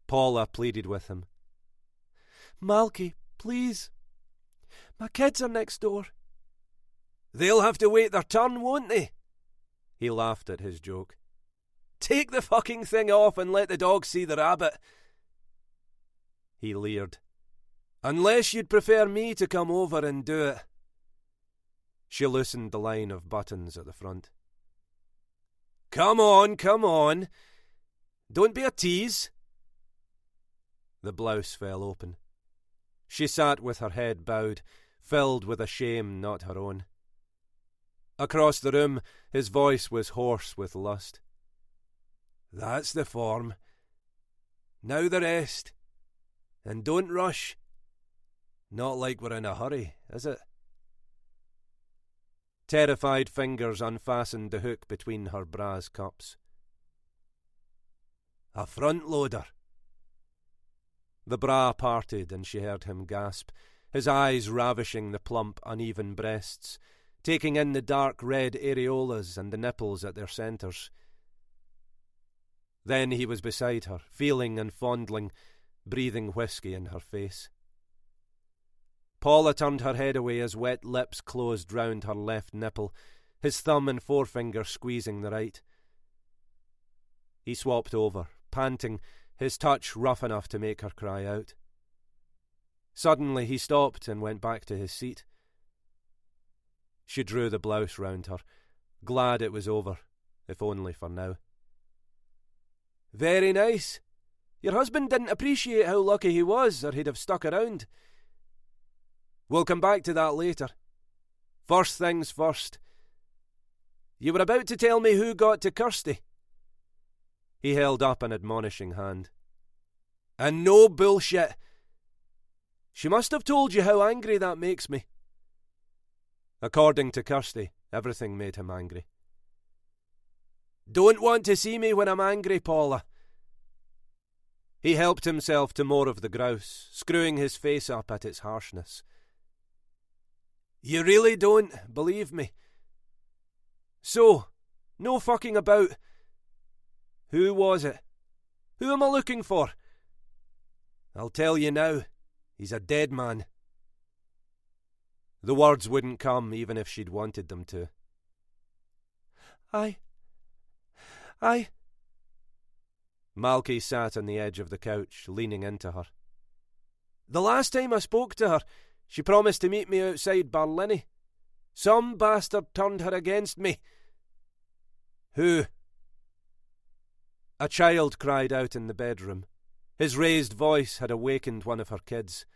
Paula pleaded with him. Malky, please. My kids are next door. They'll have to wait their turn, won't they? He laughed at his joke. Take the fucking thing off and let the dog see the rabbit. He leered. Unless you'd prefer me to come over and do it. She loosened the line of buttons at the front. Come on, come on. Don't be a tease. The blouse fell open. She sat with her head bowed, filled with a shame not her own. Across the room, his voice was hoarse with lust. That's the form. Now the rest. And don't rush. Not like we're in a hurry, is it? Terrified fingers unfastened the hook between her bra's cups. A front loader. The bra parted and she heard him gasp, his eyes ravishing the plump, uneven breasts, taking in the dark red areolas and the nipples at their centres. Then he was beside her, feeling and fondling, breathing whiskey in her face. Paula turned her head away as wet lips closed round her left nipple, his thumb and forefinger squeezing the right. He swapped over, panting, his touch rough enough to make her cry out. Suddenly he stopped and went back to his seat. She drew the blouse round her, glad it was over, if only for now. Very nice. Your husband didn't appreciate how lucky he was, or he'd have stuck around. We'll come back to that later. First things first. You were about to tell me who got to Kirsty. He held up an admonishing hand. And no bullshit. She must have told you how angry that makes me. According to Kirsty, everything made him angry. Don't want to see me when I'm angry, Paula. He helped himself to more of the grouse, screwing his face up at its harshness. You really don't believe me? So, no fucking about. Who was it? Who am I looking for? I'll tell you now. He's a dead man. The words wouldn't come even if she'd wanted them to. I... Malky sat on the edge of the couch, leaning into her. The last time I spoke to her, she promised to meet me outside Barlinnie. Some bastard turned her against me. Who? A child cried out in the bedroom. His raised voice had awakened one of her kids.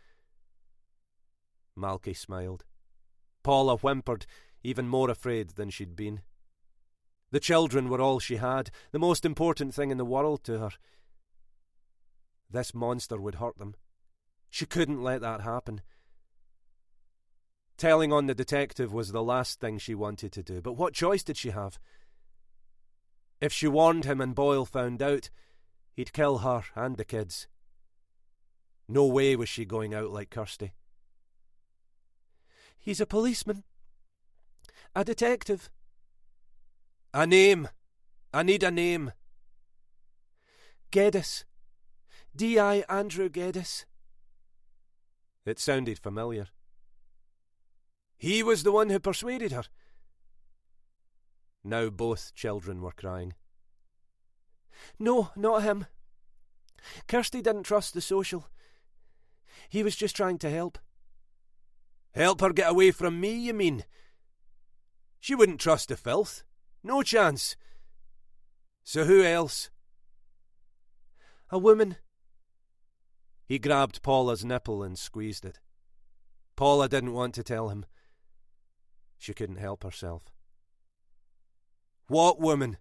Malky smiled. Paula whimpered, even more afraid than she'd been. The children were all she had, the most important thing in the world to her. This monster would hurt them. She couldn't let that happen. Telling on the detective was the last thing she wanted to do, but what choice did she have? If she warned him and Boyle found out, he'd kill her and the kids. No way was she going out like Kirsty. He's a policeman. A detective. A name. I need a name. Geddes. D.I. Andrew Geddes. It sounded familiar. He was the one who persuaded her. Now both children were crying. No, not him. Kirsty didn't trust the social. He was just trying to help. Help her get away from me, you mean? She wouldn't trust the filth. No chance. So who else? A woman. He grabbed Paula's nipple and squeezed it. Paula didn't want to tell him. She couldn't help herself. What woman?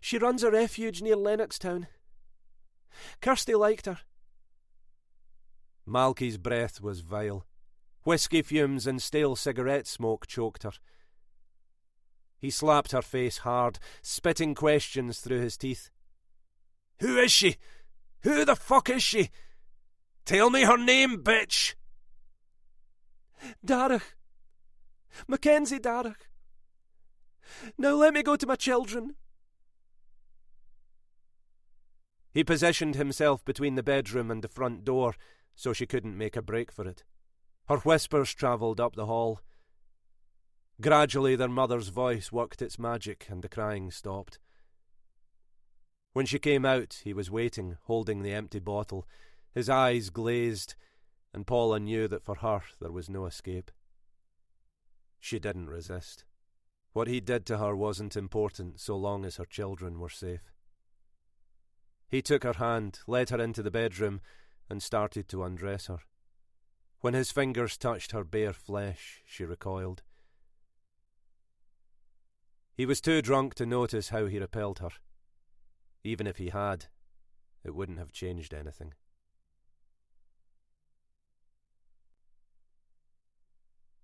She runs a refuge near Lennoxtown. Kirsty liked her. Malky's breath was vile. Whisky fumes and stale cigarette smoke choked her. He slapped her face hard, spitting questions through his teeth. Who is she? Who the fuck is she? Tell me her name, bitch! Darragh. Mackenzie Darragh. Now let me go to my children. He positioned himself between the bedroom and the front door so she couldn't make a break for it. Her whispers travelled up the hall. Gradually their mother's voice worked its magic and the crying stopped. When she came out, he was waiting, holding the empty bottle, his eyes glazed, and Paula knew that for her there was no escape. She didn't resist. What he did to her wasn't important so long as her children were safe. He took her hand, led her into the bedroom, and started to undress her. When his fingers touched her bare flesh, she recoiled. He was too drunk to notice how he repelled her. Even if he had, it wouldn't have changed anything.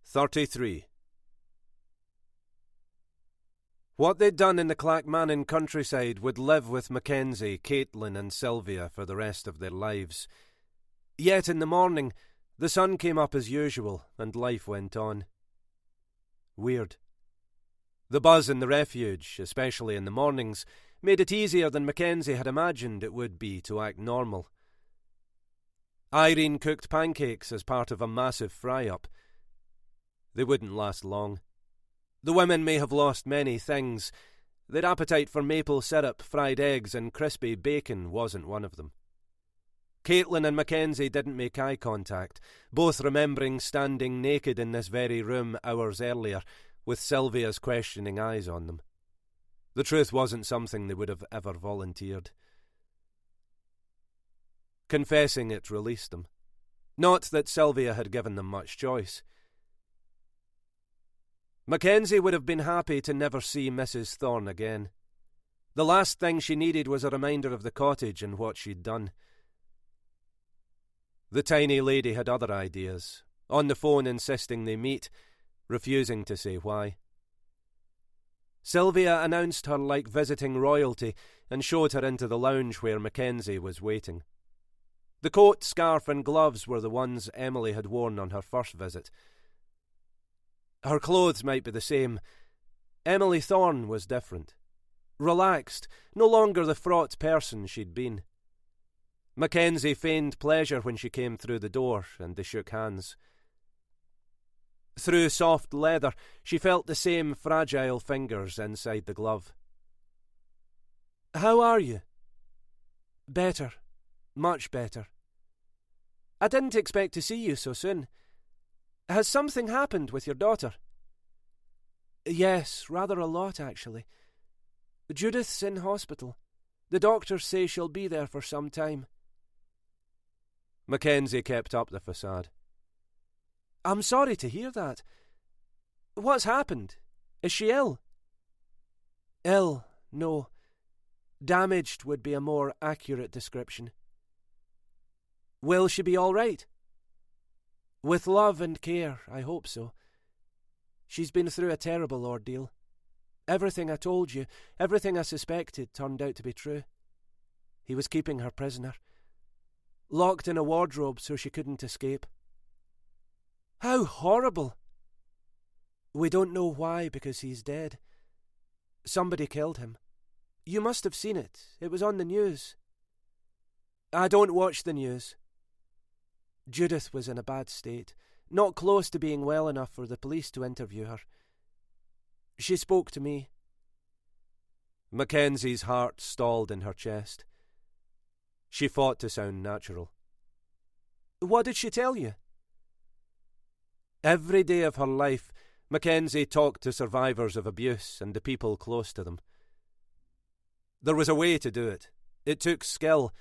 33. What they'd done in the Clackmannan countryside would live with Mackenzie, Caitlin and Sylvia for the rest of their lives. Yet in the morning, the sun came up as usual, and life went on. Weird. The buzz in the refuge, especially in the mornings, made it easier than Mackenzie had imagined it would be to act normal. Irene cooked pancakes as part of a massive fry-up. They wouldn't last long. The women may have lost many things. Their appetite for maple syrup, fried eggs and crispy bacon wasn't one of them. Caitlin and Mackenzie didn't make eye contact, both remembering standing naked in this very room hours earlier, with Sylvia's questioning eyes on them. The truth wasn't something they would have ever volunteered. Confessing it released them. Not that Sylvia had given them much choice. Mackenzie would have been happy to never see Mrs. Thorne again. The last thing she needed was a reminder of the cottage and what she'd done. The tiny lady had other ideas, on the phone insisting they meet, refusing to say why. Sylvia announced her like visiting royalty and showed her into the lounge where Mackenzie was waiting. The coat, scarf and gloves were the ones Emily had worn on her first visit. Her clothes might be the same. Emily Thorne was different. Relaxed, no longer the fraught person she'd been. Mackenzie feigned pleasure when she came through the door, and they shook hands. Through soft leather, she felt the same fragile fingers inside the glove. "How are you?" "Better. Much better." "I didn't expect to see you so soon. Has something happened with your daughter?" "Yes, rather a lot, actually. Judith's in hospital. The doctors say she'll be there for some time." Mackenzie kept up the facade. "I'm sorry to hear that. What's happened? Is she ill?" "Ill, no. Damaged would be a more accurate description." "Will she be all right?" "With love and care, I hope so. She's been through a terrible ordeal. Everything I told you, everything I suspected turned out to be true. He was keeping her prisoner. Locked in a wardrobe so she couldn't escape." "How horrible!" "We don't know why, because he's dead. Somebody killed him. You must have seen it. It was on the news." "I don't watch the news." Judith was in a bad state, not close to being well enough for the police to interview her. She spoke to me." Mackenzie's heart stalled in her chest. She fought to sound natural. "What did she tell you?" Every day of her life, Mackenzie talked to survivors of abuse and the people close to them. There was a way to do it. It took skill.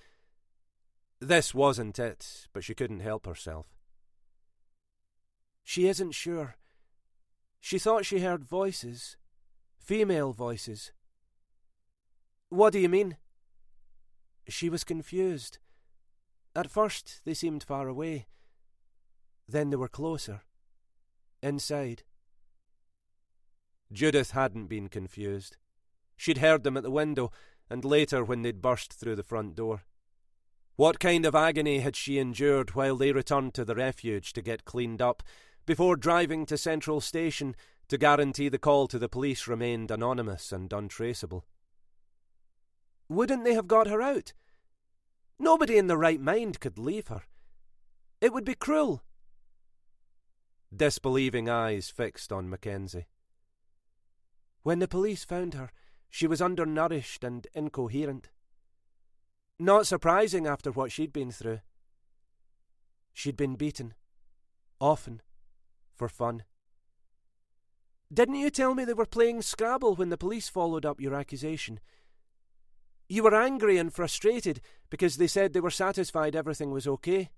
This wasn't it, but she couldn't help herself. She isn't sure. She thought she heard voices. Female voices. What do you mean? She was confused. At first they seemed far away. Then they were closer. Inside. Judith hadn't been confused. She'd heard them at the window, and later when they'd burst through the front door. What kind of agony had she endured while they returned to the refuge to get cleaned up, before driving to Central Station to guarantee the call to the police remained anonymous and untraceable? Wouldn't they have got her out? Nobody in their right mind could leave her. It would be cruel. Disbelieving eyes fixed on Mackenzie. When the police found her, she was undernourished and incoherent. Not surprising after what she'd been through. She'd been beaten. Often. For fun. Didn't you tell me they were playing Scrabble when the police followed up your accusation? You were angry and frustrated because they said they were satisfied everything was okay.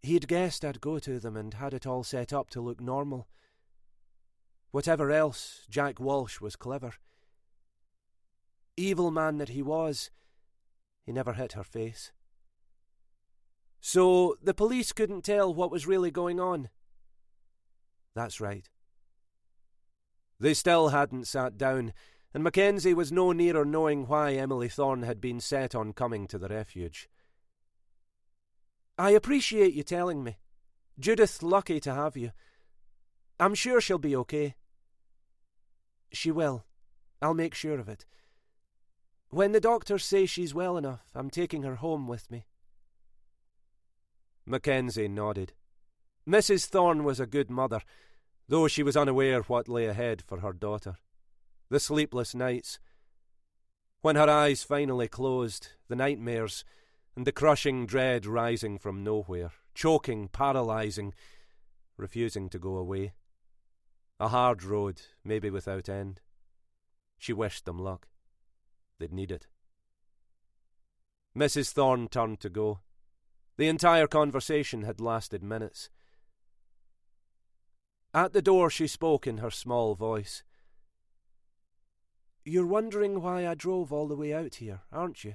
He'd guessed I'd go to them and had it all set up to look normal. Whatever else, Jack Walsh was clever. Evil man that he was, he never hit her face. So the police couldn't tell what was really going on? That's right. They still hadn't sat down, and Mackenzie was no nearer knowing why Emily Thorne had been set on coming to the refuge. I appreciate you telling me. Judith's lucky to have you. I'm sure she'll be okay. She will. I'll make sure of it. When the doctors say she's well enough, I'm taking her home with me. Mackenzie nodded. Mrs. Thorne was a good mother, though she was unaware what lay ahead for her daughter. The sleepless nights. When her eyes finally closed, the nightmares, and the crushing dread rising from nowhere, choking, paralysing, refusing to go away. A hard road, maybe without end. She wished them luck. They'd need it. Mrs. Thorne turned to go. The entire conversation had lasted minutes. At the door she spoke in her small voice. You're wondering why I drove all the way out here, aren't you?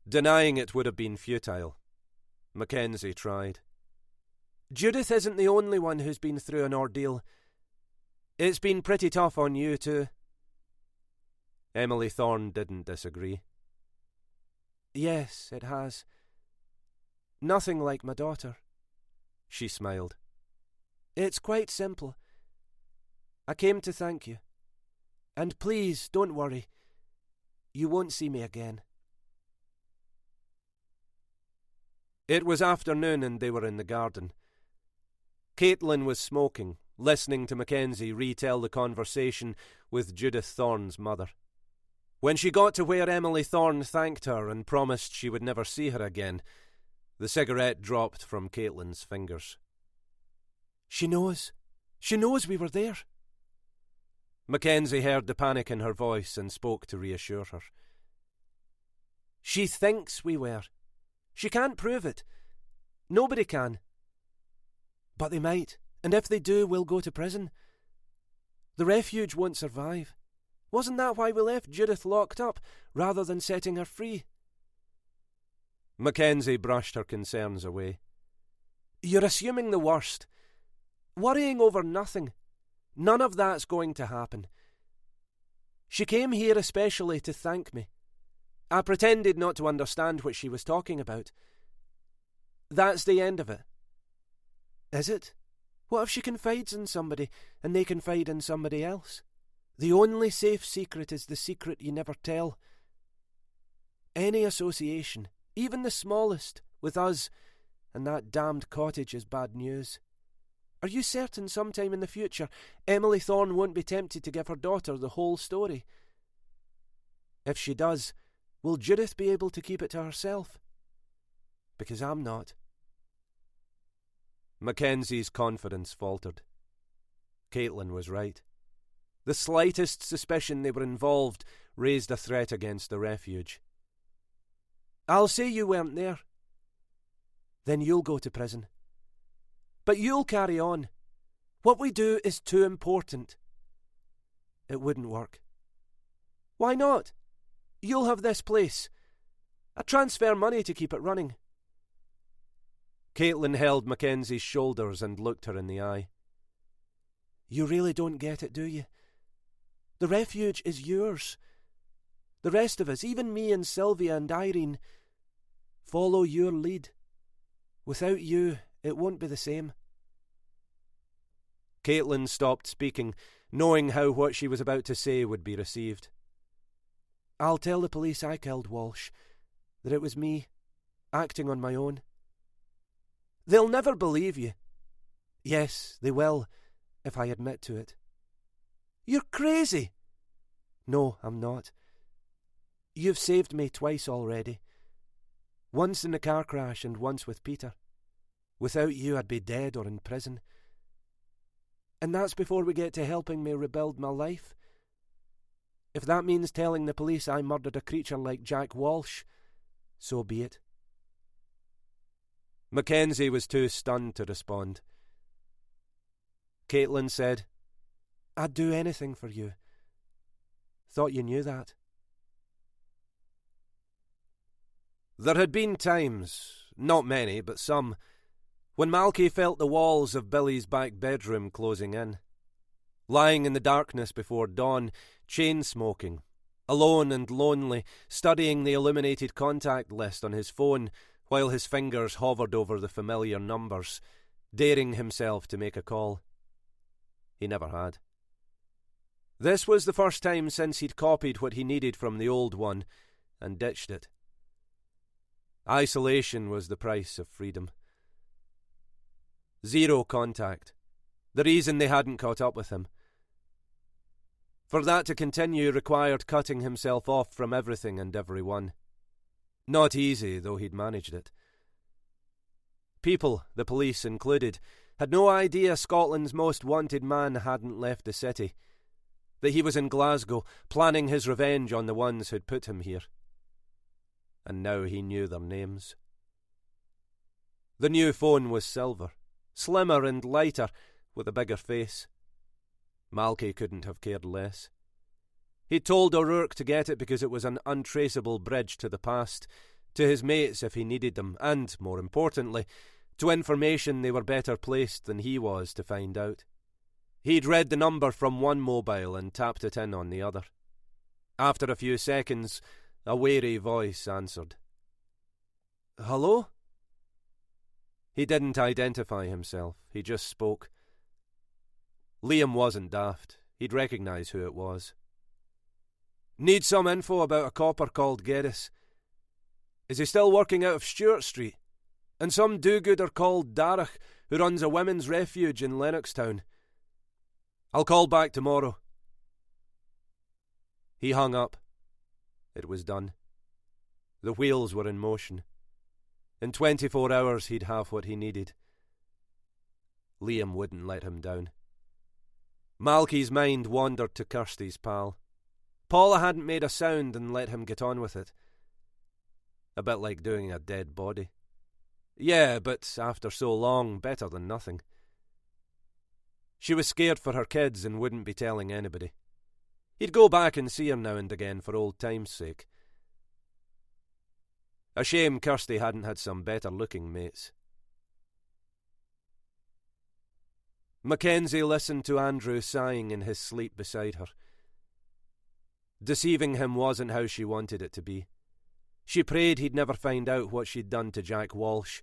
Denying it would have been futile. Mackenzie tried. Judith isn't the only one who's been through an ordeal. It's been pretty tough on you too. Emily Thorne didn't disagree. Yes, it has. Nothing like my daughter. She smiled. It's quite simple. I came to thank you. And please, don't worry. You won't see me again. It was afternoon and they were in the garden. Caitlin was smoking, listening to Mackenzie retell the conversation with Judith Thorne's mother. When she got to where Emily Thorne thanked her and promised she would never see her again, the cigarette dropped from Caitlin's fingers. She knows. She knows we were there. Mackenzie heard the panic in her voice and spoke to reassure her. She thinks we were. She can't prove it. Nobody can. But they might, and if they do, we'll go to prison. The refuge won't survive. Wasn't that why we left Judith locked up, rather than setting her free? Mackenzie brushed her concerns away. You're assuming the worst. Worrying over nothing. None of that's going to happen. She came here especially to thank me. I pretended not to understand what she was talking about. That's the end of it. Is it? What if she confides in somebody, and they confide in somebody else? The only safe secret is the secret you never tell. Any association, even the smallest, with us and that damned cottage is bad news. Are you certain sometime in the future Emily Thorne won't be tempted to give her daughter the whole story? If she does, will Judith be able to keep it to herself? Because I'm not. Mackenzie's confidence faltered. Caitlin was right. The slightest suspicion they were involved raised a threat against the refuge. I'll say you weren't there. Then you'll go to prison. But you'll carry on. What we do is too important. It wouldn't work. Why not? You'll have this place. I transfer money to keep it running. Caitlin held Mackenzie's shoulders and looked her in the eye. You really don't get it, do you? The refuge is yours. The rest of us, even me and Sylvia and Irene, follow your lead. Without you, it won't be the same. Caitlin stopped speaking, knowing how what she was about to say would be received. I'll tell the police I killed Walsh, that it was me, acting on my own. They'll never believe you. Yes, they will, if I admit to it. You're crazy. No, I'm not. You've saved me twice already. Once in the car crash and once with Peter. Without you, I'd be dead or in prison. And that's before we get to helping me rebuild my life. If that means telling the police I murdered a creature like Jack Walsh, so be it. Mackenzie was too stunned to respond. Caitlin said, I'd do anything for you. Thought you knew that. There had been times, not many, but some, when Malky felt the walls of Billy's back bedroom closing in. Lying in the darkness before dawn, chain-smoking, alone and lonely, studying the illuminated contact list on his phone while his fingers hovered over the familiar numbers, daring himself to make a call. He never had. This was the first time since he'd copied what he needed from the old one and ditched it. Isolation was the price of freedom. Zero contact. The reason they hadn't caught up with him. For that to continue required cutting himself off from everything and everyone. Not easy, though he'd managed it. People, the police included, had no idea Scotland's most wanted man hadn't left the city, that he was in Glasgow, planning his revenge on the ones who'd put him here. And now he knew their names. The new phone was silver, slimmer and lighter, with a bigger face. Malky couldn't have cared less. He'd told O'Rourke to get it because it was an untraceable bridge to the past, to his mates if he needed them, and, more importantly, to information they were better placed than he was to find out. He'd read the number from one mobile and tapped it in on the other. After a few seconds, a wary voice answered. Hello? He didn't identify himself, he just spoke. Liam wasn't daft, he'd recognise who it was. Need some info about a copper called Geddes. Is he still working out of Stewart Street? And some do-gooder called Darragh who runs a women's refuge in Lennoxtown. I'll call back tomorrow. He hung up. It was done. The wheels were in motion. In 24 hours he'd have what he needed. Liam wouldn't let him down. Malky's mind wandered to Kirsty's pal. Paula hadn't made a sound and let him get on with it. A bit like doing a dead body. Yeah, but after so long, better than nothing. She was scared for her kids and wouldn't be telling anybody. He'd go back and see her now and again for old time's sake. A shame Kirsty hadn't had some better-looking mates. Mackenzie listened to Andrew sighing in his sleep beside her. Deceiving him wasn't how she wanted it to be. She prayed he'd never find out what she'd done to Jack Walsh.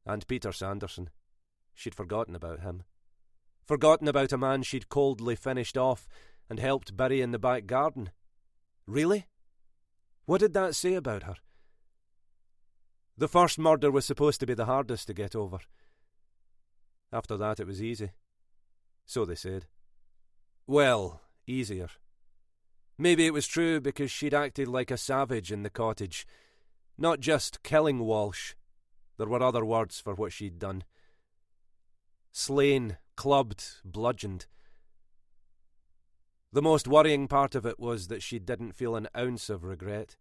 And Peter Sanderson. She'd forgotten about him. Forgotten about a man she'd coldly finished off and helped bury in the back garden. Really? What did that say about her? The first murder was supposed to be the hardest to get over. After that it was easy. So they said. Well, easier. Maybe it was true because she'd acted like a savage in the cottage. Not just killing Walsh. There were other words for what she'd done. Slain, clubbed, bludgeoned. The most worrying part of it was that she didn't feel an ounce of regret.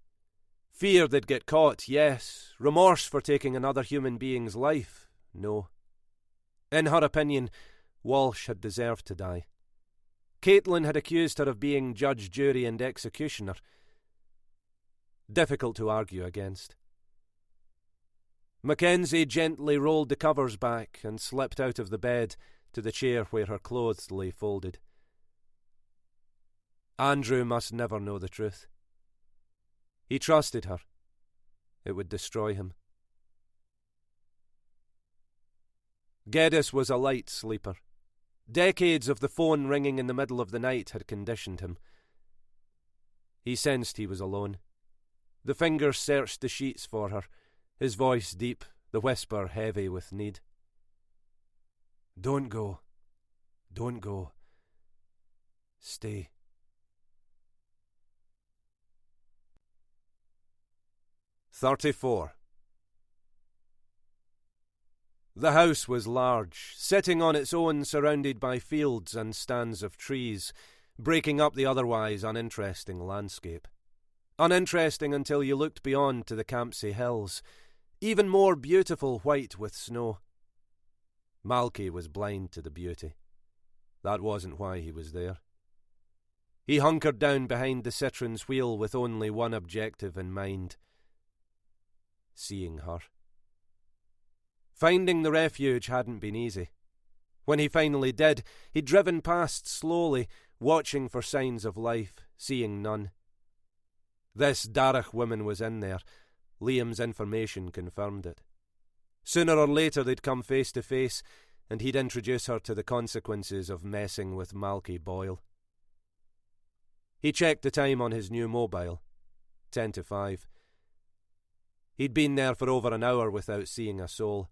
Fear they'd get caught, yes. Remorse for taking another human being's life, no. In her opinion, Walsh had deserved to die. Caitlin had accused her of being judge, jury, and executioner. Difficult to argue against. Mackenzie gently rolled the covers back and slipped out of the bed to the chair where her clothes lay folded. Andrew must never know the truth. He trusted her. It would destroy him. Geddes was a light sleeper. Decades of the phone ringing in the middle of the night had conditioned him. He sensed he was alone. The fingers searched the sheets for her, his voice deep, the whisper heavy with need. Don't go. Don't go. Stay. 34. The house was large, sitting on its own surrounded by fields and stands of trees, breaking up the otherwise uninteresting landscape. Uninteresting until you looked beyond to the Campsie Hills, even more beautiful white with snow. Malky was blind to the beauty. That wasn't why he was there. He hunkered down behind the Citroen's wheel with only one objective in mind: seeing her. Finding the refuge hadn't been easy. When he finally did, he'd driven past slowly, watching for signs of life, seeing none. This Darragh woman was in there. Liam's information confirmed it. Sooner or later they'd come face to face, and he'd introduce her to the consequences of messing with Malky Boyle. He checked the time on his new mobile. 10 to 5. He'd been there for over an hour without seeing a soul.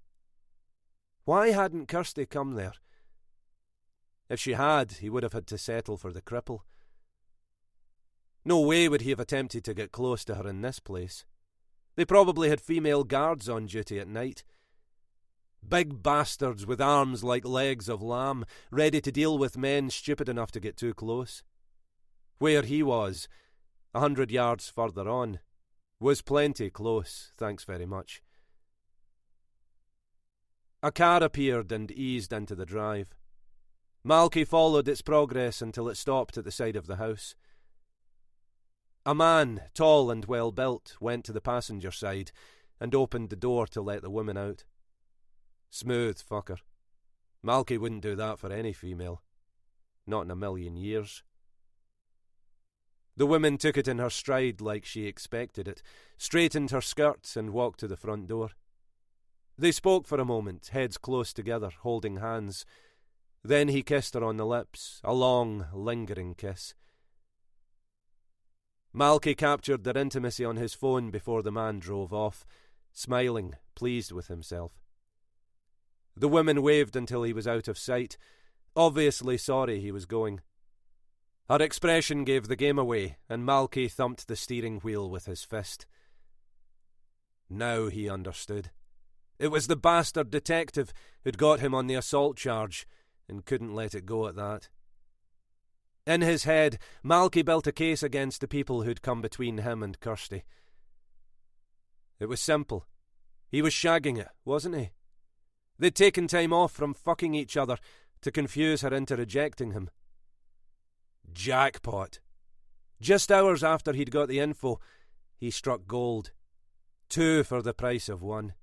Why hadn't Kirsty come there? If she had, he would have had to settle for the cripple. No way would he have attempted to get close to her in this place. They probably had female guards on duty at night. Big bastards with arms like legs of lamb, ready to deal with men stupid enough to get too close. Where he was, 100 yards further on, was plenty close, thanks very much. A car appeared and eased into the drive. Malky followed its progress until it stopped at the side of the house. A man, tall and well-built, went to the passenger side and opened the door to let the woman out. Smooth fucker. Malky wouldn't do that for any female. Not in a million years. The woman took it in her stride like she expected it, straightened her skirt and walked to the front door. They spoke for a moment, heads close together, holding hands. Then he kissed her on the lips, a long, lingering kiss. Malky captured their intimacy on his phone before the man drove off, smiling, pleased with himself. The woman waved until he was out of sight, obviously sorry he was going. Her expression gave the game away, and Malky thumped the steering wheel with his fist. Now he understood. It was the bastard detective who'd got him on the assault charge, and couldn't let it go at that. In his head, Malky built a case against the people who'd come between him and Kirsty. It was simple. He was shagging it, wasn't he? They'd taken time off from fucking each other to confuse her into rejecting him. Jackpot. Just hours after he'd got the info, he struck gold. 2 for the price of 1.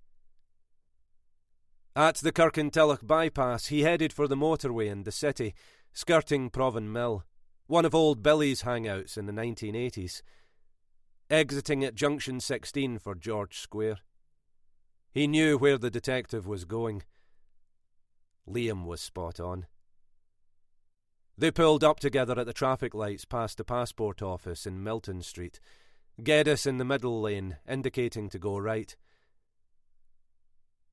At the Kirkintilloch bypass, he headed for the motorway in the city, skirting Provan Mill, one of old Billy's hangouts in the 1980s, exiting at Junction 16 for George Square. He knew where the detective was going. Liam was spot on. They pulled up together at the traffic lights past the passport office in Milton Street, Geddes in the middle lane, indicating to go right.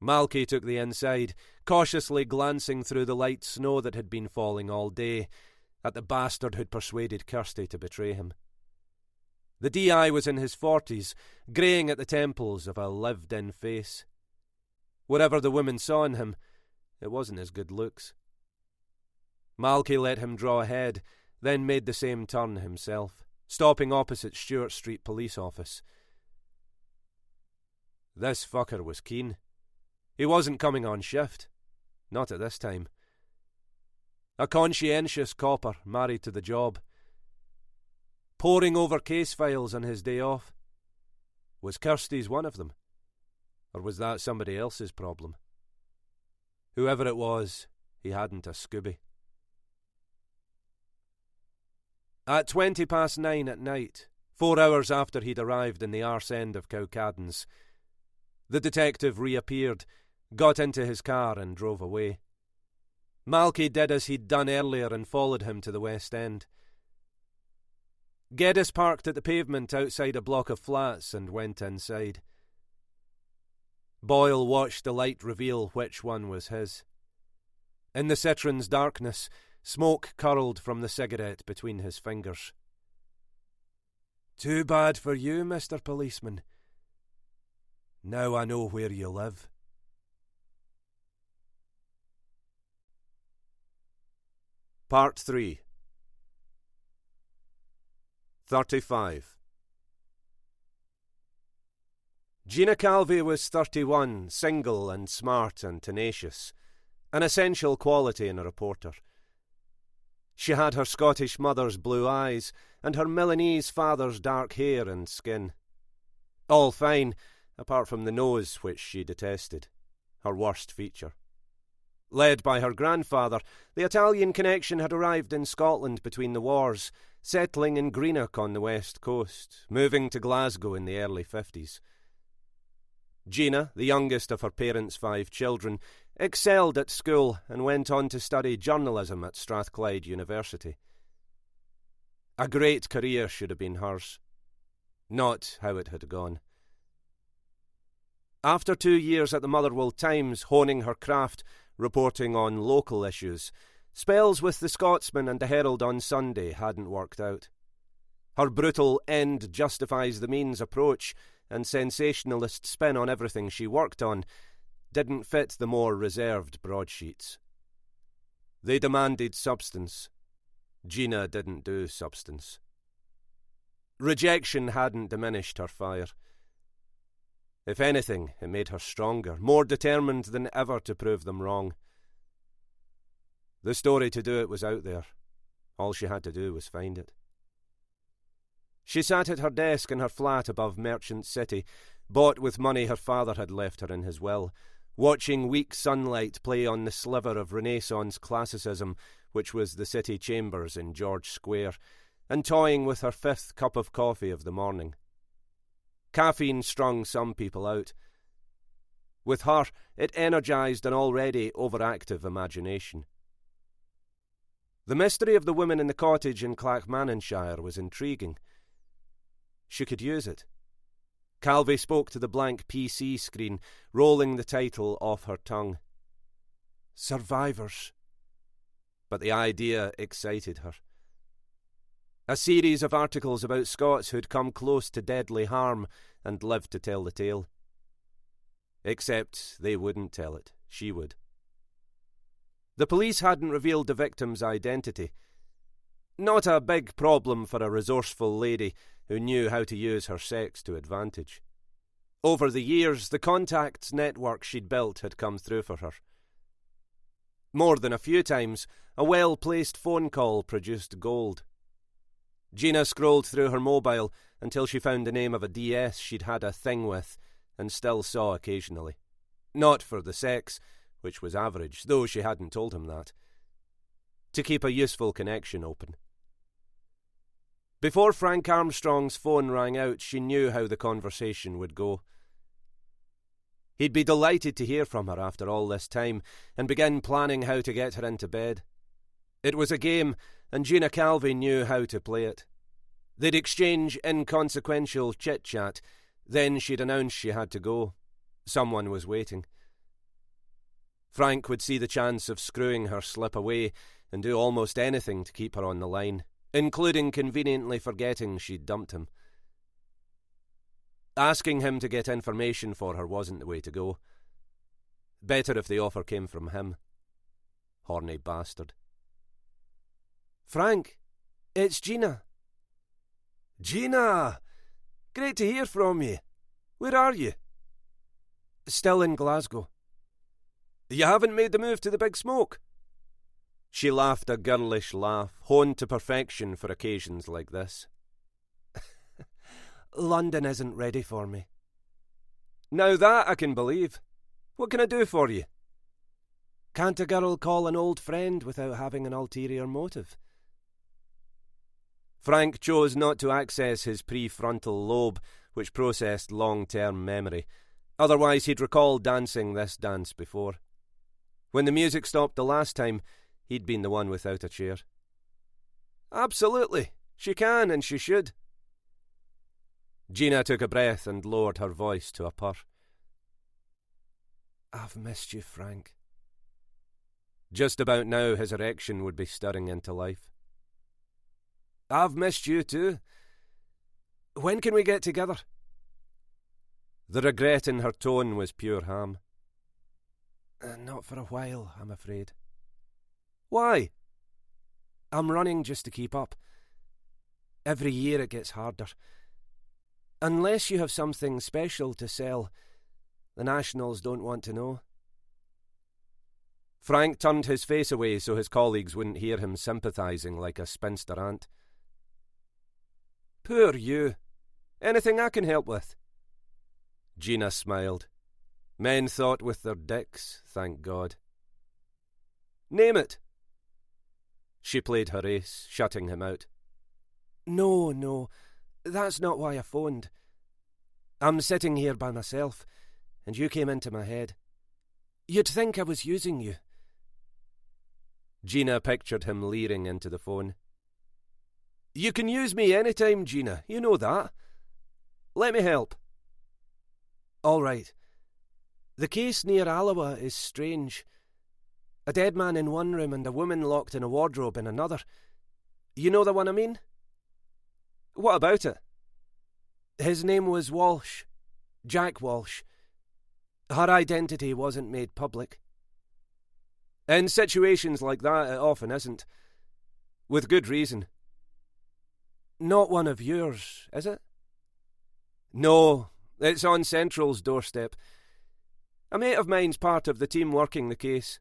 Malky took the inside, cautiously glancing through the light snow that had been falling all day, at the bastard who'd persuaded Kirsty to betray him. The DI was in his 40s, greying at the temples of a lived-in face. Whatever the woman saw in him, it wasn't his good looks. Malky let him draw ahead, then made the same turn himself, stopping opposite Stewart Street Police Office. This fucker was keen. He wasn't coming on shift. Not at this time. A conscientious copper married to the job. Poring over case files on his day off. Was Kirsty's one of them? Or was that somebody else's problem? Whoever it was, he hadn't a Scooby. At 9:20 at night, 4 hours after he'd arrived in the arse end of Cowcaddens, the detective reappeared, got into his car and drove away. Malky did as he'd done earlier and followed him to the West End. Geddes parked at the pavement outside a block of flats and went inside. Boyle watched the light reveal which one was his. In the Citron's darkness, smoke curled from the cigarette between his fingers. "Too bad for you, Mr. Policeman. Now I know where you live." Part 3. 35. Gina Calvi was 31, single and smart and tenacious, an essential quality in a reporter. She had her Scottish mother's blue eyes and her Milanese father's dark hair and skin. All fine, apart from the nose, which she detested, her worst feature. Led by her grandfather, the Italian connection had arrived in Scotland between the wars, settling in Greenock on the west coast, moving to Glasgow in the early 50s. Gina, the youngest of her parents' 5 children, excelled at school and went on to study journalism at Strathclyde University. A great career should have been hers. Not how it had gone. After 2 years at the Motherwell Times, honing her craft, reporting on local issues, spells with the Scotsman and the Herald on Sunday hadn't worked out. Her brutal end justifies the means approach and sensationalist spin on everything she worked on didn't fit the more reserved broadsheets. They demanded substance. Gina didn't do substance. Rejection hadn't diminished her fire. If anything, it made her stronger, more determined than ever to prove them wrong. The story to do it was out there. All she had to do was find it. She sat at her desk in her flat above Merchant City, bought with money her father had left her in his will, watching weak sunlight play on the sliver of Renaissance classicism which was the city chambers in George Square, and toying with her 5th cup of coffee of the morning. Caffeine strung some people out. With her, it energised an already overactive imagination. The mystery of the woman in the cottage in Clackmannanshire was intriguing. She could use it. Calvi spoke to the blank PC screen, rolling the title off her tongue. Survivors. But the idea excited her. A series of articles about Scots who'd come close to deadly harm and lived to tell the tale. Except they wouldn't tell it. She would. The police hadn't revealed the victim's identity. Not a big problem for a resourceful lady who knew how to use her sex to advantage. Over the years, the contacts network she'd built had come through for her. More than a few times, a well-placed phone call produced gold. Gina scrolled through her mobile until she found the name of a DS she'd had a thing with and still saw occasionally. Not for the sex, which was average, though she hadn't told him that. To keep a useful connection open. Before Frank Armstrong's phone rang out, she knew how the conversation would go. He'd be delighted to hear from her after all this time and begin planning how to get her into bed. It was a game, and Gina Calvi knew how to play it. They'd exchange inconsequential chit-chat, then she'd announce she had to go. Someone was waiting. Frank would see the chance of screwing her slip away and do almost anything to keep her on the line, including conveniently forgetting she'd dumped him. Asking him to get information for her wasn't the way to go. Better if the offer came from him. Horny bastard. Frank, it's Gina. Gina! Great to hear from you. Where are you? Still in Glasgow. You haven't made the move to the Big Smoke? She laughed a girlish laugh, honed to perfection for occasions like this. London isn't ready for me. Now that I can believe. What can I do for you? Can't a girl call an old friend without having an ulterior motive? Frank chose not to access his prefrontal lobe, which processed long-term memory. Otherwise he'd recall dancing this dance before. When the music stopped the last time, he'd been the one without a chair. Absolutely. She can and she should. Gina took a breath and lowered her voice to a purr. I've missed you, Frank. Just about now his erection would be stirring into life. I've missed you too. When can we get together? The regret in her tone was pure ham. Not for a while, I'm afraid. Why? I'm running just to keep up. Every year it gets harder. Unless you have something special to sell, the Nationals don't want to know. Frank turned his face away so his colleagues wouldn't hear him sympathising like a spinster aunt. Poor you. Anything I can help with? Gina smiled. Men thought with their dicks, thank God. Name it. She played her ace, shutting him out. No, that's not why I phoned. I'm sitting here by myself, and you came into my head. You'd think I was using you. Gina pictured him leering into the phone. You can use me any time, Gina, you know that. Let me help. All right. The case near Alloa is strange. A dead man in one room and a woman locked in a wardrobe in another. You know the one I mean? What about it? His name was Walsh. Jack Walsh. Her identity wasn't made public. In situations like that, it often isn't. With good reason. Not one of yours, is it? No, it's on Central's doorstep. A mate of mine's part of the team working the case.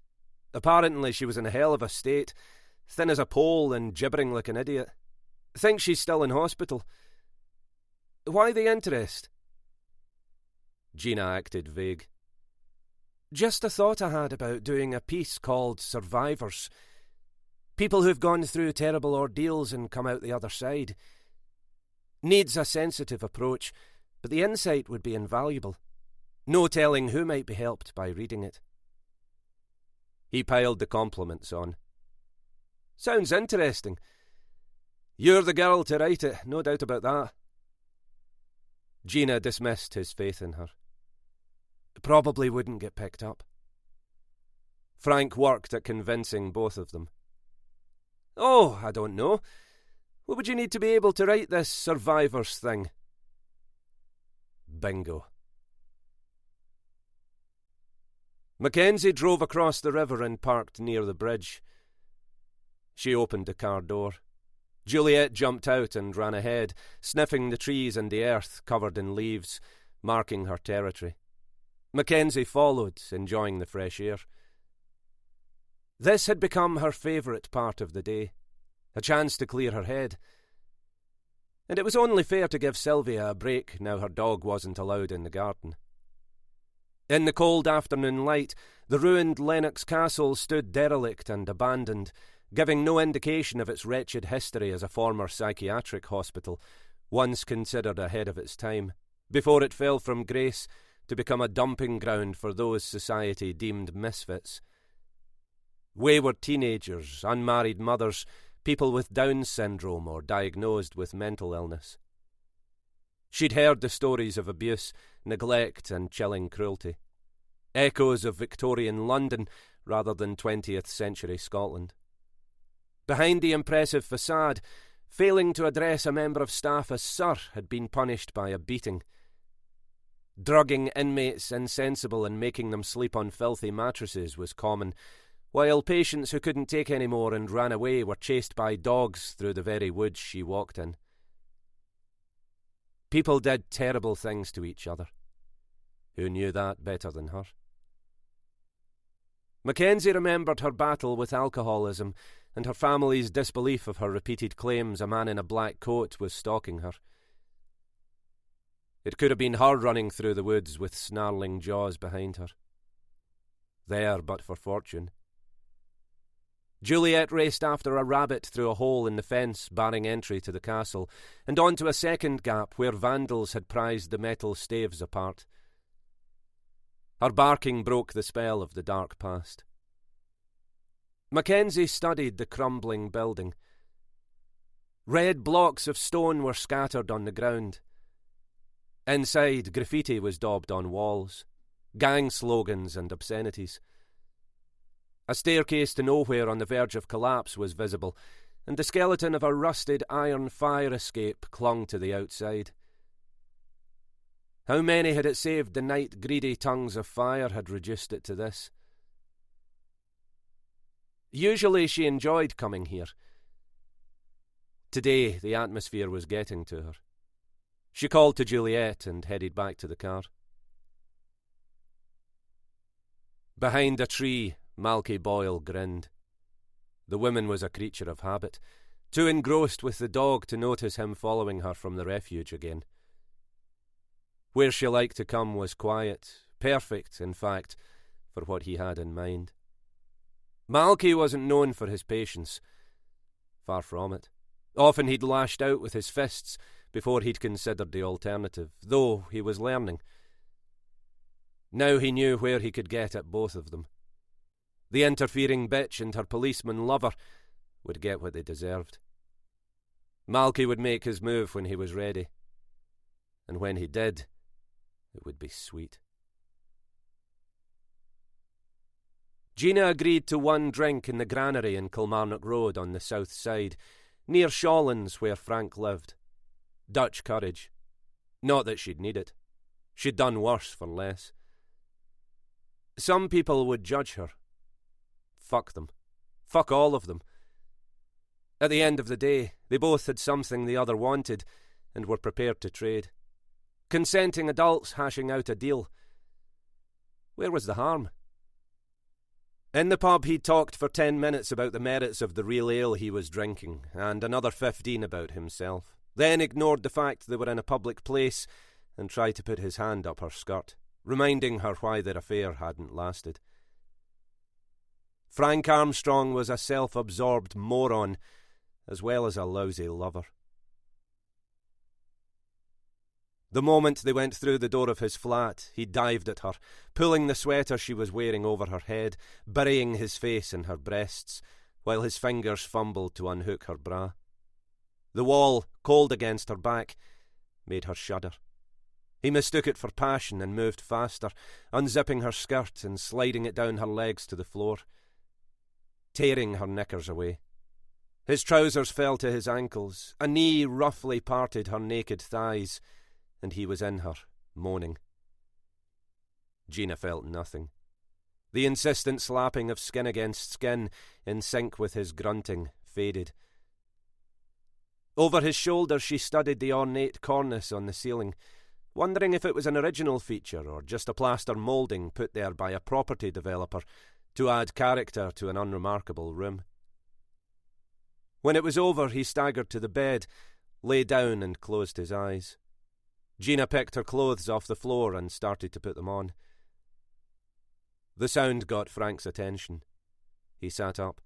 Apparently she was in a hell of a state, thin as a pole and gibbering like an idiot. Think she's still in hospital. Why the interest? Gina acted vague. Just a thought I had about doing a piece called Survivors. People who've gone through terrible ordeals and come out the other side. Needs a sensitive approach, but the insight would be invaluable. No telling who might be helped by reading it. He piled the compliments on. Sounds interesting. You're the girl to write it, no doubt about that. Gina dismissed his faith in her. Probably wouldn't get picked up. Frank worked at convincing both of them. Oh, I don't know. What would you need to be able to write this Survivors thing? Bingo. Mackenzie drove across the river and parked near the bridge. She opened the car door. Juliet jumped out and ran ahead, sniffing the trees and the earth covered in leaves, marking her territory. Mackenzie followed, enjoying the fresh air. This had become her favourite part of the day, a chance to clear her head. And it was only fair to give Sylvia a break now her dog wasn't allowed in the garden. In the cold afternoon light, the ruined Lennox Castle stood derelict and abandoned, giving no indication of its wretched history as a former psychiatric hospital, once considered ahead of its time, before it fell from grace to become a dumping ground for those society deemed misfits. Wayward teenagers, unmarried mothers, people with Down syndrome or diagnosed with mental illness. She'd heard the stories of abuse, neglect and chilling cruelty. Echoes of Victorian London rather than 20th century Scotland. Behind the impressive facade, failing to address a member of staff as Sir had been punished by a beating. Drugging inmates insensible and making them sleep on filthy mattresses was common, while patients who couldn't take any more and ran away were chased by dogs through the very woods she walked in. People did terrible things to each other. Who knew that better than her? Mackenzie remembered her battle with alcoholism and her family's disbelief of her repeated claims a man in a black coat was stalking her. It could have been her running through the woods with snarling jaws behind her. There but for fortune. Juliet raced after a rabbit through a hole in the fence barring entry to the castle, and onto a second gap where vandals had prized the metal staves apart. Her barking broke the spell of the dark past. Mackenzie studied the crumbling building. Red blocks of stone were scattered on the ground. Inside, graffiti was daubed on walls, gang slogans and obscenities. A staircase to nowhere on the verge of collapse was visible, and the skeleton of a rusted iron fire escape clung to the outside. How many had it saved the night-greedy tongues of fire had reduced it to this? Usually she enjoyed coming here. Today the atmosphere was getting to her. She called to Juliet and headed back to the car. Behind a tree, Malky Boyle grinned. The woman was a creature of habit, too engrossed with the dog to notice him following her from the refuge again. Where she liked to come was quiet, perfect, in fact, for what he had in mind. Malky wasn't known for his patience. Far from it. Often he'd lashed out with his fists before he'd considered the alternative, though he was learning. Now he knew where he could get at both of them. The interfering bitch and her policeman lover would get what they deserved. Malky would make his move when he was ready. And when he did, it would be sweet. Gina agreed to one drink in the granary in Kilmarnock Road on the south side, near Shawlands where Frank lived. Dutch courage. Not that she'd need it. She'd done worse for less. Some people would judge her. Fuck them. Fuck all of them. At the end of the day, they both had something the other wanted and were prepared to trade. Consenting adults hashing out a deal. Where was the harm? In the pub he talked for 10 minutes about the merits of the real ale he was drinking, and another 15 about himself, then ignored the fact they were in a public place and tried to put his hand up her skirt, reminding her why their affair hadn't lasted. Frank Armstrong was a self-absorbed moron, as well as a lousy lover. The moment they went through the door of his flat, he dived at her, pulling the sweater she was wearing over her head, burying his face in her breasts, while his fingers fumbled to unhook her bra. The wall, cold against her back, made her shudder. He mistook it for passion and moved faster, unzipping her skirt and sliding it down her legs to the floor, tearing her knickers away. His trousers fell to his ankles, a knee roughly parted her naked thighs, and he was in her, moaning. Gina felt nothing. The insistent slapping of skin against skin, in sync with his grunting, faded. Over his shoulder she studied the ornate cornice on the ceiling, wondering if it was an original feature or just a plaster moulding put there by a property developer to add character to an unremarkable room. When it was over, he staggered to the bed, lay down and closed his eyes. Gina picked her clothes off the floor and started to put them on. The sound got Frank's attention. He sat up.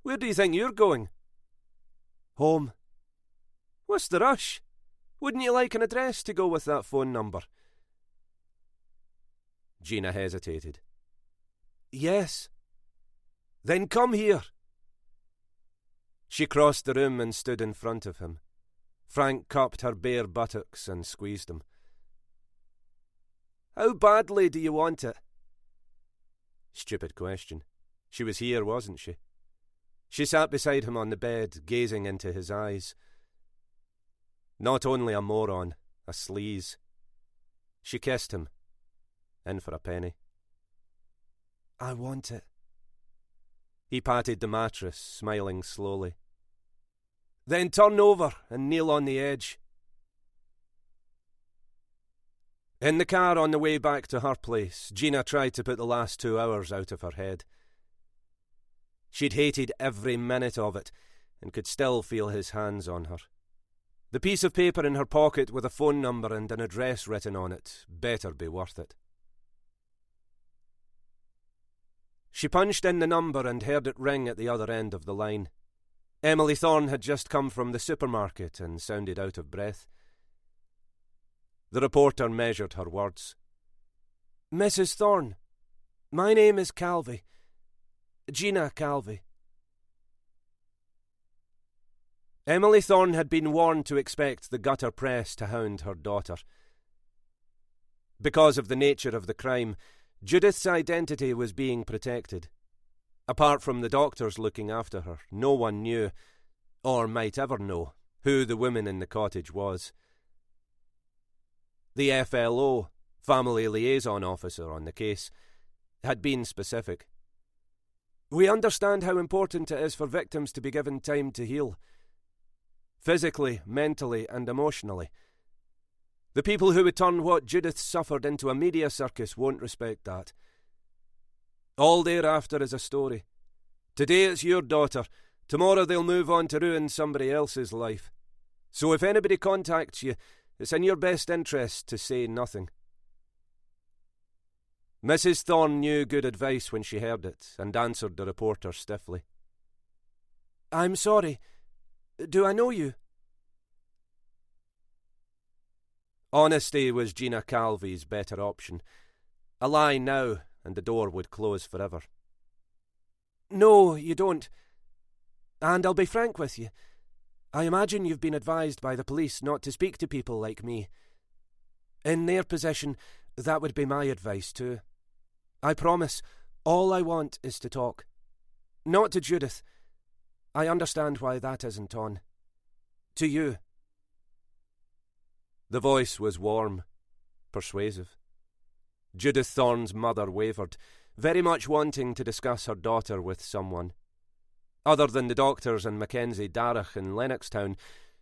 "Where do you think you're going?" "Home." "What's the rush? Wouldn't you like an address to go with that phone number?" Gina hesitated. "Yes." "Then come here." She crossed the room and stood in front of him. Frank cupped her bare buttocks and squeezed them. "How badly do you want it?" Stupid question. She was here, wasn't she? She sat beside him on the bed, gazing into his eyes. Not only a moron, a sleaze. She kissed him. In for a penny. "I want it." He patted the mattress, smiling slowly. "Then turn over and kneel on the edge." In the car on the way back to her place, Gina tried to put the last 2 hours out of her head. She'd hated every minute of it, and could still feel his hands on her. The piece of paper in her pocket with a phone number and an address written on it better be worth it. She punched in the number and heard it ring at the other end of the line. Emily Thorne had just come from the supermarket and sounded out of breath. The reporter measured her words. Mrs. Thorne, my name is Calvey. Gina Calvey. Emily Thorne had been warned to expect the gutter press to hound her daughter. Because of the nature of the crime, Judith's identity was being protected. Apart from the doctors looking after her, no one knew, or might ever know, who the woman in the cottage was. The FLO, Family Liaison Officer on the case, had been specific. We understand how important it is for victims to be given time to heal. Physically, mentally, and emotionally. The people who would turn what Judith suffered into a media circus won't respect that. All thereafter is a story. Today it's your daughter. Tomorrow they'll move on to ruin somebody else's life. So if anybody contacts you, it's in your best interest to say nothing. Mrs. Thorne knew good advice when she heard it, and answered the reporter stiffly. I'm sorry. Do I know you? Honesty was Gina Calvey's better option. A lie now, and the door would close forever. No, you don't. And I'll be frank with you. I imagine you've been advised by the police not to speak to people like me. In their position, that would be my advice too. I promise, all I want is to talk. Not to Judith. I understand why that isn't on. To you. The voice was warm, persuasive. Judith Thorne's mother wavered, very much wanting to discuss her daughter with someone. Other than the doctors and Mackenzie Darragh in Lennoxtown,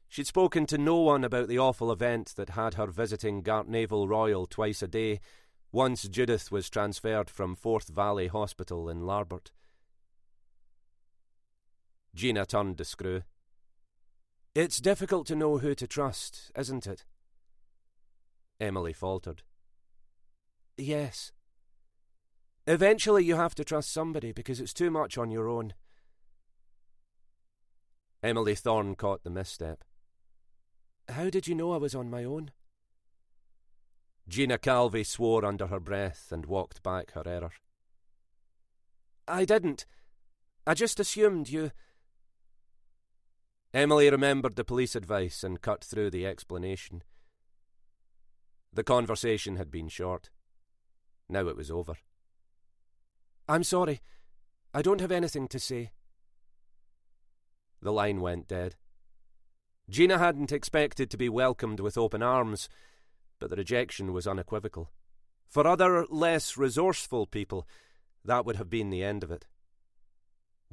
she'd spoken to no one about the awful event that had her visiting Gartnavel Royal twice a day, once Judith was transferred from Forth Valley Hospital in Larbert. Gina turned the screw. It's difficult to know who to trust, isn't it? Emily faltered. Yes. Eventually you have to trust somebody because it's too much on your own. Emily Thorne caught the misstep. How did you know I was on my own? Gina Calvey swore under her breath and walked back her error. I didn't. I just assumed you... Emily remembered the police advice and cut through the explanation. The conversation had been short. Now it was over. I'm sorry. I don't have anything to say. The line went dead. Gina hadn't expected to be welcomed with open arms, but the rejection was unequivocal. For other, less resourceful people, that would have been the end of it.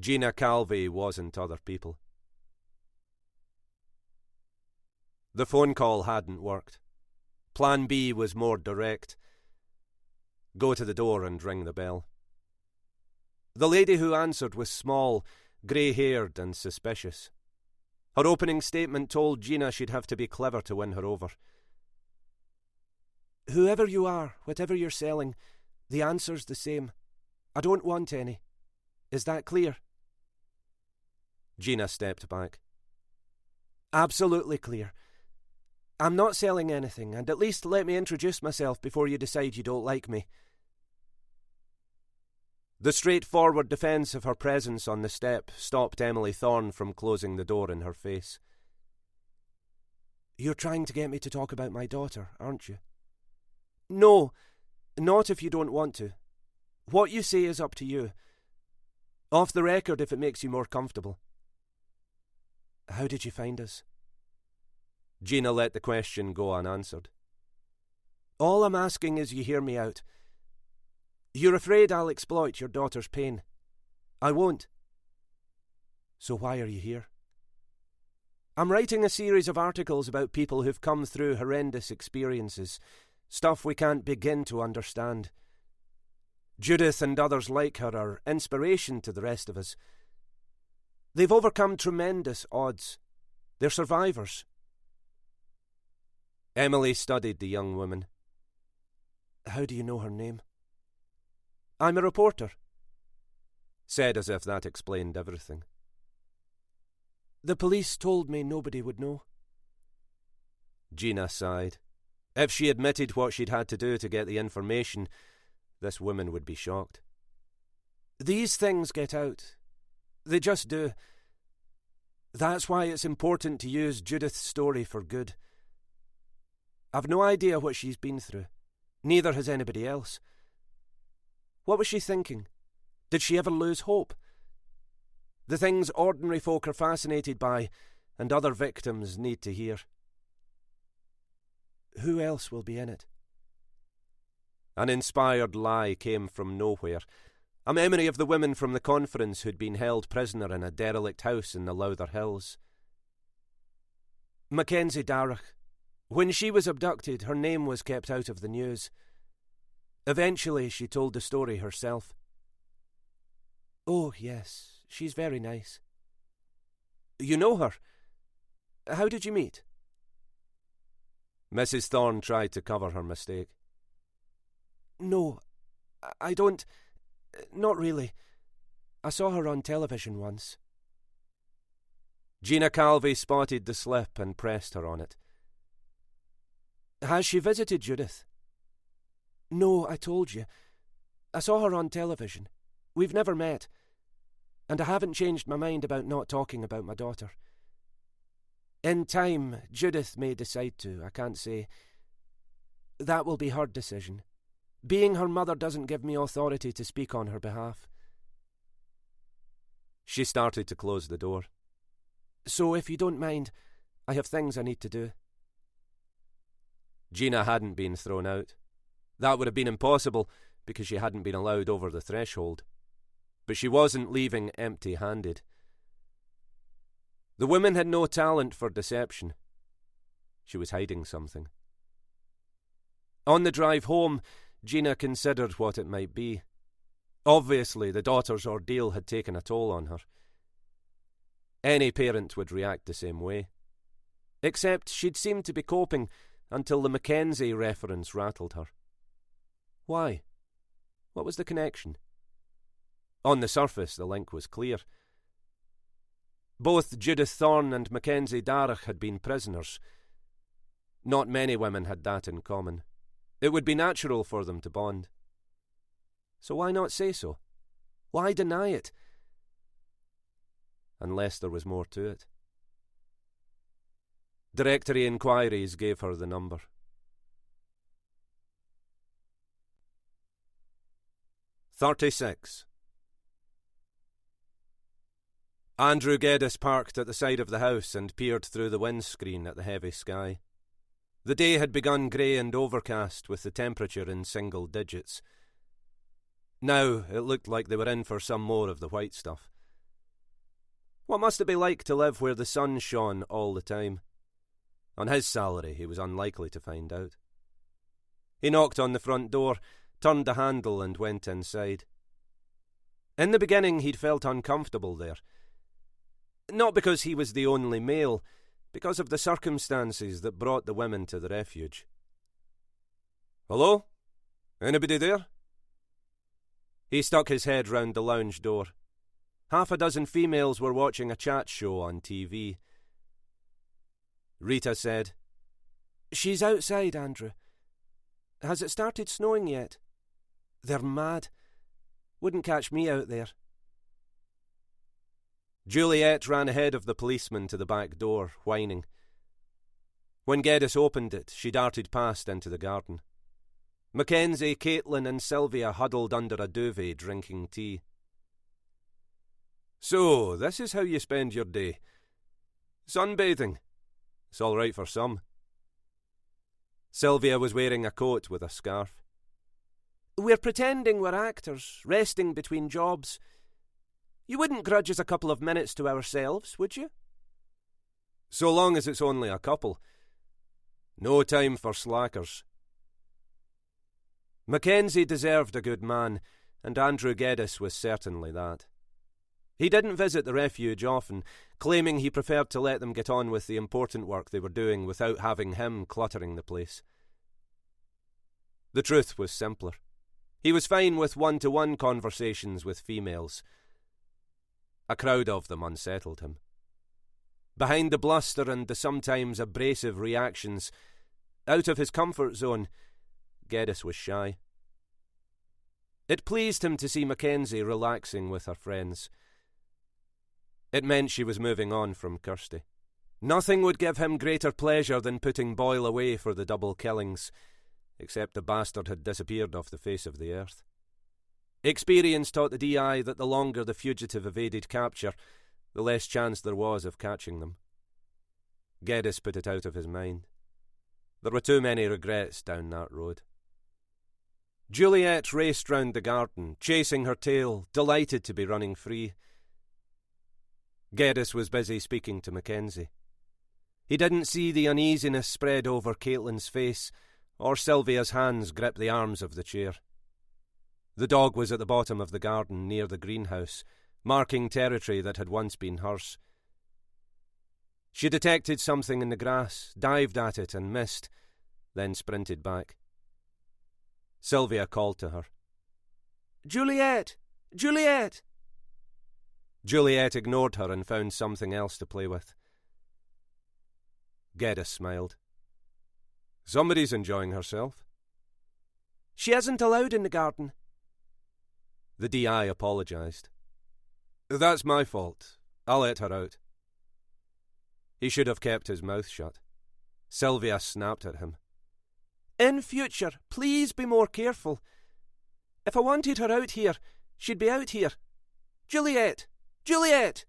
Gina Calvey wasn't other people. The phone call hadn't worked. Plan B was more direct. Go to the door and ring the bell. The lady who answered was small, grey-haired and suspicious. Her opening statement told Gina she'd have to be clever to win her over. Whoever you are, whatever you're selling, the answer's the same. I don't want any. Is that clear? Gina stepped back. Absolutely clear. I'm not selling anything, and at least let me introduce myself before you decide you don't like me. The straightforward defence of her presence on the step stopped Emily Thorne from closing the door in her face. You're trying to get me to talk about my daughter, aren't you? No, not if you don't want to. What you say is up to you. Off the record if it makes you more comfortable. How did you find us? Gina let the question go unanswered. All I'm asking is you hear me out. You're afraid I'll exploit your daughter's pain. I won't. So why are you here? I'm writing a series of articles about people who've come through horrendous experiences, Stuff we can't begin to understand. Judith and others like her are inspiration to the rest of us. They've overcome tremendous odds. They're survivors. Emily studied the young woman. How do you know her name? I'm a reporter. Said as if that explained everything. The police told me nobody would know. Gina sighed. If she admitted what she'd had to do to get the information, this woman would be shocked. These things get out. They just do. That's why it's important to use Judith's story for good. I've no idea what she's been through. Neither has anybody else. What was she thinking? Did she ever lose hope? The things ordinary folk are fascinated by, and other victims need to hear. Who else will be in it? An inspired lie came from nowhere. A memory of the women from the conference who'd been held prisoner in a derelict house in the Lowther Hills. Mackenzie Darragh. When she was abducted, her name was kept out of the news. Eventually, she told the story herself. Oh, yes, she's very nice. You know her? How did you meet? Mrs. Thorne tried to cover her mistake. No, I don't. Not really. I saw her on television once. Gina Calvey spotted the slip and pressed her on it. Has she visited Judith? No, I told you. I saw her on television. We've never met. And I haven't changed my mind about not talking about my daughter. In time, Judith may decide to, I can't say. That will be her decision. Being her mother doesn't give me authority to speak on her behalf. She started to close the door. So, if you don't mind, I have things I need to do. Gina hadn't been thrown out. That would have been impossible because she hadn't been allowed over the threshold. But she wasn't leaving empty-handed. The woman had no talent for deception. She was hiding something. On the drive home, Gina considered what it might be. Obviously, the daughter's ordeal had taken a toll on her. Any parent would react the same way. Except she'd seemed to be coping until the Mackenzie reference rattled her. Why? What was the connection? On the surface, the link was clear. Both Judith Thorne and Mackenzie Darragh had been prisoners. Not many women had that in common. It would be natural for them to bond. So why not say so? Why deny it? Unless there was more to it. Directory inquiries gave her the number. "36. Andrew Geddes parked at the side of the house and peered through the windscreen at the heavy sky. The day had begun grey and overcast, with the temperature in single digits. Now it looked like they were in for some more of the white stuff. What must it be like to live where the sun shone all the time? On his salary, he was unlikely to find out. He knocked on the front door, turned the handle and went inside. In the beginning, he'd felt uncomfortable there. Not because he was the only male, because of the circumstances that brought the women to the refuge. "Hello? Anybody there?" He stuck his head round the lounge door. Half a dozen females were watching a chat show on TV. Rita said, "She's outside, Andrew. Has it started snowing yet? They're mad. Wouldn't catch me out there." Juliet ran ahead of the policeman to the back door, whining. When Geddes opened it, she darted past into the garden. Mackenzie, Caitlin and Sylvia huddled under a duvet drinking tea. "So, this is how you spend your day. Sunbathing. It's all right for some." Sylvia was wearing a coat with a scarf. "We're pretending we're actors, resting between jobs. You wouldn't grudge us a couple of minutes to ourselves, would you?" "So long as it's only a couple. No time for slackers." Mackenzie deserved a good man, and Andrew Geddes was certainly that. He didn't visit the refuge often, claiming he preferred to let them get on with the important work they were doing without having him cluttering the place. The truth was simpler. He was fine with one-to-one conversations with females. A crowd of them unsettled him. Behind the bluster and the sometimes abrasive reactions, out of his comfort zone, Geddes was shy. It pleased him to see Mackenzie relaxing with her friends. It meant she was moving on from Kirsty. Nothing would give him greater pleasure than putting Boyle away for the double killings, except the bastard had disappeared off the face of the earth. Experience taught the DI that the longer the fugitive evaded capture, the less chance there was of catching them. Geddes put it out of his mind. There were too many regrets down that road. Juliet raced round the garden, chasing her tail, delighted to be running free. Geddes was busy speaking to Mackenzie. He didn't see the uneasiness spread over Caitlin's face, or Sylvia's hands grip the arms of the chair. The dog was at the bottom of the garden near the greenhouse, marking territory that had once been hers. She detected something in the grass, dived at it and missed, then sprinted back. Sylvia called to her. "Juliet! Juliet!" Juliet ignored her and found something else to play with. Geddes smiled. Somebody's enjoying herself. "She isn't allowed in the garden." The DI apologised. That's my fault. I'll let her out. He should have kept his mouth shut. Sylvia snapped at him. "In future, please be more careful. If I wanted her out here, she'd be out here. Juliet! Juliet!"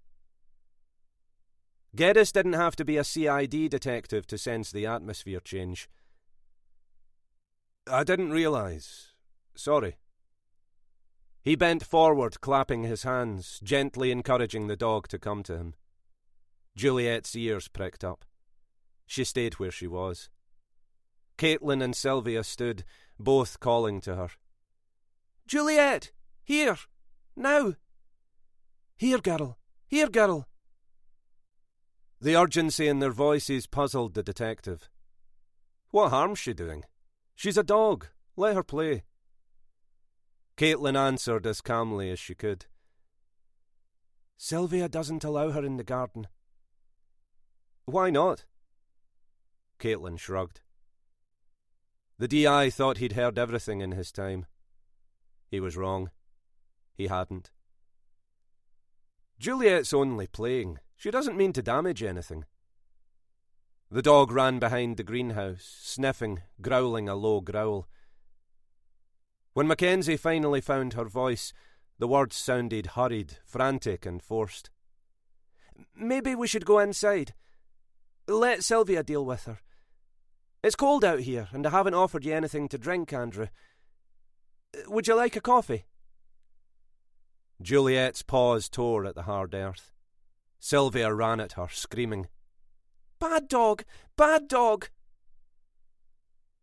Geddes didn't have to be a CID detective to sense the atmosphere change. I didn't realise. Sorry. He bent forward, clapping his hands, gently encouraging the dog to come to him. Juliet's ears pricked up. She stayed where she was. Caitlin and Sylvia stood, both calling to her. "Juliet! Here! Now! Here, girl! Here, girl!" The urgency in their voices puzzled the detective. What harm's she doing? She's a dog. Let her play. Caitlin answered as calmly as she could. "Sylvia doesn't allow her in the garden." Why not? Caitlin shrugged. The DI thought he'd heard everything in his time. He was wrong. He hadn't. Juliet's only playing. She doesn't mean to damage anything. The dog ran behind the greenhouse, sniffing, growling a low growl. When Mackenzie finally found her voice, the words sounded hurried, frantic and forced. "Maybe we should go inside. Let Sylvia deal with her. It's cold out here, and I haven't offered you anything to drink, Andrew. Would you like a coffee?" Juliet's paws tore at the hard earth. Sylvia ran at her, screaming. "Bad dog! Bad dog!"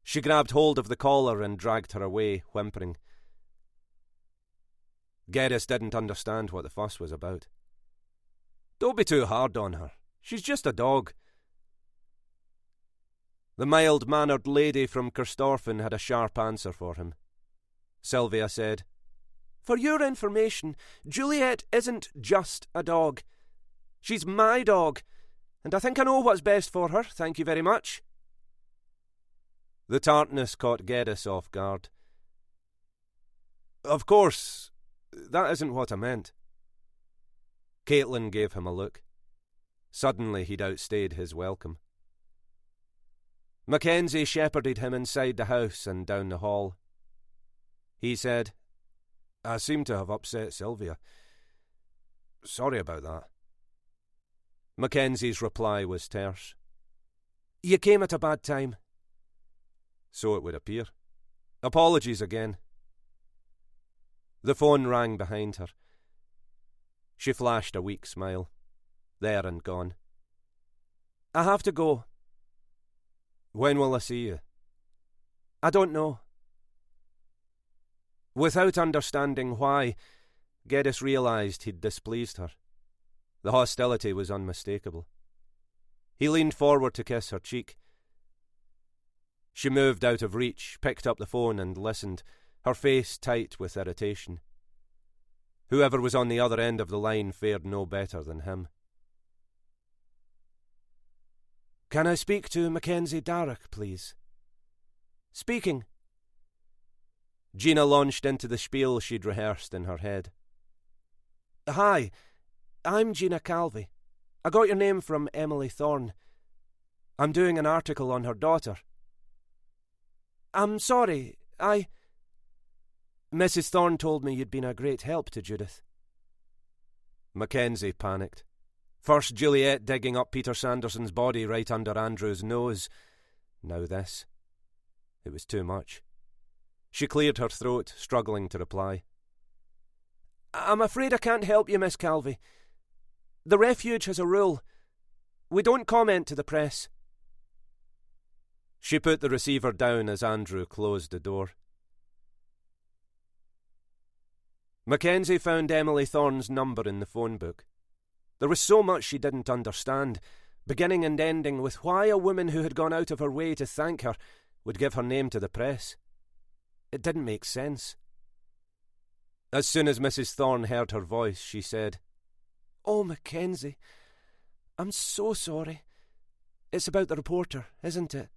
She grabbed hold of the collar and dragged her away, whimpering. Geddes didn't understand what the fuss was about. Don't be too hard on her. She's just a dog. The mild-mannered lady from Kerstorfen had a sharp answer for him. Sylvia said, "For your information, Juliet isn't just a dog. She's my dog, and I think I know what's best for her, thank you very much." The tartness caught Geddes off guard. Of course, that isn't what I meant. Caitlin gave him a look. Suddenly he'd outstayed his welcome. Mackenzie shepherded him inside the house and down the hall. He said, I seem to have upset Sylvia. Sorry about that. Mackenzie's reply was terse. "You came at a bad time." So it would appear. Apologies again. The phone rang behind her. She flashed a weak smile. There and gone. "I have to go." When will I see you? "I don't know." Without understanding why, Geddes realised he'd displeased her. The hostility was unmistakable. He leaned forward to kiss her cheek. She moved out of reach, picked up the phone and listened, her face tight with irritation. Whoever was on the other end of the line fared no better than him. "Can I speak to Mackenzie Darragh, please?" "Speaking." Gina launched into the spiel she'd rehearsed in her head. "Hi, I'm Gina Calvey. I got your name from Emily Thorne. I'm doing an article on her daughter. I'm sorry, Mrs. Thorne told me you'd been a great help to Judith." Mackenzie panicked. First Juliet digging up Peter Sanderson's body right under Andrew's nose. Now this. It was too much. She cleared her throat, struggling to reply. "I'm afraid I can't help you, Miss Calvey. The refuge has a rule. We don't comment to the press." She put the receiver down as Andrew closed the door. Mackenzie found Emily Thorne's number in the phone book. There was so much she didn't understand, beginning and ending with why a woman who had gone out of her way to thank her would give her name to the press. It didn't make sense. As soon as Mrs. Thorne heard her voice, she said, "Oh, Mackenzie, I'm so sorry. It's about the reporter, isn't it?"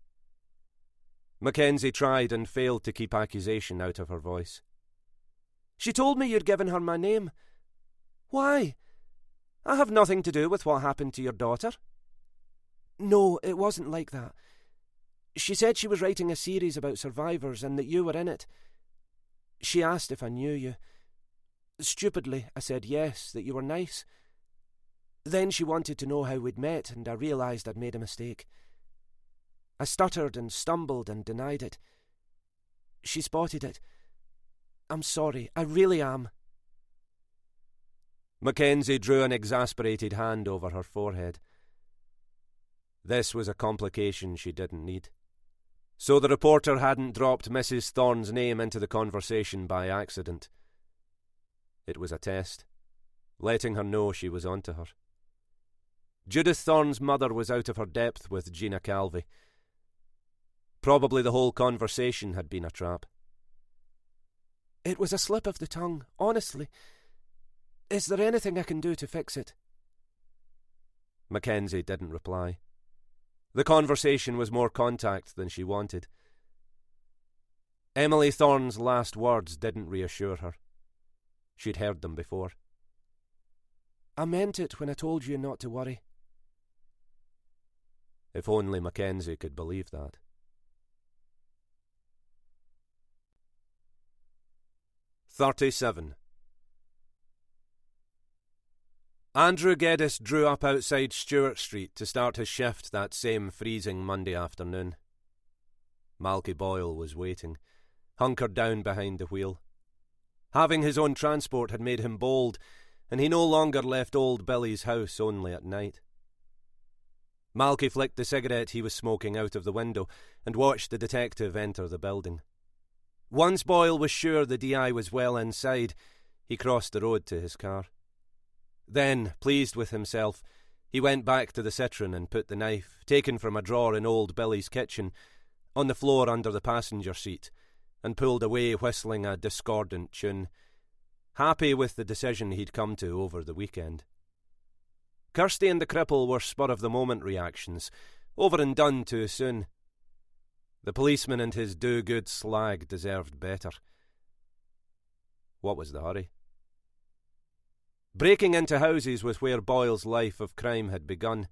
Mackenzie tried and failed to keep accusation out of her voice. "She told me you'd given her my name. Why? I have nothing to do with what happened to your daughter." "No, it wasn't like that. She said she was writing a series about survivors and that you were in it. She asked if I knew you. Stupidly, I said yes, that you were nice. Then she wanted to know how we'd met, and I realised I'd made a mistake. I stuttered and stumbled and denied it. She spotted it. I'm sorry, I really am." Mackenzie drew an exasperated hand over her forehead. This was a complication she didn't need. So the reporter hadn't dropped Mrs. Thorne's name into the conversation by accident. It was a test, letting her know she was onto her. Judith Thorne's mother was out of her depth with Gina Calvey. Probably the whole conversation had been a trap. "It was a slip of the tongue, honestly. Is there anything I can do to fix it?" Mackenzie didn't reply. The conversation was more contact than she wanted. Emily Thorne's last words didn't reassure her. She'd heard them before. "I meant it when I told you not to worry." If only Mackenzie could believe that. "37. Andrew Geddes drew up outside Stewart Street to start his shift that same freezing Monday afternoon. Malky Boyle was waiting, hunkered down behind the wheel. Having his own transport had made him bold, and he no longer left old Billy's house only at night. Malky flicked the cigarette he was smoking out of the window and watched the detective enter the building. Once Boyle was sure the DI was well inside, he crossed the road to his car. Then, pleased with himself, he went back to the Citroen and put the knife, taken from a drawer in old Billy's kitchen, on the floor under the passenger seat, and pulled away whistling a discordant tune, happy with the decision he'd come to over the weekend. Kirsty and the cripple were spur-of-the-moment reactions, over and done too soon. The policeman and his do-good slag deserved better. What was the hurry? Breaking into houses was where Boyle's life of crime had begun.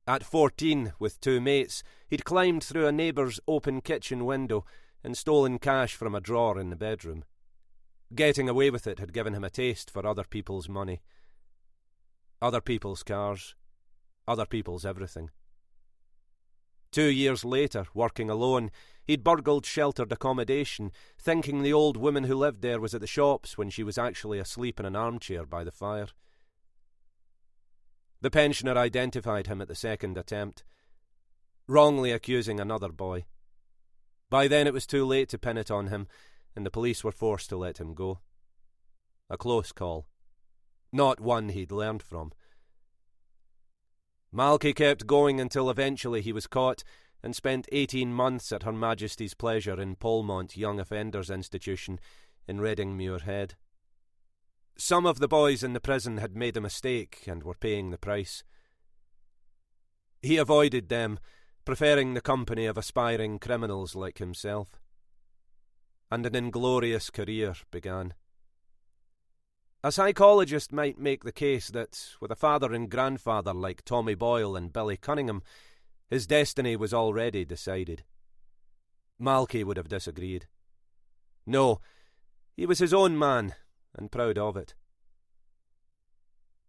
At 14, with two mates, he'd climbed through a neighbour's open kitchen window and stolen cash from a drawer in the bedroom. Getting away with it had given him a taste for other people's money. Other people's cars. Other people's everything. 2 years later, working alone, he'd burgled sheltered accommodation, thinking the old woman who lived there was at the shops when she was actually asleep in an armchair by the fire. The pensioner identified him at the second attempt, wrongly accusing another boy. By then it was too late to pin it on him, and the police were forced to let him go. A close call. Not one he'd learned from. Malky kept going until eventually he was caught and spent 18 months at Her Majesty's pleasure in Polmont Young Offenders Institution in Reading Muirhead. Some of the boys in the prison had made a mistake and were paying the price. He avoided them, preferring the company of aspiring criminals like himself. And an inglorious career began. A psychologist might make the case that, with a father and grandfather like Tommy Boyle and Billy Cunningham, his destiny was already decided. Malky would have disagreed. No, he was his own man, and proud of it.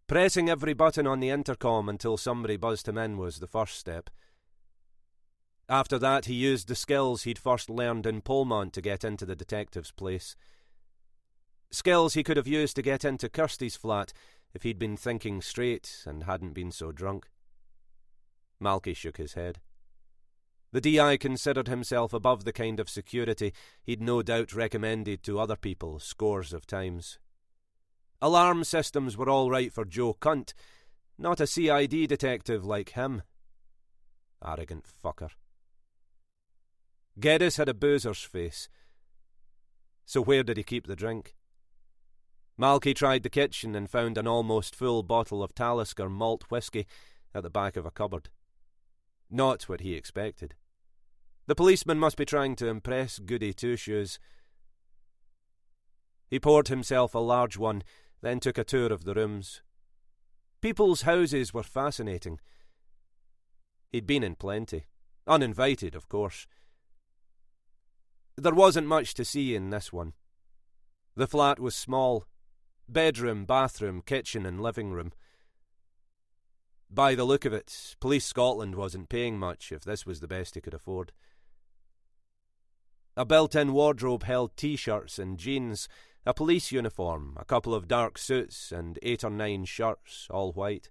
Pressing every button on the intercom until somebody buzzed him in was the first step. After that, he used the skills he'd first learned in Polmont to get into the detective's place. Skills he could have used to get into Kirsty's flat if he'd been thinking straight and hadn't been so drunk. Malky shook his head. The DI considered himself above the kind of security he'd no doubt recommended to other people scores of times. Alarm systems were all right for Joe Cunt, not a CID detective like him. Arrogant fucker. Geddes had a boozer's face. So where did he keep the drink? Malky tried the kitchen and found an almost full bottle of Talisker malt whisky at the back of a cupboard. Not what he expected. The policeman must be trying to impress Goody Two-Shoes. He poured himself a large one, then took a tour of the rooms. People's houses were fascinating. He'd been in plenty. Uninvited, of course. There wasn't much to see in this one. The flat was small. Bedroom, bathroom, kitchen and living room. By the look of it, Police Scotland wasn't paying much if this was the best he could afford. A built-in wardrobe held T-shirts and jeans, a police uniform, a couple of dark suits and 8 or 9 shirts, all white.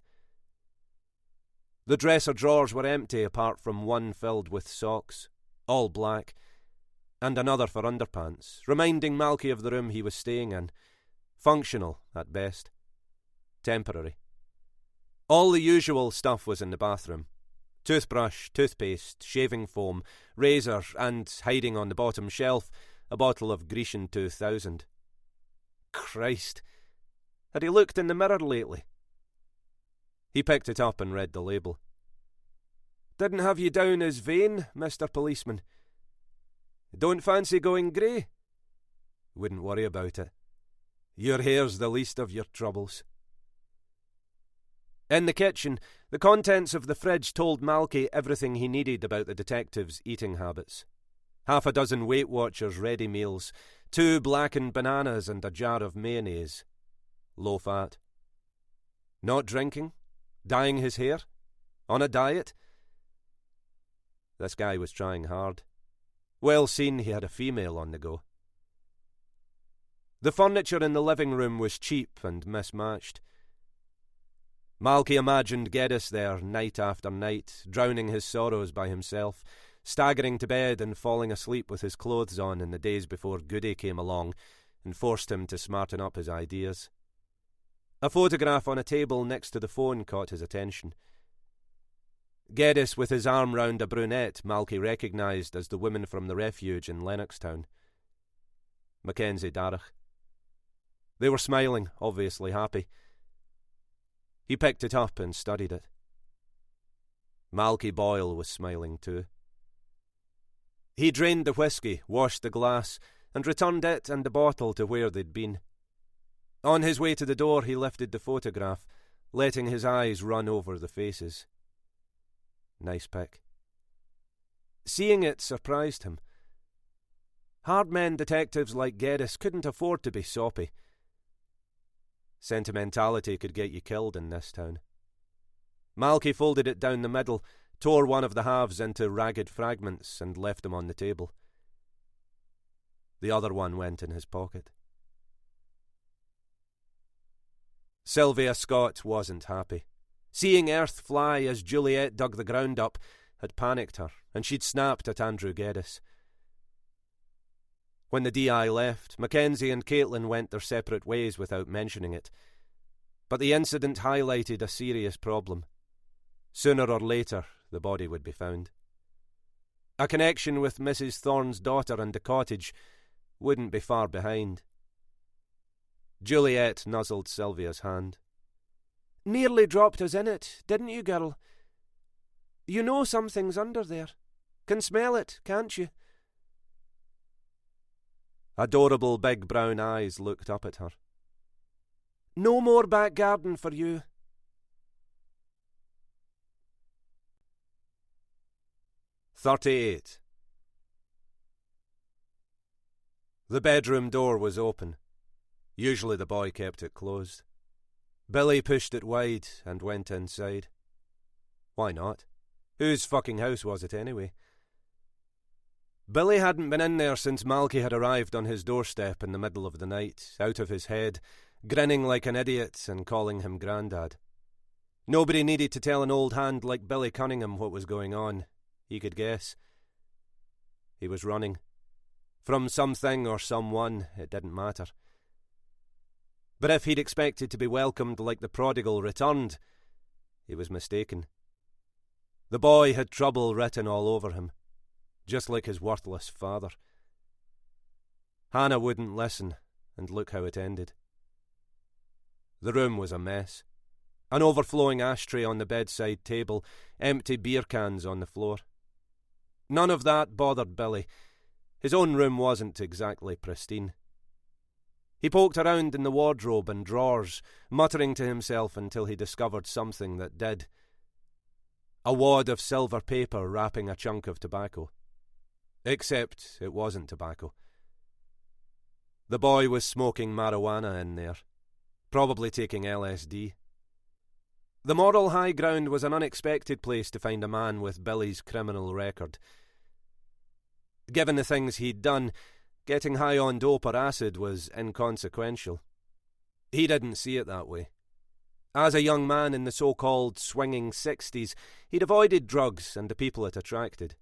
The dresser drawers were empty apart from one filled with socks, all black, and another for underpants, reminding Malky of the room he was staying in. Functional, at best. Temporary. All the usual stuff was in the bathroom. Toothbrush, toothpaste, shaving foam, razor, and, hiding on the bottom shelf, a bottle of Grecian 2000. Christ! Had he looked in the mirror lately? He picked it up and read the label. Didn't have you down as vain, Mr. Policeman. Don't fancy going grey? Wouldn't worry about it. Your hair's the least of your troubles. In the kitchen, the contents of the fridge told Malky everything he needed about the detective's eating habits. 6 Weight Watchers ready meals, 2 blackened bananas and a jar of mayonnaise. Low fat. Not drinking? Dyeing his hair? On a diet? This guy was trying hard. Well seen he had a female on the go. The furniture in the living room was cheap and mismatched. Malky imagined Geddes there night after night, drowning his sorrows by himself, staggering to bed and falling asleep with his clothes on in the days before Goody came along and forced him to smarten up his ideas. A photograph on a table next to the phone caught his attention. Geddes with his arm round a brunette Malky recognised as the woman from the refuge in Lennoxtown. Mackenzie Darragh. They were smiling, obviously happy. He picked it up and studied it. Malky Boyle was smiling too. He drained the whisky, washed the glass, and returned it and the bottle to where they'd been. On his way to the door he lifted the photograph, letting his eyes run over the faces. Nice pic. Seeing it surprised him. Hard-men detectives like Geddes couldn't afford to be soppy. Sentimentality could get you killed in this town. Malky folded it down the middle, tore one of the halves into ragged fragments and left them on the table. The other one went in his pocket. Sylvia Scott wasn't happy. Seeing earth fly as Juliet dug the ground up had panicked her, and she'd snapped at Andrew Geddes. When the DI left, Mackenzie and Caitlin went their separate ways without mentioning it. But the incident highlighted a serious problem. Sooner or later, the body would be found. A connection with Mrs. Thorne's daughter and the cottage wouldn't be far behind. Juliet nuzzled Sylvia's hand. Nearly dropped us in it, didn't you, girl? You know something's under there. Can smell it, can't you? Adorable big brown eyes looked up at her. No more back garden for you. "38. The bedroom door was open. Usually the boy kept it closed. Billy pushed it wide and went inside. Why not? Whose fucking house was it anyway? Billy hadn't been in there since Malky had arrived on his doorstep in the middle of the night, out of his head, grinning like an idiot and calling him Grandad. Nobody needed to tell an old hand like Billy Cunningham what was going on. He could guess. He was running. From something or someone, it didn't matter. But if he'd expected to be welcomed like the prodigal returned, he was mistaken. The boy had trouble written all over him, just like his worthless father. Hannah wouldn't listen, and look how it ended. The room was a mess. An overflowing ashtray on the bedside table, empty beer cans on the floor. None of that bothered Billy. His own room wasn't exactly pristine. He poked around in the wardrobe and drawers, muttering to himself until he discovered something that did. A wad of silver paper wrapping a chunk of tobacco. Except it wasn't tobacco. The boy was smoking marijuana in there, probably taking LSD. The moral high ground was an unexpected place to find a man with Billy's criminal record. Given the things he'd done, getting high on dope or acid was inconsequential. He didn't see it that way. As a young man in the so-called swinging 60s, he'd avoided drugs and the people it attracted.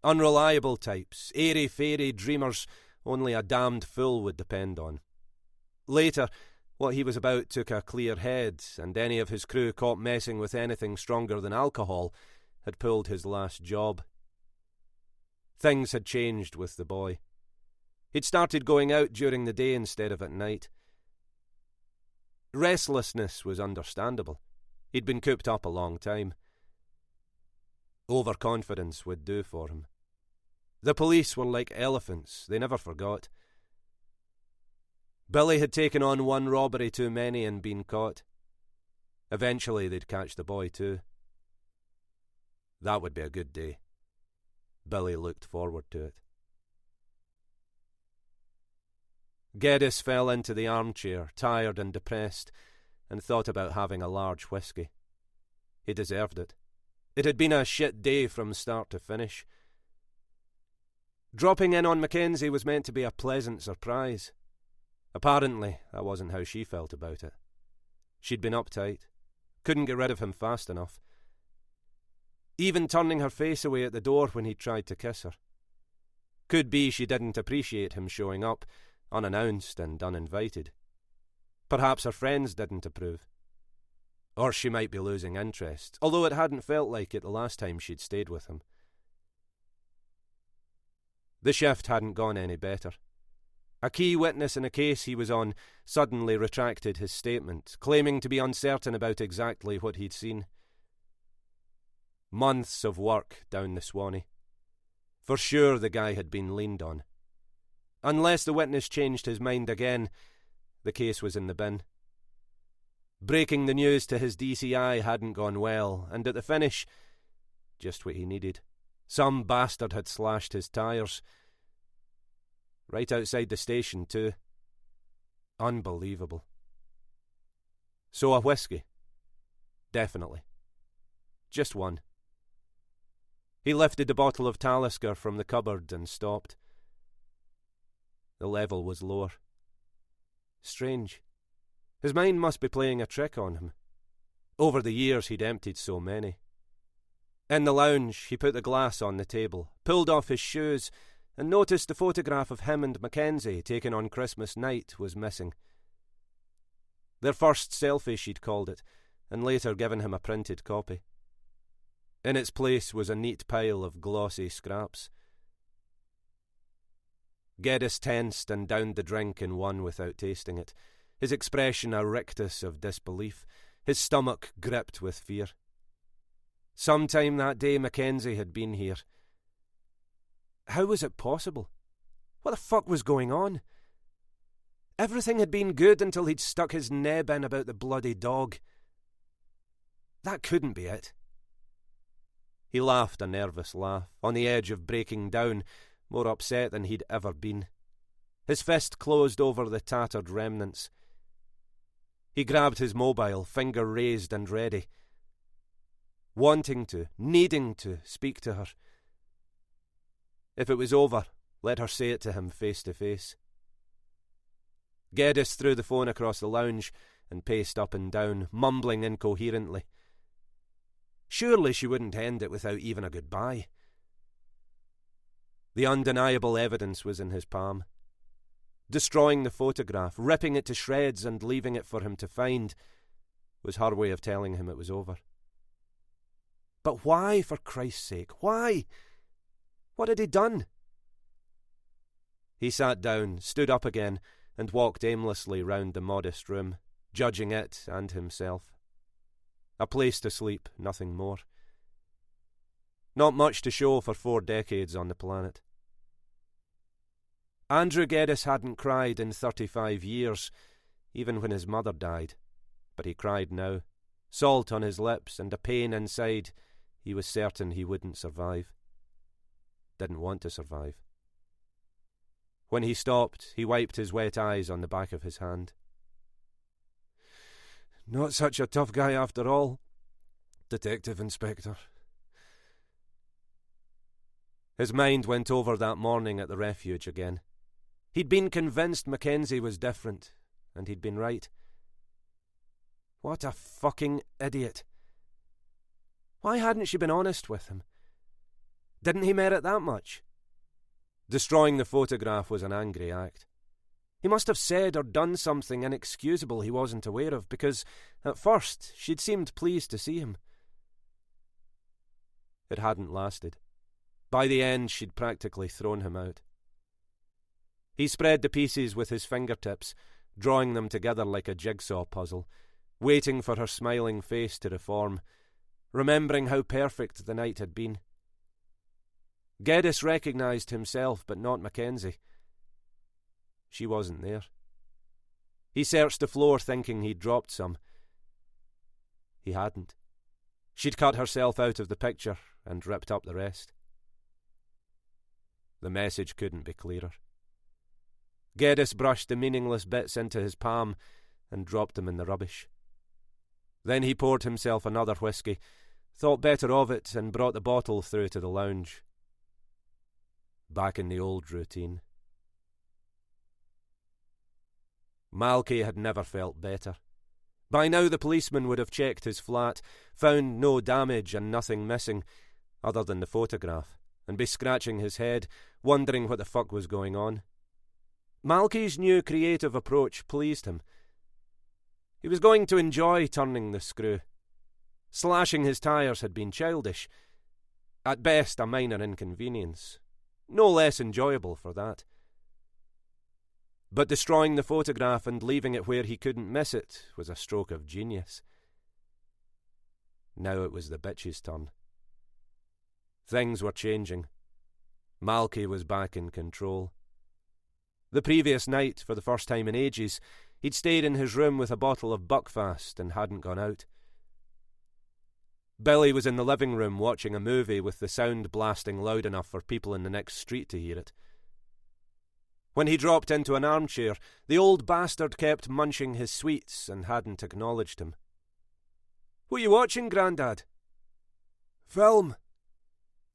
Unreliable types, airy-fairy dreamers only a damned fool would depend on. Later, what he was about took a clear head, and any of his crew caught messing with anything stronger than alcohol had pulled his last job. Things had changed with the boy. He'd started going out during the day instead of at night. Restlessness was understandable. He'd been cooped up a long time. Overconfidence would do for him. The police were like elephants, they never forgot. Billy had taken on one robbery too many and been caught. Eventually they'd catch the boy too. That would be a good day. Billy looked forward to it. Geddes fell into the armchair, tired and depressed, and thought about having a large whisky. He deserved it. It had been a shit day from start to finish. Dropping in on Mackenzie was meant to be a pleasant surprise. Apparently, that wasn't how she felt about it. She'd been uptight, couldn't get rid of him fast enough. Even turning her face away at the door when he tried to kiss her. Could be she didn't appreciate him showing up, unannounced and uninvited. Perhaps her friends didn't approve. Or she might be losing interest, although it hadn't felt like it the last time she'd stayed with him. The shift hadn't gone any better. A key witness in a case he was on suddenly retracted his statement, claiming to be uncertain about exactly what he'd seen. Months of work down the Swanee. For sure the guy had been leaned on. Unless the witness changed his mind again, the case was in the bin. Breaking the news to his DCI hadn't gone well, and at the finish, just what he needed. Some bastard had slashed his tyres. Right outside the station, too. Unbelievable. So a whisky. Definitely. Just one. He lifted the bottle of Talisker from the cupboard and stopped. The level was lower. Strange. His mind must be playing a trick on him. Over the years he'd emptied so many. In the lounge, he put the glass on the table, pulled off his shoes, and noticed the photograph of him and Mackenzie taken on Christmas night was missing. Their first selfie, she'd called it, and later given him a printed copy. In its place was a neat pile of glossy scraps. Geddes tensed and downed the drink in one without tasting it, his expression a rictus of disbelief, his stomach gripped with fear. Sometime that day Mackenzie had been here. How was it possible? What the fuck was going on? Everything had been good until he'd stuck his neb in about the bloody dog. That couldn't be it. He laughed a nervous laugh, on the edge of breaking down, more upset than he'd ever been. His fist closed over the tattered remnants. He grabbed his mobile, finger raised and ready, wanting to, needing to speak to her. If it was over, let her say it to him face to face. Geddes threw the phone across the lounge and paced up and down, mumbling incoherently. Surely she wouldn't end it without even a goodbye. The undeniable evidence was in his palm. Destroying the photograph, ripping it to shreds and leaving it for him to find, was her way of telling him it was over. But why, for Christ's sake, why? What had he done? He sat down, stood up again, and walked aimlessly round the modest room, judging it and himself. A place to sleep, nothing more. Not much to show for 4 decades on the planet. Andrew Geddes hadn't cried in 35 years, even when his mother died, but he cried now, salt on his lips and a pain inside he was certain he wouldn't survive. Didn't want to survive. When he stopped, he wiped his wet eyes on the back of his hand. Not such a tough guy after all, Detective Inspector. His mind went over that morning at the refuge again. He'd been convinced Mackenzie was different, and he'd been right. What a fucking idiot. Why hadn't she been honest with him? Didn't he merit that much? Destroying the photograph was an angry act. He must have said or done something inexcusable he wasn't aware of, because at first she'd seemed pleased to see him. It hadn't lasted. By the end, she'd practically thrown him out. He spread the pieces with his fingertips, drawing them together like a jigsaw puzzle, waiting for her smiling face to reform, remembering how perfect the night had been. Geddes recognised himself, but not Mackenzie. She wasn't there. He searched the floor thinking he'd dropped some. He hadn't. She'd cut herself out of the picture and ripped up the rest. The message couldn't be clearer. Geddes brushed the meaningless bits into his palm and dropped them in the rubbish. Then he poured himself another whisky, thought better of it, and brought the bottle through to the lounge. Back in the old routine. Malky had never felt better. By now the policeman would have checked his flat, found no damage and nothing missing, other than the photograph, and be scratching his head, wondering what the fuck was going on. Malky's new creative approach pleased him. He was going to enjoy turning the screw. Slashing his tyres had been childish, at best a minor inconvenience, no less enjoyable for that. But destroying the photograph and leaving it where he couldn't miss it was a stroke of genius. Now it was the bitch's turn. Things were changing. Malky was back in control. The previous night, for the first time in ages, he'd stayed in his room with a bottle of Buckfast and hadn't gone out. Billy was in the living room watching a movie with the sound blasting loud enough for people in the next street to hear it. When he dropped into an armchair, the old bastard kept munching his sweets and hadn't acknowledged him. "What you watching, Grandad?" "Film."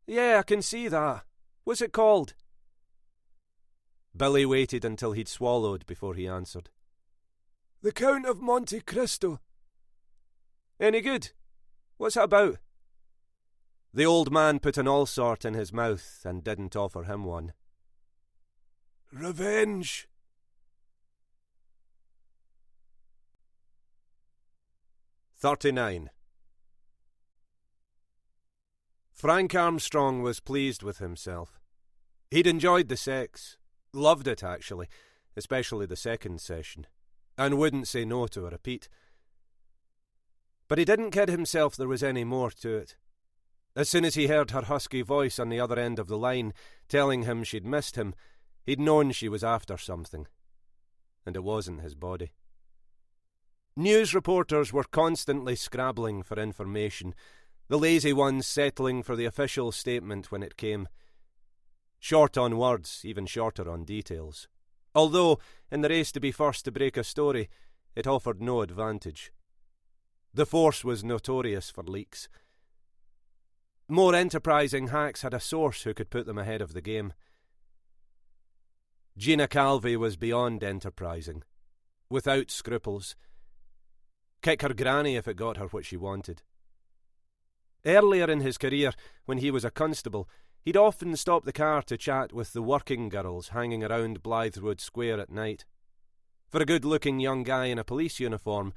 "Yeah, I can see that. What's it called?" Billy waited until he'd swallowed before he answered. "The Count of Monte Cristo." "Any good? What's it about?" The old man put an all-sort in his mouth and didn't offer him one. Revenge! "39. Frank Armstrong was pleased with himself. He'd enjoyed the sex, loved it actually, especially the second session, and wouldn't say no to a repeat. But he didn't kid himself there was any more to it. As soon as he heard her husky voice on the other end of the line telling him she'd missed him, he'd known she was after something. And it wasn't his body. News reporters were constantly scrabbling for information, the lazy ones settling for the official statement when it came. Short on words, even shorter on details. Although, in the race to be first to break a story, it offered no advantage. The force was notorious for leaks. More enterprising hacks had a source who could put them ahead of the game. Gina Calvi was beyond enterprising, without scruples. Kick her granny if it got her what she wanted. Earlier in his career, when he was a constable, he'd often stop the car to chat with the working girls hanging around Blythewood Square at night. For a good-looking young guy in a police uniform,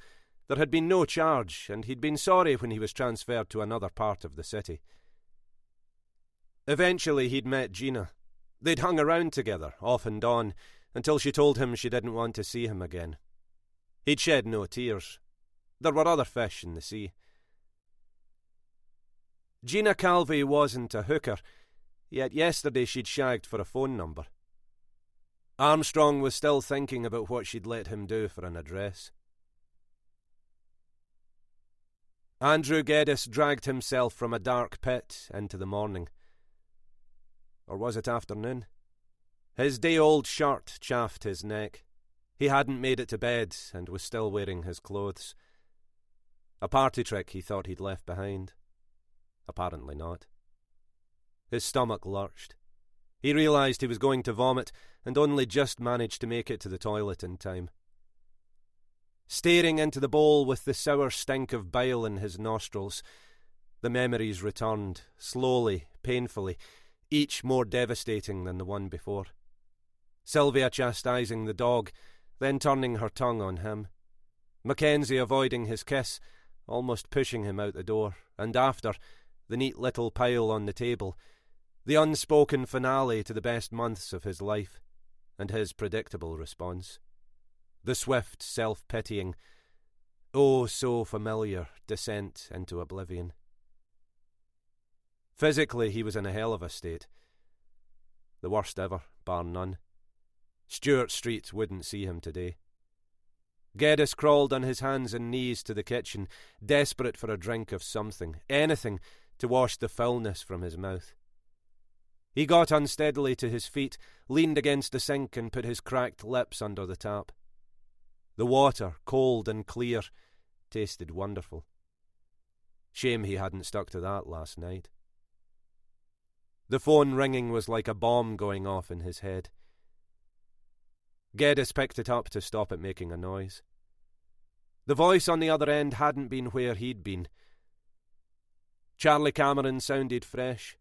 there had been no charge, and he'd been sorry when he was transferred to another part of the city. Eventually he'd met Gina. They'd hung around together, off and on, until she told him she didn't want to see him again. He'd shed no tears. There were other fish in the sea. Gina Calvi wasn't a hooker, yet yesterday she'd shagged for a phone number. Armstrong was still thinking about what she'd let him do for an address. Andrew Geddes dragged himself from a dark pit into the morning. Or was it afternoon? His day-old shirt chafed his neck. He hadn't made it to bed and was still wearing his clothes. A party trick he thought he'd left behind. Apparently not. His stomach lurched. He realised he was going to vomit and only just managed to make it to the toilet in time. Staring into the bowl with the sour stink of bile in his nostrils, the memories returned, slowly, painfully, each more devastating than the one before. Sylvia chastising the dog, then turning her tongue on him. Mackenzie avoiding his kiss, almost pushing him out the door, and after, the neat little pile on the table, the unspoken finale to the best months of his life, and his predictable response. The swift, self-pitying, oh so familiar descent into oblivion. Physically, he was in a hell of a state. The worst ever, bar none. Stewart Street wouldn't see him today. Geddes crawled on his hands and knees to the kitchen, desperate for a drink of something, anything, to wash the foulness from his mouth. He got unsteadily to his feet, leaned against the sink and put his cracked lips under the tap. The water, cold and clear, tasted wonderful. Shame he hadn't stuck to that last night. The phone ringing was like a bomb going off in his head. Geddes picked it up to stop it making a noise. The voice on the other end hadn't been where he'd been. Charlie Cameron sounded fresh.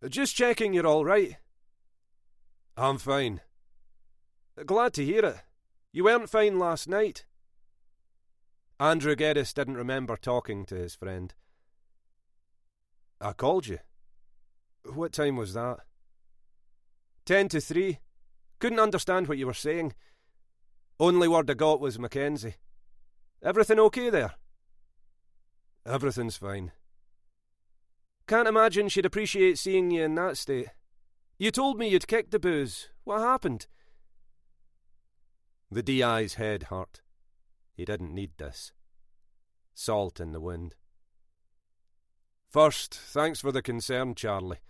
"Just checking you're all right." "I'm fine." "Glad to hear it. You weren't fine last night." Andrew Geddes didn't remember talking to his friend. "I called you. What time was that?" 10 to 3. Couldn't understand what you were saying. Only word I got was Mackenzie. Everything okay there?" "Everything's fine." "Can't imagine she'd appreciate seeing you in that state. You told me you'd kicked the booze. What happened?" The DI's head hurt. He didn't need this. Salt in the wind. "First, thanks for the concern, Charlie.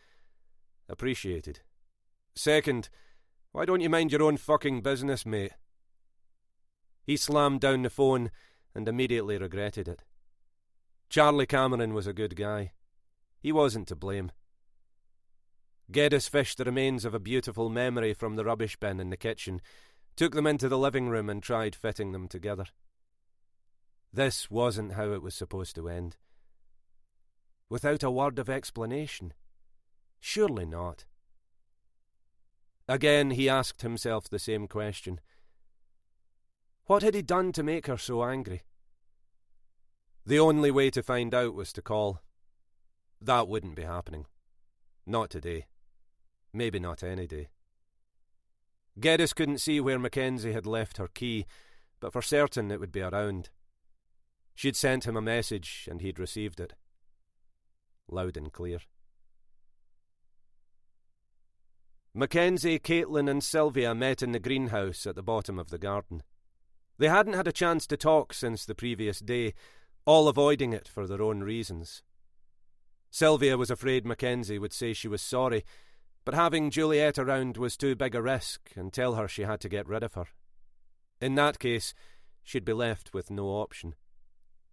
Appreciated. Second, why don't you mind your own fucking business, mate?" He slammed down the phone and immediately regretted it. Charlie Cameron was a good guy. He wasn't to blame. Geddes fished the remains of a beautiful memory from the rubbish bin in the kitchen, took them into the living room and tried fitting them together. This wasn't how it was supposed to end. Without a word of explanation? Surely not. Again he asked himself the same question. What had he done to make her so angry? The only way to find out was to call. That wouldn't be happening. Not today. Maybe not any day. Geddes couldn't see where Mackenzie had left her key, but for certain it would be around. She'd sent him a message and he'd received it. Loud and clear. Mackenzie, Caitlin and Sylvia met in the greenhouse at the bottom of the garden. They hadn't had a chance to talk since the previous day, all avoiding it for their own reasons. Sylvia was afraid Mackenzie would say she was sorry, but having Juliet around was too big a risk and tell her she had to get rid of her. In that case, she'd be left with no option.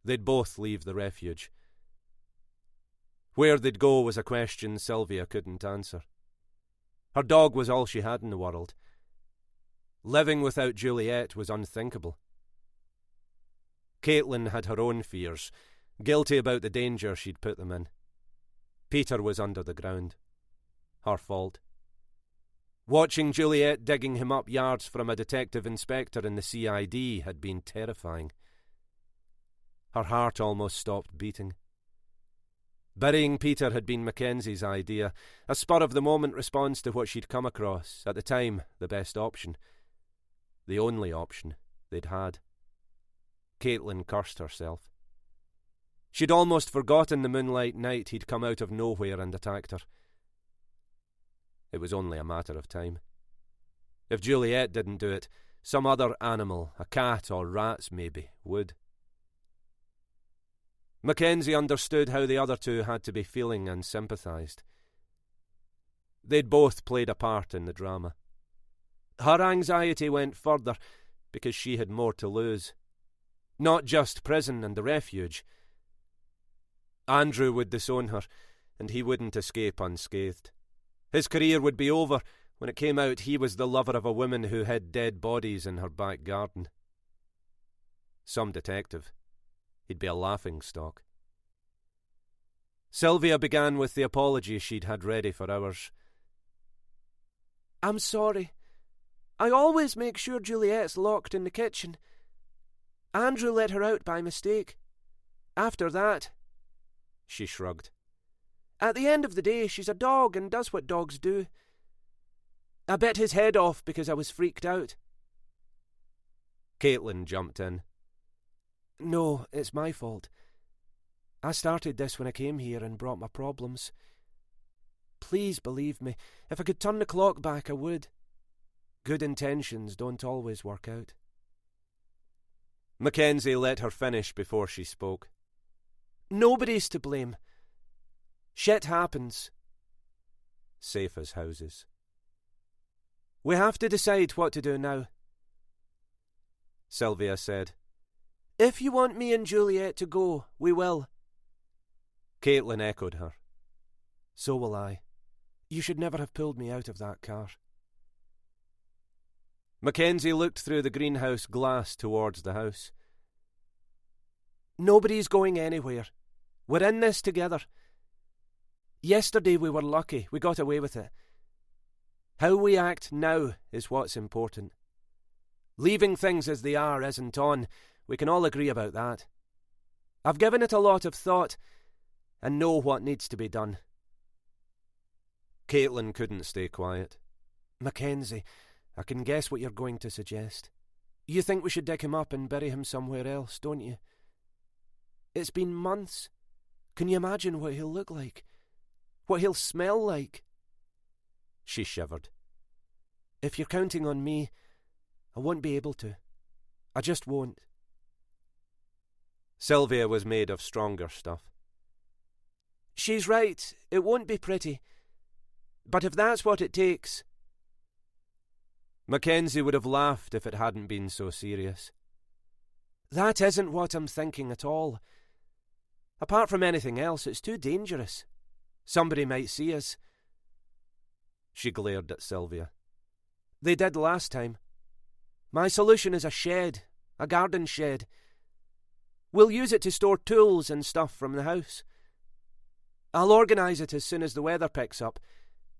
They'd both leave the refuge. Where they'd go was a question Sylvia couldn't answer. Her dog was all she had in the world. Living without Juliet was unthinkable. Caitlin had her own fears, guilty about the danger she'd put them in. Peter was under the ground. Her fault. Watching Juliet digging him up yards from a detective inspector in the CID had been terrifying. Her heart almost stopped beating. Burying Peter had been Mackenzie's idea, a spur-of-the-moment response to what she'd come across, at the time the best option. The only option they'd had. Caitlin cursed herself. She'd almost forgotten the moonlight night he'd come out of nowhere and attacked her. It was only a matter of time. If Juliet didn't do it, some other animal, a cat or rats maybe, would. Mackenzie understood how the other two had to be feeling and sympathised. They'd both played a part in the drama. Her anxiety went further because she had more to lose. Not just prison and the refuge. Andrew would disown her, and he wouldn't escape unscathed. His career would be over when it came out he was the lover of a woman who hid dead bodies in her back garden. Some detective. He'd be a laughingstock. Sylvia began with the apology she'd had ready for hours. I'm sorry. I always make sure Juliet's locked in the kitchen. Andrew let her out by mistake. After that, she shrugged. At the end of the day, she's a dog and does what dogs do. I bit his head off because I was freaked out. Caitlin jumped in. No, it's my fault. I started this when I came here and brought my problems. Please believe me, if I could turn the clock back, I would. Good intentions don't always work out. Mackenzie let her finish before she spoke. Nobody's to blame. Shit happens. Safe as houses. We have to decide what to do now. Sylvia said. If you want me and Juliet to go, we will. Caitlin echoed her. So will I. You should never have pulled me out of that car. Mackenzie looked through the greenhouse glass towards the house. Nobody's going anywhere. We're in this together. Yesterday we were lucky. We got away with it. How we act now is what's important. Leaving things as they are isn't on. We can all agree about that. I've given it a lot of thought and know what needs to be done. Caitlin couldn't stay quiet. Mackenzie, I can guess what you're going to suggest. You think we should dig him up and bury him somewhere else, don't you? It's been months. Can you imagine what he'll look like? What he'll smell like? She shivered. If you're counting on me, I won't be able to. I just won't. Sylvia was made of stronger stuff. She's right. It won't be pretty. But if that's what it takes... Mackenzie would have laughed if it hadn't been so serious. That isn't what I'm thinking at all. Apart from anything else, it's too dangerous. Somebody might see us. She glared at Sylvia. They did last time. My solution is a shed, a garden shed. We'll use it to store tools and stuff from the house. I'll organise it as soon as the weather picks up,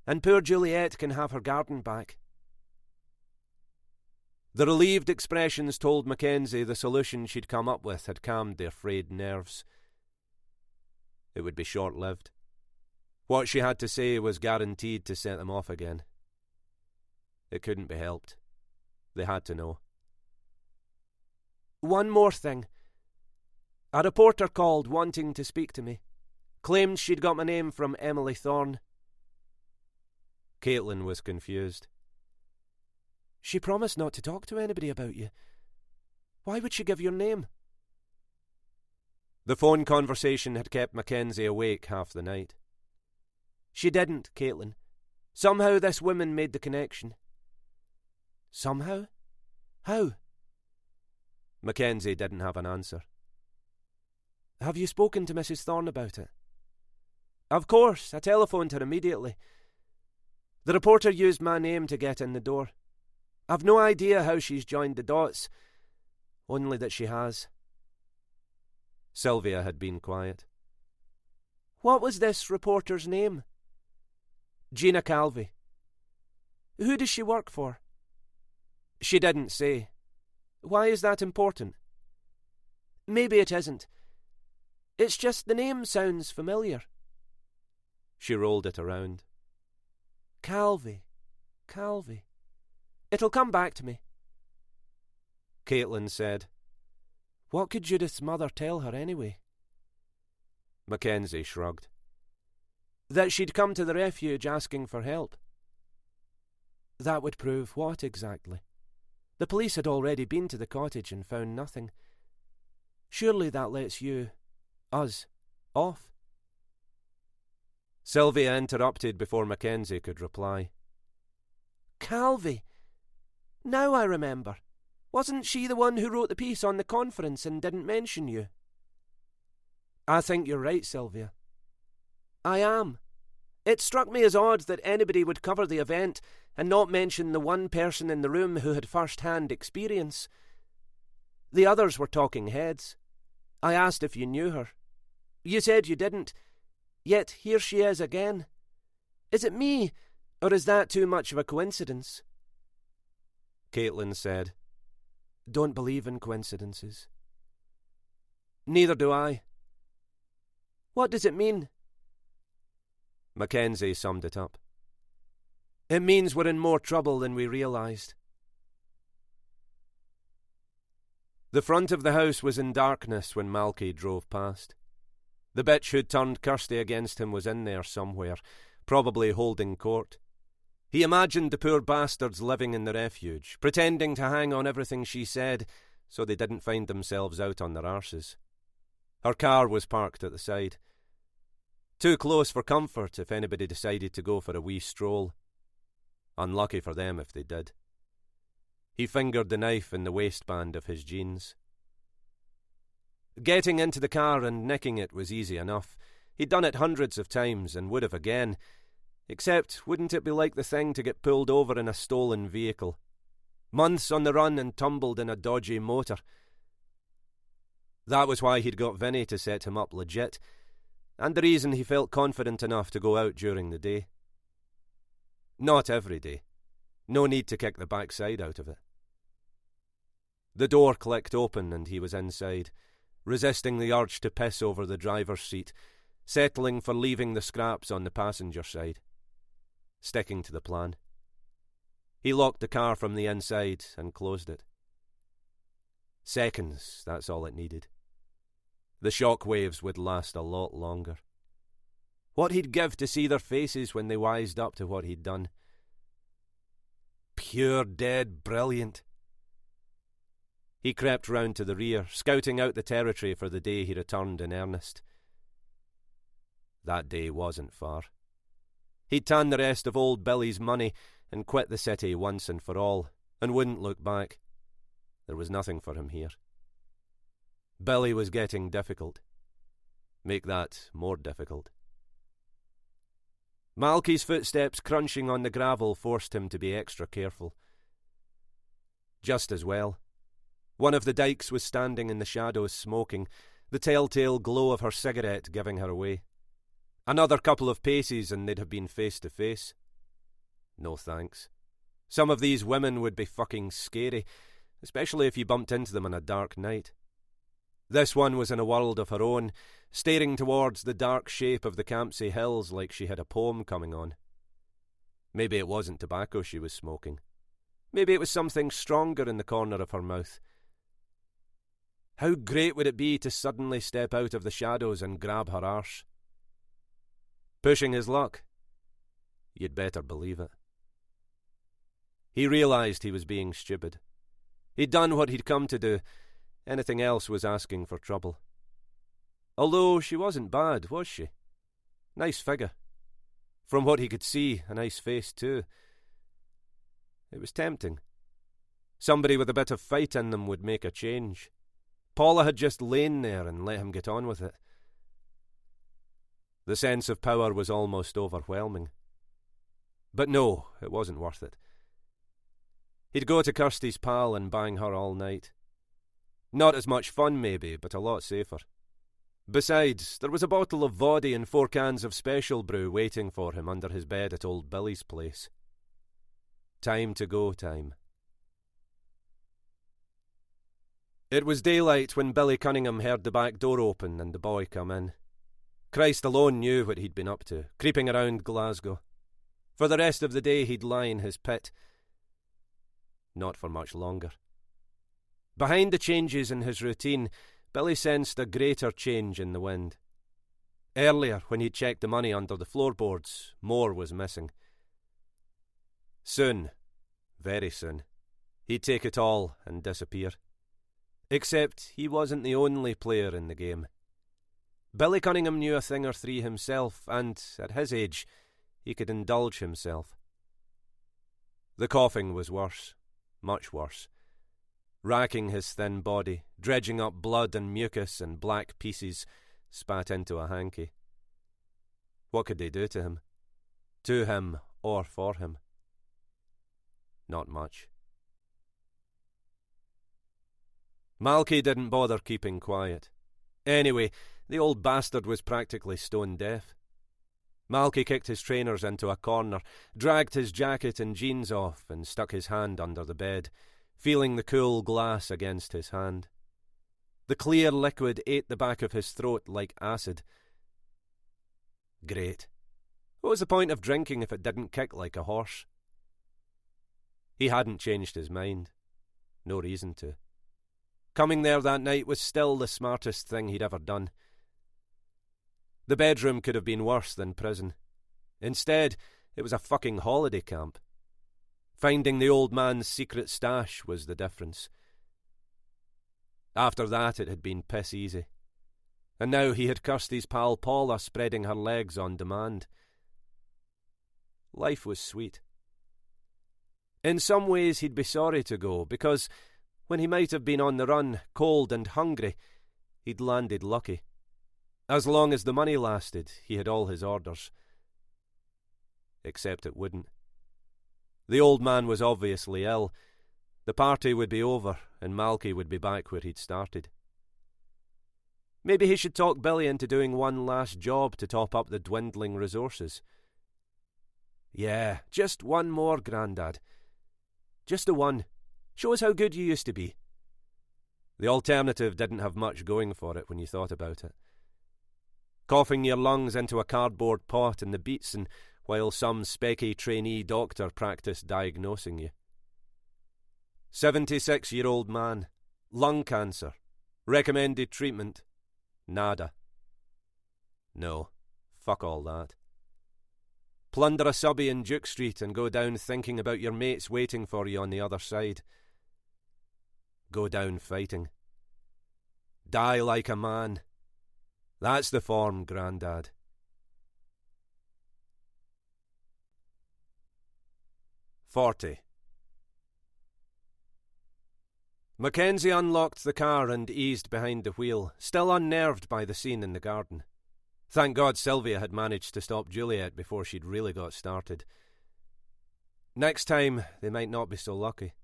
and poor Juliet can have her garden back. The relieved expressions told Mackenzie the solution she'd come up with had calmed their frayed nerves. It would be short-lived. What she had to say was guaranteed to set them off again. It couldn't be helped. They had to know. One more thing. A reporter called wanting to speak to me. Claimed she'd got my name from Emily Thorne. Caitlin was confused. She promised not to talk to anybody about you. Why would she give your name? The phone conversation had kept Mackenzie awake half the night. She didn't, Caitlin. Somehow this woman made the connection. Somehow? How? Mackenzie didn't have an answer. Have you spoken to Mrs. Thorne about it? Of course, I telephoned her immediately. The reporter used my name to get in the door. I've no idea how she's joined the dots, only that she has. Sylvia had been quiet. What was this reporter's name? Gina Calvi. Who does she work for? She didn't say. Why is that important? Maybe it isn't. It's just the name sounds familiar. She rolled it around. Calvi. It'll come back to me. Caitlin said. What could Judith's mother tell her anyway? Mackenzie shrugged. That she'd come to the refuge asking for help. That would prove what exactly? The police had already been to the cottage and found nothing. Surely that lets us, off. Sylvia interrupted before Mackenzie could reply. Calvi. Now I remember. Wasn't she the one who wrote the piece on the conference and didn't mention you? I think you're right, Sylvia. I am. It struck me as odd that anybody would cover the event and not mention the one person in the room who had first-hand experience. The others were talking heads. I asked if you knew her. You said you didn't, yet here she is again. Is it me, or is that too much of a coincidence? Caitlin said. Don't believe in coincidences. Neither do I. What does it mean? Mackenzie summed it up. It means we're in more trouble than we realised. The front of the house was in darkness when Malky drove past. The bitch who'd turned Kirsty against him was in there somewhere, probably holding court. He imagined the poor bastards living in the refuge, pretending to hang on everything she said so they didn't find themselves out on their arses. Her car was parked at the side. Too close for comfort if anybody decided to go for a wee stroll. Unlucky for them if they did. He fingered the knife in the waistband of his jeans. Getting into the car and nicking it was easy enough. He'd done it hundreds of times and would have again. Except, wouldn't it be like the thing to get pulled over in a stolen vehicle? Months on the run and tumbled in a dodgy motor. That was why he'd got Vinny to set him up legit, and the reason he felt confident enough to go out during the day. Not every day. No need to kick the backside out of it. The door clicked open and he was inside, resisting the urge to piss over the driver's seat, settling for leaving the scraps on the passenger side. Sticking to the plan. He locked the car from the inside and closed it. Seconds, that's all it needed. The shock waves would last a lot longer. What he'd give to see their faces when they wised up to what he'd done. Pure dead brilliant. He crept round to the rear, scouting out the territory for the day he returned in earnest. That day wasn't far. He'd tan the rest of old Billy's money and quit the city once and for all, and wouldn't look back. There was nothing for him here. Billy was getting difficult. Make that more difficult. Malky's footsteps crunching on the gravel forced him to be extra careful. Just as well. One of the dykes was standing in the shadows smoking, the telltale glow of her cigarette giving her away. Another couple of paces and they'd have been face to face. No thanks. Some of these women would be fucking scary, especially if you bumped into them on a dark night. This one was in a world of her own, staring towards the dark shape of the Campsie Hills like she had a poem coming on. Maybe it wasn't tobacco she was smoking. Maybe it was something stronger in the corner of her mouth. How great would it be to suddenly step out of the shadows and grab her arse? Pushing his luck? You'd better believe it. He realised he was being stupid. He'd done what he'd come to do. Anything else was asking for trouble. Although she wasn't bad, was she? Nice figure. From what he could see, a nice face too. It was tempting. Somebody with a bit of fight in them would make a change. Paula had just lain there and let him get on with it. The sense of power was almost overwhelming. But no, it wasn't worth it. He'd go to Kirsty's pal and bang her all night. Not as much fun, maybe, but a lot safer. Besides, there was a bottle of voddy and 4 cans of special brew waiting for him under his bed at old Billy's place. Time to go time. It was daylight when Billy Cunningham heard the back door open and the boy come in. Christ alone knew what he'd been up to, creeping around Glasgow. For the rest of the day he'd lie in his pit. Not for much longer. Behind the changes in his routine, Billy sensed a greater change in the wind. Earlier, when he'd checked the money under the floorboards, more was missing. Soon, very soon, he'd take it all and disappear. Except he wasn't the only player in the game. Billy Cunningham knew a thing or three himself, and, at his age, he could indulge himself. The coughing was worse, much worse. Racking his thin body, dredging up blood and mucus and black pieces spat into a hanky. What could they do to him? To him or for him? Not much. Malky didn't bother keeping quiet. Anyway, the old bastard was practically stone deaf. Malky kicked his trainers into a corner, dragged his jacket and jeans off, and stuck his hand under the bed, feeling the cool glass against his hand. The clear liquid ate the back of his throat like acid. Great. What was the point of drinking if it didn't kick like a horse? He hadn't changed his mind. No reason to. Coming there that night was still the smartest thing he'd ever done. The bedroom could have been worse than prison. Instead, it was a fucking holiday camp. Finding the old man's secret stash was the difference. After that, it had been piss easy. And now he had Kirsty's pal Paula spreading her legs on demand. Life was sweet. In some ways, he'd be sorry to go, because when he might have been on the run, cold and hungry, he'd landed lucky. As long as the money lasted, he had all his orders. Except it wouldn't. The old man was obviously ill. The party would be over, and Malky would be back where he'd started. Maybe he should talk Billy into doing one last job to top up the dwindling resources. Yeah, just one more, Grandad. Just the one. Show us how good you used to be. The alternative didn't have much going for it when you thought about it. Coughing your lungs into a cardboard pot in the Beatson while some specky trainee doctor practiced diagnosing you. 76-year-old man. Lung cancer. Recommended treatment. Nada. No. Fuck all that. Plunder a subby in Duke Street and go down thinking about your mates waiting for you on the other side. Go down fighting. Die like a man. That's the form, Grandad. "40. Mackenzie unlocked the car and eased behind the wheel, still unnerved by the scene in the garden. Thank God Sylvia had managed to stop Juliet before she'd really got started. Next time, they might not be so lucky.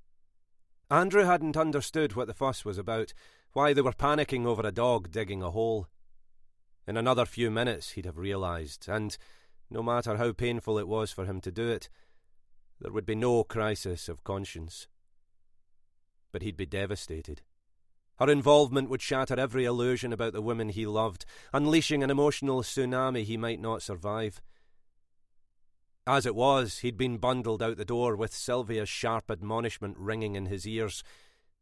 Andrew hadn't understood what the fuss was about, why they were panicking over a dog digging a hole. In another few minutes he'd have realised, and, no matter how painful it was for him to do it, There would be no crisis of conscience. But he'd be devastated. Her involvement would shatter every illusion about the woman he loved, unleashing an emotional tsunami he might not survive. As it was, he'd been bundled out the door with Sylvia's sharp admonishment ringing in his ears,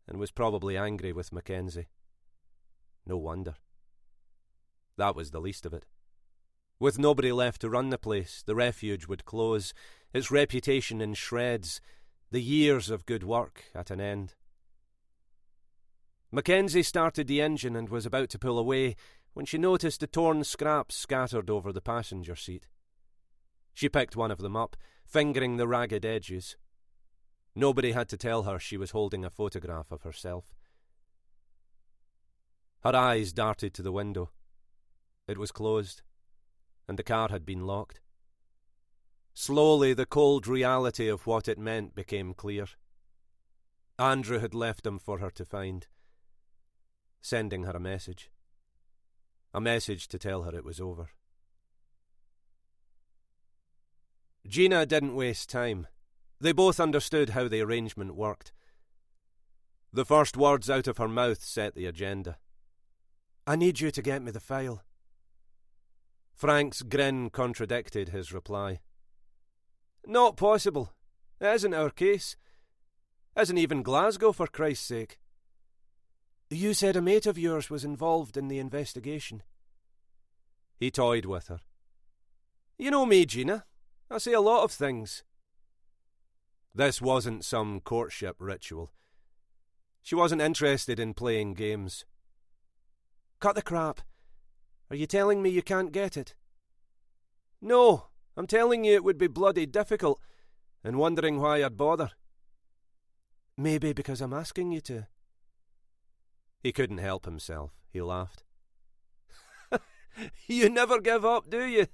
and was probably angry with Mackenzie. No wonder. That was the least of it. With nobody left to run the place, the refuge would close, its reputation in shreds, the years of good work at an end. Mackenzie started the engine and was about to pull away when she noticed the torn scraps scattered over the passenger seat. She picked one of them up, fingering the ragged edges. Nobody had to tell her she was holding a photograph of herself. Her eyes darted to the window. It was closed, and the car had been locked. Slowly, the cold reality of what it meant became clear. Andrew had left them for her to find, sending her a message. A message to tell her it was over. Gina didn't waste time. They both understood how the arrangement worked. The first words out of her mouth set the agenda. "I need you to get me the file." Frank's grin contradicted his reply. "Not possible. It isn't our case. Isn't even Glasgow, for Christ's sake." "You said a mate of yours was involved in the investigation." He toyed with her. "You know me, Gina. I say a lot of things." This wasn't some courtship ritual. She wasn't interested in playing games. "Cut the crap. Are you telling me you can't get it?" "No, I'm telling you it would be bloody difficult, and wondering why I'd bother." "Maybe because I'm asking you to." He couldn't help himself. He laughed. "You never give up, do you?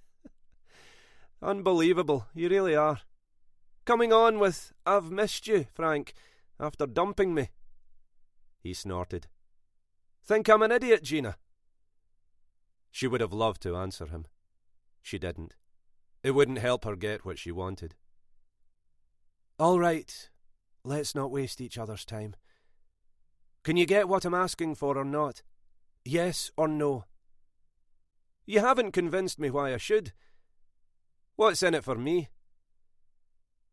Unbelievable, you really are. Coming on with 'I've missed you, Frank, after dumping me.'" He snorted. "Think I'm an idiot, Gina?" She would have loved to answer him. She didn't. It wouldn't help her get what she wanted. "All right, let's not waste each other's time. Can you get what I'm asking for or not? Yes or no?" "You haven't convinced me why I should. What's in it for me?"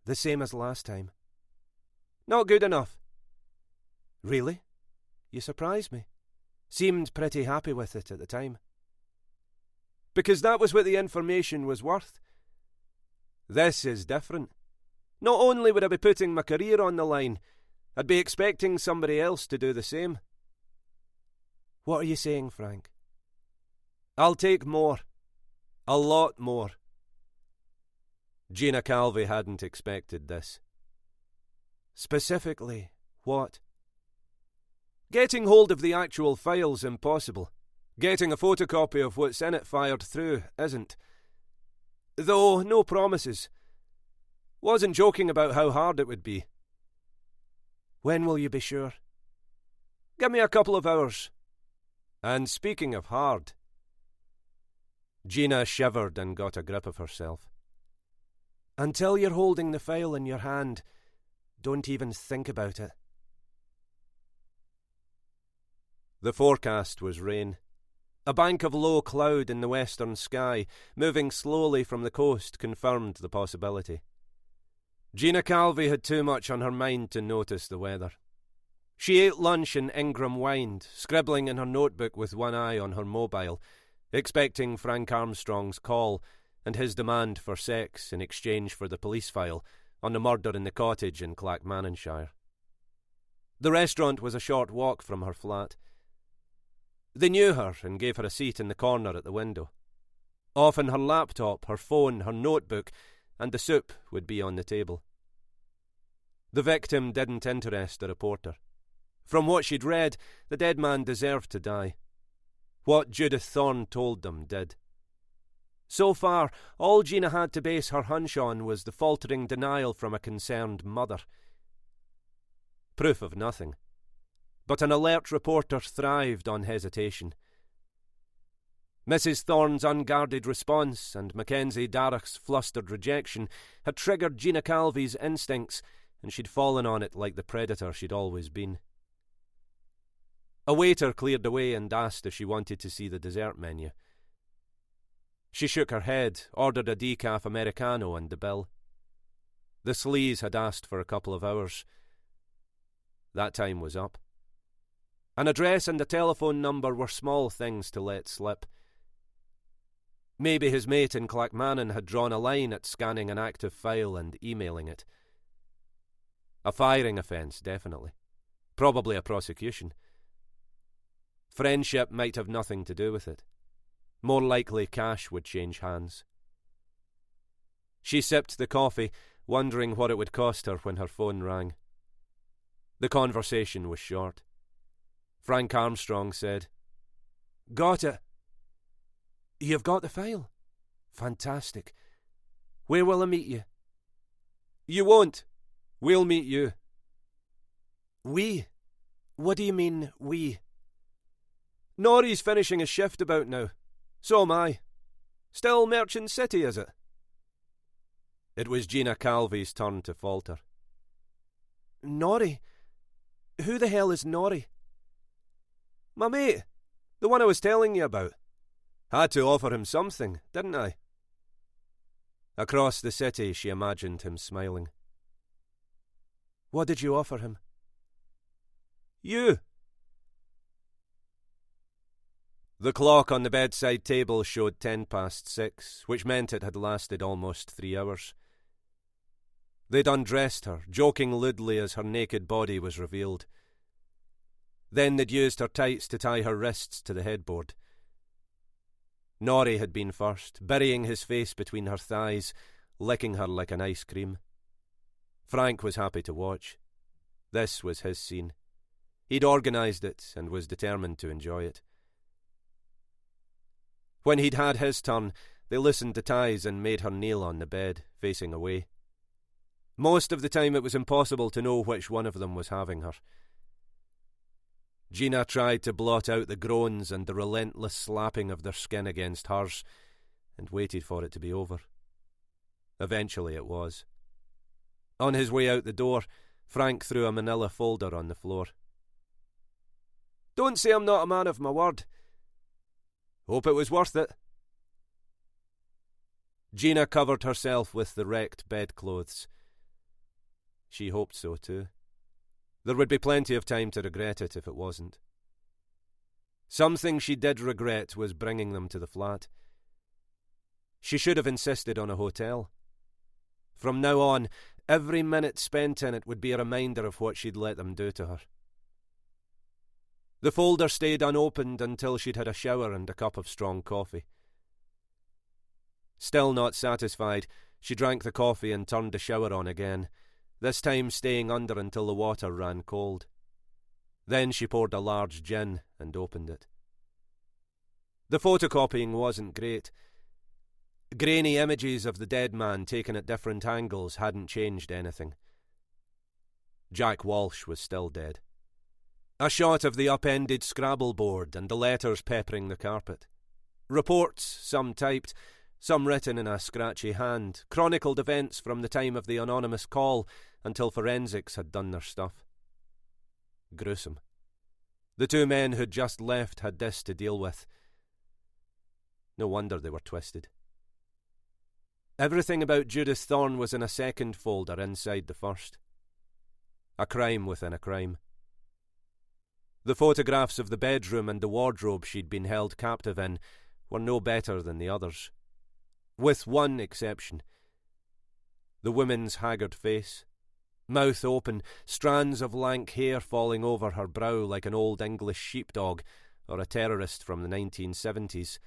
"The same as last time." "Not good enough." "Really? You surprised me. Seemed pretty happy with it at the time." "Because that was what the information was worth. This is different. Not only would I be putting my career on the line, I'd be expecting somebody else to do the same." "What are you saying, Frank?" "I'll take more. A lot more." Gina Calvi hadn't expected this. "Specifically, what?" "Getting hold of the actual file's impossible. Getting a photocopy of what's in it fired through isn't. Though, no promises. Wasn't joking about how hard it would be." "When will you be sure?" "Give me a couple of hours. And speaking of hard..." Gina shivered and got a grip of herself. "Until you're holding the file in your hand, don't even think about it." The forecast was rain. A bank of low cloud in the western sky, moving slowly from the coast, confirmed the possibility. Gina Calvi had too much on her mind to notice the weather. She ate lunch in Ingram Wynd, scribbling in her notebook with one eye on her mobile, expecting Frank Armstrong's call and his demand for sex in exchange for the police file on the murder in the cottage in Clackmannanshire. The restaurant was a short walk from her flat. They knew her and gave her a seat in the corner at the window. Often her laptop, her phone, her notebook, and the soup would be on the table. The victim didn't interest the reporter. From what she'd read, the dead man deserved to die. What Judith Thorne told them did. So far, all Gina had to base her hunch on was the faltering denial from a concerned mother. Proof of nothing. But an alert reporter thrived on hesitation. Mrs. Thorne's unguarded response and Mackenzie Darrach's flustered rejection had triggered Gina Calvy's instincts, and she'd fallen on it like the predator she'd always been. A waiter cleared away and asked if she wanted to see the dessert menu. She shook her head, ordered a decaf Americano and the bill. The sleaze had asked for a couple of hours. That time was up. An address and a telephone number were small things to let slip. Maybe his mate in Clackmannan had drawn a line at scanning an active file and emailing it. A firing offence, definitely. Probably a prosecution. Friendship might have nothing to do with it. More likely cash would change hands. She sipped the coffee, wondering what it would cost her when her phone rang. The conversation was short. Frank Armstrong said, "Got it. You've got the file? Fantastic. Where will I meet you?" "You won't. We'll meet you." "We? What do you mean, we?" "Norrie's finishing his shift about now. So am I. Still Merchant City, is it?" It was Gina Calvy's turn to falter. "Norrie? Who the hell is Norrie?" "My mate. The one I was telling you about. Had to offer him something, didn't I?" Across the city, she imagined him smiling. "What did you offer him?" "You." The clock on the bedside table showed 6:10, which meant it had lasted almost 3 hours. They'd undressed her, joking lewdly as her naked body was revealed. Then they'd used her tights to tie her wrists to the headboard. Norrie had been first, burying his face between her thighs, licking her like an ice cream. Frank was happy to watch. This was his scene. He'd organised it and was determined to enjoy it. When he'd had his turn, they loosened the ties and made her kneel on the bed, facing away. Most of the time it was impossible to know which one of them was having her. Gina tried to blot out the groans and the relentless slapping of their skin against hers, and waited for it to be over. Eventually it was. On his way out the door, Frank threw a manila folder on the floor. "Don't say I'm not a man of my word. Hope it was worth it." Gina covered herself with the wrecked bedclothes. She hoped so too. There would be plenty of time to regret it if it wasn't. Something she did regret was bringing them to the flat. She should have insisted on a hotel. From now on, every minute spent in it would be a reminder of what she'd let them do to her. The folder stayed unopened until she'd had a shower and a cup of strong coffee. Still not satisfied, she drank the coffee and turned the shower on again, this time staying under until the water ran cold. Then she poured a large gin and opened it. The photocopying wasn't great. Grainy images of the dead man taken at different angles hadn't changed anything. Jack Walsh was still dead. A shot of the upended Scrabble board and the letters peppering the carpet. Reports, some typed, some written in a scratchy hand, chronicled events from the time of the anonymous call until forensics had done their stuff. Gruesome. The two men who'd just left had this to deal with. No wonder they were twisted. Everything about Judith Thorne was in a second folder inside the first. A crime within a crime. The photographs of the bedroom and the wardrobe she'd been held captive in were no better than the others. With one exception. The woman's haggard face. Mouth open, strands of lank hair falling over her brow like an old English sheepdog or a terrorist from the 1970s,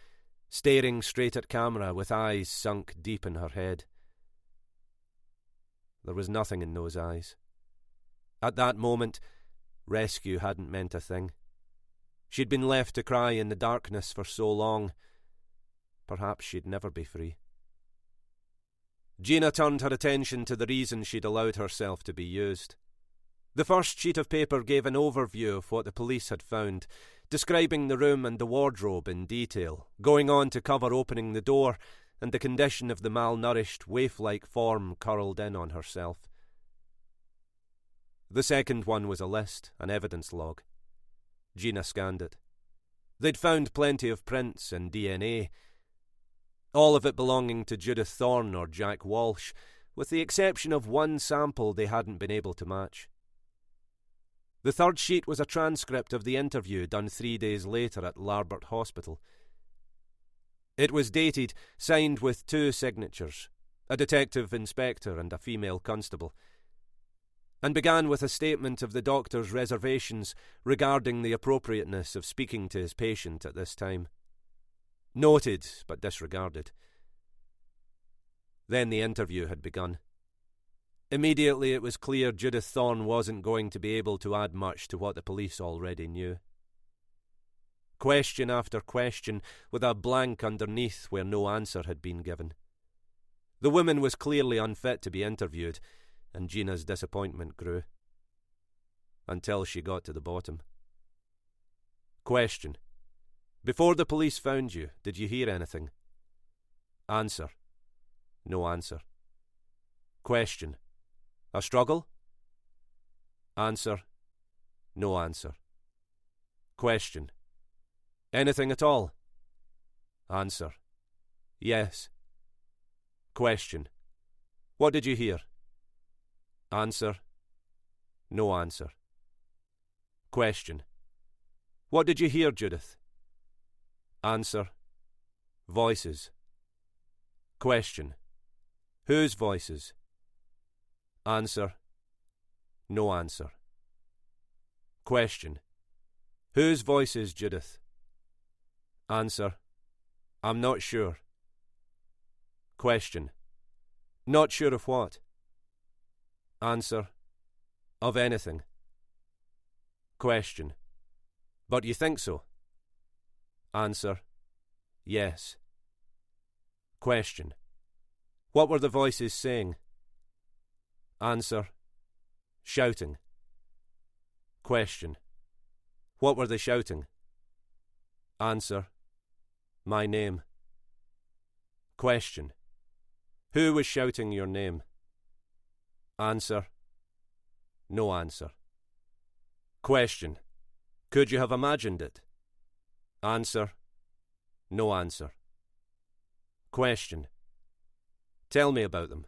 staring straight at camera with eyes sunk deep in her head. There was nothing in those eyes. At that moment, rescue hadn't meant a thing. She'd been left to cry in the darkness for so long. Perhaps she'd never be free. Gina turned her attention to the reason she'd allowed herself to be used. The first sheet of paper gave an overview of what the police had found, describing the room and the wardrobe in detail, going on to cover opening the door and the condition of the malnourished, waif-like form curled in on herself. The second one was a list, an evidence log. Gina scanned it. They'd found plenty of prints and DNA, all of it belonging to Judith Thorne or Jack Walsh, with the exception of one sample they hadn't been able to match. The third sheet was a transcript of the interview done 3 days later at Larbert Hospital. It was dated, signed with 2 signatures, a detective inspector and a female constable, and began with a statement of the doctor's reservations regarding the appropriateness of speaking to his patient at this time. Noted, but disregarded. Then the interview had begun. Immediately it was clear Judith Thorne wasn't going to be able to add much to what the police already knew. Question after question, with a blank underneath where no answer had been given. The woman was clearly unfit to be interviewed, and Gina's disappointment grew. Until she got to the bottom. Question. Before the police found you, did you hear anything? Answer. No answer. Question. A struggle? Answer. No answer. Question. Anything at all? Answer. Yes. Question. What did you hear? Answer. No answer. Question. What did you hear, Judith? Answer. Voices. Question. Whose voices? Answer. No answer. Question. Whose voices, Judith? Answer. I'm not sure. Question. Not sure of what? Answer. Of anything. Question. But you think so? Answer. Yes. Question. What were the voices saying? Answer. Shouting. Question. What were they shouting? Answer. My name. Question. Who was shouting your name? Answer. No answer. Question. Could you have imagined it? Answer. No answer. Question. Tell me about them.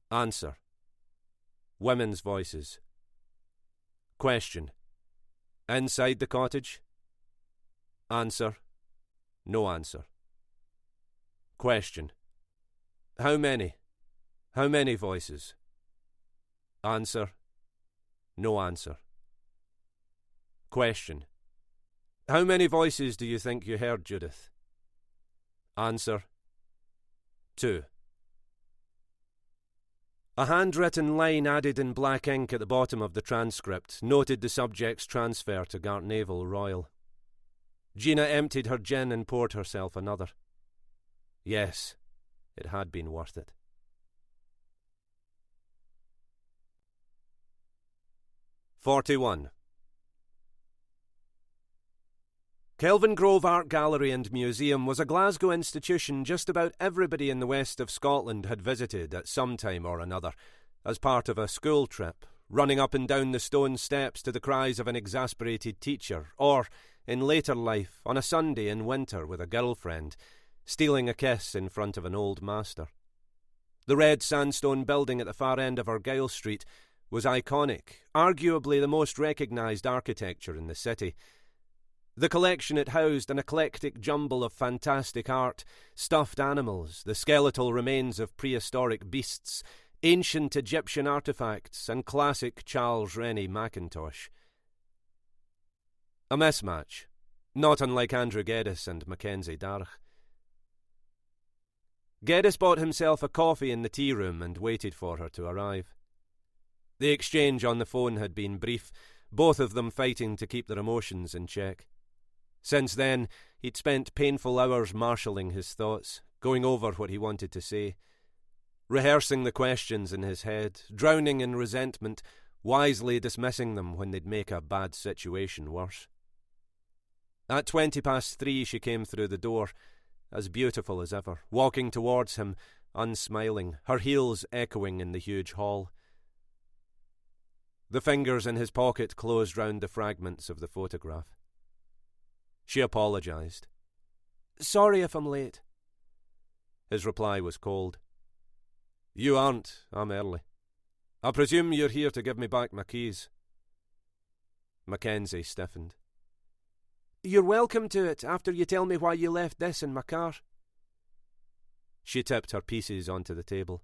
Answer. Women's voices. Question. Inside the cottage? Answer. No answer. Question. How many? How many voices? Answer. No answer. Question. How many voices do you think you heard, Judith? Answer. 2. A handwritten line added in black ink at the bottom of the transcript noted the subject's transfer to Gartnavel Royal. Gina emptied her gin and poured herself another. Yes, it had been worth it. "41. Kelvingrove Art Gallery and Museum was a Glasgow institution just about everybody in the west of Scotland had visited at some time or another, as part of a school trip, running up and down the stone steps to the cries of an exasperated teacher, or, in later life, on a Sunday in winter with a girlfriend, stealing a kiss in front of an old master. The red sandstone building at the far end of Argyll Street was iconic, arguably the most recognised architecture in the city. The collection it housed an eclectic jumble of fantastic art, stuffed animals, the skeletal remains of prehistoric beasts, ancient Egyptian artefacts, and classic Charles Rennie Mackintosh. A mismatch, not unlike Andrew Geddes and Mackenzie Darch. Geddes bought himself a coffee in the tea room and waited for her to arrive. The exchange on the phone had been brief, both of them fighting to keep their emotions in check. Since then, he'd spent painful hours marshalling his thoughts, going over what he wanted to say, rehearsing the questions in his head, drowning in resentment, wisely dismissing them when they'd make a bad situation worse. At 3:20 she came through the door, as beautiful as ever, walking towards him, unsmiling, her heels echoing in the huge hall. The fingers in his pocket closed round the fragments of the photograph. She apologised. "Sorry if I'm late." His reply was cold. "You aren't. I'm early. I presume you're here to give me back my keys." Mackenzie stiffened. "You're welcome to it after you tell me why you left this in my car." She tipped her pieces onto the table.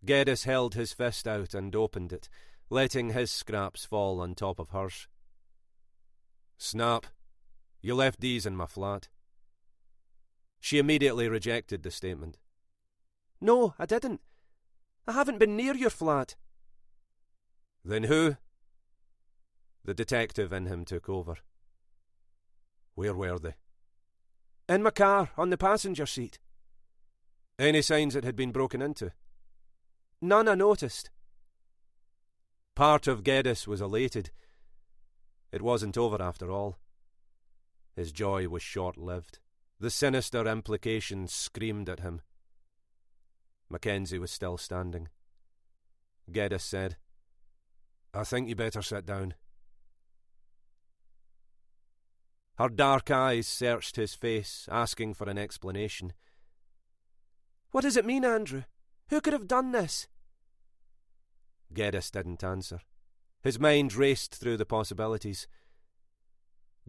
Geddes held his fist out and opened it, letting his scraps fall on top of hers. "Snap. You left these in my flat." She immediately rejected the statement. "No, I didn't. I haven't been near your flat." "Then who?" The detective in him took over. "Where were they?" "In my car, on the passenger seat." "Any signs it had been broken into?" "None I noticed." Part of Geddes was elated. It wasn't over after all. His joy was short-lived. The sinister implications screamed at him. Mackenzie was still standing. Geddes said, "I think you better sit down." Her dark eyes searched his face, asking for an explanation. "What does it mean, Andrew? Who could have done this?" Geddes didn't answer. His mind raced through the possibilities.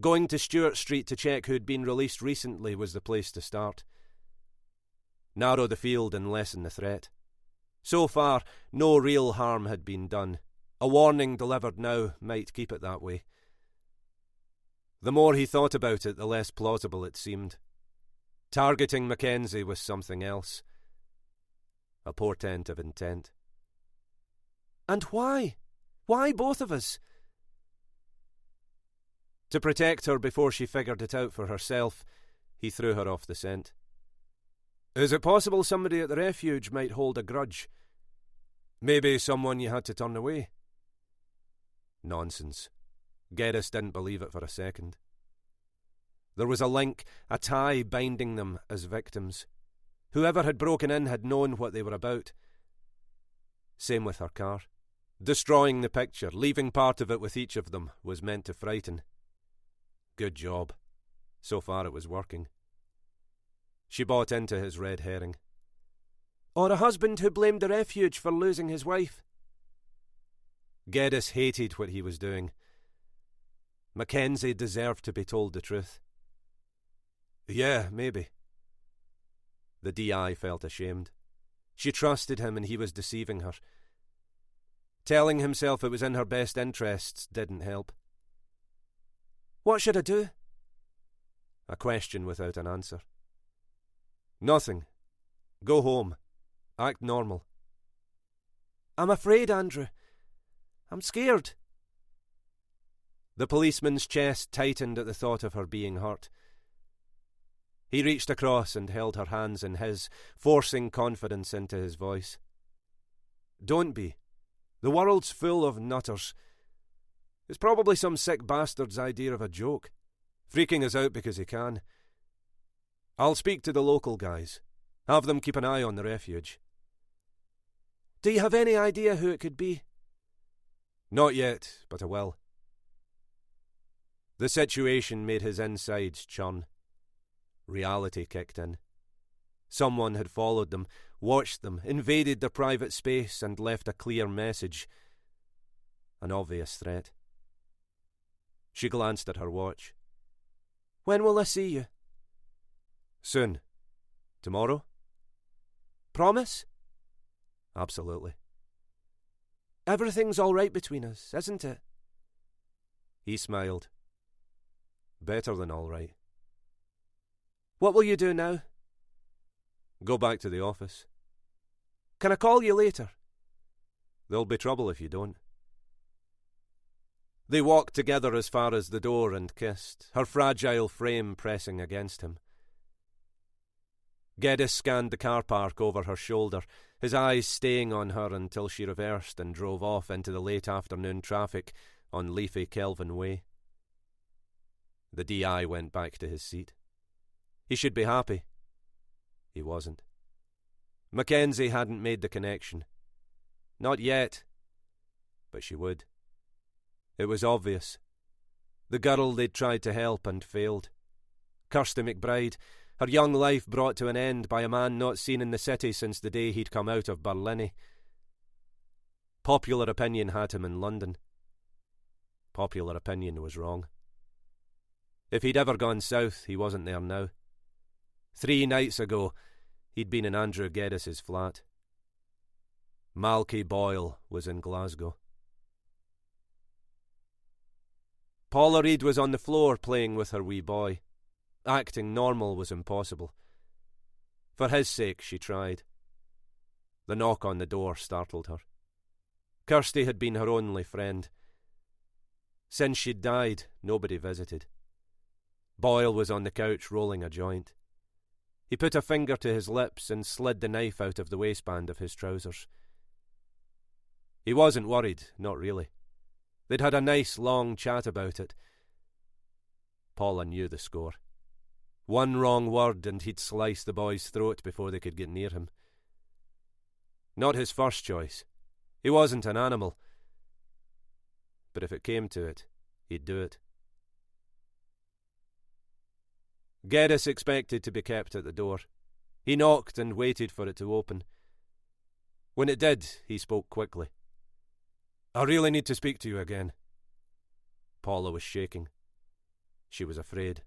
Going to Stewart Street to check who'd been released recently was the place to start. Narrow the field and lessen the threat. So far, no real harm had been done. A warning delivered now might keep it that way. The more he thought about it, the less plausible it seemed. Targeting Mackenzie was something else. A portent of intent. "And why? Why both of us?" To protect her before she figured it out for herself, he threw her off the scent. "Is it possible somebody at the refuge might hold a grudge? Maybe someone you had to turn away?" Nonsense. Geddes didn't believe it for a second. There was a link, a tie binding them as victims. Whoever had broken in had known what they were about. Same with her car. Destroying the picture, leaving part of it with each of them, was meant to frighten. Good job. So far it was working. She bought into his red herring. "Or a husband who blamed the refuge for losing his wife." Geddes hated what he was doing. Mackenzie deserved to be told the truth. "Yeah, maybe." The DI felt ashamed. She trusted him and he was deceiving her. Telling himself it was in her best interests didn't help. "What should I do?" A question without an answer. "Nothing. Go home. Act normal." "I'm afraid, Andrew. I'm scared." The policeman's chest tightened at the thought of her being hurt. He reached across and held her hands in his, forcing confidence into his voice. "Don't be. The world's full of nutters. It's probably some sick bastard's idea of a joke, freaking us out because he can. I'll speak to the local guys. Have them keep an eye on the refuge." "Do you have any idea who it could be?" "Not yet, but I will." The situation made his insides churn. Reality kicked in. Someone had followed them, watched them, invaded their private space, and left a clear message. An obvious threat. She glanced at her watch. "When will I see you?" "Soon. Tomorrow?" "Promise?" "Absolutely." "Everything's all right between us, isn't it?" He smiled. "Better than all right." "What will you do now?" "Go back to the office." "Can I call you later?" "There'll be trouble if you don't." They walked together as far as the door and kissed, her fragile frame pressing against him. Geddes scanned the car park over her shoulder, his eyes staying on her until she reversed and drove off into the late afternoon traffic on leafy Kelvin Way. The DI went back to his seat. He should be happy. He wasn't. Mackenzie hadn't made the connection. Not yet. But she would. It was obvious. The girl they'd tried to help and failed. Kirsty McBride, her young life brought to an end by a man not seen in the city since the day he'd come out of Berlin. Popular opinion had him in London. Popular opinion was wrong. If he'd ever gone south, he wasn't there now. 3 nights ago, he'd been in Andrew Geddes's flat. Malky Boyle was in Glasgow. Paula Reid was on the floor playing with her wee boy. Acting normal was impossible. For his sake, she tried. The knock on the door startled her. Kirsty had been her only friend. Since she'd died, nobody visited. Boyle was on the couch rolling a joint. He put a finger to his lips and slid the knife out of the waistband of his trousers. He wasn't worried, not really. They'd had a nice long chat about it. Paula knew the score. One wrong word and he'd slice the boy's throat before they could get near him. Not his first choice. He wasn't an animal. But if it came to it, he'd do it. Geddes expected to be kept at the door. He knocked and waited for it to open. When it did, he spoke quickly. "I really need to speak to you again." Paula was shaking. She was afraid.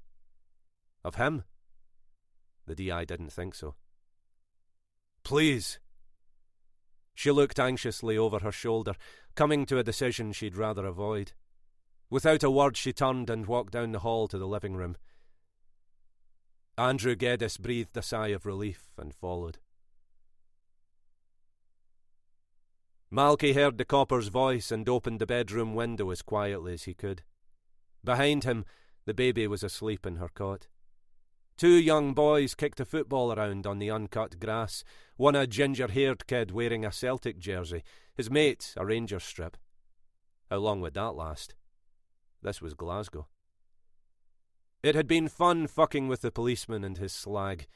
Of him? The DI didn't think so. "Please." She looked anxiously over her shoulder, coming to a decision she'd rather avoid. Without a word, she turned and walked down the hall to the living room. Andrew Geddes breathed a sigh of relief and followed. Malky heard the copper's voice and opened the bedroom window as quietly as he could. Behind him, the baby was asleep in her cot. 2 young boys kicked a football around on the uncut grass, one a ginger-haired kid wearing a Celtic jersey, his mate a Rangers strip. How long would that last? This was Glasgow. It had been fun fucking with the policeman and his slag,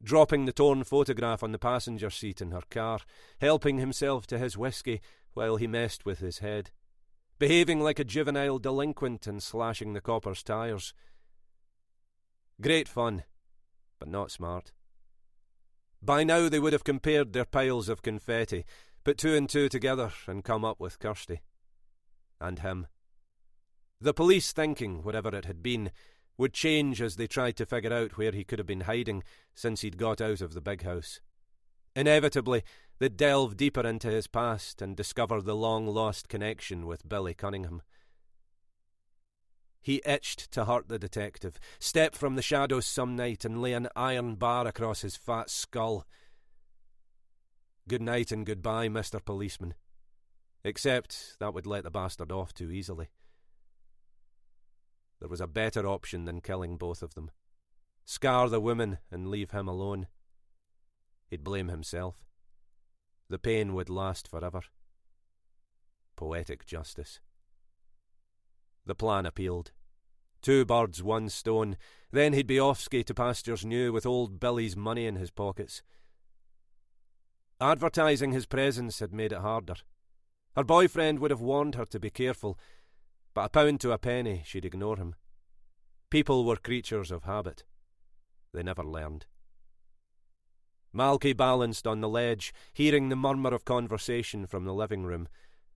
dropping the torn photograph on the passenger seat in her car, helping himself to his whiskey while he messed with his head, behaving like a juvenile delinquent and slashing the copper's tyres. Great fun, but not smart. By now they would have compared their piles of confetti, put 2 and 2 together and come up with Kirsty. And him. The police thinking, whatever it had been, would change as they tried to figure out where he could have been hiding since he'd got out of the big house. Inevitably, they'd delve deeper into his past and discover the long-lost connection with Billy Cunningham. He itched to hurt the detective, step from the shadows some night and lay an iron bar across his fat skull. Good night and goodbye, Mr. Policeman. Except that would let the bastard off too easily. There was a better option than killing both of them. Scar the woman and leave him alone. He'd blame himself. The pain would last forever. Poetic justice. The plan appealed. 2 birds, 1 stone. Then he'd be off-ski to pastures new with old Billy's money in his pockets. Advertising his presence had made it harder. Her boyfriend would have warned her to be careful, but a pound to a penny, she'd ignore him. People were creatures of habit. They never learned. Malky balanced on the ledge, hearing the murmur of conversation from the living room,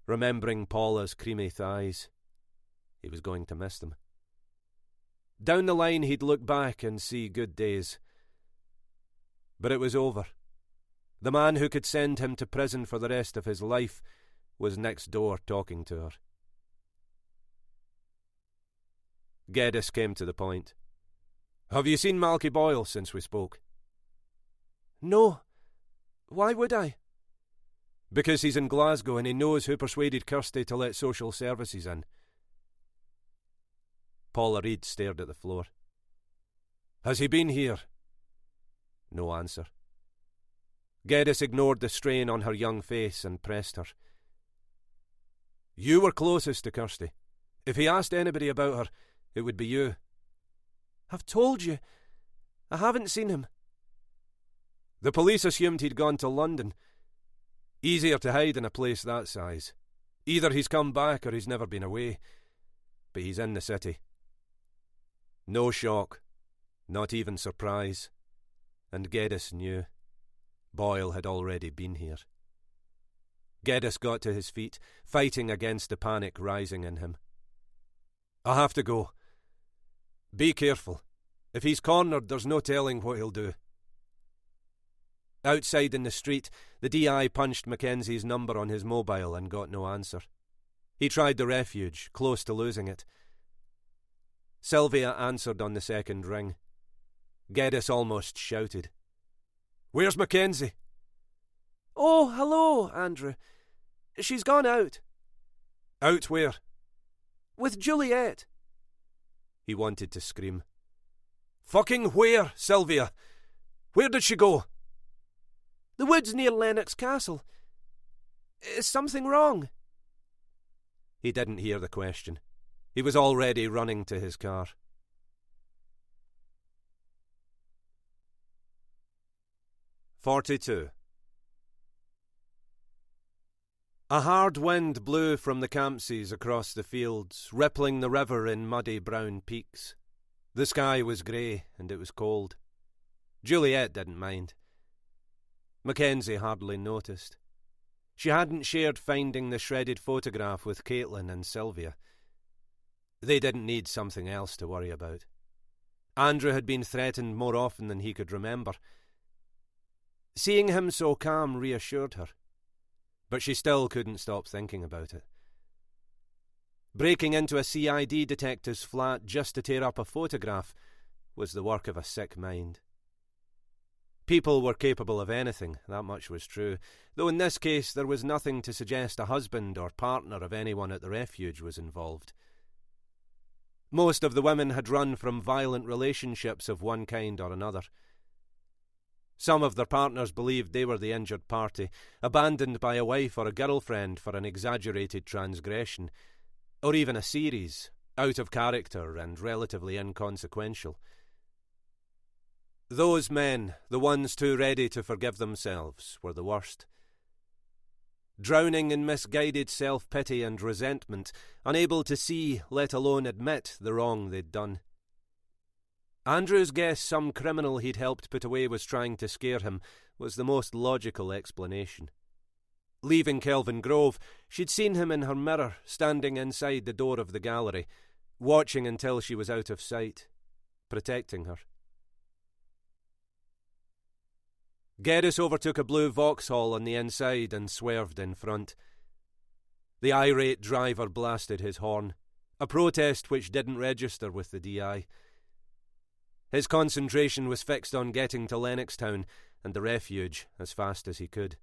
remembering Paula's creamy thighs. He was going to miss them. Down the line he'd look back and see good days. But it was over. The man who could send him to prison for the rest of his life was next door talking to her. Geddes came to the point. "Have you seen Malky Boyle since we spoke?" "No. Why would I?" "Because he's in Glasgow and he knows who persuaded Kirsty to let social services in." Paula Reid stared at the floor. "Has he been here?" No answer. Geddes ignored the strain on her young face and pressed her. You were closest to Kirsty. If he asked anybody about her, it would be you. I've told you. I haven't seen him. The police assumed he'd gone to London. Easier to hide in a place that size. Either he's come back or he's never been away. But he's in the city. No shock. Not even surprise. And Geddes knew. Boyle had already been here. Geddes got to his feet, fighting against the panic rising in him. I have to go. Be careful. If he's cornered, there's no telling what he'll do. Outside in the street, the DI punched Mackenzie's number on his mobile and got no answer. He tried the refuge, close to losing it. Sylvia answered on the second ring. Geddes almost shouted. Where's Mackenzie? Oh, hello, Andrew. She's gone out. Out where? With Juliet. He wanted to scream. Fucking where, Sylvia? Where did she go? The woods near Lennox Castle. Is something wrong? He didn't hear the question. He was already running to his car. "42. A hard wind blew from the Campsies across the fields, rippling the river in muddy brown peaks. The sky was grey, and it was cold. Juliet didn't mind. Mackenzie hardly noticed. She hadn't shared finding the shredded photograph with Caitlin and Sylvia. They didn't need something else to worry about. Andrew had been threatened more often than he could remember. Seeing him so calm reassured her, but she still couldn't stop thinking about it. Breaking into a CID detective's flat just to tear up a photograph was the work of a sick mind. People were capable of anything, that much was true, though in this case there was nothing to suggest a husband or partner of anyone at the refuge was involved. Most of the women had run from violent relationships of one kind or another. Some of their partners believed they were the injured party, abandoned by a wife or a girlfriend for an exaggerated transgression, or even a series, out of character and relatively inconsequential. Those men, the ones too ready to forgive themselves, were the worst. Drowning in misguided self-pity and resentment, unable to see, let alone admit, the wrong they'd done. Andrew's guess some criminal he'd helped put away was trying to scare him was the most logical explanation. Leaving Kelvin Grove, she'd seen him in her mirror, standing inside the door of the gallery, watching until she was out of sight, protecting her. Geddes overtook a blue Vauxhall on the inside and swerved in front. The irate driver blasted his horn, a protest which didn't register with the DI. His concentration was fixed on getting to Lennoxtown and the refuge as fast as he could.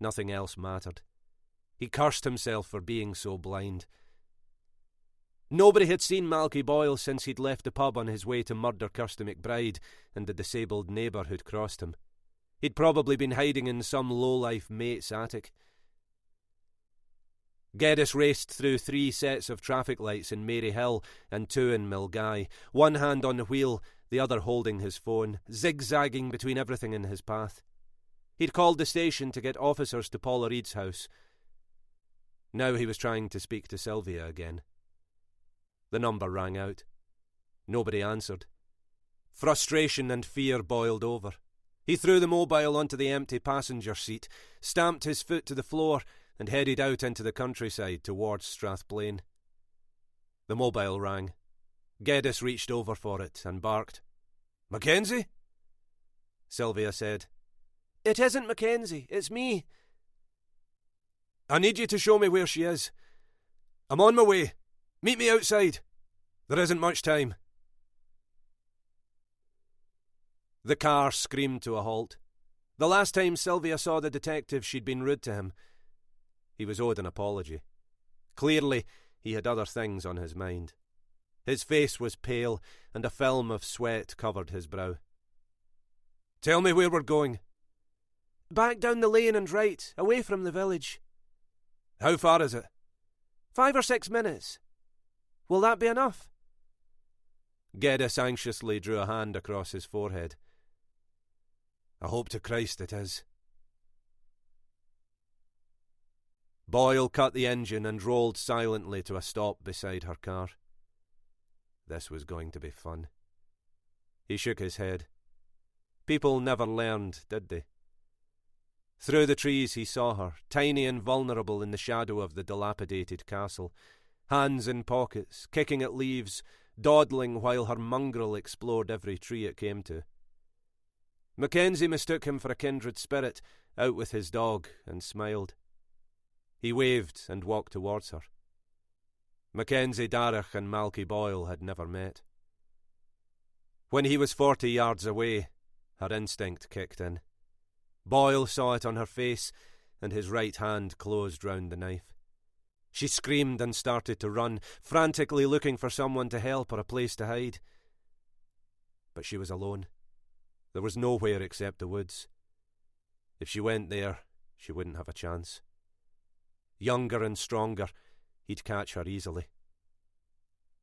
Nothing else mattered. He cursed himself for being so blind. Nobody had seen Malky Boyle since he'd left the pub on his way to murder Kirsty McBride and the disabled neighbour who'd crossed him. He'd probably been hiding in some low-life mate's attic. Geddes raced through 3 sets of traffic lights in Maryhill and 2 in Milngavie, one hand on the wheel, the other holding his phone, zigzagging between everything in his path. He'd called the station to get officers to Paula Reed's house. Now he was trying to speak to Sylvia again. The number rang out. Nobody answered. Frustration and fear boiled over. He threw the mobile onto the empty passenger seat, stamped his foot to the floor, and headed out into the countryside towards Strathblane. The mobile rang. Geddes reached over for it and barked. "Mackenzie?" Sylvia said. It isn't Mackenzie, it's me. "I need you to show me where she is. I'm on my way. Meet me outside. There isn't much time." The car screamed to a halt. The last time Sylvia saw the detective, she'd been rude to him. He was owed an apology. Clearly, he had other things on his mind. His face was pale, and a film of sweat covered his brow. Tell me where we're going. Back down the lane and right, away from the village. How far is it? 5 or 6 minutes. Will that be enough? Geddes anxiously drew a hand across his forehead. I hope to Christ it is. Boyle cut the engine and rolled silently to a stop beside her car. This was going to be fun. He shook his head. People never learned, did they? Through the trees he saw her, tiny and vulnerable in the shadow of the dilapidated castle, hands in pockets, kicking at leaves, dawdling while her mongrel explored every tree it came to. Mackenzie mistook him for a kindred spirit, out with his dog, and smiled. He waved and walked towards her. Mackenzie Darragh and Malky Boyle had never met. When he was 40 yards away, her instinct kicked in. Boyle saw it on her face, and his right hand closed round the knife. She screamed and started to run, frantically looking for someone to help or a place to hide. But she was alone. There was nowhere except the woods. If she went there, she wouldn't have a chance. Younger and stronger, he'd catch her easily.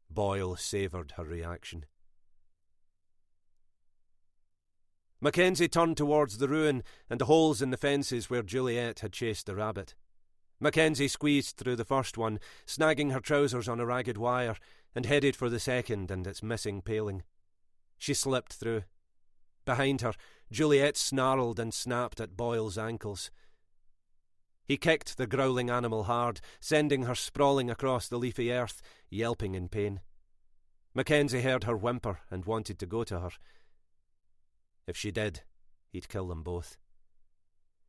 Boyle savoured her reaction. Mackenzie turned towards the ruin and the holes in the fences where Juliet had chased the rabbit. Mackenzie squeezed through the first one, snagging her trousers on a ragged wire, and headed for the second and its missing paling. She slipped through. Behind her, Juliet snarled and snapped at Boyle's ankles. He kicked the growling animal hard, sending her sprawling across the leafy earth, yelping in pain. Mackenzie heard her whimper and wanted to go to her. If she did, he'd kill them both.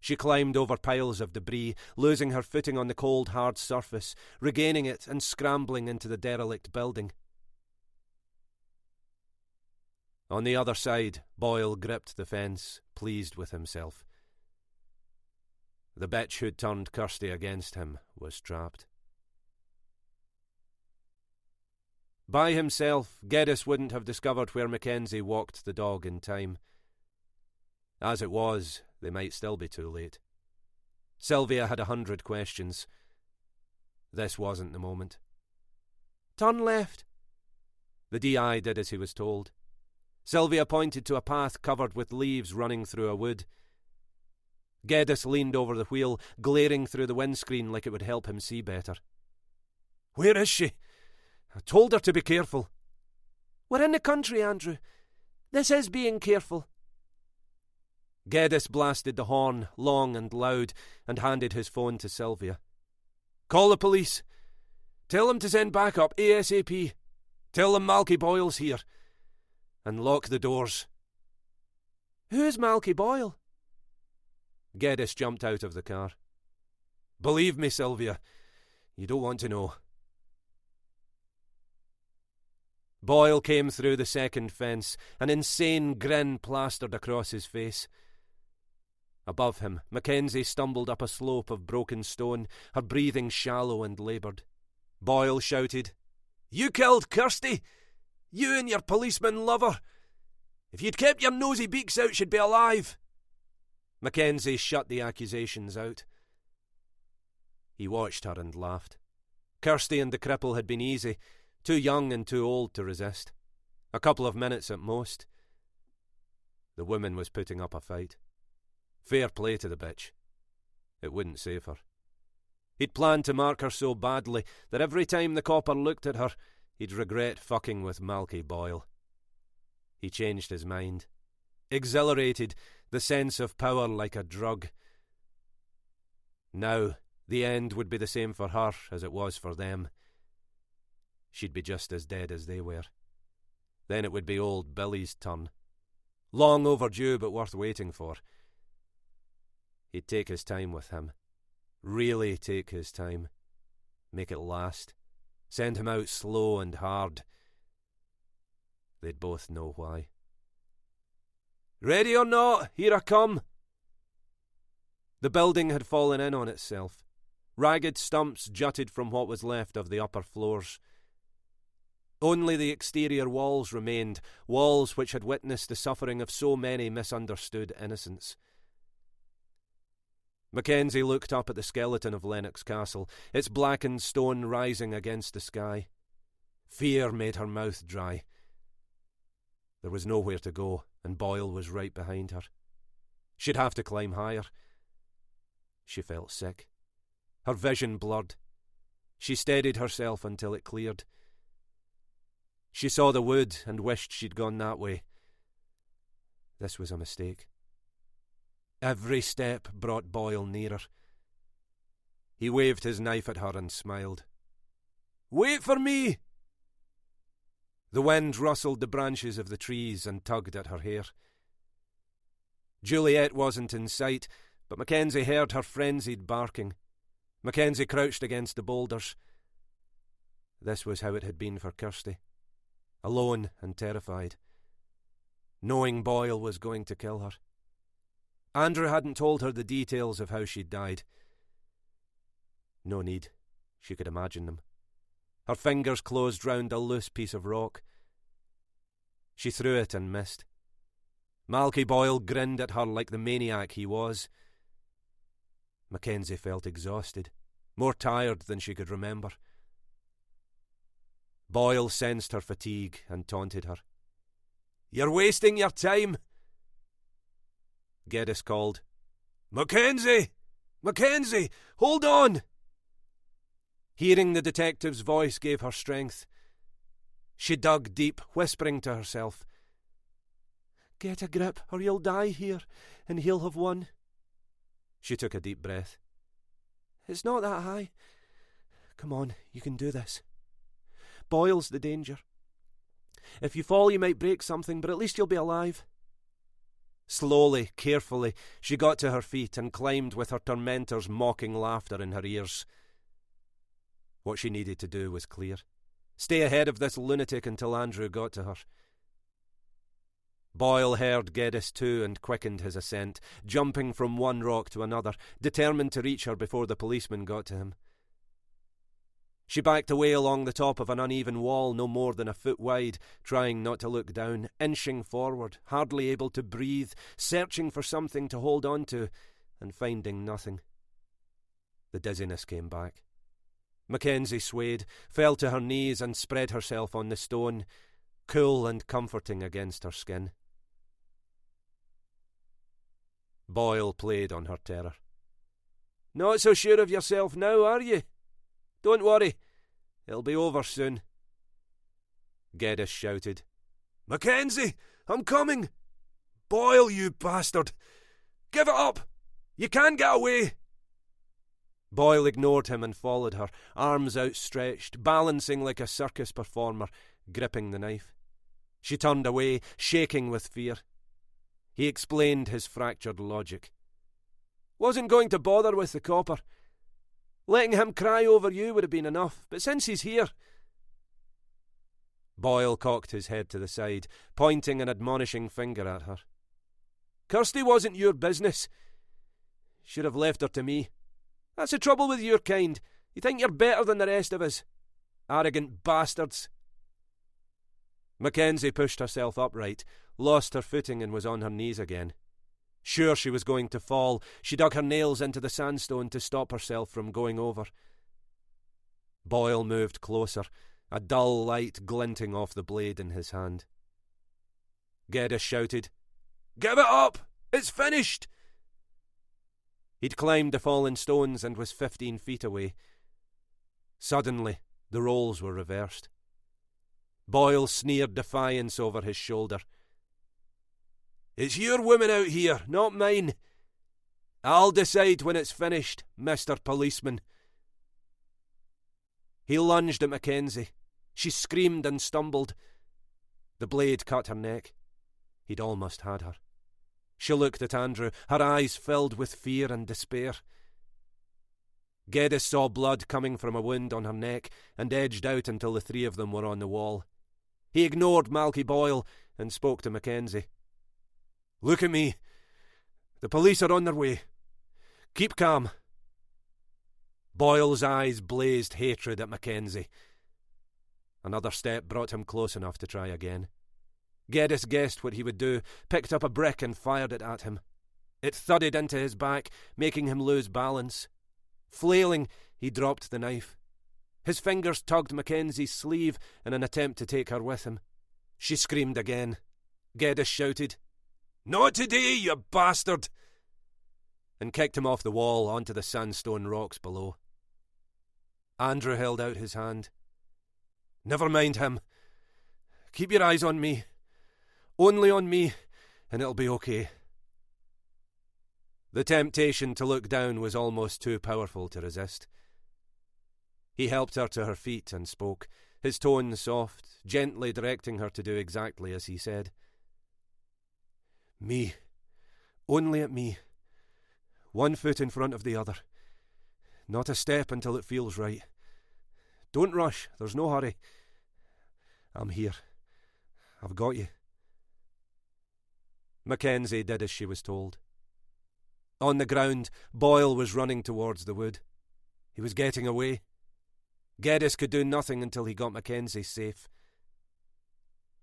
She climbed over piles of debris, losing her footing on the cold, hard surface, regaining it and scrambling into the derelict building. On the other side, Boyle gripped the fence, pleased with himself. The bitch who'd turned Kirsty against him was trapped. By himself, Geddes wouldn't have discovered where Mackenzie walked the dog in time. As it was, they might still be too late. Sylvia had 100 questions. This wasn't the moment. Turn left. The DI did as he was told. Sylvia pointed to a path covered with leaves running through a wood. Geddes leaned over the wheel, glaring through the windscreen like it would help him see better. Where is she? I told her to be careful. We're in the country, Andrew. This is being careful. Geddes blasted the horn, long and loud, and handed his phone to Sylvia. Call the police. Tell them to send backup ASAP. Tell them Malky Boyle's here. And lock the doors. Who's Malky Boyle? Geddes jumped out of the car. Believe me, Sylvia, you don't want to know. Boyle came through the second fence, an insane grin plastered across his face. Above him, Mackenzie stumbled up a slope of broken stone, her breathing shallow and laboured. Boyle shouted, You killed Kirsty! You and your policeman lover! If you'd kept your nosy beaks out, she'd be alive! Mackenzie shut the accusations out. He watched her and laughed. Kirsty and the cripple had been easy, too young and too old to resist. A couple of minutes at most. The woman was putting up a fight. Fair play to the bitch. It wouldn't save her. He'd planned to mark her so badly that every time the copper looked at her, he'd regret fucking with Malky Boyle. He changed his mind. Exhilarated, the sense of power like a drug. Now, the end would be the same for her as it was for them. She'd be just as dead as they were. Then it would be old Billy's turn. Long overdue, but worth waiting for. He'd take his time with him. Really take his time. Make it last. Send him out slow and hard. They'd both know why. Ready or not, here I come. The building had fallen in on itself. Ragged stumps jutted from what was left of the upper floors. Only the exterior walls remained, walls which had witnessed the suffering of so many misunderstood innocents. Mackenzie looked up at the skeleton of Lennox Castle, its blackened stone rising against the sky. Fear made her mouth dry. There was nowhere to go, and Boyle was right behind her. She'd have to climb higher. She felt sick. Her vision blurred. She steadied herself until it cleared. She saw the wood and wished she'd gone that way. This was a mistake. Every step brought Boyle nearer. He waved his knife at her and smiled. "Wait for me!" The wind rustled the branches of the trees and tugged at her hair. Juliet wasn't in sight, but Mackenzie heard her frenzied barking. Mackenzie crouched against the boulders. This was how it had been for Kirsty. Alone and terrified. Knowing Boyle was going to kill her. Andrew hadn't told her the details of how she'd died. No need. She could imagine them. Her fingers closed round a loose piece of rock. She threw it and missed. Malky Boyle grinned at her like the maniac he was. Mackenzie felt exhausted, more tired than she could remember. Boyle sensed her fatigue and taunted her. "You're wasting your time!" Geddes called. "Mackenzie! Mackenzie! Hold on!" Hearing the detective's voice gave her strength. She dug deep, whispering to herself, "Get a grip, or you'll die here, and he'll have won." She took a deep breath. "It's not that high. Come on, you can do this. Boyle's the danger. If you fall, you might break something, but at least you'll be alive." Slowly, carefully, she got to her feet and climbed with her tormentor's mocking laughter in her ears. What she needed to do was clear. Stay ahead of this lunatic until Andrew got to her. Boyle heard Geddes too and quickened his ascent, jumping from one rock to another, determined to reach her before the policeman got to him. She backed away along the top of an uneven wall no more than a foot wide, trying not to look down, inching forward, hardly able to breathe, searching for something to hold on to, and finding nothing. The dizziness came back. Mackenzie swayed, fell to her knees and spread herself on the stone, cool and comforting against her skin. Boyle played on her terror. "Not so sure of yourself now, are you? Don't worry, it'll be over soon." Geddes shouted, "Mackenzie, I'm coming! Boyle, you bastard! Give it up! You can't get away!" Boyle ignored him and followed her, arms outstretched, balancing like a circus performer, gripping the knife. She turned away, shaking with fear. He explained his fractured logic. "Wasn't going to bother with the copper. Letting him cry over you would have been enough, but since he's here..." Boyle cocked his head to the side, pointing an admonishing finger at her. "Kirsty wasn't your business. Should have left her to me. That's the trouble with your kind. You think you're better than the rest of us. Arrogant bastards." Mackenzie pushed herself upright, lost her footing and was on her knees again. Sure she was going to fall, she dug her nails into the sandstone to stop herself from going over. Boyle moved closer, a dull light glinting off the blade in his hand. Geddes shouted, "Give it up! It's finished!" He'd climbed the fallen stones and was 15 feet away. Suddenly, the roles were reversed. Boyle sneered defiance over his shoulder. "It's your woman out here, not mine. I'll decide when it's finished, Mr. Policeman." He lunged at Mackenzie. She screamed and stumbled. The blade cut her neck. He'd almost had her. She looked at Andrew, her eyes filled with fear and despair. Geddes saw blood coming from a wound on her neck and edged out until the three of them were on the wall. He ignored Malky Boyle and spoke to Mackenzie. "Look at me. The police are on their way. Keep calm." Boyle's eyes blazed hatred at Mackenzie. Another step brought him close enough to try again. Geddes guessed what he would do, picked up a brick and fired it at him. It thudded into his back, making him lose balance. Flailing, he dropped the knife. His fingers tugged Mackenzie's sleeve in an attempt to take her with him. She screamed again. Geddes shouted, "Not today, you bastard!" and kicked him off the wall onto the sandstone rocks below. Andrew held out his hand. "Never mind him. Keep your eyes on me. Only on me, and it'll be okay." The temptation to look down was almost too powerful to resist. He helped her to her feet and spoke, his tone soft, gently directing her to do exactly as he said. "Me. Only at me. One foot in front of the other. Not a step until it feels right. Don't rush, there's no hurry. I'm here. I've got you." Mackenzie did as she was told. On the ground, Boyle was running towards the wood. He was getting away. Geddes could do nothing until he got Mackenzie safe.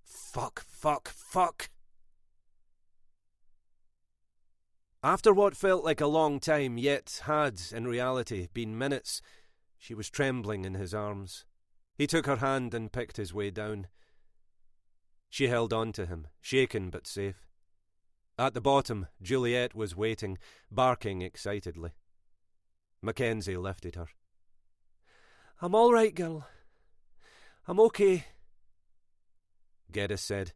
Fuck. After what felt like a long time, yet had, in reality, been minutes, she was trembling in his arms. He took her hand and picked his way down. She held on to him, shaken but safe. At the bottom, Juliet was waiting, barking excitedly. Mackenzie lifted her. "I'm all right, girl. I'm okay," Geddes said.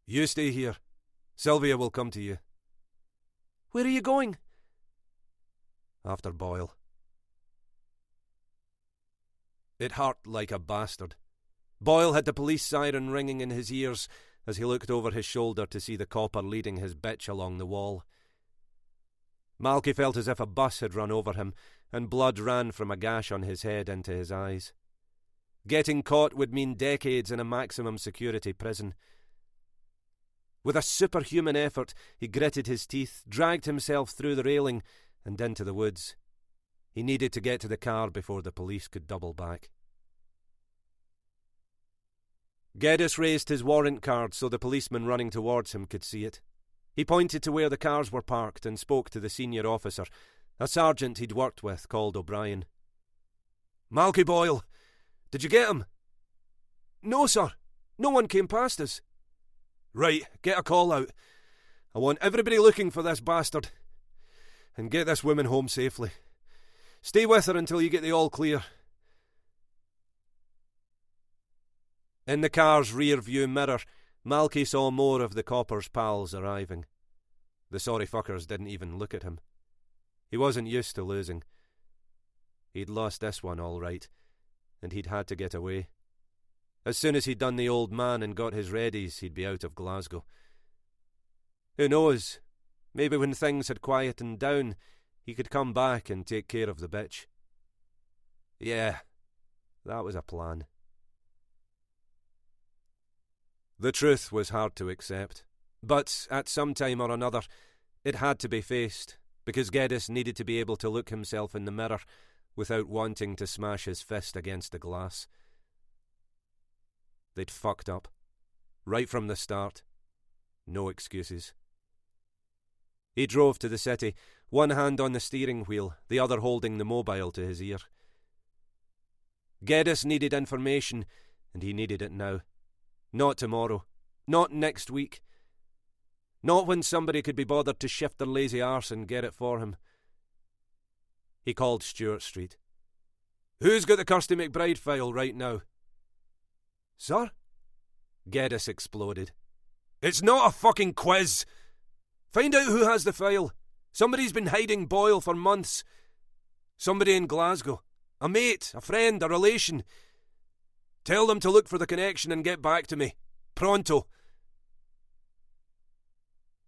"You stay here. Sylvia will come to you." "Where are you going?" "After Boyle." It hurt like a bastard. Boyle had the police siren ringing in his ears as he looked over his shoulder to see the copper leading his bitch along the wall. Malky felt as if a bus had run over him, and blood ran from a gash on his head into his eyes. Getting caught would mean decades in a maximum security prison. With a superhuman effort, he gritted his teeth, dragged himself through the railing, and into the woods. He needed to get to the car before the police could double back. Geddes raised his warrant card so the policeman running towards him could see it. He pointed to where the cars were parked and spoke to the senior officer, a sergeant he'd worked with called O'Brien. "Malky Boyle, did you get him?" "No, sir. No one came past us." "Right, get a call out. I want everybody looking for this bastard. And get this woman home safely. Stay with her until you get the all clear." In the car's rear-view mirror, Malky saw more of the copper's pals arriving. The sorry fuckers didn't even look at him. He wasn't used to losing. He'd lost this one all right, and he'd had to get away. As soon as he'd done the old man and got his readies, he'd be out of Glasgow. Who knows? Maybe when things had quietened down, he could come back and take care of the bitch. Yeah, that was a plan. The truth was hard to accept, but at some time or another, it had to be faced, because Geddes needed to be able to look himself in the mirror without wanting to smash his fist against the glass. They'd fucked up. Right from the start. No excuses. He drove to the city, one hand on the steering wheel, the other holding the mobile to his ear. Geddes needed information, and he needed it now. Not tomorrow. Not next week. Not when somebody could be bothered to shift their lazy arse and get it for him. He called Stewart Street. "Who's got the Kirsty McBride file right now?" "Sir?" Geddes exploded. "It's not a fucking quiz! Find out who has the file. Somebody's been hiding Boyle for months. Somebody in Glasgow. A mate, a friend, a relation. Tell them to look for the connection and get back to me. Pronto."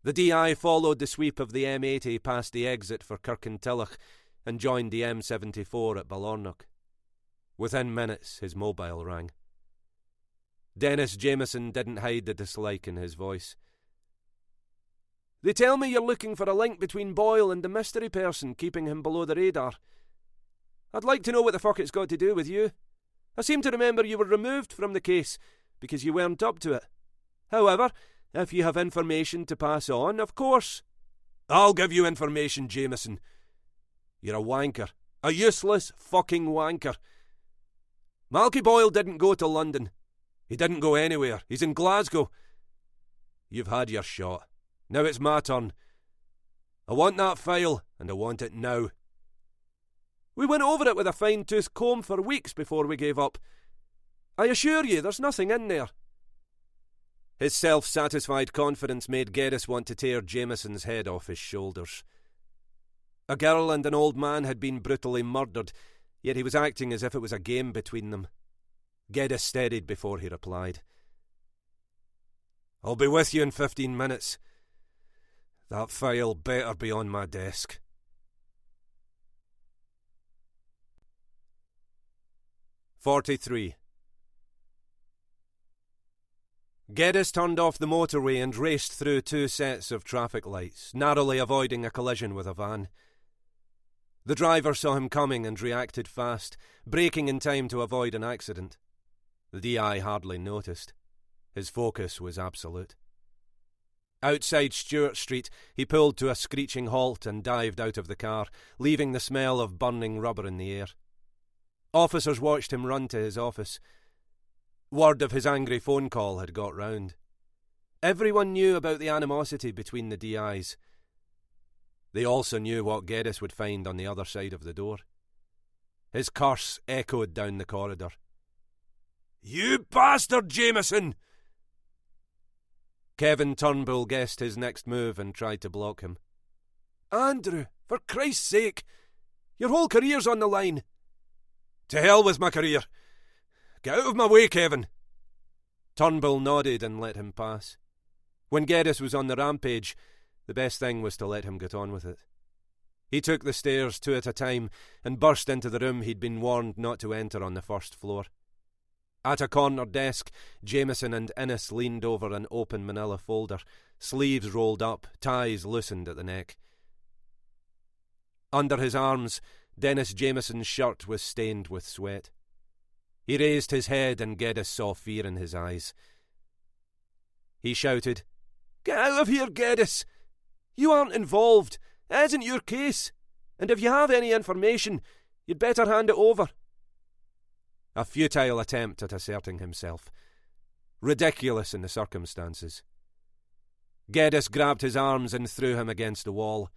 The DI followed the sweep of the M80 past the exit for Kirkintilloch and joined the M74 at Balornock. Within minutes, his mobile rang. Dennis Jameson didn't hide the dislike in his voice. "They tell me you're looking for a link between Boyle and the mystery person keeping him below the radar. I'd like to know what the fuck it's got to do with you." I seem to remember you were removed from the case because you weren't up to it. However, if you have information to pass on, of course. I'll give you information, Jameson. You're a wanker. A useless fucking wanker. Malky Boyle didn't go to London. He didn't go anywhere. He's in Glasgow. You've had your shot. Now it's my turn. I want that file, and I want it now. We went over it with a fine-tooth comb for weeks before we gave up. I assure you, there's nothing in there. His self-satisfied confidence made Geddes want to tear Jameson's head off his shoulders. A girl and an old man had been brutally murdered, yet he was acting as if it was a game between them. Geddes steadied before he replied. I'll be with you in 15 minutes. That file better be on my desk. "43. Geddes turned off the motorway and raced through 2 sets of traffic lights, narrowly avoiding a collision with a van. The driver saw him coming and reacted fast, braking in time to avoid an accident. The DI hardly noticed. His focus was absolute. Outside Stewart Street, he pulled to a screeching halt and dived out of the car, leaving the smell of burning rubber in the air. Officers watched him run to his office. Word of his angry phone call had got round. Everyone knew about the animosity between the DIs. They also knew what Geddes would find on the other side of the door. His curse echoed down the corridor. "You bastard, Jameson!" Kevin Turnbull guessed his next move and tried to block him. "Andrew, for Christ's sake! Your whole career's on the line!" "To hell with my career! Get out of my way, Kevin!" Turnbull nodded and let him pass. When Geddes was on the rampage, the best thing was to let him get on with it. He took the stairs 2 at a time and burst into the room he'd been warned not to enter on the first floor. At a corner desk, Jameson and Innes leaned over an open manila folder, sleeves rolled up, ties loosened at the neck. Under his arms, Dennis Jameson's shirt was stained with sweat. He raised his head and Geddes saw fear in his eyes. He shouted, "Get out of here, Geddes! You aren't involved. It isn't your case. And if you have any information, you'd better hand it over." A futile attempt at asserting himself. Ridiculous in the circumstances. Geddes grabbed his arms and threw him against the wall.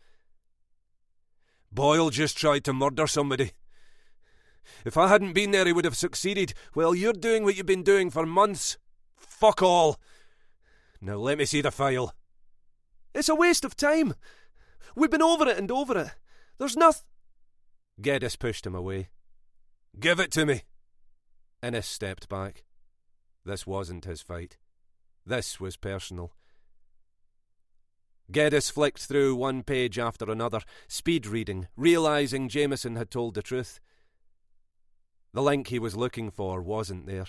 "Boyle just tried to murder somebody. If I hadn't been there, he would have succeeded. Well, you're doing what you've been doing for months. Fuck all. Now let me see the file." "It's a waste of time. We've been over it and over it. There's nothing." Geddes pushed him away. "Give it to me." Innes stepped back. This wasn't his fight. This was personal. Geddes flicked through one page after another, speed reading, realising Jameson had told the truth. The link he was looking for wasn't there.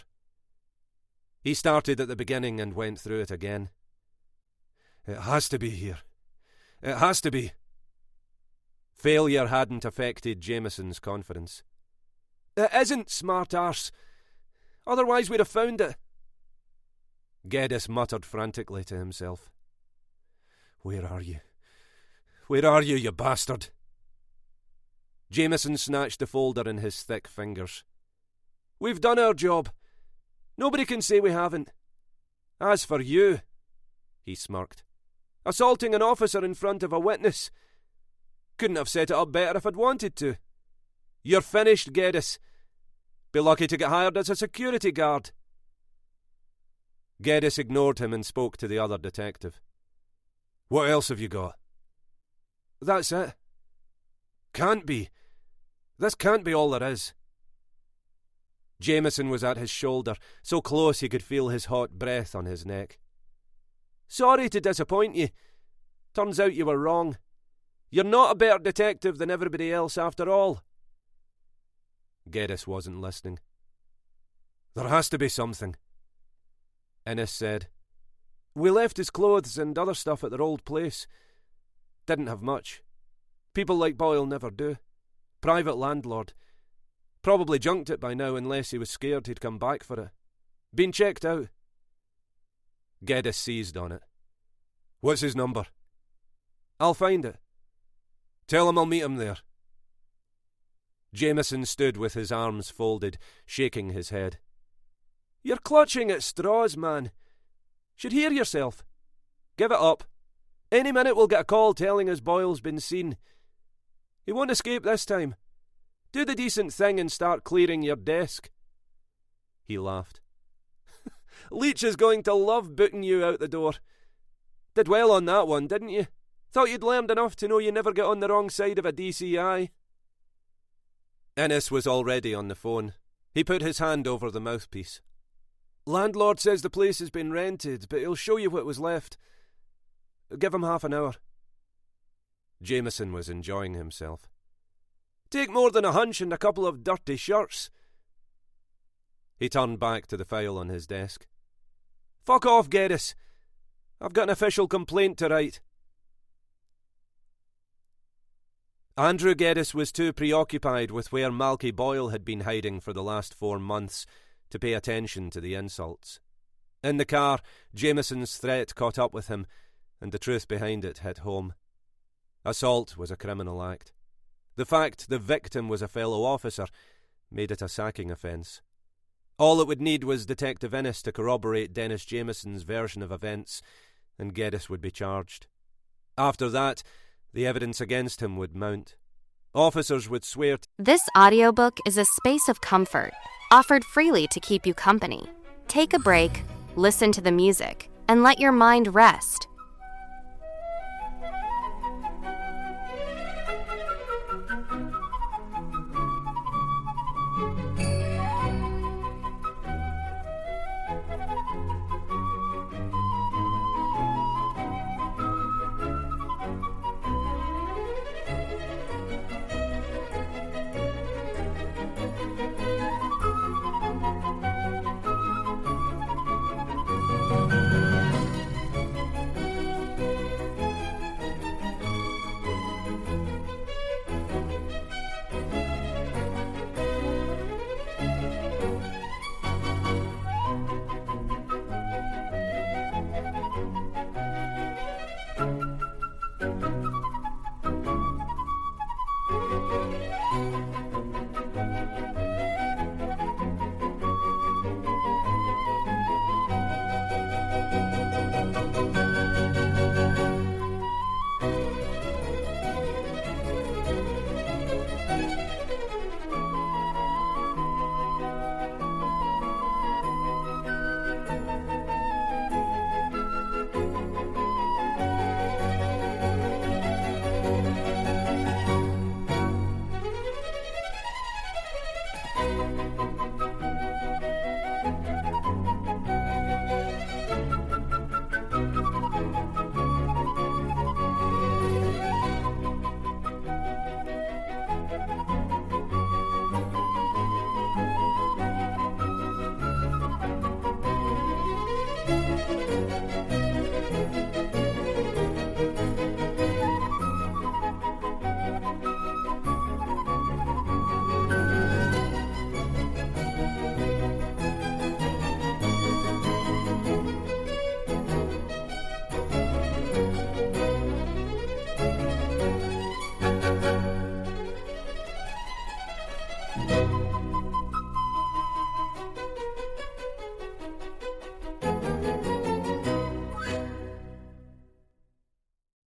He started at the beginning and went through it again. "It has to be here. It has to be." Failure hadn't affected Jameson's confidence. "It isn't, smart arse. Otherwise we'd have found it." Geddes muttered frantically to himself. "Where are you? Where are you, you bastard?" Jameson snatched the folder in his thick fingers. "We've done our job. Nobody can say we haven't. As for you," he smirked, "assaulting an officer in front of a witness. Couldn't have set it up better if I'd wanted to. You're finished, Geddes. Be lucky to get hired as a security guard." Geddes ignored him and spoke to the other detective. "What else have you got?" "That's it." "Can't be. This can't be all there is." Jameson was at his shoulder, so close he could feel his hot breath on his neck. "Sorry to disappoint you. Turns out you were wrong. You're not a better detective than everybody else after all." Geddes wasn't listening. "There has to be something," Innes said. "We left his clothes and other stuff at their old place. Didn't have much. People like Boyle never do. Private landlord. Probably junked it by now unless he was scared he'd come back for it. Been checked out. Geddes seized on it. What's his number? I'll find it. Tell him I'll meet him there. Jameson stood with his arms folded, shaking his head. You're clutching at straws, man. Should hear yourself. Give it up. Any minute we'll get a call telling us Boyle's been seen. He won't escape this time. Do the decent thing and start clearing your desk. He laughed. Leach is going to love booting you out the door. Did well on that one, didn't you? Thought you'd learned enough to know you never get on the wrong side of a DCI. Innes was already on the phone. He put his hand over the mouthpiece. Landlord says the place has been rented, but he'll show you what was left. Give him half an hour. Jameson was enjoying himself. Take more than a hunch and a couple of dirty shirts. He turned back to the file on his desk. Fuck off, Geddes. I've got an official complaint to write. Andrew Geddes was too preoccupied with where Malky Boyle had been hiding for the last 4 months to pay attention to the insults. In the car, Jameson's threat caught up with him, and the truth behind it hit home. Assault was a criminal act. The fact the victim was a fellow officer made it a sacking offence. All it would need was Detective Innes to corroborate Dennis Jameson's version of events, and Geddes would be charged. After that, the evidence against him would mount. Officers would swear. This audiobook is a space of comfort, offered freely to keep you company. Take a break, listen to the music, and let your mind rest.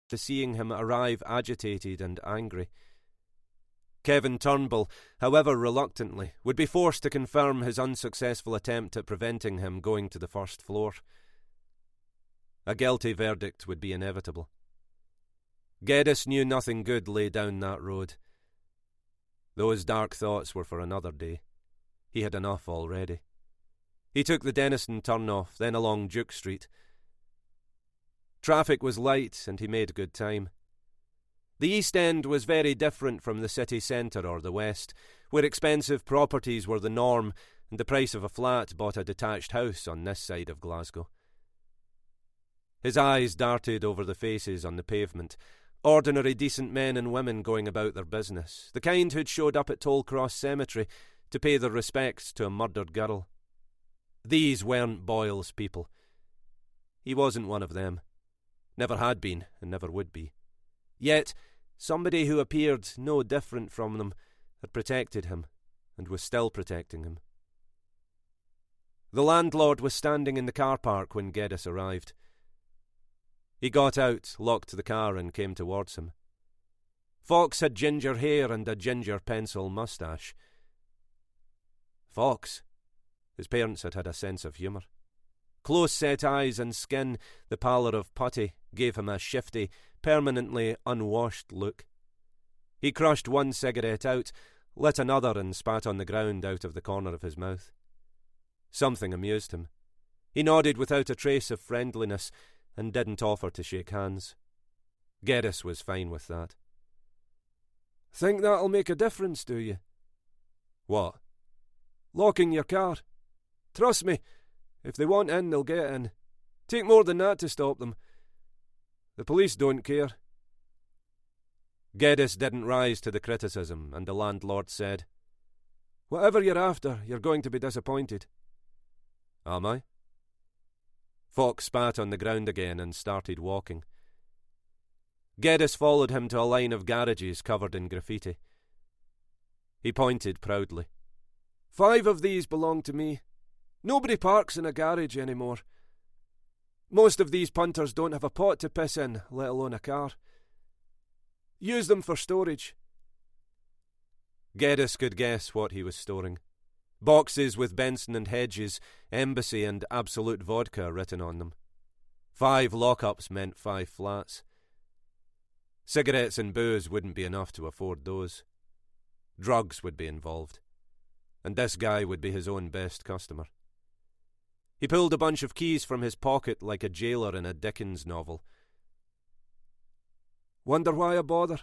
To seeing him arrive agitated and angry. Kevin Turnbull, however reluctantly, would be forced to confirm his unsuccessful attempt at preventing him going to the first floor. A guilty verdict would be inevitable. Geddes knew nothing good lay down that road. Those dark thoughts were for another day. He had enough already. He took the Denniston turn-off, then along Duke Street. Traffic was light, and he made good time. The East End was very different from the city centre or the West, where expensive properties were the norm, and the price of a flat bought a detached house on this side of Glasgow. His eyes darted over the faces on the pavement, ordinary decent men and women going about their business, the kind who'd showed up at Tollcross Cemetery to pay their respects to a murdered girl. These weren't Boyle's people. He wasn't one of them. Never had been, and never would be. Yet, somebody who appeared no different from them had protected him, and was still protecting him. The landlord was standing in the car park when Geddes arrived. He got out, locked the car, and came towards him. Fox had ginger hair and a ginger pencil moustache. Fox. His parents had had a sense of humour. Close-set eyes and skin, the pallor of putty, gave him a shifty, permanently unwashed look. He crushed one cigarette out, lit another and spat on the ground out of the corner of his mouth. Something amused him. He nodded without a trace of friendliness and didn't offer to shake hands. Geddes was fine with that. Think that'll make a difference, do you? What? Locking your car. Trust me, if they want in, they'll get in. Take more than that to stop them. The police don't care. Geddes didn't rise to the criticism, and the landlord said, Whatever you're after, you're going to be disappointed. Am I? Fox spat on the ground again and started walking. Geddes followed him to a line of garages covered in graffiti. He pointed proudly. 5 of these belong to me. Nobody parks in a garage anymore. Most of these punters don't have a pot to piss in, let alone a car. Use them for storage. Geddes could guess what he was storing. Boxes with Benson and Hedges, Embassy and Absolute Vodka written on them. 5 lockups meant 5 flats. Cigarettes and booze wouldn't be enough to afford those. Drugs would be involved. And this guy would be his own best customer. He pulled a bunch of keys from his pocket like a jailer in a Dickens novel. Wonder why I bother?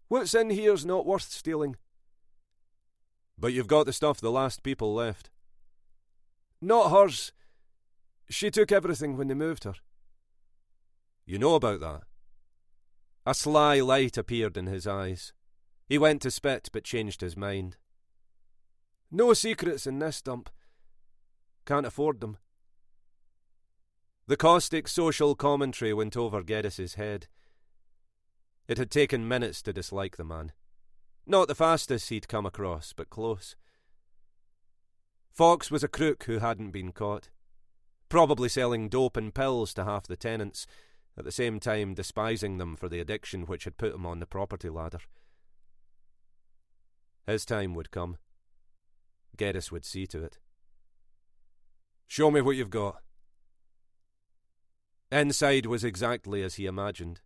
What's in here's not worth stealing. But you've got the stuff the last people left. Not hers. She took everything when they moved her. You know about that? A sly light appeared in his eyes. He went to spit but changed his mind. No secrets in this dump. Can't afford them. The caustic social commentary went over Geddes's head. It had taken minutes to dislike the man. Not the fastest he'd come across, but close. Fox was a crook who hadn't been caught, probably selling dope and pills to half the tenants, at the same time despising them for the addiction which had put him on the property ladder. His time would come. Geddes would see to it. Show me what you've got. Inside was exactly as he imagined.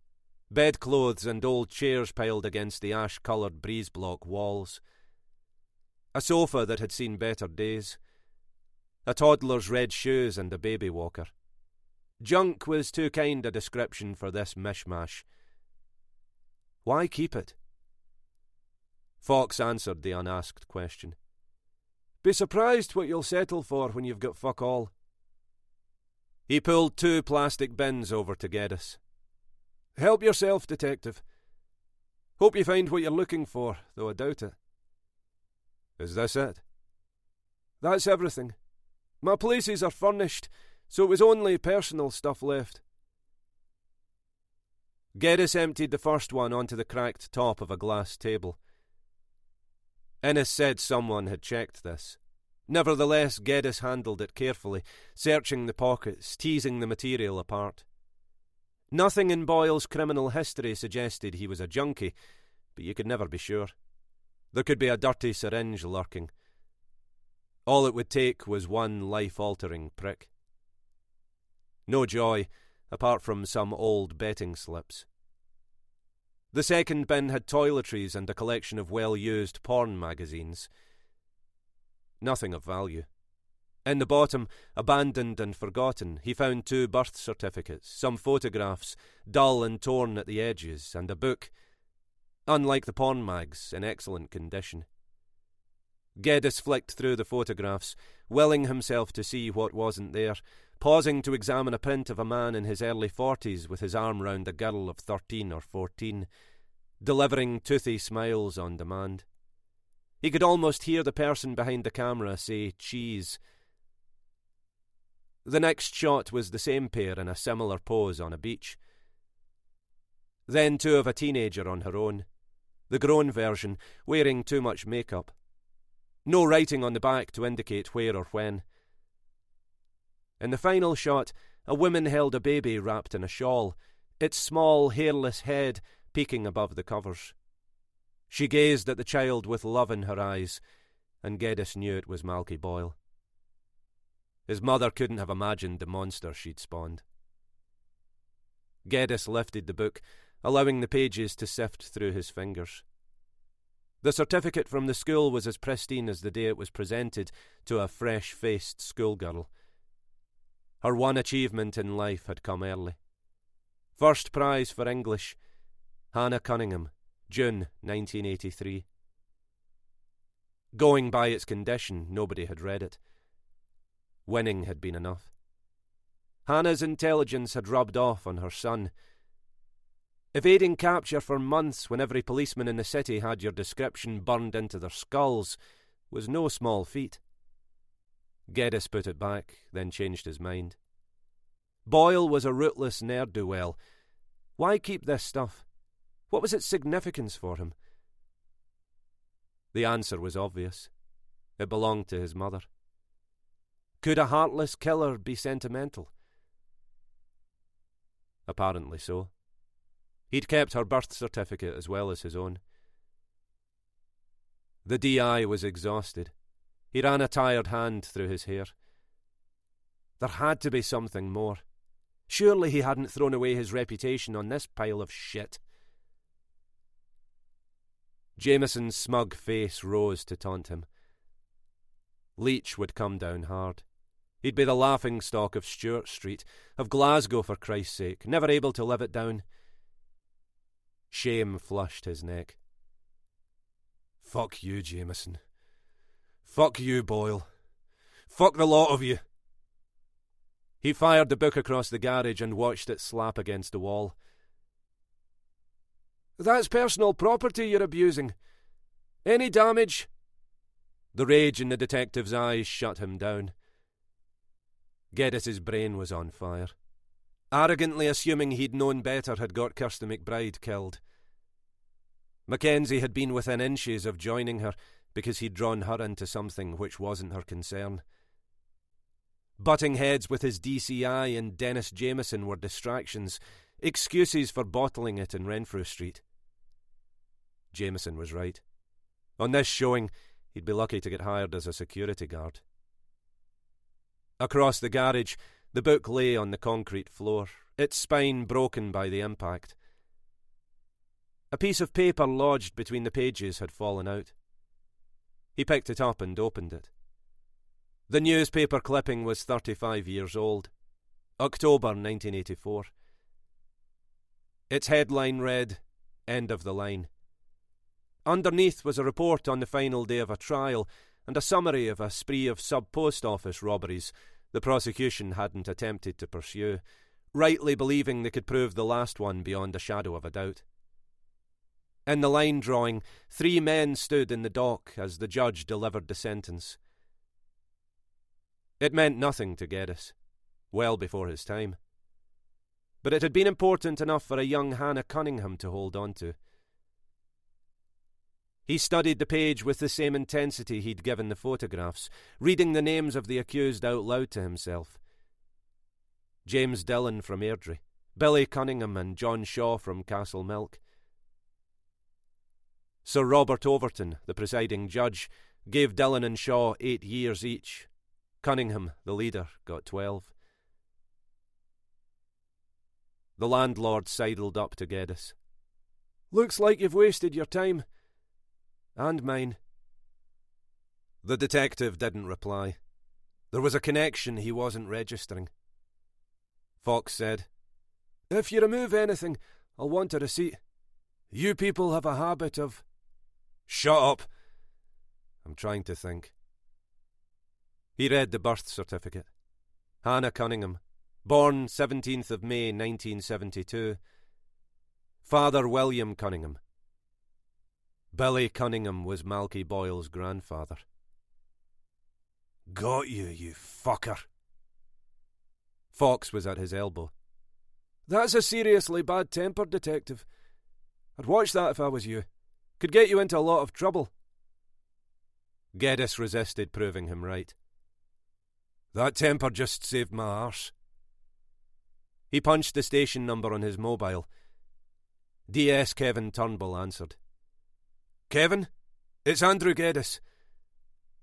Bedclothes and old chairs piled against the ash-coloured breeze-block walls. A sofa that had seen better days. A toddler's red shoes and a baby walker. Junk was too kind a description for this mishmash. Why keep it? Fox answered the unasked question. Be surprised what you'll settle for when you've got fuck all. He pulled 2 plastic bins over to Geddes. Help yourself, detective. Hope you find what you're looking for, though I doubt it. Is this it? That's everything. My places are furnished, so it was only personal stuff left. Geddes emptied the first one onto the cracked top of a glass table. Innes said someone had checked this. Nevertheless, Geddes handled it carefully, searching the pockets, teasing the material apart. Nothing in Boyle's criminal history suggested he was a junkie, but you could never be sure. There could be a dirty syringe lurking. All it would take was one life-altering prick. No joy, apart from some old betting slips. The second bin had toiletries and a collection of well-used porn magazines. Nothing of value. In the bottom, abandoned and forgotten, he found 2 birth certificates, some photographs, dull and torn at the edges, and a book, unlike the porn mags, in excellent condition. Geddes flicked through the photographs, willing himself to see what wasn't there, pausing to examine a print of a man in his early 40s with his arm round a girl of 13 or 14, delivering toothy smiles on demand. He could almost hear the person behind the camera say, cheese. The next shot was the same pair in a similar pose on a beach. Then two of a teenager on her own, the grown version, wearing too much makeup. No writing on the back to indicate where or when. In the final shot, a woman held a baby wrapped in a shawl, its small, hairless head peeking above the covers. She gazed at the child with love in her eyes, and Geddes knew it was Malky Boyle. His mother couldn't have imagined the monster she'd spawned. Geddes lifted the book, allowing the pages to sift through his fingers. The certificate from the school was as pristine as the day it was presented to a fresh-faced schoolgirl. Her one achievement in life had come early. First prize for English, Hannah Cunningham, June 1983. Going by its condition, nobody had read it. Winning had been enough. Hannah's intelligence had rubbed off on her son. Evading capture for months when every policeman in the city had your description burned into their skulls was no small feat. Geddes put it back, then changed his mind. Boyle was a rootless ne'er-do-well. Why keep this stuff? What was its significance for him? The answer was obvious. It belonged to his mother. Could a heartless killer be sentimental? Apparently so. He'd kept her birth certificate as well as his own. The DI was exhausted. He ran a tired hand through his hair. There had to be something more. Surely he hadn't thrown away his reputation on this pile of shit. Jameson's smug face rose to taunt him. Leach would come down hard. He'd be the laughingstock of Stewart Street, of Glasgow for Christ's sake, never able to live it down. Shame flushed his neck. Fuck you, Jameson. Fuck you, Boyle. Fuck the lot of you. He fired the book across the garage and watched it slap against the wall. That's personal property you're abusing. Any damage? The rage in the detective's eyes shut him down. Geddes's brain was on fire. Arrogantly assuming he'd known better had got Kirsty McBride killed. Mackenzie had been within inches of joining her because he'd drawn her into something which wasn't her concern. Butting heads with his DCI and Dennis Jameson were distractions, excuses for bottling it in Renfrew Street. Jameson was right. On this showing, he'd be lucky to get hired as a security guard. Across the garage, the book lay on the concrete floor, its spine broken by the impact. A piece of paper lodged between the pages had fallen out. He picked it up and opened it. The newspaper clipping was 35 years old. October 1984. Its headline read, "End of the line." Underneath was a report on the final day of a trial and a summary of a spree of sub-post office robberies the prosecution hadn't attempted to pursue, rightly believing they could prove the last one beyond a shadow of a doubt. In the line drawing, 3 men stood in the dock as the judge delivered the sentence. It meant nothing to Geddes, well before his time. But it had been important enough for a young Hannah Cunningham to hold on to. He studied the page with the same intensity he'd given the photographs, reading the names of the accused out loud to himself. James Dillon from Airdrie, Billy Cunningham and John Shaw from Castle Milk. Sir Robert Overton, the presiding judge, gave Dillon and Shaw 8 years each. Cunningham, the leader, got 12. The landlord sidled up to Geddes. "Looks like you've wasted your time. And mine." The detective didn't reply. There was a connection he wasn't registering. Fox said, "If you remove anything, I'll want a receipt. You people have a habit of—" "Shut up! I'm trying to think." He read the birth certificate. Hannah Cunningham, born 17th of May 1972. Father William Cunningham. Billy Cunningham was Malky Boyle's grandfather. "Got you, you fucker." Fox was at his elbow. "That's a seriously bad-tempered detective. I'd watch that if I was you. Could get you into a lot of trouble." Geddes resisted proving him right. "That temper just saved my arse." He punched the station number on his mobile. DS Kevin Turnbull answered. "Kevin, it's Andrew Geddes.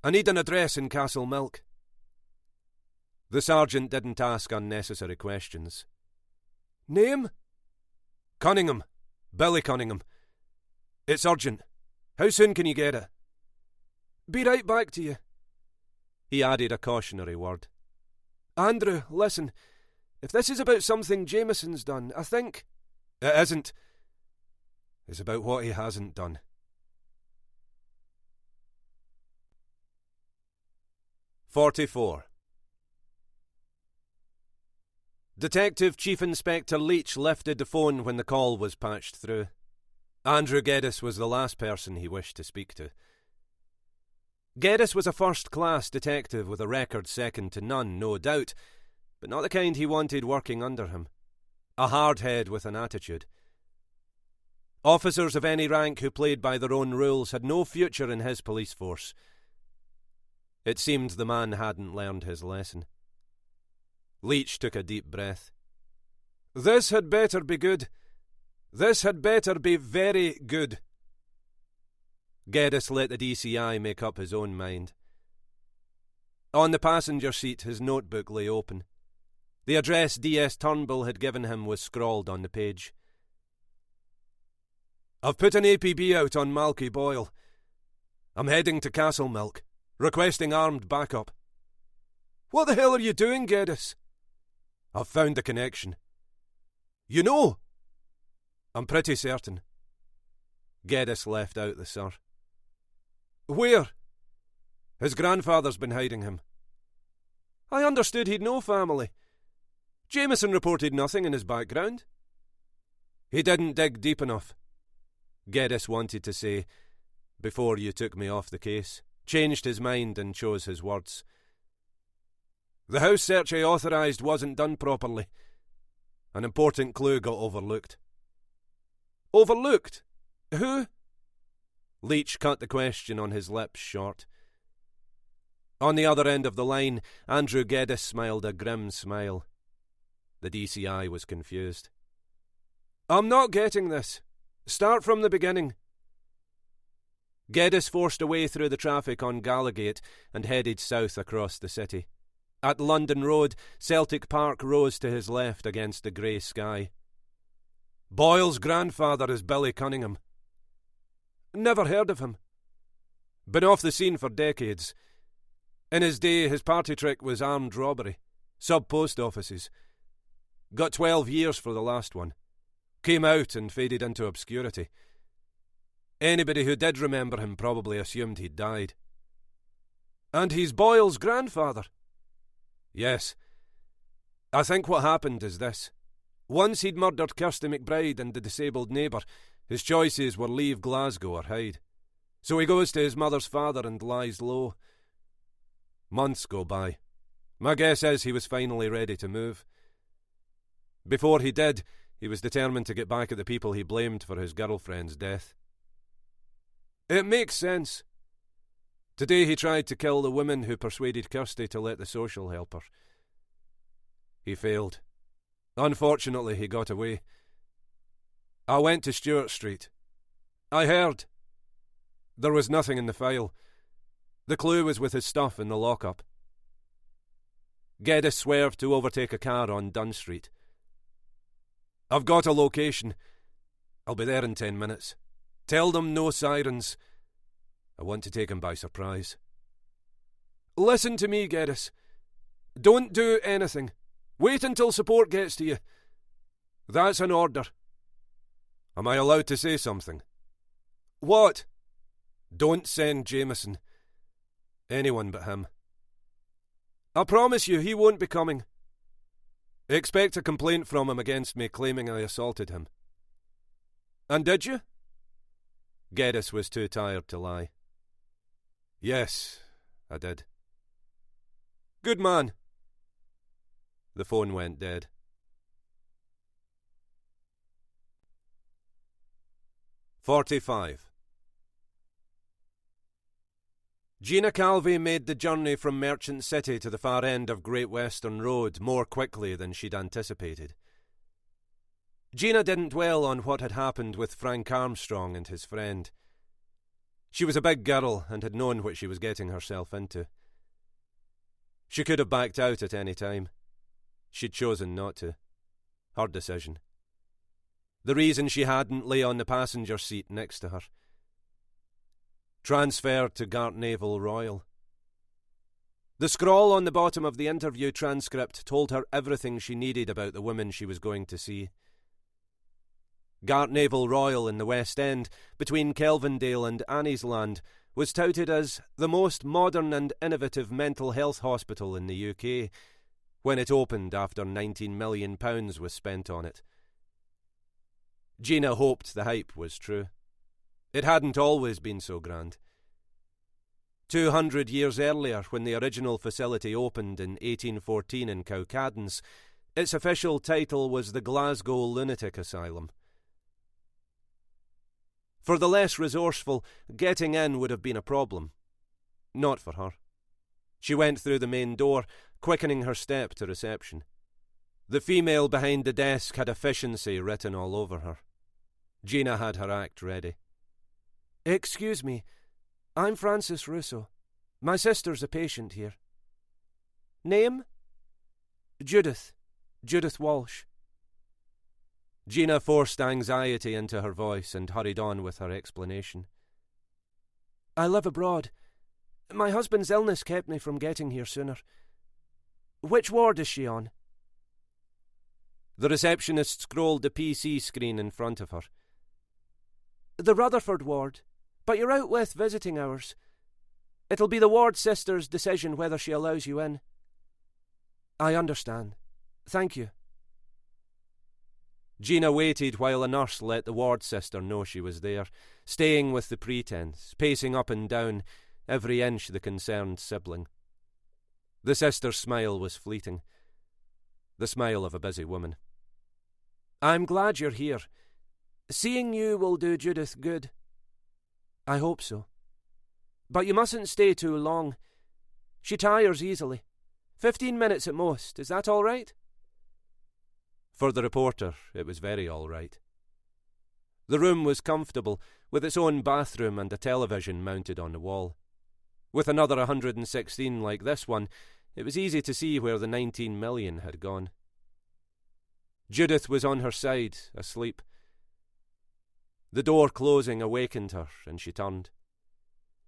I need an address in Castle Milk." The sergeant didn't ask unnecessary questions. "Name?" "Cunningham. Billy Cunningham. It's urgent. How soon can you get it?" "Be right back to you." He added a cautionary word. "Andrew, listen. If this is about something Jameson's done, I think—" "It isn't. It's about what he hasn't done." "44. Detective Chief Inspector Leach lifted the phone when the call was patched through. Andrew Geddes was the last person he wished to speak to. Geddes was a first-class detective with a record second to none, no doubt, but not the kind he wanted working under him. A hard head with an attitude. Officers of any rank who played by their own rules had no future in his police force. It seemed the man hadn't learned his lesson. Leach took a deep breath. "This had better be good. This had better be very good." Geddes let the DCI make up his own mind. On the passenger seat, his notebook lay open. The address DS Turnbull had given him was scrawled on the page. "I've put an APB out on Malky Boyle. I'm heading to Castle Milk, requesting armed backup." "What the hell are you doing, Geddes?" "I've found the connection." "You know?" "I'm pretty certain." Geddes left out the sir. "Where?" "His grandfather's been hiding him." "I understood he'd no family. Jameson reported nothing in his background." "He didn't dig deep enough," Geddes wanted to say, "before you took me off the case," changed his mind and chose his words. "The house search I authorised wasn't done properly. An important clue got overlooked." "Overlooked? Who?" Leach cut the question on his lips short. On the other end of the line, Andrew Geddes smiled a grim smile. The DCI was confused. "I'm not getting this. Start from the beginning." Geddes forced a way through the traffic on Gallagate and headed south across the city. At London Road, Celtic Park rose to his left against the grey sky. "Boyle's grandfather is Billy Cunningham." "Never heard of him." "Been off the scene for decades. In his day, his party trick was armed robbery. Sub-post offices. Got 12 years for the last one. Came out and faded into obscurity. Anybody who did remember him probably assumed he'd died." "And he's Boyle's grandfather?" "Yes. I think what happened is this. Once he'd murdered Kirsty McBride and the disabled neighbour, his choices were leave Glasgow or hide. So he goes to his mother's father and lies low. Months go by. My guess is he was finally ready to move. Before he did, he was determined to get back at the people he blamed for his girlfriend's death." "It makes sense." "Today he tried to kill the woman who persuaded Kirsty to let the social help her. He failed. Unfortunately, he got away. I went to Stewart Street. I heard. There was nothing in the file. The clue was with his stuff in the lockup." Geddes swerved to overtake a car on Dunn Street. "I've got a location. I'll be there in 10 minutes. Tell them no sirens. I want to take him by surprise." "Listen to me, Geddes. Don't do anything. Wait until support gets to you." "That's an order." "Am I allowed to say something?" "What?" "Don't send Jameson. Anyone but him." "I promise you he won't be coming." "Expect a complaint from him against me claiming I assaulted him." "And did you?" Geddes was too tired to lie. Yes, I did. Good man. The phone went dead. "45. Gina Calvi made the journey from Merchant City to the far end of Great Western Road more quickly than she'd anticipated. Gina didn't dwell on what had happened with Frank Armstrong and his friend. She was a big girl and had known what she was getting herself into. She could have backed out at any time. She'd chosen not to. Her decision. The reason she hadn't lay on the passenger seat next to her. Transferred to Gartnavel Royal. The scrawl on the bottom of the interview transcript told her everything she needed about the woman she was going to see. Gartnavel Royal in the West End, between Kelvindale and Anniesland, was touted as the most modern and innovative mental health hospital in the UK, when it opened after £19 million was spent on it. Gina hoped the hype was true. It hadn't always been so grand. 200 years earlier, when the original facility opened in 1814 in Cowcaddens, its official title was the Glasgow Lunatic Asylum. For the less resourceful, getting in would have been a problem. Not for her. She went through the main door, quickening her step to reception. The female behind the desk had efficiency written all over her. Gina had her act ready. "Excuse me, I'm Francis Russo. My sister's a patient here." "Name?" "Judith. Judith Walsh." Gina forced anxiety into her voice and hurried on with her explanation. "I live abroad. My husband's illness kept me from getting here sooner. Which ward is she on?" The receptionist scrolled the PC screen in front of her. "The Rutherford ward, but you're out with visiting hours. It'll be the ward sister's decision whether she allows you in." "I understand. Thank you." Gina waited while a nurse let the ward sister know she was there, staying with the pretense, pacing up and down, every inch the concerned sibling. The sister's smile was fleeting. The smile of a busy woman. "I'm glad you're here. Seeing you will do Judith good." "I hope so. But you mustn't stay too long. She tires easily. 15 minutes at most. Is that all right?" For the reporter, it was very all right. The room was comfortable, with its own bathroom and a television mounted on the wall. With another 116 like this one, it was easy to see where the 19 million had gone. Judith was on her side, asleep. The door closing awakened her, and she turned.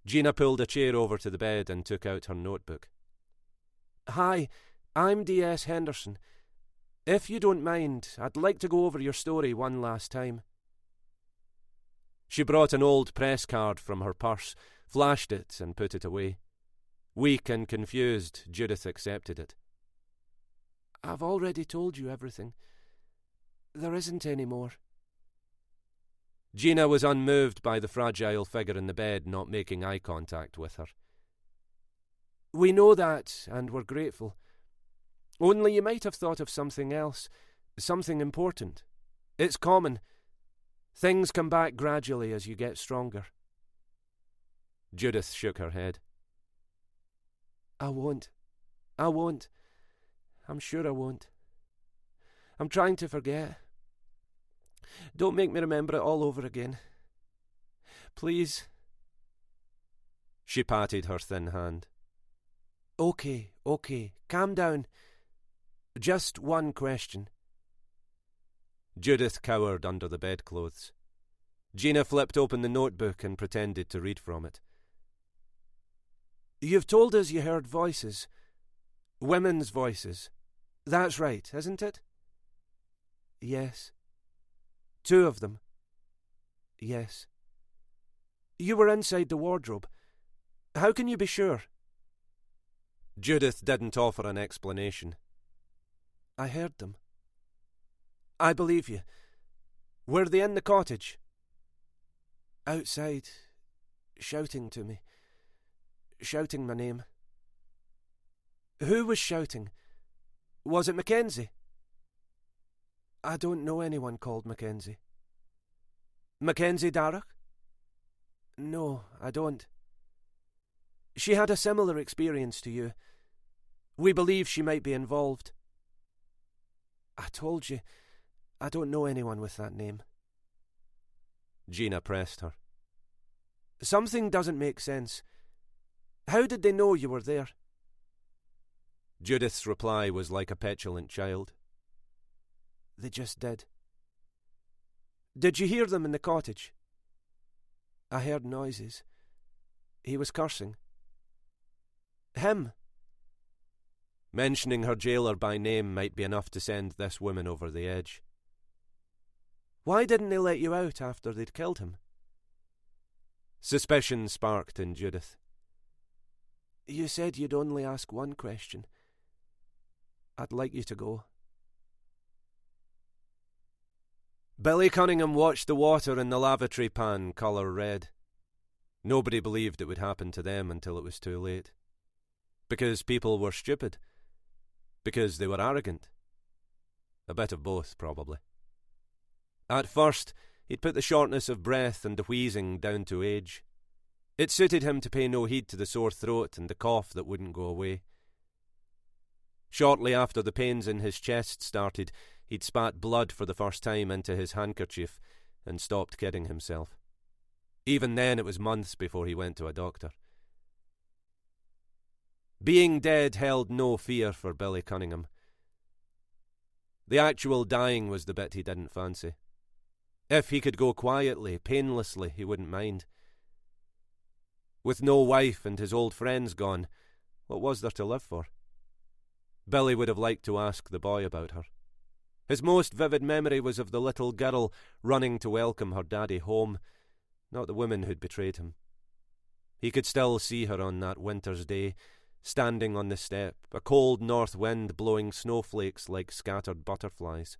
Gina pulled a chair over to the bed and took out her notebook. "Hi, I'm D.S. Henderson. If you don't mind, I'd like to go over your story one last time." She brought an old press card from her purse, flashed it and put it away. Weak and confused, Judith accepted it. "I've already told you everything. There isn't any more." Gina was unmoved by the fragile figure in the bed not making eye contact with her. "We know that, and we're grateful. Only you might have thought of something else, something important. It's common. Things come back gradually as you get stronger." Judith shook her head. I won't. I'm sure I won't. I'm trying to forget. Don't make me remember it all over again. Please." She patted her thin hand. Okay, calm down. Just one question." Judith cowered under the bedclothes. Gina flipped open the notebook and pretended to read from it. "You've told us you heard voices. Women's voices. That's right, isn't it?" "Yes." "2 of them?" "Yes." "You were inside the wardrobe. How can you be sure?" Judith didn't offer an explanation. "I heard them." "I believe you. Were they in the cottage?" Outside, shouting to me, shouting my name. Who was shouting? Was it Mackenzie? I don't know anyone called Mackenzie. Mackenzie Darragh? No, I don't. She had a similar experience to you. We believe she might be involved. I told you, I don't know anyone with that name. Gina pressed her. Something doesn't make sense. How did they know you were there? Judith's reply was like a petulant child. They just did. Did you hear them in the cottage? I heard noises. He was cursing. Him? Mentioning her jailer by name might be enough to send this woman over the edge. Why didn't they let you out after they'd killed him? Suspicion sparked in Judith. You said you'd only ask one question. I'd like you to go. Billy Cunningham watched the water in the lavatory pan colour red. Nobody believed it would happen to them until it was too late. Because people were stupid. Because they were arrogant. A bit of both, probably. At first, he'd put the shortness of breath and the wheezing down to age. It suited him to pay no heed to the sore throat and the cough that wouldn't go away. Shortly after the pains in his chest started, he'd spat blood for the first time into his handkerchief and stopped kidding himself. Even then, it was months before he went to a doctor. Being dead held no fear for Billy Cunningham. The actual dying was the bit he didn't fancy. If he could go quietly, painlessly, he wouldn't mind. With no wife and his old friends gone, what was there to live for? Billy would have liked to ask the boy about her. His most vivid memory was of the little girl running to welcome her daddy home, not the woman who'd betrayed him. He could still see her on that winter's day, standing on the step, a cold north wind blowing snowflakes like scattered butterflies.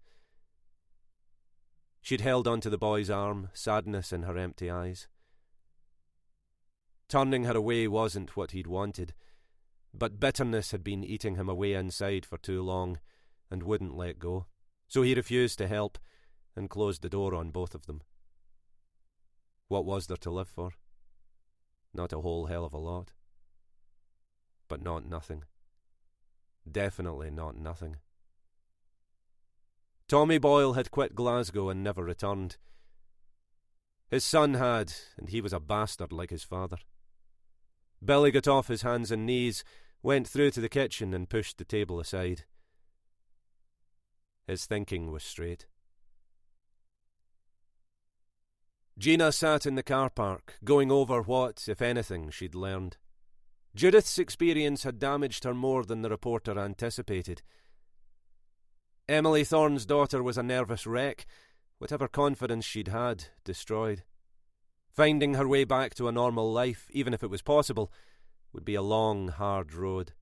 She'd held onto the boy's arm, sadness in her empty eyes. Turning her away wasn't what he'd wanted, but bitterness had been eating him away inside for too long and wouldn't let go, so he refused to help and closed the door on both of them. What was there to live for? Not a whole hell of a lot. But not nothing. Definitely not nothing. Tommy Boyle had quit Glasgow and never returned. His son had, and he was a bastard like his father. Billy got off his hands and knees, went through to the kitchen and pushed the table aside. His thinking was straight. Gina sat in the car park, going over what, if anything, she'd learned. Judith's experience had damaged her more than the reporter anticipated. Emily Thorne's daughter was a nervous wreck, whatever confidence she'd had, destroyed. Finding her way back to a normal life, even if it was possible, would be a long, hard road.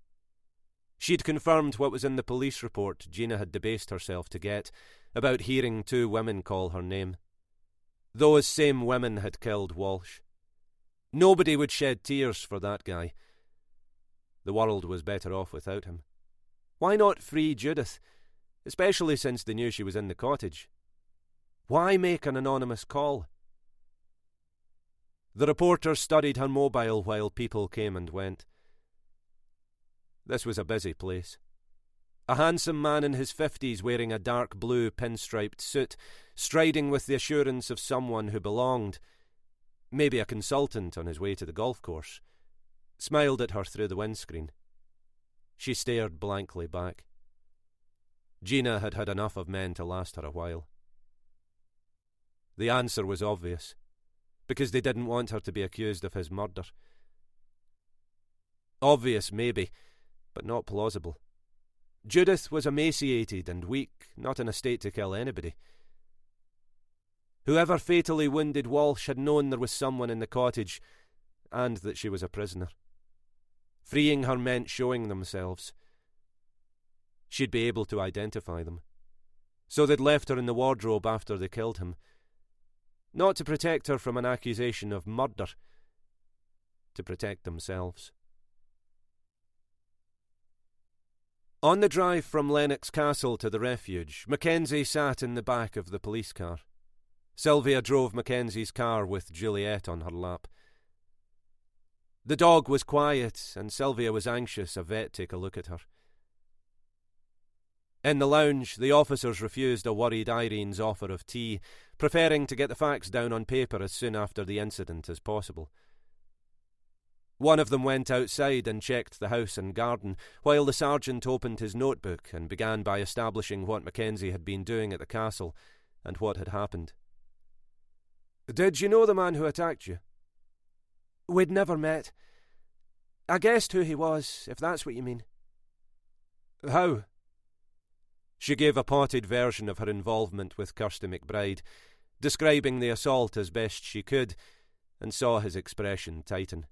She'd confirmed what was in the police report Gina had debased herself to get, about hearing two women call her name. Those same women had killed Walsh. Nobody would shed tears for that guy. The world was better off without him. Why not free Judith, especially since they knew she was in the cottage? Why make an anonymous call? The reporter studied her mobile while people came and went. This was a busy place. A handsome man in his 50s wearing a dark blue pinstriped suit, striding with the assurance of someone who belonged, maybe a consultant on his way to the golf course, smiled at her through the windscreen. She stared blankly back. Gina had had enough of men to last her a while. The answer was obvious, because they didn't want her to be accused of his murder. Obvious, maybe, but not plausible. Judith was emaciated and weak, not in a state to kill anybody. Whoever fatally wounded Walsh had known there was someone in the cottage, and that she was a prisoner. Freeing her meant showing themselves. She'd be able to identify them. So they'd left her in the wardrobe after they killed him. Not to protect her from an accusation of murder. To protect themselves. On the drive from Lennox Castle to the refuge, Mackenzie sat in the back of the police car. Sylvia drove Mackenzie's car with Juliet on her lap. The dog was quiet, and Sylvia was anxious a vet take a look at her. In the lounge, the officers refused a worried Irene's offer of tea, preferring to get the facts down on paper as soon after the incident as possible. One of them went outside and checked the house and garden, while the sergeant opened his notebook and began by establishing what Mackenzie had been doing at the castle and what had happened. "Did you know the man who attacked you?" "We'd never met. I guessed who he was, if that's what you mean." "How?" She gave a potted version of her involvement with Kirsty McBride, describing the assault as best she could, and saw his expression tighten.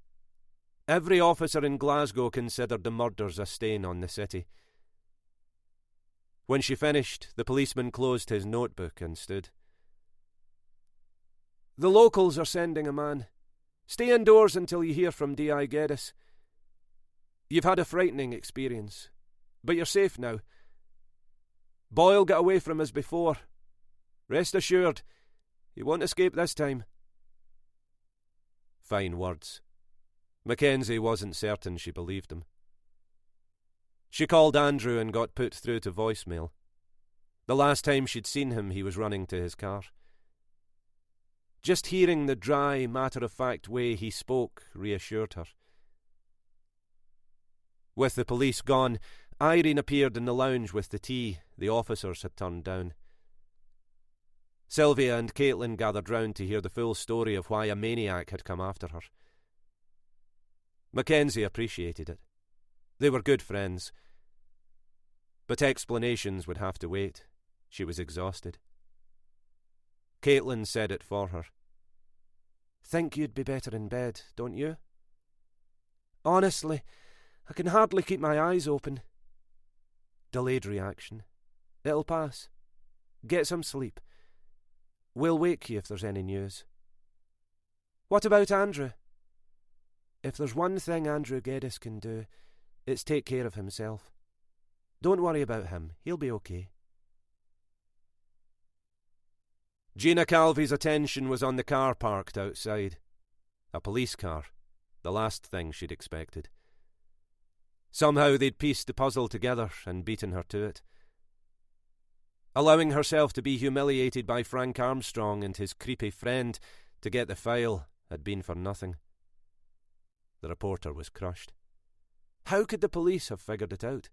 Every officer in Glasgow considered the murders a stain on the city. When she finished, the policeman closed his notebook and stood. "The locals are sending a man. Stay indoors until you hear from D.I. Geddes. You've had a frightening experience, but you're safe now. Boyle got away from us before. Rest assured, he won't escape this time." Fine words. Mackenzie wasn't certain she believed him. She called Andrew and got put through to voicemail. The last time she'd seen him, he was running to his car. Just hearing the dry, matter-of-fact way he spoke reassured her. With the police gone, Irene appeared in the lounge with the tea the officers had turned down. Sylvia and Caitlin gathered round to hear the full story of why a maniac had come after her. Mackenzie appreciated it. They were good friends. But explanations would have to wait. She was exhausted. Caitlin said it for her. "Think you'd be better in bed, don't you?" "Honestly, I can hardly keep my eyes open." "Delayed reaction. It'll pass. Get some sleep. We'll wake you if there's any news." "What about Andrew?" "If there's one thing Andrew Geddes can do, it's take care of himself. Don't worry about him. He'll be okay." Gina Calvy's attention was on the car parked outside. A police car. The last thing she'd expected. Somehow they'd pieced the puzzle together and beaten her to it. Allowing herself to be humiliated by Frank Armstrong and his creepy friend to get the file had been for nothing. The reporter was crushed. How could the police have figured it out?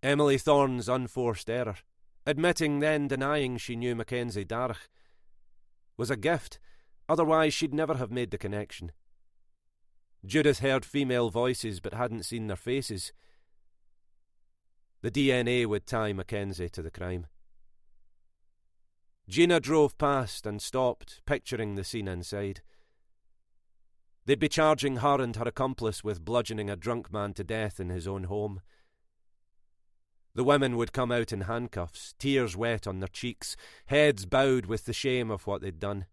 Emily Thorne's unforced error, admitting then denying she knew Mackenzie Darragh, was a gift, otherwise she'd never have made the connection. Judith heard female voices but hadn't seen their faces. The DNA would tie Mackenzie to the crime. Gina drove past and stopped, picturing the scene inside. They'd be charging her and her accomplice with bludgeoning a drunk man to death in his own home. The women would come out in handcuffs, tears wet on their cheeks, heads bowed with the shame of what they'd done.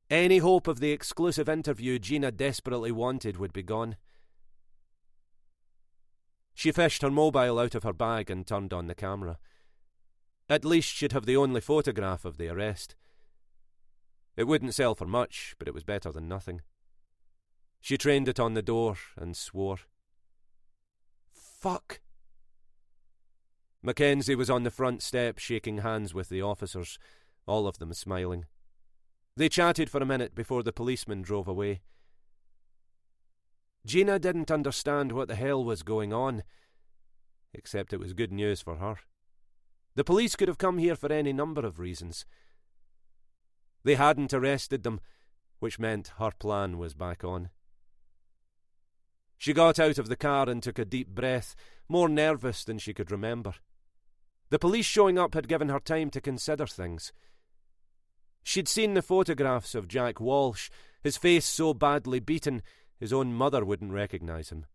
Any hope of the exclusive interview Gina desperately wanted would be gone. She fished her mobile out of her bag and turned on the camera. At least she'd have the only photograph of the arrest. It wouldn't sell for much, but it was better than nothing. She trained it on the door and swore. "Fuck." Mackenzie was on the front step shaking hands with the officers, all of them smiling. They chatted for a minute before the policeman drove away. Gina didn't understand what the hell was going on, except it was good news for her. The police could have come here for any number of reasons. They hadn't arrested them, which meant her plan was back on. She got out of the car and took a deep breath, more nervous than she could remember. The police showing up had given her time to consider things. She'd seen the photographs of Jack Walsh, his face so badly beaten his own mother wouldn't recognise him.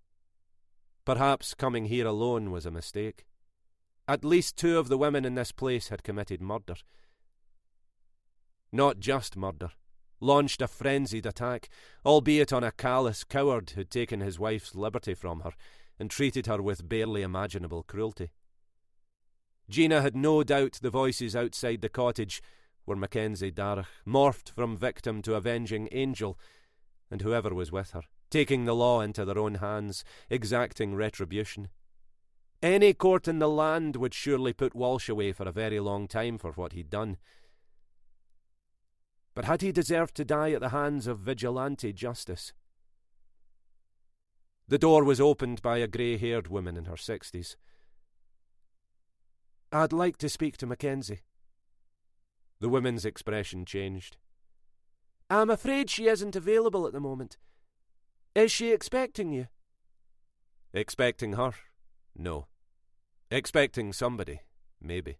Perhaps coming here alone was a mistake. At least 2 of the women in this place had committed murder. Not just murder. Launched a frenzied attack, albeit on a callous coward who'd taken his wife's liberty from her and treated her with barely imaginable cruelty. Gina had no doubt the voices outside the cottage were Mackenzie Darragh, morphed from victim to avenging angel, and whoever was with her, taking the law into their own hands, exacting retribution. Any court in the land would surely put Walsh away for a very long time for what he'd done. But had he deserved to die at the hands of vigilante justice? The door was opened by a grey-haired woman in her 60s. "I'd like to speak to Mackenzie." The woman's expression changed. "I'm afraid she isn't available at the moment. Is she expecting you?" Expecting her? No. Expecting somebody, maybe.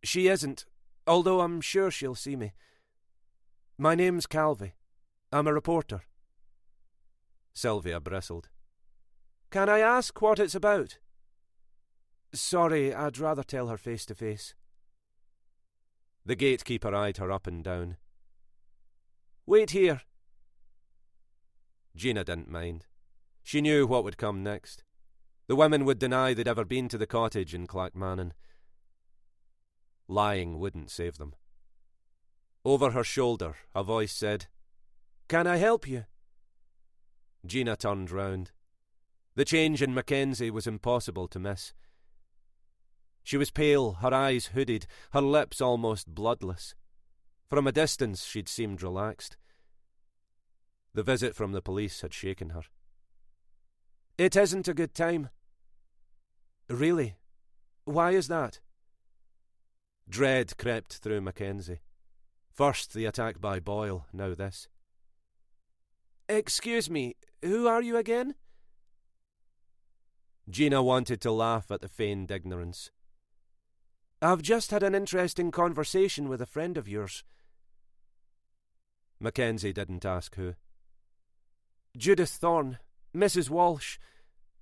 "She isn't, although I'm sure she'll see me. My name's Calvi. I'm a reporter." Sylvia bristled. "Can I ask what it's about?" "Sorry, I'd rather tell her face to face." The gatekeeper eyed her up and down. "Wait here." Gina didn't mind. She knew what would come next. The women would deny they'd ever been to the cottage in Clackmannan. Lying wouldn't save them. Over her shoulder, a voice said, "Can I help you?" Gina turned round. The change in Mackenzie was impossible to miss. She was pale, her eyes hooded, her lips almost bloodless. From a distance she'd seemed relaxed. The visit from the police had shaken her. "It isn't a good time." "Really? Why is that?" Dread crept through Mackenzie. First the attack by Boyle, now this. "Excuse me, who are you again?" Gina wanted to laugh at the feigned ignorance. "I've just had an interesting conversation with a friend of yours." Mackenzie didn't ask who. "Judith Thorne, Mrs. Walsh,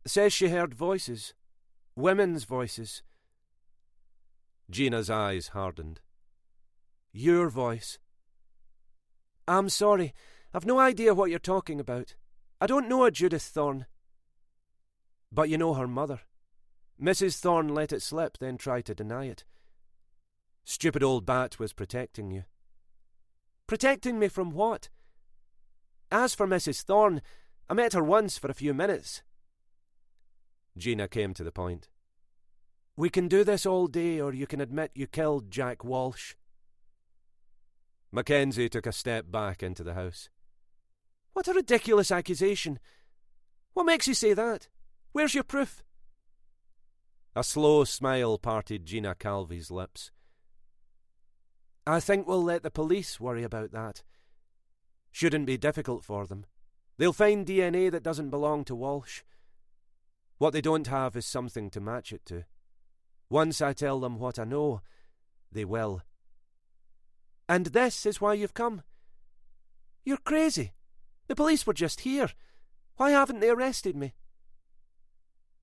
says she heard voices. Women's voices." Gina's eyes hardened. "Your voice." "I'm sorry, I've no idea what you're talking about. I don't know a Judith Thorne." "But you know her mother. Mrs. Thorne let it slip, then tried to deny it. Stupid old bat was protecting you." "Protecting me from what? As for Mrs. Thorne, I met her once for a few minutes." Gina came to the point. "We can do this all day, or you can admit you killed Jack Walsh." Mackenzie took a step back into the house. "What a ridiculous accusation. What makes you say that? Where's your proof?" A slow smile parted Gina Calvi's lips. "I think we'll let the police worry about that. Shouldn't be difficult for them. They'll find DNA that doesn't belong to Walsh. What they don't have is something to match it to. Once I tell them what I know, they will." "And this is why you've come? You're crazy. The police were just here. Why haven't they arrested me?"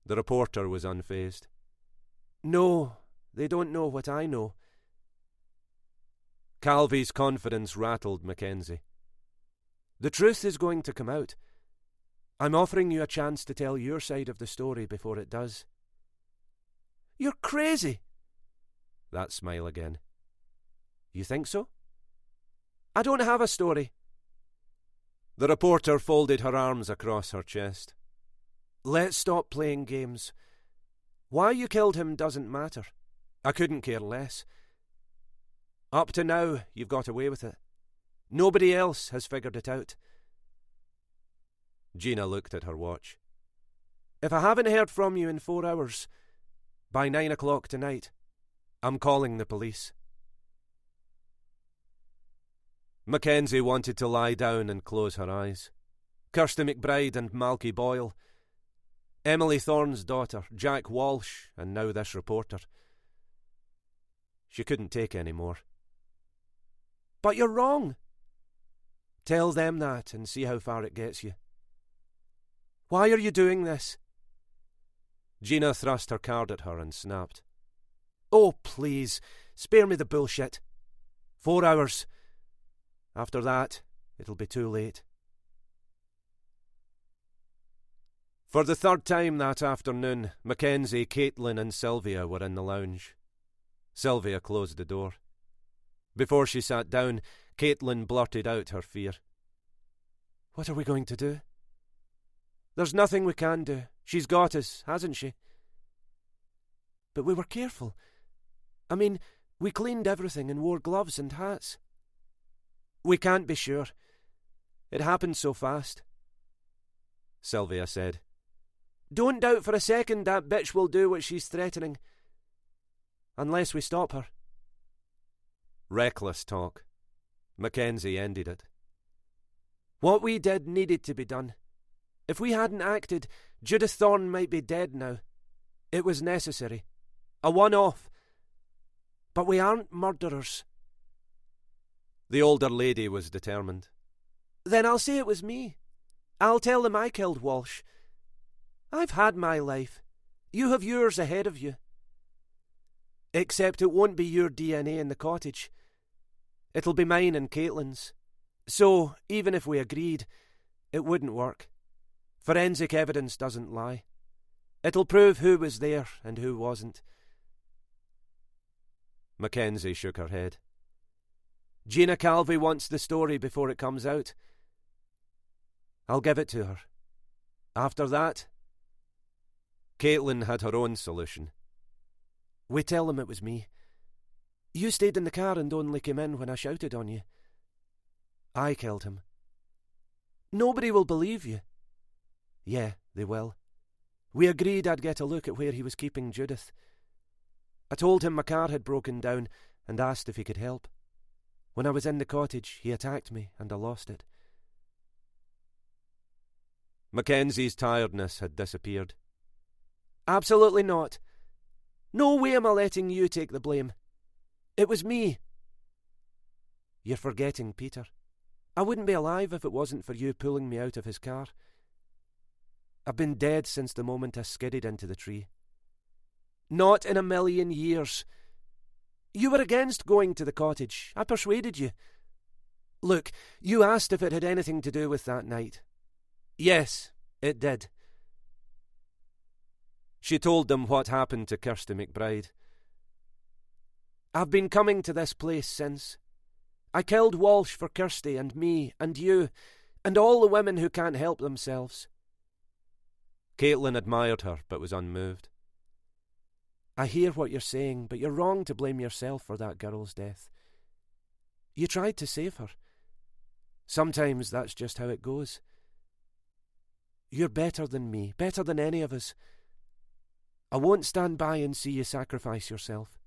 The reporter was unfazed. "No, they don't know what I know." Calvi's confidence rattled Mackenzie. "The truth is going to come out. I'm offering you a chance to tell your side of the story before it does." "You're crazy." That smile again. "You think so?" "I don't have a story." The reporter folded her arms across her chest. "Let's stop playing games. Why you killed him doesn't matter. I couldn't care less. Up to now, you've got away with it. Nobody else has figured it out." Gina looked at her watch. "If I haven't heard from you in 4 hours, by 9 o'clock tonight, I'm calling the police." Mackenzie wanted to lie down and close her eyes. Kirsty McBride and Malky Boyle. Emily Thorne's daughter, Jack Walsh, and now this reporter. She couldn't take any more. "But you're wrong." "Tell them that and see how far it gets you." "Why are you doing this?" Gina thrust her card at her and snapped. "Oh, please, spare me the bullshit. 4 hours. After that, it'll be too late. For the third time that afternoon, Mackenzie, Caitlin and Sylvia were in the lounge. Sylvia closed the door. Before she sat down, Caitlin blurted out her fear. What are we going to do? There's nothing we can do. She's got us, hasn't she? But we were careful. I mean, we cleaned everything and wore gloves and hats. We can't be sure. It happened so fast. Sylvia said. Don't doubt for a second that bitch will do what she's threatening. Unless we stop her. Reckless talk. Mackenzie ended it. What we did needed to be done. If we hadn't acted, Judith Thorne might be dead now. It was necessary. A one-off. But we aren't murderers. The older lady was determined. Then I'll say it was me. I'll tell them I killed Walsh. I've had my life. You have yours ahead of you. Except it won't be your DNA in the cottage. It'll be mine and Caitlin's. So, even if we agreed, it wouldn't work. Forensic evidence doesn't lie. It'll prove who was there and who wasn't. Mackenzie shook her head. Gina Calvey wants the story before it comes out. I'll give it to her. After that... Caitlin had her own solution. We tell them it was me. You stayed in the car and only came in when I shouted on you. I killed him. Nobody will believe you. Yeah, they will. We agreed I'd get a look at where he was keeping Judith. I told him my car had broken down and asked if he could help. When I was in the cottage, he attacked me and I lost it. Mackenzie's tiredness had disappeared. Absolutely not. No way am I letting you take the blame. It was me. You're forgetting, Peter. I wouldn't be alive if it wasn't for you pulling me out of his car. I've been dead since the moment I skidded into the tree. Not in a million years. You were against going to the cottage. I persuaded you. Look, you asked if it had anything to do with that night. Yes, it did. She told them what happened to Kirsty McBride. I've been coming to this place since. I killed Walsh for Kirsty and me and you and all the women who can't help themselves. Caitlin admired her but was unmoved. I hear what you're saying, but you're wrong to blame yourself for that girl's death. You tried to save her. Sometimes that's just how it goes. You're better than me, better than any of us. I won't stand by and see you sacrifice yourself.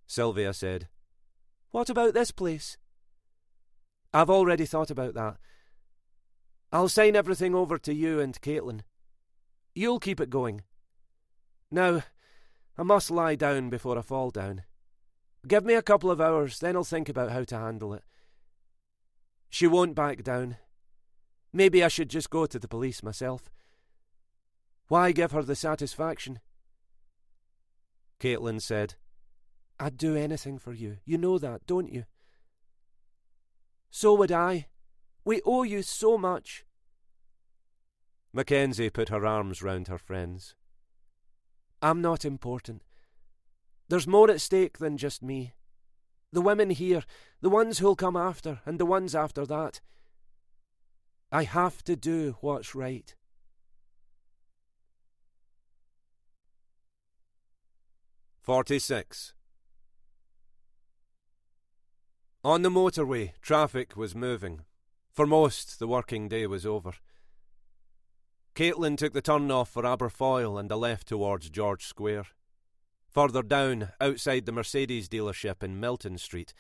Sylvia said, What about this place? I've already thought about that. I'll sign everything over to you and Caitlin. You'll keep it going. Now, I must lie down before I fall down. Give me a couple of hours, then I'll think about how to handle it. She won't back down. Maybe I should just go to the police myself. Why give her the satisfaction? Caitlin said, I'd do anything for you. You know that, don't you? So would I. We owe you so much. Mackenzie put her arms round her friends. I'm not important. There's more at stake than just me. The women here, the ones who'll come after, and the ones after that. I have to do what's right. "46. On the motorway, traffic was moving. For most, the working day was over. Caitlin took the turn-off for Aberfoyle and a left towards George Square. Further down, outside the Mercedes dealership in Milton Street,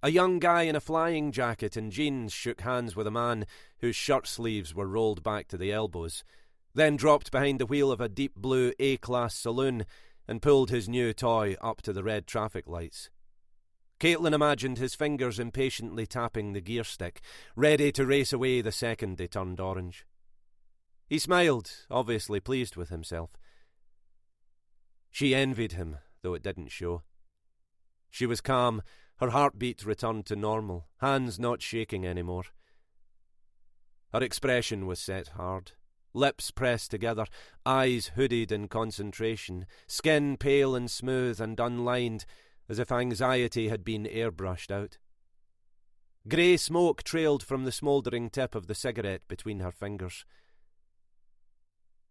a young guy in a flying jacket and jeans shook hands with a man whose shirt sleeves were rolled back to the elbows, then dropped behind the wheel of a deep blue A-class saloon and pulled his new toy up to the red traffic lights. Caitlin imagined his fingers impatiently tapping the gear stick, ready to race away the second they turned orange. He smiled, obviously pleased with himself. She envied him, though it didn't show. She was calm, Her heartbeat returned to normal, hands not shaking anymore. Her expression was set hard, lips pressed together, eyes hooded in concentration, skin pale and smooth and unlined, as if anxiety had been airbrushed out. Grey smoke trailed from the smouldering tip of the cigarette between her fingers.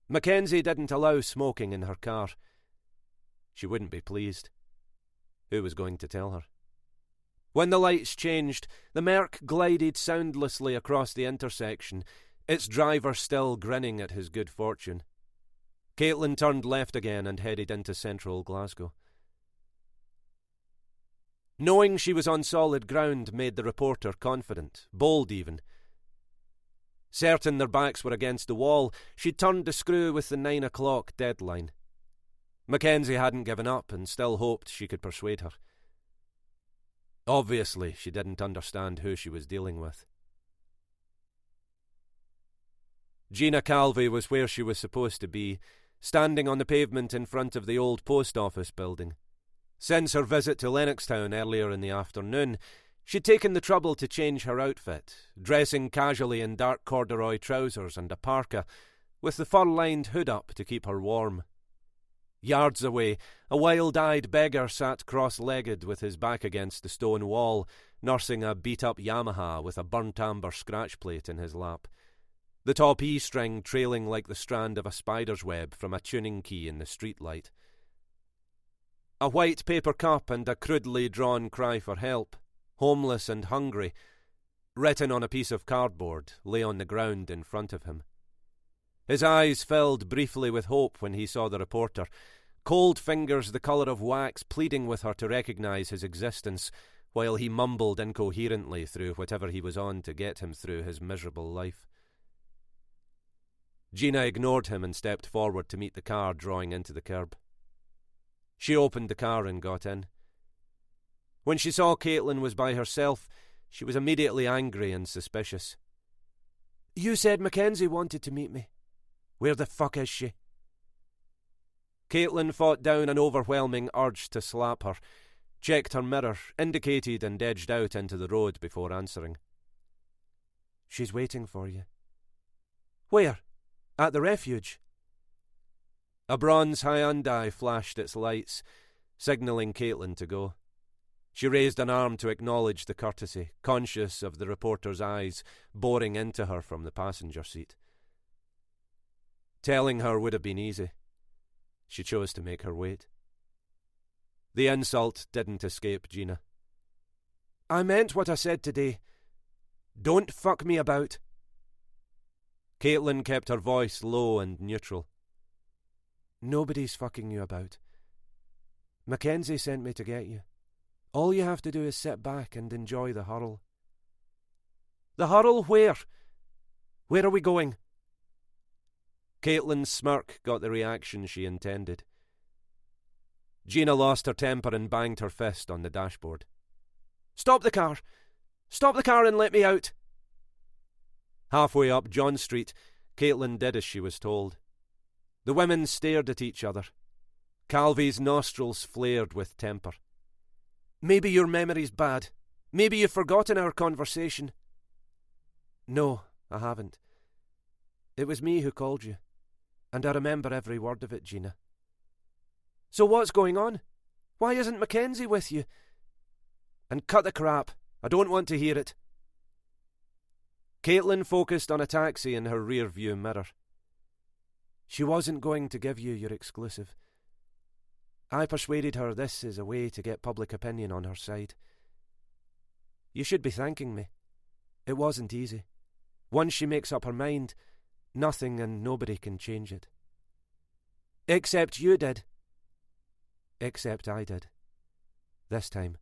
Mackenzie didn't allow smoking in her car. She wouldn't be pleased. Who was going to tell her? When the lights changed, the Merc glided soundlessly across the intersection, its driver still grinning at his good fortune. Caitlin turned left again and headed into central Glasgow. Knowing she was on solid ground made the reporter confident, bold even. Certain their backs were against the wall, she turned the screw with the 9 o'clock deadline. Mackenzie hadn't given up and still hoped she could persuade her. Obviously, she didn't understand who she was dealing with. Gina Calvey was where she was supposed to be, standing on the pavement in front of the old post office building. Since her visit to Lennoxtown earlier in the afternoon, she'd taken the trouble to change her outfit, dressing casually in dark corduroy trousers and a parka, with the fur-lined hood up to keep her warm. Yards away, a wild-eyed beggar sat cross-legged with his back against the stone wall, nursing a beat-up Yamaha with a burnt-amber scratch plate in his lap, the top E-string trailing like the strand of a spider's web from a tuning key in the streetlight. A white paper cup and a crudely drawn cry for help, homeless and hungry, written on a piece of cardboard, lay on the ground in front of him. His eyes filled briefly with hope when he saw the reporter, cold fingers the colour of wax pleading with her to recognise his existence, while he mumbled incoherently through whatever he was on to get him through his miserable life. Gina ignored him and stepped forward to meet the car drawing into the curb. She opened the car and got in. When she saw Caitlin was by herself, she was immediately angry and suspicious. "You said Mackenzie wanted to meet me. Where the fuck is she?" Caitlin fought down an overwhelming urge to slap her, checked her mirror, indicated and edged out into the road before answering. "She's waiting for you." "Where? At the refuge?" A bronze Hyundai flashed its lights, signalling Caitlin to go. She raised an arm to acknowledge the courtesy, conscious of the reporter's eyes boring into her from the passenger seat. Telling her would have been easy. She chose to make her wait. The insult didn't escape Gina. "I meant what I said today. Don't fuck me about." Caitlin kept her voice low and neutral. "Nobody's fucking you about. Mackenzie sent me to get you. All you have to do is sit back and enjoy the hurl." "The hurl where? Where are we going?" Caitlin's smirk got the reaction she intended. Gina lost her temper and banged her fist on the dashboard. "Stop the car! Stop the car and let me out!" Halfway up John Street, Caitlin did as she was told. The women stared at each other. Calvey's nostrils flared with temper. "Maybe your memory's bad. Maybe you've forgotten our conversation." "No, I haven't. It was me who called you. And I remember every word of it, Gina." "So what's going on? Why isn't Mackenzie with you?" "And cut the crap. I don't want to hear it." Caitlin focused on a taxi in her rear-view mirror. "She wasn't going to give you your exclusive. I persuaded her this is a way to get public opinion on her side. You should be thanking me. It wasn't easy. Once she makes up her mind, nothing and nobody can change it. Except you did. Except I did. This time.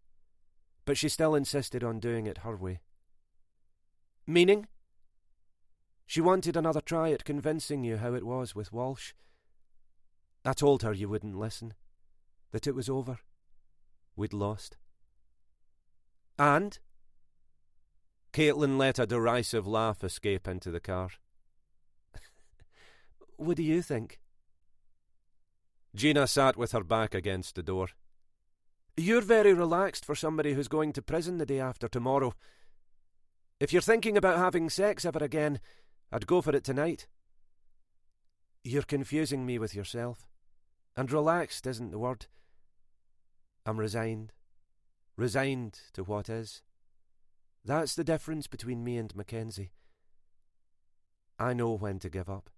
But she still insisted on doing it her way." "Meaning?" "She wanted another try at convincing you how it was with Walsh. I told her you wouldn't listen. That it was over. We'd lost." "And?" Caitlin let a derisive laugh escape into the car. "What do you think?" Gina sat with her back against the door. You're very relaxed for somebody who's going to prison the day after tomorrow. If you're thinking about having sex ever again, I'd go for it tonight. You're confusing me with yourself. And relaxed isn't the word. I'm resigned. Resigned to what is. That's the difference between me and Mackenzie. I know when to give up.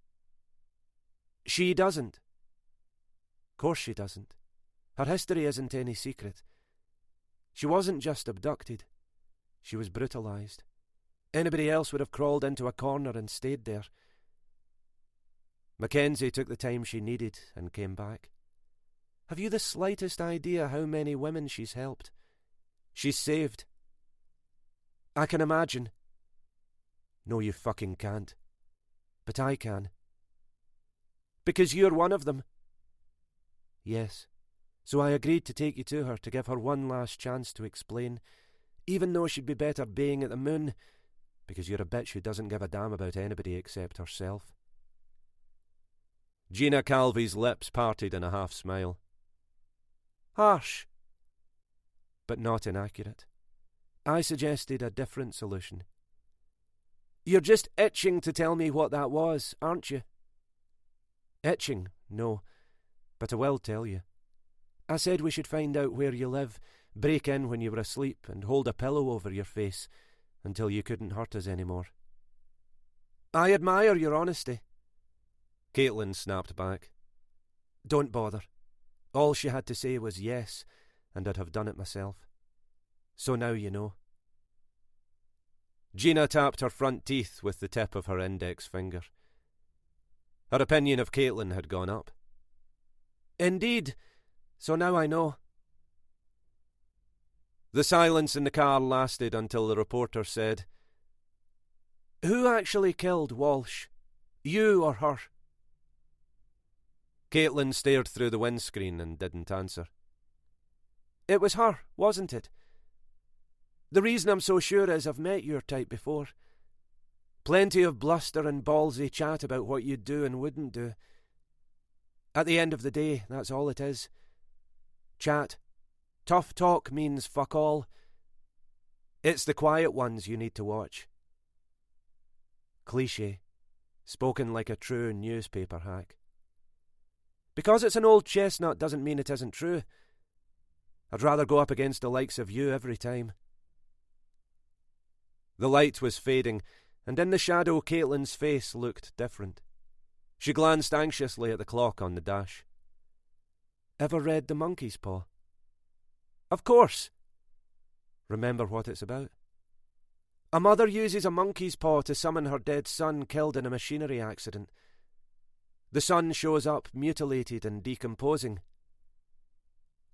She doesn't. Course she doesn't. Her history isn't any secret. She wasn't just abducted. She was brutalised. Anybody else would have crawled into a corner and stayed there. Mackenzie took the time she needed and came back. Have you the slightest idea how many women she's helped? She's saved. I can imagine. No, you fucking can't. But I can. Because you're one of them. Yes. So I agreed to take you to her to give her one last chance to explain, even though she'd be better baying at the moon, because you're a bitch who doesn't give a damn about anybody except herself. Gina Calvy's lips parted in a half-smile. Harsh, but not inaccurate. I suggested a different solution. You're just itching to tell me what that was, aren't you? Itching? No, but I will tell you. I said we should find out where you live, break in when you were asleep, and hold a pillow over your face until you couldn't hurt us anymore. I admire your honesty. Caitlin snapped back. Don't bother. All she had to say was yes, and I'd have done it myself. So now you know. Gina tapped her front teeth with the tip of her index finger. Her opinion of Caitlin had gone up. Indeed. So now I know. The silence in the car lasted until the reporter said, Who actually killed Walsh? You or her? Caitlin stared through the windscreen and didn't answer. It was her, wasn't it? The reason I'm so sure is I've met your type before. Plenty of bluster and ballsy chat about what you'd do and wouldn't do. At the end of the day, that's all it is. Chat. Tough talk means fuck all. It's the quiet ones you need to watch. Cliché. Spoken like a true newspaper hack. Because it's an old chestnut doesn't mean it isn't true. I'd rather go up against the likes of you every time. The light was fading, and in the shadow Caitlin's face looked different. She glanced anxiously at the clock on the dash. Ever read The Monkey's Paw? Of course. Remember what it's about? A mother uses a monkey's paw to summon her dead son killed in a machinery accident. The son shows up mutilated and decomposing.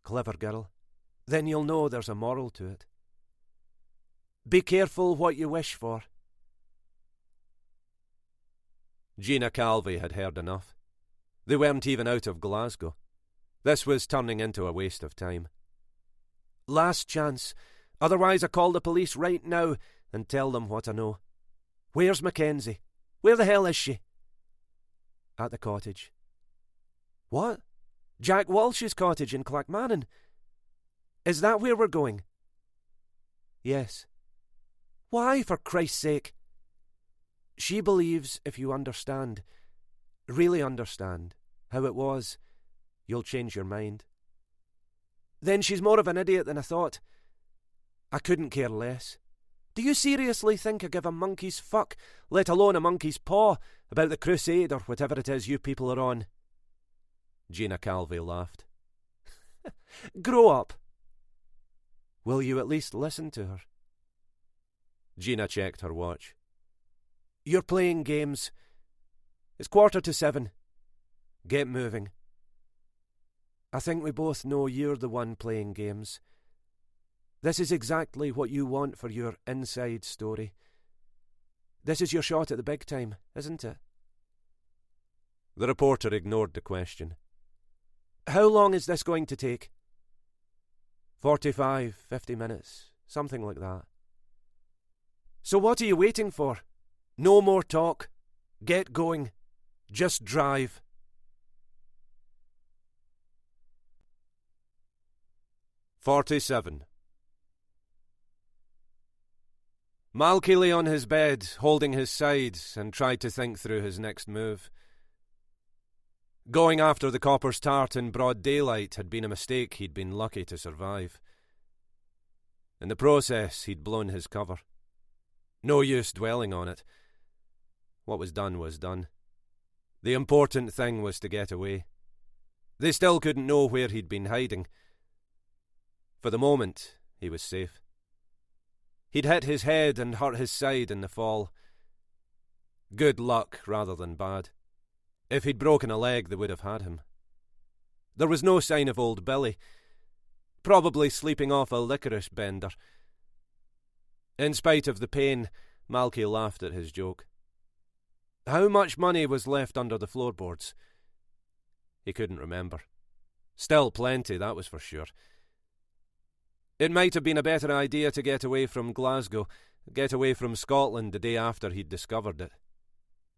Clever girl. Then you'll know there's a moral to it. Be careful what you wish for. Gina Calvey had heard enough. They weren't even out of Glasgow. This was turning into a waste of time. Last chance. Otherwise I call the police right now and tell them what I know. Where's Mackenzie? Where the hell is she? At the cottage. What? Jack Walsh's cottage in Clackmannan? Is that where we're going? Yes. Why, for Christ's sake? She believes if you understand, really understand, how it was, you'll change your mind. Then she's more of an idiot than I thought. I couldn't care less. Do you seriously think I give a monkey's fuck, let alone a monkey's paw, about the crusade or whatever it is you people are on? Gina Calvey laughed. Grow up. Will you at least listen to her? Gina checked her watch. You're playing games. It's 7:15. Get moving. I think we both know you're the one playing games. This is exactly what you want for your inside story. This is your shot at the big time, isn't it? The reporter ignored the question. How long is this going to take? 45, 50 minutes, something like that. So what are you waiting for? No more talk. Get going. Just drive. 47. Malky lay on his bed, holding his sides, and tried to think through his next move. Going after the Copper's Tart in broad daylight had been a mistake he'd been lucky to survive. In the process, he'd blown his cover. No use dwelling on it. What was done was done. The important thing was to get away. They still couldn't know where he'd been hiding. For the moment, he was safe. He'd hit his head and hurt his side in the fall. Good luck rather than bad. If he'd broken a leg, they would have had him. There was no sign of old Billy. Probably sleeping off a licorice bender. In spite of the pain, Malky laughed at his joke. How much money was left under the floorboards? He couldn't remember. Still plenty, that was for sure. It might have been a better idea to get away from Glasgow, get away from Scotland the day after he'd discovered it.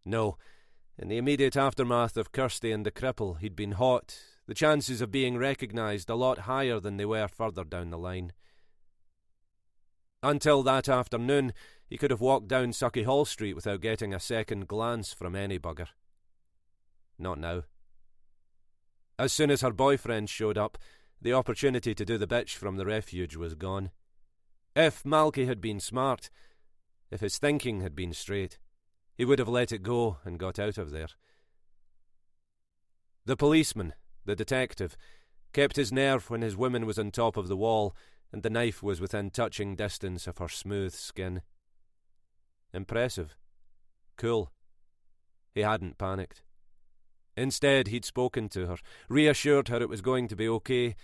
No, in the immediate aftermath of Kirsty and the cripple, he'd been hot, the chances of being recognised a lot higher than they were further down the line. Until that afternoon, he could have walked down Sucky Hall Street without getting a second glance from any bugger. Not now. As soon as her boyfriend showed up, the opportunity to do the bitch from the refuge was gone. If Malky had been smart, if his thinking had been straight, he would have let it go and got out of there. The policeman, the detective, kept his nerve when his woman was on top of the wall and the knife was within touching distance of her smooth skin. Impressive. Cool. He hadn't panicked. Instead, he'd spoken to her, reassured her it was going to be okay,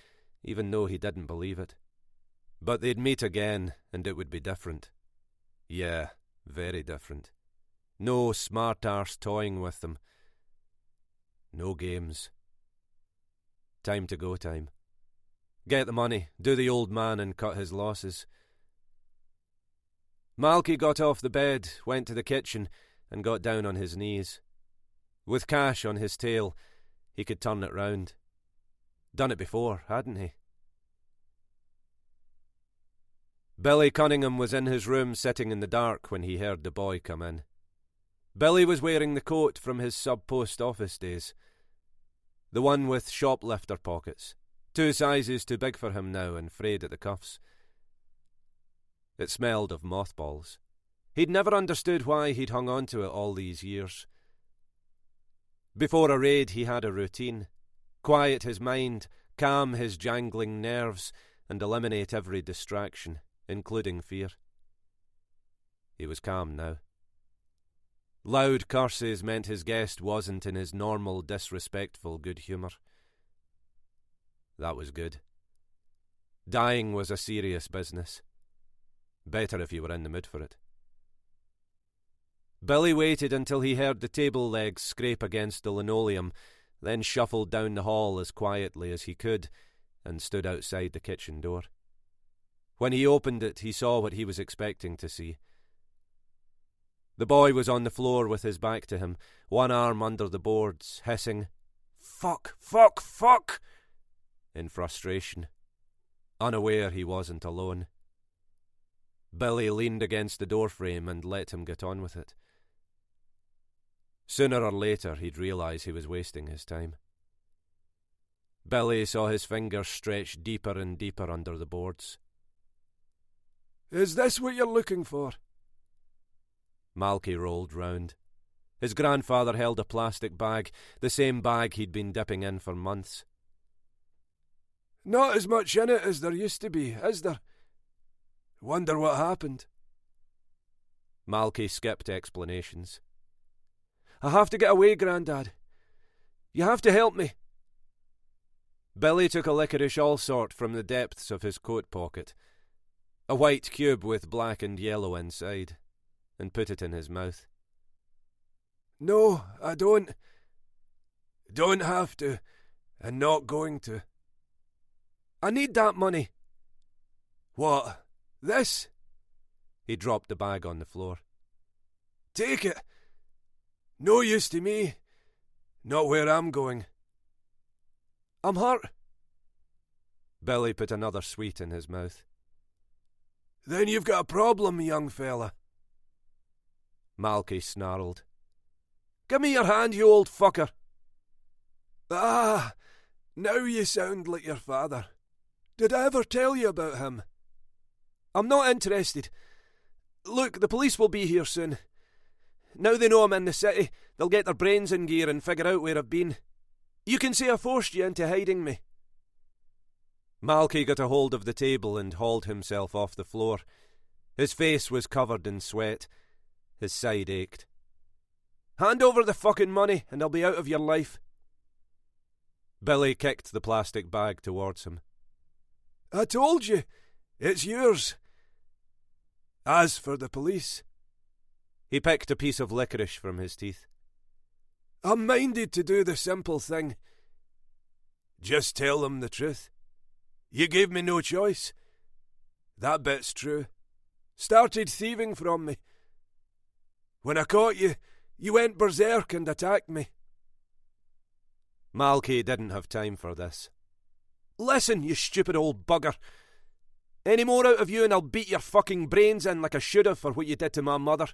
even though he didn't believe it. But they'd meet again, and it would be different. Yeah, very different. No smart-arse toying with them. No games. Time to go time. Get the money, do the old man and cut his losses. Malky got off the bed, went to the kitchen, and got down on his knees. With cash on his tail, he could turn it round. Done it before, hadn't he? Billy Cunningham was in his room sitting in the dark when he heard the boy come in. Billy was wearing the coat from his sub-post office days. The one with shoplifter pockets. 2 sizes too big for him now and frayed at the cuffs. It smelled of mothballs. He'd never understood why he'd hung on to it all these years. Before a raid he had a routine. Quiet his mind, calm his jangling nerves, and eliminate every distraction, including fear. He was calm now. Loud curses meant his guest wasn't in his normal, disrespectful good humour. That was good. Dying was a serious business. Better if you were in the mood for it. Billy waited until he heard the table legs scrape against the linoleum, then shuffled down the hall as quietly as he could, and stood outside the kitchen door. When he opened it, he saw what he was expecting to see. The boy was on the floor with his back to him, one arm under the boards, hissing, "Fuck, fuck, fuck!" in frustration, unaware he wasn't alone. Billy leaned against the doorframe and let him get on with it. Sooner or later he'd realise he was wasting his time. Billy saw his fingers stretch deeper and deeper under the boards. "Is this what you're looking for?" Malky rolled round. His grandfather held a plastic bag, the same bag he'd been dipping in for months. "Not as much in it as there used to be, is there? Wonder what happened." Malky skipped explanations. "I have to get away, Grandad. You have to help me." Billy took a licorice allsort from the depths of his coat pocket, a white cube with black and yellow inside, and put it in his mouth. "No, I don't. Don't have to, and not going to. I need that money." "What? This?" He dropped the bag on the floor. "Take it. No use to me. Not where I'm going." "I'm hurt." Billy put another sweet in his mouth. Then you've got a problem, young fella. Malky snarled. Give me your hand, you old fucker. Ah, now you sound like your father. Did I ever tell you about him? I'm not interested. Look, the police will be here soon. Now they know I'm in the city, they'll get their brains in gear and figure out where I've been. You can say I forced you into hiding me. Malky got a hold of the table and hauled himself off the floor. His face was covered in sweat. His side ached. Hand over the fucking money and I'll be out of your life. Billy kicked the plastic bag towards him. I told you, it's yours. As for the police... He picked a piece of licorice from his teeth. I'm minded to do the simple thing. Just tell them the truth. You gave me no choice. That bit's true. Started thieving from me. When I caught you, you went berserk and attacked me. Malky didn't have time for this. Listen, you stupid old bugger. Any more out of you and I'll beat your fucking brains in like I should have for what you did to my mother.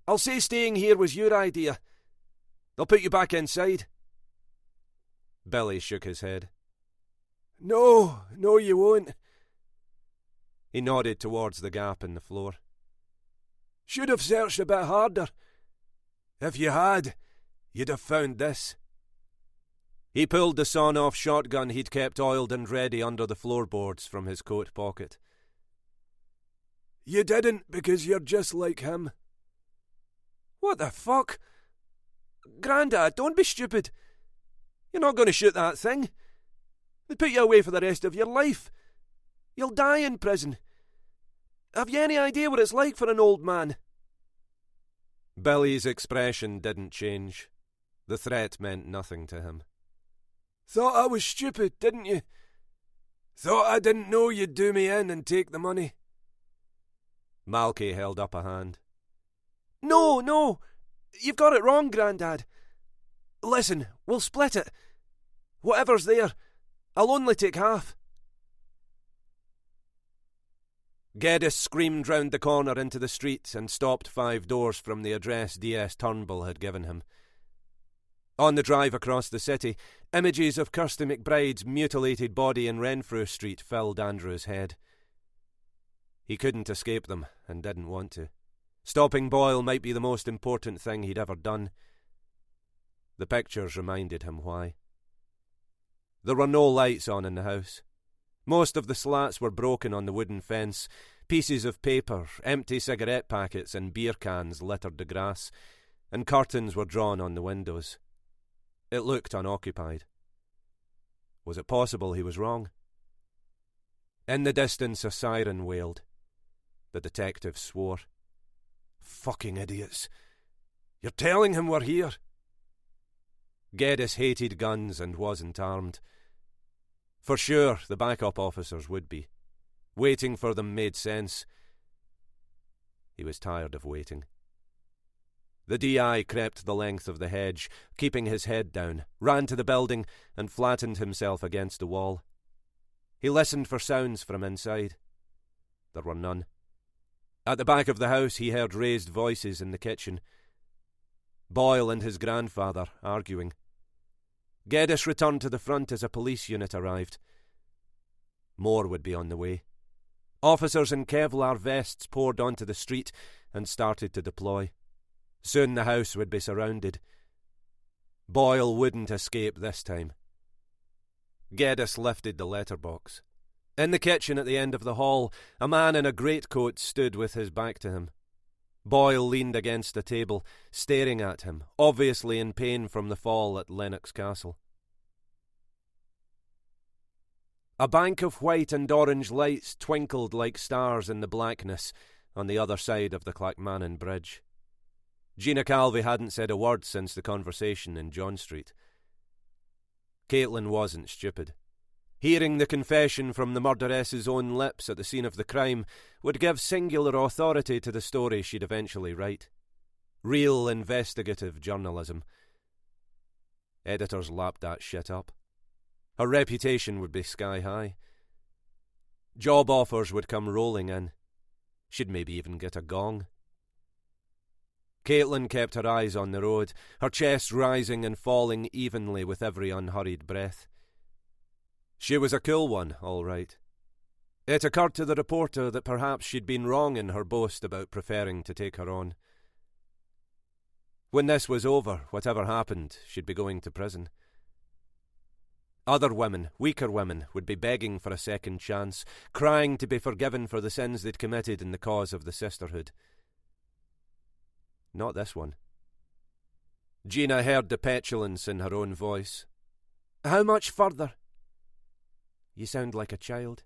I'll say staying here was your idea. They'll put you back inside. Billy shook his head. No, you won't. He nodded towards the gap in the floor. Should have searched a bit harder. If you had, you'd have found this. He pulled the sawn-off shotgun he'd kept oiled and ready under the floorboards from his coat pocket. You didn't because you're just like him. What the fuck? Grandad, don't be stupid. You're not going to shoot that thing. They put you away for the rest of your life. You'll die in prison. Have you any idea what it's like for an old man? Billy's expression didn't change. The threat meant nothing to him. Thought I was stupid, didn't you? Thought I didn't know you'd do me in and take the money. Malky held up a hand. No, you've got it wrong, Grandad. Listen, we'll split it. Whatever's there, I'll only take half. Geddes screamed round the corner into the street and stopped 5 doors from the address D.S. Turnbull had given him. On the drive across the city, images of Kirsty McBride's mutilated body in Renfrew Street filled Andrew's head. He couldn't escape them and didn't want to. Stopping Boyle might be the most important thing he'd ever done. The pictures reminded him why. There were no lights on in the house. Most of the slats were broken on the wooden fence. Pieces of paper, empty cigarette packets and beer cans littered the grass, and curtains were drawn on the windows. It looked unoccupied. Was it possible he was wrong? In the distance a siren wailed. The detective swore. Fucking idiots. You're telling him we're here. Geddes hated guns and wasn't armed. For sure, the backup officers would be. Waiting for them made sense. He was tired of waiting. The D.I. crept the length of the hedge, keeping his head down, ran to the building and flattened himself against the wall. He listened for sounds from inside. There were none. At the back of the house he heard raised voices in the kitchen. Boyle and his grandfather arguing. Geddes returned to the front as a police unit arrived. More would be on the way. Officers in Kevlar vests poured onto the street and started to deploy. Soon the house would be surrounded. Boyle wouldn't escape this time. Geddes lifted the letterbox. In the kitchen at the end of the hall, a man in a greatcoat stood with his back to him. Boyle leaned against a table, staring at him, obviously in pain from the fall at Lennox Castle. A bank of white and orange lights twinkled like stars in the blackness on the other side of the Clackmannan Bridge. Gina Calvey hadn't said a word since the conversation in John Street. Caitlin wasn't stupid. Hearing the confession from the murderess's own lips at the scene of the crime would give singular authority to the story she'd eventually write. Real investigative journalism. Editors lapped that shit up. Her reputation would be sky high. Job offers would come rolling in. She'd maybe even get a gong. Caitlin kept her eyes on the road, her chest rising and falling evenly with every unhurried breath. She was a cool one, all right. It occurred to the reporter that perhaps she'd been wrong in her boast about preferring to take her on. When this was over, whatever happened, she'd be going to prison. Other women, weaker women, would be begging for a second chance, crying to be forgiven for the sins they'd committed in the cause of the sisterhood. Not this one. Gina heard the petulance in her own voice. How much further? You sound like a child.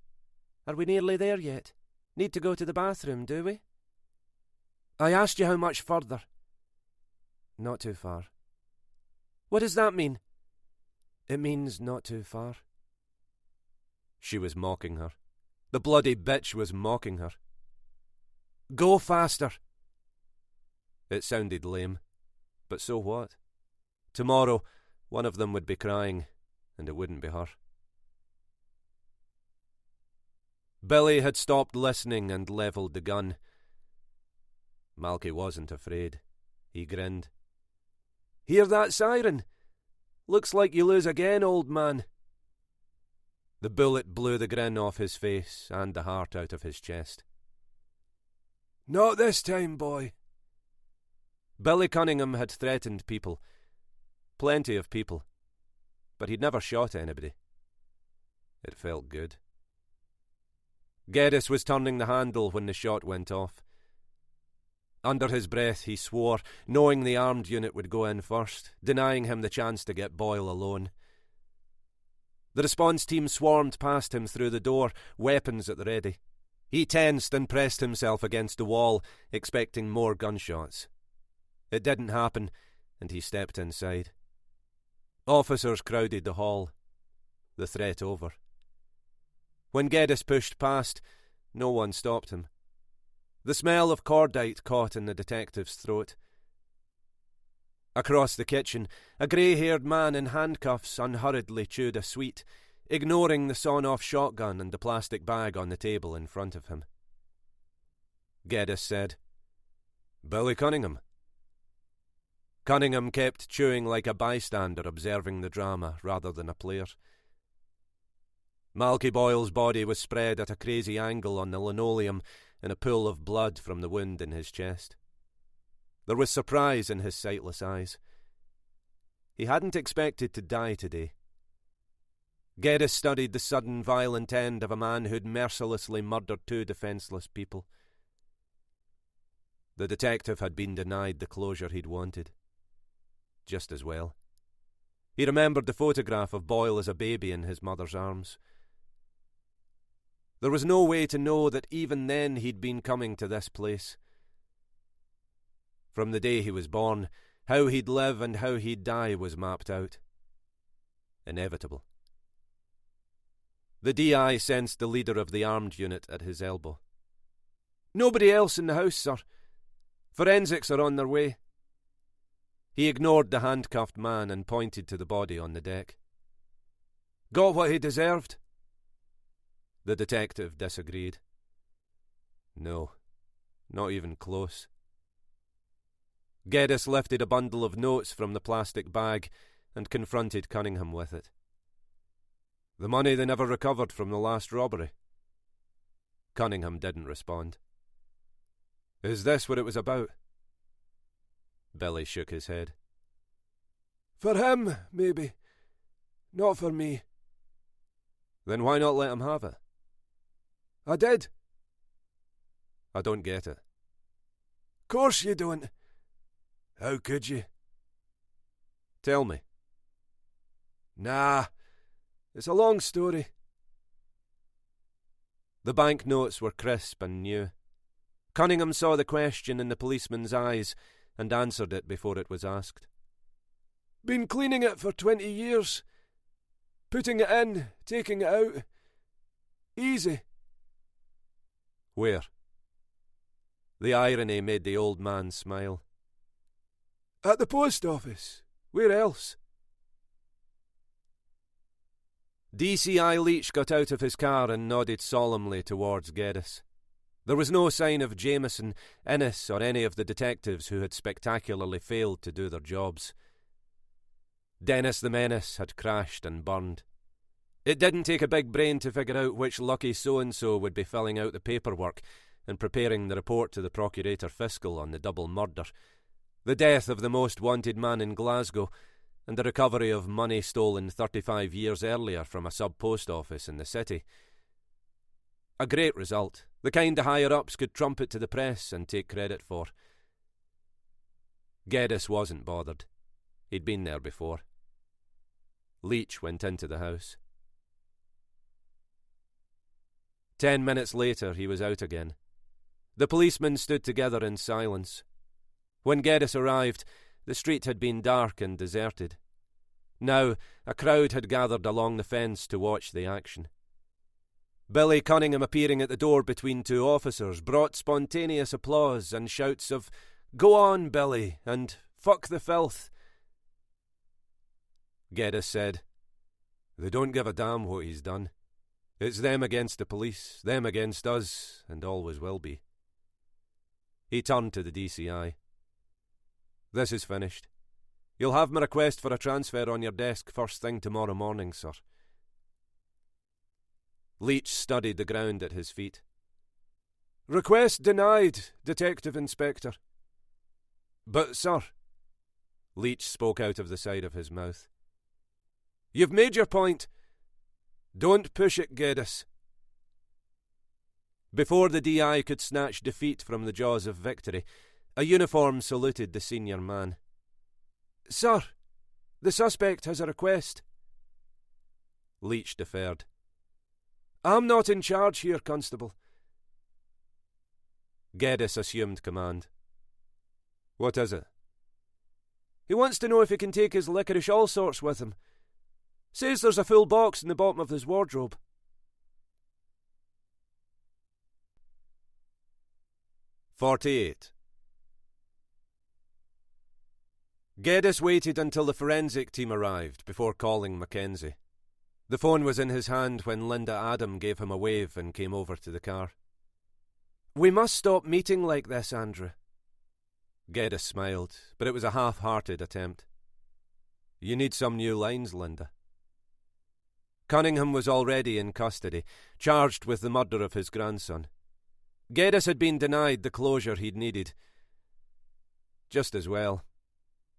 Are we nearly there yet? Need to go to the bathroom, do we? I asked you how much further. Not too far. What does that mean? It means not too far. She was mocking her. The bloody bitch was mocking her. Go faster. It sounded lame, but so what? Tomorrow, one of them would be crying, and it wouldn't be her. Billy had stopped listening and levelled the gun. Malky wasn't afraid. He grinned. Hear that siren? Looks like you lose again, old man. The bullet blew the grin off his face and the heart out of his chest. Not this time, boy. Billy Cunningham had threatened people. Plenty of people. But he'd never shot anybody. It felt good. Geddes was turning the handle when the shot went off. Under his breath he swore, knowing the armed unit would go in first, denying him the chance to get Boyle alone. The response team swarmed past him through the door, weapons at the ready. He tensed and pressed himself against the wall, expecting more gunshots. It didn't happen, and he stepped inside. Officers crowded the hall. The threat over. When Geddes pushed past, no one stopped him. The smell of cordite caught in the detective's throat. Across the kitchen, a grey-haired man in handcuffs unhurriedly chewed a sweet, ignoring the sawn-off shotgun and the plastic bag on the table in front of him. Geddes said, "Billy Cunningham." Cunningham kept chewing like a bystander observing the drama rather than a player. Malky Boyle's body was spread at a crazy angle on the linoleum in a pool of blood from the wound in his chest. There was surprise in his sightless eyes. He hadn't expected to die today. Geddes studied the sudden violent end of a man who'd mercilessly murdered two defenceless people. The detective had been denied the closure he'd wanted. Just as well. He remembered the photograph of Boyle as a baby in his mother's arms. There was no way to know that even then he'd been coming to this place. From the day he was born, how he'd live and how he'd die was mapped out. Inevitable. The DI sensed the leader of the armed unit at his elbow. "Nobody else in the house, sir. Forensics are on their way." He ignored the handcuffed man and pointed to the body on the deck. "Got what he deserved?" The detective disagreed. No, not even close. Geddes lifted a bundle of notes from the plastic bag and confronted Cunningham with it. "The money they never recovered from the last robbery." Cunningham didn't respond. "Is this what it was about?" Billy shook his head. "For him, maybe. Not for me." "Then why not let him have it?" "I did." "I don't get it." "Course you don't. How could you?" "Tell me." "Nah, it's a long story." The banknotes were crisp and new. Cunningham saw the question in the policeman's eyes and answered it before it was asked. "Been cleaning it for 20 years. Putting it in, taking it out. Easy." "Where?" The irony made the old man smile. "At the post office. Where else?" DCI Leach got out of his car and nodded solemnly towards Geddes. There was no sign of Jameson, Innes, or any of the detectives who had spectacularly failed to do their jobs. Dennis the Menace had crashed and burned. It didn't take a big brain to figure out which lucky so-and-so would be filling out the paperwork and preparing the report to the Procurator Fiscal on the double murder, the death of the most wanted man in Glasgow, and the recovery of money stolen 35 years earlier from a sub-post office in the city. A great result, the kind the higher-ups could trumpet to the press and take credit for. Geddes wasn't bothered. He'd been there before. Leach went into the house. 10 minutes later, he was out again. The policemen stood together in silence. When Geddes arrived, the street had been dark and deserted. Now, a crowd had gathered along the fence to watch the action. Billy Cunningham appearing at the door between two officers brought spontaneous applause and shouts of, "Go on, Billy," and "Fuck the filth." Geddes said, "They don't give a damn what he's done. It's them against the police, them against us, and always will be." He turned to the DCI. "This is finished. You'll have my request for a transfer on your desk first thing tomorrow morning, sir." Leach studied the ground at his feet. "Request denied, Detective Inspector." "But, sir," Leach spoke out of the side of his mouth. "You've made your point. Don't push it, Geddes." Before the DI could snatch defeat from the jaws of victory, a uniform saluted the senior man. "Sir, the suspect has a request." Leach deferred. "I'm not in charge here, Constable." Geddes assumed command. "What is it?" "He wants to know if he can take his licorice all sorts with him. Says there's a full box in the bottom of his wardrobe." "48. Geddes waited until the forensic team arrived before calling Mackenzie. The phone was in his hand when Linda Adam gave him a wave and came over to the car. "We must stop meeting like this, Andrew." Geddes smiled, but it was a half-hearted attempt. "You need some new lines, Linda." Cunningham was already in custody, charged with the murder of his grandson. Geddes had been denied the closure he'd needed. Just as well.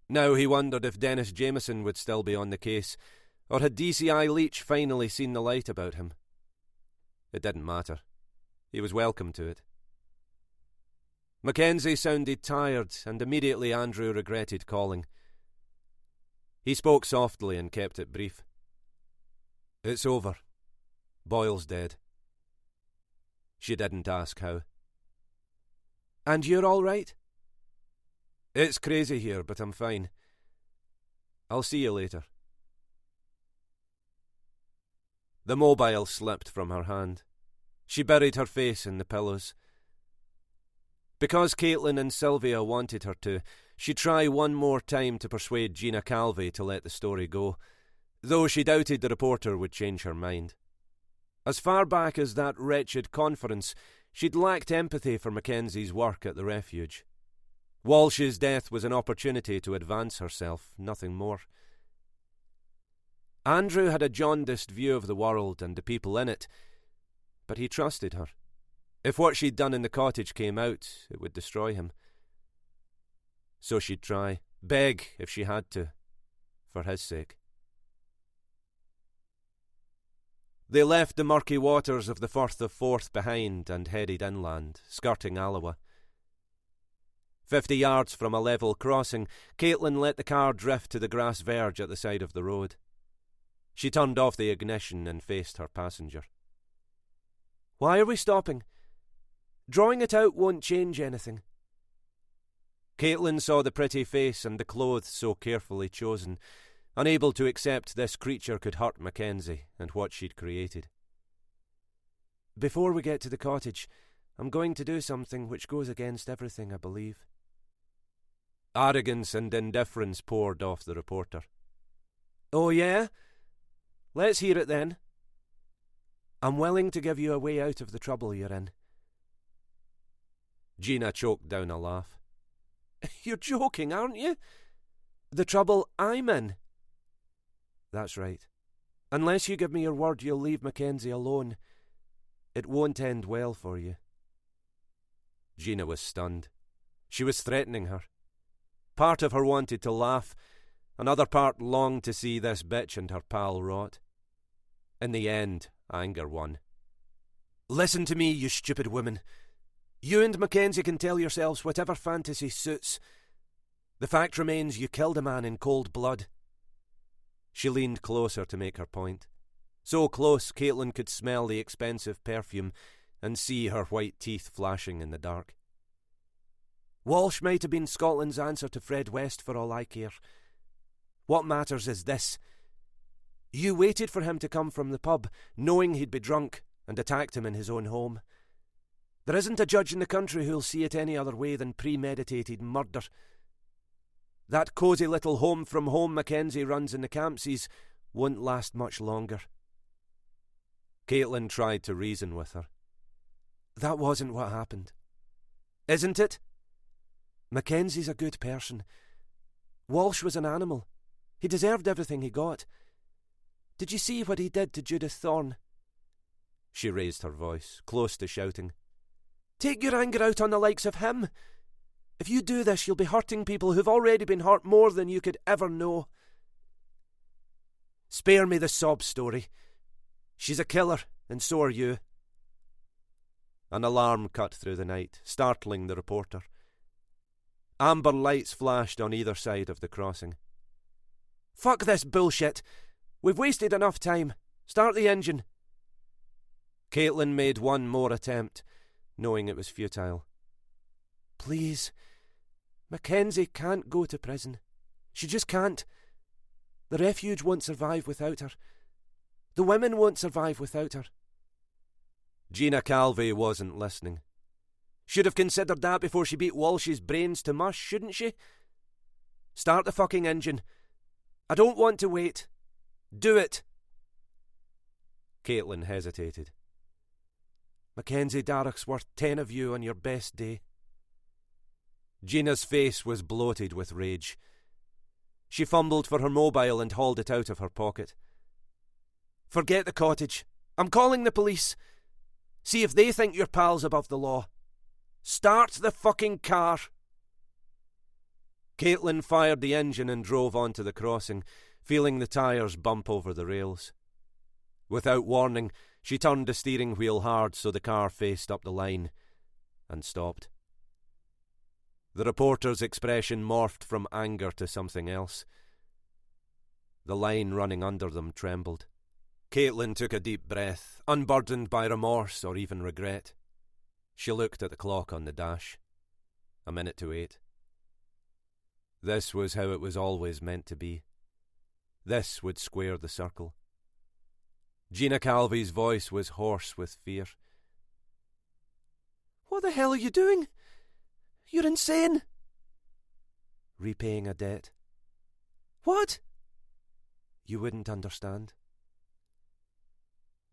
Now he wondered if Dennis Jameson would still be on the case, or had DCI Leach finally seen the light about him? It didn't matter. He was welcome to it. Mackenzie sounded tired, and immediately Andrew regretted calling. He spoke softly and kept it brief. "It's over. Boyle's dead." She didn't ask how. "And you're all right?" "It's crazy here, but I'm fine. I'll see you later." The mobile slipped from her hand. She buried her face in the pillows. Because Caitlin and Sylvia wanted her to, she'd try one more time to persuade Gina Calvey to let the story go, though she doubted the reporter would change her mind. As far back as that wretched conference, she'd lacked empathy for Mackenzie's work at the refuge. Walsh's death was an opportunity to advance herself, nothing more. Andrew had a jaundiced view of the world and the people in it, but he trusted her. If what she'd done in the cottage came out, it would destroy him. So she'd try, beg if she had to, for his sake. They left the murky waters of the Firth of Forth behind and headed inland, skirting Alloa. 50 yards from a level crossing, Caitlin let the car drift to the grass verge at the side of the road. She turned off the ignition and faced her passenger. "Why are we stopping? Drawing it out won't change anything." Caitlin saw the pretty face and the clothes so carefully chosen, unable to accept this creature could hurt Mackenzie and what she'd created. "Before we get to the cottage, I'm going to do something which goes against everything I believe." Arrogance and indifference poured off the reporter. "Oh, yeah? Let's hear it then," I'm willing to give you a way out of the trouble you're in. Gina choked down a laugh. You're joking, aren't you? The trouble I'm in. That's right. Unless you give me your word you'll leave Mackenzie alone, it won't end well for you. Gina was stunned. She was threatening her. Part of her wanted to laugh, another part longed to see this bitch and her pal rot. In the end, anger won. Listen to me, you stupid woman. You and Mackenzie can tell yourselves whatever fantasy suits. The fact remains you killed a man in cold blood. She leaned closer to make her point. So close Caitlin could smell the expensive perfume and see her white teeth flashing in the dark. Walsh might have been Scotland's answer to Fred West for all I care. What matters is this. You waited for him to come from the pub, knowing he'd be drunk, and attacked him in his own home. There isn't a judge in the country who'll see it any other way than premeditated murder. That cosy little home-from-home Mackenzie runs in the Campsies won't last much longer. Caitlin tried to reason with her. That wasn't what happened. Isn't it? Mackenzie's a good person. Walsh was an animal. He deserved everything he got. Did you see what he did to Judith Thorne? She raised her voice, close to shouting. Take your anger out on the likes of him. If you do this, you'll be hurting people who've already been hurt more than you could ever know. Spare me the sob story. She's a killer, and so are you. An alarm cut through the night, startling the reporter. Amber lights flashed on either side of the crossing. Fuck this bullshit. We've wasted enough time. Start the engine. Caitlin made one more attempt, knowing it was futile. Please. Mackenzie can't go to prison. She just can't. The refuge won't survive without her. The women won't survive without her. Gina Calvey wasn't listening. Should have considered that before she beat Walsh's brains to mush, shouldn't she? Start the fucking engine. I don't want to wait. Do it. Caitlin hesitated. Mackenzie Darrach's worth 10 of you on your best day. Gina's face was bloated with rage. She fumbled for her mobile and hauled it out of her pocket. Forget the cottage. I'm calling the police. See if they think your pal's above the law. Start the fucking car. Caitlin fired the engine and drove onto the crossing, feeling the tyres bump over the rails. Without warning, she turned the steering wheel hard so the car faced up the line, and stopped. The reporter's expression morphed from anger to something else. The line running under them trembled. Caitlin took a deep breath, unburdened by remorse or even regret. She looked at the clock on the dash. 8:01. This was how it was always meant to be. This would square the circle. Gina Calvey's voice was hoarse with fear. What the hell are you doing? You're insane. Repaying a debt. What? You wouldn't understand.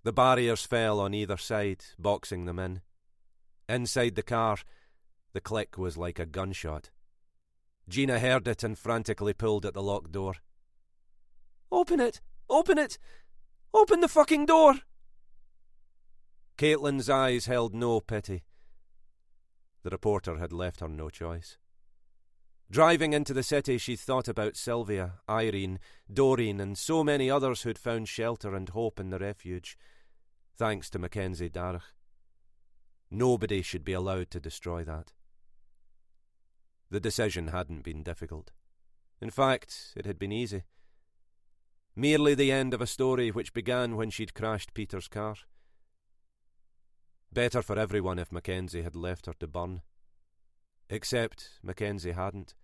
The barriers fell on either side, boxing them in. Inside the car, the click was like a gunshot. Gina heard it and frantically pulled at the locked door. Open it! Open it! Open the fucking door! Caitlin's eyes held no pity. The reporter had left her no choice. Driving into the city, she thought about Sylvia, Irene, Doreen, and so many others who'd found shelter and hope in the refuge, thanks to Mackenzie Darrach. Nobody should be allowed to destroy that. The decision hadn't been difficult. In fact, it had been easy. Merely the end of a story which began when she'd crashed Peter's car. Better for everyone if Mackenzie had left her to burn. Except Mackenzie hadn't.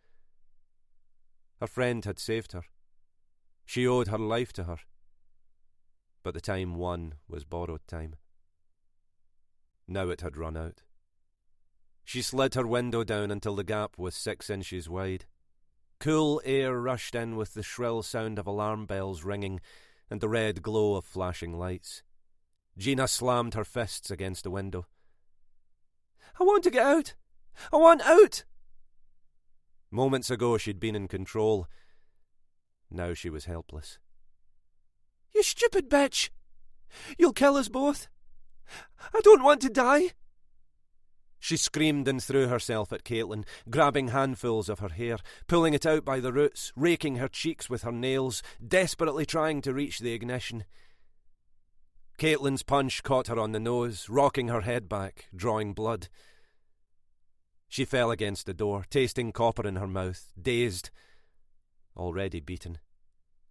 Her friend had saved her. She owed her life to her. But the time won was borrowed time. Now it had run out. She slid her window down until the gap was 6 inches wide. Cool air rushed in with the shrill sound of alarm bells ringing and the red glow of flashing lights. Gina slammed her fists against the window. I want to get out! I want out! Moments ago she'd been in control. Now she was helpless. You stupid bitch! You'll kill us both! I don't want to die! She screamed and threw herself at Caitlin, grabbing handfuls of her hair, pulling it out by the roots, raking her cheeks with her nails, desperately trying to reach the ignition. Caitlin's punch caught her on the nose, rocking her head back, drawing blood. She fell against the door, tasting copper in her mouth, dazed, already beaten.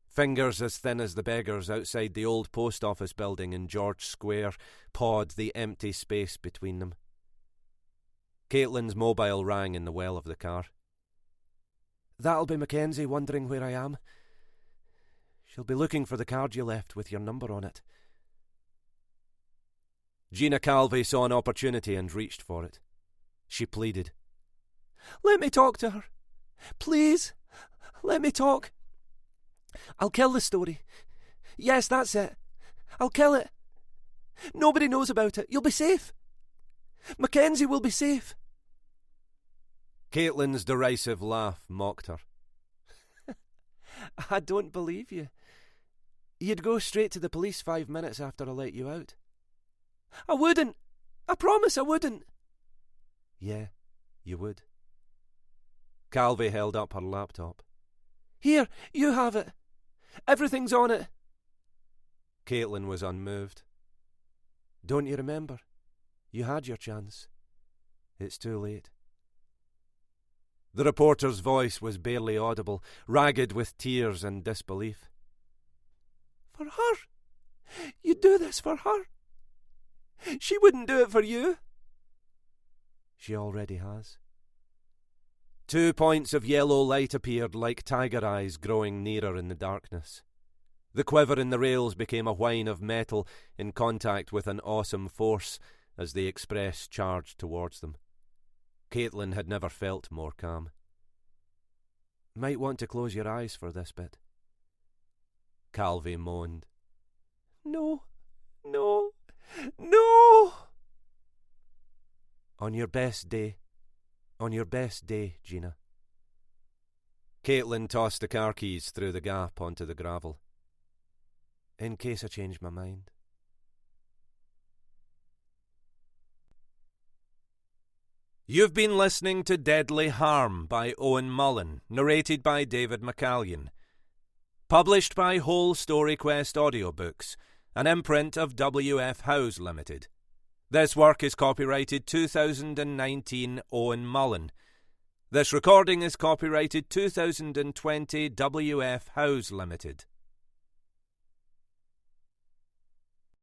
Fingers as thin as the beggars outside the old post office building in George Square pawed the empty space between them. Caitlin's mobile rang in the well of the car. That'll be Mackenzie wondering where I am. She'll be looking for the card you left with your number on it. Gina Calvey saw an opportunity and reached for it. She pleaded. Let me talk to her. Please, let me talk. I'll kill the story. Yes, that's it. I'll kill it. Nobody knows about it. You'll be safe. Mackenzie will be safe. Caitlin's derisive laugh mocked her. I don't believe you. You'd go straight to the police 5 minutes after I let you out. I wouldn't. I promise I wouldn't. Yeah, you would. Calvey held up her laptop. Here, you have it. Everything's on it. Caitlin was unmoved. Don't you remember? You had your chance. It's too late. The reporter's voice was barely audible, ragged with tears and disbelief. For her? You'd do this for her? She wouldn't do it for you. She already has. 2 points of yellow light appeared like tiger eyes growing nearer in the darkness. The quiver in the rails became a whine of metal in contact with an awesome force as the express charged towards them. Caitlin had never felt more calm. Might want to close your eyes for this bit. Calvey moaned. No, no, no! On your best day, Gina. Caitlin tossed the car keys through the gap onto the gravel. In case I change my mind. You've been listening to Deadly Harm by Owen Mullen, narrated by David McCallion. Published by Whole Story Quest Audiobooks, an imprint of W.F. House Limited. This work is copyrighted 2019 Owen Mullen. This recording is copyrighted 2020 W.F. House Limited.